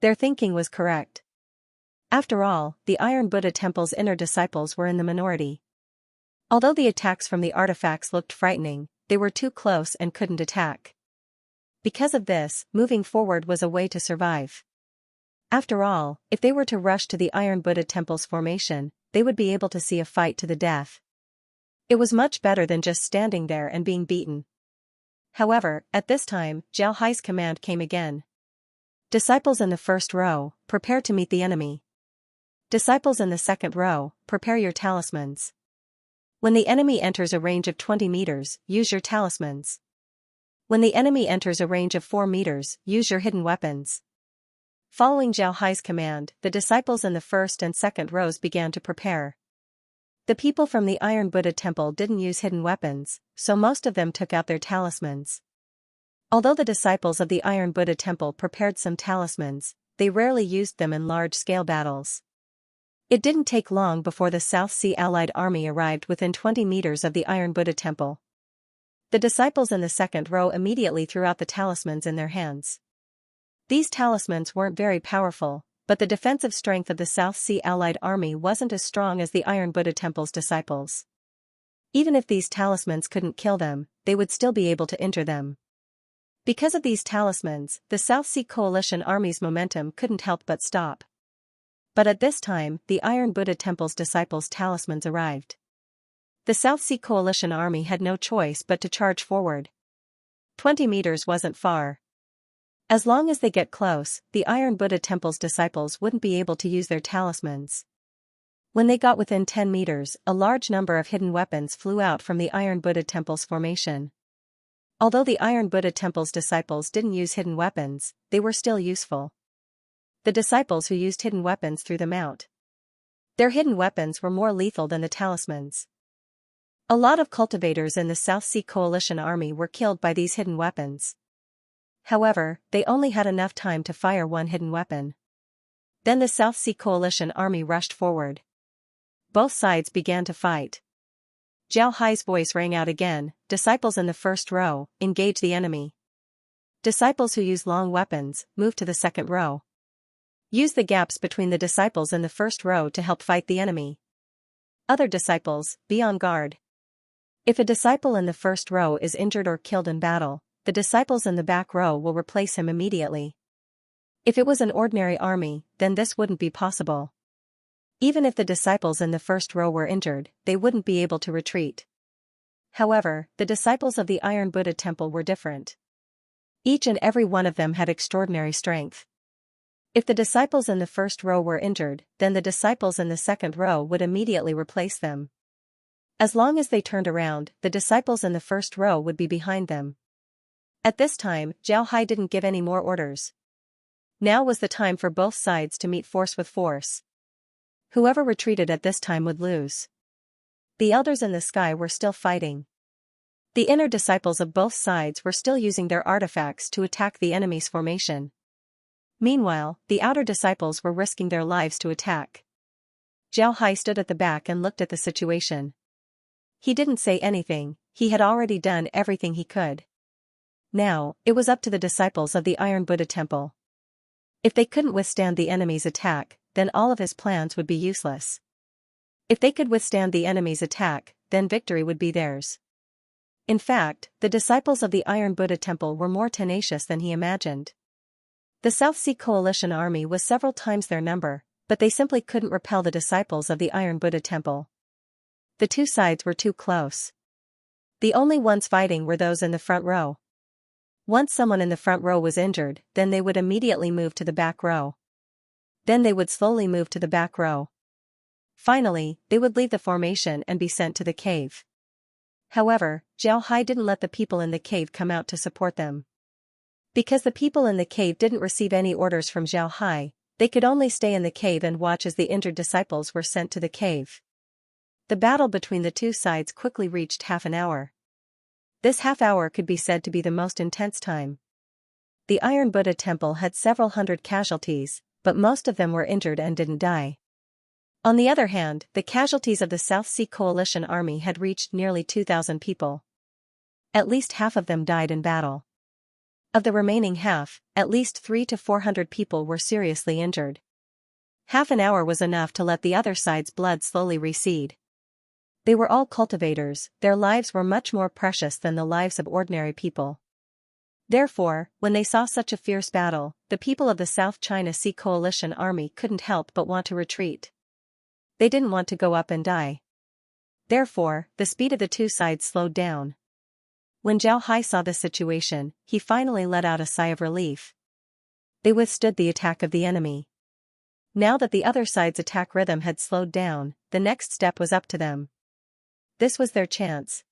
Their thinking was correct. After all, the Iron Buddha Temple's inner disciples were in the minority. Although the attacks from the artifacts looked frightening, they were too close and couldn't attack. Because of this, moving forward was a way to survive. After all, if they were to rush to the Iron Buddha Temple's formation, they would be able to see a fight to the death. It was much better than just standing there and being beaten. However, at this time, Zhao Hai's command came again. Disciples in the first row, prepare to meet the enemy. Disciples in the second row, prepare your talismans. When the enemy enters a range of 20 meters, use your talismans. When the enemy enters a range of 4 meters, use your hidden weapons. Following Zhao Hai's command, the disciples in the first and second rows began to prepare. The people from the Iron Buddha Temple didn't use hidden weapons, so most of them took out their talismans. Although the disciples of the Iron Buddha Temple prepared some talismans, they rarely used them in large-scale battles. It didn't take long before the South Sea Allied army arrived within 20 meters of the Iron Buddha Temple. The disciples in the second row immediately threw out the talismans in their hands. These talismans weren't very powerful, but the defensive strength of the South Sea Allied army wasn't as strong as the Iron Buddha Temple's disciples. Even if these talismans couldn't kill them, they would still be able to injure them. Because of these talismans, the South Sea Coalition army's momentum couldn't help but stop. But at this time, the Iron Buddha Temple's disciples' talismans arrived. The South Sea Coalition army had no choice but to charge forward. 20 meters wasn't far. As long as they get close, the Iron Buddha Temple's disciples wouldn't be able to use their talismans. When they got within 10 meters, a large number of hidden weapons flew out from the Iron Buddha Temple's formation. Although the Iron Buddha Temple's disciples didn't use hidden weapons, they were still useful. The disciples who used hidden weapons threw them out. Their hidden weapons were more lethal than the talismans. A lot of cultivators in the South Sea Coalition army were killed by these hidden weapons. However, they only had enough time to fire one hidden weapon. Then the South Sea Coalition army rushed forward. Both sides began to fight. Zhao Hai's voice rang out again, "Disciples in the first row, engage the enemy. Disciples who use long weapons, move to the second row. Use the gaps between the disciples in the first row to help fight the enemy. Other disciples, be on guard. If a disciple in the first row is injured or killed in battle, the disciples in the back row will replace him immediately. If it was an ordinary army, then this wouldn't be possible. Even if the disciples in the first row were injured, they wouldn't be able to retreat." However, the disciples of the Iron Buddha Temple were different. Each and every one of them had extraordinary strength. If the disciples in the first row were injured, then the disciples in the second row would immediately replace them. As long as they turned around, the disciples in the first row would be behind them. At this time, Zhao Hai didn't give any more orders. Now was the time for both sides to meet force with force. Whoever retreated at this time would lose. The elders in the sky were still fighting. The inner disciples of both sides were still using their artifacts to attack the enemy's formation. Meanwhile, the outer disciples were risking their lives to attack. Zhao Hai stood at the back and looked at the situation. He didn't say anything, he had already done everything he could. Now, it was up to the disciples of the Iron Buddha Temple. If they couldn't withstand the enemy's attack, then all of his plans would be useless. If they could withstand the enemy's attack, then victory would be theirs. In fact, the disciples of the Iron Buddha Temple were more tenacious than he imagined. The South Sea Coalition army was several times their number, but they simply couldn't repel the disciples of the Iron Buddha Temple. The two sides were too close. The only ones fighting were those in the front row. Once someone in the front row was injured, then they would immediately move to the back row. Then they would slowly move to the back row. Finally, they would leave the formation and be sent to the cave. However, Zhao Hai didn't let the people in the cave come out to support them. Because the people in the cave didn't receive any orders from Zhao Hai, they could only stay in the cave and watch as the injured disciples were sent to the cave. The battle between the two sides quickly reached half an hour. This half hour could be said to be the most intense time. The Iron Buddha Temple had several hundred casualties, but most of them were injured and didn't die. On the other hand, the casualties of the South Sea Coalition army had reached nearly 2,000 people. At least half of them died in battle. Of the remaining half, at least 300 to 400 people were seriously injured. Half an hour was enough to let the other side's blood slowly recede. They were all cultivators, their lives were much more precious than the lives of ordinary people. Therefore, when they saw such a fierce battle, the people of the South China Sea Coalition army couldn't help but want to retreat. They didn't want to go up and die. Therefore, the speed of the two sides slowed down. When Zhao Hai saw the situation, he finally let out a sigh of relief. They withstood the attack of the enemy. Now that the other side's attack rhythm had slowed down, the next step was up to them. This was their chance.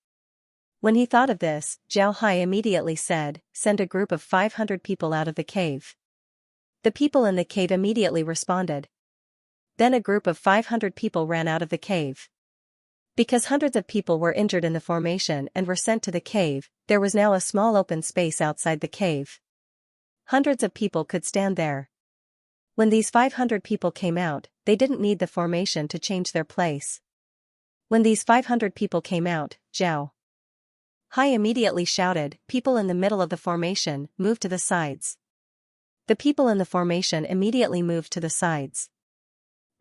When he thought of this, Zhao Hai immediately said, "Send a group of 500 people out of the cave." The people in the cave immediately responded. Then a group of 500 people ran out of the cave. Because hundreds of people were injured in the formation and were sent to the cave, there was now a small open space outside the cave. Hundreds of people could stand there. When these 500 people came out, they didn't need the formation to change their place. When these 500 people came out, Zhao Hai immediately shouted, "People in the middle of the formation, move to the sides." The people in the formation immediately moved to the sides.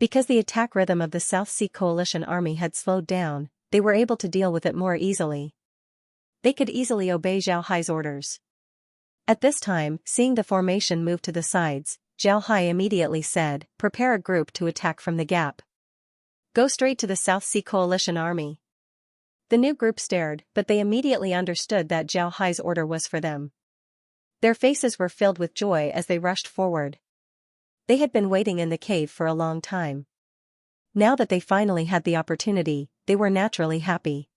Because the attack rhythm of the South Sea Coalition army had slowed down, they were able to deal with it more easily. They could easily obey Zhao Hai's orders. At this time, seeing the formation move to the sides, Zhao Hai immediately said, "Prepare a group to attack from the gap. Go straight to the South Sea Coalition army." The new group stared, but they immediately understood that Zhao Hai's order was for them. Their faces were filled with joy as they rushed forward. They had been waiting in the cave for a long time. Now that they finally had the opportunity, they were naturally happy.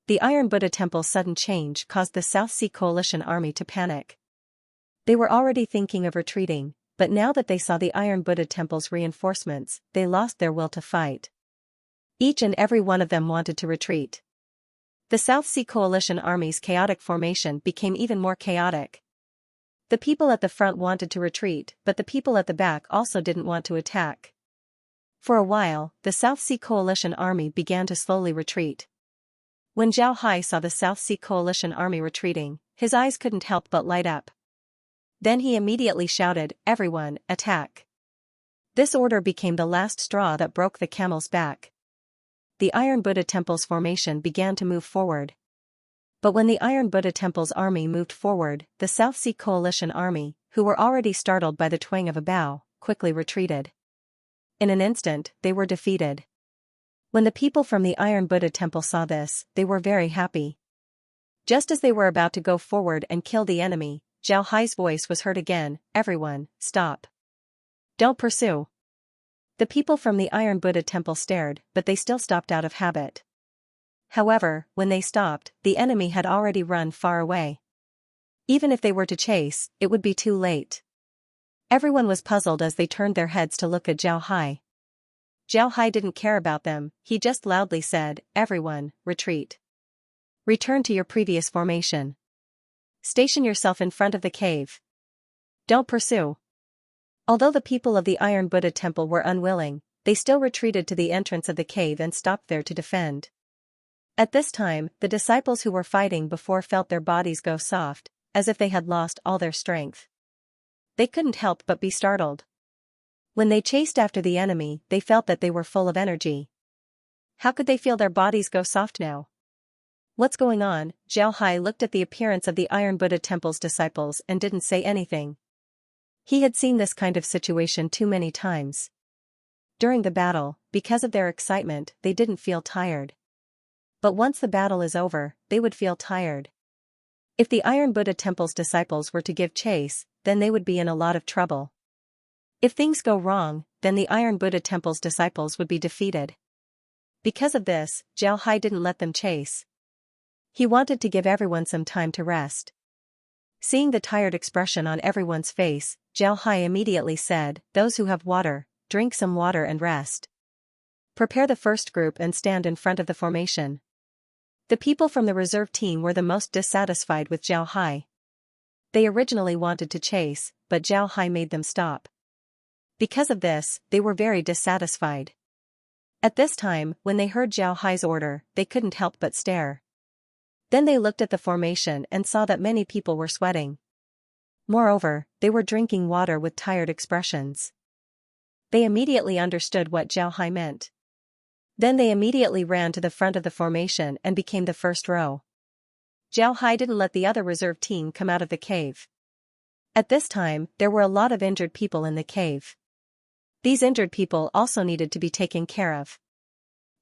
The Iron Buddha Temple's sudden change caused the South Sea Coalition army to panic. They were already thinking of retreating, but now that they saw the Iron Buddha Temple's reinforcements, they lost their will to fight. Each and every one of them wanted to retreat. The South Sea Coalition army's chaotic formation became even more chaotic. The people at the front wanted to retreat, but the people at the back also didn't want to attack. For a while, the South Sea Coalition army began to slowly retreat. When Zhao Hai saw the South Sea Coalition army retreating, his eyes couldn't help but light up. Then he immediately shouted, "Everyone, attack." This order became the last straw that broke the camel's back. The Iron Buddha Temple's formation began to move forward. But when the Iron Buddha Temple's army moved forward, the South Sea Coalition army, who were already startled by the twang of a bow, quickly retreated. In an instant, they were defeated. When the people from the Iron Buddha Temple saw this, they were very happy. Just as they were about to go forward and kill the enemy, Zhao Hai's voice was heard again, "Everyone, stop. Don't pursue." The people from the Iron Buddha Temple stared, but they still stopped out of habit. However, when they stopped, the enemy had already run far away. Even if they were to chase, it would be too late. Everyone was puzzled as they turned their heads to look at Zhao Hai. Zhao Hai didn't care about them, he just loudly said, "Everyone, retreat. Return to your previous formation. Station yourself in front of the cave. Don't pursue." Although the people of the Iron Buddha Temple were unwilling, they still retreated to the entrance of the cave and stopped there to defend. At this time, the disciples who were fighting before felt their bodies go soft, as if they had lost all their strength. They couldn't help but be startled. When they chased after the enemy, they felt that they were full of energy. How could they feel their bodies go soft now? "What's going on?" Zhao Hai looked at the appearance of the Iron Buddha Temple's disciples and didn't say anything. He had seen this kind of situation too many times. During the battle, because of their excitement, they didn't feel tired. But once the battle is over, they would feel tired. If the Iron Buddha Temple's disciples were to give chase, then they would be in a lot of trouble. If things go wrong, then the Iron Buddha Temple's disciples would be defeated. Because of this, Zhao Hai didn't let them chase. He wanted to give everyone some time to rest. Seeing the tired expression on everyone's face, Zhao Hai immediately said, "Those who have water, drink some water and rest. Prepare the first group and stand in front of the formation." The people from the reserve team were the most dissatisfied with Zhao Hai. They originally wanted to chase, but Zhao Hai made them stop. Because of this, they were very dissatisfied. At this time, when they heard Zhao Hai's order, they couldn't help but stare. Then they looked at the formation and saw that many people were sweating. Moreover, they were drinking water with tired expressions. They immediately understood what Zhao Hai meant. Then they immediately ran to the front of the formation and became the first row. Zhao Hai didn't let the other reserve team come out of the cave. At this time, there were a lot of injured people in the cave. These injured people also needed to be taken care of.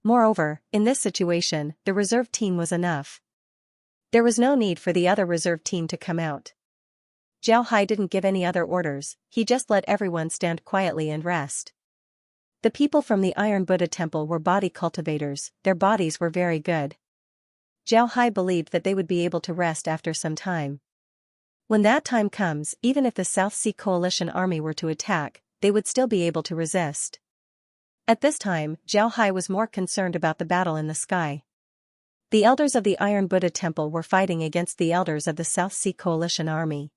Moreover, in this situation, the reserve team was enough. There was no need for the other reserve team to come out. Zhao Hai didn't give any other orders, he just let everyone stand quietly and rest. The people from the Iron Buddha Temple were body cultivators, their bodies were very good. Zhao Hai believed that they would be able to rest after some time. When that time comes, even if the South Sea Coalition army were to attack, they would still be able to resist. At this time, Zhao Hai was more concerned about the battle in the sky. The elders of the Iron Buddha Temple were fighting against the elders of the South Sea Coalition army.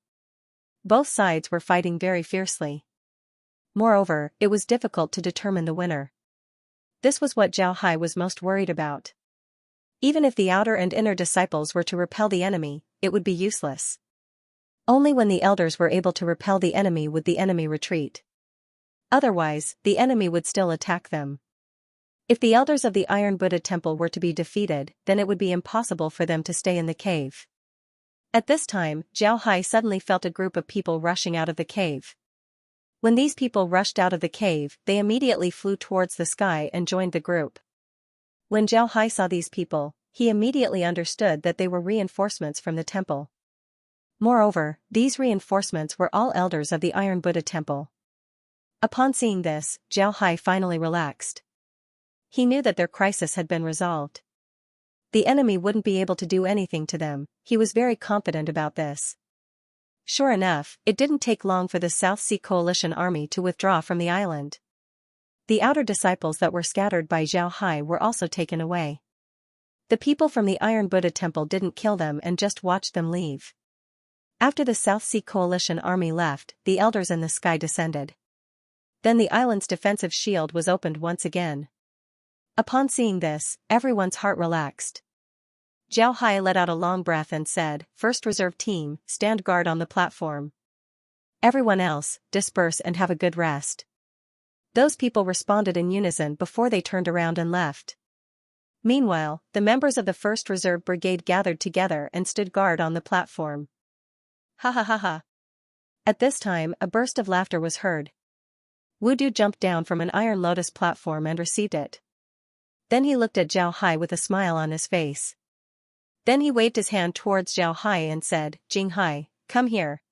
Both sides were fighting very fiercely. Moreover, it was difficult to determine the winner. This was what Zhao Hai was most worried about. Even if the outer and inner disciples were to repel the enemy, it would be useless. Only when the elders were able to repel the enemy would the enemy retreat. Otherwise, the enemy would still attack them. If the elders of the Iron Buddha Temple were to be defeated, then it would be impossible for them to stay in the cave. At this time, Zhao Hai suddenly felt a group of people rushing out of the cave. When these people rushed out of the cave, they immediately flew towards the sky and joined the group. When Zhao Hai saw these people, he immediately understood that they were reinforcements from the temple. Moreover, these reinforcements were all elders of the Iron Buddha Temple. Upon seeing this, Zhao Hai finally relaxed. He knew that their crisis had been resolved. The enemy wouldn't be able to do anything to them, he was very confident about this. Sure enough, it didn't take long for the South Sea Coalition army to withdraw from the island. The outer disciples that were scattered by Zhao Hai were also taken away. The people from the Iron Buddha Temple didn't kill them and just watched them leave. After the South Sea Coalition army left, the elders in the sky descended. Then the island's defensive shield was opened once again. Upon seeing this, everyone's heart relaxed. Zhao Hai let out a long breath and said, "First reserve team, stand guard on the platform. Everyone else, disperse and have a good rest." Those people responded in unison before they turned around and left. Meanwhile, the members of the 1st Reserve Brigade gathered together and stood guard on the platform. Ha ha ha ha. At this time, a burst of laughter was heard. Wu Du jumped down from an iron lotus platform and received it. Then he looked at Zhao Hai with a smile on his face. Then he waved his hand towards Zhao Hai and said, "Jing Hai, come here."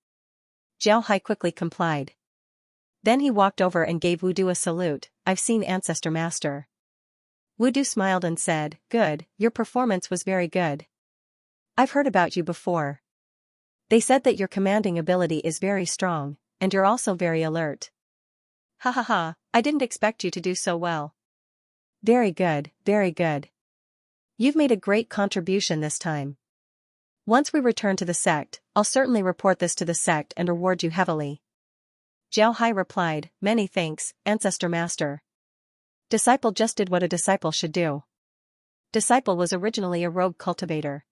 Zhao Hai quickly complied. Then he walked over and gave Wu Du a salute. "I've seen Ancestor Master." Wu Du smiled and said, "Good, your performance was very good. I've heard about you before. They said that your commanding ability is very strong, and you're also very alert." Ha ha ha, I didn't expect you to do so well. Very good, very good. You've made a great contribution this time. Once we return to the sect, I'll certainly report this to the sect and reward you heavily. Zhao Hai replied, "Many thanks, Ancestor Master." Disciple just did what a disciple should do. Disciple was originally a rogue cultivator.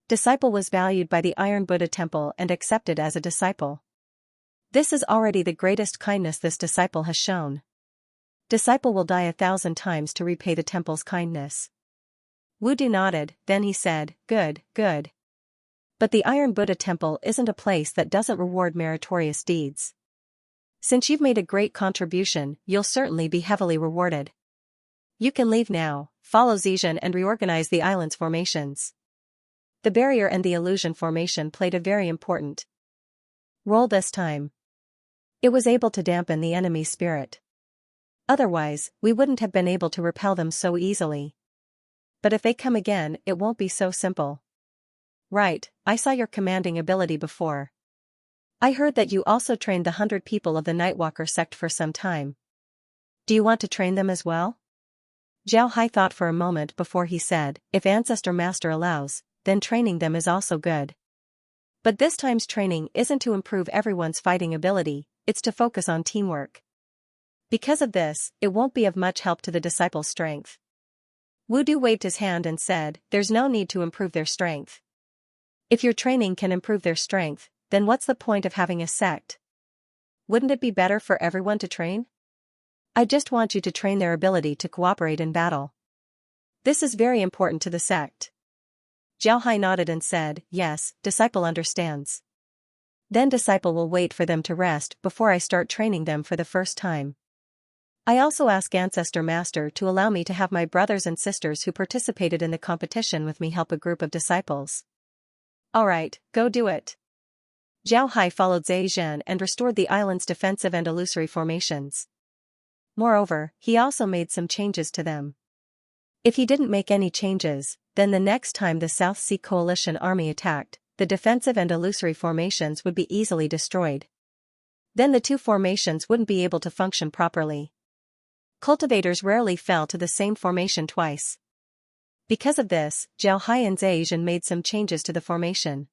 Disciple was valued by the Iron Buddha Temple and accepted as a disciple. This is already the greatest kindness this disciple has shown. Disciple will die 1,000 times to repay the temple's kindness. Wu Du nodded, then he said, "Good, good. But the Iron Buddha Temple isn't a place that doesn't reward meritorious deeds. Since you've made a great contribution, you'll certainly be heavily rewarded. You can leave now, follow Xianxia and reorganize the island's formations." The barrier and the illusion formation played a very important role this time. It was able to dampen the enemy's spirit. Otherwise, we wouldn't have been able to repel them so easily. But if they come again, it won't be so simple. Right, I saw your commanding ability before. I heard that you also trained the 100 people of the Nightwalker sect for some time. Do you want to train them as well? Zhao Hai thought for a moment before he said, "If Ancestor Master allows, then training them is also good. But this time's training isn't to improve everyone's fighting ability, it's to focus on teamwork. Because of this, it won't be of much help to the disciples' strength." Wu Du waved his hand and said, "There's no need to improve their strength. If your training can improve their strength, then what's the point of having a sect? Wouldn't it be better for everyone to train? I just want you to train their ability to cooperate in battle. This is very important to the sect." Zhao Hai nodded and said, "Yes, disciple understands. Then disciple will wait for them to rest before I start training them for the first time. I also ask Ancestor Master to allow me to have my brothers and sisters who participated in the competition with me help a group of disciples." "Alright, go do it." Zhao Hai followed Xianxia and restored the island's defensive and illusory formations. Moreover, he also made some changes to them. If he didn't make any changes, then the next time the South Sea Coalition army attacked, the defensive and illusory formations would be easily destroyed. Then the two formations wouldn't be able to function properly. Cultivators rarely fell to the same formation twice. Because of this, Zhao Hai and Xianxia made some changes to the formation.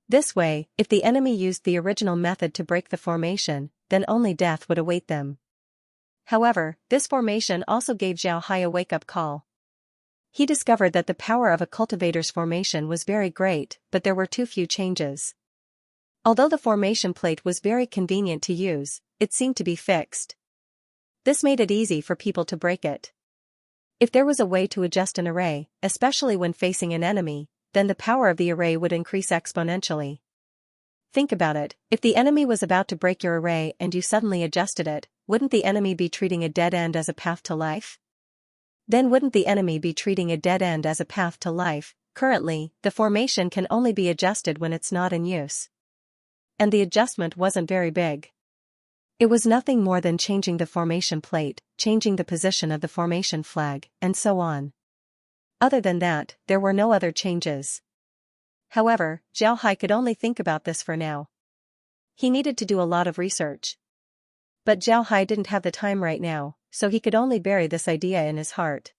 This way, if the enemy used the original method to break the formation, then only death would await them. However, this formation also gave Zhao Hai a wake-up call. He discovered that the power of a cultivator's formation was very great, but there were too few changes. Although the formation plate was very convenient to use, it seemed to be fixed. This made it easy for people to break it. If there was a way to adjust an array, especially when facing an enemy, then the power of the array would increase exponentially. Think about it, if the enemy was about to break your array and you suddenly adjusted it, wouldn't the enemy be treating a dead end as a path to life? Then wouldn't the enemy be treating a dead end as a path to life? Currently, the formation can only be adjusted when it's not in use. And the adjustment wasn't very big. It was nothing more than changing the formation plate, changing the position of the formation flag, and so on. Other than that, there were no other changes. However, Zhao Hai could only think about this for now. He needed to do a lot of research. But Zhao Hai didn't have the time right now, so he could only bury this idea in his heart.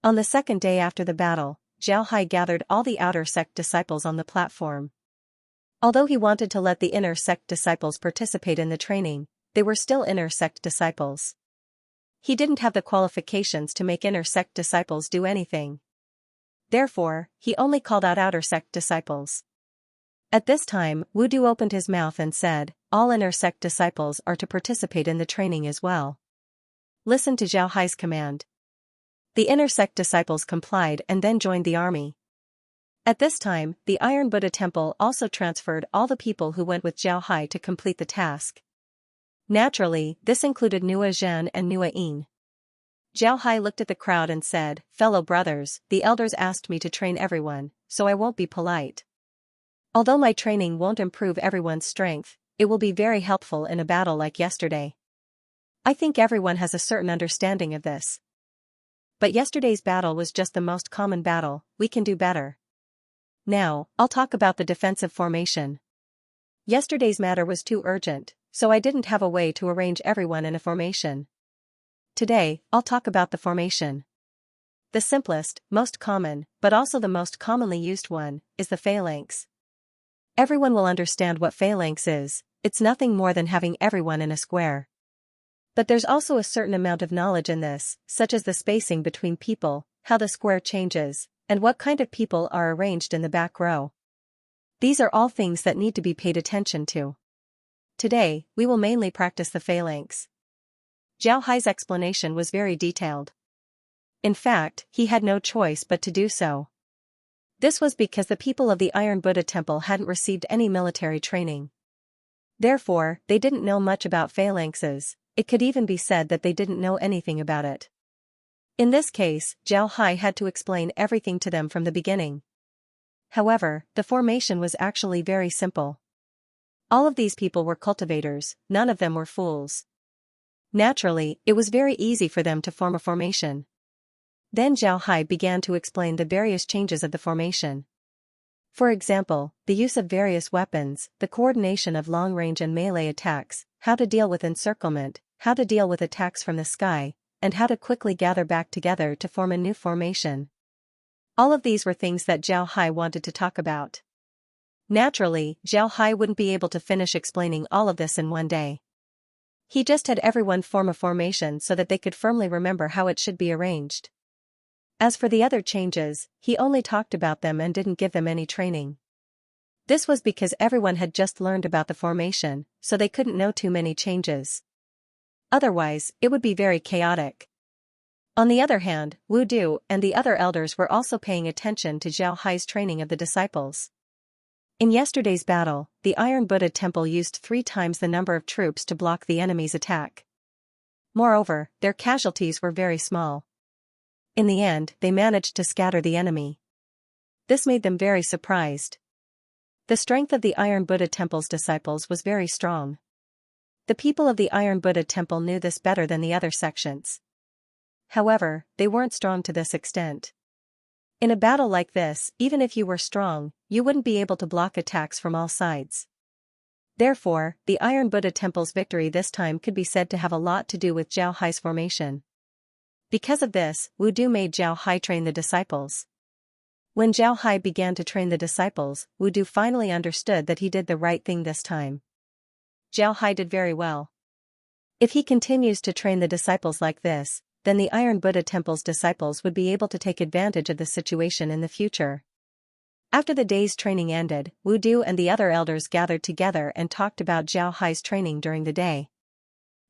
On the second day after the battle, Zhao Hai gathered all the outer sect disciples on the platform. Although he wanted to let the inner sect disciples participate in the training, they were still inner sect disciples. He didn't have the qualifications to make inner sect disciples do anything. Therefore, he only called out outer sect disciples. At this time, Wu Du opened his mouth and said, all inner sect disciples are to participate in the training as well. Listen to Zhao Hai's command. The inner sect disciples complied and then joined the army. At this time, the Iron Buddha Temple also transferred all the people who went with Zhao Hai to complete the task. Naturally, this included Nua Zhen and Nua Yin. Zhao Hai looked at the crowd and said, fellow brothers, the elders asked me to train everyone, so I won't be polite. Although my training won't improve everyone's strength, it will be very helpful in a battle like yesterday. I think everyone has a certain understanding of this. But yesterday's battle was just the most common battle, we can do better. Now, I'll talk about the defensive formation. Yesterday's matter was too urgent, so I didn't have a way to arrange everyone in a formation. Today, I'll talk about the formation. The simplest, most common, but also the most commonly used one, is the phalanx. Everyone will understand what phalanx is, it's nothing more than having everyone in a square. But there's also a certain amount of knowledge in this, such as the spacing between people, how the square changes, and what kind of people are arranged in the back row. These are all things that need to be paid attention to. Today, we will mainly practice the phalanx. Zhao Hai's explanation was very detailed. In fact, he had no choice but to do so. This was because the people of the Iron Buddha Temple hadn't received any military training. Therefore, they didn't know much about phalanxes, it could even be said that they didn't know anything about it. In this case, Zhao Hai had to explain everything to them from the beginning. However, the formation was actually very simple. All of these people were cultivators, none of them were fools. Naturally, it was very easy for them to form a formation. Then Zhao Hai began to explain the various changes of the formation. For example, the use of various weapons, the coordination of long-range and melee attacks, how to deal with encirclement, how to deal with attacks from the sky, and how to quickly gather back together to form a new formation. All of these were things that Zhao Hai wanted to talk about. Naturally, Zhao Hai wouldn't be able to finish explaining all of this in one day. He just had everyone form a formation so that they could firmly remember how it should be arranged. As for the other changes, he only talked about them and didn't give them any training. This was because everyone had just learned about the formation, so they couldn't know too many changes. Otherwise, it would be very chaotic. On the other hand, Wu Du and the other elders were also paying attention to Zhao Hai's training of the disciples. In yesterday's battle, the Iron Buddha Temple used 3 times the number of troops to block the enemy's attack. Moreover, their casualties were very small. In the end, they managed to scatter the enemy. This made them very surprised. The strength of the Iron Buddha Temple's disciples was very strong. The people of the Iron Buddha Temple knew this better than the other sections. However, they weren't strong to this extent. In a battle like this, even if you were strong, you wouldn't be able to block attacks from all sides. Therefore, the Iron Buddha Temple's victory this time could be said to have a lot to do with Zhao Hai's formation. Because of this, Wu Du made Zhao Hai train the disciples. When Zhao Hai began to train the disciples, Wu Du finally understood that he did the right thing this time. Zhao Hai did very well. If he continues to train the disciples like this, then the Iron Buddha Temple's disciples would be able to take advantage of the situation in the future. After the day's training ended, Wu Du and the other elders gathered together and talked about Zhao Hai's training during the day.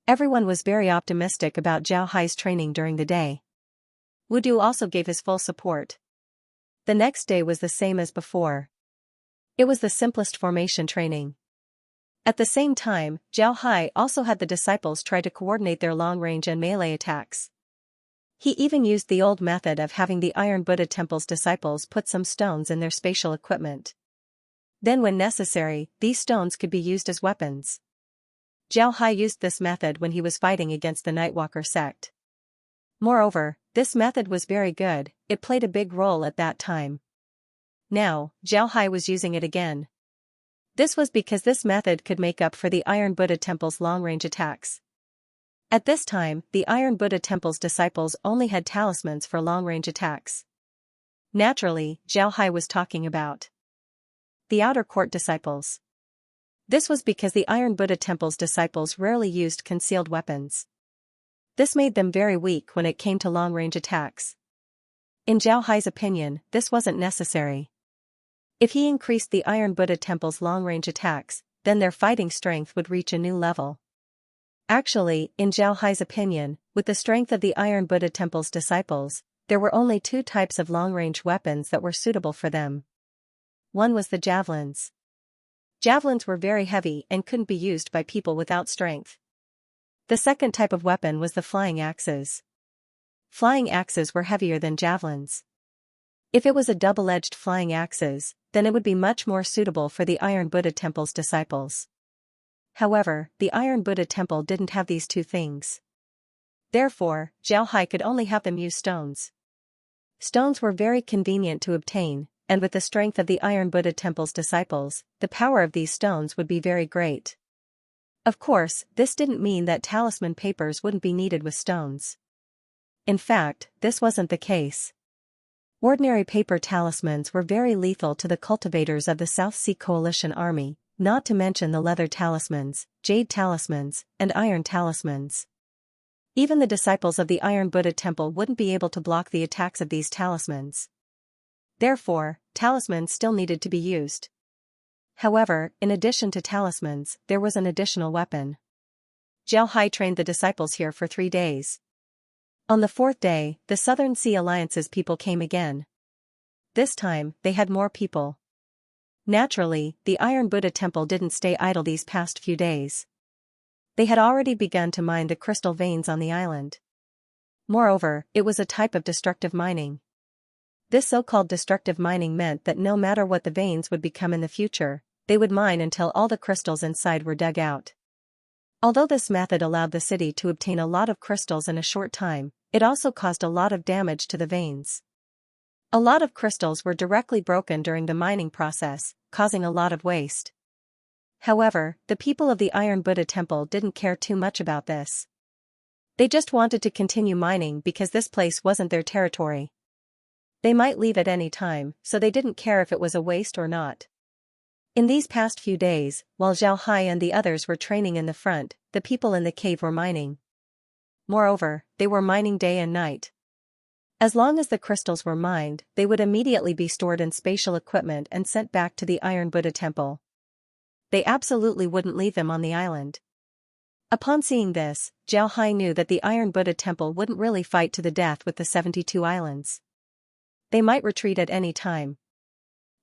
Everyone was very optimistic about Zhao Hai's training during the day. Wu Du also gave his full support. The next day was the same as before. It was the simplest formation training. At the same time, Zhao Hai also had the disciples try to coordinate their long-range and melee attacks. He even used the old method of having the Iron Buddha Temple's disciples put some stones in their spatial equipment. Then when necessary, these stones could be used as weapons. Zhao Hai used this method when he was fighting against the Nightwalker sect. Moreover, this method was very good, it played a big role at that time. Now, Zhao Hai was using it again. This was because this method could make up for the Iron Buddha Temple's long-range attacks. At this time, the Iron Buddha Temple's disciples only had talismans for long-range attacks. Naturally, Zhao Hai was talking about the Outer Court disciples. This was because the Iron Buddha Temple's disciples rarely used concealed weapons. This made them very weak when it came to long-range attacks. In Zhao Hai's opinion, this wasn't necessary. If he increased the Iron Buddha Temple's long-range attacks, then their fighting strength would reach a new level. Actually, in Zhao Hai's opinion, with the strength of the Iron Buddha Temple's disciples, there were only two types of long-range weapons that were suitable for them. One was the javelins. Javelins were very heavy and couldn't be used by people without strength. The second type of weapon was the flying axes. Flying axes were heavier than javelins. If it was a double-edged flying axes, then it would be much more suitable for the Iron Buddha Temple's disciples. However, the Iron Buddha Temple didn't have these two things. Therefore, Zhao Hai could only have them use stones. Stones were very convenient to obtain, and with the strength of the Iron Buddha Temple's disciples, the power of these stones would be very great. Of course, this didn't mean that talisman papers wouldn't be needed with stones. In fact, this wasn't the case. Ordinary paper talismans were very lethal to the cultivators of the South Sea Coalition Army, not to mention the leather talismans, jade talismans, and iron talismans. Even the disciples of the Iron Buddha Temple wouldn't be able to block the attacks of these talismans. Therefore, talismans still needed to be used. However, in addition to talismans, there was an additional weapon. Zhao Hai trained the disciples here for 3 days. On the 4th day, the Southern Sea Alliance's people came again. This time, they had more people. Naturally, the Iron Buddha Temple didn't stay idle these past few days. They had already begun to mine the crystal veins on the island. Moreover, it was a type of destructive mining. This so-called destructive mining meant that no matter what the veins would become in the future, they would mine until all the crystals inside were dug out. Although this method allowed the city to obtain a lot of crystals in a short time, it also caused a lot of damage to the veins. A lot of crystals were directly broken during the mining process, causing a lot of waste. However, the people of the Iron Buddha Temple didn't care too much about this. They just wanted to continue mining because this place wasn't their territory. They might leave at any time, so they didn't care if it was a waste or not. In these past few days, while Zhao Hai and the others were training in the front, the people in the cave were mining. Moreover, they were mining day and night. As long as the crystals were mined, they would immediately be stored in spatial equipment and sent back to the Iron Buddha Temple. They absolutely wouldn't leave them on the island. Upon seeing this, Zhao Hai knew that the Iron Buddha Temple wouldn't really fight to the death with the 72 islands. They might retreat at any time.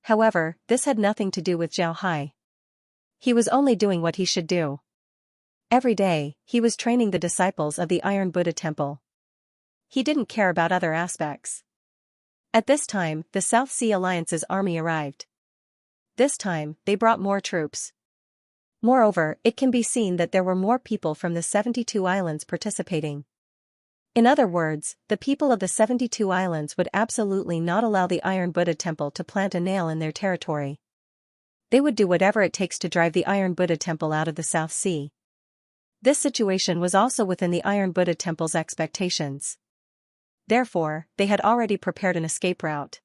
However, this had nothing to do with Zhao Hai. He was only doing what he should do. Every day, he was training the disciples of the Iron Buddha Temple. He didn't care about other aspects. At this time, the South Sea Alliance's army arrived. This time, they brought more troops. Moreover, it can be seen that there were more people from the 72 islands participating. In other words, the people of the 72 islands would absolutely not allow the Iron Buddha Temple to plant a nail in their territory. They would do whatever it takes to drive the Iron Buddha Temple out of the South Sea. This situation was also within the Iron Buddha Temple's expectations. Therefore, they had already prepared an escape route.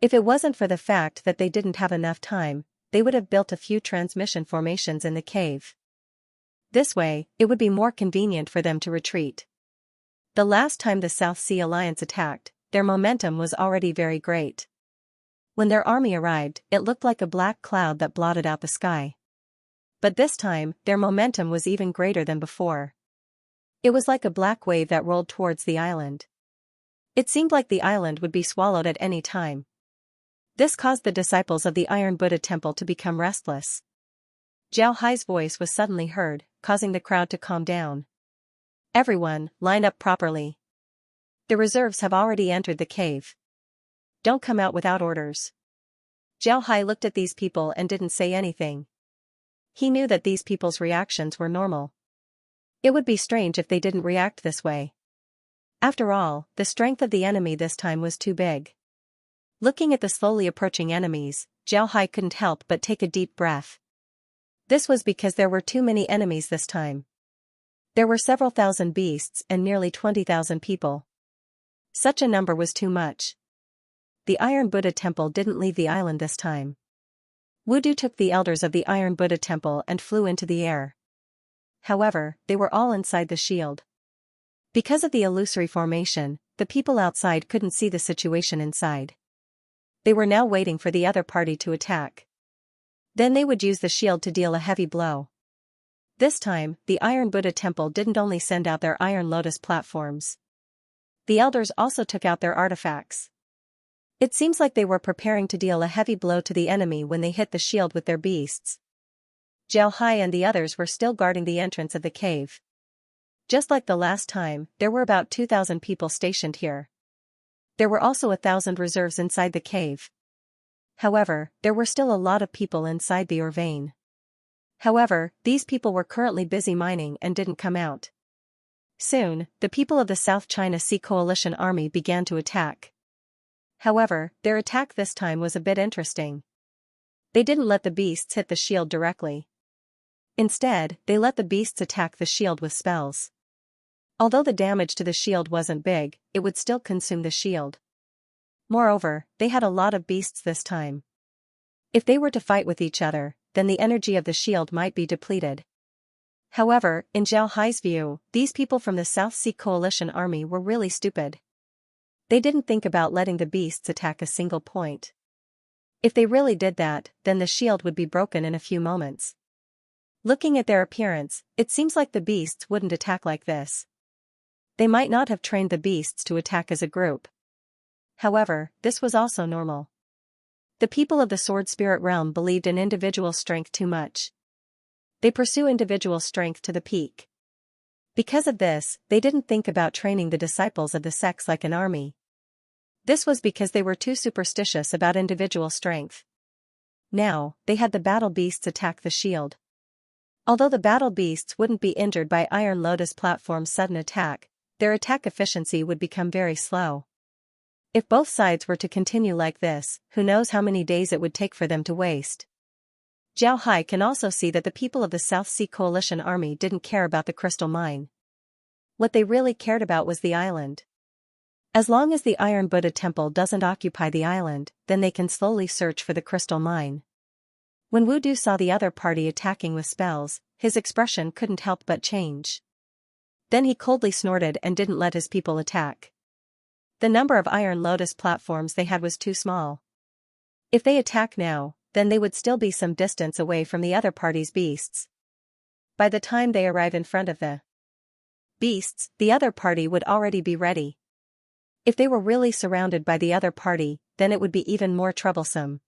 If it wasn't for the fact that they didn't have enough time, they would have built a few transmission formations in the cave. This way, it would be more convenient for them to retreat. The last time the South Sea Alliance attacked, their momentum was already very great. When their army arrived, it looked like a black cloud that blotted out the sky. But this time, their momentum was even greater than before. It was like a black wave that rolled towards the island. It seemed like the island would be swallowed at any time. This caused the disciples of the Iron Buddha Temple to become restless. Zhao Hai's voice was suddenly heard, causing the crowd to calm down. Everyone, line up properly. The reserves have already entered the cave. Don't come out without orders. Zhao Hai looked at these people and didn't say anything. He knew that these people's reactions were normal. It would be strange if they didn't react this way. After all, the strength of the enemy this time was too big. Looking at the slowly approaching enemies, Zhao Hai couldn't help but take a deep breath. This was because there were too many enemies this time. There were several thousand beasts and nearly 20,000 people. Such a number was too much. The Iron Buddha Temple didn't leave the island this time. Wudu took the elders of the Iron Buddha Temple and flew into the air. However, they were all inside the shield. Because of the illusory formation, the people outside couldn't see the situation inside. They were now waiting for the other party to attack. Then they would use the shield to deal a heavy blow. This time, the Iron Buddha Temple didn't only send out their Iron Lotus platforms. The elders also took out their artifacts. It seems like they were preparing to deal a heavy blow to the enemy when they hit the shield with their beasts. Zhao Hai and the others were still guarding the entrance of the cave. Just like the last time, there were about 2,000 people stationed here. There were also 1,000 reserves inside the cave. However, there were still a lot of people inside the ore vein. However, these people were currently busy mining and didn't come out. Soon, the people of the South China Sea Coalition Army began to attack. However, their attack this time was a bit interesting. They didn't let the beasts hit the shield directly. Instead, they let the beasts attack the shield with spells. Although the damage to the shield wasn't big, it would still consume the shield. Moreover, they had a lot of beasts this time. If they were to fight with each other, then the energy of the shield might be depleted. However, in Zhao Hai's view, these people from the South Sea Coalition Army were really stupid. They didn't think about letting the beasts attack a single point. If they really did that, then the shield would be broken in a few moments. Looking at their appearance, it seems like the beasts wouldn't attack like this. They might not have trained the beasts to attack as a group. However, this was also normal. The people of the Sword Spirit Realm believed in individual strength too much. They pursue individual strength to the peak. Because of this, they didn't think about training the disciples of the sects like an army. This was because they were too superstitious about individual strength. Now, they had the battle beasts attack the shield. Although the battle beasts wouldn't be injured by Iron Lotus Platform's sudden attack, their attack efficiency would become very slow. If both sides were to continue like this, who knows how many days it would take for them to waste. Zhao Hai can also see that the people of the South Sea Coalition Army didn't care about the crystal mine. What they really cared about was the island. As long as the Iron Buddha Temple doesn't occupy the island, then they can slowly search for the crystal mine. When Wudu saw the other party attacking with spells, his expression couldn't help but change. Then he coldly snorted and didn't let his people attack. The number of Iron Lotus platforms they had was too small. If they attack now, then they would still be some distance away from the other party's beasts. By the time they arrive in front of the beasts, the other party would already be ready. If they were really surrounded by the other party, then it would be even more troublesome.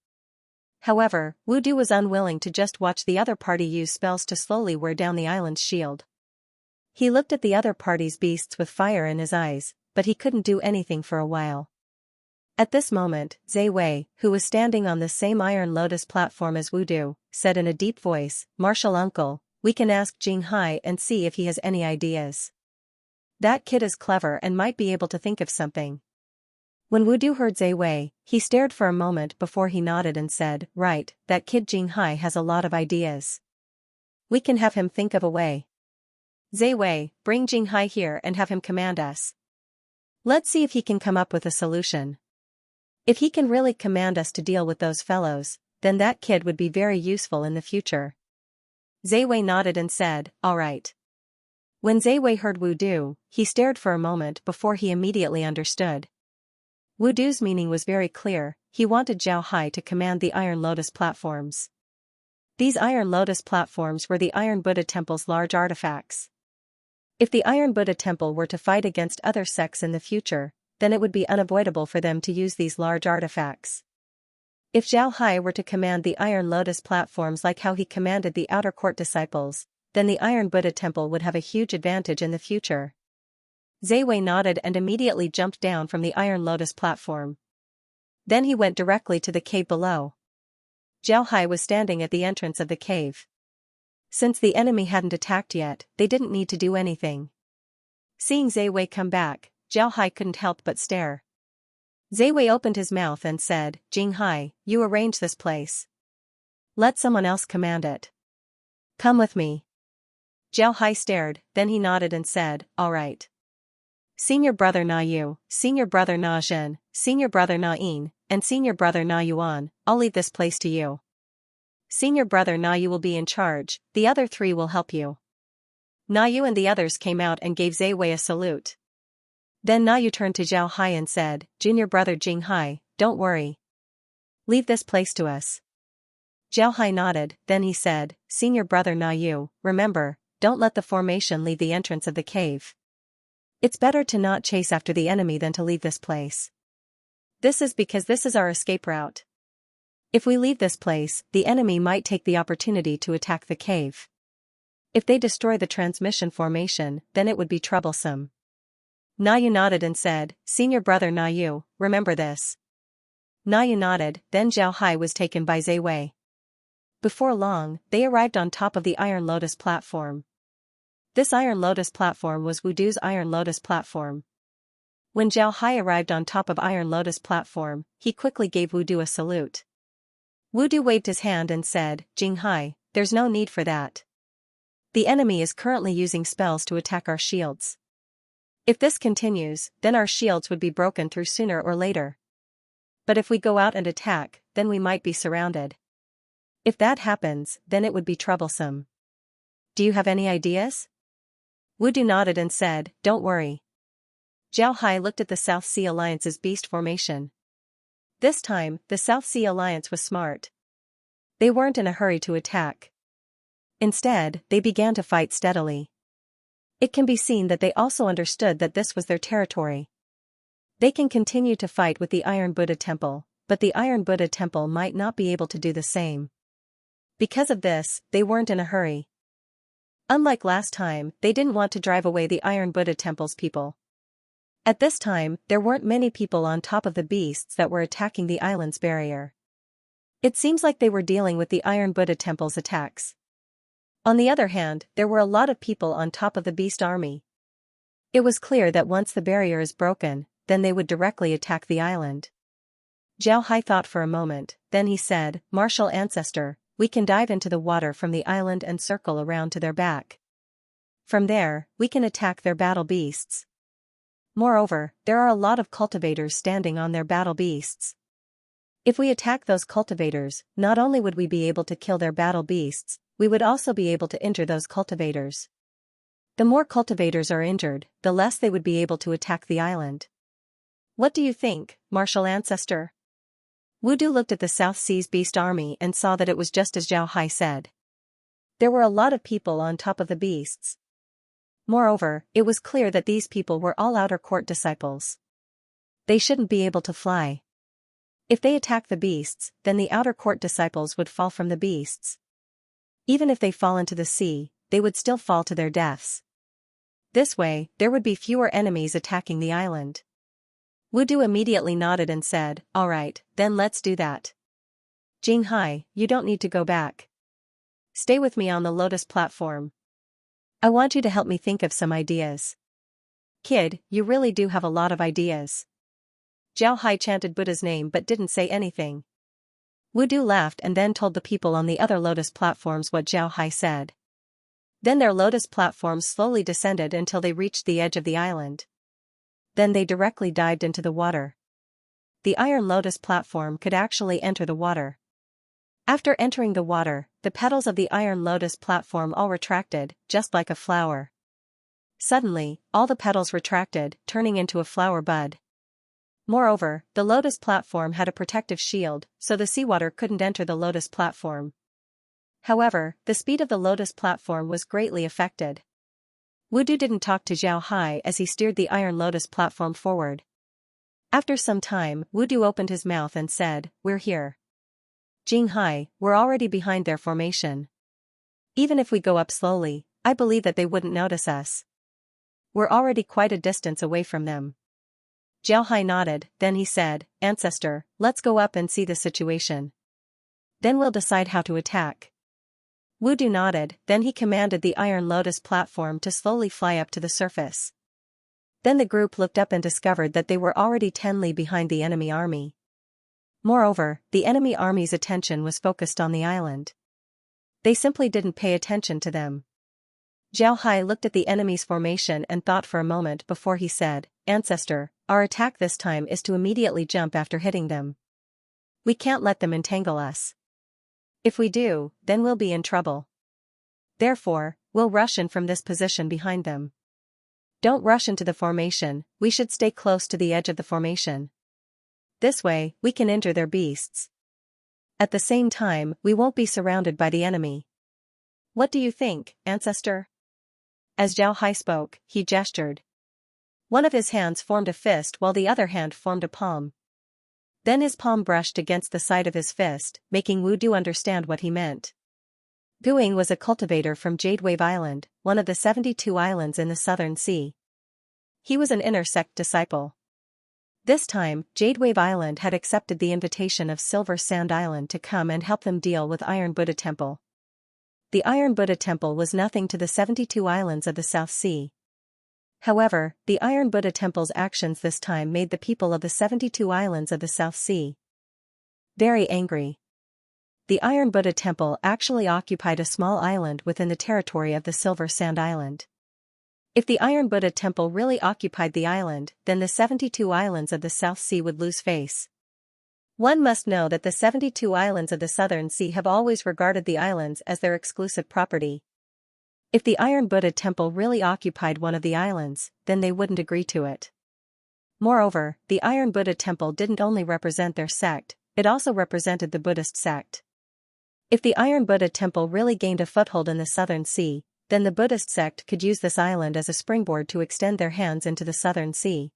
However, Wudu was unwilling to just watch the other party use spells to slowly wear down the island's shield. He looked at the other party's beasts with fire in his eyes, but he couldn't do anything for a while. At this moment, Zai Wei, who was standing on the same Iron Lotus platform as Wudu, said in a deep voice, "Martial uncle, we can ask Jing Hai and see if he has any ideas. That kid is clever and might be able to think of something." When Wudu heard Zai Wei, he stared for a moment before he nodded and said, "Right, that kid Jing Hai has a lot of ideas. We can have him think of a way. Zai Wei, bring Jing Hai here and have him command us. Let's see if he can come up with a solution. If he can really command us to deal with those fellows, then that kid would be very useful in the future." Zai Wei nodded and said, "All right. When Ziwei heard Wu Du, he stared for a moment before he immediately understood. Wu Du's meaning was very clear. He wanted Zhao Hai to command the Iron Lotus platforms. These Iron Lotus platforms were the Iron Buddha Temple's large artifacts. If the Iron Buddha Temple were to fight against other sects in the future, then it would be unavoidable for them to use these large artifacts. If Zhao Hai were to command the Iron Lotus platforms like how he commanded the outer court disciples, then the Iron Buddha Temple would have a huge advantage in the future. Ziwei nodded and immediately jumped down from the Iron Lotus platform. Then he went directly to the cave below. Zhao Hai was standing at the entrance of the cave. Since the enemy hadn't attacked yet, they didn't need to do anything. Seeing Ziwei come back, Zhao Hai couldn't help but stare. Ziwei opened his mouth and said, "Jing Hai, you arrange this place. Let someone else command it. Come with me." Zhao Hai stared, then he nodded and said, "All right. Senior brother Na Yu, senior brother Na Zhen, senior brother Na Yin, and senior brother Na Yuan, I'll leave this place to you. Senior brother Na Yu will be in charge, the other three will help you." Na Yu and the others came out and gave Ziwei a salute. Then Na Yu turned to Zhao Hai and said, "Junior brother Jing Hai, don't worry. Leave this place to us." Zhao Hai nodded, then he said, "Senior brother Na Yu, remember, don't let the formation leave the entrance of the cave. It's better to not chase after the enemy than to leave this place. This is because this is our escape route. If we leave this place, the enemy might take the opportunity to attack the cave. If they destroy the transmission formation, then it would be troublesome." Na Yu nodded and said, "Senior brother Na Yu, remember this." Na Yu nodded, then Zhao Hai was taken by Ziwei. Before long, they arrived on top of the Iron Lotus platform. This Iron Lotus platform was Wu Du's Iron Lotus platform. When Zhao Hai arrived on top of Iron Lotus platform, he quickly gave Wu Du a salute. Wu Du waved his hand and said, "Jing Hai, there's no need for that. The enemy is currently using spells to attack our shields. If this continues, then our shields would be broken through sooner or later. But if we go out and attack, then we might be surrounded. If that happens, then it would be troublesome. Do you have any ideas?" Wu Du nodded and said, "Don't worry." Zhao Hai looked at the South Sea Alliance's beast formation. This time, the South Sea Alliance was smart. They weren't in a hurry to attack. Instead, they began to fight steadily. It can be seen that they also understood that this was their territory. They can continue to fight with the Iron Buddha Temple, but the Iron Buddha Temple might not be able to do the same. Because of this, they weren't in a hurry. Unlike last time, they didn't want to drive away the Iron Buddha Temple's people. At this time, there weren't many people on top of the beasts that were attacking the island's barrier. It seems like they were dealing with the Iron Buddha Temple's attacks. On the other hand, there were a lot of people on top of the beast army. It was clear that once the barrier is broken, then they would directly attack the island. Zhao Hai thought for a moment, then he said, "Martial Ancestor, we can dive into the water from the island and circle around to their back. From there, we can attack their battle beasts. Moreover, there are a lot of cultivators standing on their battle beasts. If we attack those cultivators, not only would we be able to kill their battle beasts, we would also be able to injure those cultivators. The more cultivators are injured, the less they would be able to attack the island. What do you think, Martial Ancestor?" Wu Du looked at the South Seas Beast army and saw that it was just as Zhao Hai said. There were a lot of people on top of the beasts. Moreover, it was clear that these people were all outer court disciples. They shouldn't be able to fly. If they attack the beasts, then the outer court disciples would fall from the beasts. Even if they fall into the sea, they would still fall to their deaths. This way, there would be fewer enemies attacking the island. Wu Du immediately nodded and said, "All right, then let's do that. Jing Hai, you don't need to go back. Stay with me on the Lotus platform. I want you to help me think of some ideas." "Kid, you really do have a lot of ideas." Zhao Hai chanted Buddha's name but didn't say anything. Wu Du laughed and then told the people on the other Lotus platforms what Zhao Hai said. Then their Lotus platforms slowly descended until they reached the edge of the island. Then they directly dived into the water. The Iron Lotus platform could actually enter the water. After entering the water, the petals of the Iron Lotus platform all retracted, just like a flower. Suddenly, all the petals retracted, turning into a flower bud. Moreover, the lotus platform had a protective shield, so the seawater couldn't enter the lotus platform. However, the speed of the lotus platform was greatly affected. Wudu didn't talk to Zhao Hai as he steered the iron lotus platform forward. After some time, Wudu opened his mouth and said, "We're here." Jing Hai, we're already behind their formation. Even if we go up slowly, I believe that they wouldn't notice us. We're already quite a distance away from them. Zhao Hai nodded, then he said, "Ancestor, let's go up and see the situation. Then we'll decide how to attack." Wudu nodded, then he commanded the iron lotus platform to slowly fly up to the surface. Then the group looked up and discovered that they were already 10 li behind the enemy army. Moreover, the enemy army's attention was focused on the island. They simply didn't pay attention to them. Zhao Hai looked at the enemy's formation and thought for a moment before he said, "Ancestor, our attack this time is to immediately jump after hitting them. We can't let them entangle us. If we do, then we'll be in trouble. Therefore, we'll rush in from this position behind them. Don't rush into the formation, we should stay close to the edge of the formation. This way, we can injure their beasts. At the same time, we won't be surrounded by the enemy. What do you think, Ancestor?" As Zhao Hai spoke, he gestured. One of his hands formed a fist while the other hand formed a palm. Then his palm brushed against the side of his fist, making Wudu understand what he meant. Guing was a cultivator from Jade Wave Island, one of the 72 islands in the Southern Sea. He was an inner sect disciple. This time, Jade Wave Island had accepted the invitation of Silver Sand Island to come and help them deal with Iron Buddha Temple. The Iron Buddha Temple was nothing to the 72 islands of the South Sea. However, the Iron Buddha Temple's actions this time made the people of the 72 islands of the South Sea very angry. The Iron Buddha Temple actually occupied a small island within the territory of the Silver Sand Island. If the Iron Buddha Temple really occupied the island, then the 72 islands of the South Sea would lose face. One must know that the 72 islands of the Southern Sea have always regarded the islands as their exclusive property. If the Iron Buddha Temple really occupied one of the islands, then they wouldn't agree to it. Moreover, the Iron Buddha Temple didn't only represent their sect, it also represented the Buddhist sect. If the Iron Buddha Temple really gained a foothold in the Southern Sea, then the Buddhist sect could use this island as a springboard to extend their hands into the Southern Sea.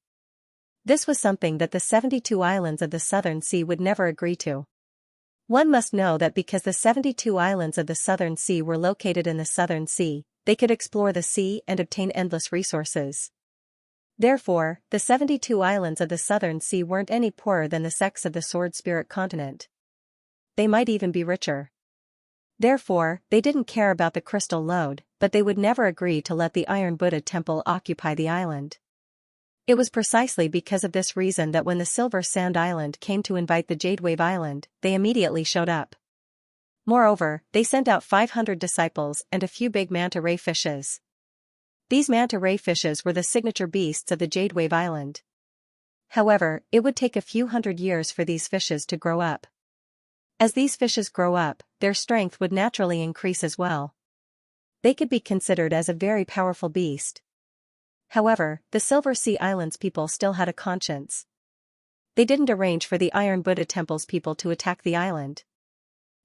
This was something that the 72 islands of the Southern Sea would never agree to. One must know that because the 72 islands of the Southern Sea were located in the Southern Sea, they could explore the sea and obtain endless resources. Therefore, the 72 islands of the Southern Sea weren't any poorer than the sects of the Sword Spirit continent. They might even be richer. Therefore, they didn't care about the crystal lode, but they would never agree to let the Iron Buddha Temple occupy the island. It was precisely because of this reason that when the Silver Sand Island came to invite the Jade Wave Island, they immediately showed up. Moreover, they sent out 500 disciples and a few big manta ray fishes. These manta ray fishes were the signature beasts of the Jade Wave Island. However, it would take a few hundred years for these fishes to grow up. As these fishes grow up, their strength would naturally increase as well. They could be considered as a very powerful beast. However, the Silver Sea Islands people still had a conscience. They didn't arrange for the Iron Buddha Temple's people to attack the island.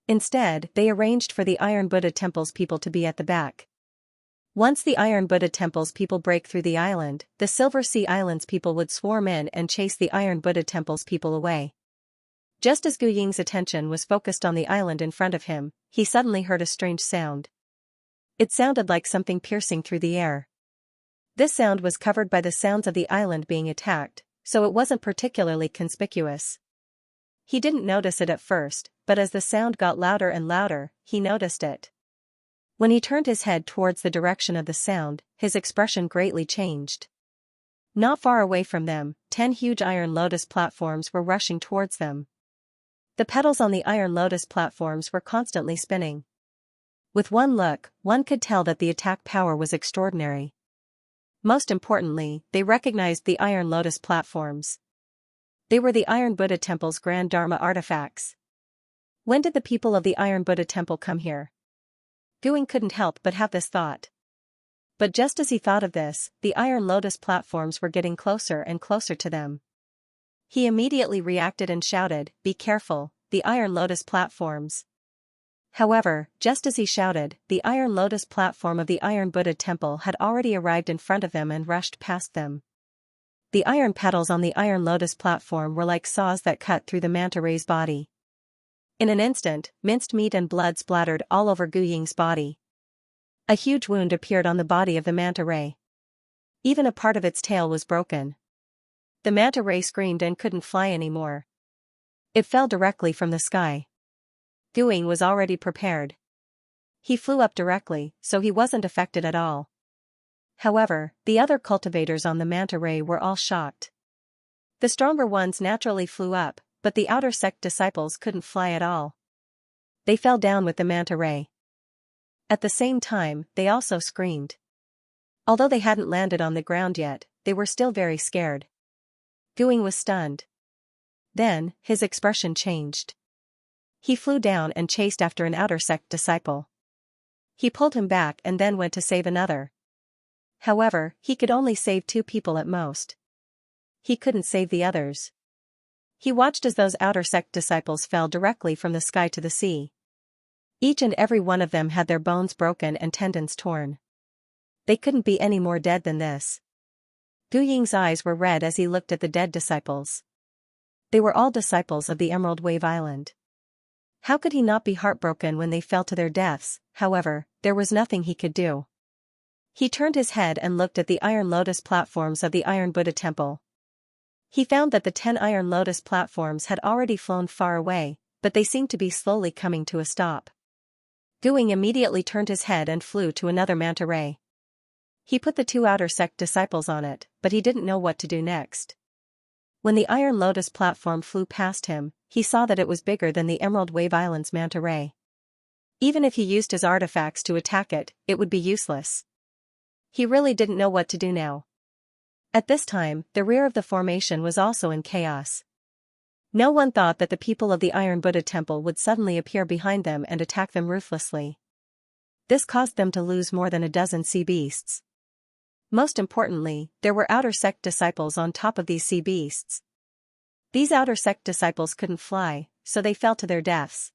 Instead, they arranged for the Iron Buddha Temple's people to be at the back. Once the Iron Buddha Temple's people break through the island, the Silver Sea Islands people would swarm in and chase the Iron Buddha Temple's people away. Just as Gu Ying's attention was focused on the island in front of him, he suddenly heard a strange sound. It sounded like something piercing through the air. This sound was covered by the sounds of the island being attacked, so it wasn't particularly conspicuous. He didn't notice it at first, but as the sound got louder and louder, he noticed it. When he turned his head towards the direction of the sound, his expression greatly changed. Not far away from them, 10 huge iron lotus platforms were rushing towards them. The petals on the iron lotus platforms were constantly spinning. With one look, one could tell that the attack power was extraordinary. Most importantly, they recognized the iron lotus platforms. They were the Iron Buddha Temple's Grand Dharma artifacts. When did the people of the Iron Buddha Temple come here? Guing couldn't help but have this thought. But just as he thought of this, the Iron Lotus platforms were getting closer and closer to them. He immediately reacted and shouted, "Be careful, the Iron Lotus platforms." However, just as he shouted, the Iron Lotus platform of the Iron Buddha temple had already arrived in front of them and rushed past them. The iron petals on the Iron Lotus platform were like saws that cut through the manta ray's body. In an instant, minced meat and blood splattered all over Gu Ying's body. A huge wound appeared on the body of the manta ray. Even a part of its tail was broken. The manta ray screamed and couldn't fly anymore. It fell directly from the sky. Gu Ying was already prepared. He flew up directly, so he wasn't affected at all. However, the other cultivators on the manta ray were all shocked. The stronger ones naturally flew up, but the outer sect disciples couldn't fly at all. They fell down with the manta ray. At the same time, they also screamed. Although they hadn't landed on the ground yet, they were still very scared. Gu Ying was stunned. Then, his expression changed. He flew down and chased after an outer sect disciple. He pulled him back and then went to save another. However, he could only save 2 people at most. He couldn't save the others. He watched as those outer sect disciples fell directly from the sky to the sea. Each and every one of them had their bones broken and tendons torn. They couldn't be any more dead than this. Gu Ying's eyes were red as he looked at the dead disciples. They were all disciples of the Emerald Wave Island. How could he not be heartbroken when they fell to their deaths? However, there was nothing he could do. He turned his head and looked at the Iron Lotus platforms of the Iron Buddha temple. He found that the 10 Iron Lotus platforms had already flown far away, but they seemed to be slowly coming to a stop. Gu Ying immediately turned his head and flew to another manta ray. He put the 2 outer sect disciples on it, but he didn't know what to do next. When the Iron Lotus platform flew past him, he saw that it was bigger than the Emerald Wave Island's manta ray. Even if he used his artifacts to attack it, it would be useless. He really didn't know what to do now. At this time, the rear of the formation was also in chaos. No one thought that the people of the Iron Buddha temple would suddenly appear behind them and attack them ruthlessly. This caused them to lose more than a dozen sea beasts. Most importantly, there were outer sect disciples on top of these sea beasts. These outer sect disciples couldn't fly, so they fell to their deaths.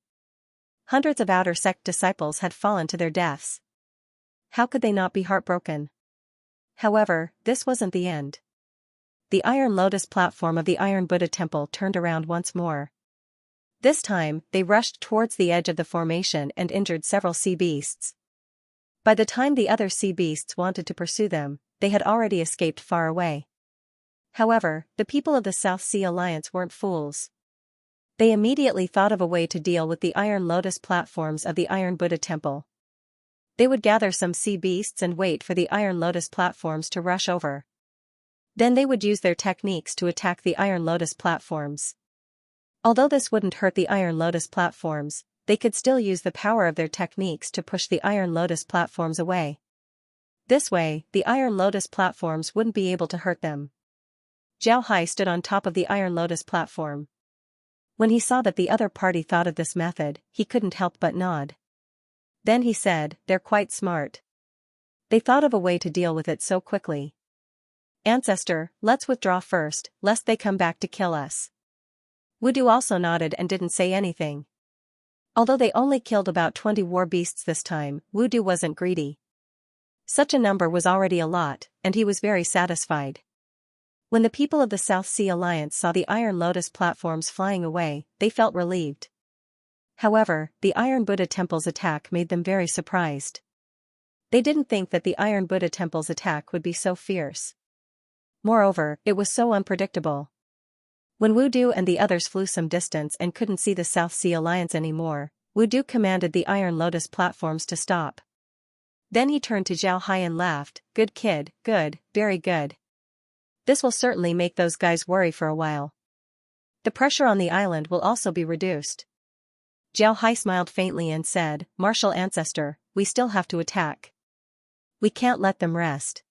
Hundreds of outer sect disciples had fallen to their deaths. How could they not be heartbroken? However, this wasn't the end. The Iron Lotus platform of the Iron Buddha temple turned around once more. This time, they rushed towards the edge of the formation and injured several sea beasts. By the time the other sea beasts wanted to pursue them, they had already escaped far away. However, the people of the South Sea Alliance weren't fools. They immediately thought of a way to deal with the Iron Lotus platforms of the Iron Buddha temple. They would gather some sea beasts and wait for the Iron Lotus platforms to rush over. Then they would use their techniques to attack the Iron Lotus platforms. Although this wouldn't hurt the Iron Lotus platforms, they could still use the power of their techniques to push the Iron Lotus platforms away. This way, the Iron Lotus platforms wouldn't be able to hurt them. Zhao Hai stood on top of the Iron Lotus platform. When he saw that the other party thought of this method, he couldn't help but nod. Then he said, "They're quite smart. They thought of a way to deal with it so quickly. Ancestor, let's withdraw first, lest they come back to kill us." Wudu also nodded and didn't say anything. Although they only killed about 20 war beasts this time, Wudu wasn't greedy. Such a number was already a lot, and he was very satisfied. When the people of the South Sea Alliance saw the Iron Lotus platforms flying away, they felt relieved. However, the Iron Buddha temple's attack made them very surprised. They didn't think that the Iron Buddha temple's attack would be so fierce. Moreover, it was so unpredictable. When Wudu and the others flew some distance and couldn't see the South Sea Alliance anymore, Wudu commanded the Iron Lotus platforms to stop. Then he turned to Zhao Hai and laughed, "Good kid, good, very good. This will certainly make those guys worry for a while. The pressure on the island will also be reduced." Zhao Hai smiled faintly and said, "Martial Ancestor, we still have to attack. We can't let them rest.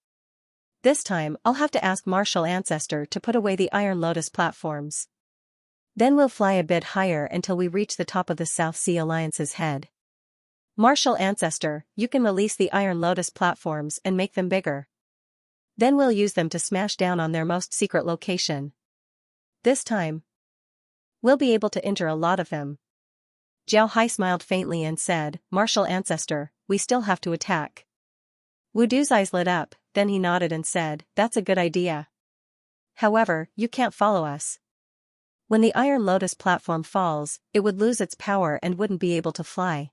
This time, I'll have to ask Martial Ancestor to put away the Iron Lotus platforms. Then we'll fly a bit higher until we reach the top of the South Sea Alliance's head. Martial Ancestor, you can release the Iron Lotus platforms and make them bigger. Then we'll use them to smash down on their most secret location. This time, we'll be able to injure a lot of them. Jiao Hai smiled faintly and said, Martial Ancestor, we still have to attack. Wu Du's eyes lit up, then he nodded and said, that's a good idea. However, you can't follow us. When the Iron Lotus platform falls, it would lose its power and wouldn't be able to fly.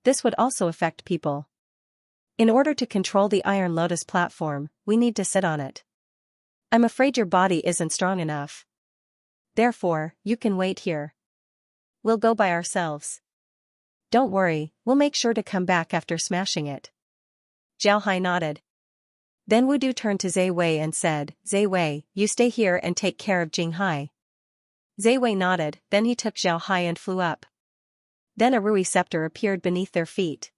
This would also affect people. In order to control the Iron Lotus platform, we need to sit on it. I'm afraid your body isn't strong enough. Therefore, you can wait here. We'll go by ourselves. Don't worry, we'll make sure to come back after smashing it. Jiao Hai nodded. Then Wu Du turned to Zhe Wei and said, Zhe Wei, you stay here and take care of Jing Hai. Zhe Wei nodded, then he took Jiao Hai and flew up. Then a Rui scepter appeared beneath their feet.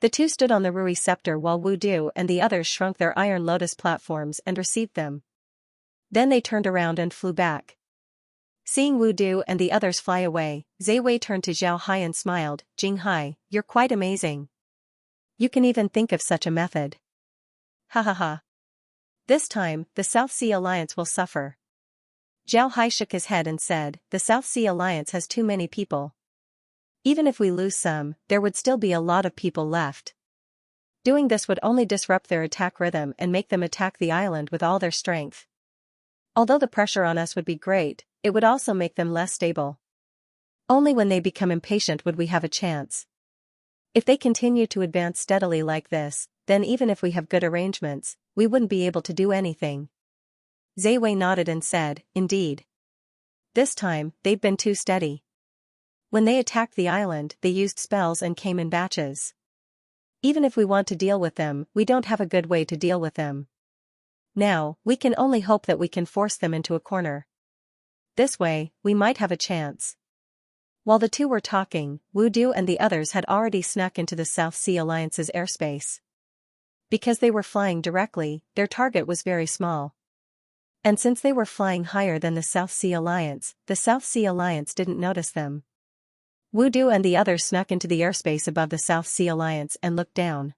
The two stood on the Rui scepter while Wu Du and the others shrunk their Iron Lotus platforms and received them. Then they turned around and flew back. Seeing Wu Du and the others fly away, Zhe Wei turned to Jiao Hai and smiled, Jing Hai, you're quite amazing. You can even think of such a method. Ha ha ha. This time, the South Sea Alliance will suffer. Jiao Hai shook his head and said, the South Sea Alliance has too many people. Even if we lose some, there would still be a lot of people left. Doing this would only disrupt their attack rhythm and make them attack the island with all their strength. Although the pressure on us would be great, it would also make them less stable. Only when they become impatient would we have a chance. If they continue to advance steadily like this, then even if we have good arrangements, we wouldn't be able to do anything. Zhe Wei nodded and said, indeed. This time, they've been too steady. When they attacked the island, they used spells and came in batches. Even if we want to deal with them, we don't have a good way to deal with them. Now, we can only hope that we can force them into a corner. This way, we might have a chance. While the two were talking, Wu Du and the others had already snuck into the South Sea Alliance's airspace. Because they were flying directly, their target was very small. And since they were flying higher than the South Sea Alliance didn't notice them. Wu Du and the others snuck into the airspace above the South Sea Alliance and looked down.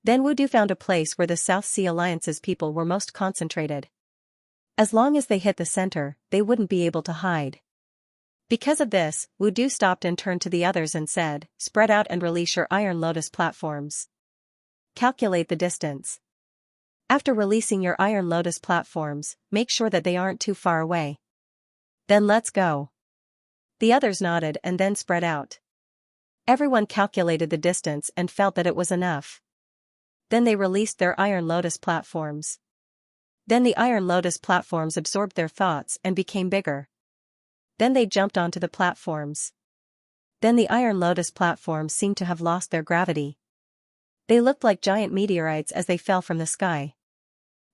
Then Wu Du found a place where the South Sea Alliance's people were most concentrated. As long as they hit the center, they wouldn't be able to hide. Because of this, Wu Du stopped and turned to the others and said, spread out and release your Iron Lotus platforms. Calculate the distance. After releasing your Iron Lotus platforms, make sure that they aren't too far away. Then let's go. The others nodded and then spread out. Everyone calculated the distance and felt that it was enough. Then they released their Iron Lotus platforms. Then the Iron Lotus platforms absorbed their thoughts and became bigger. Then they jumped onto the platforms. Then the Iron Lotus platforms seemed to have lost their gravity. They looked like giant meteorites as they fell from the sky.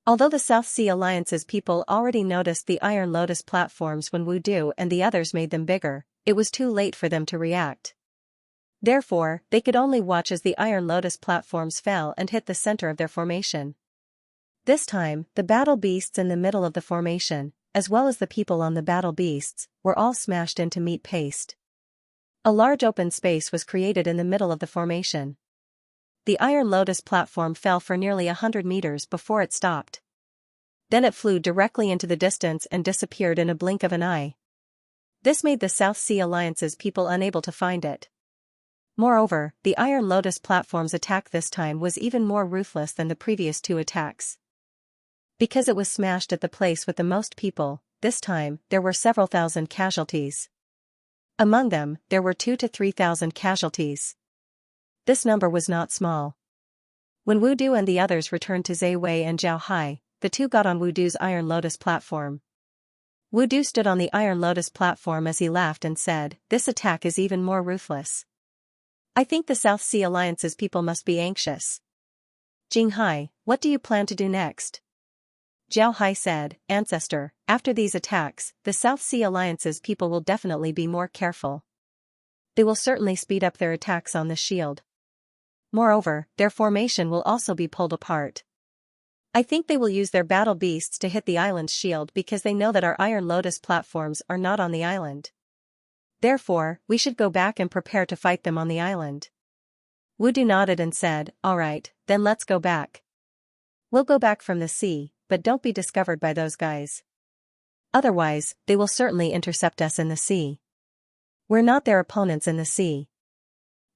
Although the South Sea Alliance's people already noticed the Iron Lotus platforms when Wu Du and the others made them bigger, it was too late for them to react. Therefore, they could only watch as the Iron Lotus platforms fell and hit the center of their formation. This time, the battle beasts in the middle of the formation, as well as the people on the battle beasts, were all smashed into meat paste. A large open space was created in the middle of the formation. The Iron Lotus platform fell for nearly 100 meters before it stopped. Then it flew directly into the distance and disappeared in a blink of an eye. This made the South Sea Alliance's people unable to find it. Moreover, the Iron Lotus platform's attack this time was even more ruthless than the previous two attacks. Because it was smashed at the place with the most people, this time, there were several thousand casualties. Among them, there were 2,000 to 3,000 casualties. This number was not small. When Wu Du and the others returned to Zhe Wei and Jiao Hai, the two got on Wu Du's Iron Lotus platform. Wu Du stood on the Iron Lotus platform as he laughed and said, this attack is even more ruthless. I think the South Sea Alliance's people must be anxious. Jing Hai, what do you plan to do next? Jiao Hai said, Ancestor, after these attacks, the South Sea Alliance's people will definitely be more careful. They will certainly speed up their attacks on the shield. Moreover, their formation will also be pulled apart. I think they will use their battle beasts to hit the island's shield because they know that our Iron Lotus platforms are not on the island. Therefore, we should go back and prepare to fight them on the island. Wudu nodded and said, "Alright, then let's go back. We'll go back from the sea, but don't be discovered by those guys. Otherwise, they will certainly intercept us in the sea. We're not their opponents in the sea.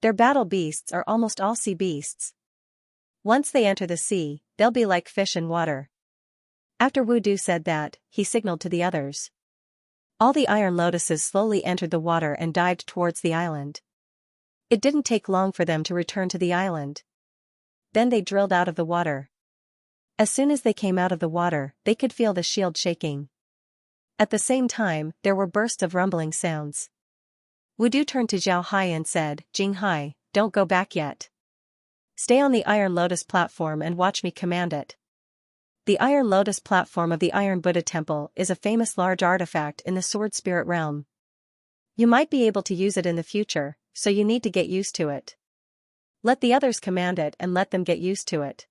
Their battle beasts are almost all sea beasts. Once they enter the sea, they'll be like fish in water." After Wudu said that, he signaled to the others. All the iron lotuses slowly entered the water and dived towards the island. It didn't take long for them to return to the island. Then they drilled out of the water. As soon as they came out of the water, they could feel the shield shaking. At the same time, there were bursts of rumbling sounds. Wudu turned to Zhao Hai and said, "Jing Hai, don't go back yet. Stay on the Iron Lotus platform and watch me command it." The Iron Lotus platform of the Iron Buddha Temple is a famous large artifact in the Sword Spirit realm. You might be able to use it in the future, so you need to get used to it. Let the others command it and let them get used to it.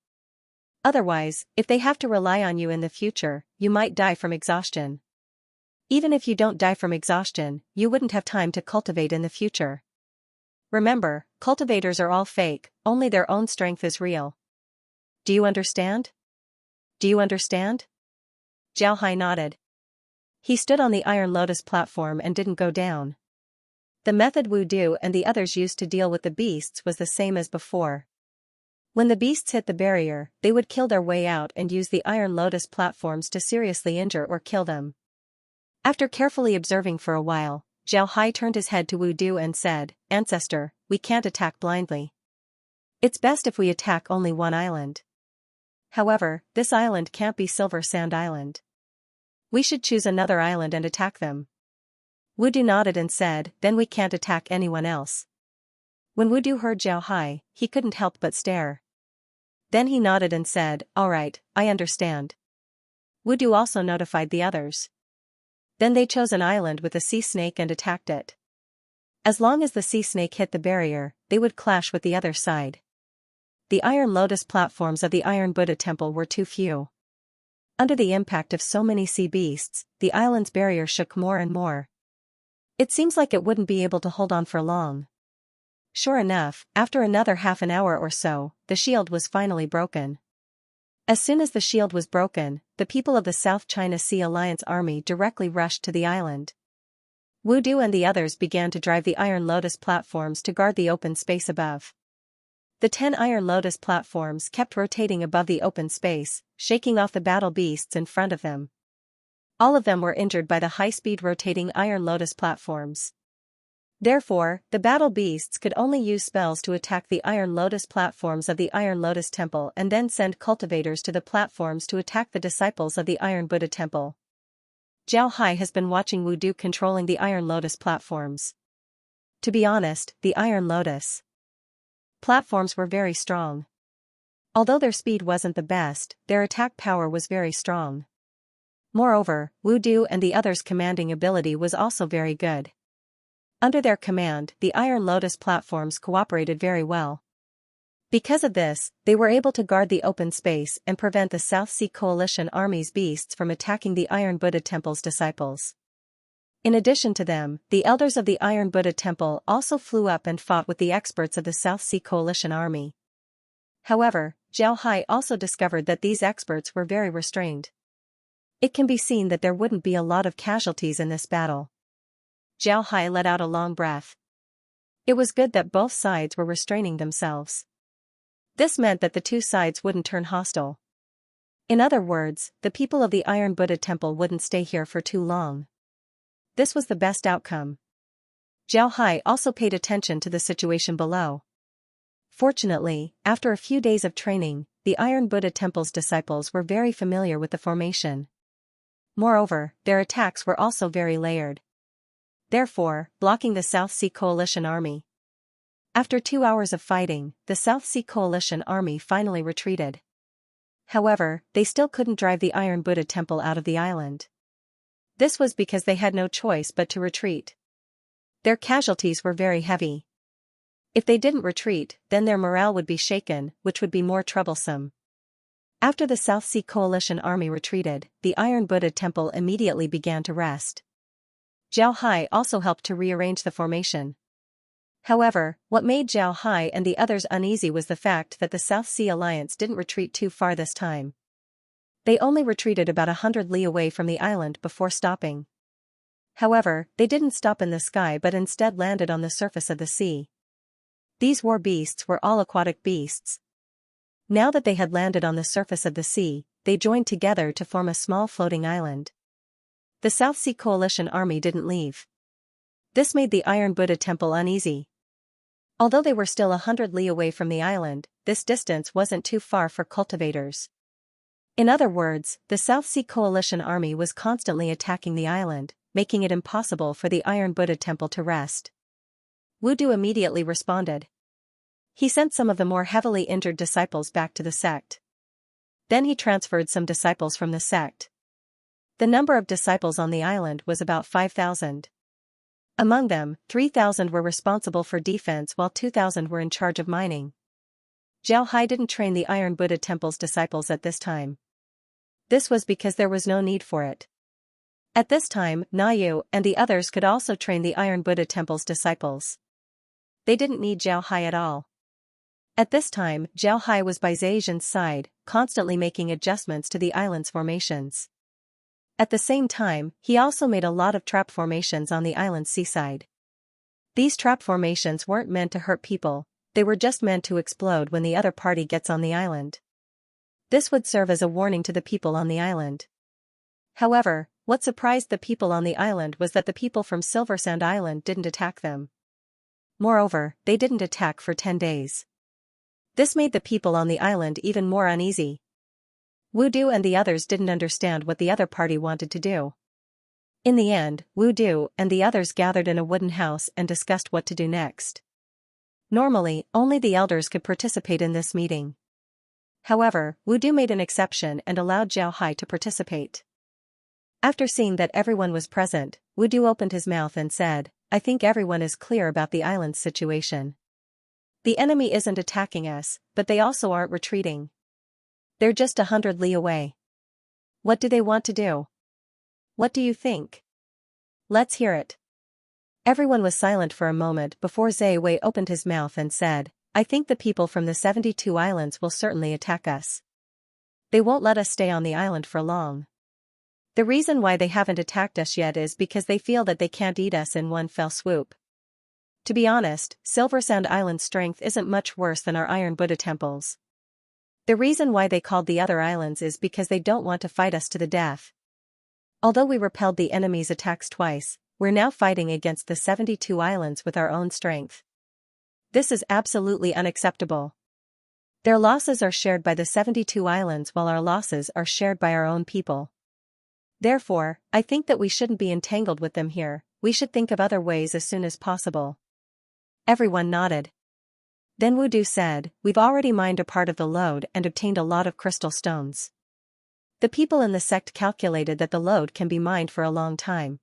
Otherwise, if they have to rely on you in the future, you might die from exhaustion. Even if you don't die from exhaustion, you wouldn't have time to cultivate in the future. Remember, cultivators are all fake, only their own strength is real. Do you understand? Do you understand? Zhao Hai nodded. He stood on the Iron Lotus platform and didn't go down. The method Wudu and the others used to deal with the beasts was the same as before. When the beasts hit the barrier, they would kill their way out and use the Iron Lotus platforms to seriously injure or kill them. After carefully observing for a while, Zhao Hai turned his head to Wudu and said, "Ancestor, we can't attack blindly. It's best if we attack only one island. However, this island can't be Silver Sand Island. We should choose another island and attack them." Wudu nodded and said, "Then we can't attack anyone else." When Wudu heard Zhao Hai, he couldn't help but stare. Then he nodded and said, "Alright, I understand." Wudu also notified the others. Then they chose an island with a sea snake and attacked it. As long as the sea snake hit the barrier, they would clash with the other side. The Iron Lotus platforms of the Iron Buddha Temple were too few. Under the impact of so many sea beasts, the island's barrier shook more and more. It seems like it wouldn't be able to hold on for long. Sure enough, after another half an hour or so, the shield was finally broken. As soon as the shield was broken, the people of the South China Sea Alliance army directly rushed to the island. Wudu and the others began to drive the Iron Lotus platforms to guard the open space above. The 10 Iron Lotus platforms kept rotating above the open space, shaking off the battle beasts in front of them. All of them were injured by the high-speed rotating Iron Lotus platforms. Therefore, the battle beasts could only use spells to attack the Iron Lotus platforms of the Iron Lotus Temple and then send cultivators to the platforms to attack the disciples of the Iron Buddha Temple. Zhao Hai has been watching Wudu controlling the Iron Lotus platforms. To be honest, the Iron Lotus platforms were very strong. Although their speed wasn't the best, their attack power was very strong. Moreover, Wudu and the others' commanding ability was also very good. Under their command, the Iron Lotus platforms cooperated very well. Because of this, they were able to guard the open space and prevent the South Sea Coalition Army's beasts from attacking the Iron Buddha Temple's disciples. In addition to them, the elders of the Iron Buddha Temple also flew up and fought with the experts of the South Sea Coalition Army. However, Zhao Hai also discovered that these experts were very restrained. It can be seen that there wouldn't be a lot of casualties in this battle. Zhao Hai let out a long breath. It was good that both sides were restraining themselves. This meant that the two sides wouldn't turn hostile. In other words, the people of the Iron Buddha Temple wouldn't stay here for too long. This was the best outcome. Zhao Hai also paid attention to the situation below. Fortunately, after a few days of training, the Iron Buddha Temple's disciples were very familiar with the formation. Moreover, their attacks were also very layered. Therefore, blocking the South Sea Coalition Army. After 2 hours of fighting, the South Sea Coalition Army finally retreated. However, they still couldn't drive the Iron Buddha Temple out of the island. This was because they had no choice but to retreat. Their casualties were very heavy. If they didn't retreat, then their morale would be shaken, which would be more troublesome. After the South Sea Coalition Army retreated, the Iron Buddha Temple immediately began to rest. Zhao Hai also helped to rearrange the formation. However, what made Zhao Hai and the others uneasy was the fact that the South Sea Alliance didn't retreat too far this time. They only retreated about 100 li away from the island before stopping. However, they didn't stop in the sky but instead landed on the surface of the sea. These war beasts were all aquatic beasts. Now that they had landed on the surface of the sea, they joined together to form a small floating island. The South Sea Coalition army didn't leave. This made the Iron Buddha Temple uneasy. Although they were still 100 li away from the island, this distance wasn't too far for cultivators. In other words, the South Sea Coalition army was constantly attacking the island, making it impossible for the Iron Buddha Temple to rest. Wu Du immediately responded. He sent some of the more heavily injured disciples back to the sect. Then he transferred some disciples from the sect. The number of disciples on the island was about 5,000. Among them, 3,000 were responsible for defense while 2,000 were in charge of mining. Zhao Hai didn't train the Iron Buddha Temple's disciples at this time. This was because there was no need for it. At this time, Nayu and the others could also train the Iron Buddha Temple's disciples. They didn't need Zhao Hai at all. At this time, Zhao Hai was by Zhejian's side, constantly making adjustments to the island's formations. At the same time, he also made a lot of trap formations on the island's seaside. These trap formations weren't meant to hurt people, they were just meant to explode when the other party gets on the island. This would serve as a warning to the people on the island. However, what surprised the people on the island was that the people from Silver Sand Island didn't attack them. Moreover, they didn't attack for 10 days. This made the people on the island even more uneasy. Wu Du and the others didn't understand what the other party wanted to do. In the end, Wu Du and the others gathered in a wooden house and discussed what to do next. Normally, only the elders could participate in this meeting. However, Wu Du made an exception and allowed Zhao Hai to participate. After seeing that everyone was present, Wu Du opened his mouth and said, "I think everyone is clear about the island's situation. The enemy isn't attacking us, but they also aren't retreating. They're just 100 li away. What do they want to do? What do you think? Let's hear it." Everyone was silent for a moment before Zhe Wei opened his mouth and said, "I think the people from the 72 islands will certainly attack us. They won't let us stay on the island for long. The reason why they haven't attacked us yet is because they feel that they can't eat us in one fell swoop. To be honest, Silver Sand Island's strength isn't much worse than our Iron Buddha temples. The reason why they called the other islands is because they don't want to fight us to the death. Although we repelled the enemy's attacks twice, we're now fighting against the 72 islands with our own strength. This is absolutely unacceptable. Their losses are shared by the 72 islands while our losses are shared by our own people. Therefore, I think that we shouldn't be entangled with them here, we should think of other ways as soon as possible." Everyone nodded. Then Wu Du said, "We've already mined a part of the lode and obtained a lot of crystal stones. The people in the sect calculated that the lode can be mined for a long time.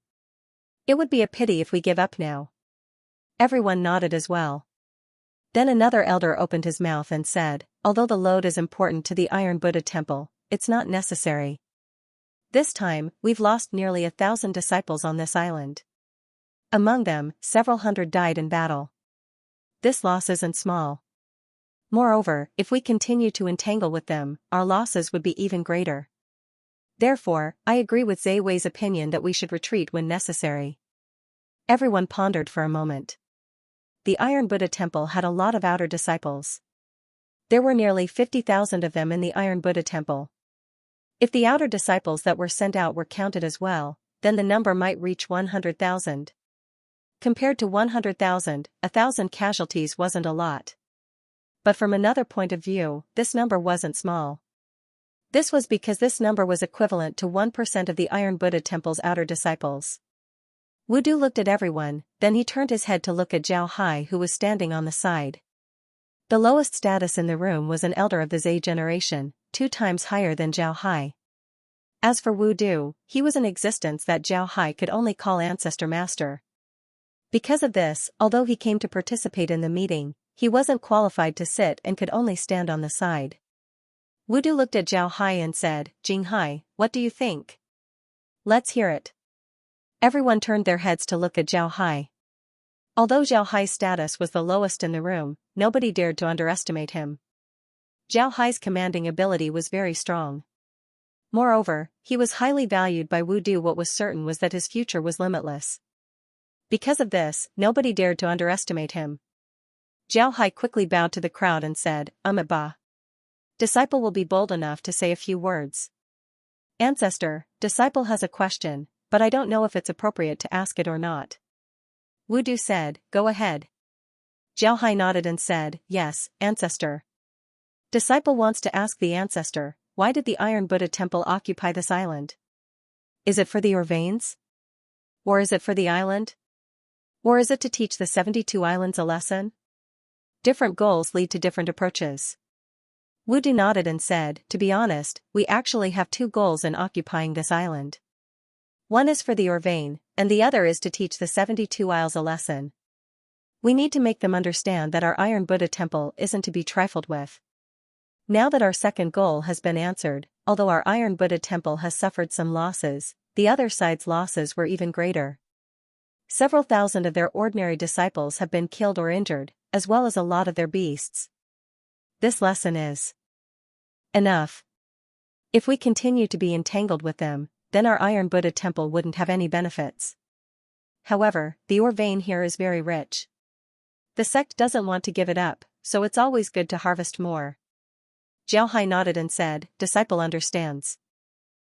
It would be a pity if we give up now." Everyone nodded as well. Then another elder opened his mouth and said, "Although the lode is important to the Iron Buddha Temple, it's not necessary. This time, we've lost nearly 1,000 disciples on this island. Among them, several hundred died in battle. This loss isn't small. Moreover, if we continue to entangle with them, our losses would be even greater. Therefore, I agree with Zhe Wei's opinion that we should retreat when necessary." Everyone pondered for a moment. The Iron Buddha Temple had a lot of outer disciples. There were nearly 50,000 of them in the Iron Buddha Temple. If the outer disciples that were sent out were counted as well, then the number might reach 100,000. Compared to 100,000, 1,000 casualties wasn't a lot. But from another point of view, this number wasn't small. This was because this number was equivalent to 1% of the Iron Buddha Temple's outer disciples. Wu Du looked at everyone, then he turned his head to look at Zhao Hai who was standing on the side. The lowest status in the room was an elder of the Zhe generation, 2 times higher than Zhao Hai. As for Wu Du, he was an existence that Zhao Hai could only call ancestor master. Because of this, although he came to participate in the meeting, he wasn't qualified to sit and could only stand on the side. Wu Du looked at Zhao Hai and said, "Jing Hai, what do you think? Let's hear it." Everyone turned their heads to look at Zhao Hai. Although Zhao Hai's status was the lowest in the room, nobody dared to underestimate him. Zhao Hai's commanding ability was very strong. Moreover, he was highly valued by Wu Du. What was certain was that his future was limitless. Because of this, nobody dared to underestimate him. Zhao Hai quickly bowed to the crowd and said, Ba. Disciple will be bold enough to say a few words. Ancestor, disciple has a question, but I don't know if it's appropriate to ask it or not. Wu Du said, go ahead. Zhao Hai nodded and said, yes, ancestor. Disciple wants to ask the ancestor, why did the Iron Buddha temple occupy this island? Is it for the Urvanes? Or is it for the island? Or is it to teach the 72 islands a lesson? Different goals lead to different approaches. Wu Du nodded and said, to be honest, we actually have two goals in occupying this island. One is for the Urvane, and the other is to teach the 72 isles a lesson. We need to make them understand that our Iron Buddha temple isn't to be trifled with. Now that our second goal has been answered, although our Iron Buddha temple has suffered some losses, the other side's losses were even greater. Several thousand of their ordinary disciples have been killed or injured, as well as a lot of their beasts. This lesson is enough. If we continue to be entangled with them, then our Iron Buddha temple wouldn't have any benefits. However, the Urvane here is very rich. The sect doesn't want to give it up, so it's always good to harvest more. Zhao Hai nodded and said, disciple understands.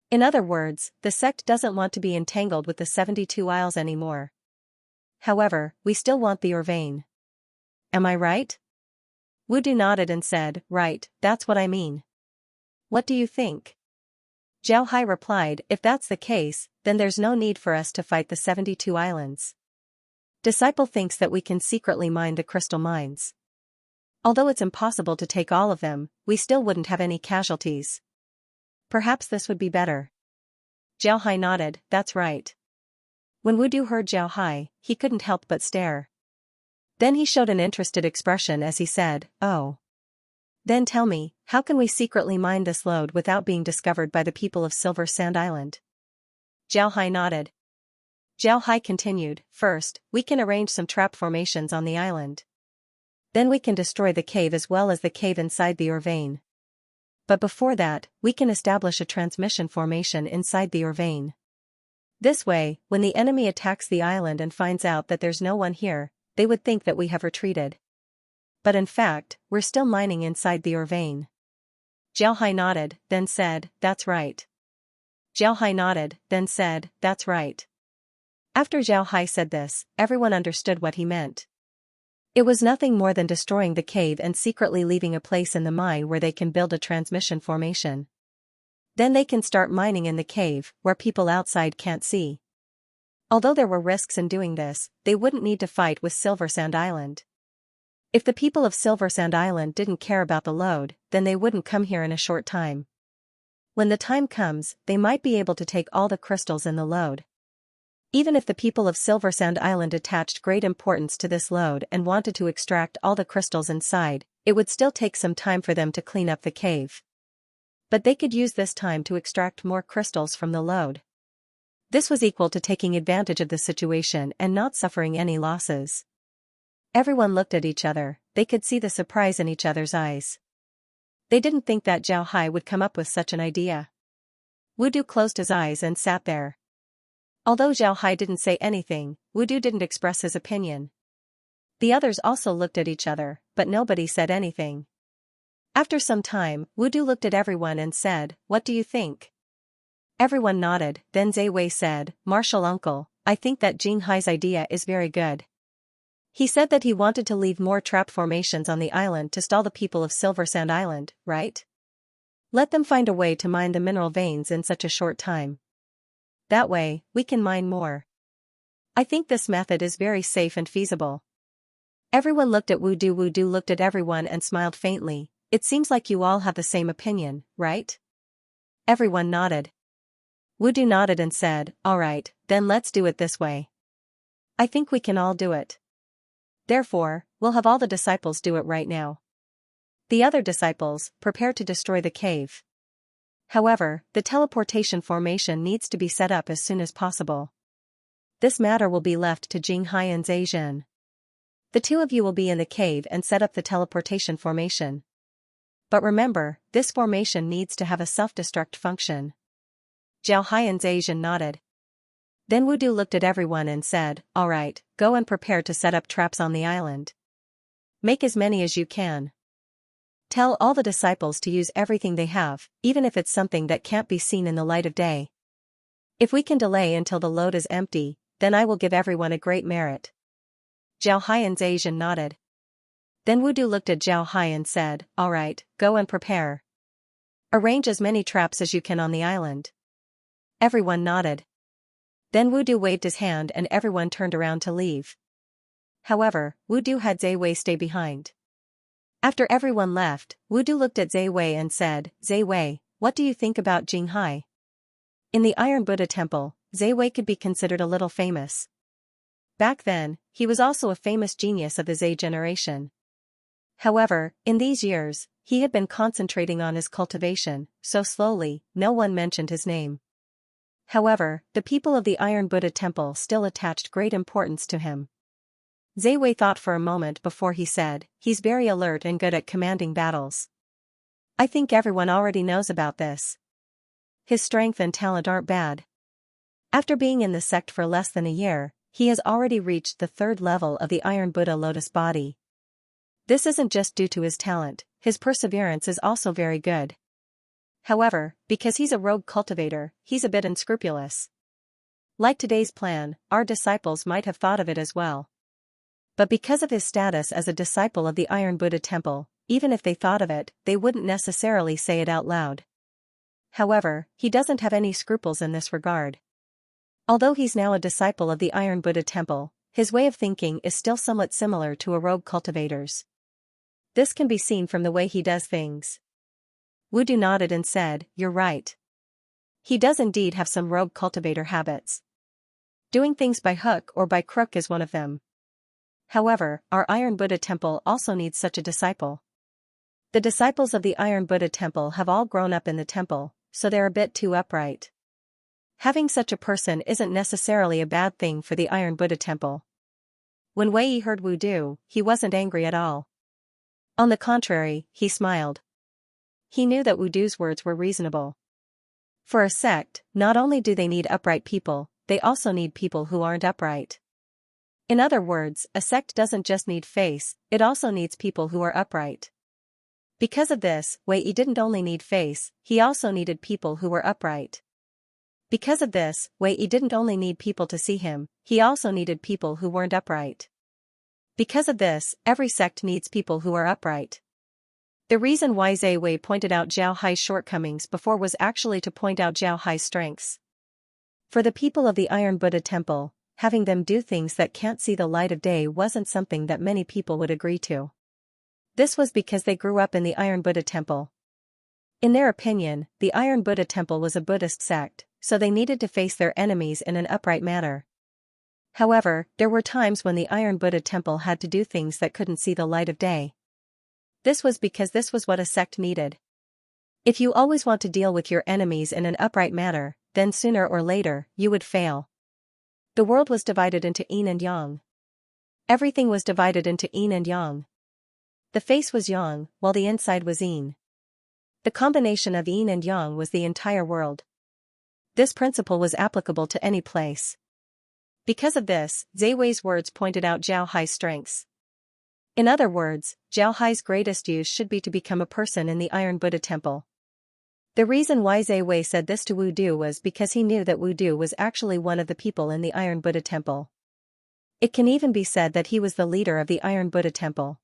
In other words, the sect doesn't want to be entangled with the 72 isles anymore. However, we still want the Urvane. Am I right? Wu Du nodded and said, right, that's what I mean. What do you think? Zhao Hai replied, if that's the case, then there's no need for us to fight the 72 islands. Disciple thinks that we can secretly mine the crystal mines. Although it's impossible to take all of them, we still wouldn't have any casualties. Perhaps this would be better. Zhao Hai nodded, that's right. When Wu Du heard Zhao Hai, he couldn't help but stare. Then he showed an interested expression as he said, oh. Then tell me, how can we secretly mine this lode without being discovered by the people of Silver Sand Island? Zhao Hai nodded. Zhao Hai continued, first, we can arrange some trap formations on the island. Then we can destroy the cave as well as the cave inside the Urvane. But before that, we can establish a transmission formation inside the Urvane. This way, when the enemy attacks the island and finds out that there's no one here, they would think that we have retreated. But in fact, we're still mining inside the Urvane. Zhao Hai nodded, then said, that's right. Zhao Hai nodded, then said, that's right. After Zhao Hai said this, everyone understood what he meant. It was nothing more than destroying the cave and secretly leaving a place in the mine where they can build a transmission formation. Then they can start mining in the cave, where people outside can't see. Although there were risks in doing this, they wouldn't need to fight with Silver Sand Island. If the people of Silver Sand Island didn't care about the load, then they wouldn't come here in a short time. When the time comes, they might be able to take all the crystals in the load. Even if the people of Silver Sand Island attached great importance to this load and wanted to extract all the crystals inside, it would still take some time for them to clean up the cave. But they could use this time to extract more crystals from the load. This was equal to taking advantage of the situation and not suffering any losses. Everyone looked at each other, they could see the surprise in each other's eyes. They didn't think that Zhao Hai would come up with such an idea. Wu Du closed his eyes and sat there. Although Zhao Hai didn't say anything, Wu Du didn't express his opinion. The others also looked at each other, but nobody said anything. After some time, Wu Du looked at everyone and said, what do you think? Everyone nodded, then Zai Wei said, Martial Uncle, I think that Jing Hai's idea is very good. He said that he wanted to leave more trap formations on the island to stall the people of Silver Sand Island, right? Let them find a way to mine the mineral veins in such a short time. That way, we can mine more. I think this method is very safe and feasible. Everyone looked at Wu Du. Wu Du looked at everyone and smiled faintly. It seems like you all have the same opinion, right? Everyone nodded. Wu Du nodded and said, all right, then let's do it this way. I think we can all do it. Therefore, we'll have all the disciples do it right now. The other disciples, prepare to destroy the cave. However, the teleportation formation needs to be set up as soon as possible. This matter will be left to Jing Hai and Zai Zhen. The two of you will be in the cave and set up the teleportation formation. But remember, this formation needs to have a self-destruct function. Zhao Hai and Zhejian nodded. Then Wudu looked at everyone and said, "Alright, go and prepare to set up traps on the island. Make as many as you can. Tell all the disciples to use everything they have, even if it's something that can't be seen in the light of day. If we can delay until the load is empty, then I will give everyone a great merit." Zhao Hai and Zhejian nodded. Then Wudu looked at Zhao Hai and said, "Alright, go and prepare. Arrange as many traps as you can on the island." Everyone nodded. Then Wudu waved his hand and everyone turned around to leave. However, Wudu had Zhe Wei stay behind. After everyone left, Wudu looked at Zhe Wei and said, "Zhe Wei, what do you think about Jing Hai?" In the Iron Buddha Temple, Zhe Wei could be considered a little famous. Back then, he was also a famous genius of the Zhe generation. However, in these years, he had been concentrating on his cultivation, so slowly, no one mentioned his name. However, the people of the Iron Buddha Temple still attached great importance to him. Zhe Wei thought for a moment before he said, "He's very alert and good at commanding battles. I think everyone already knows about this. His strength and talent aren't bad. After being in the sect for less than a year, he has already reached the 3rd level of the Iron Buddha Lotus Body. This isn't just due to his talent, his perseverance is also very good. However, because he's a rogue cultivator, he's a bit unscrupulous. Like today's plan, our disciples might have thought of it as well. But because of his status as a disciple of the Iron Buddha Temple, even if they thought of it, they wouldn't necessarily say it out loud. However, he doesn't have any scruples in this regard. Although he's now a disciple of the Iron Buddha Temple, his way of thinking is still somewhat similar to a rogue cultivator's. This can be seen from the way he does things." Wudu nodded and said, "You're right. He does indeed have some rogue cultivator habits. Doing things by hook or by crook is one of them. However, our Iron Buddha Temple also needs such a disciple. The disciples of the Iron Buddha Temple have all grown up in the temple, so they're a bit too upright. Having such a person isn't necessarily a bad thing for the Iron Buddha Temple." When Wei Yi heard Wudu, he wasn't angry at all. On the contrary, he smiled. He knew that Wudu's words were reasonable. For a sect, not only do they need upright people, they also need people who aren't upright. In other words, a sect doesn't just need face, it also needs people who are upright. Because of this, Wei Yi didn't only need face, he also needed people who were upright. Because of this, Wei Yi didn't only need people to see him, he also needed people who weren't upright. Because of this, every sect needs people who are upright. The reason why Zhe Wei pointed out Zhao Hai's shortcomings before was actually to point out Zhao Hai's strengths. For the people of the Iron Buddha Temple, having them do things that can't see the light of day wasn't something that many people would agree to. This was because they grew up in the Iron Buddha Temple. In their opinion, the Iron Buddha Temple was a Buddhist sect, so they needed to face their enemies in an upright manner. However, there were times when the Iron Buddha Temple had to do things that couldn't see the light of day. This was because this was what a sect needed. If you always want to deal with your enemies in an upright manner, then sooner or later, you would fail. The world was divided into yin and yang. Everything was divided into yin and yang. The face was yang, while the inside was yin. The combination of yin and yang was the entire world. This principle was applicable to any place. Because of this, Zhe Wei's words pointed out Zhao Hai's strengths. In other words, Zhao Hai's greatest use should be to become a person in the Iron Buddha Temple. The reason why Zhe Wei said this to Wudu was because he knew that Wudu was actually one of the people in the Iron Buddha Temple. It can even be said that he was the leader of the Iron Buddha Temple.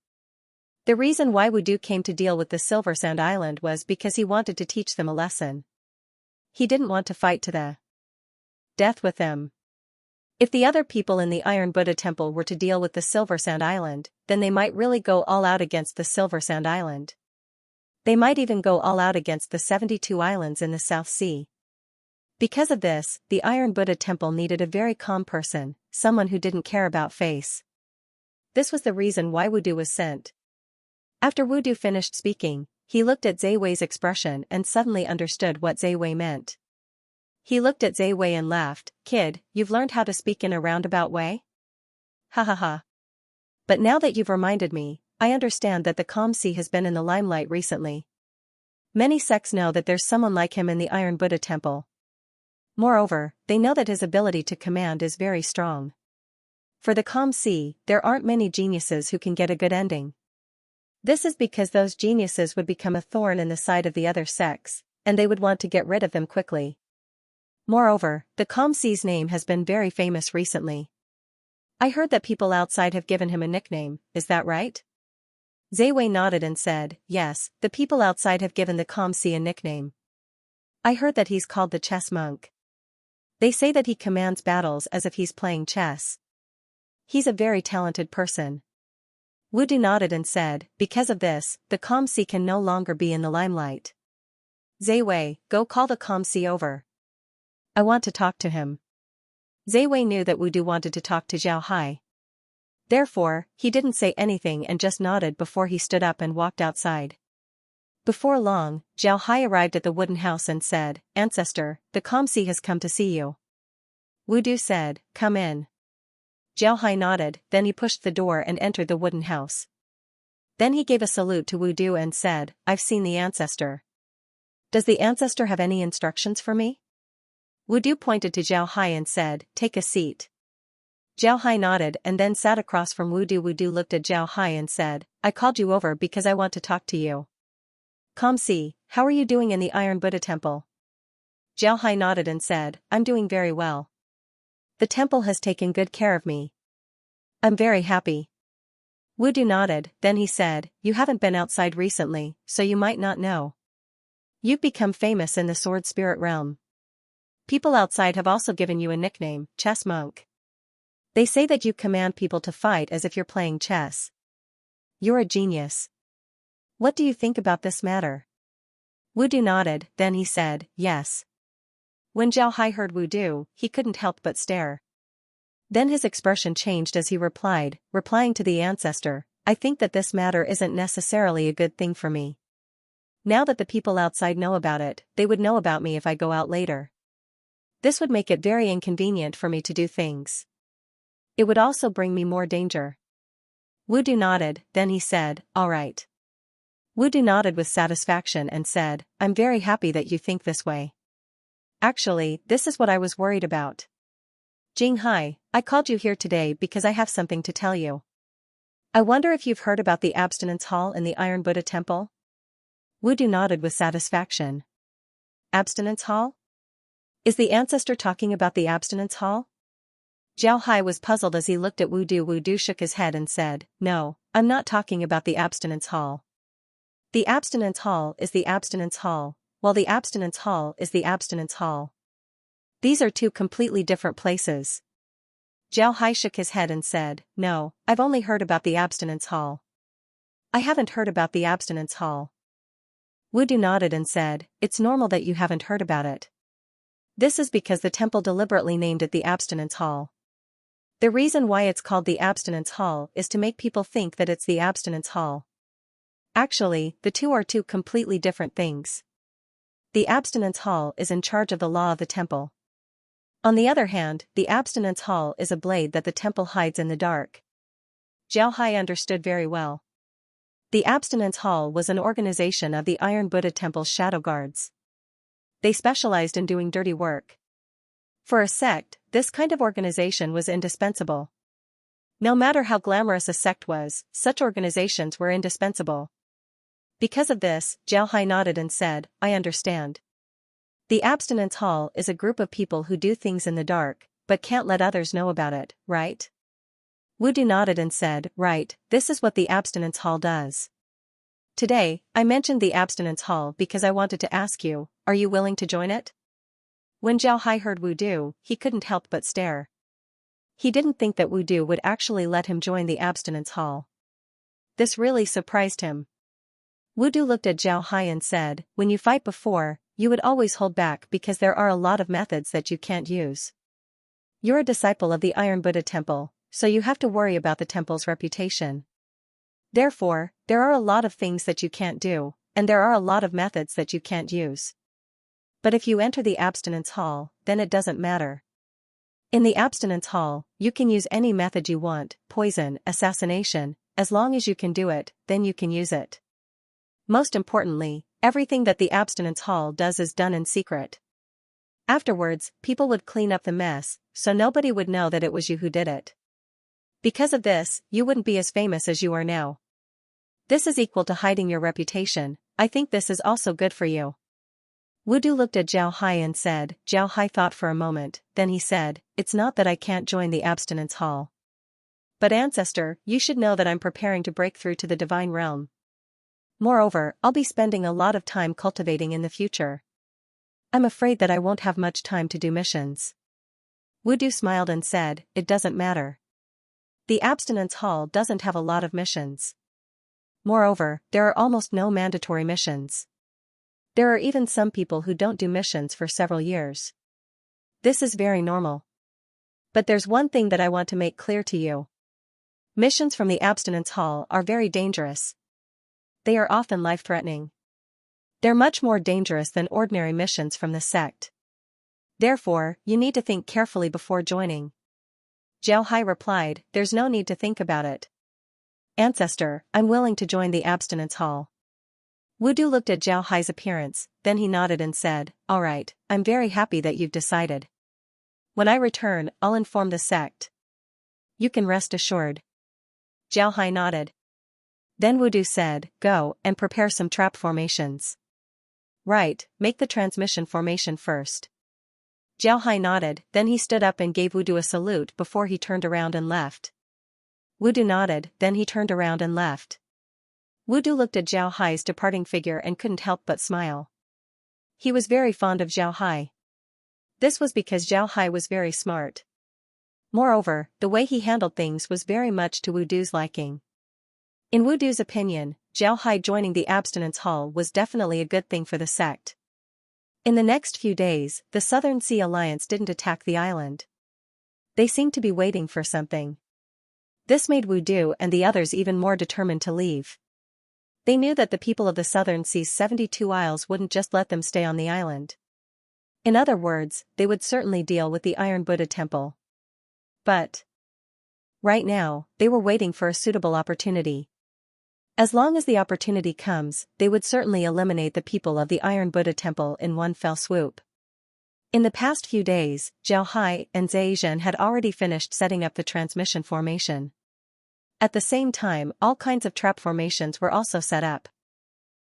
The reason why Wudu came to deal with the Silver Sand Island was because he wanted to teach them a lesson. He didn't want to fight to the death with them. If the other people in the Iron Buddha Temple were to deal with the Silver Sand Island, then they might really go all out against the Silver Sand Island. They might even go all out against the 72 islands in the South Sea. Because of this, the Iron Buddha Temple needed a very calm person, someone who didn't care about face. This was the reason why Wudu was sent. After Wudu finished speaking, he looked at Zhe Wei's expression and suddenly understood what Zhe Wei meant. He looked at Zhe Wei and laughed, "Kid, you've learned how to speak in a roundabout way? Ha ha ha. But now that you've reminded me, I understand that the calm sea has been in the limelight recently. Many sects know that there's someone like him in the Iron Buddha temple. Moreover, they know that his ability to command is very strong. For the calm sea, there aren't many geniuses who can get a good ending. This is because those geniuses would become a thorn in the side of the other sects, and they would want to get rid of them quickly. Moreover, the calm sea's name has been very famous recently. I heard that people outside have given him a nickname, is that right? Ziwei nodded and said, yes, the people outside have given the calm sea a nickname. I heard that he's called the chess monk. They say that he commands battles as if he's playing chess. He's a very talented person. Wudu nodded and said, because of this, the calm sea can no longer be in the limelight. Ziwei, go call the calm sea over. I want to talk to him. Ziwei knew that Wudu wanted to talk to Zhao Hai. Therefore, he didn't say anything and just nodded before he stood up and walked outside. Before long, Zhao Hai arrived at the wooden house and said, Ancestor, the calm sea has come to see you. Wudu said, come in. Zhao Hai nodded, then he pushed the door and entered the wooden house. Then he gave a salute to Wudu and said, I've seen the ancestor. Does the ancestor have any instructions for me? Wudu pointed to Zhao Hai and said, take a seat. Zhao Hai nodded and then sat across from Wudu. Wudu looked at Zhao Hai and said, I called you over because I want to talk to you. Calm sea, how are you doing in the Iron Buddha temple? Zhao Hai nodded and said, I'm doing very well. The temple has taken good care of me. I'm very happy. Wudu nodded, then he said, you haven't been outside recently, so you might not know. You've become famous in the sword spirit realm. People outside have also given you a nickname, Chess Monk. They say that you command people to fight as if you're playing chess. You're a genius. What do you think about this matter? Wudu nodded, then he said, yes. When Zhao Hai heard Wudu, he couldn't help but stare. Then his expression changed as he replying to the ancestor, I think that this matter isn't necessarily a good thing for me. Now that the people outside know about it, they would know about me if I go out later. This would make it very inconvenient for me to do things. It would also bring me more danger. Wudu nodded, then he said, all right. Wudu nodded with satisfaction and said, I'm very happy that you think this way. Actually, this is what I was worried about. Jing Hai, I called you here today because I have something to tell you. I wonder if you've heard about the abstinence hall in the Iron Buddha temple? Wudu nodded with satisfaction. Abstinence hall? Is the ancestor talking about the abstinence hall? Zhao Hai was puzzled as he looked at Wudu. Wudu shook his head and said, no, I'm not talking about the abstinence hall. The abstinence hall is the abstinence hall, while the abstinence hall is the abstinence hall. These are two completely different places. Zhao Hai shook his head and said, no, I've only heard about the abstinence hall. I haven't heard about the abstinence hall. Wudu nodded and said, it's normal that you haven't heard about it. This is because the temple deliberately named it the abstinence hall. The reason why it's called the abstinence hall is to make people think that it's the abstinence hall. Actually, the two are two completely different things. The abstinence hall is in charge of the law of the temple. On the other hand, the abstinence hall is a blade that the temple hides in the dark. Zhao Hai understood very well. The abstinence hall was an organization of the Iron Buddha temple's shadow guards. They specialized in doing dirty work. For a sect, this kind of organization was indispensable. No matter how glamorous a sect was, such organizations were indispensable. Because of this, Zhao Hai nodded and said, I understand. The abstinence hall is a group of people who do things in the dark, but can't let others know about it, right? Wudu nodded and said, right, this is what the abstinence hall does. Today, I mentioned the abstinence hall because I wanted to ask you, are you willing to join it? When Zhao Hai heard Wudu, he couldn't help but stare. He didn't think that Wudu would actually let him join the abstinence hall. This really surprised him. Wudu looked at Zhao Hai and said, when you fight before, you would always hold back because there are a lot of methods that you can't use. You're a disciple of the Iron Buddha temple, so you have to worry about the temple's reputation. Therefore, there are a lot of things that you can't do, and there are a lot of methods that you can't use. But if you enter the abstinence hall, then it doesn't matter. In the abstinence hall, you can use any method you want, poison, assassination, as long as you can do it, then you can use it. Most importantly, everything that the abstinence hall does is done in secret. Afterwards, people would clean up the mess, so nobody would know that it was you who did it. Because of this, you wouldn't be as famous as you are now. This is equal to hiding your reputation. I think this is also good for you. Wudu looked at Zhao Hai and said. Zhao Hai thought for a moment, then he said, it's not that I can't join the abstinence hall. But ancestor, you should know that I'm preparing to break through to the divine realm. Moreover, I'll be spending a lot of time cultivating in the future. I'm afraid that I won't have much time to do missions. Wudu smiled and said, it doesn't matter. The abstinence hall doesn't have a lot of missions. Moreover, there are almost no mandatory missions. There are even some people who don't do missions for several years. This is very normal. But there's one thing that I want to make clear to you. Missions from the abstinence hall are very dangerous. They are often life-threatening. They're much more dangerous than ordinary missions from the sect. Therefore, you need to think carefully before joining. Zhao Hai replied, there's no need to think about it. Ancestor, I'm willing to join the abstinence hall. Wudu looked at Zhao Hai's appearance, then he nodded and said, all right, I'm very happy that you've decided. When I return, I'll inform the sect. You can rest assured. Zhao Hai nodded. Then Wudu said, go and prepare some trap formations. Right, make the transmission formation first. Zhao Hai nodded, then he stood up and gave Wudu a salute before he turned around and left. Wudu nodded, then he turned around and left. Wudu looked at Zhao Hai's departing figure and couldn't help but smile. He was very fond of Zhao Hai. This was because Zhao Hai was very smart. Moreover, the way he handled things was very much to Wudu's liking. In Wudu's opinion, Zhao Hai joining the abstinence hall was definitely a good thing for the sect. In the next few days, the Southern Sea Alliance didn't attack the island. They seemed to be waiting for something. This made Wudu and the others even more determined to leave. They knew that the people of the Southern Sea's 72 Isles wouldn't just let them stay on the island. In other words, they would certainly deal with the Iron Buddha Temple. But right now, they were waiting for a suitable opportunity. As long as the opportunity comes, they would certainly eliminate the people of the Iron Buddha Temple in one fell swoop. In the past few days, Zhao Hai and Zhejian had already finished setting up the transmission formation. At the same time, all kinds of trap formations were also set up.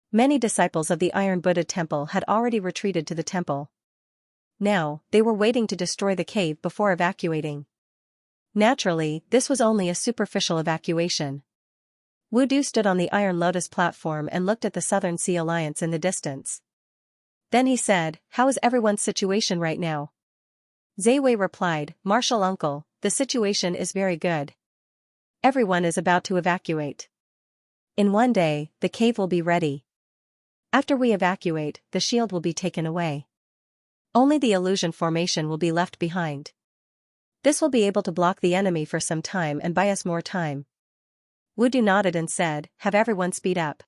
Many disciples of the Iron Buddha Temple had already retreated to the temple. Now, they were waiting to destroy the cave before evacuating. Naturally, this was only a superficial evacuation. Wudu stood on the Iron Lotus platform and looked at the Southern Sea Alliance in the distance. Then he said, how is everyone's situation right now? Zaiwei replied, Martial Uncle, the situation is very good. Everyone is about to evacuate. In one day, the cave will be ready. After we evacuate, the shield will be taken away. Only the illusion formation will be left behind. This will be able to block the enemy for some time and buy us more time. Wudu nodded and said, have everyone speed up.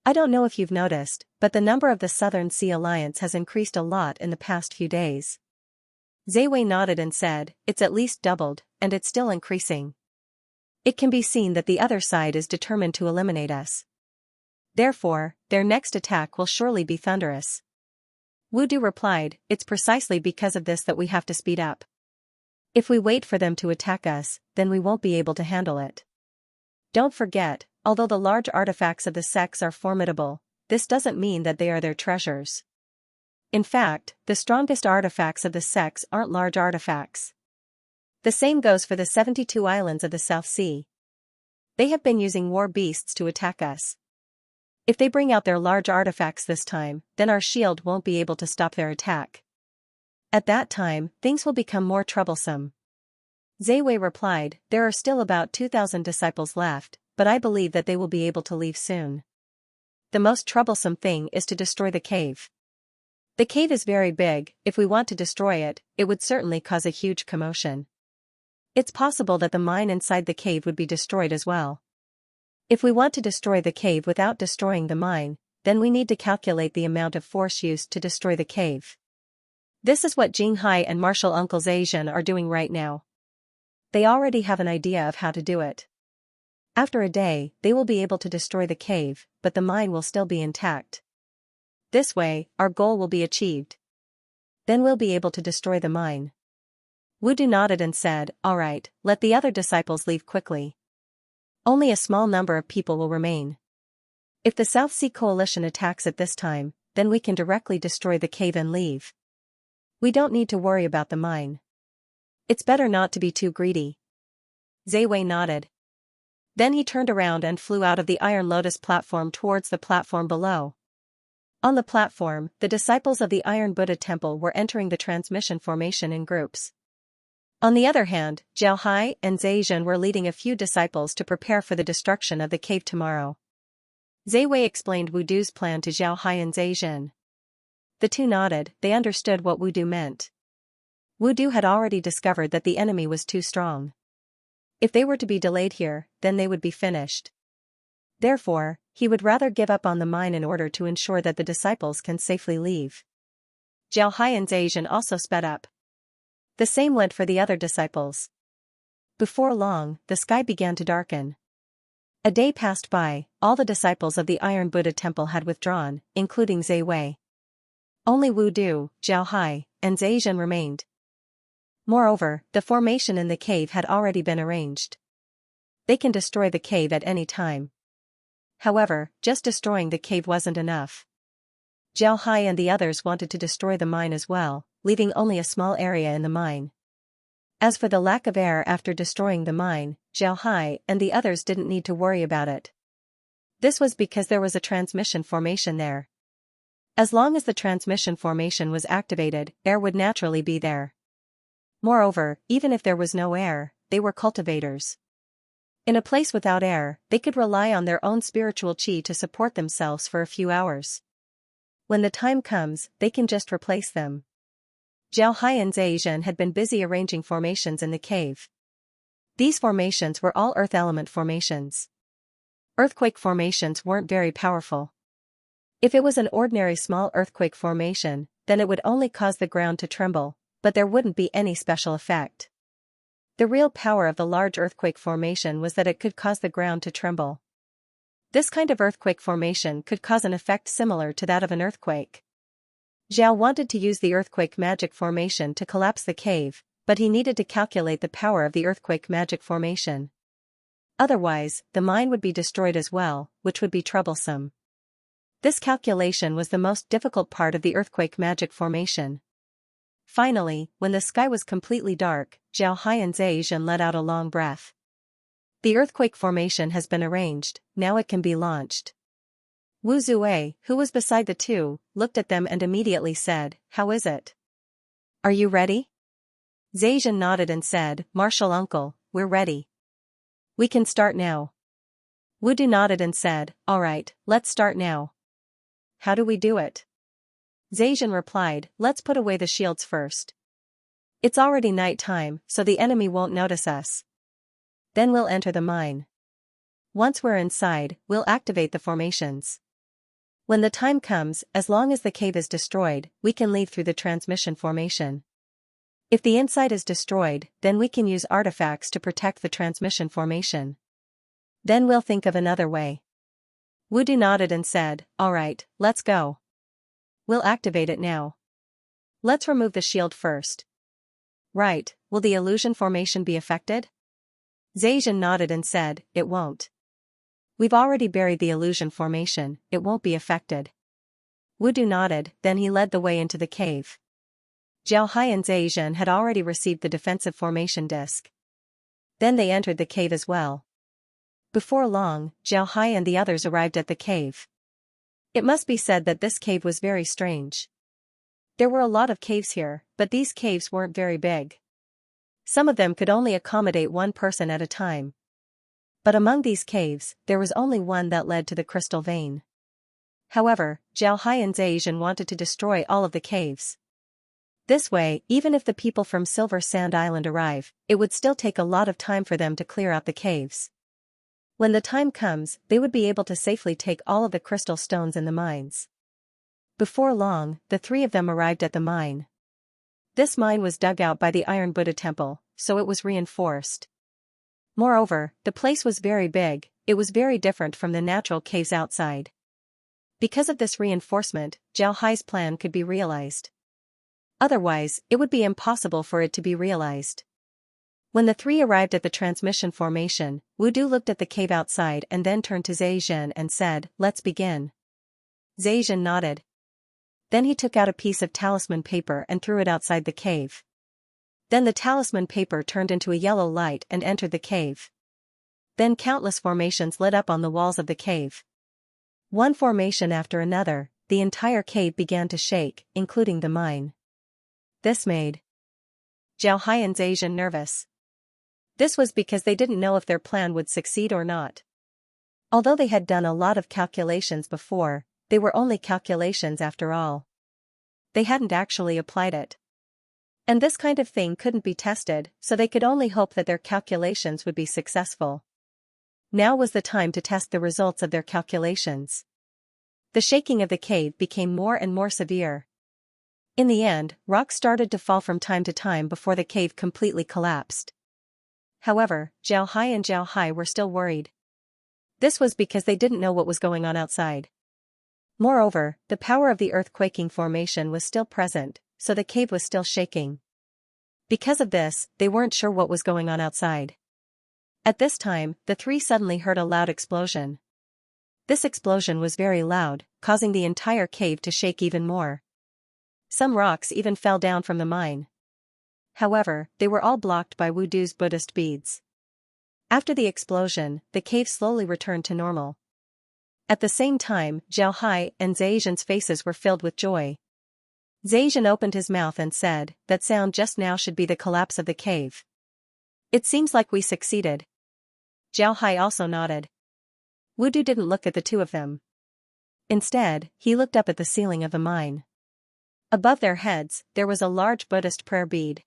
I don't know if you've noticed, but the number of the Southern Sea Alliance has increased a lot in the past few days. Zaiwei nodded and said, it's at least doubled, and it's still increasing. It can be seen that the other side is determined to eliminate us. Therefore, their next attack will surely be thunderous. Wudu replied, it's precisely because of this that we have to speed up. If we wait for them to attack us, then we won't be able to handle it. Don't forget, although the large artifacts of the sects are formidable, this doesn't mean that they are their treasures. In fact, the strongest artifacts of the sects aren't large artifacts. The same goes for the 72 islands of the South Sea. They have been using war beasts to attack us. If they bring out their large artifacts this time, then our shield won't be able to stop their attack. At that time, things will become more troublesome. Zaiwei replied, there are still about 2,000 disciples left, but I believe that they will be able to leave soon. The most troublesome thing is to destroy the cave. The cave is very big. If we want to destroy it, it would certainly cause a huge commotion. It's possible that the mine inside the cave would be destroyed as well. If we want to destroy the cave without destroying the mine, then we need to calculate the amount of force used to destroy the cave. This is what Jinghai and Martial Uncle Zhejian are doing right now. They already have an idea of how to do it. After a day, they will be able to destroy the cave, but the mine will still be intact. This way, our goal will be achieved. Then we'll be able to destroy the mine. Wudu nodded and said, "All right, let the other disciples leave quickly. Only a small number of people will remain. If the South Sea Coalition attacks at this time, then we can directly destroy the cave and leave. We don't need to worry about the mine. It's better not to be too greedy." Zhe Wei nodded. Then he turned around and flew out of the Iron Lotus platform towards the platform below. On the platform, the disciples of the Iron Buddha Temple were entering the transmission formation in groups. On the other hand, Zhao Hai and Zhejian were leading a few disciples to prepare for the destruction of the cave tomorrow. Zhe Wei explained Wudu's plan to Zhao Hai and Zhejian. The two nodded, they understood what Wudu meant. Wudu had already discovered that the enemy was too strong. If they were to be delayed here, then they would be finished. Therefore, he would rather give up on the mine in order to ensure that the disciples can safely leave. Zhao Hai and Zhejian also sped up. The same went for the other disciples. Before long, the sky began to darken. A day passed by, all the disciples of the Iron Buddha Temple had withdrawn, including Zhe Wei. Only Wudu, Zhao Hai, and Zhejian remained. Moreover, the formation in the cave had already been arranged. They can destroy the cave at any time. However, just destroying the cave wasn't enough. Zhao Hai and the others wanted to destroy the mine as well, leaving only a small area in the mine. As for the lack of air after destroying the mine, Zhao Hai and the others didn't need to worry about it. This was because there was a transmission formation there. As long as the transmission formation was activated, air would naturally be there. Moreover, even if there was no air, they were cultivators. In a place without air, they could rely on their own spiritual qi to support themselves for a few hours. When the time comes, they can just replace them. Zhao Hai and Zhejian had been busy arranging formations in the cave. These formations were all earth element formations. Earthquake formations weren't very powerful. If it was an ordinary small earthquake formation, then it would only cause the ground to tremble, but there wouldn't be any special effect. The real power of the large earthquake formation was that it could cause the ground to tremble. This kind of earthquake formation could cause an effect similar to that of an earthquake. Zhao wanted to use the earthquake magic formation to collapse the cave, but he needed to calculate the power of the earthquake magic formation. Otherwise, the mine would be destroyed as well, which would be troublesome. This calculation was the most difficult part of the earthquake magic formation. Finally, when the sky was completely dark, Zhao Hai and Zhejian let out a long breath. The earthquake formation has been arranged, now it can be launched. Wu Zue, who was beside the two, looked at them and immediately said, "How is it? Are you ready?" Zhejian nodded and said, "Martial uncle, we're ready. We can start now." Wudu nodded and said, "All right, let's start now." "How do we do it?" Zhejian replied, "Let's put away the shields first. It's already night time, so the enemy won't notice us. Then we'll enter the mine. Once we're inside, we'll activate the formations. When the time comes, as long as the cave is destroyed, we can leave through the transmission formation. If the inside is destroyed, then we can use artifacts to protect the transmission formation. Then we'll think of another way." Wudu nodded and said, "All right, let's go. We'll activate it now. Let's remove the shield first." "Right, will the illusion formation be affected?" Zhejian nodded and said, "It won't. We've already buried the illusion formation, it won't be affected." Wudu nodded, then he led the way into the cave. Zhao Hai and Zhejian had already received the defensive formation disc. Then they entered the cave as well. Before long, Zhao Hai and the others arrived at the cave. It must be said that this cave was very strange. There were a lot of caves here, but these caves weren't very big. Some of them could only accommodate one person at a time. But among these caves, there was only one that led to the crystal vein. However, Zhao Hai and Zhejian wanted to destroy all of the caves. This way, even if the people from Silver Sand Island arrive, it would still take a lot of time for them to clear out the caves. When the time comes, they would be able to safely take all of the crystal stones in the mines. Before long, the three of them arrived at the mine. This mine was dug out by the Iron Buddha temple, so it was reinforced. Moreover, the place was very big, it was very different from the natural caves outside. Because of this reinforcement, Zhao Hai's plan could be realized. Otherwise, it would be impossible for it to be realized. When the three arrived at the transmission formation, Wu Du looked at the cave outside and then turned to Zhejian and said, "Let's begin." Zhejian nodded. Then he took out a piece of talisman paper and threw it outside the cave. Then the talisman paper turned into a yellow light and entered the cave. Then countless formations lit up on the walls of the cave. One formation after another, the entire cave began to shake, including the mine. This made Zhao Hai and Zhejian nervous. This was because they didn't know if their plan would succeed or not. Although they had done a lot of calculations before, they were only calculations after all. They hadn't actually applied it. And this kind of thing couldn't be tested, so they could only hope that their calculations would be successful. Now was the time to test the results of their calculations. The shaking of the cave became more and more severe. In the end, rocks started to fall from time to time before the cave completely collapsed. However, Zhao Hai and Zhao Hai were still worried. This was because they didn't know what was going on outside. Moreover, the power of the earthquaking formation was still present, so the cave was still shaking. Because of this, they weren't sure what was going on outside. At this time, the three suddenly heard a loud explosion. This explosion was very loud, causing the entire cave to shake even more. Some rocks even fell down from the mine. However, they were all blocked by Wu Du's Buddhist beads. After the explosion, the cave slowly returned to normal. At the same time, Zhao Hai and Zhejian's faces were filled with joy. Zhejian opened his mouth and said, "That sound just now should be the collapse of the cave. It seems like we succeeded." Zhao Hai also nodded. Wu Du didn't look at the two of them. Instead, he looked up at the ceiling of the mine. Above their heads, there was a large Buddhist prayer bead.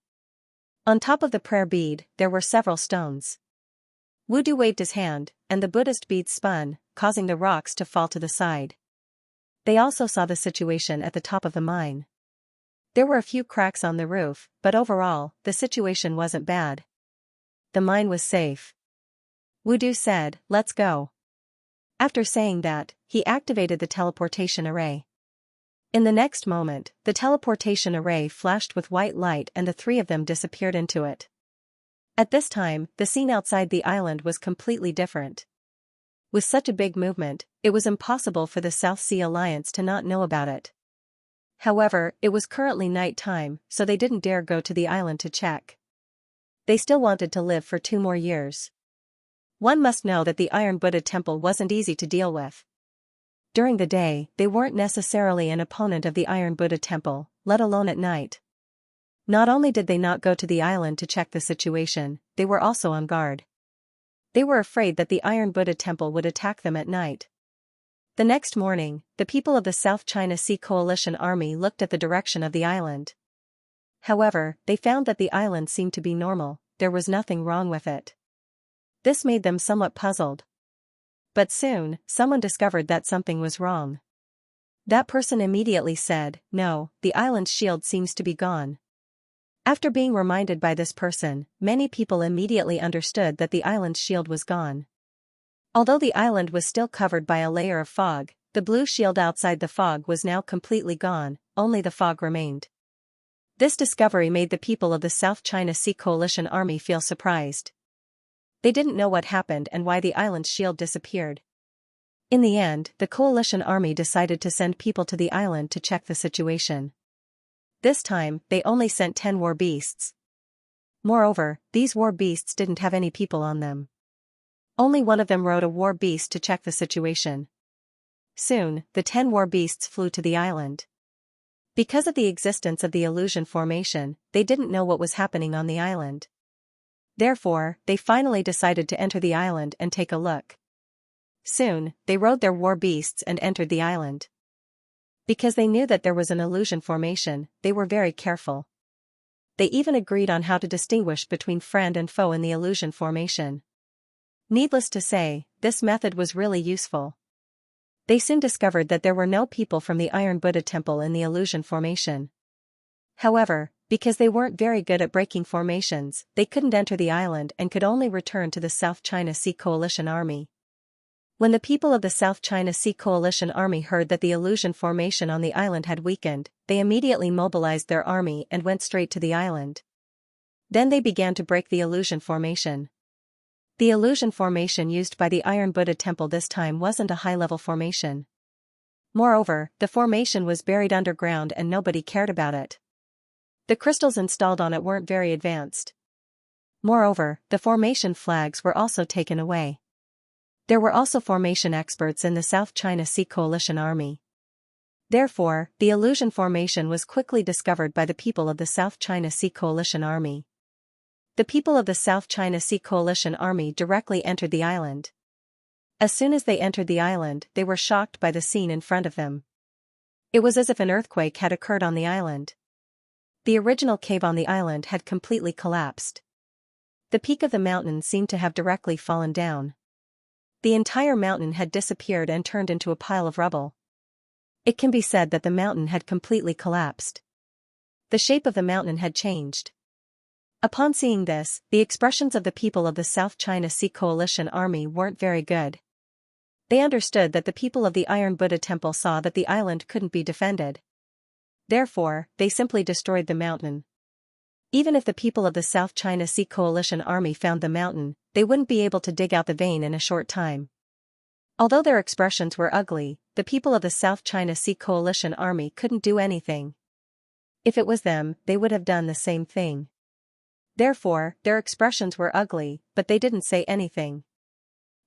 On top of the prayer bead, there were several stones. Wu Du waved his hand, and the Buddhist beads spun, causing the rocks to fall to the side. They also saw the situation at the top of the mine. There were a few cracks on the roof, but overall, the situation wasn't bad. The mine was safe. Wu Du said, "Let's go." After saying that, he activated the teleportation array. In the next moment, the teleportation array flashed with white light and the three of them disappeared into it. At this time, the scene outside the island was completely different. With such a big movement, it was impossible for the South Sea Alliance to not know about it. However, it was currently night time, so they didn't dare go to the island to check. They still wanted to live for 2 more years. One must know that the Iron Buddha temple wasn't easy to deal with. During the day, they weren't necessarily an opponent of the Iron Buddha temple, let alone at night. Not only did they not go to the island to check the situation, they were also on guard. They were afraid that the Iron Buddha temple would attack them at night. The next morning, the people of the South China Sea Coalition Army looked at the direction of the island. However, they found that the island seemed to be normal, there was nothing wrong with it. This made them somewhat puzzled. But soon, someone discovered that something was wrong. That person immediately said, "No, the island's shield seems to be gone." After being reminded by this person, many people immediately understood that the island's shield was gone. Although the island was still covered by a layer of fog, the blue shield outside the fog was now completely gone, only the fog remained. This discovery made the people of the South China Sea Coalition Army feel surprised. They didn't know what happened and why the island's shield disappeared. In the end, the coalition army decided to send people to the island to check the situation. This time, they only sent 10 war beasts. Moreover, these war beasts didn't have any people on them. Only one of them rode a war beast to check the situation. Soon, the 10 war beasts flew to the island. Because of the existence of the illusion formation, they didn't know what was happening on the island. Therefore, they finally decided to enter the island and take a look. Soon, they rode their war beasts and entered the island. Because they knew that there was an illusion formation, they were very careful. They even agreed on how to distinguish between friend and foe in the illusion formation. Needless to say, this method was really useful. They soon discovered that there were no people from the Iron Buddha temple in the illusion formation. However, Because they weren't very good at breaking formations, they couldn't enter the island and could only return to the South China Sea Coalition Army. When the people of the South China Sea Coalition Army heard that the illusion formation on the island had weakened, they immediately mobilized their army and went straight to the island. Then they began to break the illusion formation. The illusion formation used by the Iron Buddha Temple this time wasn't a high-level formation. Moreover, the formation was buried underground and nobody cared about it. The crystals installed on it weren't very advanced. Moreover, the formation flags were also taken away. There were also formation experts in the South China Sea Coalition Army. Therefore, the illusion formation was quickly discovered by the people of the South China Sea Coalition Army. The people of the South China Sea Coalition Army directly entered the island. As soon as they entered the island, they were shocked by the scene in front of them. It was as if an earthquake had occurred on the island. The original cave on the island had completely collapsed. The peak of the mountain seemed to have directly fallen down. The entire mountain had disappeared and turned into a pile of rubble. It can be said that the mountain had completely collapsed. The shape of the mountain had changed. Upon seeing this, the expressions of the people of the South China Sea Coalition Army weren't very good. They understood that the people of the Iron Buddha Temple saw that the island couldn't be defended. Therefore, they simply destroyed the mountain. Even if the people of the South China Sea Coalition Army found the mountain, they wouldn't be able to dig out the vein in a short time. Although their expressions were ugly, the people of the South China Sea Coalition Army couldn't do anything. If it was them, they would have done the same thing. Therefore, their expressions were ugly, but they didn't say anything.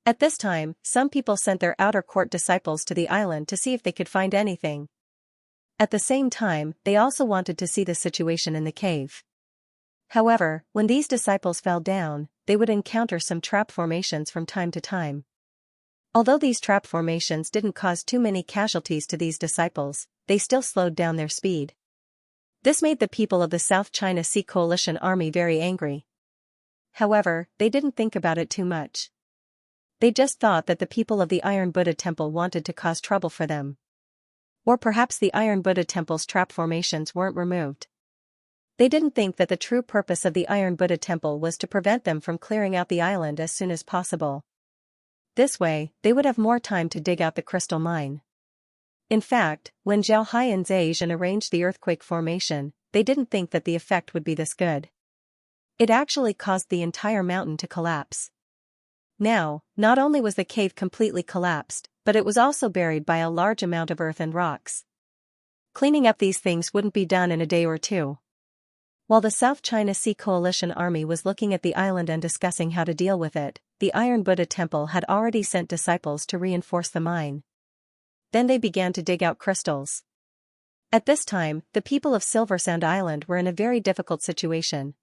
At this time, some people sent their outer court disciples to the island to see if they could find anything. At the same time, they also wanted to see the situation in the cave. However, when these disciples fell down, they would encounter some trap formations from time to time. Although these trap formations didn't cause too many casualties to these disciples, they still slowed down their speed. This made the people of the South China Sea Coalition Army very angry. However, they didn't think about it too much. They just thought that the people of the Iron Buddha Temple wanted to cause trouble for them. Or perhaps the Iron Buddha Temple's trap formations weren't removed. They didn't think that the true purpose of the Iron Buddha Temple was to prevent them from clearing out the island as soon as possible. This way, they would have more time to dig out the crystal mine. In fact, when Zhao Hai and Zhejian arranged the earthquake formation, they didn't think that the effect would be this good. It actually caused the entire mountain to collapse. Now, not only was the cave completely collapsed, but it was also buried by a large amount of earth and rocks. Cleaning up these things wouldn't be done in a day or two. While the South China Sea Coalition Army was looking at the island and discussing how to deal with it, the Iron Buddha Temple had already sent disciples to reinforce the mine. Then they began to dig out crystals. At this time, the people of Silver Sand Island were in a very difficult situation.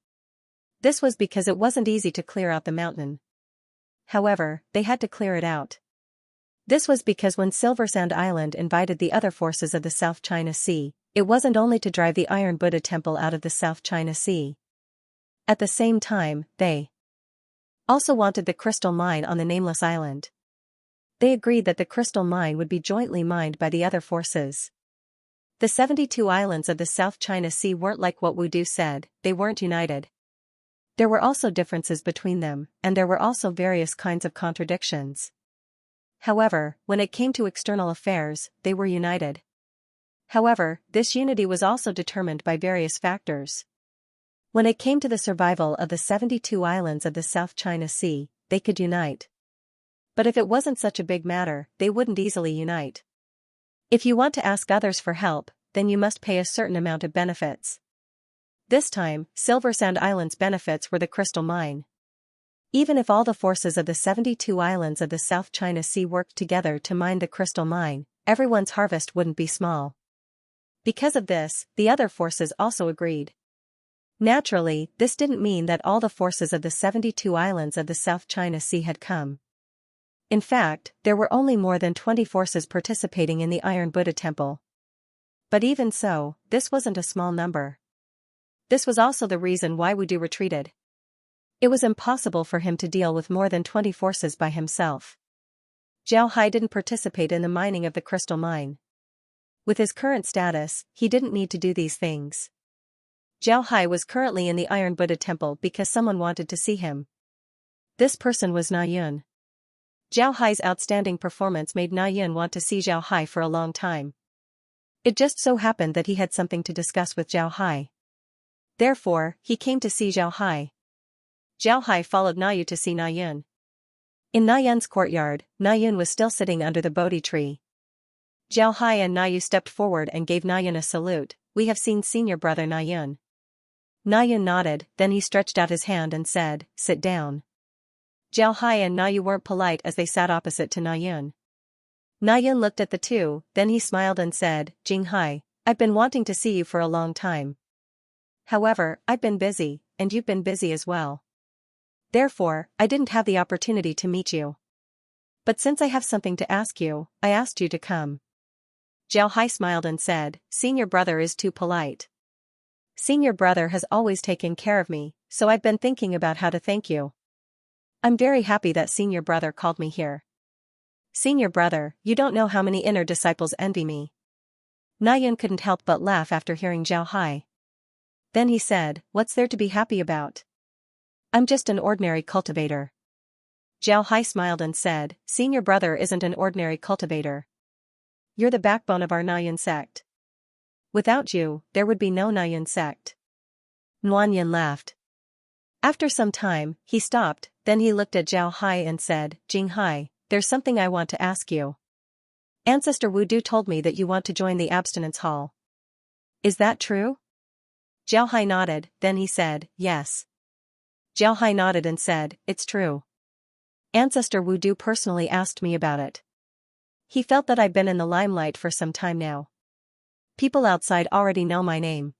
This was because it wasn't easy to clear out the mountain. However, they had to clear it out. This was because when Silver Sand Island invited the other forces of the South China Sea, it wasn't only to drive the Iron Buddha Temple out of the South China Sea. At the same time, they also wanted the crystal mine on the Nameless Island. They agreed that the crystal mine would be jointly mined by the other forces. The 72 islands of the South China Sea weren't like what Wudu said, they weren't united. There were also differences between them, and there were also various kinds of contradictions. However, when it came to external affairs, they were united. However, this unity was also determined by various factors. When it came to the survival of the 72 islands of the South China Sea, they could unite. But if it wasn't such a big matter, they wouldn't easily unite. If you want to ask others for help, then you must pay a certain amount of benefits. This time, Silver Sand Island's benefits were the crystal mine. Even if all the forces of the 72 islands of the South China Sea worked together to mine the crystal mine, everyone's harvest wouldn't be small. Because of this, the other forces also agreed. Naturally, this didn't mean that all the forces of the 72 islands of the South China Sea had come. In fact, there were only more than 20 forces participating in the Iron Buddha Temple. But even so, this wasn't a small number. This was also the reason why Wudu retreated. It was impossible for him to deal with more than 20 forces by himself. Zhao Hai didn't participate in the mining of the crystal mine. With his current status, he didn't need to do these things. Zhao Hai was currently in the Iron Buddha temple because someone wanted to see him. This person was Na Yun. Zhao Hai's outstanding performance made Na Yun want to see Zhao Hai for a long time. It just so happened that he had something to discuss with Zhao Hai. Therefore, he came to see Zhao Hai. Zhao Hai followed Na Yu to see Na Yun. In Na Yun's courtyard, Na Yun was still sitting under the Bodhi tree. Zhao Hai and Na Yu stepped forward and gave Na Yun a salute. "We have seen senior brother Na Yun." Na Yun nodded, then he stretched out his hand and said, "Sit down." Zhao Hai and Na Yu weren't polite as they sat opposite to Na Yun. Na Yun looked at the two, then he smiled and said, "Jing Hai, I've been wanting to see you for a long time. However, I've been busy, and you've been busy as well. Therefore, I didn't have the opportunity to meet you. But since I have something to ask you, I asked you to come." Zhao Hai smiled and said, "Senior brother is too polite. Senior brother has always taken care of me, so I've been thinking about how to thank you. I'm very happy that senior brother called me here. Senior brother, you don't know how many inner disciples envy me." Na Yun couldn't help but laugh after hearing Zhao Hai. Then he said, "What's there to be happy about? I'm just an ordinary cultivator." Zhao Hai smiled and said, "Senior brother isn't an ordinary cultivator. You're the backbone of our Na Yun sect. Without you, there would be no Na Yun sect." Nuan Yin laughed. After some time, he stopped, then he looked at Zhao Hai and said, "Jing Hai, there's something I want to ask you. Ancestor Wu Du told me that you want to join the abstinence hall. Is that true?" Zhao Hai nodded, then he said, "Yes." Zhao Hai nodded and said, "It's true. Ancestor Wu Du personally asked me about it. He felt that I've been in the limelight for some time now. People outside already know my name.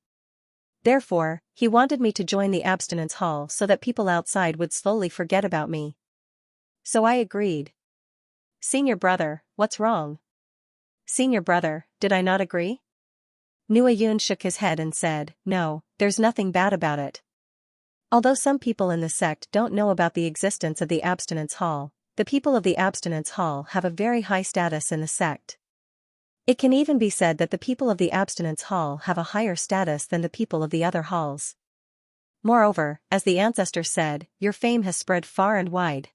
Therefore, he wanted me to join the abstinence hall so that people outside would slowly forget about me. So I agreed." "Senior brother, what's wrong?" "Senior brother, did I not agree?" Nua Yun shook his head and said, "No, there's nothing bad about it. Although some people in the sect don't know about the existence of the abstinence hall, the people of the abstinence hall have a very high status in the sect. It can even be said that the people of the abstinence hall have a higher status than the people of the other halls. Moreover, as the ancestor said, your fame has spread far and wide.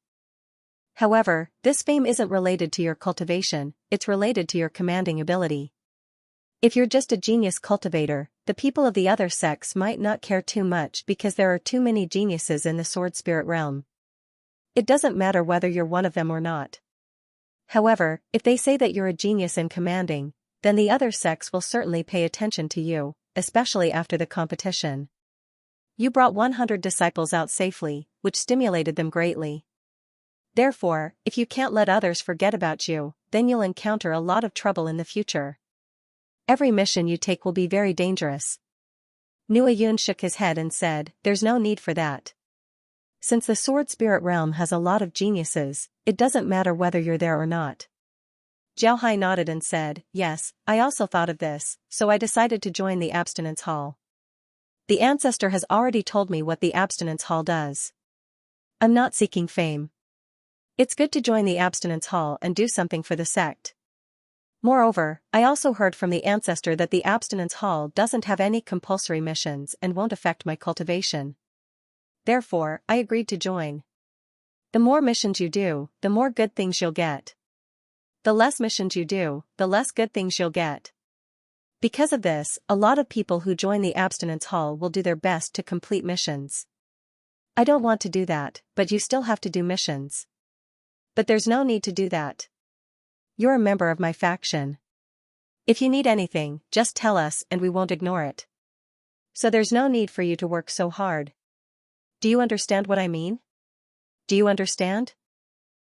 However, this fame isn't related to your cultivation, it's related to your commanding ability. If you're just a genius cultivator, the people of the other sects might not care too much because there are too many geniuses in the sword spirit realm. It doesn't matter whether you're one of them or not. However, if they say that you're a genius in commanding, then the other sects will certainly pay attention to you, especially after the competition. You brought 100 disciples out safely, which stimulated them greatly. Therefore, if you can't let others forget about you, then you'll encounter a lot of trouble in the future. Every mission you take will be very dangerous." Nua Yun shook his head and said, "There's no need for that. Since the sword spirit realm has a lot of geniuses, it doesn't matter whether you're there or not." Zhao Hai nodded and said, "Yes, I also thought of this, so I decided to join the abstinence hall. The ancestor has already told me what the abstinence hall does. I'm not seeking fame. It's good to join the abstinence hall and do something for the sect. Moreover, I also heard from the ancestor that the abstinence hall doesn't have any compulsory missions and won't affect my cultivation. Therefore, I agreed to join. The more missions you do, the more good things you'll get. The less missions you do, the less good things you'll get. Because of this, a lot of people who join the abstinence hall will do their best to complete missions. I don't want to do that, but you still have to do missions. But there's no need to do that. You're a member of my faction. If you need anything, just tell us and we won't ignore it. So there's no need for you to work so hard. Do you understand what I mean? Do you understand?"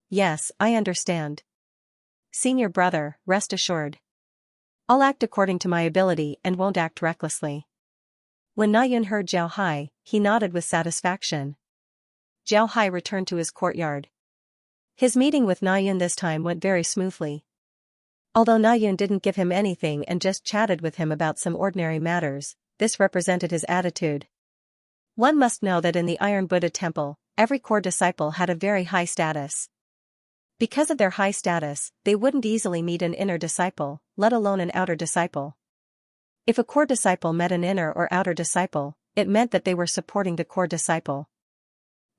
"Yes, I understand. Senior brother, rest assured. I'll act according to my ability and won't act recklessly." When Na Yun heard Zhao Hai, he nodded with satisfaction. Zhao Hai returned to his courtyard. His meeting with Na Yun this time went very smoothly. Although Na Yun didn't give him anything and just chatted with him about some ordinary matters, this represented his attitude. One must know that in the Iron Buddha temple, every core disciple had a very high status. Because of their high status, they wouldn't easily meet an inner disciple, let alone an outer disciple. If a core disciple met an inner or outer disciple, it meant that they were supporting the core disciple.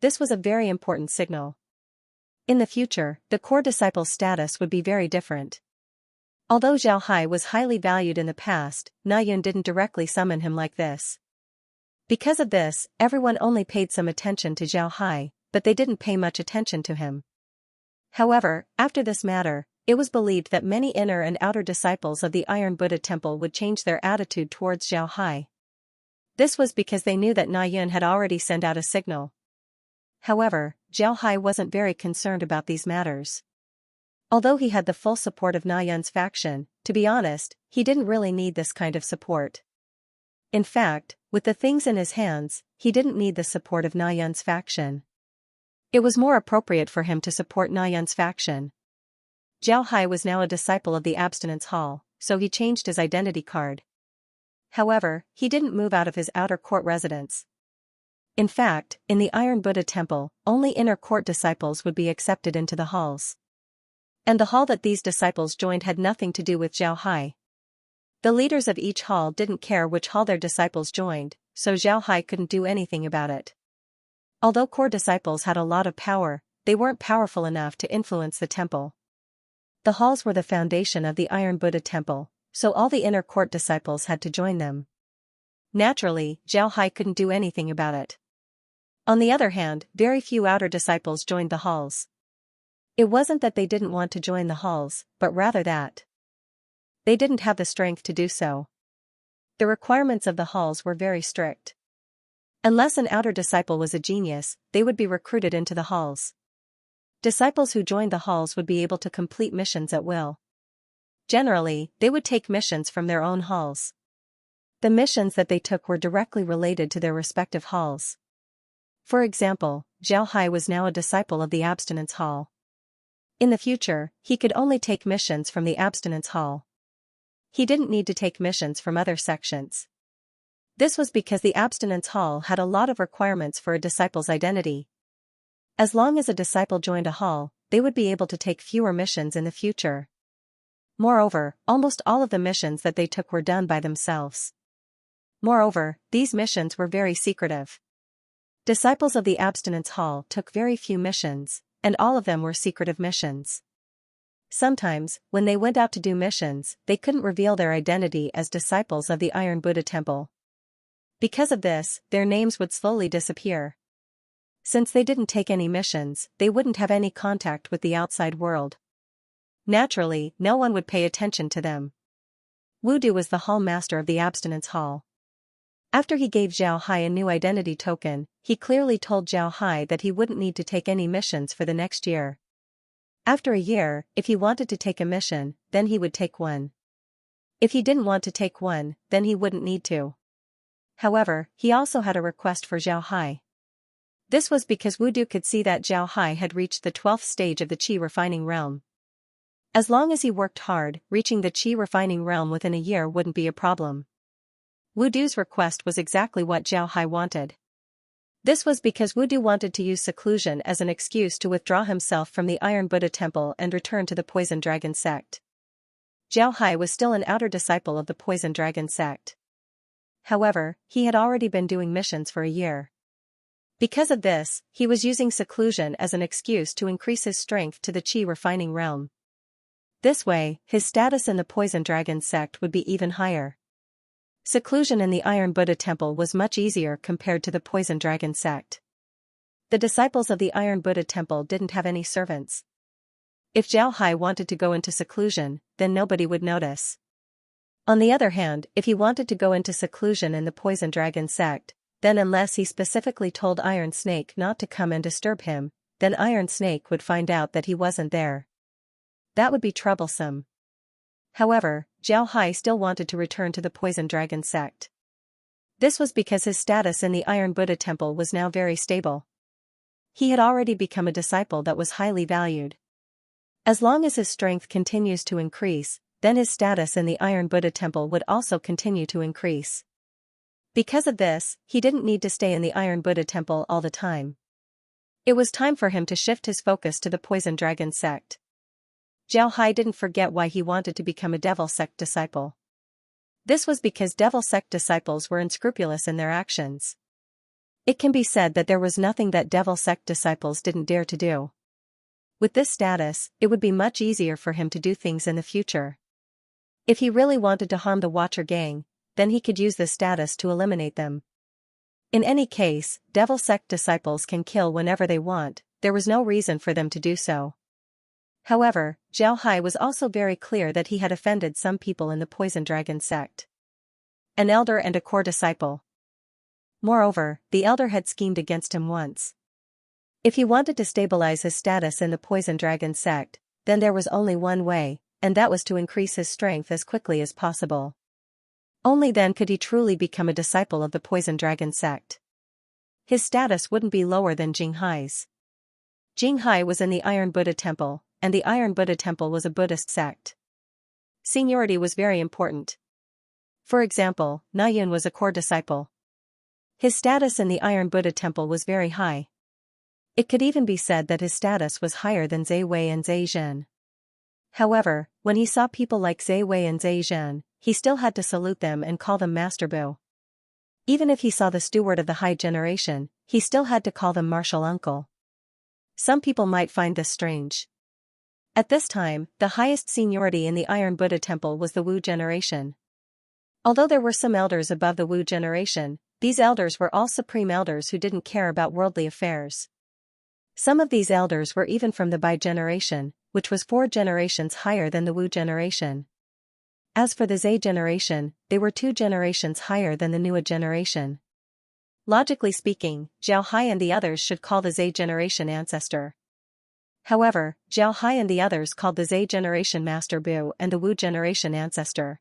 This was a very important signal. In the future, the core disciple's status would be very different. Although Zhao Hai was highly valued in the past, Na Yun didn't directly summon him like this. Because of this, everyone only paid some attention to Zhao Hai, but they didn't pay much attention to him. However, after this matter, it was believed that many inner and outer disciples of the Iron Buddha Temple would change their attitude towards Zhao Hai. This was because they knew that Na Yun had already sent out a signal. However, Zhao Hai wasn't very concerned about these matters. Although he had the full support of Na Yun's faction, to be honest, he didn't really need this kind of support. In fact, with the things in his hands, he didn't need the support of Na Yun's faction. It was more appropriate for him to support Na Yun's faction. Zhao Hai was now a disciple of the Abstinence Hall, so he changed his identity card. However, he didn't move out of his outer court residence. In fact, in the Iron Buddha Temple, only inner court disciples would be accepted into the halls. And the hall that these disciples joined had nothing to do with Zhao Hai. The leaders of each hall didn't care which hall their disciples joined, so Zhao Hai couldn't do anything about it. Although core disciples had a lot of power, they weren't powerful enough to influence the temple. The halls were the foundation of the Iron Buddha Temple, so all the inner court disciples had to join them. Naturally, Zhao Hai couldn't do anything about it. On the other hand, very few outer disciples joined the halls. It wasn't that they didn't want to join the halls, but rather that they didn't have the strength to do so. The requirements of the halls were very strict. Unless an outer disciple was a genius, they would be recruited into the halls. Disciples who joined the halls would be able to complete missions at will. Generally, they would take missions from their own halls. The missions that they took were directly related to their respective halls. For example, Zhao Hai was now a disciple of the Abstinence Hall. In the future, he could only take missions from the Abstinence Hall. He didn't need to take missions from other sections. This was because the Abstinence Hall had a lot of requirements for a disciple's identity. As long as a disciple joined a hall, they would be able to take fewer missions in the future. Moreover, almost all of the missions that they took were done by themselves. Moreover, these missions were very secretive. Disciples of the Abstinence Hall took very few missions, and all of them were secretive missions. Sometimes, when they went out to do missions, they couldn't reveal their identity as disciples of the Iron Buddha Temple. Because of this, their names would slowly disappear. Since they didn't take any missions, they wouldn't have any contact with the outside world. Naturally, no one would pay attention to them. Wu Du was the hall master of the Abstinence Hall. After he gave Zhao Hai a new identity token, he clearly told Zhao Hai that he wouldn't need to take any missions for the next year. After a year, if he wanted to take a mission, then he would take one. If he didn't want to take one, then he wouldn't need to. However, he also had a request for Zhao Hai. This was because Wu Du could see that Zhao Hai had reached the 12th stage of the qi refining realm. As long as he worked hard, reaching the qi refining realm within a year wouldn't be a problem. Wu Du's request was exactly what Zhao Hai wanted. This was because Wu Du wanted to use seclusion as an excuse to withdraw himself from the Iron Buddha Temple and return to the Poison Dragon sect. Zhao Hai was still an outer disciple of the Poison Dragon sect. However, he had already been doing missions for a year. Because of this, he was using seclusion as an excuse to increase his strength to the qi refining realm. This way, his status in the Poison Dragon sect would be even higher. Seclusion in the Iron Buddha Temple was much easier compared to the Poison Dragon sect. The disciples of the Iron Buddha Temple didn't have any servants. If Zhao Hai wanted to go into seclusion, then nobody would notice. On the other hand, if he wanted to go into seclusion in the Poison Dragon sect, then unless he specifically told Iron Snake not to come and disturb him, then Iron Snake would find out that he wasn't there. That would be troublesome. However, Zhao Hai still wanted to return to the Poison Dragon sect. This was because his status in the Iron Buddha Temple was now very stable. He had already become a disciple that was highly valued. As long as his strength continues to increase, then his status in the Iron Buddha Temple would also continue to increase. Because of this, he didn't need to stay in the Iron Buddha Temple all the time. It was time for him to shift his focus to the Poison Dragon sect. Zhao Hai didn't forget why he wanted to become a devil sect disciple. This was because devil sect disciples were unscrupulous in their actions. It can be said that there was nothing that devil sect disciples didn't dare to do. With this status, it would be much easier for him to do things in the future. If he really wanted to harm the Watcher gang, then he could use this status to eliminate them. In any case, devil sect disciples can kill whenever they want, there was no reason for them to do so. However, Zhao Hai was also very clear that he had offended some people in the Poison Dragon sect. An elder and a core disciple. Moreover, the elder had schemed against him once. If he wanted to stabilize his status in the Poison Dragon sect, then there was only one way, and that was to increase his strength as quickly as possible. Only then could he truly become a disciple of the Poison Dragon sect. His status wouldn't be lower than Jing Hai's. Jing Hai was in the Iron Buddha Temple, and the Iron Buddha Temple was a Buddhist sect. Seniority was very important. For example, Nayun was a core disciple. His status in the Iron Buddha Temple was very high. It could even be said that his status was higher than Zhe Wei and Zhe Zhen. However, when he saw people like Zhe Wei and Zhe Zhen, he still had to salute them and call them Master Bu. Even if he saw the steward of the high generation, he still had to call them Martial Uncle. Some people might find this strange. At this time, the highest seniority in the Iron Buddha Temple was the Wu generation. Although there were some elders above the Wu generation, these elders were all supreme elders who didn't care about worldly affairs. Some of these elders were even from the Bai generation, which was 4 generations higher than the Wu generation. As for the Zhe generation, they were 2 generations higher than the Nua generation. Logically speaking, Zhao Hai and the others should call the Zhe generation ancestor. However, Zhao Hai and the others called the Zhe generation Master Bu and the Wu generation ancestor.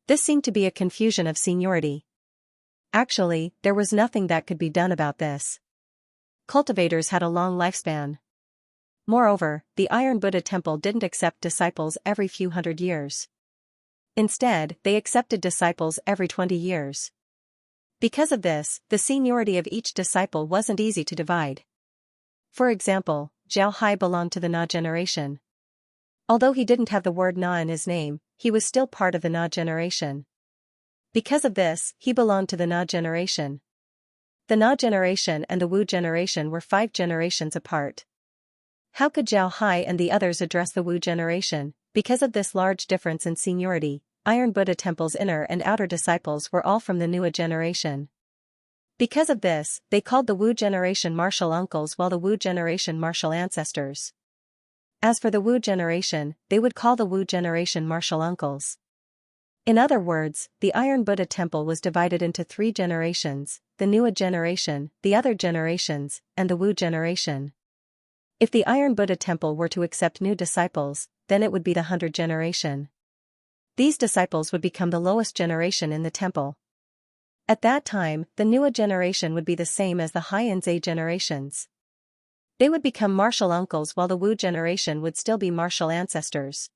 This seemed to be a confusion of seniority. Actually, there was nothing that could be done about this. Cultivators had a long lifespan. Moreover, the Iron Buddha Temple didn't accept disciples every few hundred years. Instead, they accepted disciples every 20 years. Because of this, the seniority of each disciple wasn't easy to divide. For example, Zhao Hai belonged to the Na generation. Although he didn't have the word Na in his name, he was still part of the Na generation. Because of this, he belonged to the Na generation. The Na generation and the Wu generation were 5 generations apart. How could Zhao Hai and the others address the Wu generation? Because of this large difference in seniority, Iron Buddha Temple's inner and outer disciples were all from the Nua generation. Because of this, they called the Wu generation martial uncles while the Wu generation martial ancestors. As for the Wu generation, they would call the Wu generation martial uncles. In other words, the Iron Buddha Temple was divided into 3 generations, the Nua generation, the other generations, and the Wu generation. If the Iron Buddha Temple were to accept new disciples, then it would be the 100 generation. These disciples would become the lowest generation in the temple. At that time, the Nua generation would be the same as the Hai and Zhe generations. They would become martial uncles while the Wu generation would still be martial ancestors.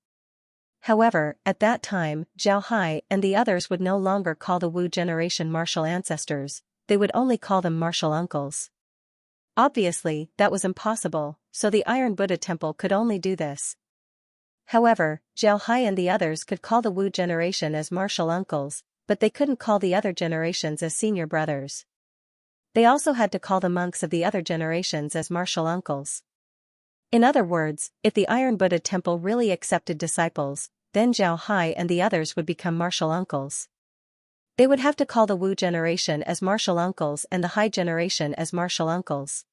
However, at that time, Zhao Hai and the others would no longer call the Wu generation martial ancestors, they would only call them martial uncles. Obviously, that was impossible, so the Iron Buddha Temple could only do this. However, Zhao Hai and the others could call the Wu generation as martial uncles, but they couldn't call the other generations as senior brothers. They also had to call the monks of the other generations as martial uncles. In other words, if the Iron Buddha Temple really accepted disciples, then Zhao Hai and the others would become martial uncles. They would have to call the Wu generation as martial uncles and the Hai generation as martial uncles.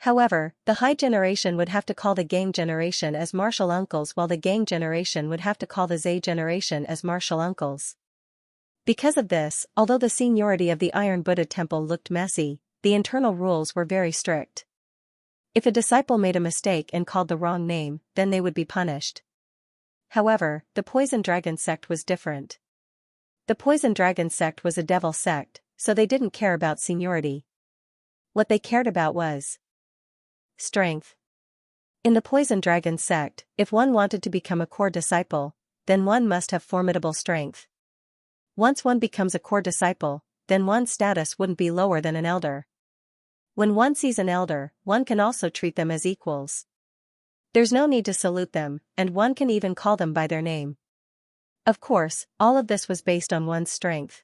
However, the Hai generation would have to call the Gang generation as martial uncles while the Gang generation would have to call the Zhe generation as martial uncles. Because of this, although the seniority of the Iron Buddha Temple looked messy, the internal rules were very strict. If a disciple made a mistake and called the wrong name, then they would be punished. However, the Poison Dragon sect was different. The Poison Dragon sect was a devil sect, so they didn't care about seniority. What they cared about was strength. In the Poison Dragon sect, if one wanted to become a core disciple, then one must have formidable strength. Once one becomes a core disciple, then one's status wouldn't be lower than an elder. When one sees an elder, one can also treat them as equals. There's no need to salute them, and one can even call them by their name. Of course, all of this was based on one's strength.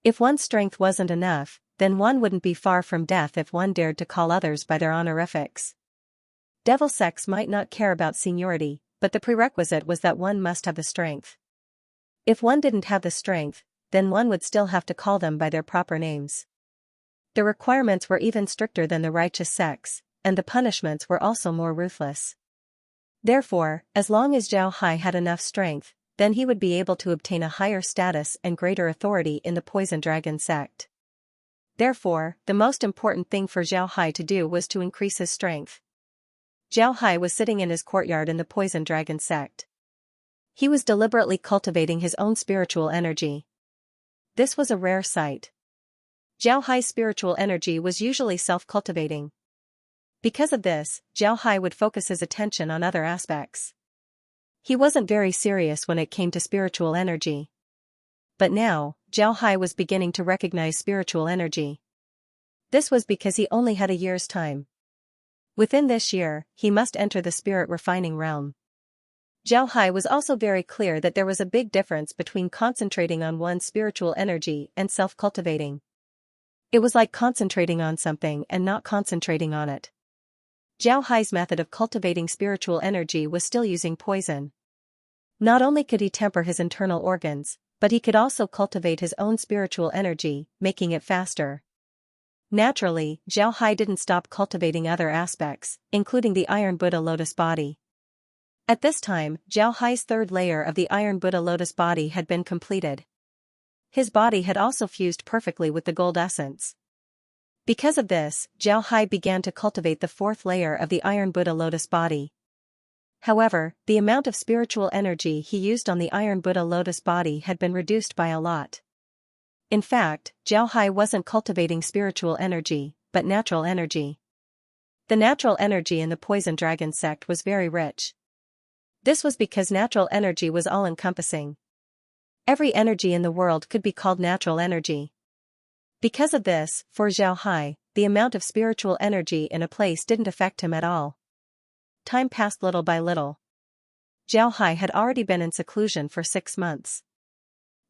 If one's strength wasn't enough, then one wouldn't be far from death if one dared to call others by their honorifics. Devil sects might not care about seniority, but the prerequisite was that one must have the strength. If one didn't have the strength, then one would still have to call them by their proper names. The requirements were even stricter than the righteous sects, and the punishments were also more ruthless. Therefore, as long as Zhao Hai had enough strength, then he would be able to obtain a higher status and greater authority in the Poison Dragon sect. Therefore, the most important thing for Zhao Hai to do was to increase his strength. Zhao Hai was sitting in his courtyard in the Poison Dragon sect. He was deliberately cultivating his own spiritual energy. This was a rare sight. Zhao Hai's spiritual energy was usually self-cultivating. Because of this, Zhao Hai would focus his attention on other aspects. He wasn't very serious when it came to spiritual energy. But now, Zhao Hai was beginning to recognize spiritual energy. This was because he only had a year's time. Within this year, he must enter the spirit refining realm. Zhao Hai was also very clear that there was a big difference between concentrating on one's spiritual energy and self-cultivating. It was like concentrating on something and not concentrating on it. Zhao Hai's method of cultivating spiritual energy was still using poison. Not only could he temper his internal organs, but he could also cultivate his own spiritual energy, making it faster. Naturally, Zhao Hai didn't stop cultivating other aspects, including the Iron Buddha Lotus Body. At this time, Zhao Hai's third layer of the Iron Buddha Lotus Body had been completed. His body had also fused perfectly with the gold essence. Because of this, Zhao Hai began to cultivate the fourth layer of the Iron Buddha Lotus Body. However, the amount of spiritual energy he used on the Iron Buddha Lotus Body had been reduced by a lot. In fact, Zhao Hai wasn't cultivating spiritual energy, but natural energy. The natural energy in the Poison Dragon sect was very rich. This was because natural energy was all-encompassing. Every energy in the world could be called natural energy. Because of this, for Zhao Hai, the amount of spiritual energy in a place didn't affect him at all. Time passed little by little. Zhao Hai had already been in seclusion for 6 months.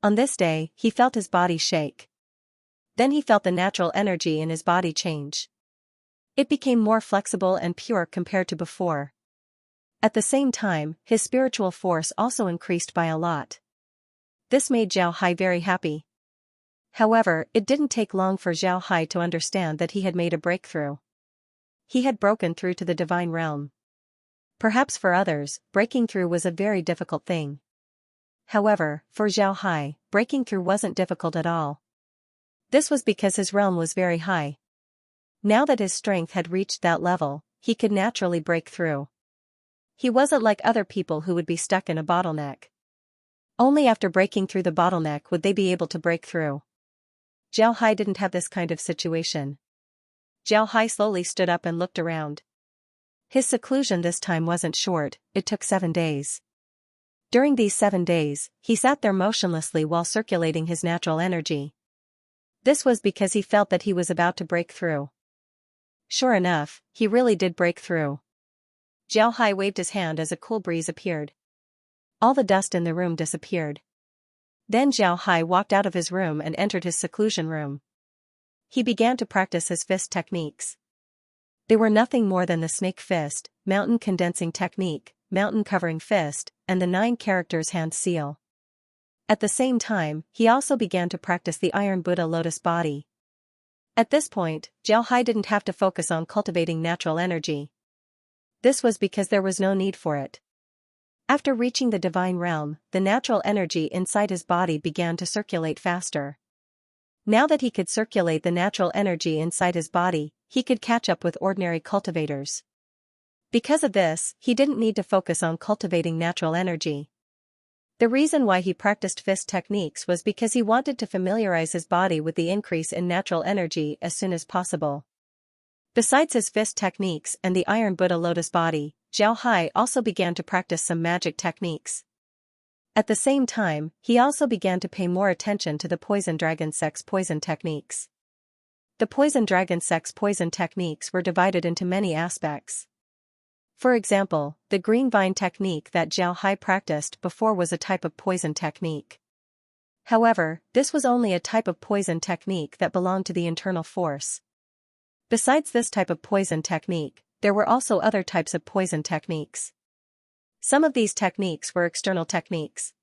On this day, he felt his body shake. Then he felt the natural energy in his body change. It became more flexible and pure compared to before. At the same time, his spiritual force also increased by a lot. This made Zhao Hai very happy. However, it didn't take long for Zhao Hai to understand that he had made a breakthrough. He had broken through to the divine realm. Perhaps for others, breaking through was a very difficult thing. However, for Zhao Hai, breaking through wasn't difficult at all. This was because his realm was very high. Now that his strength had reached that level, he could naturally break through. He wasn't like other people who would be stuck in a bottleneck. Only after breaking through the bottleneck would they be able to break through. Zhao Hai didn't have this kind of situation. Zhao Hai slowly stood up and looked around. His seclusion this time wasn't short, it took 7 days. During these 7 days, he sat there motionlessly while circulating his natural energy. This was because he felt that he was about to break through. Sure enough, he really did break through. Zhao Hai waved his hand as a cool breeze appeared. All the dust in the room disappeared. Then Zhao Hai walked out of his room and entered his seclusion room. He began to practice his fist techniques. They were nothing more than the snake fist, mountain condensing technique, mountain covering fist, and the 9 characters hand seal. At the same time, he also began to practice the Iron Buddha Lotus Body. At this point, Zhao Hai didn't have to focus on cultivating natural energy. This was because there was no need for it. After reaching the divine realm, the natural energy inside his body began to circulate faster. Now that he could circulate the natural energy inside his body, he could catch up with ordinary cultivators. Because of this, he didn't need to focus on cultivating natural energy. The reason why he practiced fist techniques was because he wanted to familiarize his body with the increase in natural energy as soon as possible. Besides his fist techniques and the Iron Buddha Lotus Body, Zhao Hai also began to practice some magic techniques. At the same time, he also began to pay more attention to the Poison Dragon sect's poison techniques. The Poison Dragon sect's poison techniques were divided into many aspects. For example, the green vine technique that Zhao Hai practiced before was a type of poison technique. However, this was only a type of poison technique that belonged to the internal force. Besides this type of poison technique, there were also other types of poison techniques. Some of these techniques were external techniques.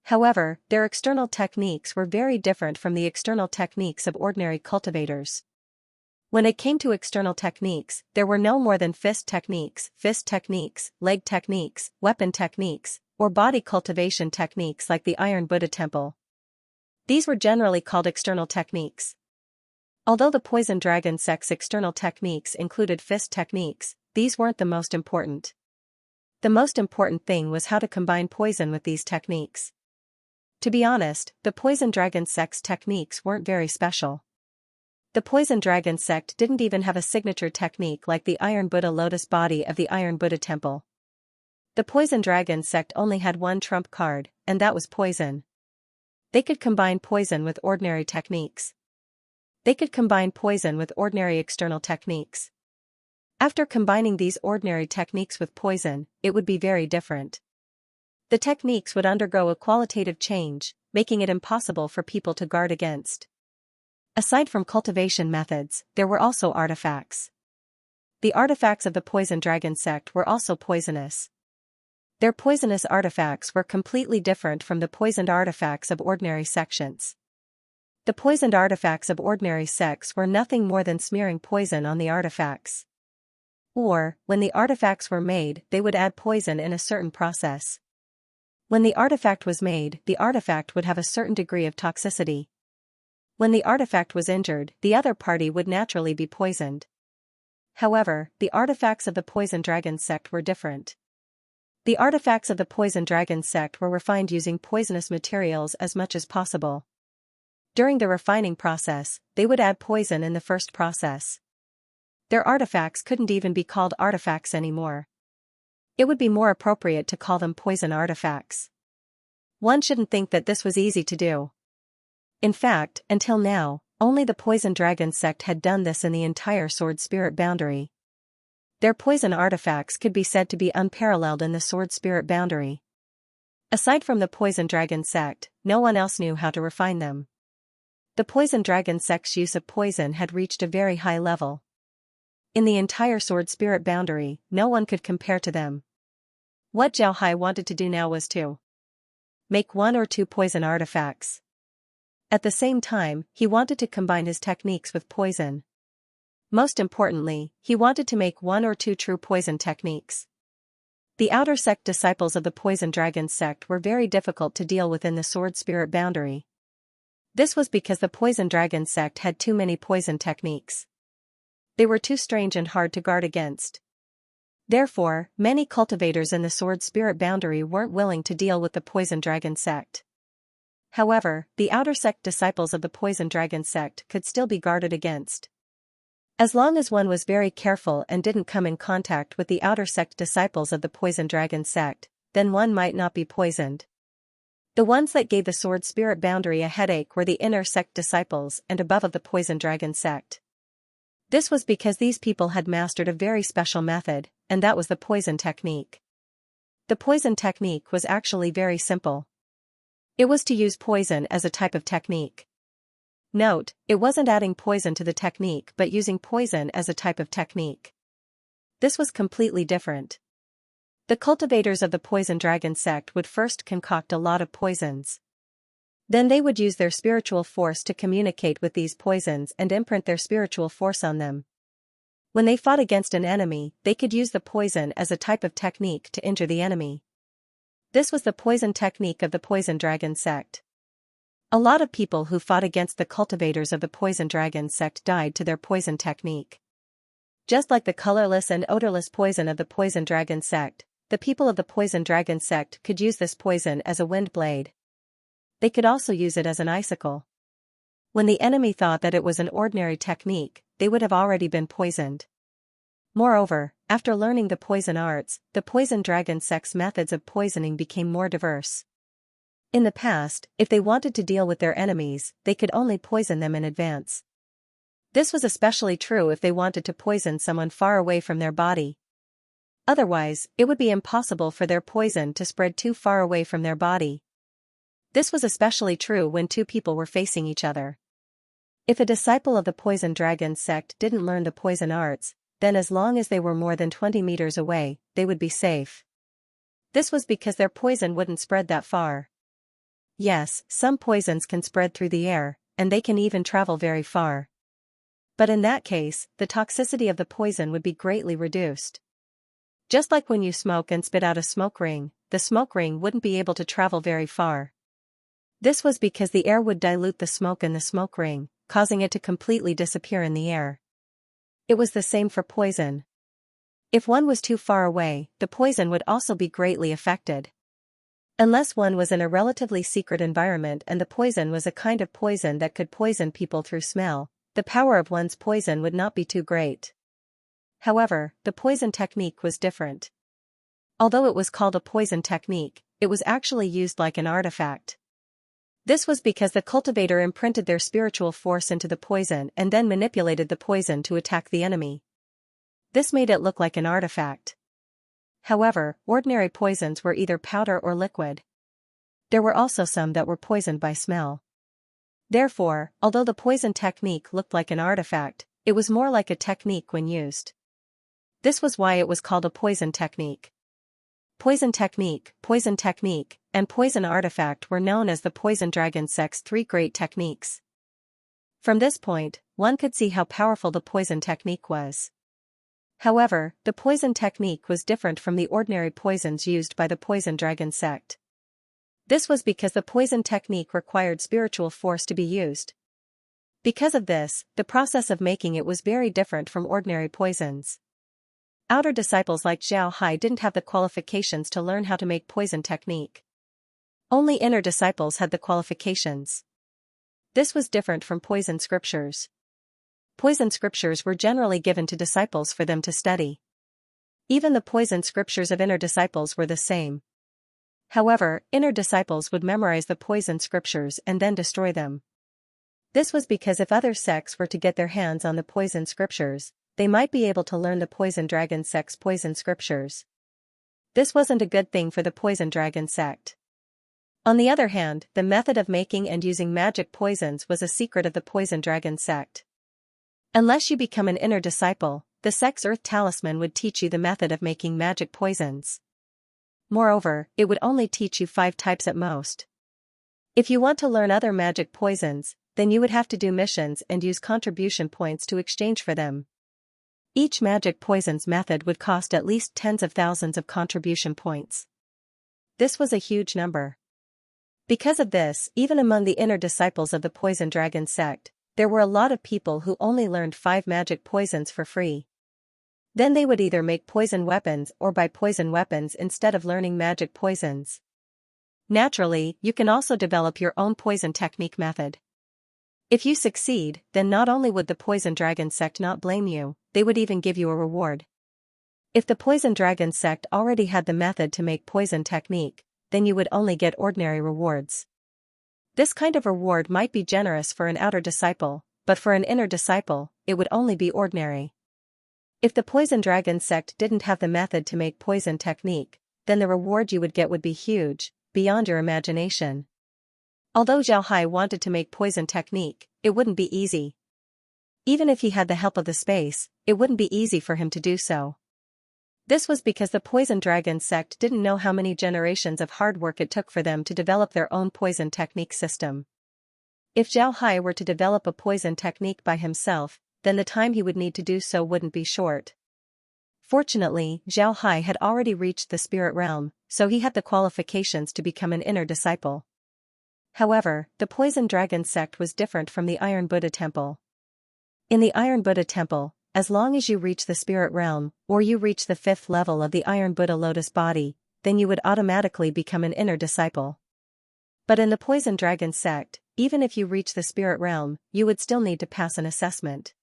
However, their external techniques were very different from the external techniques of ordinary cultivators. When it came to external techniques, there were no more than fist techniques, leg techniques, weapon techniques, or body cultivation techniques like the Iron Buddha Temple. These were generally called external techniques. Although the Poison Dragon sect's external techniques included fist techniques, these weren't the most important. The most important thing was how to combine poison with these techniques. To be honest, the Poison Dragon sect's techniques weren't very special. The Poison Dragon sect didn't even have a signature technique like the Iron Buddha Lotus Body of the Iron Buddha Temple. The Poison Dragon sect only had one trump card, and that was poison. They could combine poison with ordinary techniques. They could combine poison with ordinary external techniques. After combining these ordinary techniques with poison, it would be very different. The techniques would undergo a qualitative change, making it impossible for people to guard against. Aside from cultivation methods, there were also artifacts. The artifacts of the Poison Dragon sect were also poisonous. Their poisonous artifacts were completely different from the poisoned artifacts of ordinary sections. The poisoned artifacts of ordinary sects were nothing more than smearing poison on the artifacts. Or, when the artifacts were made, they would add poison in a certain process. When the artifact was made, the artifact would have a certain degree of toxicity. When the artifact was injured, the other party would naturally be poisoned. However, the artifacts of the Poison Dragon sect were different. The artifacts of the Poison Dragon sect were refined using poisonous materials as much as possible. During the refining process, they would add poison in the first process. Their artifacts couldn't even be called artifacts anymore. It would be more appropriate to call them poison artifacts. One shouldn't think that this was easy to do. In fact, until now, only the Poison Dragon sect had done this in the entire Sword Spirit boundary. Their poison artifacts could be said to be unparalleled in the Sword Spirit boundary. Aside from the Poison Dragon sect, no one else knew how to refine them. The Poison Dragon sect's use of poison had reached a very high level. In the entire Sword Spirit boundary, no one could compare to them. What Zhao Hai wanted to do now was to make one or two poison artifacts. At the same time, he wanted to combine his techniques with poison. Most importantly, he wanted to make one or two true poison techniques. The outer sect disciples of the Poison Dragon sect were very difficult to deal with in the Sword Spirit boundary. This was because the Poison Dragon sect had too many poison techniques. They were too strange and hard to guard against. Therefore, many cultivators in the Sword Spirit boundary weren't willing to deal with the Poison Dragon sect. However, the outer sect disciples of the Poison Dragon sect could still be guarded against. As long as one was very careful and didn't come in contact with the outer sect disciples of the Poison Dragon sect, then one might not be poisoned. The ones that gave the Sword Spirit boundary a headache were the inner sect disciples and above of the Poison Dragon sect. This was because these people had mastered a very special method, and that was the poison technique. The poison technique was actually very simple. It was to use poison as a type of technique. Note, it wasn't adding poison to the technique but using poison as a type of technique. This was completely different. The cultivators of the Poison Dragon sect would first concoct a lot of poisons. Then they would use their spiritual force to communicate with these poisons and imprint their spiritual force on them. When they fought against an enemy, they could use the poison as a type of technique to injure the enemy. This was the poison technique of the Poison Dragon sect. A lot of people who fought against the cultivators of the Poison Dragon sect died to their poison technique. Just like the colorless and odorless poison of the Poison Dragon sect, the people of the Poison Dragon sect could use this poison as a wind blade. They could also use it as an icicle. When the enemy thought that it was an ordinary technique, they would have already been poisoned. Moreover, after learning the poison arts, the Poison Dragon sect's methods of poisoning became more diverse. In the past, if they wanted to deal with their enemies, they could only poison them in advance. This was especially true if they wanted to poison someone far away from their body. Otherwise, it would be impossible for their poison to spread too far away from their body. This was especially true when two people were facing each other. If a disciple of the poison dragon sect didn't learn the poison arts, then as long as they were more than 20 meters away, they would be safe. This was because their poison wouldn't spread that far. Yes, some poisons can spread through the air, and they can even travel very far. But in that case, the toxicity of the poison would be greatly reduced. Just like when you smoke and spit out a smoke ring, the smoke ring wouldn't be able to travel very far. This was because the air would dilute the smoke in the smoke ring, causing it to completely disappear in the air. It was the same for poison. If one was too far away, the poison would also be greatly affected. Unless one was in a relatively secret environment and the poison was a kind of poison that could poison people through smell, the power of one's poison would not be too great. However, the poison technique was different. Although it was called a poison technique, it was actually used like an artifact. This was because the cultivator imprinted their spiritual force into the poison and then manipulated the poison to attack the enemy. This made it look like an artifact. However, ordinary poisons were either powder or liquid. There were also some that were poisoned by smell. Therefore, although the poison technique looked like an artifact, it was more like a technique when used. This was why it was called a poison technique. Poison technique, and poison artifact were known as the poison dragon sect's three great techniques. From this point, one could see how powerful the poison technique was. However, the poison technique was different from the ordinary poisons used by the poison dragon sect. This was because the poison technique required spiritual force to be used. Because of this, the process of making it was very different from ordinary poisons. Outer disciples like Xiao Hai didn't have the qualifications to learn how to make poison technique. Only inner disciples had the qualifications. This was different from poison scriptures. Poison scriptures were generally given to disciples for them to study. Even the poison scriptures of inner disciples were the same. However, inner disciples would memorize the poison scriptures and then destroy them. This was because if other sects were to get their hands on the poison scriptures, they might be able to learn the poison dragon sect's poison scriptures. This wasn't a good thing for the poison dragon sect. On the other hand, the method of making and using magic poisons was a secret of the poison dragon sect. Unless you become an inner disciple, the sect's earth talisman would teach you the method of making magic poisons. Moreover, it would only teach you 5 types at most. If you want to learn other magic poisons, then you would have to do missions and use contribution points to exchange for them. Each magic poison's method would cost at least tens of thousands of contribution points. This was a huge number. Because of this, even among the inner disciples of the poison dragon sect, there were a lot of people who only learned 5 magic poisons for free. Then they would either make poison weapons or buy poison weapons instead of learning magic poisons. Naturally, you can also develop your own poison technique method. If you succeed, then not only would the poison dragon sect not blame you, they would even give you a reward. If the poison dragon sect already had the method to make poison technique, then you would only get ordinary rewards. This kind of reward might be generous for an outer disciple, but for an inner disciple, it would only be ordinary. If the poison dragon sect didn't have the method to make poison technique, then the reward you would get would be huge, beyond your imagination. Although Xiao Hai wanted to make poison technique, it wouldn't be easy. Even if he had the help of the space, it wouldn't be easy for him to do so. This was because the poison dragon sect didn't know how many generations of hard work it took for them to develop their own poison technique system. If Xiao Hai were to develop a poison technique by himself, then the time he would need to do so wouldn't be short. Fortunately, Xiao Hai had already reached the spirit realm, so he had the qualifications to become an inner disciple. However, the poison dragon sect was different from the Iron Buddha Temple. In the Iron Buddha Temple, as long as you reach the spirit realm, or you reach the 5th level of the Iron Buddha Lotus body, then you would automatically become an inner disciple. But in the poison dragon sect, even if you reach the spirit realm, you would still need to pass an assessment.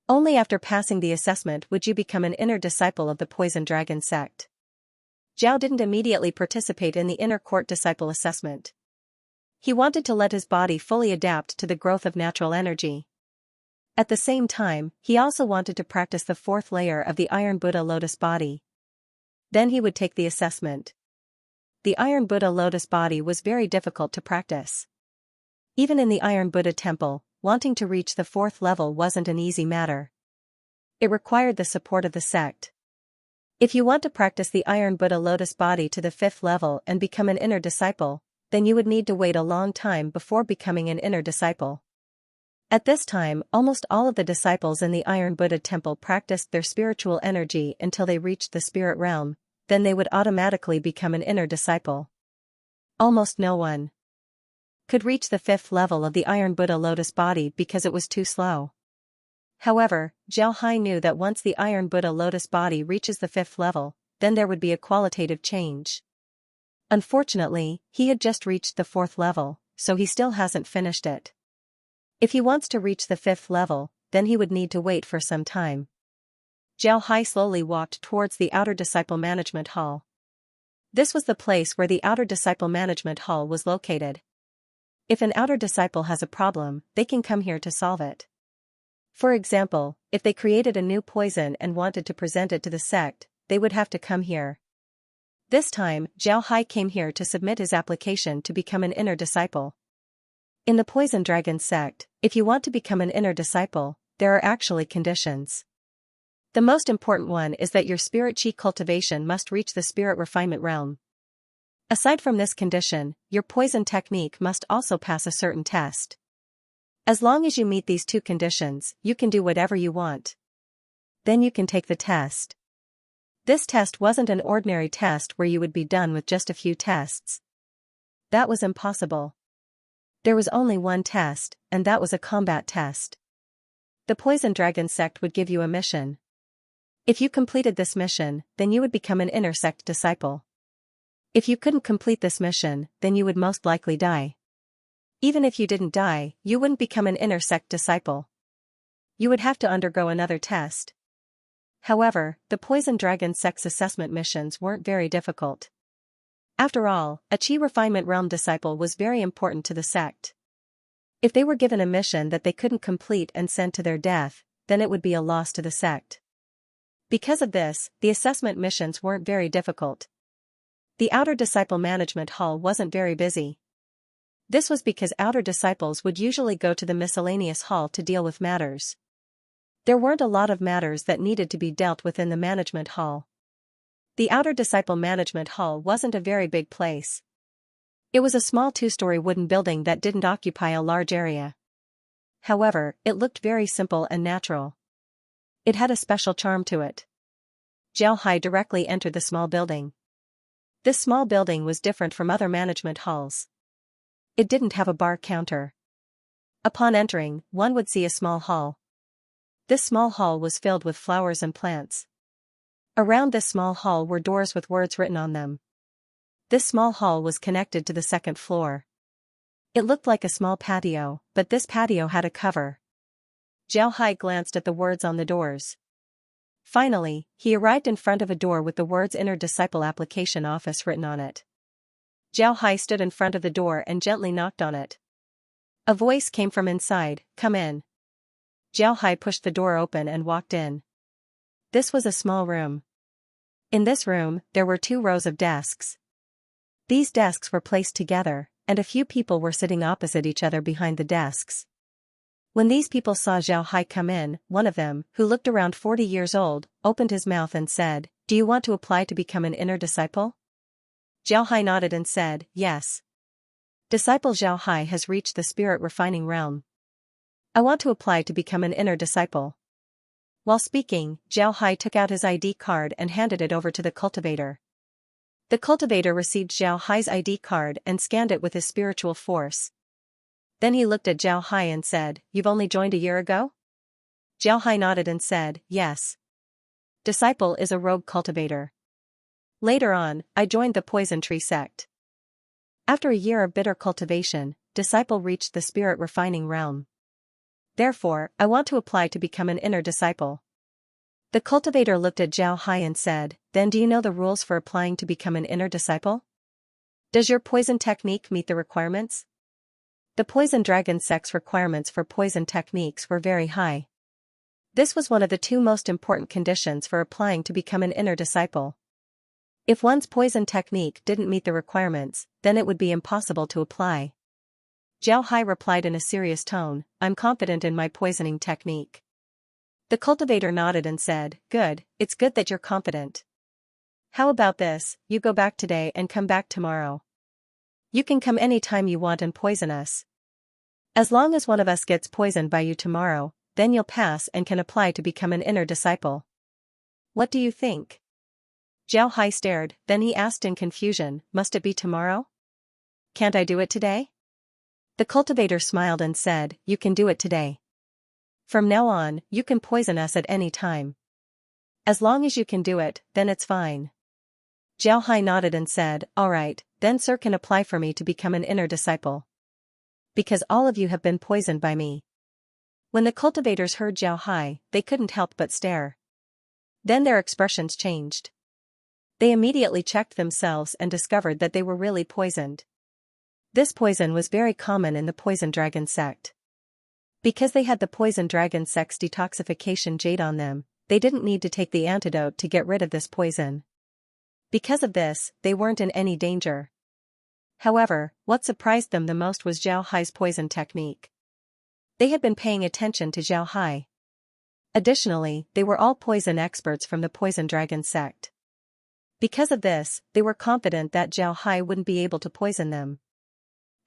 Only after passing the assessment would you become an inner disciple of the poison dragon sect. Zhao didn't immediately participate in the inner court disciple assessment. He wanted to let his body fully adapt to the growth of natural energy. At the same time, he also wanted to practice the 4th layer of the Iron Buddha Lotus body. Then he would take the assessment. The Iron Buddha lotus body was very difficult to practice. Even in the Iron Buddha temple, wanting to reach the 4th level wasn't an easy matter. It required the support of the sect. If you want to practice the Iron Buddha lotus body to the 5th level and become an inner disciple, then you would need to wait a long time before becoming an inner disciple. At this time, almost all of the disciples in the Iron Buddha temple practiced their spiritual energy until they reached the spirit realm, then they would automatically become an inner disciple. Almost no one could reach the 5th level of the Iron Buddha lotus body because it was too slow. However, Xianxia knew that once the Iron Buddha lotus body reaches the 5th level, then there would be a qualitative change. Unfortunately, he had just reached the 4th level, so he still hasn't finished it. If he wants to reach the 5th level, then he would need to wait for some time. Xianxia slowly walked towards the outer disciple management hall. This was the place where the outer disciple management hall was located. If an outer disciple has a problem, they can come here to solve it. For example, if they created a new poison and wanted to present it to the sect, they would have to come here. This time, Xianxia came here to submit his application to become an inner disciple. In the Poison Dragon sect, if you want to become an inner disciple, there are actually conditions. The most important one is that your spirit chi cultivation must reach the spirit refinement realm. Aside from this condition, your poison technique must also pass a certain test. As long as you meet these 2 conditions, you can do whatever you want. Then you can take the test. This test wasn't an ordinary test where you would be done with just a few tests. That was impossible. There was only one test, and that was a combat test. The Poison Dragon sect would give you a mission. If you completed this mission, then you would become an inner sect disciple. If you couldn't complete this mission, then you would most likely die. Even if you didn't die, you wouldn't become an inner sect disciple. You would have to undergo another test. However, the Poison Dragon sect's assessment missions weren't very difficult. After all, a chi refinement realm disciple was very important to the sect. If they were given a mission that they couldn't complete and sent to their death, then it would be a loss to the sect. Because of this, the assessment missions weren't very difficult. The outer disciple management hall wasn't very busy. This was because outer disciples would usually go to the miscellaneous hall to deal with matters. There weren't a lot of matters that needed to be dealt with in the management hall. The outer disciple management hall wasn't a very big place. It was a small 2-story wooden building that didn't occupy a large area. However, it looked very simple and natural. It had a special charm to it. Xianxia directly entered the small building. This small building was different from other management halls. It didn't have a bar counter. Upon entering, one would see a small hall. This small hall was filled with flowers and plants. Around this small hall were doors with words written on them. This small hall was connected to the 2nd floor. It looked like a small patio, but this patio had a cover. Xianxia glanced at the words on the doors. Finally, he arrived in front of a door with the words Inner Disciple Application Office written on it. Xianxia stood in front of the door and gently knocked on it. A voice came from inside, "Come in." Xianxia pushed the door open and walked in. This was a small room. In this room, there were 2 rows of desks. These desks were placed together, and a few people were sitting opposite each other behind the desks. When these people saw Xianxia come in, one of them, who looked around 40 years old, opened his mouth and said, "Do you want to apply to become an inner disciple?" Xianxia nodded and said, "Yes. Disciple Xianxia has reached the spirit refining realm. I want to apply to become an inner disciple." While speaking, Xianxia took out his ID card and handed it over to the cultivator. The cultivator received Xianxia's ID card and scanned it with his spiritual force. Then he looked at Xianxia and said, "You've only joined a year ago?" Xianxia nodded and said, "Yes. Disciple is a rogue cultivator. Later on, I joined the Poison Tree sect. After a year of bitter cultivation, Disciple reached the spirit refining realm. Therefore, I want to apply to become an inner disciple." The cultivator looked at Xianxia and said, "Then do you know the rules for applying to become an inner disciple? Does your poison technique meet the requirements?" The Poison Dragon sect's requirements for poison techniques were very high. This was one of the 2 most important conditions for applying to become an inner disciple. If one's poison technique didn't meet the requirements, then it would be impossible to apply. Zhao Hai replied in a serious tone, I'm confident in my poisoning technique. The cultivator nodded and said, Good, it's good that you're confident. How about this, you go back today and come back tomorrow. You can come any time you want and poison us. As long as one of us gets poisoned by you tomorrow, then you'll pass and can apply to become an inner disciple. What do you think? Zhao Hai stared, then he asked in confusion, Must it be tomorrow? Can't I do it today? The cultivator smiled and said, You can do it today. From now on, you can poison us at any time. As long as you can do it, then it's fine. Zhao Hai nodded and said, All right, then sir can apply for me to become an inner disciple. Because all of you have been poisoned by me. When the cultivators heard Zhao Hai, they couldn't help but stare. Then their expressions changed. They immediately checked themselves and discovered that they were really poisoned. This poison was very common in the poison dragon sect. Because they had the poison dragon sect's detoxification jade on them, they didn't need to take the antidote to get rid of this poison. Because of this, they weren't in any danger. However, what surprised them the most was Zhao Hai's poison technique. They had been paying attention to Zhao Hai. Additionally, they were all poison experts from the poison dragon sect. Because of this, they were confident that Zhao Hai wouldn't be able to poison them.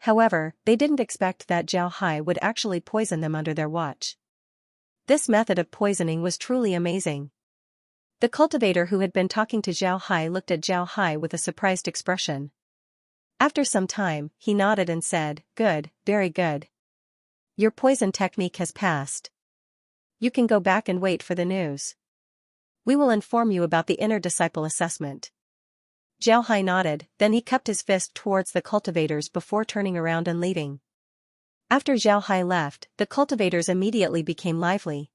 However, they didn't expect that Zhao Hai would actually poison them under their watch. This method of poisoning was truly amazing. The cultivator who had been talking to Zhao Hai looked at Zhao Hai with a surprised expression. After some time, he nodded and said, Good, very good. Your poison technique has passed. You can go back and wait for the news. We will inform you about the inner disciple assessment. Zhao Hai nodded, then he cupped his fist towards the cultivators before turning around and leaving. After Zhao Hai left, the cultivators immediately became lively.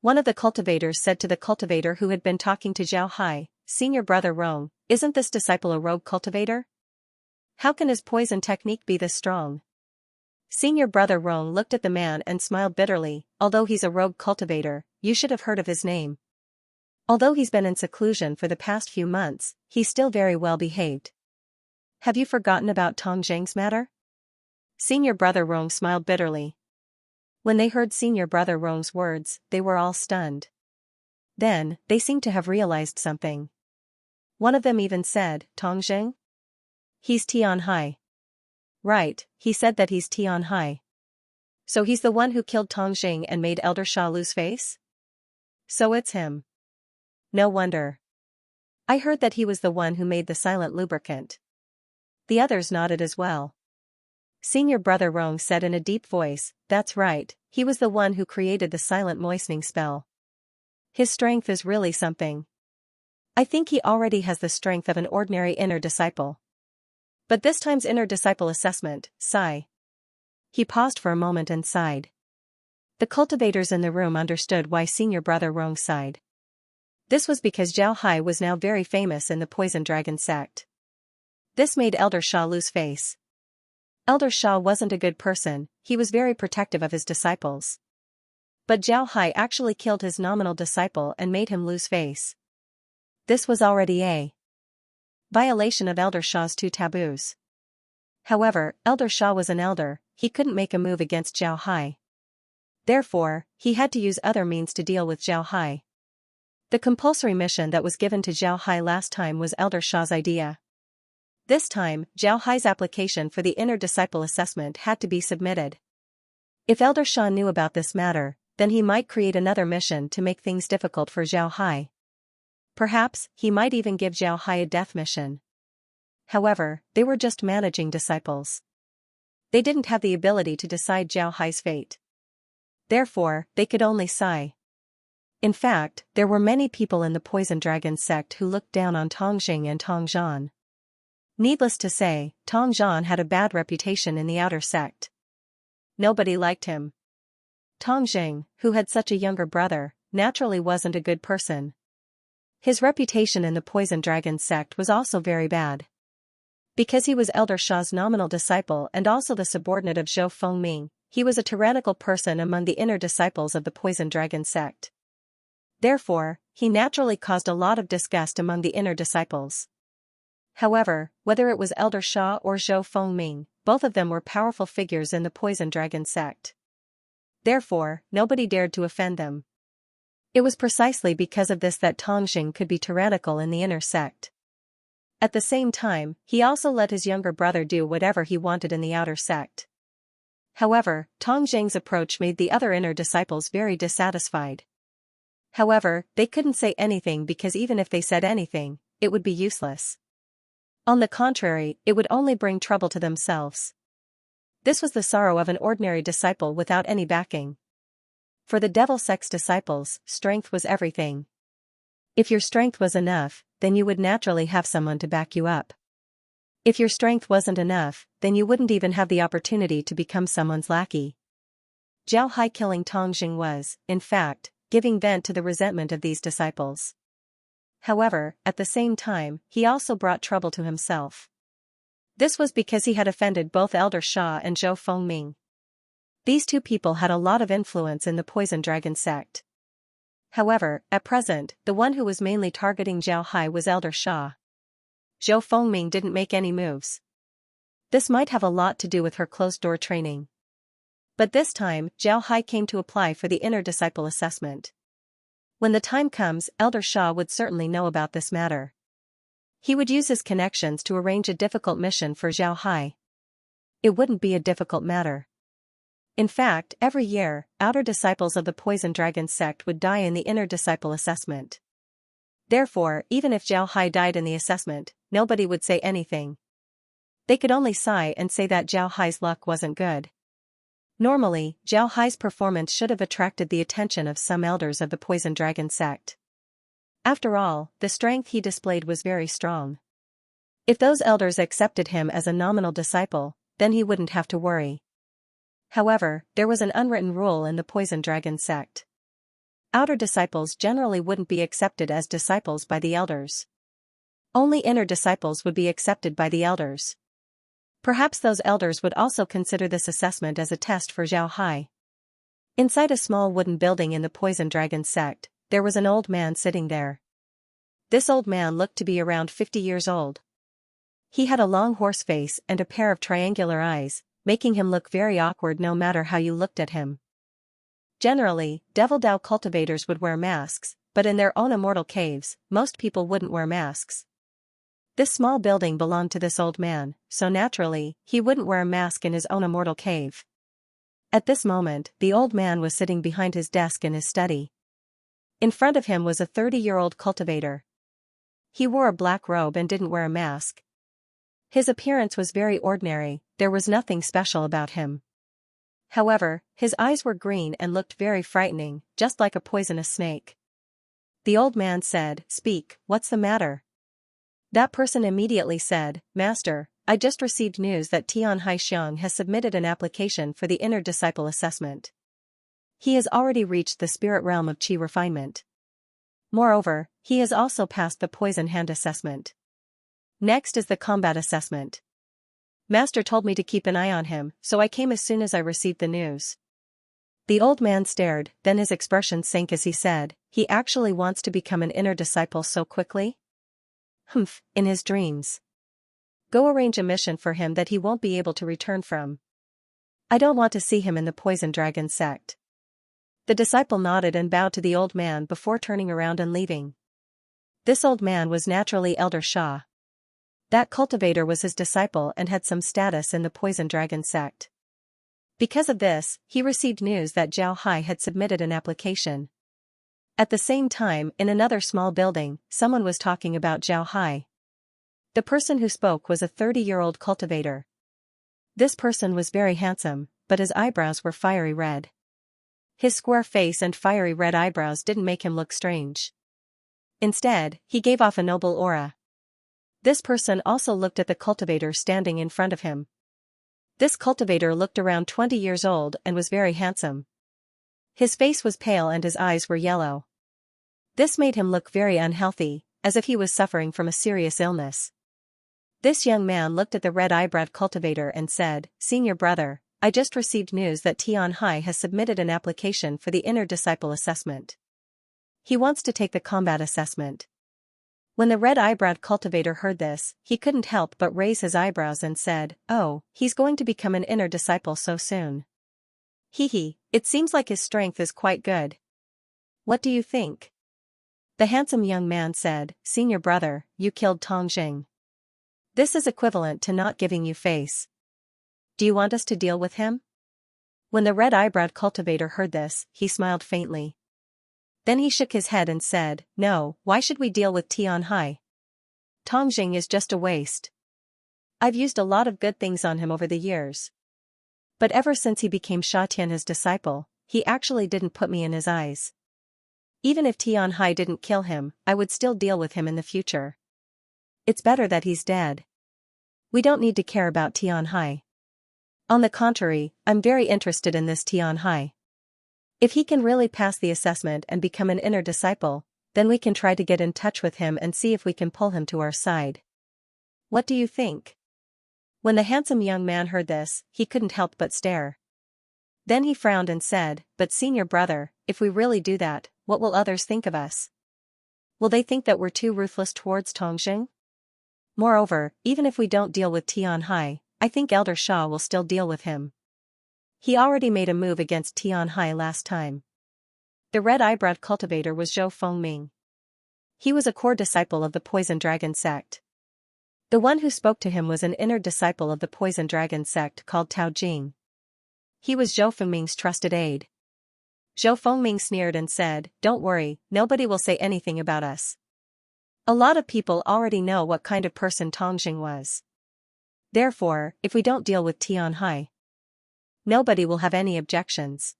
One of the cultivators said to the cultivator who had been talking to Zhao Hai, Senior Brother Rong, isn't this disciple a rogue cultivator? How can his poison technique be this strong? Senior Brother Rong looked at the man and smiled bitterly, although he's a rogue cultivator, you should have heard of his name. Although he's been in seclusion for the past few months, he's still very well behaved. Have you forgotten about Tong Zheng's matter? Senior Brother Rong smiled bitterly. When they heard Senior Brother Rong's words, they were all stunned. Then, they seemed to have realized something. One of them even said, Tong Zheng? He's Tian Hai. Right, he said that he's Tian Hai. So he's the one who killed Tong Zheng and made Elder Sha lose face? So it's him. No wonder. I heard that he was the one who made the silent lubricant. The others nodded as well. Senior Brother Rong said in a deep voice, That's right, he was the one who created the silent moistening spell. His strength is really something. I think he already has the strength of an ordinary inner disciple. But this time's inner disciple assessment, sigh. He paused for a moment and sighed. The cultivators in the room understood why Senior Brother Rong sighed. This was because Zhao Hai was now very famous in the Poison Dragon sect. This made Elder Sha lose face. Elder Sha wasn't a good person, he was very protective of his disciples. But Zhao Hai actually killed his nominal disciple and made him lose face. This was already a violation of Elder Sha's 2 taboos. However, Elder Sha was an elder, he couldn't make a move against Zhao Hai. Therefore, he had to use other means to deal with Zhao Hai. The compulsory mission that was given to Zhao Hai last time was Elder Sha's idea. This time, Zhao Hai's application for the inner disciple assessment had to be submitted. If Elder Sha knew about this matter, then he might create another mission to make things difficult for Zhao Hai. Perhaps, he might even give Zhao Hai a death mission. However, they were just managing disciples. They didn't have the ability to decide Zhao Hai's fate. Therefore, they could only sigh. In fact, there were many people in the Poison Dragon sect who looked down on Tong Zheng and Tong Zhan. Needless to say, Tong Zhan had a bad reputation in the outer sect. Nobody liked him. Tong Zheng, who had such a younger brother, naturally wasn't a good person. His reputation in the Poison Dragon sect was also very bad. Because he was Elder Sha's nominal disciple and also the subordinate of Zhou Fengming, he was a tyrannical person among the inner disciples of the Poison Dragon sect. Therefore, he naturally caused a lot of disgust among the inner disciples. However, whether it was Elder Sha or Zhou Fengming, both of them were powerful figures in the Poison Dragon sect. Therefore, nobody dared to offend them. It was precisely because of this that Tongxing could be tyrannical in the inner sect. At the same time, he also let his younger brother do whatever he wanted in the outer sect. However, Tongxing's approach made the other inner disciples very dissatisfied. However, they couldn't say anything because even if they said anything, it would be useless. On the contrary, it would only bring trouble to themselves. This was the sorrow of an ordinary disciple without any backing. For the devil sect's disciples, strength was everything. If your strength was enough, then you would naturally have someone to back you up. If your strength wasn't enough, then you wouldn't even have the opportunity to become someone's lackey. Zhao Hai killing Tongxing was, in fact, giving vent to the resentment of these disciples. However, at the same time, he also brought trouble to himself. This was because he had offended both Elder Sha and Zhou Fengming. These two people had a lot of influence in the Poison Dragon sect. However, at present, the one who was mainly targeting Zhao Hai was Elder Sha. Zhou Fengming didn't make any moves. This might have a lot to do with her closed-door training. But this time, Zhao Hai came to apply for the inner disciple assessment. When the time comes, Elder Sha would certainly know about this matter. He would use his connections to arrange a difficult mission for Zhao Hai. It wouldn't be a difficult matter. In fact, every year, outer disciples of the Poison Dragon sect would die in the inner disciple assessment. Therefore, even if Zhao Hai died in the assessment, nobody would say anything. They could only sigh and say that Zhao Hai's luck wasn't good. Normally, Zhao Hai's performance should have attracted the attention of some elders of the Poison Dragon sect. After all, the strength he displayed was very strong. If those elders accepted him as a nominal disciple, then he wouldn't have to worry. However, there was an unwritten rule in the Poison Dragon sect. Outer disciples generally wouldn't be accepted as disciples by the elders. Only inner disciples would be accepted by the elders. Perhaps those elders would also consider this assessment as a test for Zhao Hai. Inside a small wooden building in the Poison Dragon sect, there was an old man sitting there. This old man looked to be around 50 years old. He had a long horse face and a pair of triangular eyes, making him look very awkward no matter how you looked at him. Generally, Devil Dao cultivators would wear masks, but in their own immortal caves, most people wouldn't wear masks. This small building belonged to this old man, so naturally, he wouldn't wear a mask in his own immortal cave. At this moment, the old man was sitting behind his desk in his study. In front of him was a 30-year-old cultivator. He wore a black robe and didn't wear a mask. His appearance was very ordinary, there was nothing special about him. However, his eyes were green and looked very frightening, just like a poisonous snake. The old man said, "Speak, what's the matter?" That person immediately said, "Master, I just received news that Tian Haixiang has submitted an application for the inner disciple assessment. He has already reached the spirit realm of Qi refinement. Moreover, he has also passed the poison hand assessment. Next is the combat assessment. Master told me to keep an eye on him, so I came as soon as I received the news." The old man stared, then his expression sank as he said, "He actually wants to become an inner disciple so quickly? Humph, in his dreams. Go arrange a mission for him that he won't be able to return from. I don't want to see him in the Poison Dragon sect." The disciple nodded and bowed to the old man before turning around and leaving. This old man was naturally Elder Sha. That cultivator was his disciple and had some status in the Poison Dragon sect. Because of this, he received news that Zhao Hai had submitted an application. At the same time, in another small building, someone was talking about Zhao Hai. The person who spoke was a 30-year-old cultivator. This person was very handsome, but his eyebrows were fiery red. His square face and fiery red eyebrows didn't make him look strange. Instead, he gave off a noble aura. This person also looked at the cultivator standing in front of him. This cultivator looked around 20 years old and was very handsome. His face was pale and his eyes were yellow. This made him look very unhealthy, as if he was suffering from a serious illness. This young man looked at the red-eyebrowed cultivator and said, "Senior brother, I just received news that Tian Hai has submitted an application for the inner disciple assessment. He wants to take the combat assessment. When the red-eyebrowed cultivator heard this, he couldn't help but raise his eyebrows and said, "Oh, he's going to become an inner disciple so soon. Hee, it seems like his strength is quite good. What do you think?" The handsome young man said, "Senior brother, you killed Tongjing. This is equivalent to not giving you face. Do you want us to deal with him?" When the red-eyebrowed cultivator heard this, he smiled faintly. Then he shook his head and said, "No, why should we deal with Tianhai? Tongjing is just a waste. I've used a lot of good things on him over the years. But ever since he became Sha Tianhe's disciple, he actually didn't put me in his eyes. Even if Tianhai didn't kill him, I would still deal with him in the future. It's better that he's dead. We don't need to care about Tianhai. On the contrary, I'm very interested in this Tianhai. If he can really pass the assessment and become an inner disciple, then we can try to get in touch with him and see if we can pull him to our side. What do you think?" When the handsome young man heard this, he couldn't help but stare. Then he frowned and said, "But senior brother, if we really do that, what will others think of us? Will they think that we're too ruthless towards Tongjing? Moreover, even if we don't deal with Tianhai, I think Elder Shah will still deal with him. He already made a move against Tianhai last time." The red-eyebrowed cultivator was Zhou Fengming. He was a core disciple of the Poison Dragon sect. The one who spoke to him was an inner disciple of the Poison Dragon sect called Tao Jing. He was Zhou Fengming's trusted aide. Zhou Fengming sneered and said, "Don't worry, nobody will say anything about us. A lot of people already know what kind of person Tongjing was. Therefore, if we don't deal with Tianhai, nobody will have any objections.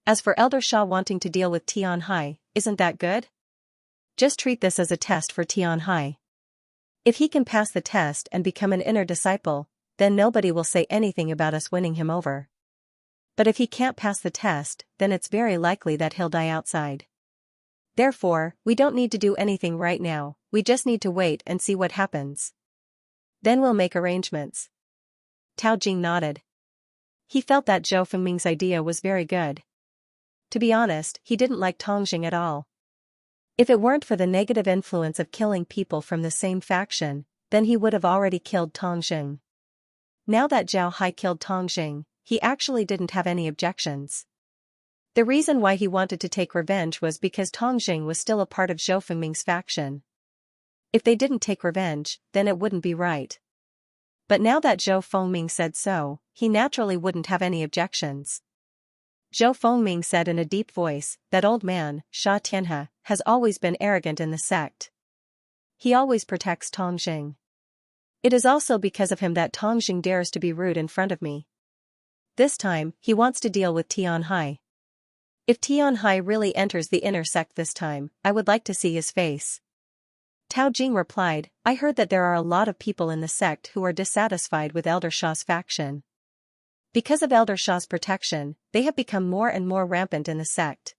As for Elder Shah wanting to deal with Tianhai, isn't that good? Just treat this as a test for Tianhai. If he can pass the test and become an inner disciple, then nobody will say anything about us winning him over. But if he can't pass the test, then it's very likely that he'll die outside. Therefore, we don't need to do anything right now, we just need to wait and see what happens. Then we'll make arrangements." Tao Jing nodded. He felt that Zhou Fengming's idea was very good. To be honest, he didn't like Tongjing at all. If it weren't for the negative influence of killing people from the same faction, then he would have already killed Tongjing. Now that Zhao Hai killed Tongjing, he actually didn't have any objections. The reason why he wanted to take revenge was because Tongjing was still a part of Zhou Fengming's faction. If they didn't take revenge, then it wouldn't be right. But now that Zhou Fengming said so, he naturally wouldn't have any objections. Zhou Fengming said in a deep voice, "That old man, Sha Tianhe, has always been arrogant in the sect. He always protects Tongjing. It is also because of him that Tongjing dares to be rude in front of me. This time, he wants to deal with Tianhai. If Tianhai really enters the inner sect this time, I would like to see his face." Tao Jing replied, "I heard that there are a lot of people in the sect who are dissatisfied with Elder Shah's faction. Because of Elder Shah's protection, they have become more and more rampant in the sect.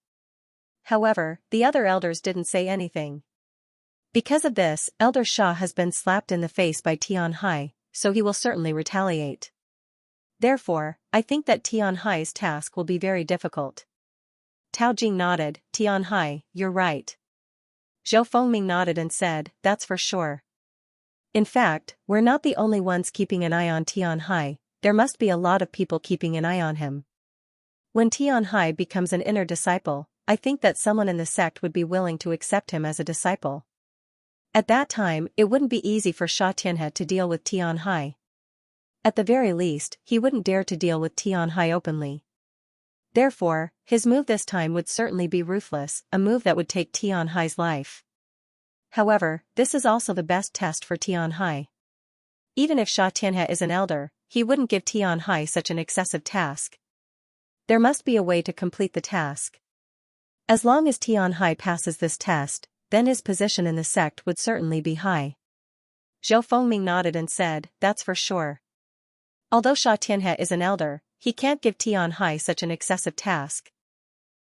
However, the other elders didn't say anything. Because of this, Elder Shah has been slapped in the face by Tianhai, so he will certainly retaliate. Therefore, I think that Tianhai's task will be very difficult." Tao Jing nodded, "Tianhai, you're right." Zhou Fengming nodded and said, "That's for sure. In fact, we're not the only ones keeping an eye on Tianhai, there must be a lot of people keeping an eye on him. When Tianhai becomes an inner disciple, I think that someone in the sect would be willing to accept him as a disciple. At that time, it wouldn't be easy for Sha Tianhe to deal with Tianhai. At the very least, he wouldn't dare to deal with Tianhai openly. Therefore, his move this time would certainly be ruthless, a move that would take Tianhai's life. However, this is also the best test for Tianhai. Even if Sha Tianhe is an elder, he wouldn't give Tianhai such an excessive task. There must be a way to complete the task. As long as Tianhai passes this test, then his position in the sect would certainly be high." Zhou Fengming nodded and said, "That's for sure. Although Sha Tianhe is an elder, he can't give Tianhai such an excessive task."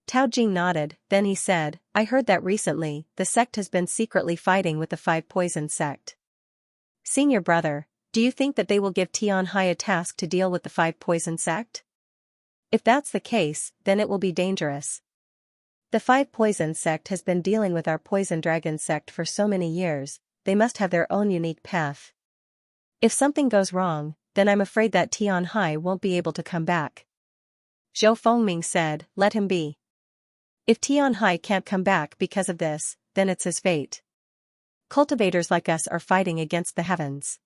Tao Jing nodded, then he said, "I heard that recently, the sect has been secretly fighting with the Five Poison sect. Senior brother, do you think that they will give Tianhai a task to deal with the Five Poison sect? If that's the case, then it will be dangerous. The Five Poisons sect has been dealing with our Poison Dragon sect for so many years, they must have their own unique path. If something goes wrong, then I'm afraid that Tian Hai won't be able to come back. Zhou Fengming said, let him be. If Tian Hai can't come back because of this, then it's his fate. Cultivators like us are fighting against the heavens.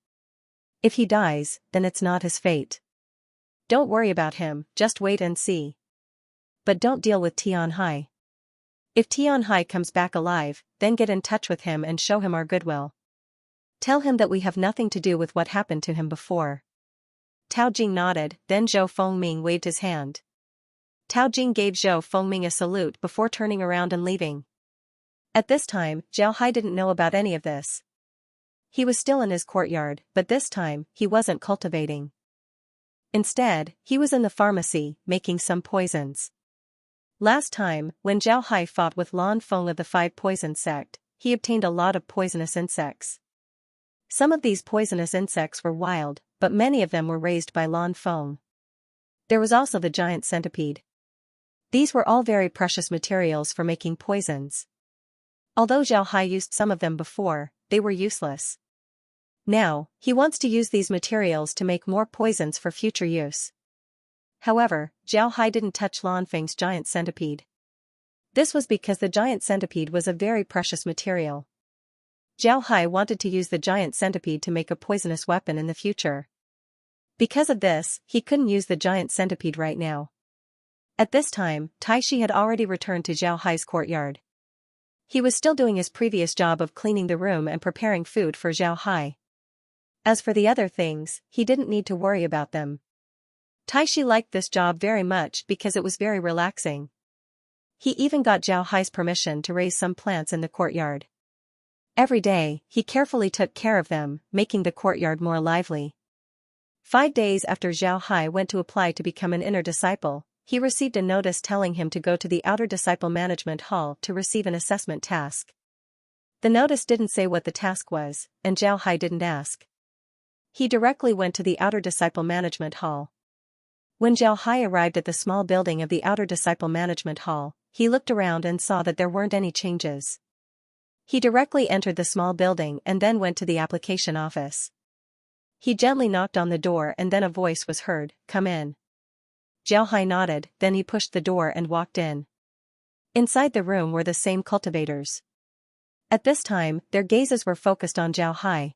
If he dies, then it's not his fate. Don't worry about him, just wait and see. But don't deal with Tian Hai. If Tian Hai comes back alive, then get in touch with him and show him our goodwill. Tell him that we have nothing to do with what happened to him before. Tao Jing nodded, then Zhou Fengming waved his hand. Tao Jing gave Zhou Fengming a salute before turning around and leaving. At this time, Zhao Hai didn't know about any of this. He was still in his courtyard, but this time, he wasn't cultivating. Instead, he was in the pharmacy, making some poisons. Last time, when Zhao Hai fought with Lan Feng of the Five Poison sect, he obtained a lot of poisonous insects. Some of these poisonous insects were wild, but many of them were raised by Lan Feng. There was also the giant centipede. These were all very precious materials for making poisons. Although Zhao Hai used some of them before, they were useless. Now, he wants to use these materials to make more poisons for future use. However, Zhao Hai didn't touch Lan Feng's giant centipede. This was because the giant centipede was a very precious material. Zhao Hai wanted to use the giant centipede to make a poisonous weapon in the future. Because of this, he couldn't use the giant centipede right now. At this time, Tai Shi had already returned to Zhao Hai's courtyard. He was still doing his previous job of cleaning the room and preparing food for Zhao Hai. As for the other things, he didn't need to worry about them. Tai Shi liked this job very much because it was very relaxing. He even got Zhao Hai's permission to raise some plants in the courtyard. Every day, he carefully took care of them, making the courtyard more lively. 5 days after Zhao Hai went to apply to become an inner disciple, he received a notice telling him to go to the outer disciple management hall to receive an assessment task. The notice didn't say what the task was, and Zhao Hai didn't ask. He directly went to the outer disciple management hall. When Zhao Hai arrived at the small building of the outer disciple management hall, he looked around and saw that there weren't any changes. He directly entered the small building and then went to the application office. He gently knocked on the door and then a voice was heard, "Come in." Zhao Hai nodded, then he pushed the door and walked in. Inside the room were the same cultivators. At this time, their gazes were focused on Zhao Hai.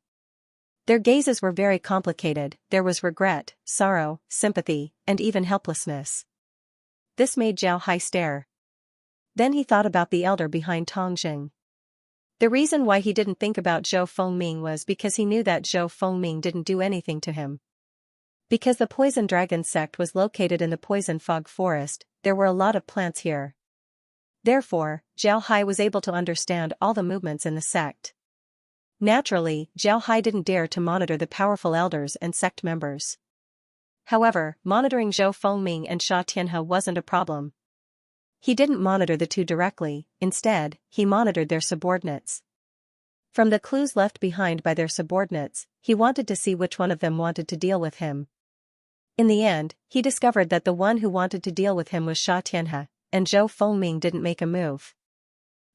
Their gazes were very complicated, there was regret, sorrow, sympathy, and even helplessness. This made Zhao Hai stare. Then he thought about the elder behind Tongjing. The reason why he didn't think about Zhou Fengming was because he knew that Zhou Fengming didn't do anything to him. Because the Poison Dragon sect was located in the Poison Fog Forest, there were a lot of plants here. Therefore, Zhao Hai was able to understand all the movements in the sect. Naturally, Zhao Hai didn't dare to monitor the powerful elders and sect members. However, monitoring Zhou Fengming and Sha Tianhe wasn't a problem. He didn't monitor the two directly, instead, he monitored their subordinates. From the clues left behind by their subordinates, he wanted to see which one of them wanted to deal with him. In the end, he discovered that the one who wanted to deal with him was Sha Tianhe, and Zhou Fengming didn't make a move.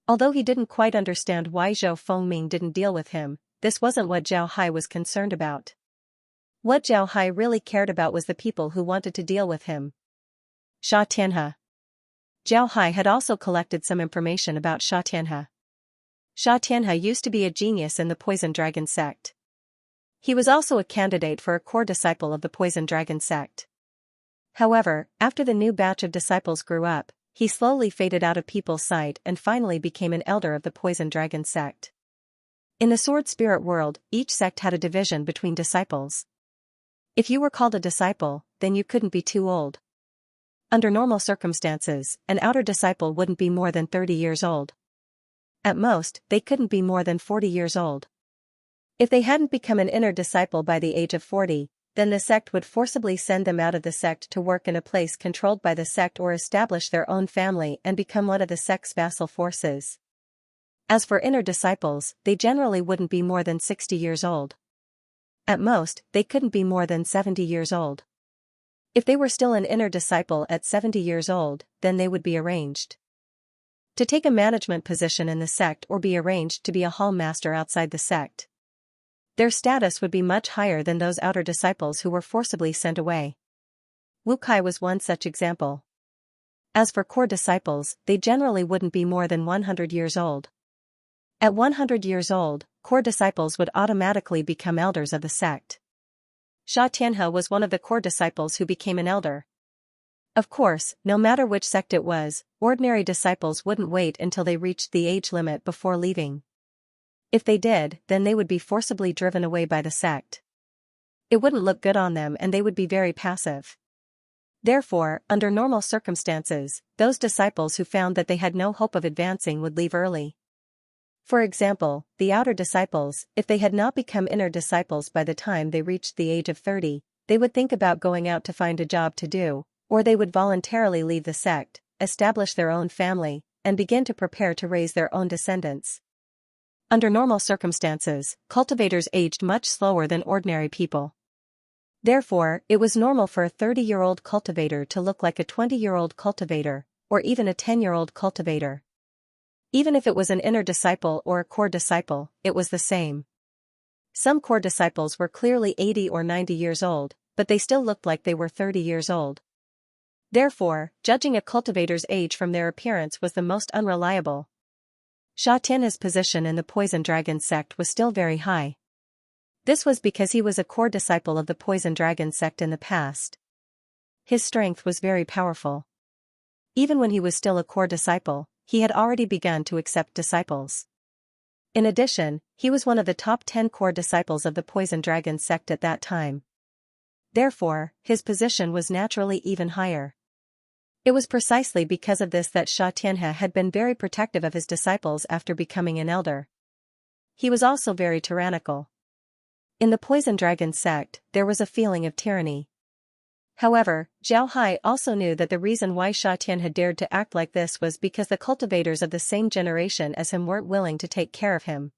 Although he didn't quite understand why Zhou Fengming didn't deal with him, this wasn't what Zhao Hai was concerned about. What Zhao Hai really cared about was the people who wanted to deal with him. Sha Tianhe. Zhao Hai had also collected some information about Sha Tianhe. Sha Tianhe used to be a genius in the Poison Dragon sect. He was also a candidate for a core disciple of the Poison Dragon sect. However, after the new batch of disciples grew up, he slowly faded out of people's sight and finally became an elder of the Poison Dragon sect. In the Sword Spirit world, each sect had a division between disciples. If you were called a disciple, then you couldn't be too old. Under normal circumstances, an outer disciple wouldn't be more than 30 years old. At most, they couldn't be more than 40 years old. If they hadn't become an inner disciple by the age of 40, then the sect would forcibly send them out of the sect to work in a place controlled by the sect or establish their own family and become one of the sect's vassal forces. As for inner disciples, they generally wouldn't be more than 60 years old. At most, they couldn't be more than 70 years old. If they were still an inner disciple at 70 years old, then they would be arranged. to take a management position in the sect or be arranged to be a hall master outside the sect. Their status would be much higher than those outer disciples who were forcibly sent away. Wu Kai was one such example. As for core disciples, they generally wouldn't be more than 100 years old. At 100 years old, core disciples would automatically become elders of the sect. Sha Tianhe was one of the core disciples who became an elder. Of course, no matter which sect it was, ordinary disciples wouldn't wait until they reached the age limit before leaving. If they did, then they would be forcibly driven away by the sect. It wouldn't look good on them and they would be very passive. Therefore, under normal circumstances, those disciples who found that they had no hope of advancing would leave early. For example, the outer disciples, if they had not become inner disciples by the time they reached the age of 30, they would think about going out to find a job to do, or they would voluntarily leave the sect, establish their own family, and begin to prepare to raise their own descendants. Under normal circumstances, cultivators aged much slower than ordinary people. Therefore, it was normal for a 30-year-old cultivator to look like a 20-year-old cultivator, or even a 10-year-old cultivator. Even if it was an inner disciple or a core disciple, it was the same. Some core disciples were clearly 80 or 90 years old, but they still looked like they were 30 years old. Therefore, judging a cultivator's age from their appearance was the most unreliable. Sha Tianhe's position in the Poison Dragon sect was still very high. This was because he was a core disciple of the Poison Dragon sect in the past. His strength was very powerful. Even when he was still a core disciple, he had already begun to accept disciples. In addition, he was one of the top 10 core disciples of the Poison Dragon sect at that time. Therefore, his position was naturally even higher. It was precisely because of this that Sha Tianhe had been very protective of his disciples after becoming an elder. He was also very tyrannical. In the Poison Dragon sect, there was a feeling of tyranny. However, Zhao Hai also knew that the reason why Sha Tianhe dared to act like this was because the cultivators of the same generation as him weren't willing to take care of him.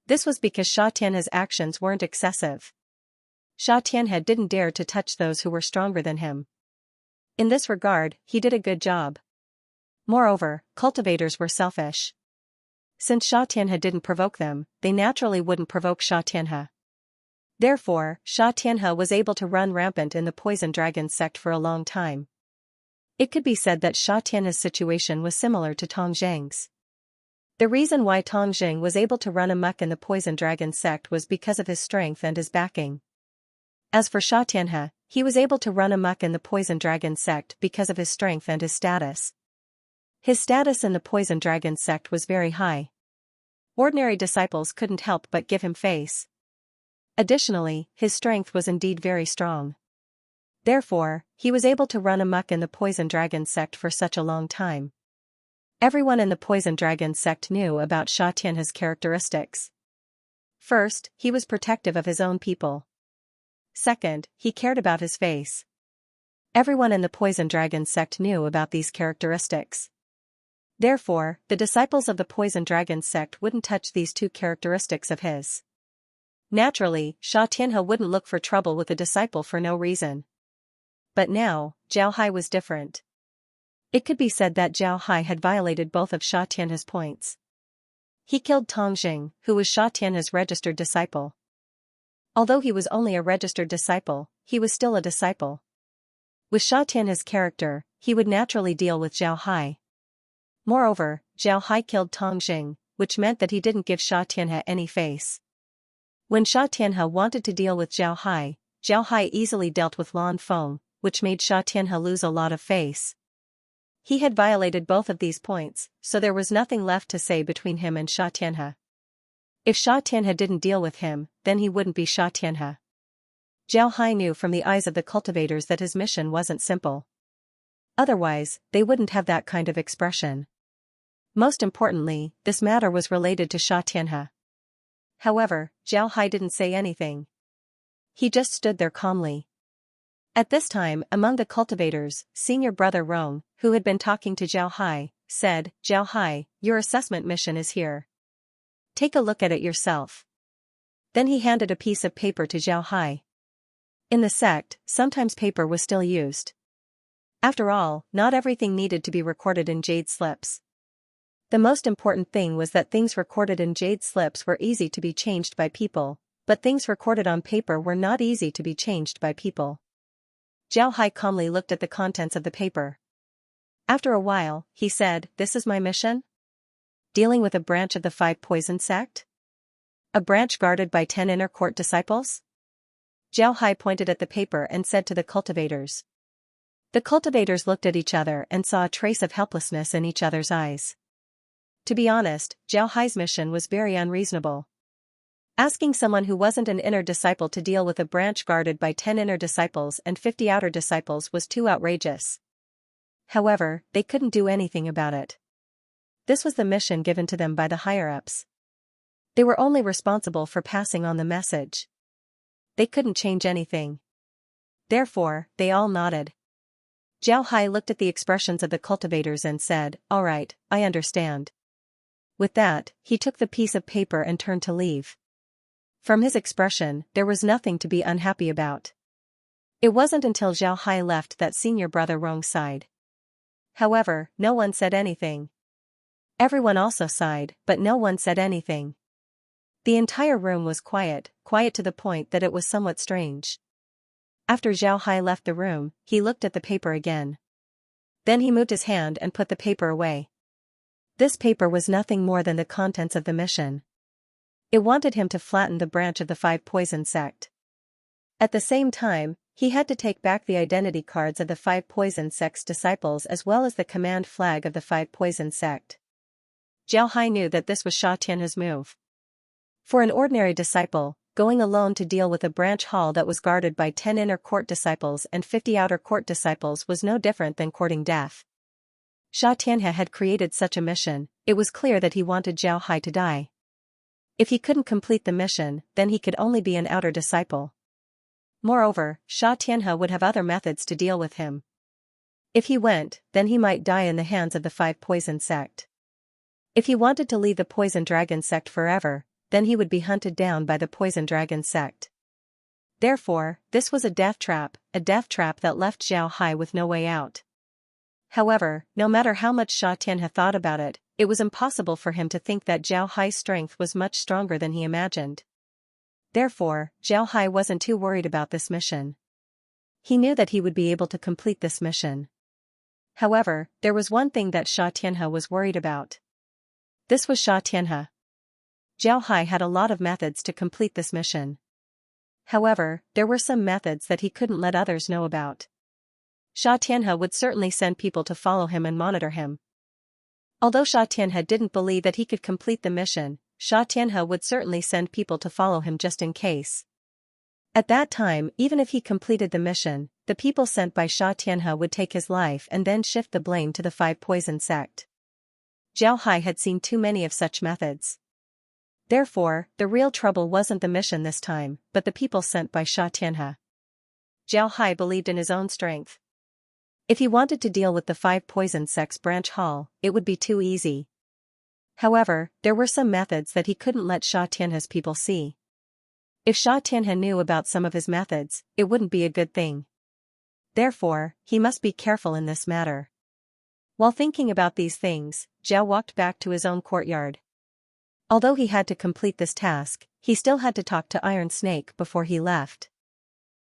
This was because Sha Tianhe's actions weren't excessive. Sha Tianhe didn't dare to touch those who were stronger than him. In this regard, he did a good job. Moreover, cultivators were selfish. Since Sha Tianhe didn't provoke them, they naturally wouldn't provoke Sha Tianhe. Therefore, Sha Tianhe was able to run rampant in the Poison Dragon sect for a long time. It could be said that Sha Tianhe's situation was similar to Tong Zheng's. The reason why Tong Zheng was able to run amok in the Poison Dragon sect was because of his strength and his backing. As for Sha Tianhe, he was able to run amok in the Poison Dragon sect because of his strength and his status. His status in the Poison Dragon sect was very high. Ordinary disciples couldn't help but give him face. Additionally, his strength was indeed very strong. Therefore, he was able to run amok in the Poison Dragon sect for such a long time. Everyone in the Poison Dragon sect knew about Sha Tianhe's characteristics. First, he was protective of his own people. Second, he cared about his face. Everyone in the Poison Dragon sect knew about these characteristics. Therefore, the disciples of the Poison Dragon sect wouldn't touch these two characteristics of his. Naturally, Sha Tianhe wouldn't look for trouble with a disciple for no reason. But now, Zhao Hai was different. It could be said that Zhao Hai had violated both of Sha Tianhe's points. He killed Tong Zheng, who was Sha Tianhe's registered disciple. Although he was only a registered disciple, he was still a disciple. With Sha Tianhe's character, he would naturally deal with Zhao Hai. Moreover, Zhao Hai killed Tong Zheng, which meant that he didn't give Sha Tianhe any face. When Sha Tianhe wanted to deal with Zhao Hai easily dealt with Lan Feng, which made Sha Tianhe lose a lot of face. He had violated both of these points, so there was nothing left to say between him and Sha Tianhe. If Sha Tianhe didn't deal with him, then he wouldn't be Sha Tianhe. Zhao Hai knew from the eyes of the cultivators that his mission wasn't simple. Otherwise, they wouldn't have that kind of expression. Most importantly, this matter was related to Sha Tianhe. However, Zhao Hai didn't say anything. He just stood there calmly. At this time, among the cultivators, senior brother Rong, who had been talking to Zhao Hai, said, "Zhao Hai, your assessment mission is here. Take a look at it yourself." Then he handed a piece of paper to Zhao Hai. In the sect, sometimes paper was still used. After all, not everything needed to be recorded in jade slips. The most important thing was that things recorded in jade slips were easy to be changed by people, but things recorded on paper were not easy to be changed by people. Zhao Hai calmly looked at the contents of the paper. After a while, he said, "This is my mission? Dealing with a branch of the 5 poison sect? A branch guarded by 10 inner court disciples?" Zhao Hai pointed at the paper and said to the cultivators. The cultivators looked at each other and saw a trace of helplessness in each other's eyes. To be honest, Zhao Hai's mission was very unreasonable. Asking someone who wasn't an inner disciple to deal with a branch guarded by 10 inner disciples and 50 outer disciples was too outrageous. However, they couldn't do anything about it. This was the mission given to them by the higher-ups. They were only responsible for passing on the message. They couldn't change anything. Therefore, they all nodded. Zhao Hai looked at the expressions of the cultivators and said, "All right, I understand." With that, he took the piece of paper and turned to leave. From his expression, there was nothing to be unhappy about. It wasn't until Zhao Hai left that senior brother Rong sighed. However, no one said anything. Everyone also sighed, but no one said anything. The entire room was quiet to the point that it was somewhat strange. After Zhao Hai left the room, he looked at the paper again. Then he moved his hand and put the paper away. This paper was nothing more than the contents of the mission. It wanted him to flatten the branch of the 5 poison sect. At the same time, he had to take back the identity cards of the 5 poison sect's disciples as well as the command flag of the 5 poison sect. Zhao Hai knew that this was Sha Tianhe's move. For an ordinary disciple, going alone to deal with a branch hall that was guarded by 10 inner court disciples and 50 outer court disciples was no different than courting death. Sha Tianhe had created such a mission, it was clear that he wanted Zhao Hai to die. If he couldn't complete the mission, then he could only be an outer disciple. Moreover, Sha Tianhe would have other methods to deal with him. If he went, then he might die in the hands of the 5 poison sect. If he wanted to leave the poison dragon sect forever, then he would be hunted down by the poison dragon sect. Therefore, this was a death trap that left Zhao Hai with no way out. However, no matter how much Sha Tianhe thought about it, it was impossible for him to think that Zhao Hai's strength was much stronger than he imagined. Therefore, Zhao Hai wasn't too worried about this mission. He knew that he would be able to complete this mission. However, there was one thing that Sha Tianhe was worried about. This was Sha Tianhe. Zhao Hai had a lot of methods to complete this mission. However, there were some methods that he couldn't let others know about. Sha Tianhe would certainly send people to follow him and monitor him. Although Sha Tianhe didn't believe that he could complete the mission, Sha Tianhe would certainly send people to follow him just in case. At that time, even if he completed the mission, the people sent by Sha Tianhe would take his life and then shift the blame to the 5 poison sect. Zhao Hai had seen too many of such methods. Therefore, the real trouble wasn't the mission this time, but the people sent by Sha Tianhe. Zhao Hai believed in his own strength. If he wanted to deal with the 5 poison sect's branch hall, it would be too easy. However, there were some methods that he couldn't let Sha Tianhe's people see. If Sha Tianhe knew about some of his methods, it wouldn't be a good thing. Therefore, he must be careful in this matter. While thinking about these things, Zhao walked back to his own courtyard. Although he had to complete this task, he still had to talk to Iron Snake before he left.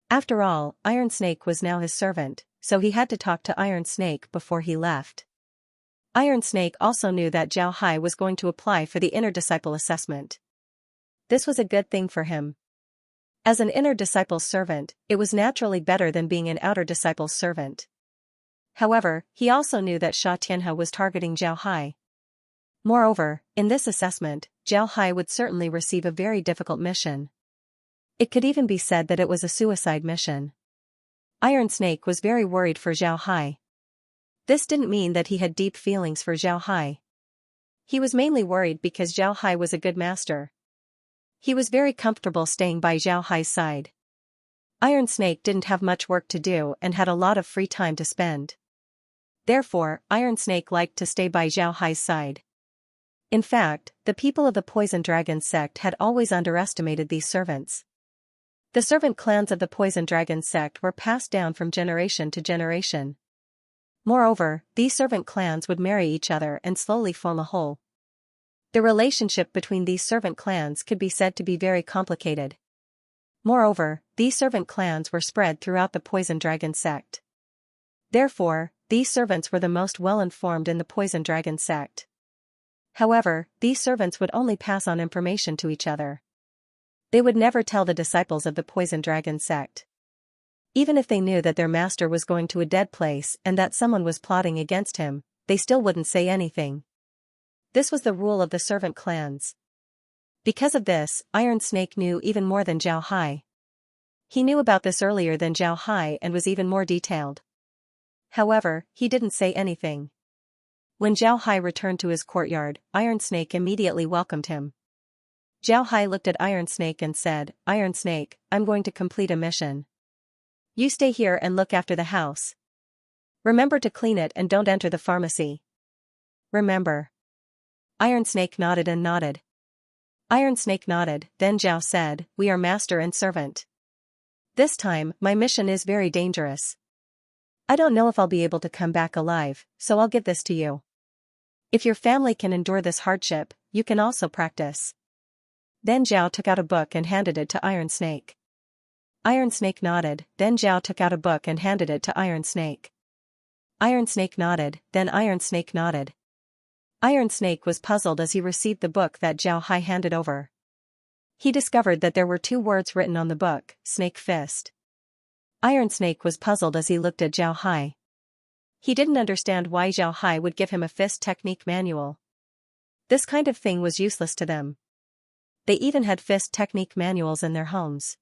After all, Iron Snake was now his servant, so he had to talk to Iron Snake before he left. Iron Snake also knew that Zhao Hai was going to apply for the inner disciple assessment. This was a good thing for him. As an inner disciple's servant, it was naturally better than being an outer disciple's servant. However, he also knew that Sha Tianhe was targeting Zhao Hai. Moreover, in this assessment, Zhao Hai would certainly receive a very difficult mission. It could even be said that it was a suicide mission. Iron Snake was very worried for Zhao Hai. This didn't mean that he had deep feelings for Zhao Hai. He was mainly worried because Zhao Hai was a good master. He was very comfortable staying by Zhao Hai's side. Iron Snake didn't have much work to do and had a lot of free time to spend. Therefore, Iron Snake liked to stay by Zhao Hai's side. In fact, the people of the Poison Dragon sect had always underestimated these servants. The servant clans of the Poison Dragon sect were passed down from generation to generation. Moreover, these servant clans would marry each other and slowly form a whole. The relationship between these servant clans could be said to be very complicated. Moreover, these servant clans were spread throughout the Poison Dragon sect. Therefore, these servants were the most well-informed in the Poison Dragon sect. However, these servants would only pass on information to each other. They would never tell the disciples of the Poison Dragon sect. Even if they knew that their master was going to a dead place and that someone was plotting against him, they still wouldn't say anything. This was the rule of the servant clans. Because of this, Iron Snake knew even more than Zhao Hai. He knew about this earlier than Zhao Hai and was even more detailed. However, he didn't say anything. When Zhao Hai returned to his courtyard, Iron Snake immediately welcomed him. Zhao Hai looked at Iron Snake and said, "Iron Snake, I'm going to complete a mission. You stay here and look after the house. Remember to clean it and don't enter the pharmacy. Remember." Iron Snake nodded and nodded. Iron Snake nodded, then Zhao said, "We are master and servant. This time, my mission is very dangerous. I don't know if I'll be able to come back alive, so I'll give this to you. If your family can endure this hardship, you can also practice." Then Zhao took out a book and handed it to Iron Snake. Iron Snake nodded, then Zhao took out a book and handed it to Iron Snake. Iron Snake nodded, then Iron Snake nodded. Iron Snake was puzzled as he received the book that Zhao Hai handed over. He discovered that there were 2 words written on the book, Snake Fist. Iron Snake was puzzled as he looked at Zhao Hai. He didn't understand why Zhao Hai would give him a fist technique manual. This kind of thing was useless to them. They even had fist technique manuals in their homes.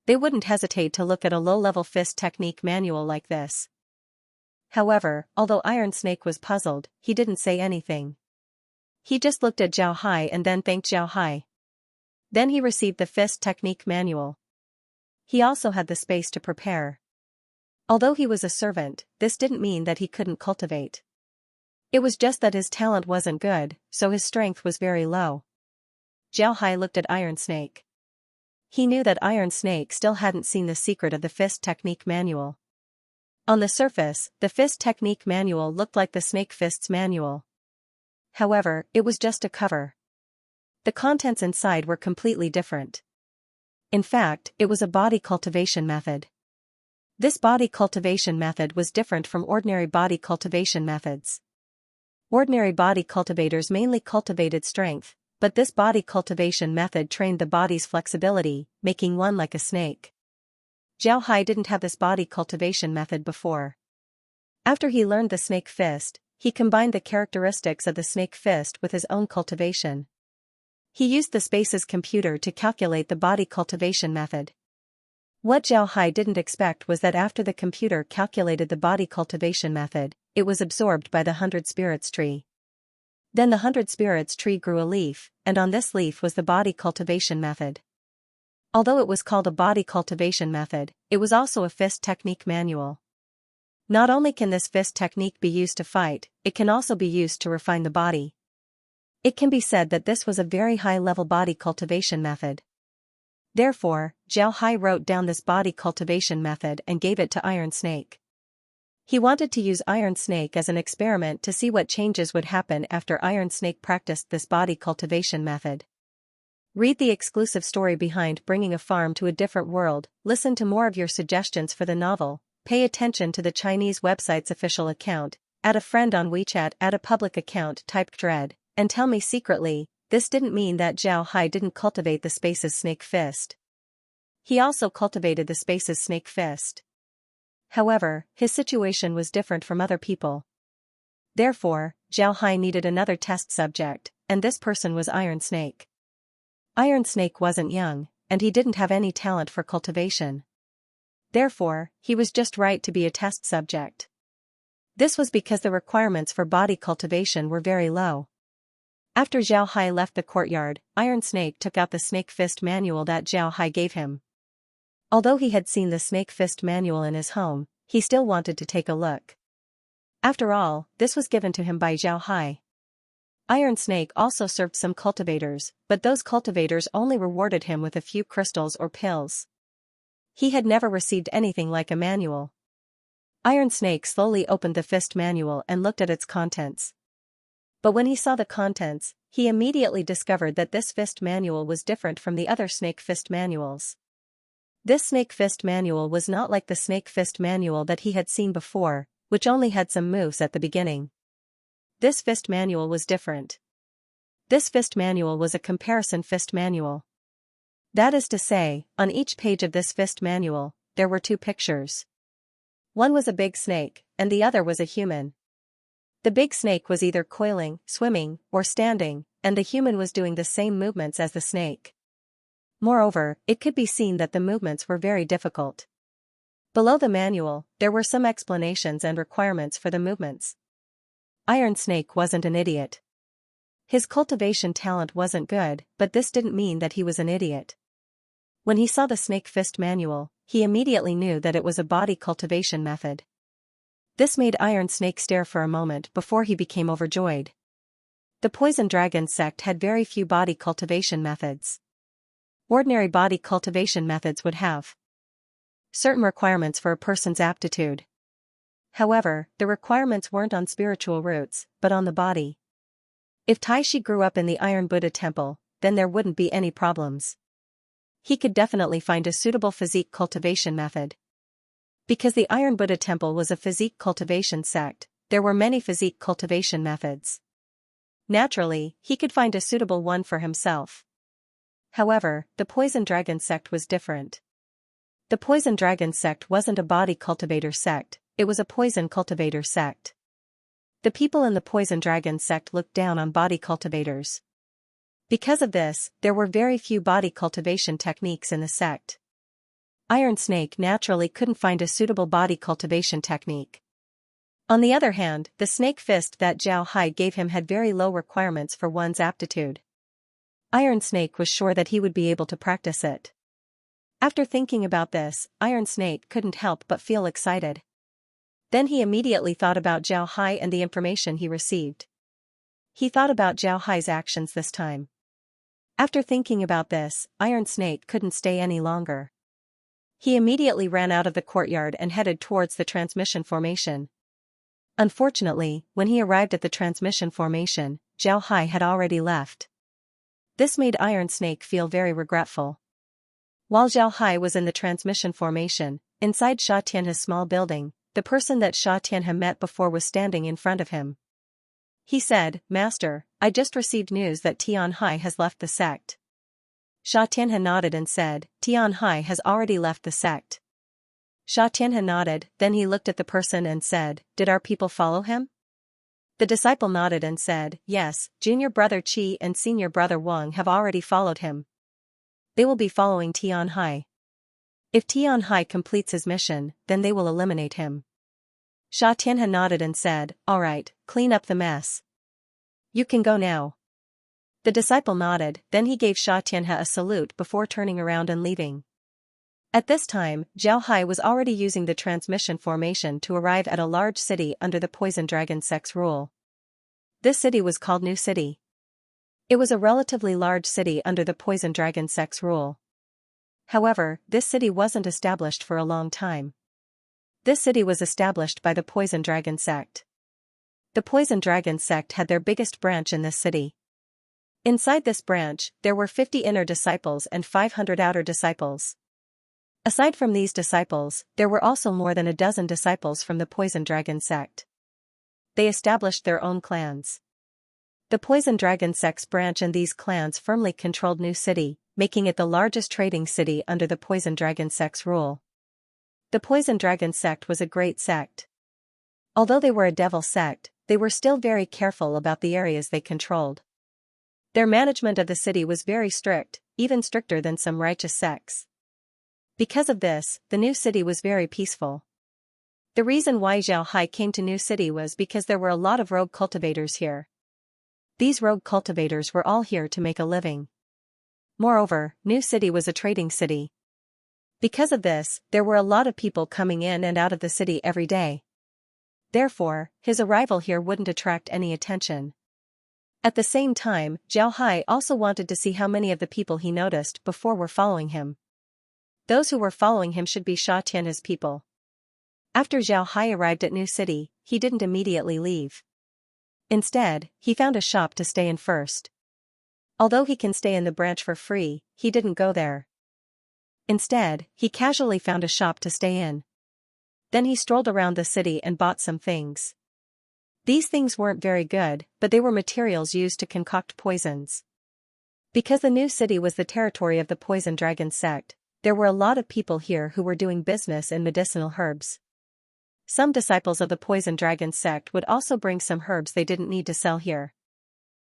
They wouldn't hesitate to look at a low-level fist technique manual like this. However, although Iron Snake was puzzled, he didn't say anything. He just looked at Zhao Hai and then thanked Zhao Hai. Then he received the fist technique manual. He also had the space to prepare. Although he was a servant, this didn't mean that he couldn't cultivate. It was just that his talent wasn't good, so his strength was very low. Zhao Hai looked at Iron Snake. He knew that Iron Snake still hadn't seen the secret of the fist technique manual. On the surface, the fist technique manual looked like the Snake Fist's manual. However, it was just a cover. The contents inside were completely different. In fact, it was a body cultivation method. This body cultivation method was different from ordinary body cultivation methods. Ordinary body cultivators mainly cultivated strength, but this body cultivation method trained the body's flexibility, making one like a snake. Zhao Hai didn't have this body cultivation method before. After he learned the Snake Fist, he combined the characteristics of the Snake Fist with his own cultivation. He used the Space's computer to calculate the body cultivation method. What Zhao Hai didn't expect was that after the computer calculated the body cultivation method, it was absorbed by the 100 Spirits tree. Then the 100 Spirits tree grew a leaf, and on this leaf was the body cultivation method. Although it was called a body cultivation method, it was also a fist technique manual. Not only can this fist technique be used to fight, it can also be used to refine the body. It can be said that this was a very high-level body cultivation method. Therefore, Zhao Hai wrote down this body cultivation method and gave it to Iron Snake. He wanted to use Iron Snake as an experiment to see what changes would happen after Iron Snake practiced this body cultivation method. Read the exclusive story behind Bringing a Farm to a Different World, listen to more of your suggestions for the novel, pay attention to the Chinese website's official account, add a friend on WeChat, add a public account, type Dread, and tell me secretly, this didn't mean that Zhao Hai didn't cultivate the Space's Snake Fist. He also cultivated the Space's Snake Fist. However, his situation was different from other people. Therefore, Zhao Hai needed another test subject, and this person was Iron Snake. Iron Snake wasn't young, and he didn't have any talent for cultivation. Therefore, he was just right to be a test subject. This was because the requirements for body cultivation were very low. After Zhao Hai left the courtyard, Iron Snake took out the Snake Fist manual that Zhao Hai gave him. Although he had seen the Snake Fist manual in his home, he still wanted to take a look. After all, this was given to him by Zhao Hai. Iron Snake also served some cultivators, but those cultivators only rewarded him with a few crystals or pills. He had never received anything like a manual. Iron Snake slowly opened the fist manual and looked at its contents. But when he saw the contents, he immediately discovered that this fist manual was different from the other snake fist manuals. This snake fist manual was not like the snake fist manual that he had seen before, which only had some moves at the beginning. This fist manual was different. This fist manual was a comparison fist manual. That is to say, on each page of this fist manual, there were two pictures. One was a big snake, and the other was a human. The big snake was either coiling, swimming, or standing, and the human was doing the same movements as the snake. Moreover, it could be seen that the movements were very difficult. Below the manual, there were some explanations and requirements for the movements. Iron Snake wasn't an idiot. His cultivation talent wasn't good, but this didn't mean that he was an idiot. When he saw the snake fist manual, he immediately knew that it was a body cultivation method. This made Iron Snake stare for a moment before he became overjoyed. The Poison Dragon sect had very few body cultivation methods. Ordinary body cultivation methods would have certain requirements for a person's aptitude. However, the requirements weren't on spiritual roots, but on the body. If Taishi grew up in the Iron Buddha temple, then there wouldn't be any problems. He could definitely find a suitable physique cultivation method. Because the Iron Buddha temple was a physique cultivation sect, there were many physique cultivation methods. Naturally, he could find a suitable one for himself. However, the Poison Dragon sect was different. The Poison Dragon sect wasn't a body cultivator sect, it was a poison cultivator sect. The people in the Poison Dragon sect looked down on body cultivators. Because of this, there were very few body cultivation techniques in the sect. Iron Snake naturally couldn't find a suitable body cultivation technique. On the other hand, the snake fist that Zhao Hai gave him had very low requirements for one's aptitude. Iron Snake was sure that he would be able to practice it. After thinking about this, Iron Snake couldn't help but feel excited. Then he immediately thought about Zhao Hai and the information he received. He thought about Zhao Hai's actions this time. After thinking about this, Iron Snake couldn't stay any longer. He immediately ran out of the courtyard and headed towards the transmission formation. Unfortunately, when he arrived at the transmission formation, Zhao Hai had already left. This made Iron Snake feel very regretful. While Zhao Hai was in the transmission formation, inside Sha Tianhe's small building, the person that Sha Tianhe met before was standing in front of him. He said, "Master, I just received news that Tian Hai has left the sect." Sha Tianhe nodded and said, "Tian Hai has already left the sect." Sha Tianhe nodded, then he looked at the person and said, "Did our people follow him?" The disciple nodded and said, "Yes, junior brother Qi and senior brother Wang have already followed him. They will be following Tian Hai. If Tian Hai completes his mission, then they will eliminate him." Sha Tianhe nodded and said, "All right, clean up the mess. You can go now." The disciple nodded, then he gave Sha Tianhe a salute before turning around and leaving. At this time, Zhao Hai was already using the transmission formation to arrive at a large city under the Poison Dragon sect's rule. This city was called New City. It was a relatively large city under the Poison Dragon sect's rule. However, this city wasn't established for a long time. This city was established by the Poison Dragon sect. The Poison Dragon sect had their biggest branch in this city. Inside this branch, there were 50 inner disciples and 500 outer disciples. Aside from these disciples, there were also more than a dozen disciples from the Poison Dragon sect. They established their own clans. The Poison Dragon sect's branch and these clans firmly controlled New City, making it the largest trading city under the Poison Dragon sect's rule. The Poison Dragon sect was a great sect. Although they were a devil sect, they were still very careful about the areas they controlled. Their management of the city was very strict, even stricter than some righteous sects. Because of this, the new city was very peaceful. The reason why Zhao Hai came to New City was because there were a lot of rogue cultivators here. These rogue cultivators were all here to make a living. Moreover, New City was a trading city. Because of this, there were a lot of people coming in and out of the city every day. Therefore, his arrival here wouldn't attract any attention. At the same time, Zhao Hai also wanted to see how many of the people he noticed before were following him. Those who were following him should be Sha Tianhe's people. After Zhao Hai arrived at New City, he didn't immediately leave. Instead, he found a shop to stay in first. Although he can stay in the branch for free, he didn't go there. Instead, he casually found a shop to stay in. Then he strolled around the city and bought some things. These things weren't very good, but they were materials used to concoct poisons. Because the New City was the territory of the Poison Dragon sect, there were a lot of people here who were doing business in medicinal herbs. Some disciples of the Poison Dragon sect would also bring some herbs they didn't need to sell here.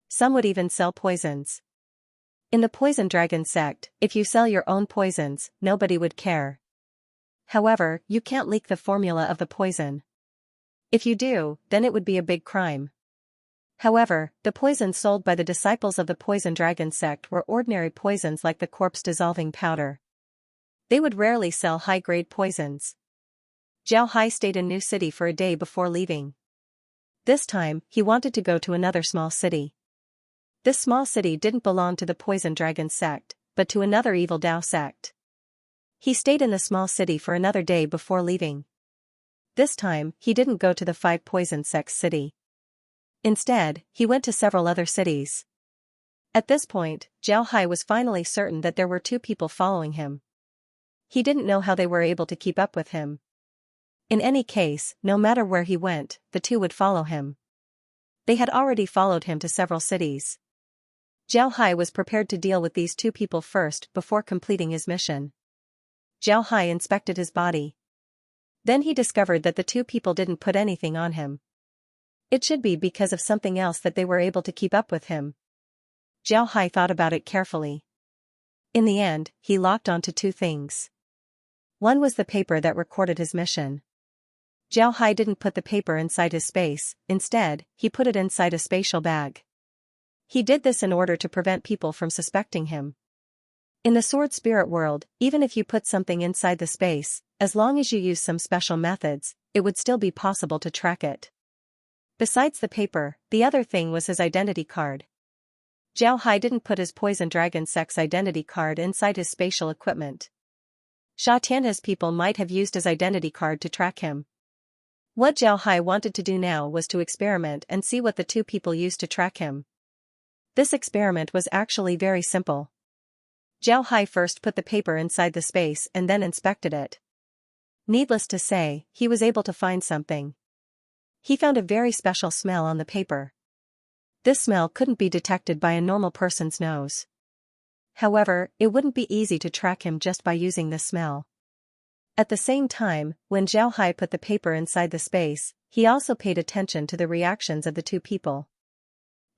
Some would even sell poisons. In the Poison Dragon sect, if you sell your own poisons, nobody would care. However, you can't leak the formula of the poison. If you do, then it would be a big crime. However, the poisons sold by the disciples of the Poison Dragon sect were ordinary poisons like the corpse-dissolving powder. They would rarely sell high-grade poisons. Zhao Hai stayed in New City for a day before leaving. This time, he wanted to go to another small city. This small city didn't belong to the Poison Dragon sect, but to another evil Dao sect. He stayed in the small city for another day before leaving. This time, he didn't go to the 5 poison sects city. Instead, he went to several other cities. At this point, Zhao Hai was finally certain that there were 2 people following him. He didn't know how they were able to keep up with him. In any case, no matter where he went, the 2 would follow him. They had already followed him to several cities. Zhao Hai was prepared to deal with these 2 people first before completing his mission. Zhao Hai inspected his body. Then he discovered that the 2 people didn't put anything on him. It should be because of something else that they were able to keep up with him. Zhao Hai thought about it carefully. In the end, he locked onto 2 things. One was the paper that recorded his mission. Zhao Hai didn't put the paper inside his space, instead, he put it inside a spatial bag. He did this in order to prevent people from suspecting him. In the sword spirit world, even if you put something inside the space, as long as you use some special methods, it would still be possible to track it. Besides the paper, the other thing was his identity card. Zhao Hai didn't put his Poison Dragon sect's identity card inside his spatial equipment. Xianxia's people might have used his identity card to track him. What Zhao Hai wanted to do now was to experiment and see what the 2 people used to track him. This experiment was actually very simple. Zhao Hai first put the paper inside the space and then inspected it. Needless to say, he was able to find something. He found a very special smell on the paper. This smell couldn't be detected by a normal person's nose. However, it wouldn't be easy to track him just by using this smell. At the same time, when Zhao Hai put the paper inside the space, he also paid attention to the reactions of the 2 people.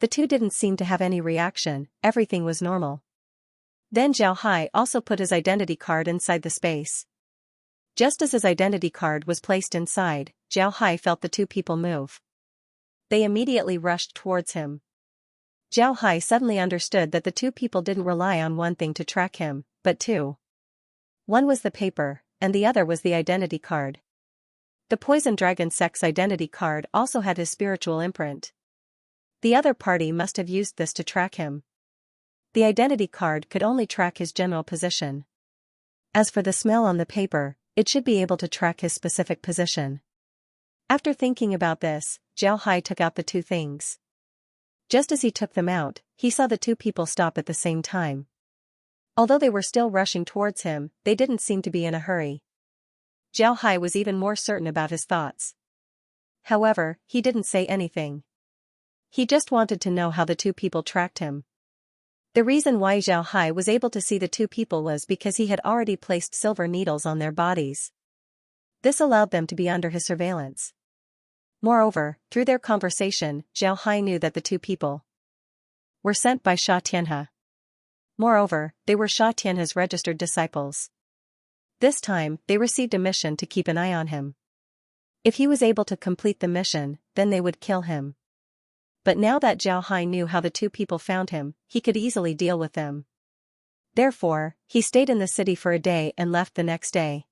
The 2 didn't seem to have any reaction, everything was normal. Then Zhao Hai also put his identity card inside the space. Just as his identity card was placed inside, Zhao Hai felt the 2 people move. They immediately rushed towards him. Zhao Hai suddenly understood that the 2 people didn't rely on one thing to track him, but 2. One was the paper, and the other was the identity card. The Poison Dragon sect's identity card also had his spiritual imprint. The other party must have used this to track him. The identity card could only track his general position. As for the smell on the paper, it should be able to track his specific position. After thinking about this, Zhao Hai took out the 2 things. Just as he took them out, he saw the 2 people stop at the same time. Although they were still rushing towards him, they didn't seem to be in a hurry. Zhao Hai was even more certain about his thoughts. However, he didn't say anything. He just wanted to know how the 2 people tracked him. The reason why Zhao Hai was able to see the 2 people was because he had already placed silver needles on their bodies. This allowed them to be under his surveillance. Moreover, through their conversation, Zhao Hai knew that the 2 people were sent by Xianxia. Moreover, they were Xianxia's registered disciples. This time, they received a mission to keep an eye on him. If he was able to complete the mission, then they would kill him. But now that Zhao Hai knew how the 2 people found him, he could easily deal with them. Therefore, he stayed in the city for a day and left the next day.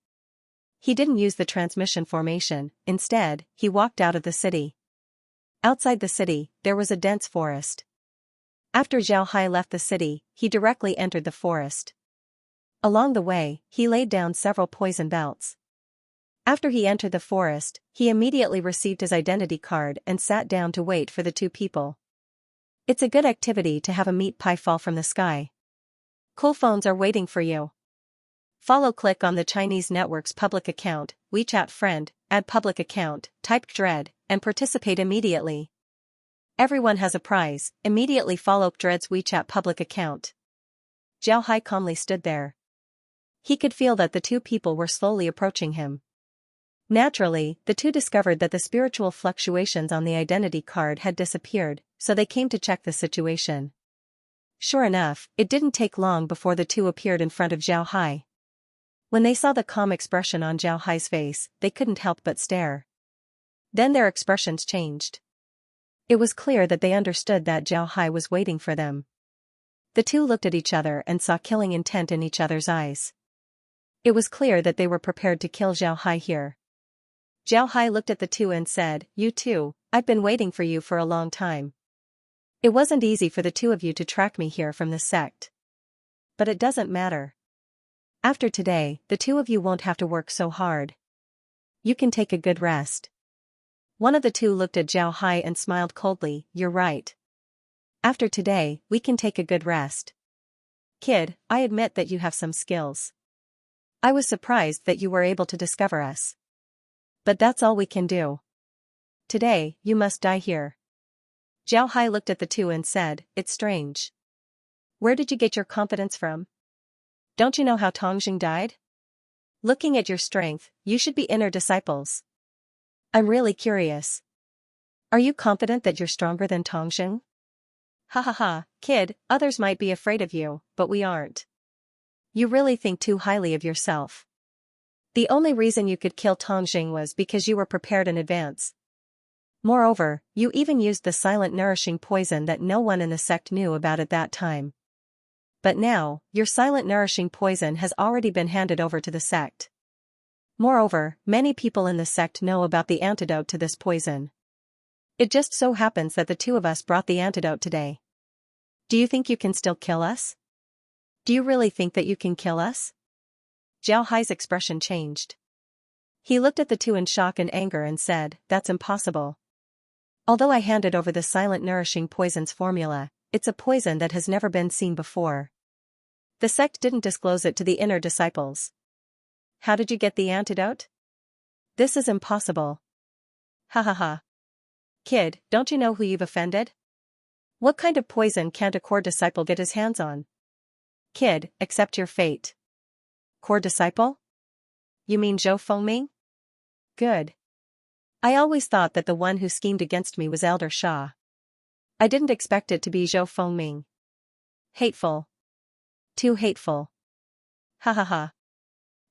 He didn't use the transmission formation, instead, he walked out of the city. Outside the city, there was a dense forest. After Zhao Hai left the city, he directly entered the forest. Along the way, he laid down several poison belts. After he entered the forest, he immediately received his identity card and sat down to wait for the two people. It's a good activity to have a meat pie fall from the sky. Cool phones are waiting for you. Click on the Chinese network's public account, WeChat friend, add public account, type Dread, and participate immediately. Everyone has a prize. Immediately follow Dread's WeChat public account. Zhao Hai calmly stood there. He could feel that the two people were slowly approaching him. Naturally, the two discovered that the spiritual fluctuations on the identity card had disappeared, so they came to check the situation. Sure enough, it didn't take long before the two appeared in front of Zhao Hai. When they saw the calm expression on Zhao Hai's face, they couldn't help but stare. Then their expressions changed. It was clear that they understood that Zhao Hai was waiting for them. The two looked at each other and saw killing intent in each other's eyes. It was clear that they were prepared to kill Zhao Hai here. Zhao Hai looked at the two and said, "You two, I've been waiting for you for a long time. It wasn't easy for the two of you to track me here from this sect. But it doesn't matter. After today, the two of you won't have to work so hard. You can take a good rest." One of the two looked at Zhao Hai and smiled coldly. "You're right. After today, we can take a good rest. Kid, I admit that you have some skills. I was surprised that you were able to discover us. But that's all we can do. Today, you must die here." Zhao Hai looked at the two and said, "It's strange. Where did you get your confidence from? Don't you know how Tongjing died? Looking at your strength, you should be inner disciples. I'm really curious. Are you confident that you're stronger than Tongjing?" "Ha ha ha, kid, others might be afraid of you, but we aren't. You really think too highly of yourself. The only reason you could kill Tongjing was because you were prepared in advance. Moreover, you even used the silent nourishing poison that no one in the sect knew about at that time. But now, your silent nourishing poison has already been handed over to the sect. Moreover, many people in the sect know about the antidote to this poison. It just so happens that the two of us brought the antidote today. Do you think you can still kill us? Do you really think that you can kill us?" Zhao Hai's expression changed. He looked at the two in shock and anger and said, "That's impossible. Although I handed over the silent nourishing poison's formula, it's a poison that has never been seen before. The sect didn't disclose it to the inner disciples. How did you get the antidote? This is impossible. Ha ha ha. Kid, don't you know who you've offended? What kind of poison can't a core disciple get his hands on? Kid, accept your fate." "Core disciple? You mean Zhou Fengming? Good. I always thought that the one who schemed against me was Elder Sha. I didn't expect it to be Zhou Fengming. Hateful. Too hateful. Ha ha ha.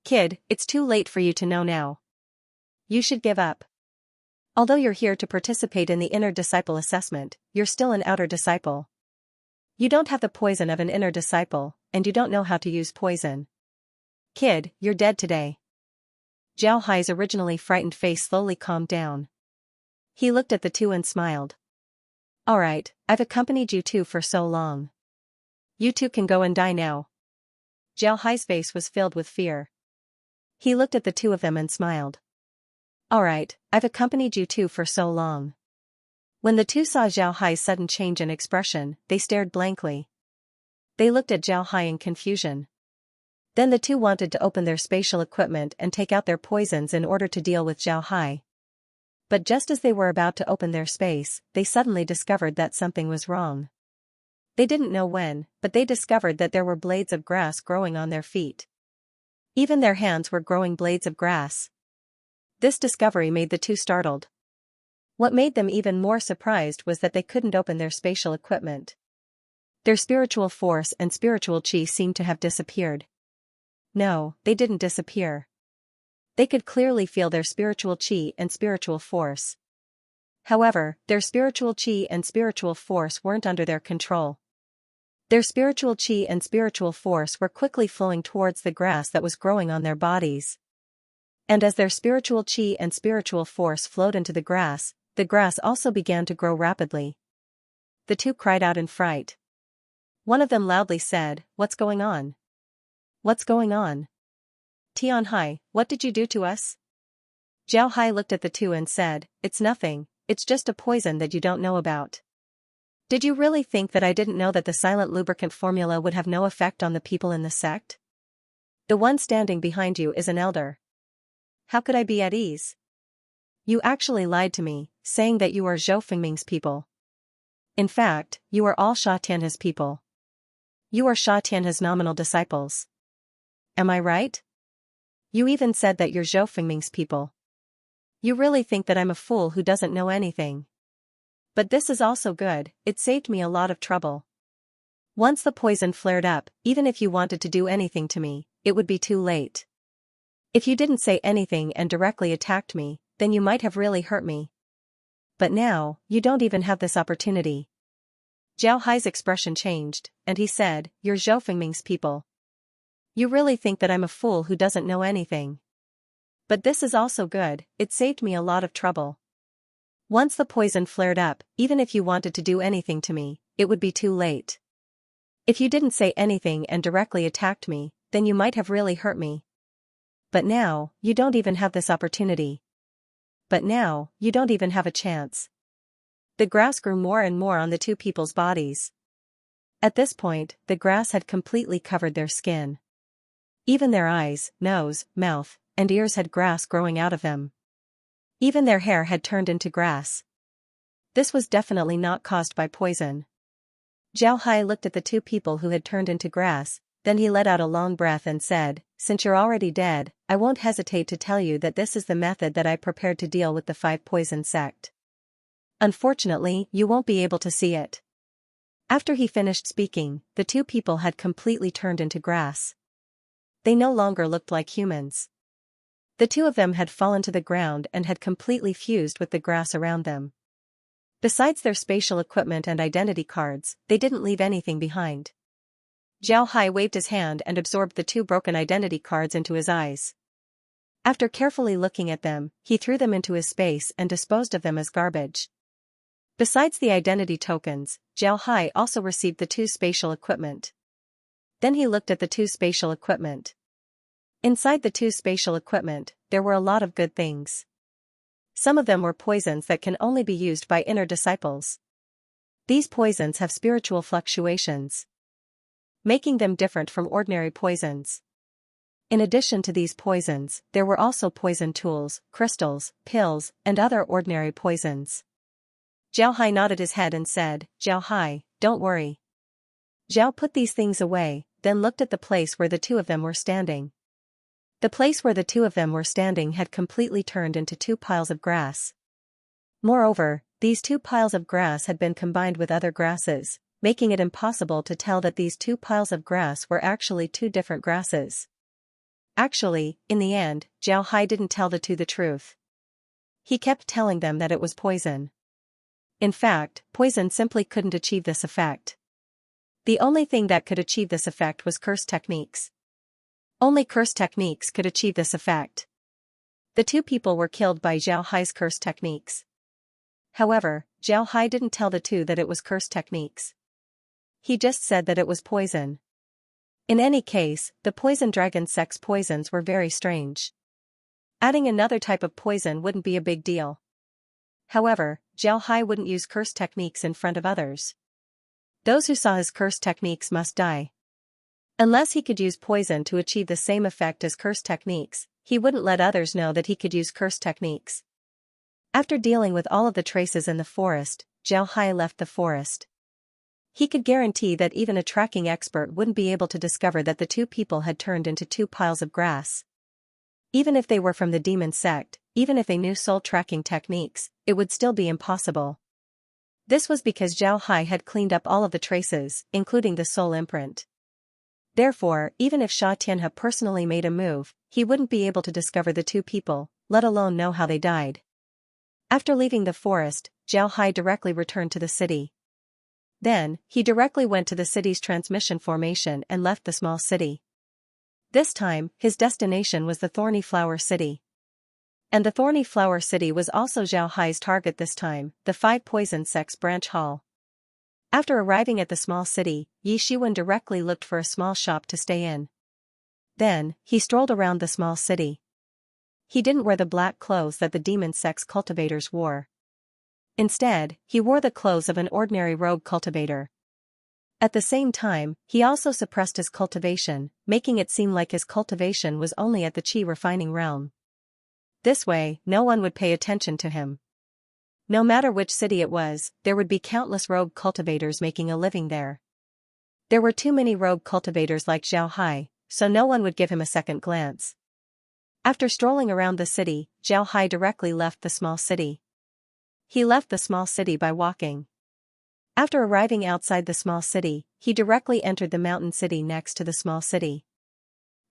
Kid, it's too late for you to know now. You should give up. Although you're here to participate in the inner disciple assessment, you're still an outer disciple. You don't have the poison of an inner disciple, and you don't know how to use poison. Kid, you're dead today." Zhao Hai's originally frightened face slowly calmed down. He looked at the two and smiled. "Alright, I've accompanied you two for so long. You two can go and die now." Zhao Hai's face was filled with fear. He looked at the two of them and smiled. "Alright, I've accompanied you two for so long." When the two saw Zhao Hai's sudden change in expression, they stared blankly. They looked at Zhao Hai in confusion. Then the two wanted to open their spatial equipment and take out their poisons in order to deal with Zhao Hai. But just as they were about to open their space, they suddenly discovered that something was wrong. They didn't know when, but they discovered that there were blades of grass growing on their feet. Even their hands were growing blades of grass. This discovery made the two startled. What made them even more surprised was that they couldn't open their spatial equipment. Their spiritual force and spiritual chi seemed to have disappeared. No, they didn't disappear. They could clearly feel their spiritual chi and spiritual force. However, their spiritual chi and spiritual force weren't under their control. Their spiritual chi and spiritual force were quickly flowing towards the grass that was growing on their bodies. And as their spiritual chi and spiritual force flowed into the grass also began to grow rapidly. The two cried out in fright. One of them loudly said, "What's going on? What's going on? Tian Hai, what did you do to us?" Zhao Hai looked at the two and said, "It's nothing, it's just a poison that you don't know about." "Did you really think that I didn't know that the silent lubricant formula would have no effect on the people in the sect? The one standing behind you is an elder. How could I be at ease? You actually lied to me, saying that you are Zhou Fengming's people. In fact, you are all Sha Tianhe's people. You are Sha Tianhe's nominal disciples. Am I right? You even said that you're Zhou Fengming's people. You really think that I'm a fool who doesn't know anything. But this is also good, it saved me a lot of trouble. Once the poison flared up, even if you wanted to do anything to me, it would be too late. If you didn't say anything and directly attacked me, then you might have really hurt me. But now, you don't even have this opportunity." Zhao Hai's expression changed, and he said, "You're Zhou Fengming's people. You really think that I'm a fool who doesn't know anything. But this is also good, it saved me a lot of trouble. Once the poison flared up, even if you wanted to do anything to me, it would be too late. If you didn't say anything and directly attacked me, then you might have really hurt me. But now, you don't even have this opportunity. But now, you don't even have a chance." The grass grew more and more on the two people's bodies. At this point, the grass had completely covered their skin. Even their eyes, nose, mouth, and ears had grass growing out of them. Even their hair had turned into grass. This was definitely not caused by poison. Zhao Hai looked at the two people who had turned into grass, then he let out a long breath and said, "Since you're already dead, I won't hesitate to tell you that this is the method that I prepared to deal with the 5 poison sect. Unfortunately, you won't be able to see it." After he finished speaking, the two people had completely turned into grass. They no longer looked like humans. The two of them had fallen to the ground and had completely fused with the grass around them. Besides their spatial equipment and identity cards, they didn't leave anything behind. Zhao Hai waved his hand and absorbed the 2 broken identity cards into his eyes. After carefully looking at them, he threw them into his space and disposed of them as garbage. Besides the identity tokens, Zhao Hai also received the 2 spatial equipment. Then he looked at the 2 spatial equipment. Inside the 2 spatial equipment, there were a lot of good things. Some of them were poisons that can only be used by inner disciples. These poisons have spiritual fluctuations, making them different from ordinary poisons. In addition to these poisons, there were also poison tools, crystals, pills, and other ordinary poisons. Zhao Hai nodded his head and said, "Zhao Hai, don't worry." Zhao put these things away, then looked at the place where the two of them were standing. The place where the two of them were standing had completely turned into 2 piles of grass. Moreover, these 2 piles of grass had been combined with other grasses, making it impossible to tell that these 2 piles of grass were actually 2 different grasses. Actually, in the end, Zhao Hai didn't tell the two the truth. He kept telling them that it was poison. In fact, poison simply couldn't achieve this effect. The only thing that could achieve this effect was curse techniques. Only curse techniques could achieve this effect. The 2 people were killed by Zhao Hai's curse techniques. However, Zhao Hai didn't tell the two that it was curse techniques. He just said that it was poison. In any case, the poison dragon sect's poisons were very strange. Adding another type of poison wouldn't be a big deal. However, Zhao Hai wouldn't use curse techniques in front of others. Those who saw his curse techniques must die. Unless he could use poison to achieve the same effect as curse techniques, he wouldn't let others know that he could use curse techniques. After dealing with all of the traces in the forest, Zhao Hai left the forest. He could guarantee that even a tracking expert wouldn't be able to discover that the 2 people had turned into 2 piles of grass. Even if they were from the demon sect, even if they knew soul tracking techniques, it would still be impossible. This was because Zhao Hai had cleaned up all of the traces, including the soul imprint. Therefore, even if Sha Tianhe personally made a move, he wouldn't be able to discover the 2 people, let alone know how they died. After leaving the forest, Zhao Hai directly returned to the city. Then, he directly went to the city's transmission formation and left the small city. This time, his destination was the Thorny Flower City. And the Thorny Flower City was also Zhao Hai's target this time, the 5 Poison Sects branch hall. After arriving at the small city, Yi Shiwen directly looked for a small shop to stay in. Then, he strolled around the small city. He didn't wear the black clothes that the demon sex cultivators wore. Instead, he wore the clothes of an ordinary rogue cultivator. At the same time, he also suppressed his cultivation, making it seem like his cultivation was only at the qi refining realm. This way, no one would pay attention to him. No matter which city it was, there would be countless rogue cultivators making a living there. There were too many rogue cultivators like Zhao Hai, so no one would give him a second glance. After strolling around the city, Zhao Hai directly left the small city. He left the small city by walking. After arriving outside the small city, he directly entered the mountain city next to the small city.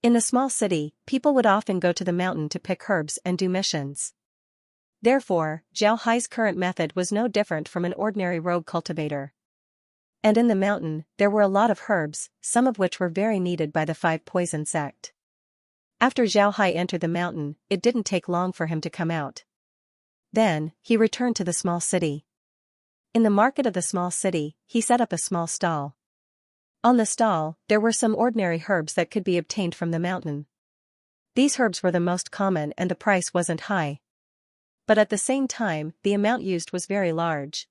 In the small city, people would often go to the mountain to pick herbs and do missions. Therefore, Zhao Hai's current method was no different from an ordinary rogue cultivator. And in the mountain, there were a lot of herbs, some of which were very needed by the five poison sect. After Zhao Hai entered the mountain, it didn't take long for him to come out. Then, he returned to the small city. In the market of the small city, he set up a small stall. On the stall, there were some ordinary herbs that could be obtained from the mountain. These herbs were the most common and the price wasn't high. But at the same time, the amount used was very large.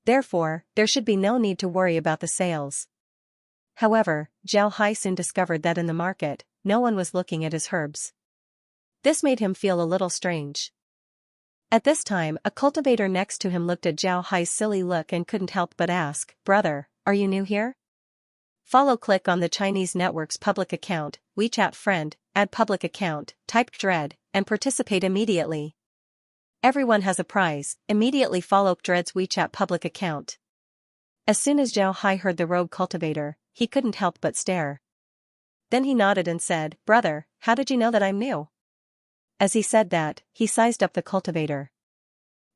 Therefore, there should be no need to worry about the sales. However, Zhao Hai soon discovered that in the market, no one was looking at his herbs. This made him feel a little strange. At this time, a cultivator next to him looked at Zhao Hai's silly look and couldn't help but ask, "Brother, are you new here?" Click on the Chinese network's public account, WeChat friend, add public account, type Dread, and participate immediately. Everyone has a prize, immediately follow Dread's WeChat public account. As soon as Zhao Hai heard the rogue cultivator, he couldn't help but stare. Then he nodded and said, "Brother, how did you know that I'm new?" As he said that, he sized up the cultivator.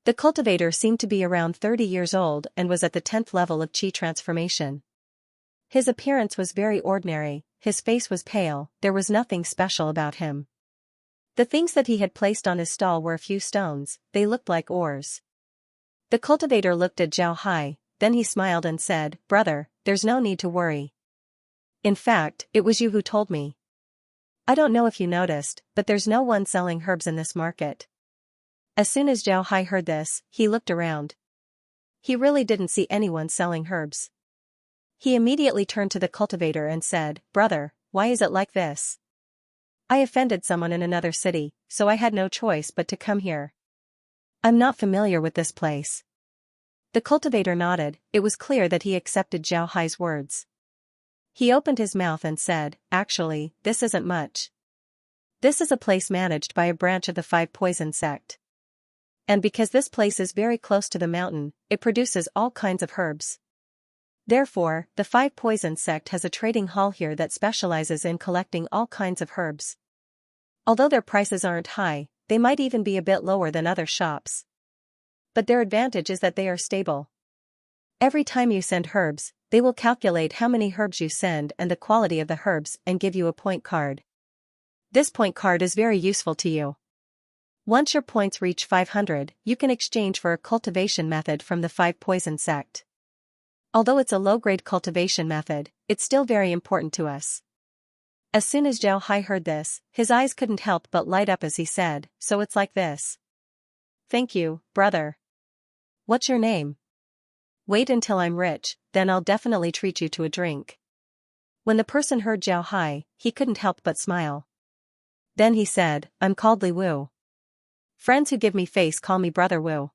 The cultivator seemed to be around 30 years old and was at the 10th level of qi transformation. His appearance was very ordinary, his face was pale, there was nothing special about him. The things that he had placed on his stall were a few stones, they looked like ores. The cultivator looked at Zhao Hai, then he smiled and said, "Brother, there's no need to worry. In fact, it was you who told me. I don't know if you noticed, but there's no one selling herbs in this market." As soon as Zhao Hai heard this, he looked around. He really didn't see anyone selling herbs. He immediately turned to the cultivator and said, "Brother, why is it like this? I offended someone in another city, so I had no choice but to come here. I'm not familiar with this place." The cultivator nodded, it was clear that he accepted Zhao Hai's words. He opened his mouth and said, "Actually, this isn't much. This is a place managed by a branch of the five poison sect. And because this place is very close to the mountain, it produces all kinds of herbs. Therefore, the five poison sect has a trading hall here that specializes in collecting all kinds of herbs. Although their prices aren't high, they might even be a bit lower than other shops. But their advantage is that they are stable. Every time you send herbs, they will calculate how many herbs you send and the quality of the herbs and give you a point card. This point card is very useful to you. Once your points reach 500, you can exchange for a cultivation method from the five poison sect. Although it's a low-grade cultivation method, it's still very important to us." As soon as Zhao Hai heard this, his eyes couldn't help but light up as he said, "So it's like this. Thank you, brother. What's your name? Wait until I'm rich, then I'll definitely treat you to a drink." When the person heard Zhao Hai, he couldn't help but smile. Then he said, "I'm called Li Wu. Friends who give me face call me Brother Wu.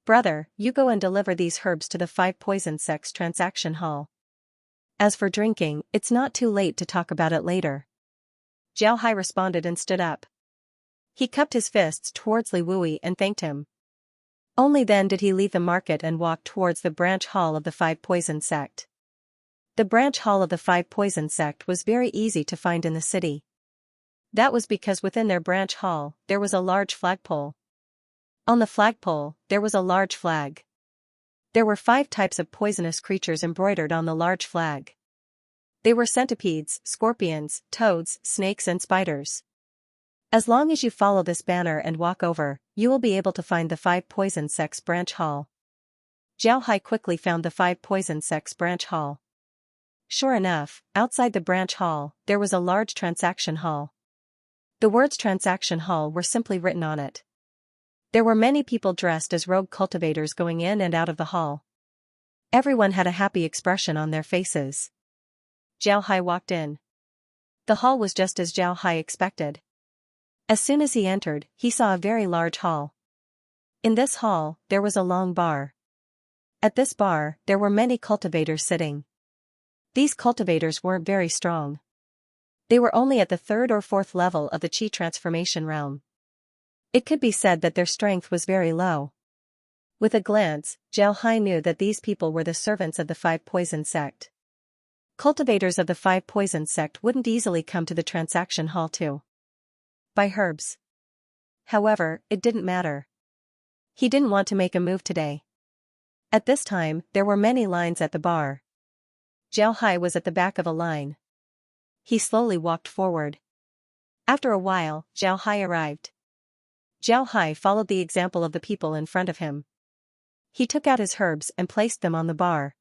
Brother, you go and deliver these herbs to the five poison sect's transaction hall. As for drinking, it's not too late to talk about it later." Zhao Hai responded and stood up. He cupped his fists towards Li Wui and thanked him. Only then did he leave the market and walk towards the branch hall of the five poison sect. The branch hall of the five poison sect was very easy to find in the city. That was because within their branch hall, there was a large flagpole. On the flagpole, there was a large flag. There were 5 types of poisonous creatures embroidered on the large flag. They were centipedes, scorpions, toads, snakes and spiders. As long as you follow this banner and walk over, you will be able to find the five poison sect's branch hall. Zhao Hai quickly found the five poison sect's branch hall. Sure enough, outside the branch hall, there was a large transaction hall. The words transaction hall were simply written on it. There were many people dressed as rogue cultivators going in and out of the hall. Everyone had a happy expression on their faces. Zhao Hai walked in. The hall was just as Zhao Hai expected. As soon as he entered, he saw a very large hall. In this hall, there was a long bar. At this bar, there were many cultivators sitting. These cultivators weren't very strong. They were only at the 3rd or 4th level of the Qi transformation realm. It could be said that their strength was very low. With a glance, Zhao Hai knew that these people were the servants of the 5 Poison sect. Cultivators of the 5 Poison sect wouldn't easily come to the transaction hall to buy herbs. However, it didn't matter. He didn't want to make a move today. At this time, there were many lines at the bar. Zhao Hai was at the back of a line. He slowly walked forward. After a while, Zhao Hai arrived. Zhao Hai followed the example of the people in front of him. He took out his herbs and placed them on the bar.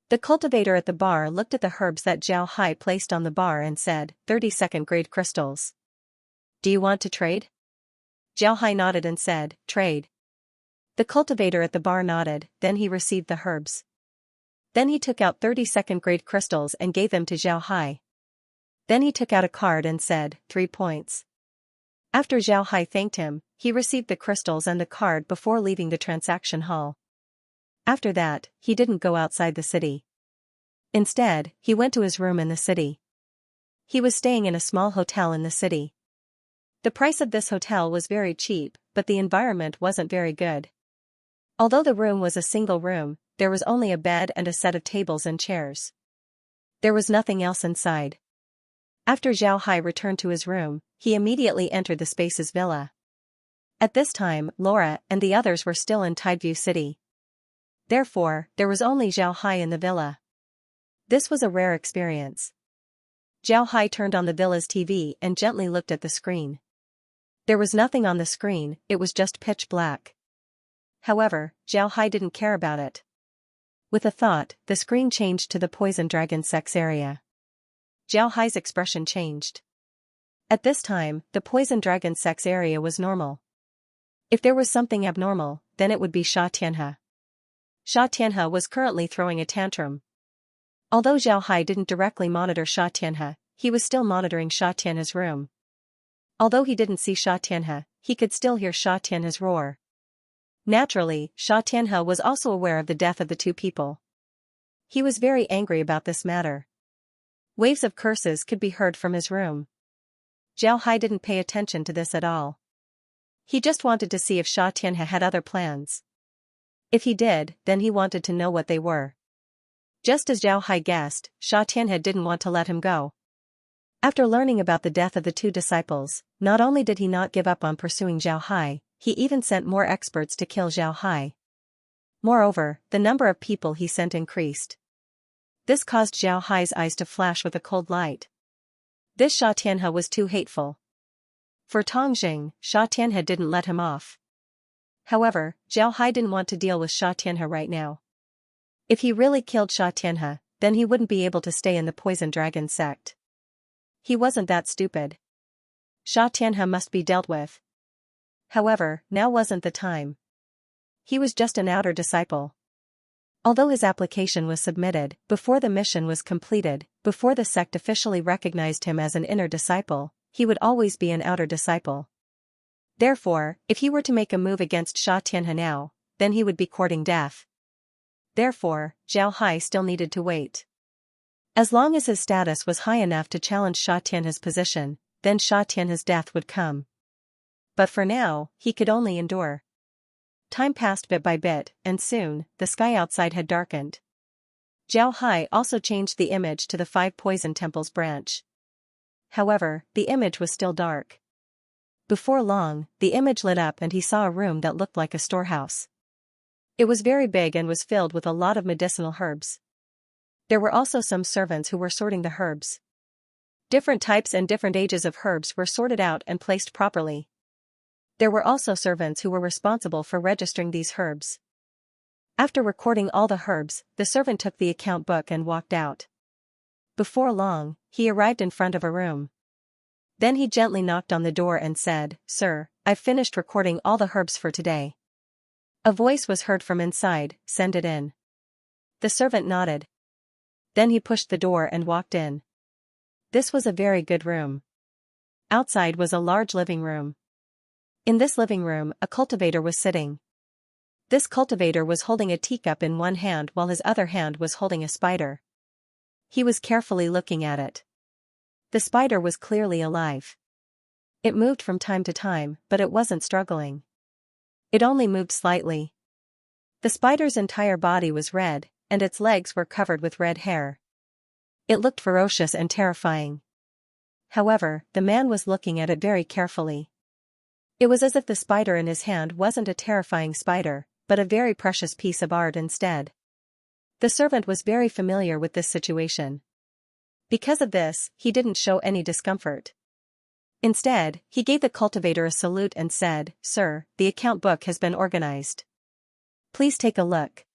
The cultivator at the bar looked at the herbs that Zhao Hai placed on the bar and said, 32nd grade crystals. Do you want to trade? Zhao Hai nodded and said, trade. The cultivator at the bar nodded, then he received the herbs. Then he took out 32nd grade crystals and gave them to Zhao Hai. Then he took out a card and said, 3 points. After Zhao Hai thanked him, he received the crystals and the card before leaving the transaction hall. After that, he didn't go outside the city. Instead, he went to his room in the city. He was staying in a small hotel in the city. The price of this hotel was very cheap, but the environment wasn't very good. Although the room was a single room, there was only a bed and a set of tables and chairs. There was nothing else inside. After Zhao Hai returned to his room, he immediately entered the Space's villa. At this time, Laura and the others were still in Tideview City. Therefore, there was only Zhao Hai in the villa. This was a rare experience. Zhao Hai turned on the villa's TV and gently looked at the screen. There was nothing on the screen, it was just pitch black. However, Zhao Hai didn't care about it. With a thought, the screen changed to the Poison Dragon sex area. Zhao Hai's expression changed. At this time, the Poison Dragon sex area was normal. If there was something abnormal, then it would be Sha Tianhe. Sha Tianhe was currently throwing a tantrum. Although Zhao Hai didn't directly monitor Sha Tianhe, he was still monitoring Sha Tianhe's room. Although he didn't see Sha Tianhe, he could still hear Sha Tianhe's roar. Naturally, Sha Tianhe was also aware of the death of the 2 people. He was very angry about this matter. Waves of curses could be heard from his room. Zhao Hai didn't pay attention to this at all. He just wanted to see if Sha Tianhe had other plans. If he did, then he wanted to know what they were. Just as Zhao Hai guessed, Sha Tianhe didn't want to let him go. After learning about the death of the 2 disciples, not only did he not give up on pursuing Zhao Hai, he even sent more experts to kill Zhao Hai. Moreover, the number of people he sent increased. This caused Zhao Hai's eyes to flash with a cold light. This Sha Tianhe was too hateful. For Tongjing, Sha Tianhe didn't let him off. However, Zhao Hai didn't want to deal with Sha Tianhe right now. If he really killed Sha Tianhe, then he wouldn't be able to stay in the Poison Dragon sect. He wasn't that stupid. Sha Tianhe must be dealt with. However, now wasn't the time. He was just an outer disciple. Although his application was submitted, before the mission was completed, before the sect officially recognized him as an inner disciple, he would always be an outer disciple. Therefore, if he were to make a move against Sha Tianhe now, then he would be courting death. Therefore, Zhao Hai still needed to wait. As long as his status was high enough to challenge Sha Tianhe's position, then Sha Tianhe's death would come. But for now, he could only endure. Time passed bit by bit, and soon, the sky outside had darkened. Zhao Hai also changed the image to the 5 Poison Temples branch. However, the image was still dark. Before long, the image lit up and he saw a room that looked like a storehouse. It was very big and was filled with a lot of medicinal herbs. There were also some servants who were sorting the herbs. Different types and different ages of herbs were sorted out and placed properly. There were also servants who were responsible for registering these herbs. After recording all the herbs, the servant took the account book and walked out. Before long, he arrived in front of a room. Then he gently knocked on the door and said, "Sir, I've finished recording all the herbs for today." A voice was heard from inside, "Send it in." The servant nodded. Then he pushed the door and walked in. This was a very good room. Outside was a large living room. In this living room, a cultivator was sitting. This cultivator was holding a teacup in one hand while his other hand was holding a spider. He was carefully looking at it. The spider was clearly alive. It moved from time to time, but it wasn't struggling. It only moved slightly. The spider's entire body was red, and its legs were covered with red hair. It looked ferocious and terrifying. However, the man was looking at it very carefully. It was as if the spider in his hand wasn't a terrifying spider, but a very precious piece of art instead. The servant was very familiar with this situation. Because of this, he didn't show any discomfort. Instead, he gave the cultivator a salute and said, "Sir, the account book has been organized. Please take a look."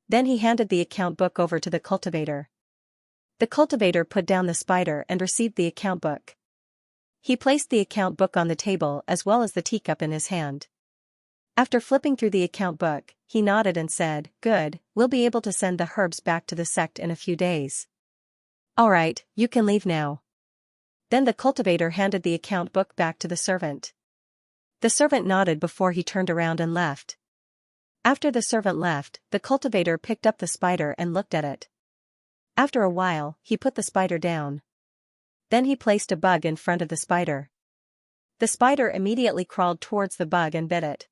Then he handed the account book over to the cultivator. The cultivator put down the spider and received the account book. He placed the account book on the table as well as the teacup in his hand. After flipping through the account book, he nodded and said, "Good, we'll be able to send the herbs back to the sect in a few days. All right, you can leave now." Then the cultivator handed the account book back to the servant. The servant nodded before he turned around and left. After the servant left, the cultivator picked up the spider and looked at it. After a while, he put the spider down. Then he placed a bug in front of the spider. The spider immediately crawled towards the bug and bit it.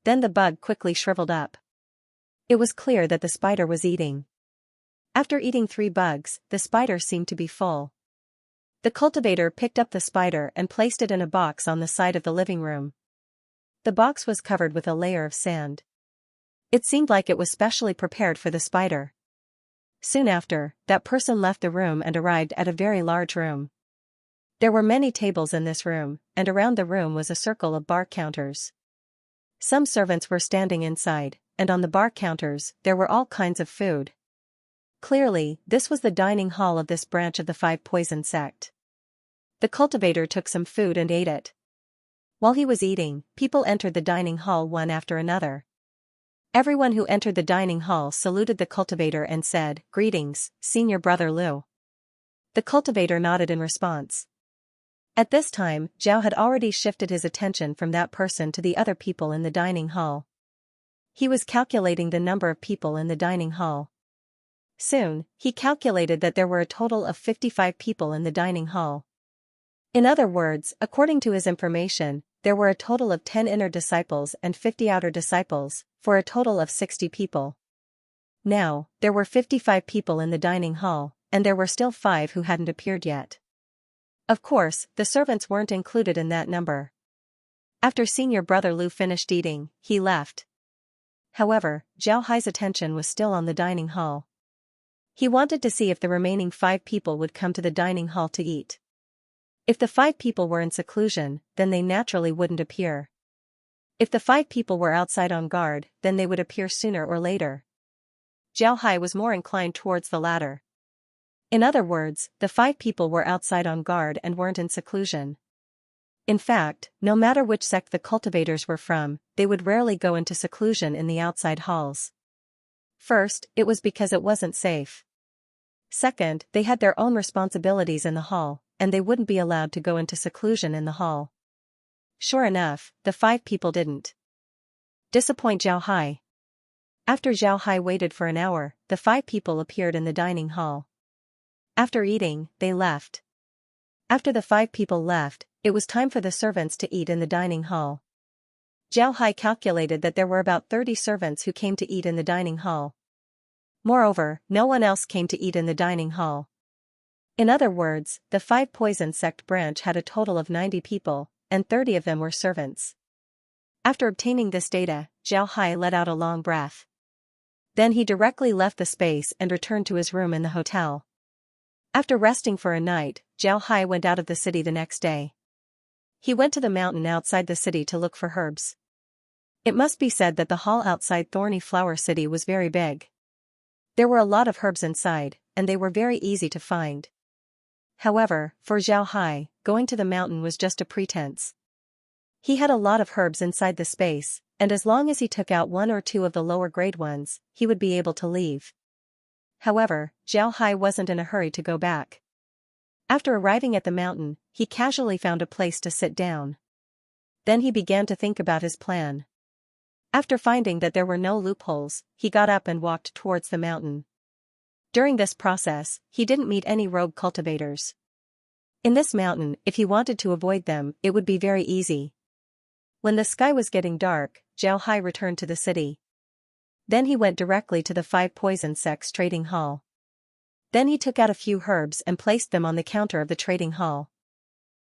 Then the bug quickly shriveled up. It was clear that the spider was eating. After eating 3 bugs, the spider seemed to be full. The cultivator picked up the spider and placed it in a box on the side of the living room. The box was covered with a layer of sand. It seemed like it was specially prepared for the spider. Soon after, that person left the room and arrived at a very large room. There were many tables in this room, and around the room was a circle of bar counters. Some servants were standing inside, and on the bar counters, there were all kinds of food. Clearly, this was the dining hall of this branch of the 5 Poison sect. The cultivator took some food and ate it. While he was eating, people entered the dining hall one after another. Everyone who entered the dining hall saluted the cultivator and said, "Greetings, Senior Brother Liu." The cultivator nodded in response. At this time, Zhao had already shifted his attention from that person to the other people in the dining hall. He was calculating the number of people in the dining hall. Soon, he calculated that there were a total of 55 people in the dining hall. In other words, according to his information, there were a total of 10 inner disciples and 50 outer disciples, for a total of 60 people. Now, there were 55 people in the dining hall, and there were still 5 who hadn't appeared yet. Of course, the servants weren't included in that number. After Senior Brother Liu finished eating, he left. However, Zhao Hai's attention was still on the dining hall. He wanted to see if the remaining 5 people would come to the dining hall to eat. If the 5 people were in seclusion, then they naturally wouldn't appear. If the 5 people were outside on guard, then they would appear sooner or later. Zhao Hai was more inclined towards the latter. In other words, the 5 people were outside on guard and weren't in seclusion. In fact, no matter which sect the cultivators were from, they would rarely go into seclusion in the outside halls. First, it was because it wasn't safe. Second, they had their own responsibilities in the hall, and they wouldn't be allowed to go into seclusion in the hall. Sure enough, the 5 people didn't disappoint Zhao Hai. After Zhao Hai waited for an hour, the 5 people appeared in the dining hall. After eating, they left. After the 5 people left, it was time for the servants to eat in the dining hall. Zhao Hai calculated that there were about 30 servants who came to eat in the dining hall. Moreover, no one else came to eat in the dining hall. In other words, the 5 Poison sect branch had a total of 90 people, and 30 of them were servants. After obtaining this data, Zhao Hai let out a long breath. Then he directly left the space and returned to his room in the hotel. After resting for a night, Zhao Hai went out of the city the next day. He went to the mountain outside the city to look for herbs. It must be said that the hall outside Thorny Flower City was very big. There were a lot of herbs inside, and they were very easy to find. However, for Zhao Hai, going to the mountain was just a pretense. He had a lot of herbs inside the space, and as long as he took out one or two of the lower grade ones, he would be able to leave. However, Zhao Hai wasn't in a hurry to go back. After arriving at the mountain, he casually found a place to sit down. Then he began to think about his plan. After finding that there were no loopholes, he got up and walked towards the mountain. During this process, he didn't meet any rogue cultivators. In this mountain, if he wanted to avoid them, it would be very easy. When the sky was getting dark, Zhao Hai returned to the city. Then he went directly to the 5 poison sects trading hall. Then he took out a few herbs and placed them on the counter of the trading hall.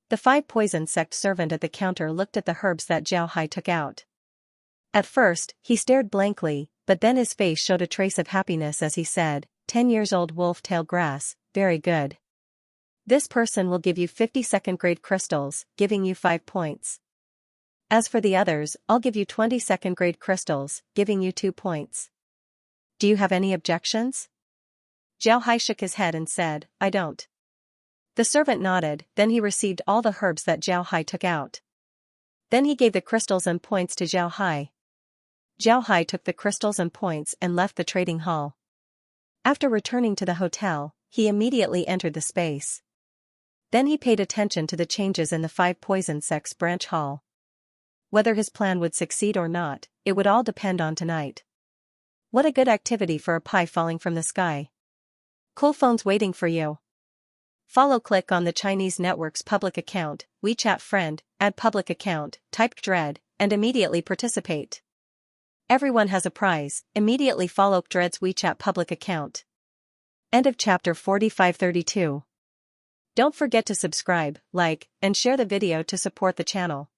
The 5 poison sect servant at the counter looked at the herbs that Zhao Hai took out. At first, he stared blankly, but then his face showed a trace of happiness as he said, 10 years old wolf-tail grass, very good. This person will give you 50 second-grade crystals, giving you 5 points. As for the others, I'll give you 20 second-grade crystals, giving you 2 points. Do you have any objections? Zhao Hai shook his head and said, I don't. The servant nodded, then he received all the herbs that Zhao Hai took out. Then he gave the crystals and points to Zhao Hai. Zhao Hai took the crystals and points and left the trading hall. After returning to the hotel, he immediately entered the space. Then he paid attention to the changes in the 5 poison sects branch hall. Whether his plan would succeed or not, it would all depend on tonight. What a good activity for a pie falling from the sky. Cool phones waiting for you. Click on the Chinese network's public account, WeChat friend, add public account, type Dread, and immediately participate. Everyone has a prize, immediately follow Dread's WeChat public account. End of chapter 4532. Don't forget to subscribe, like, and share the video to support the channel.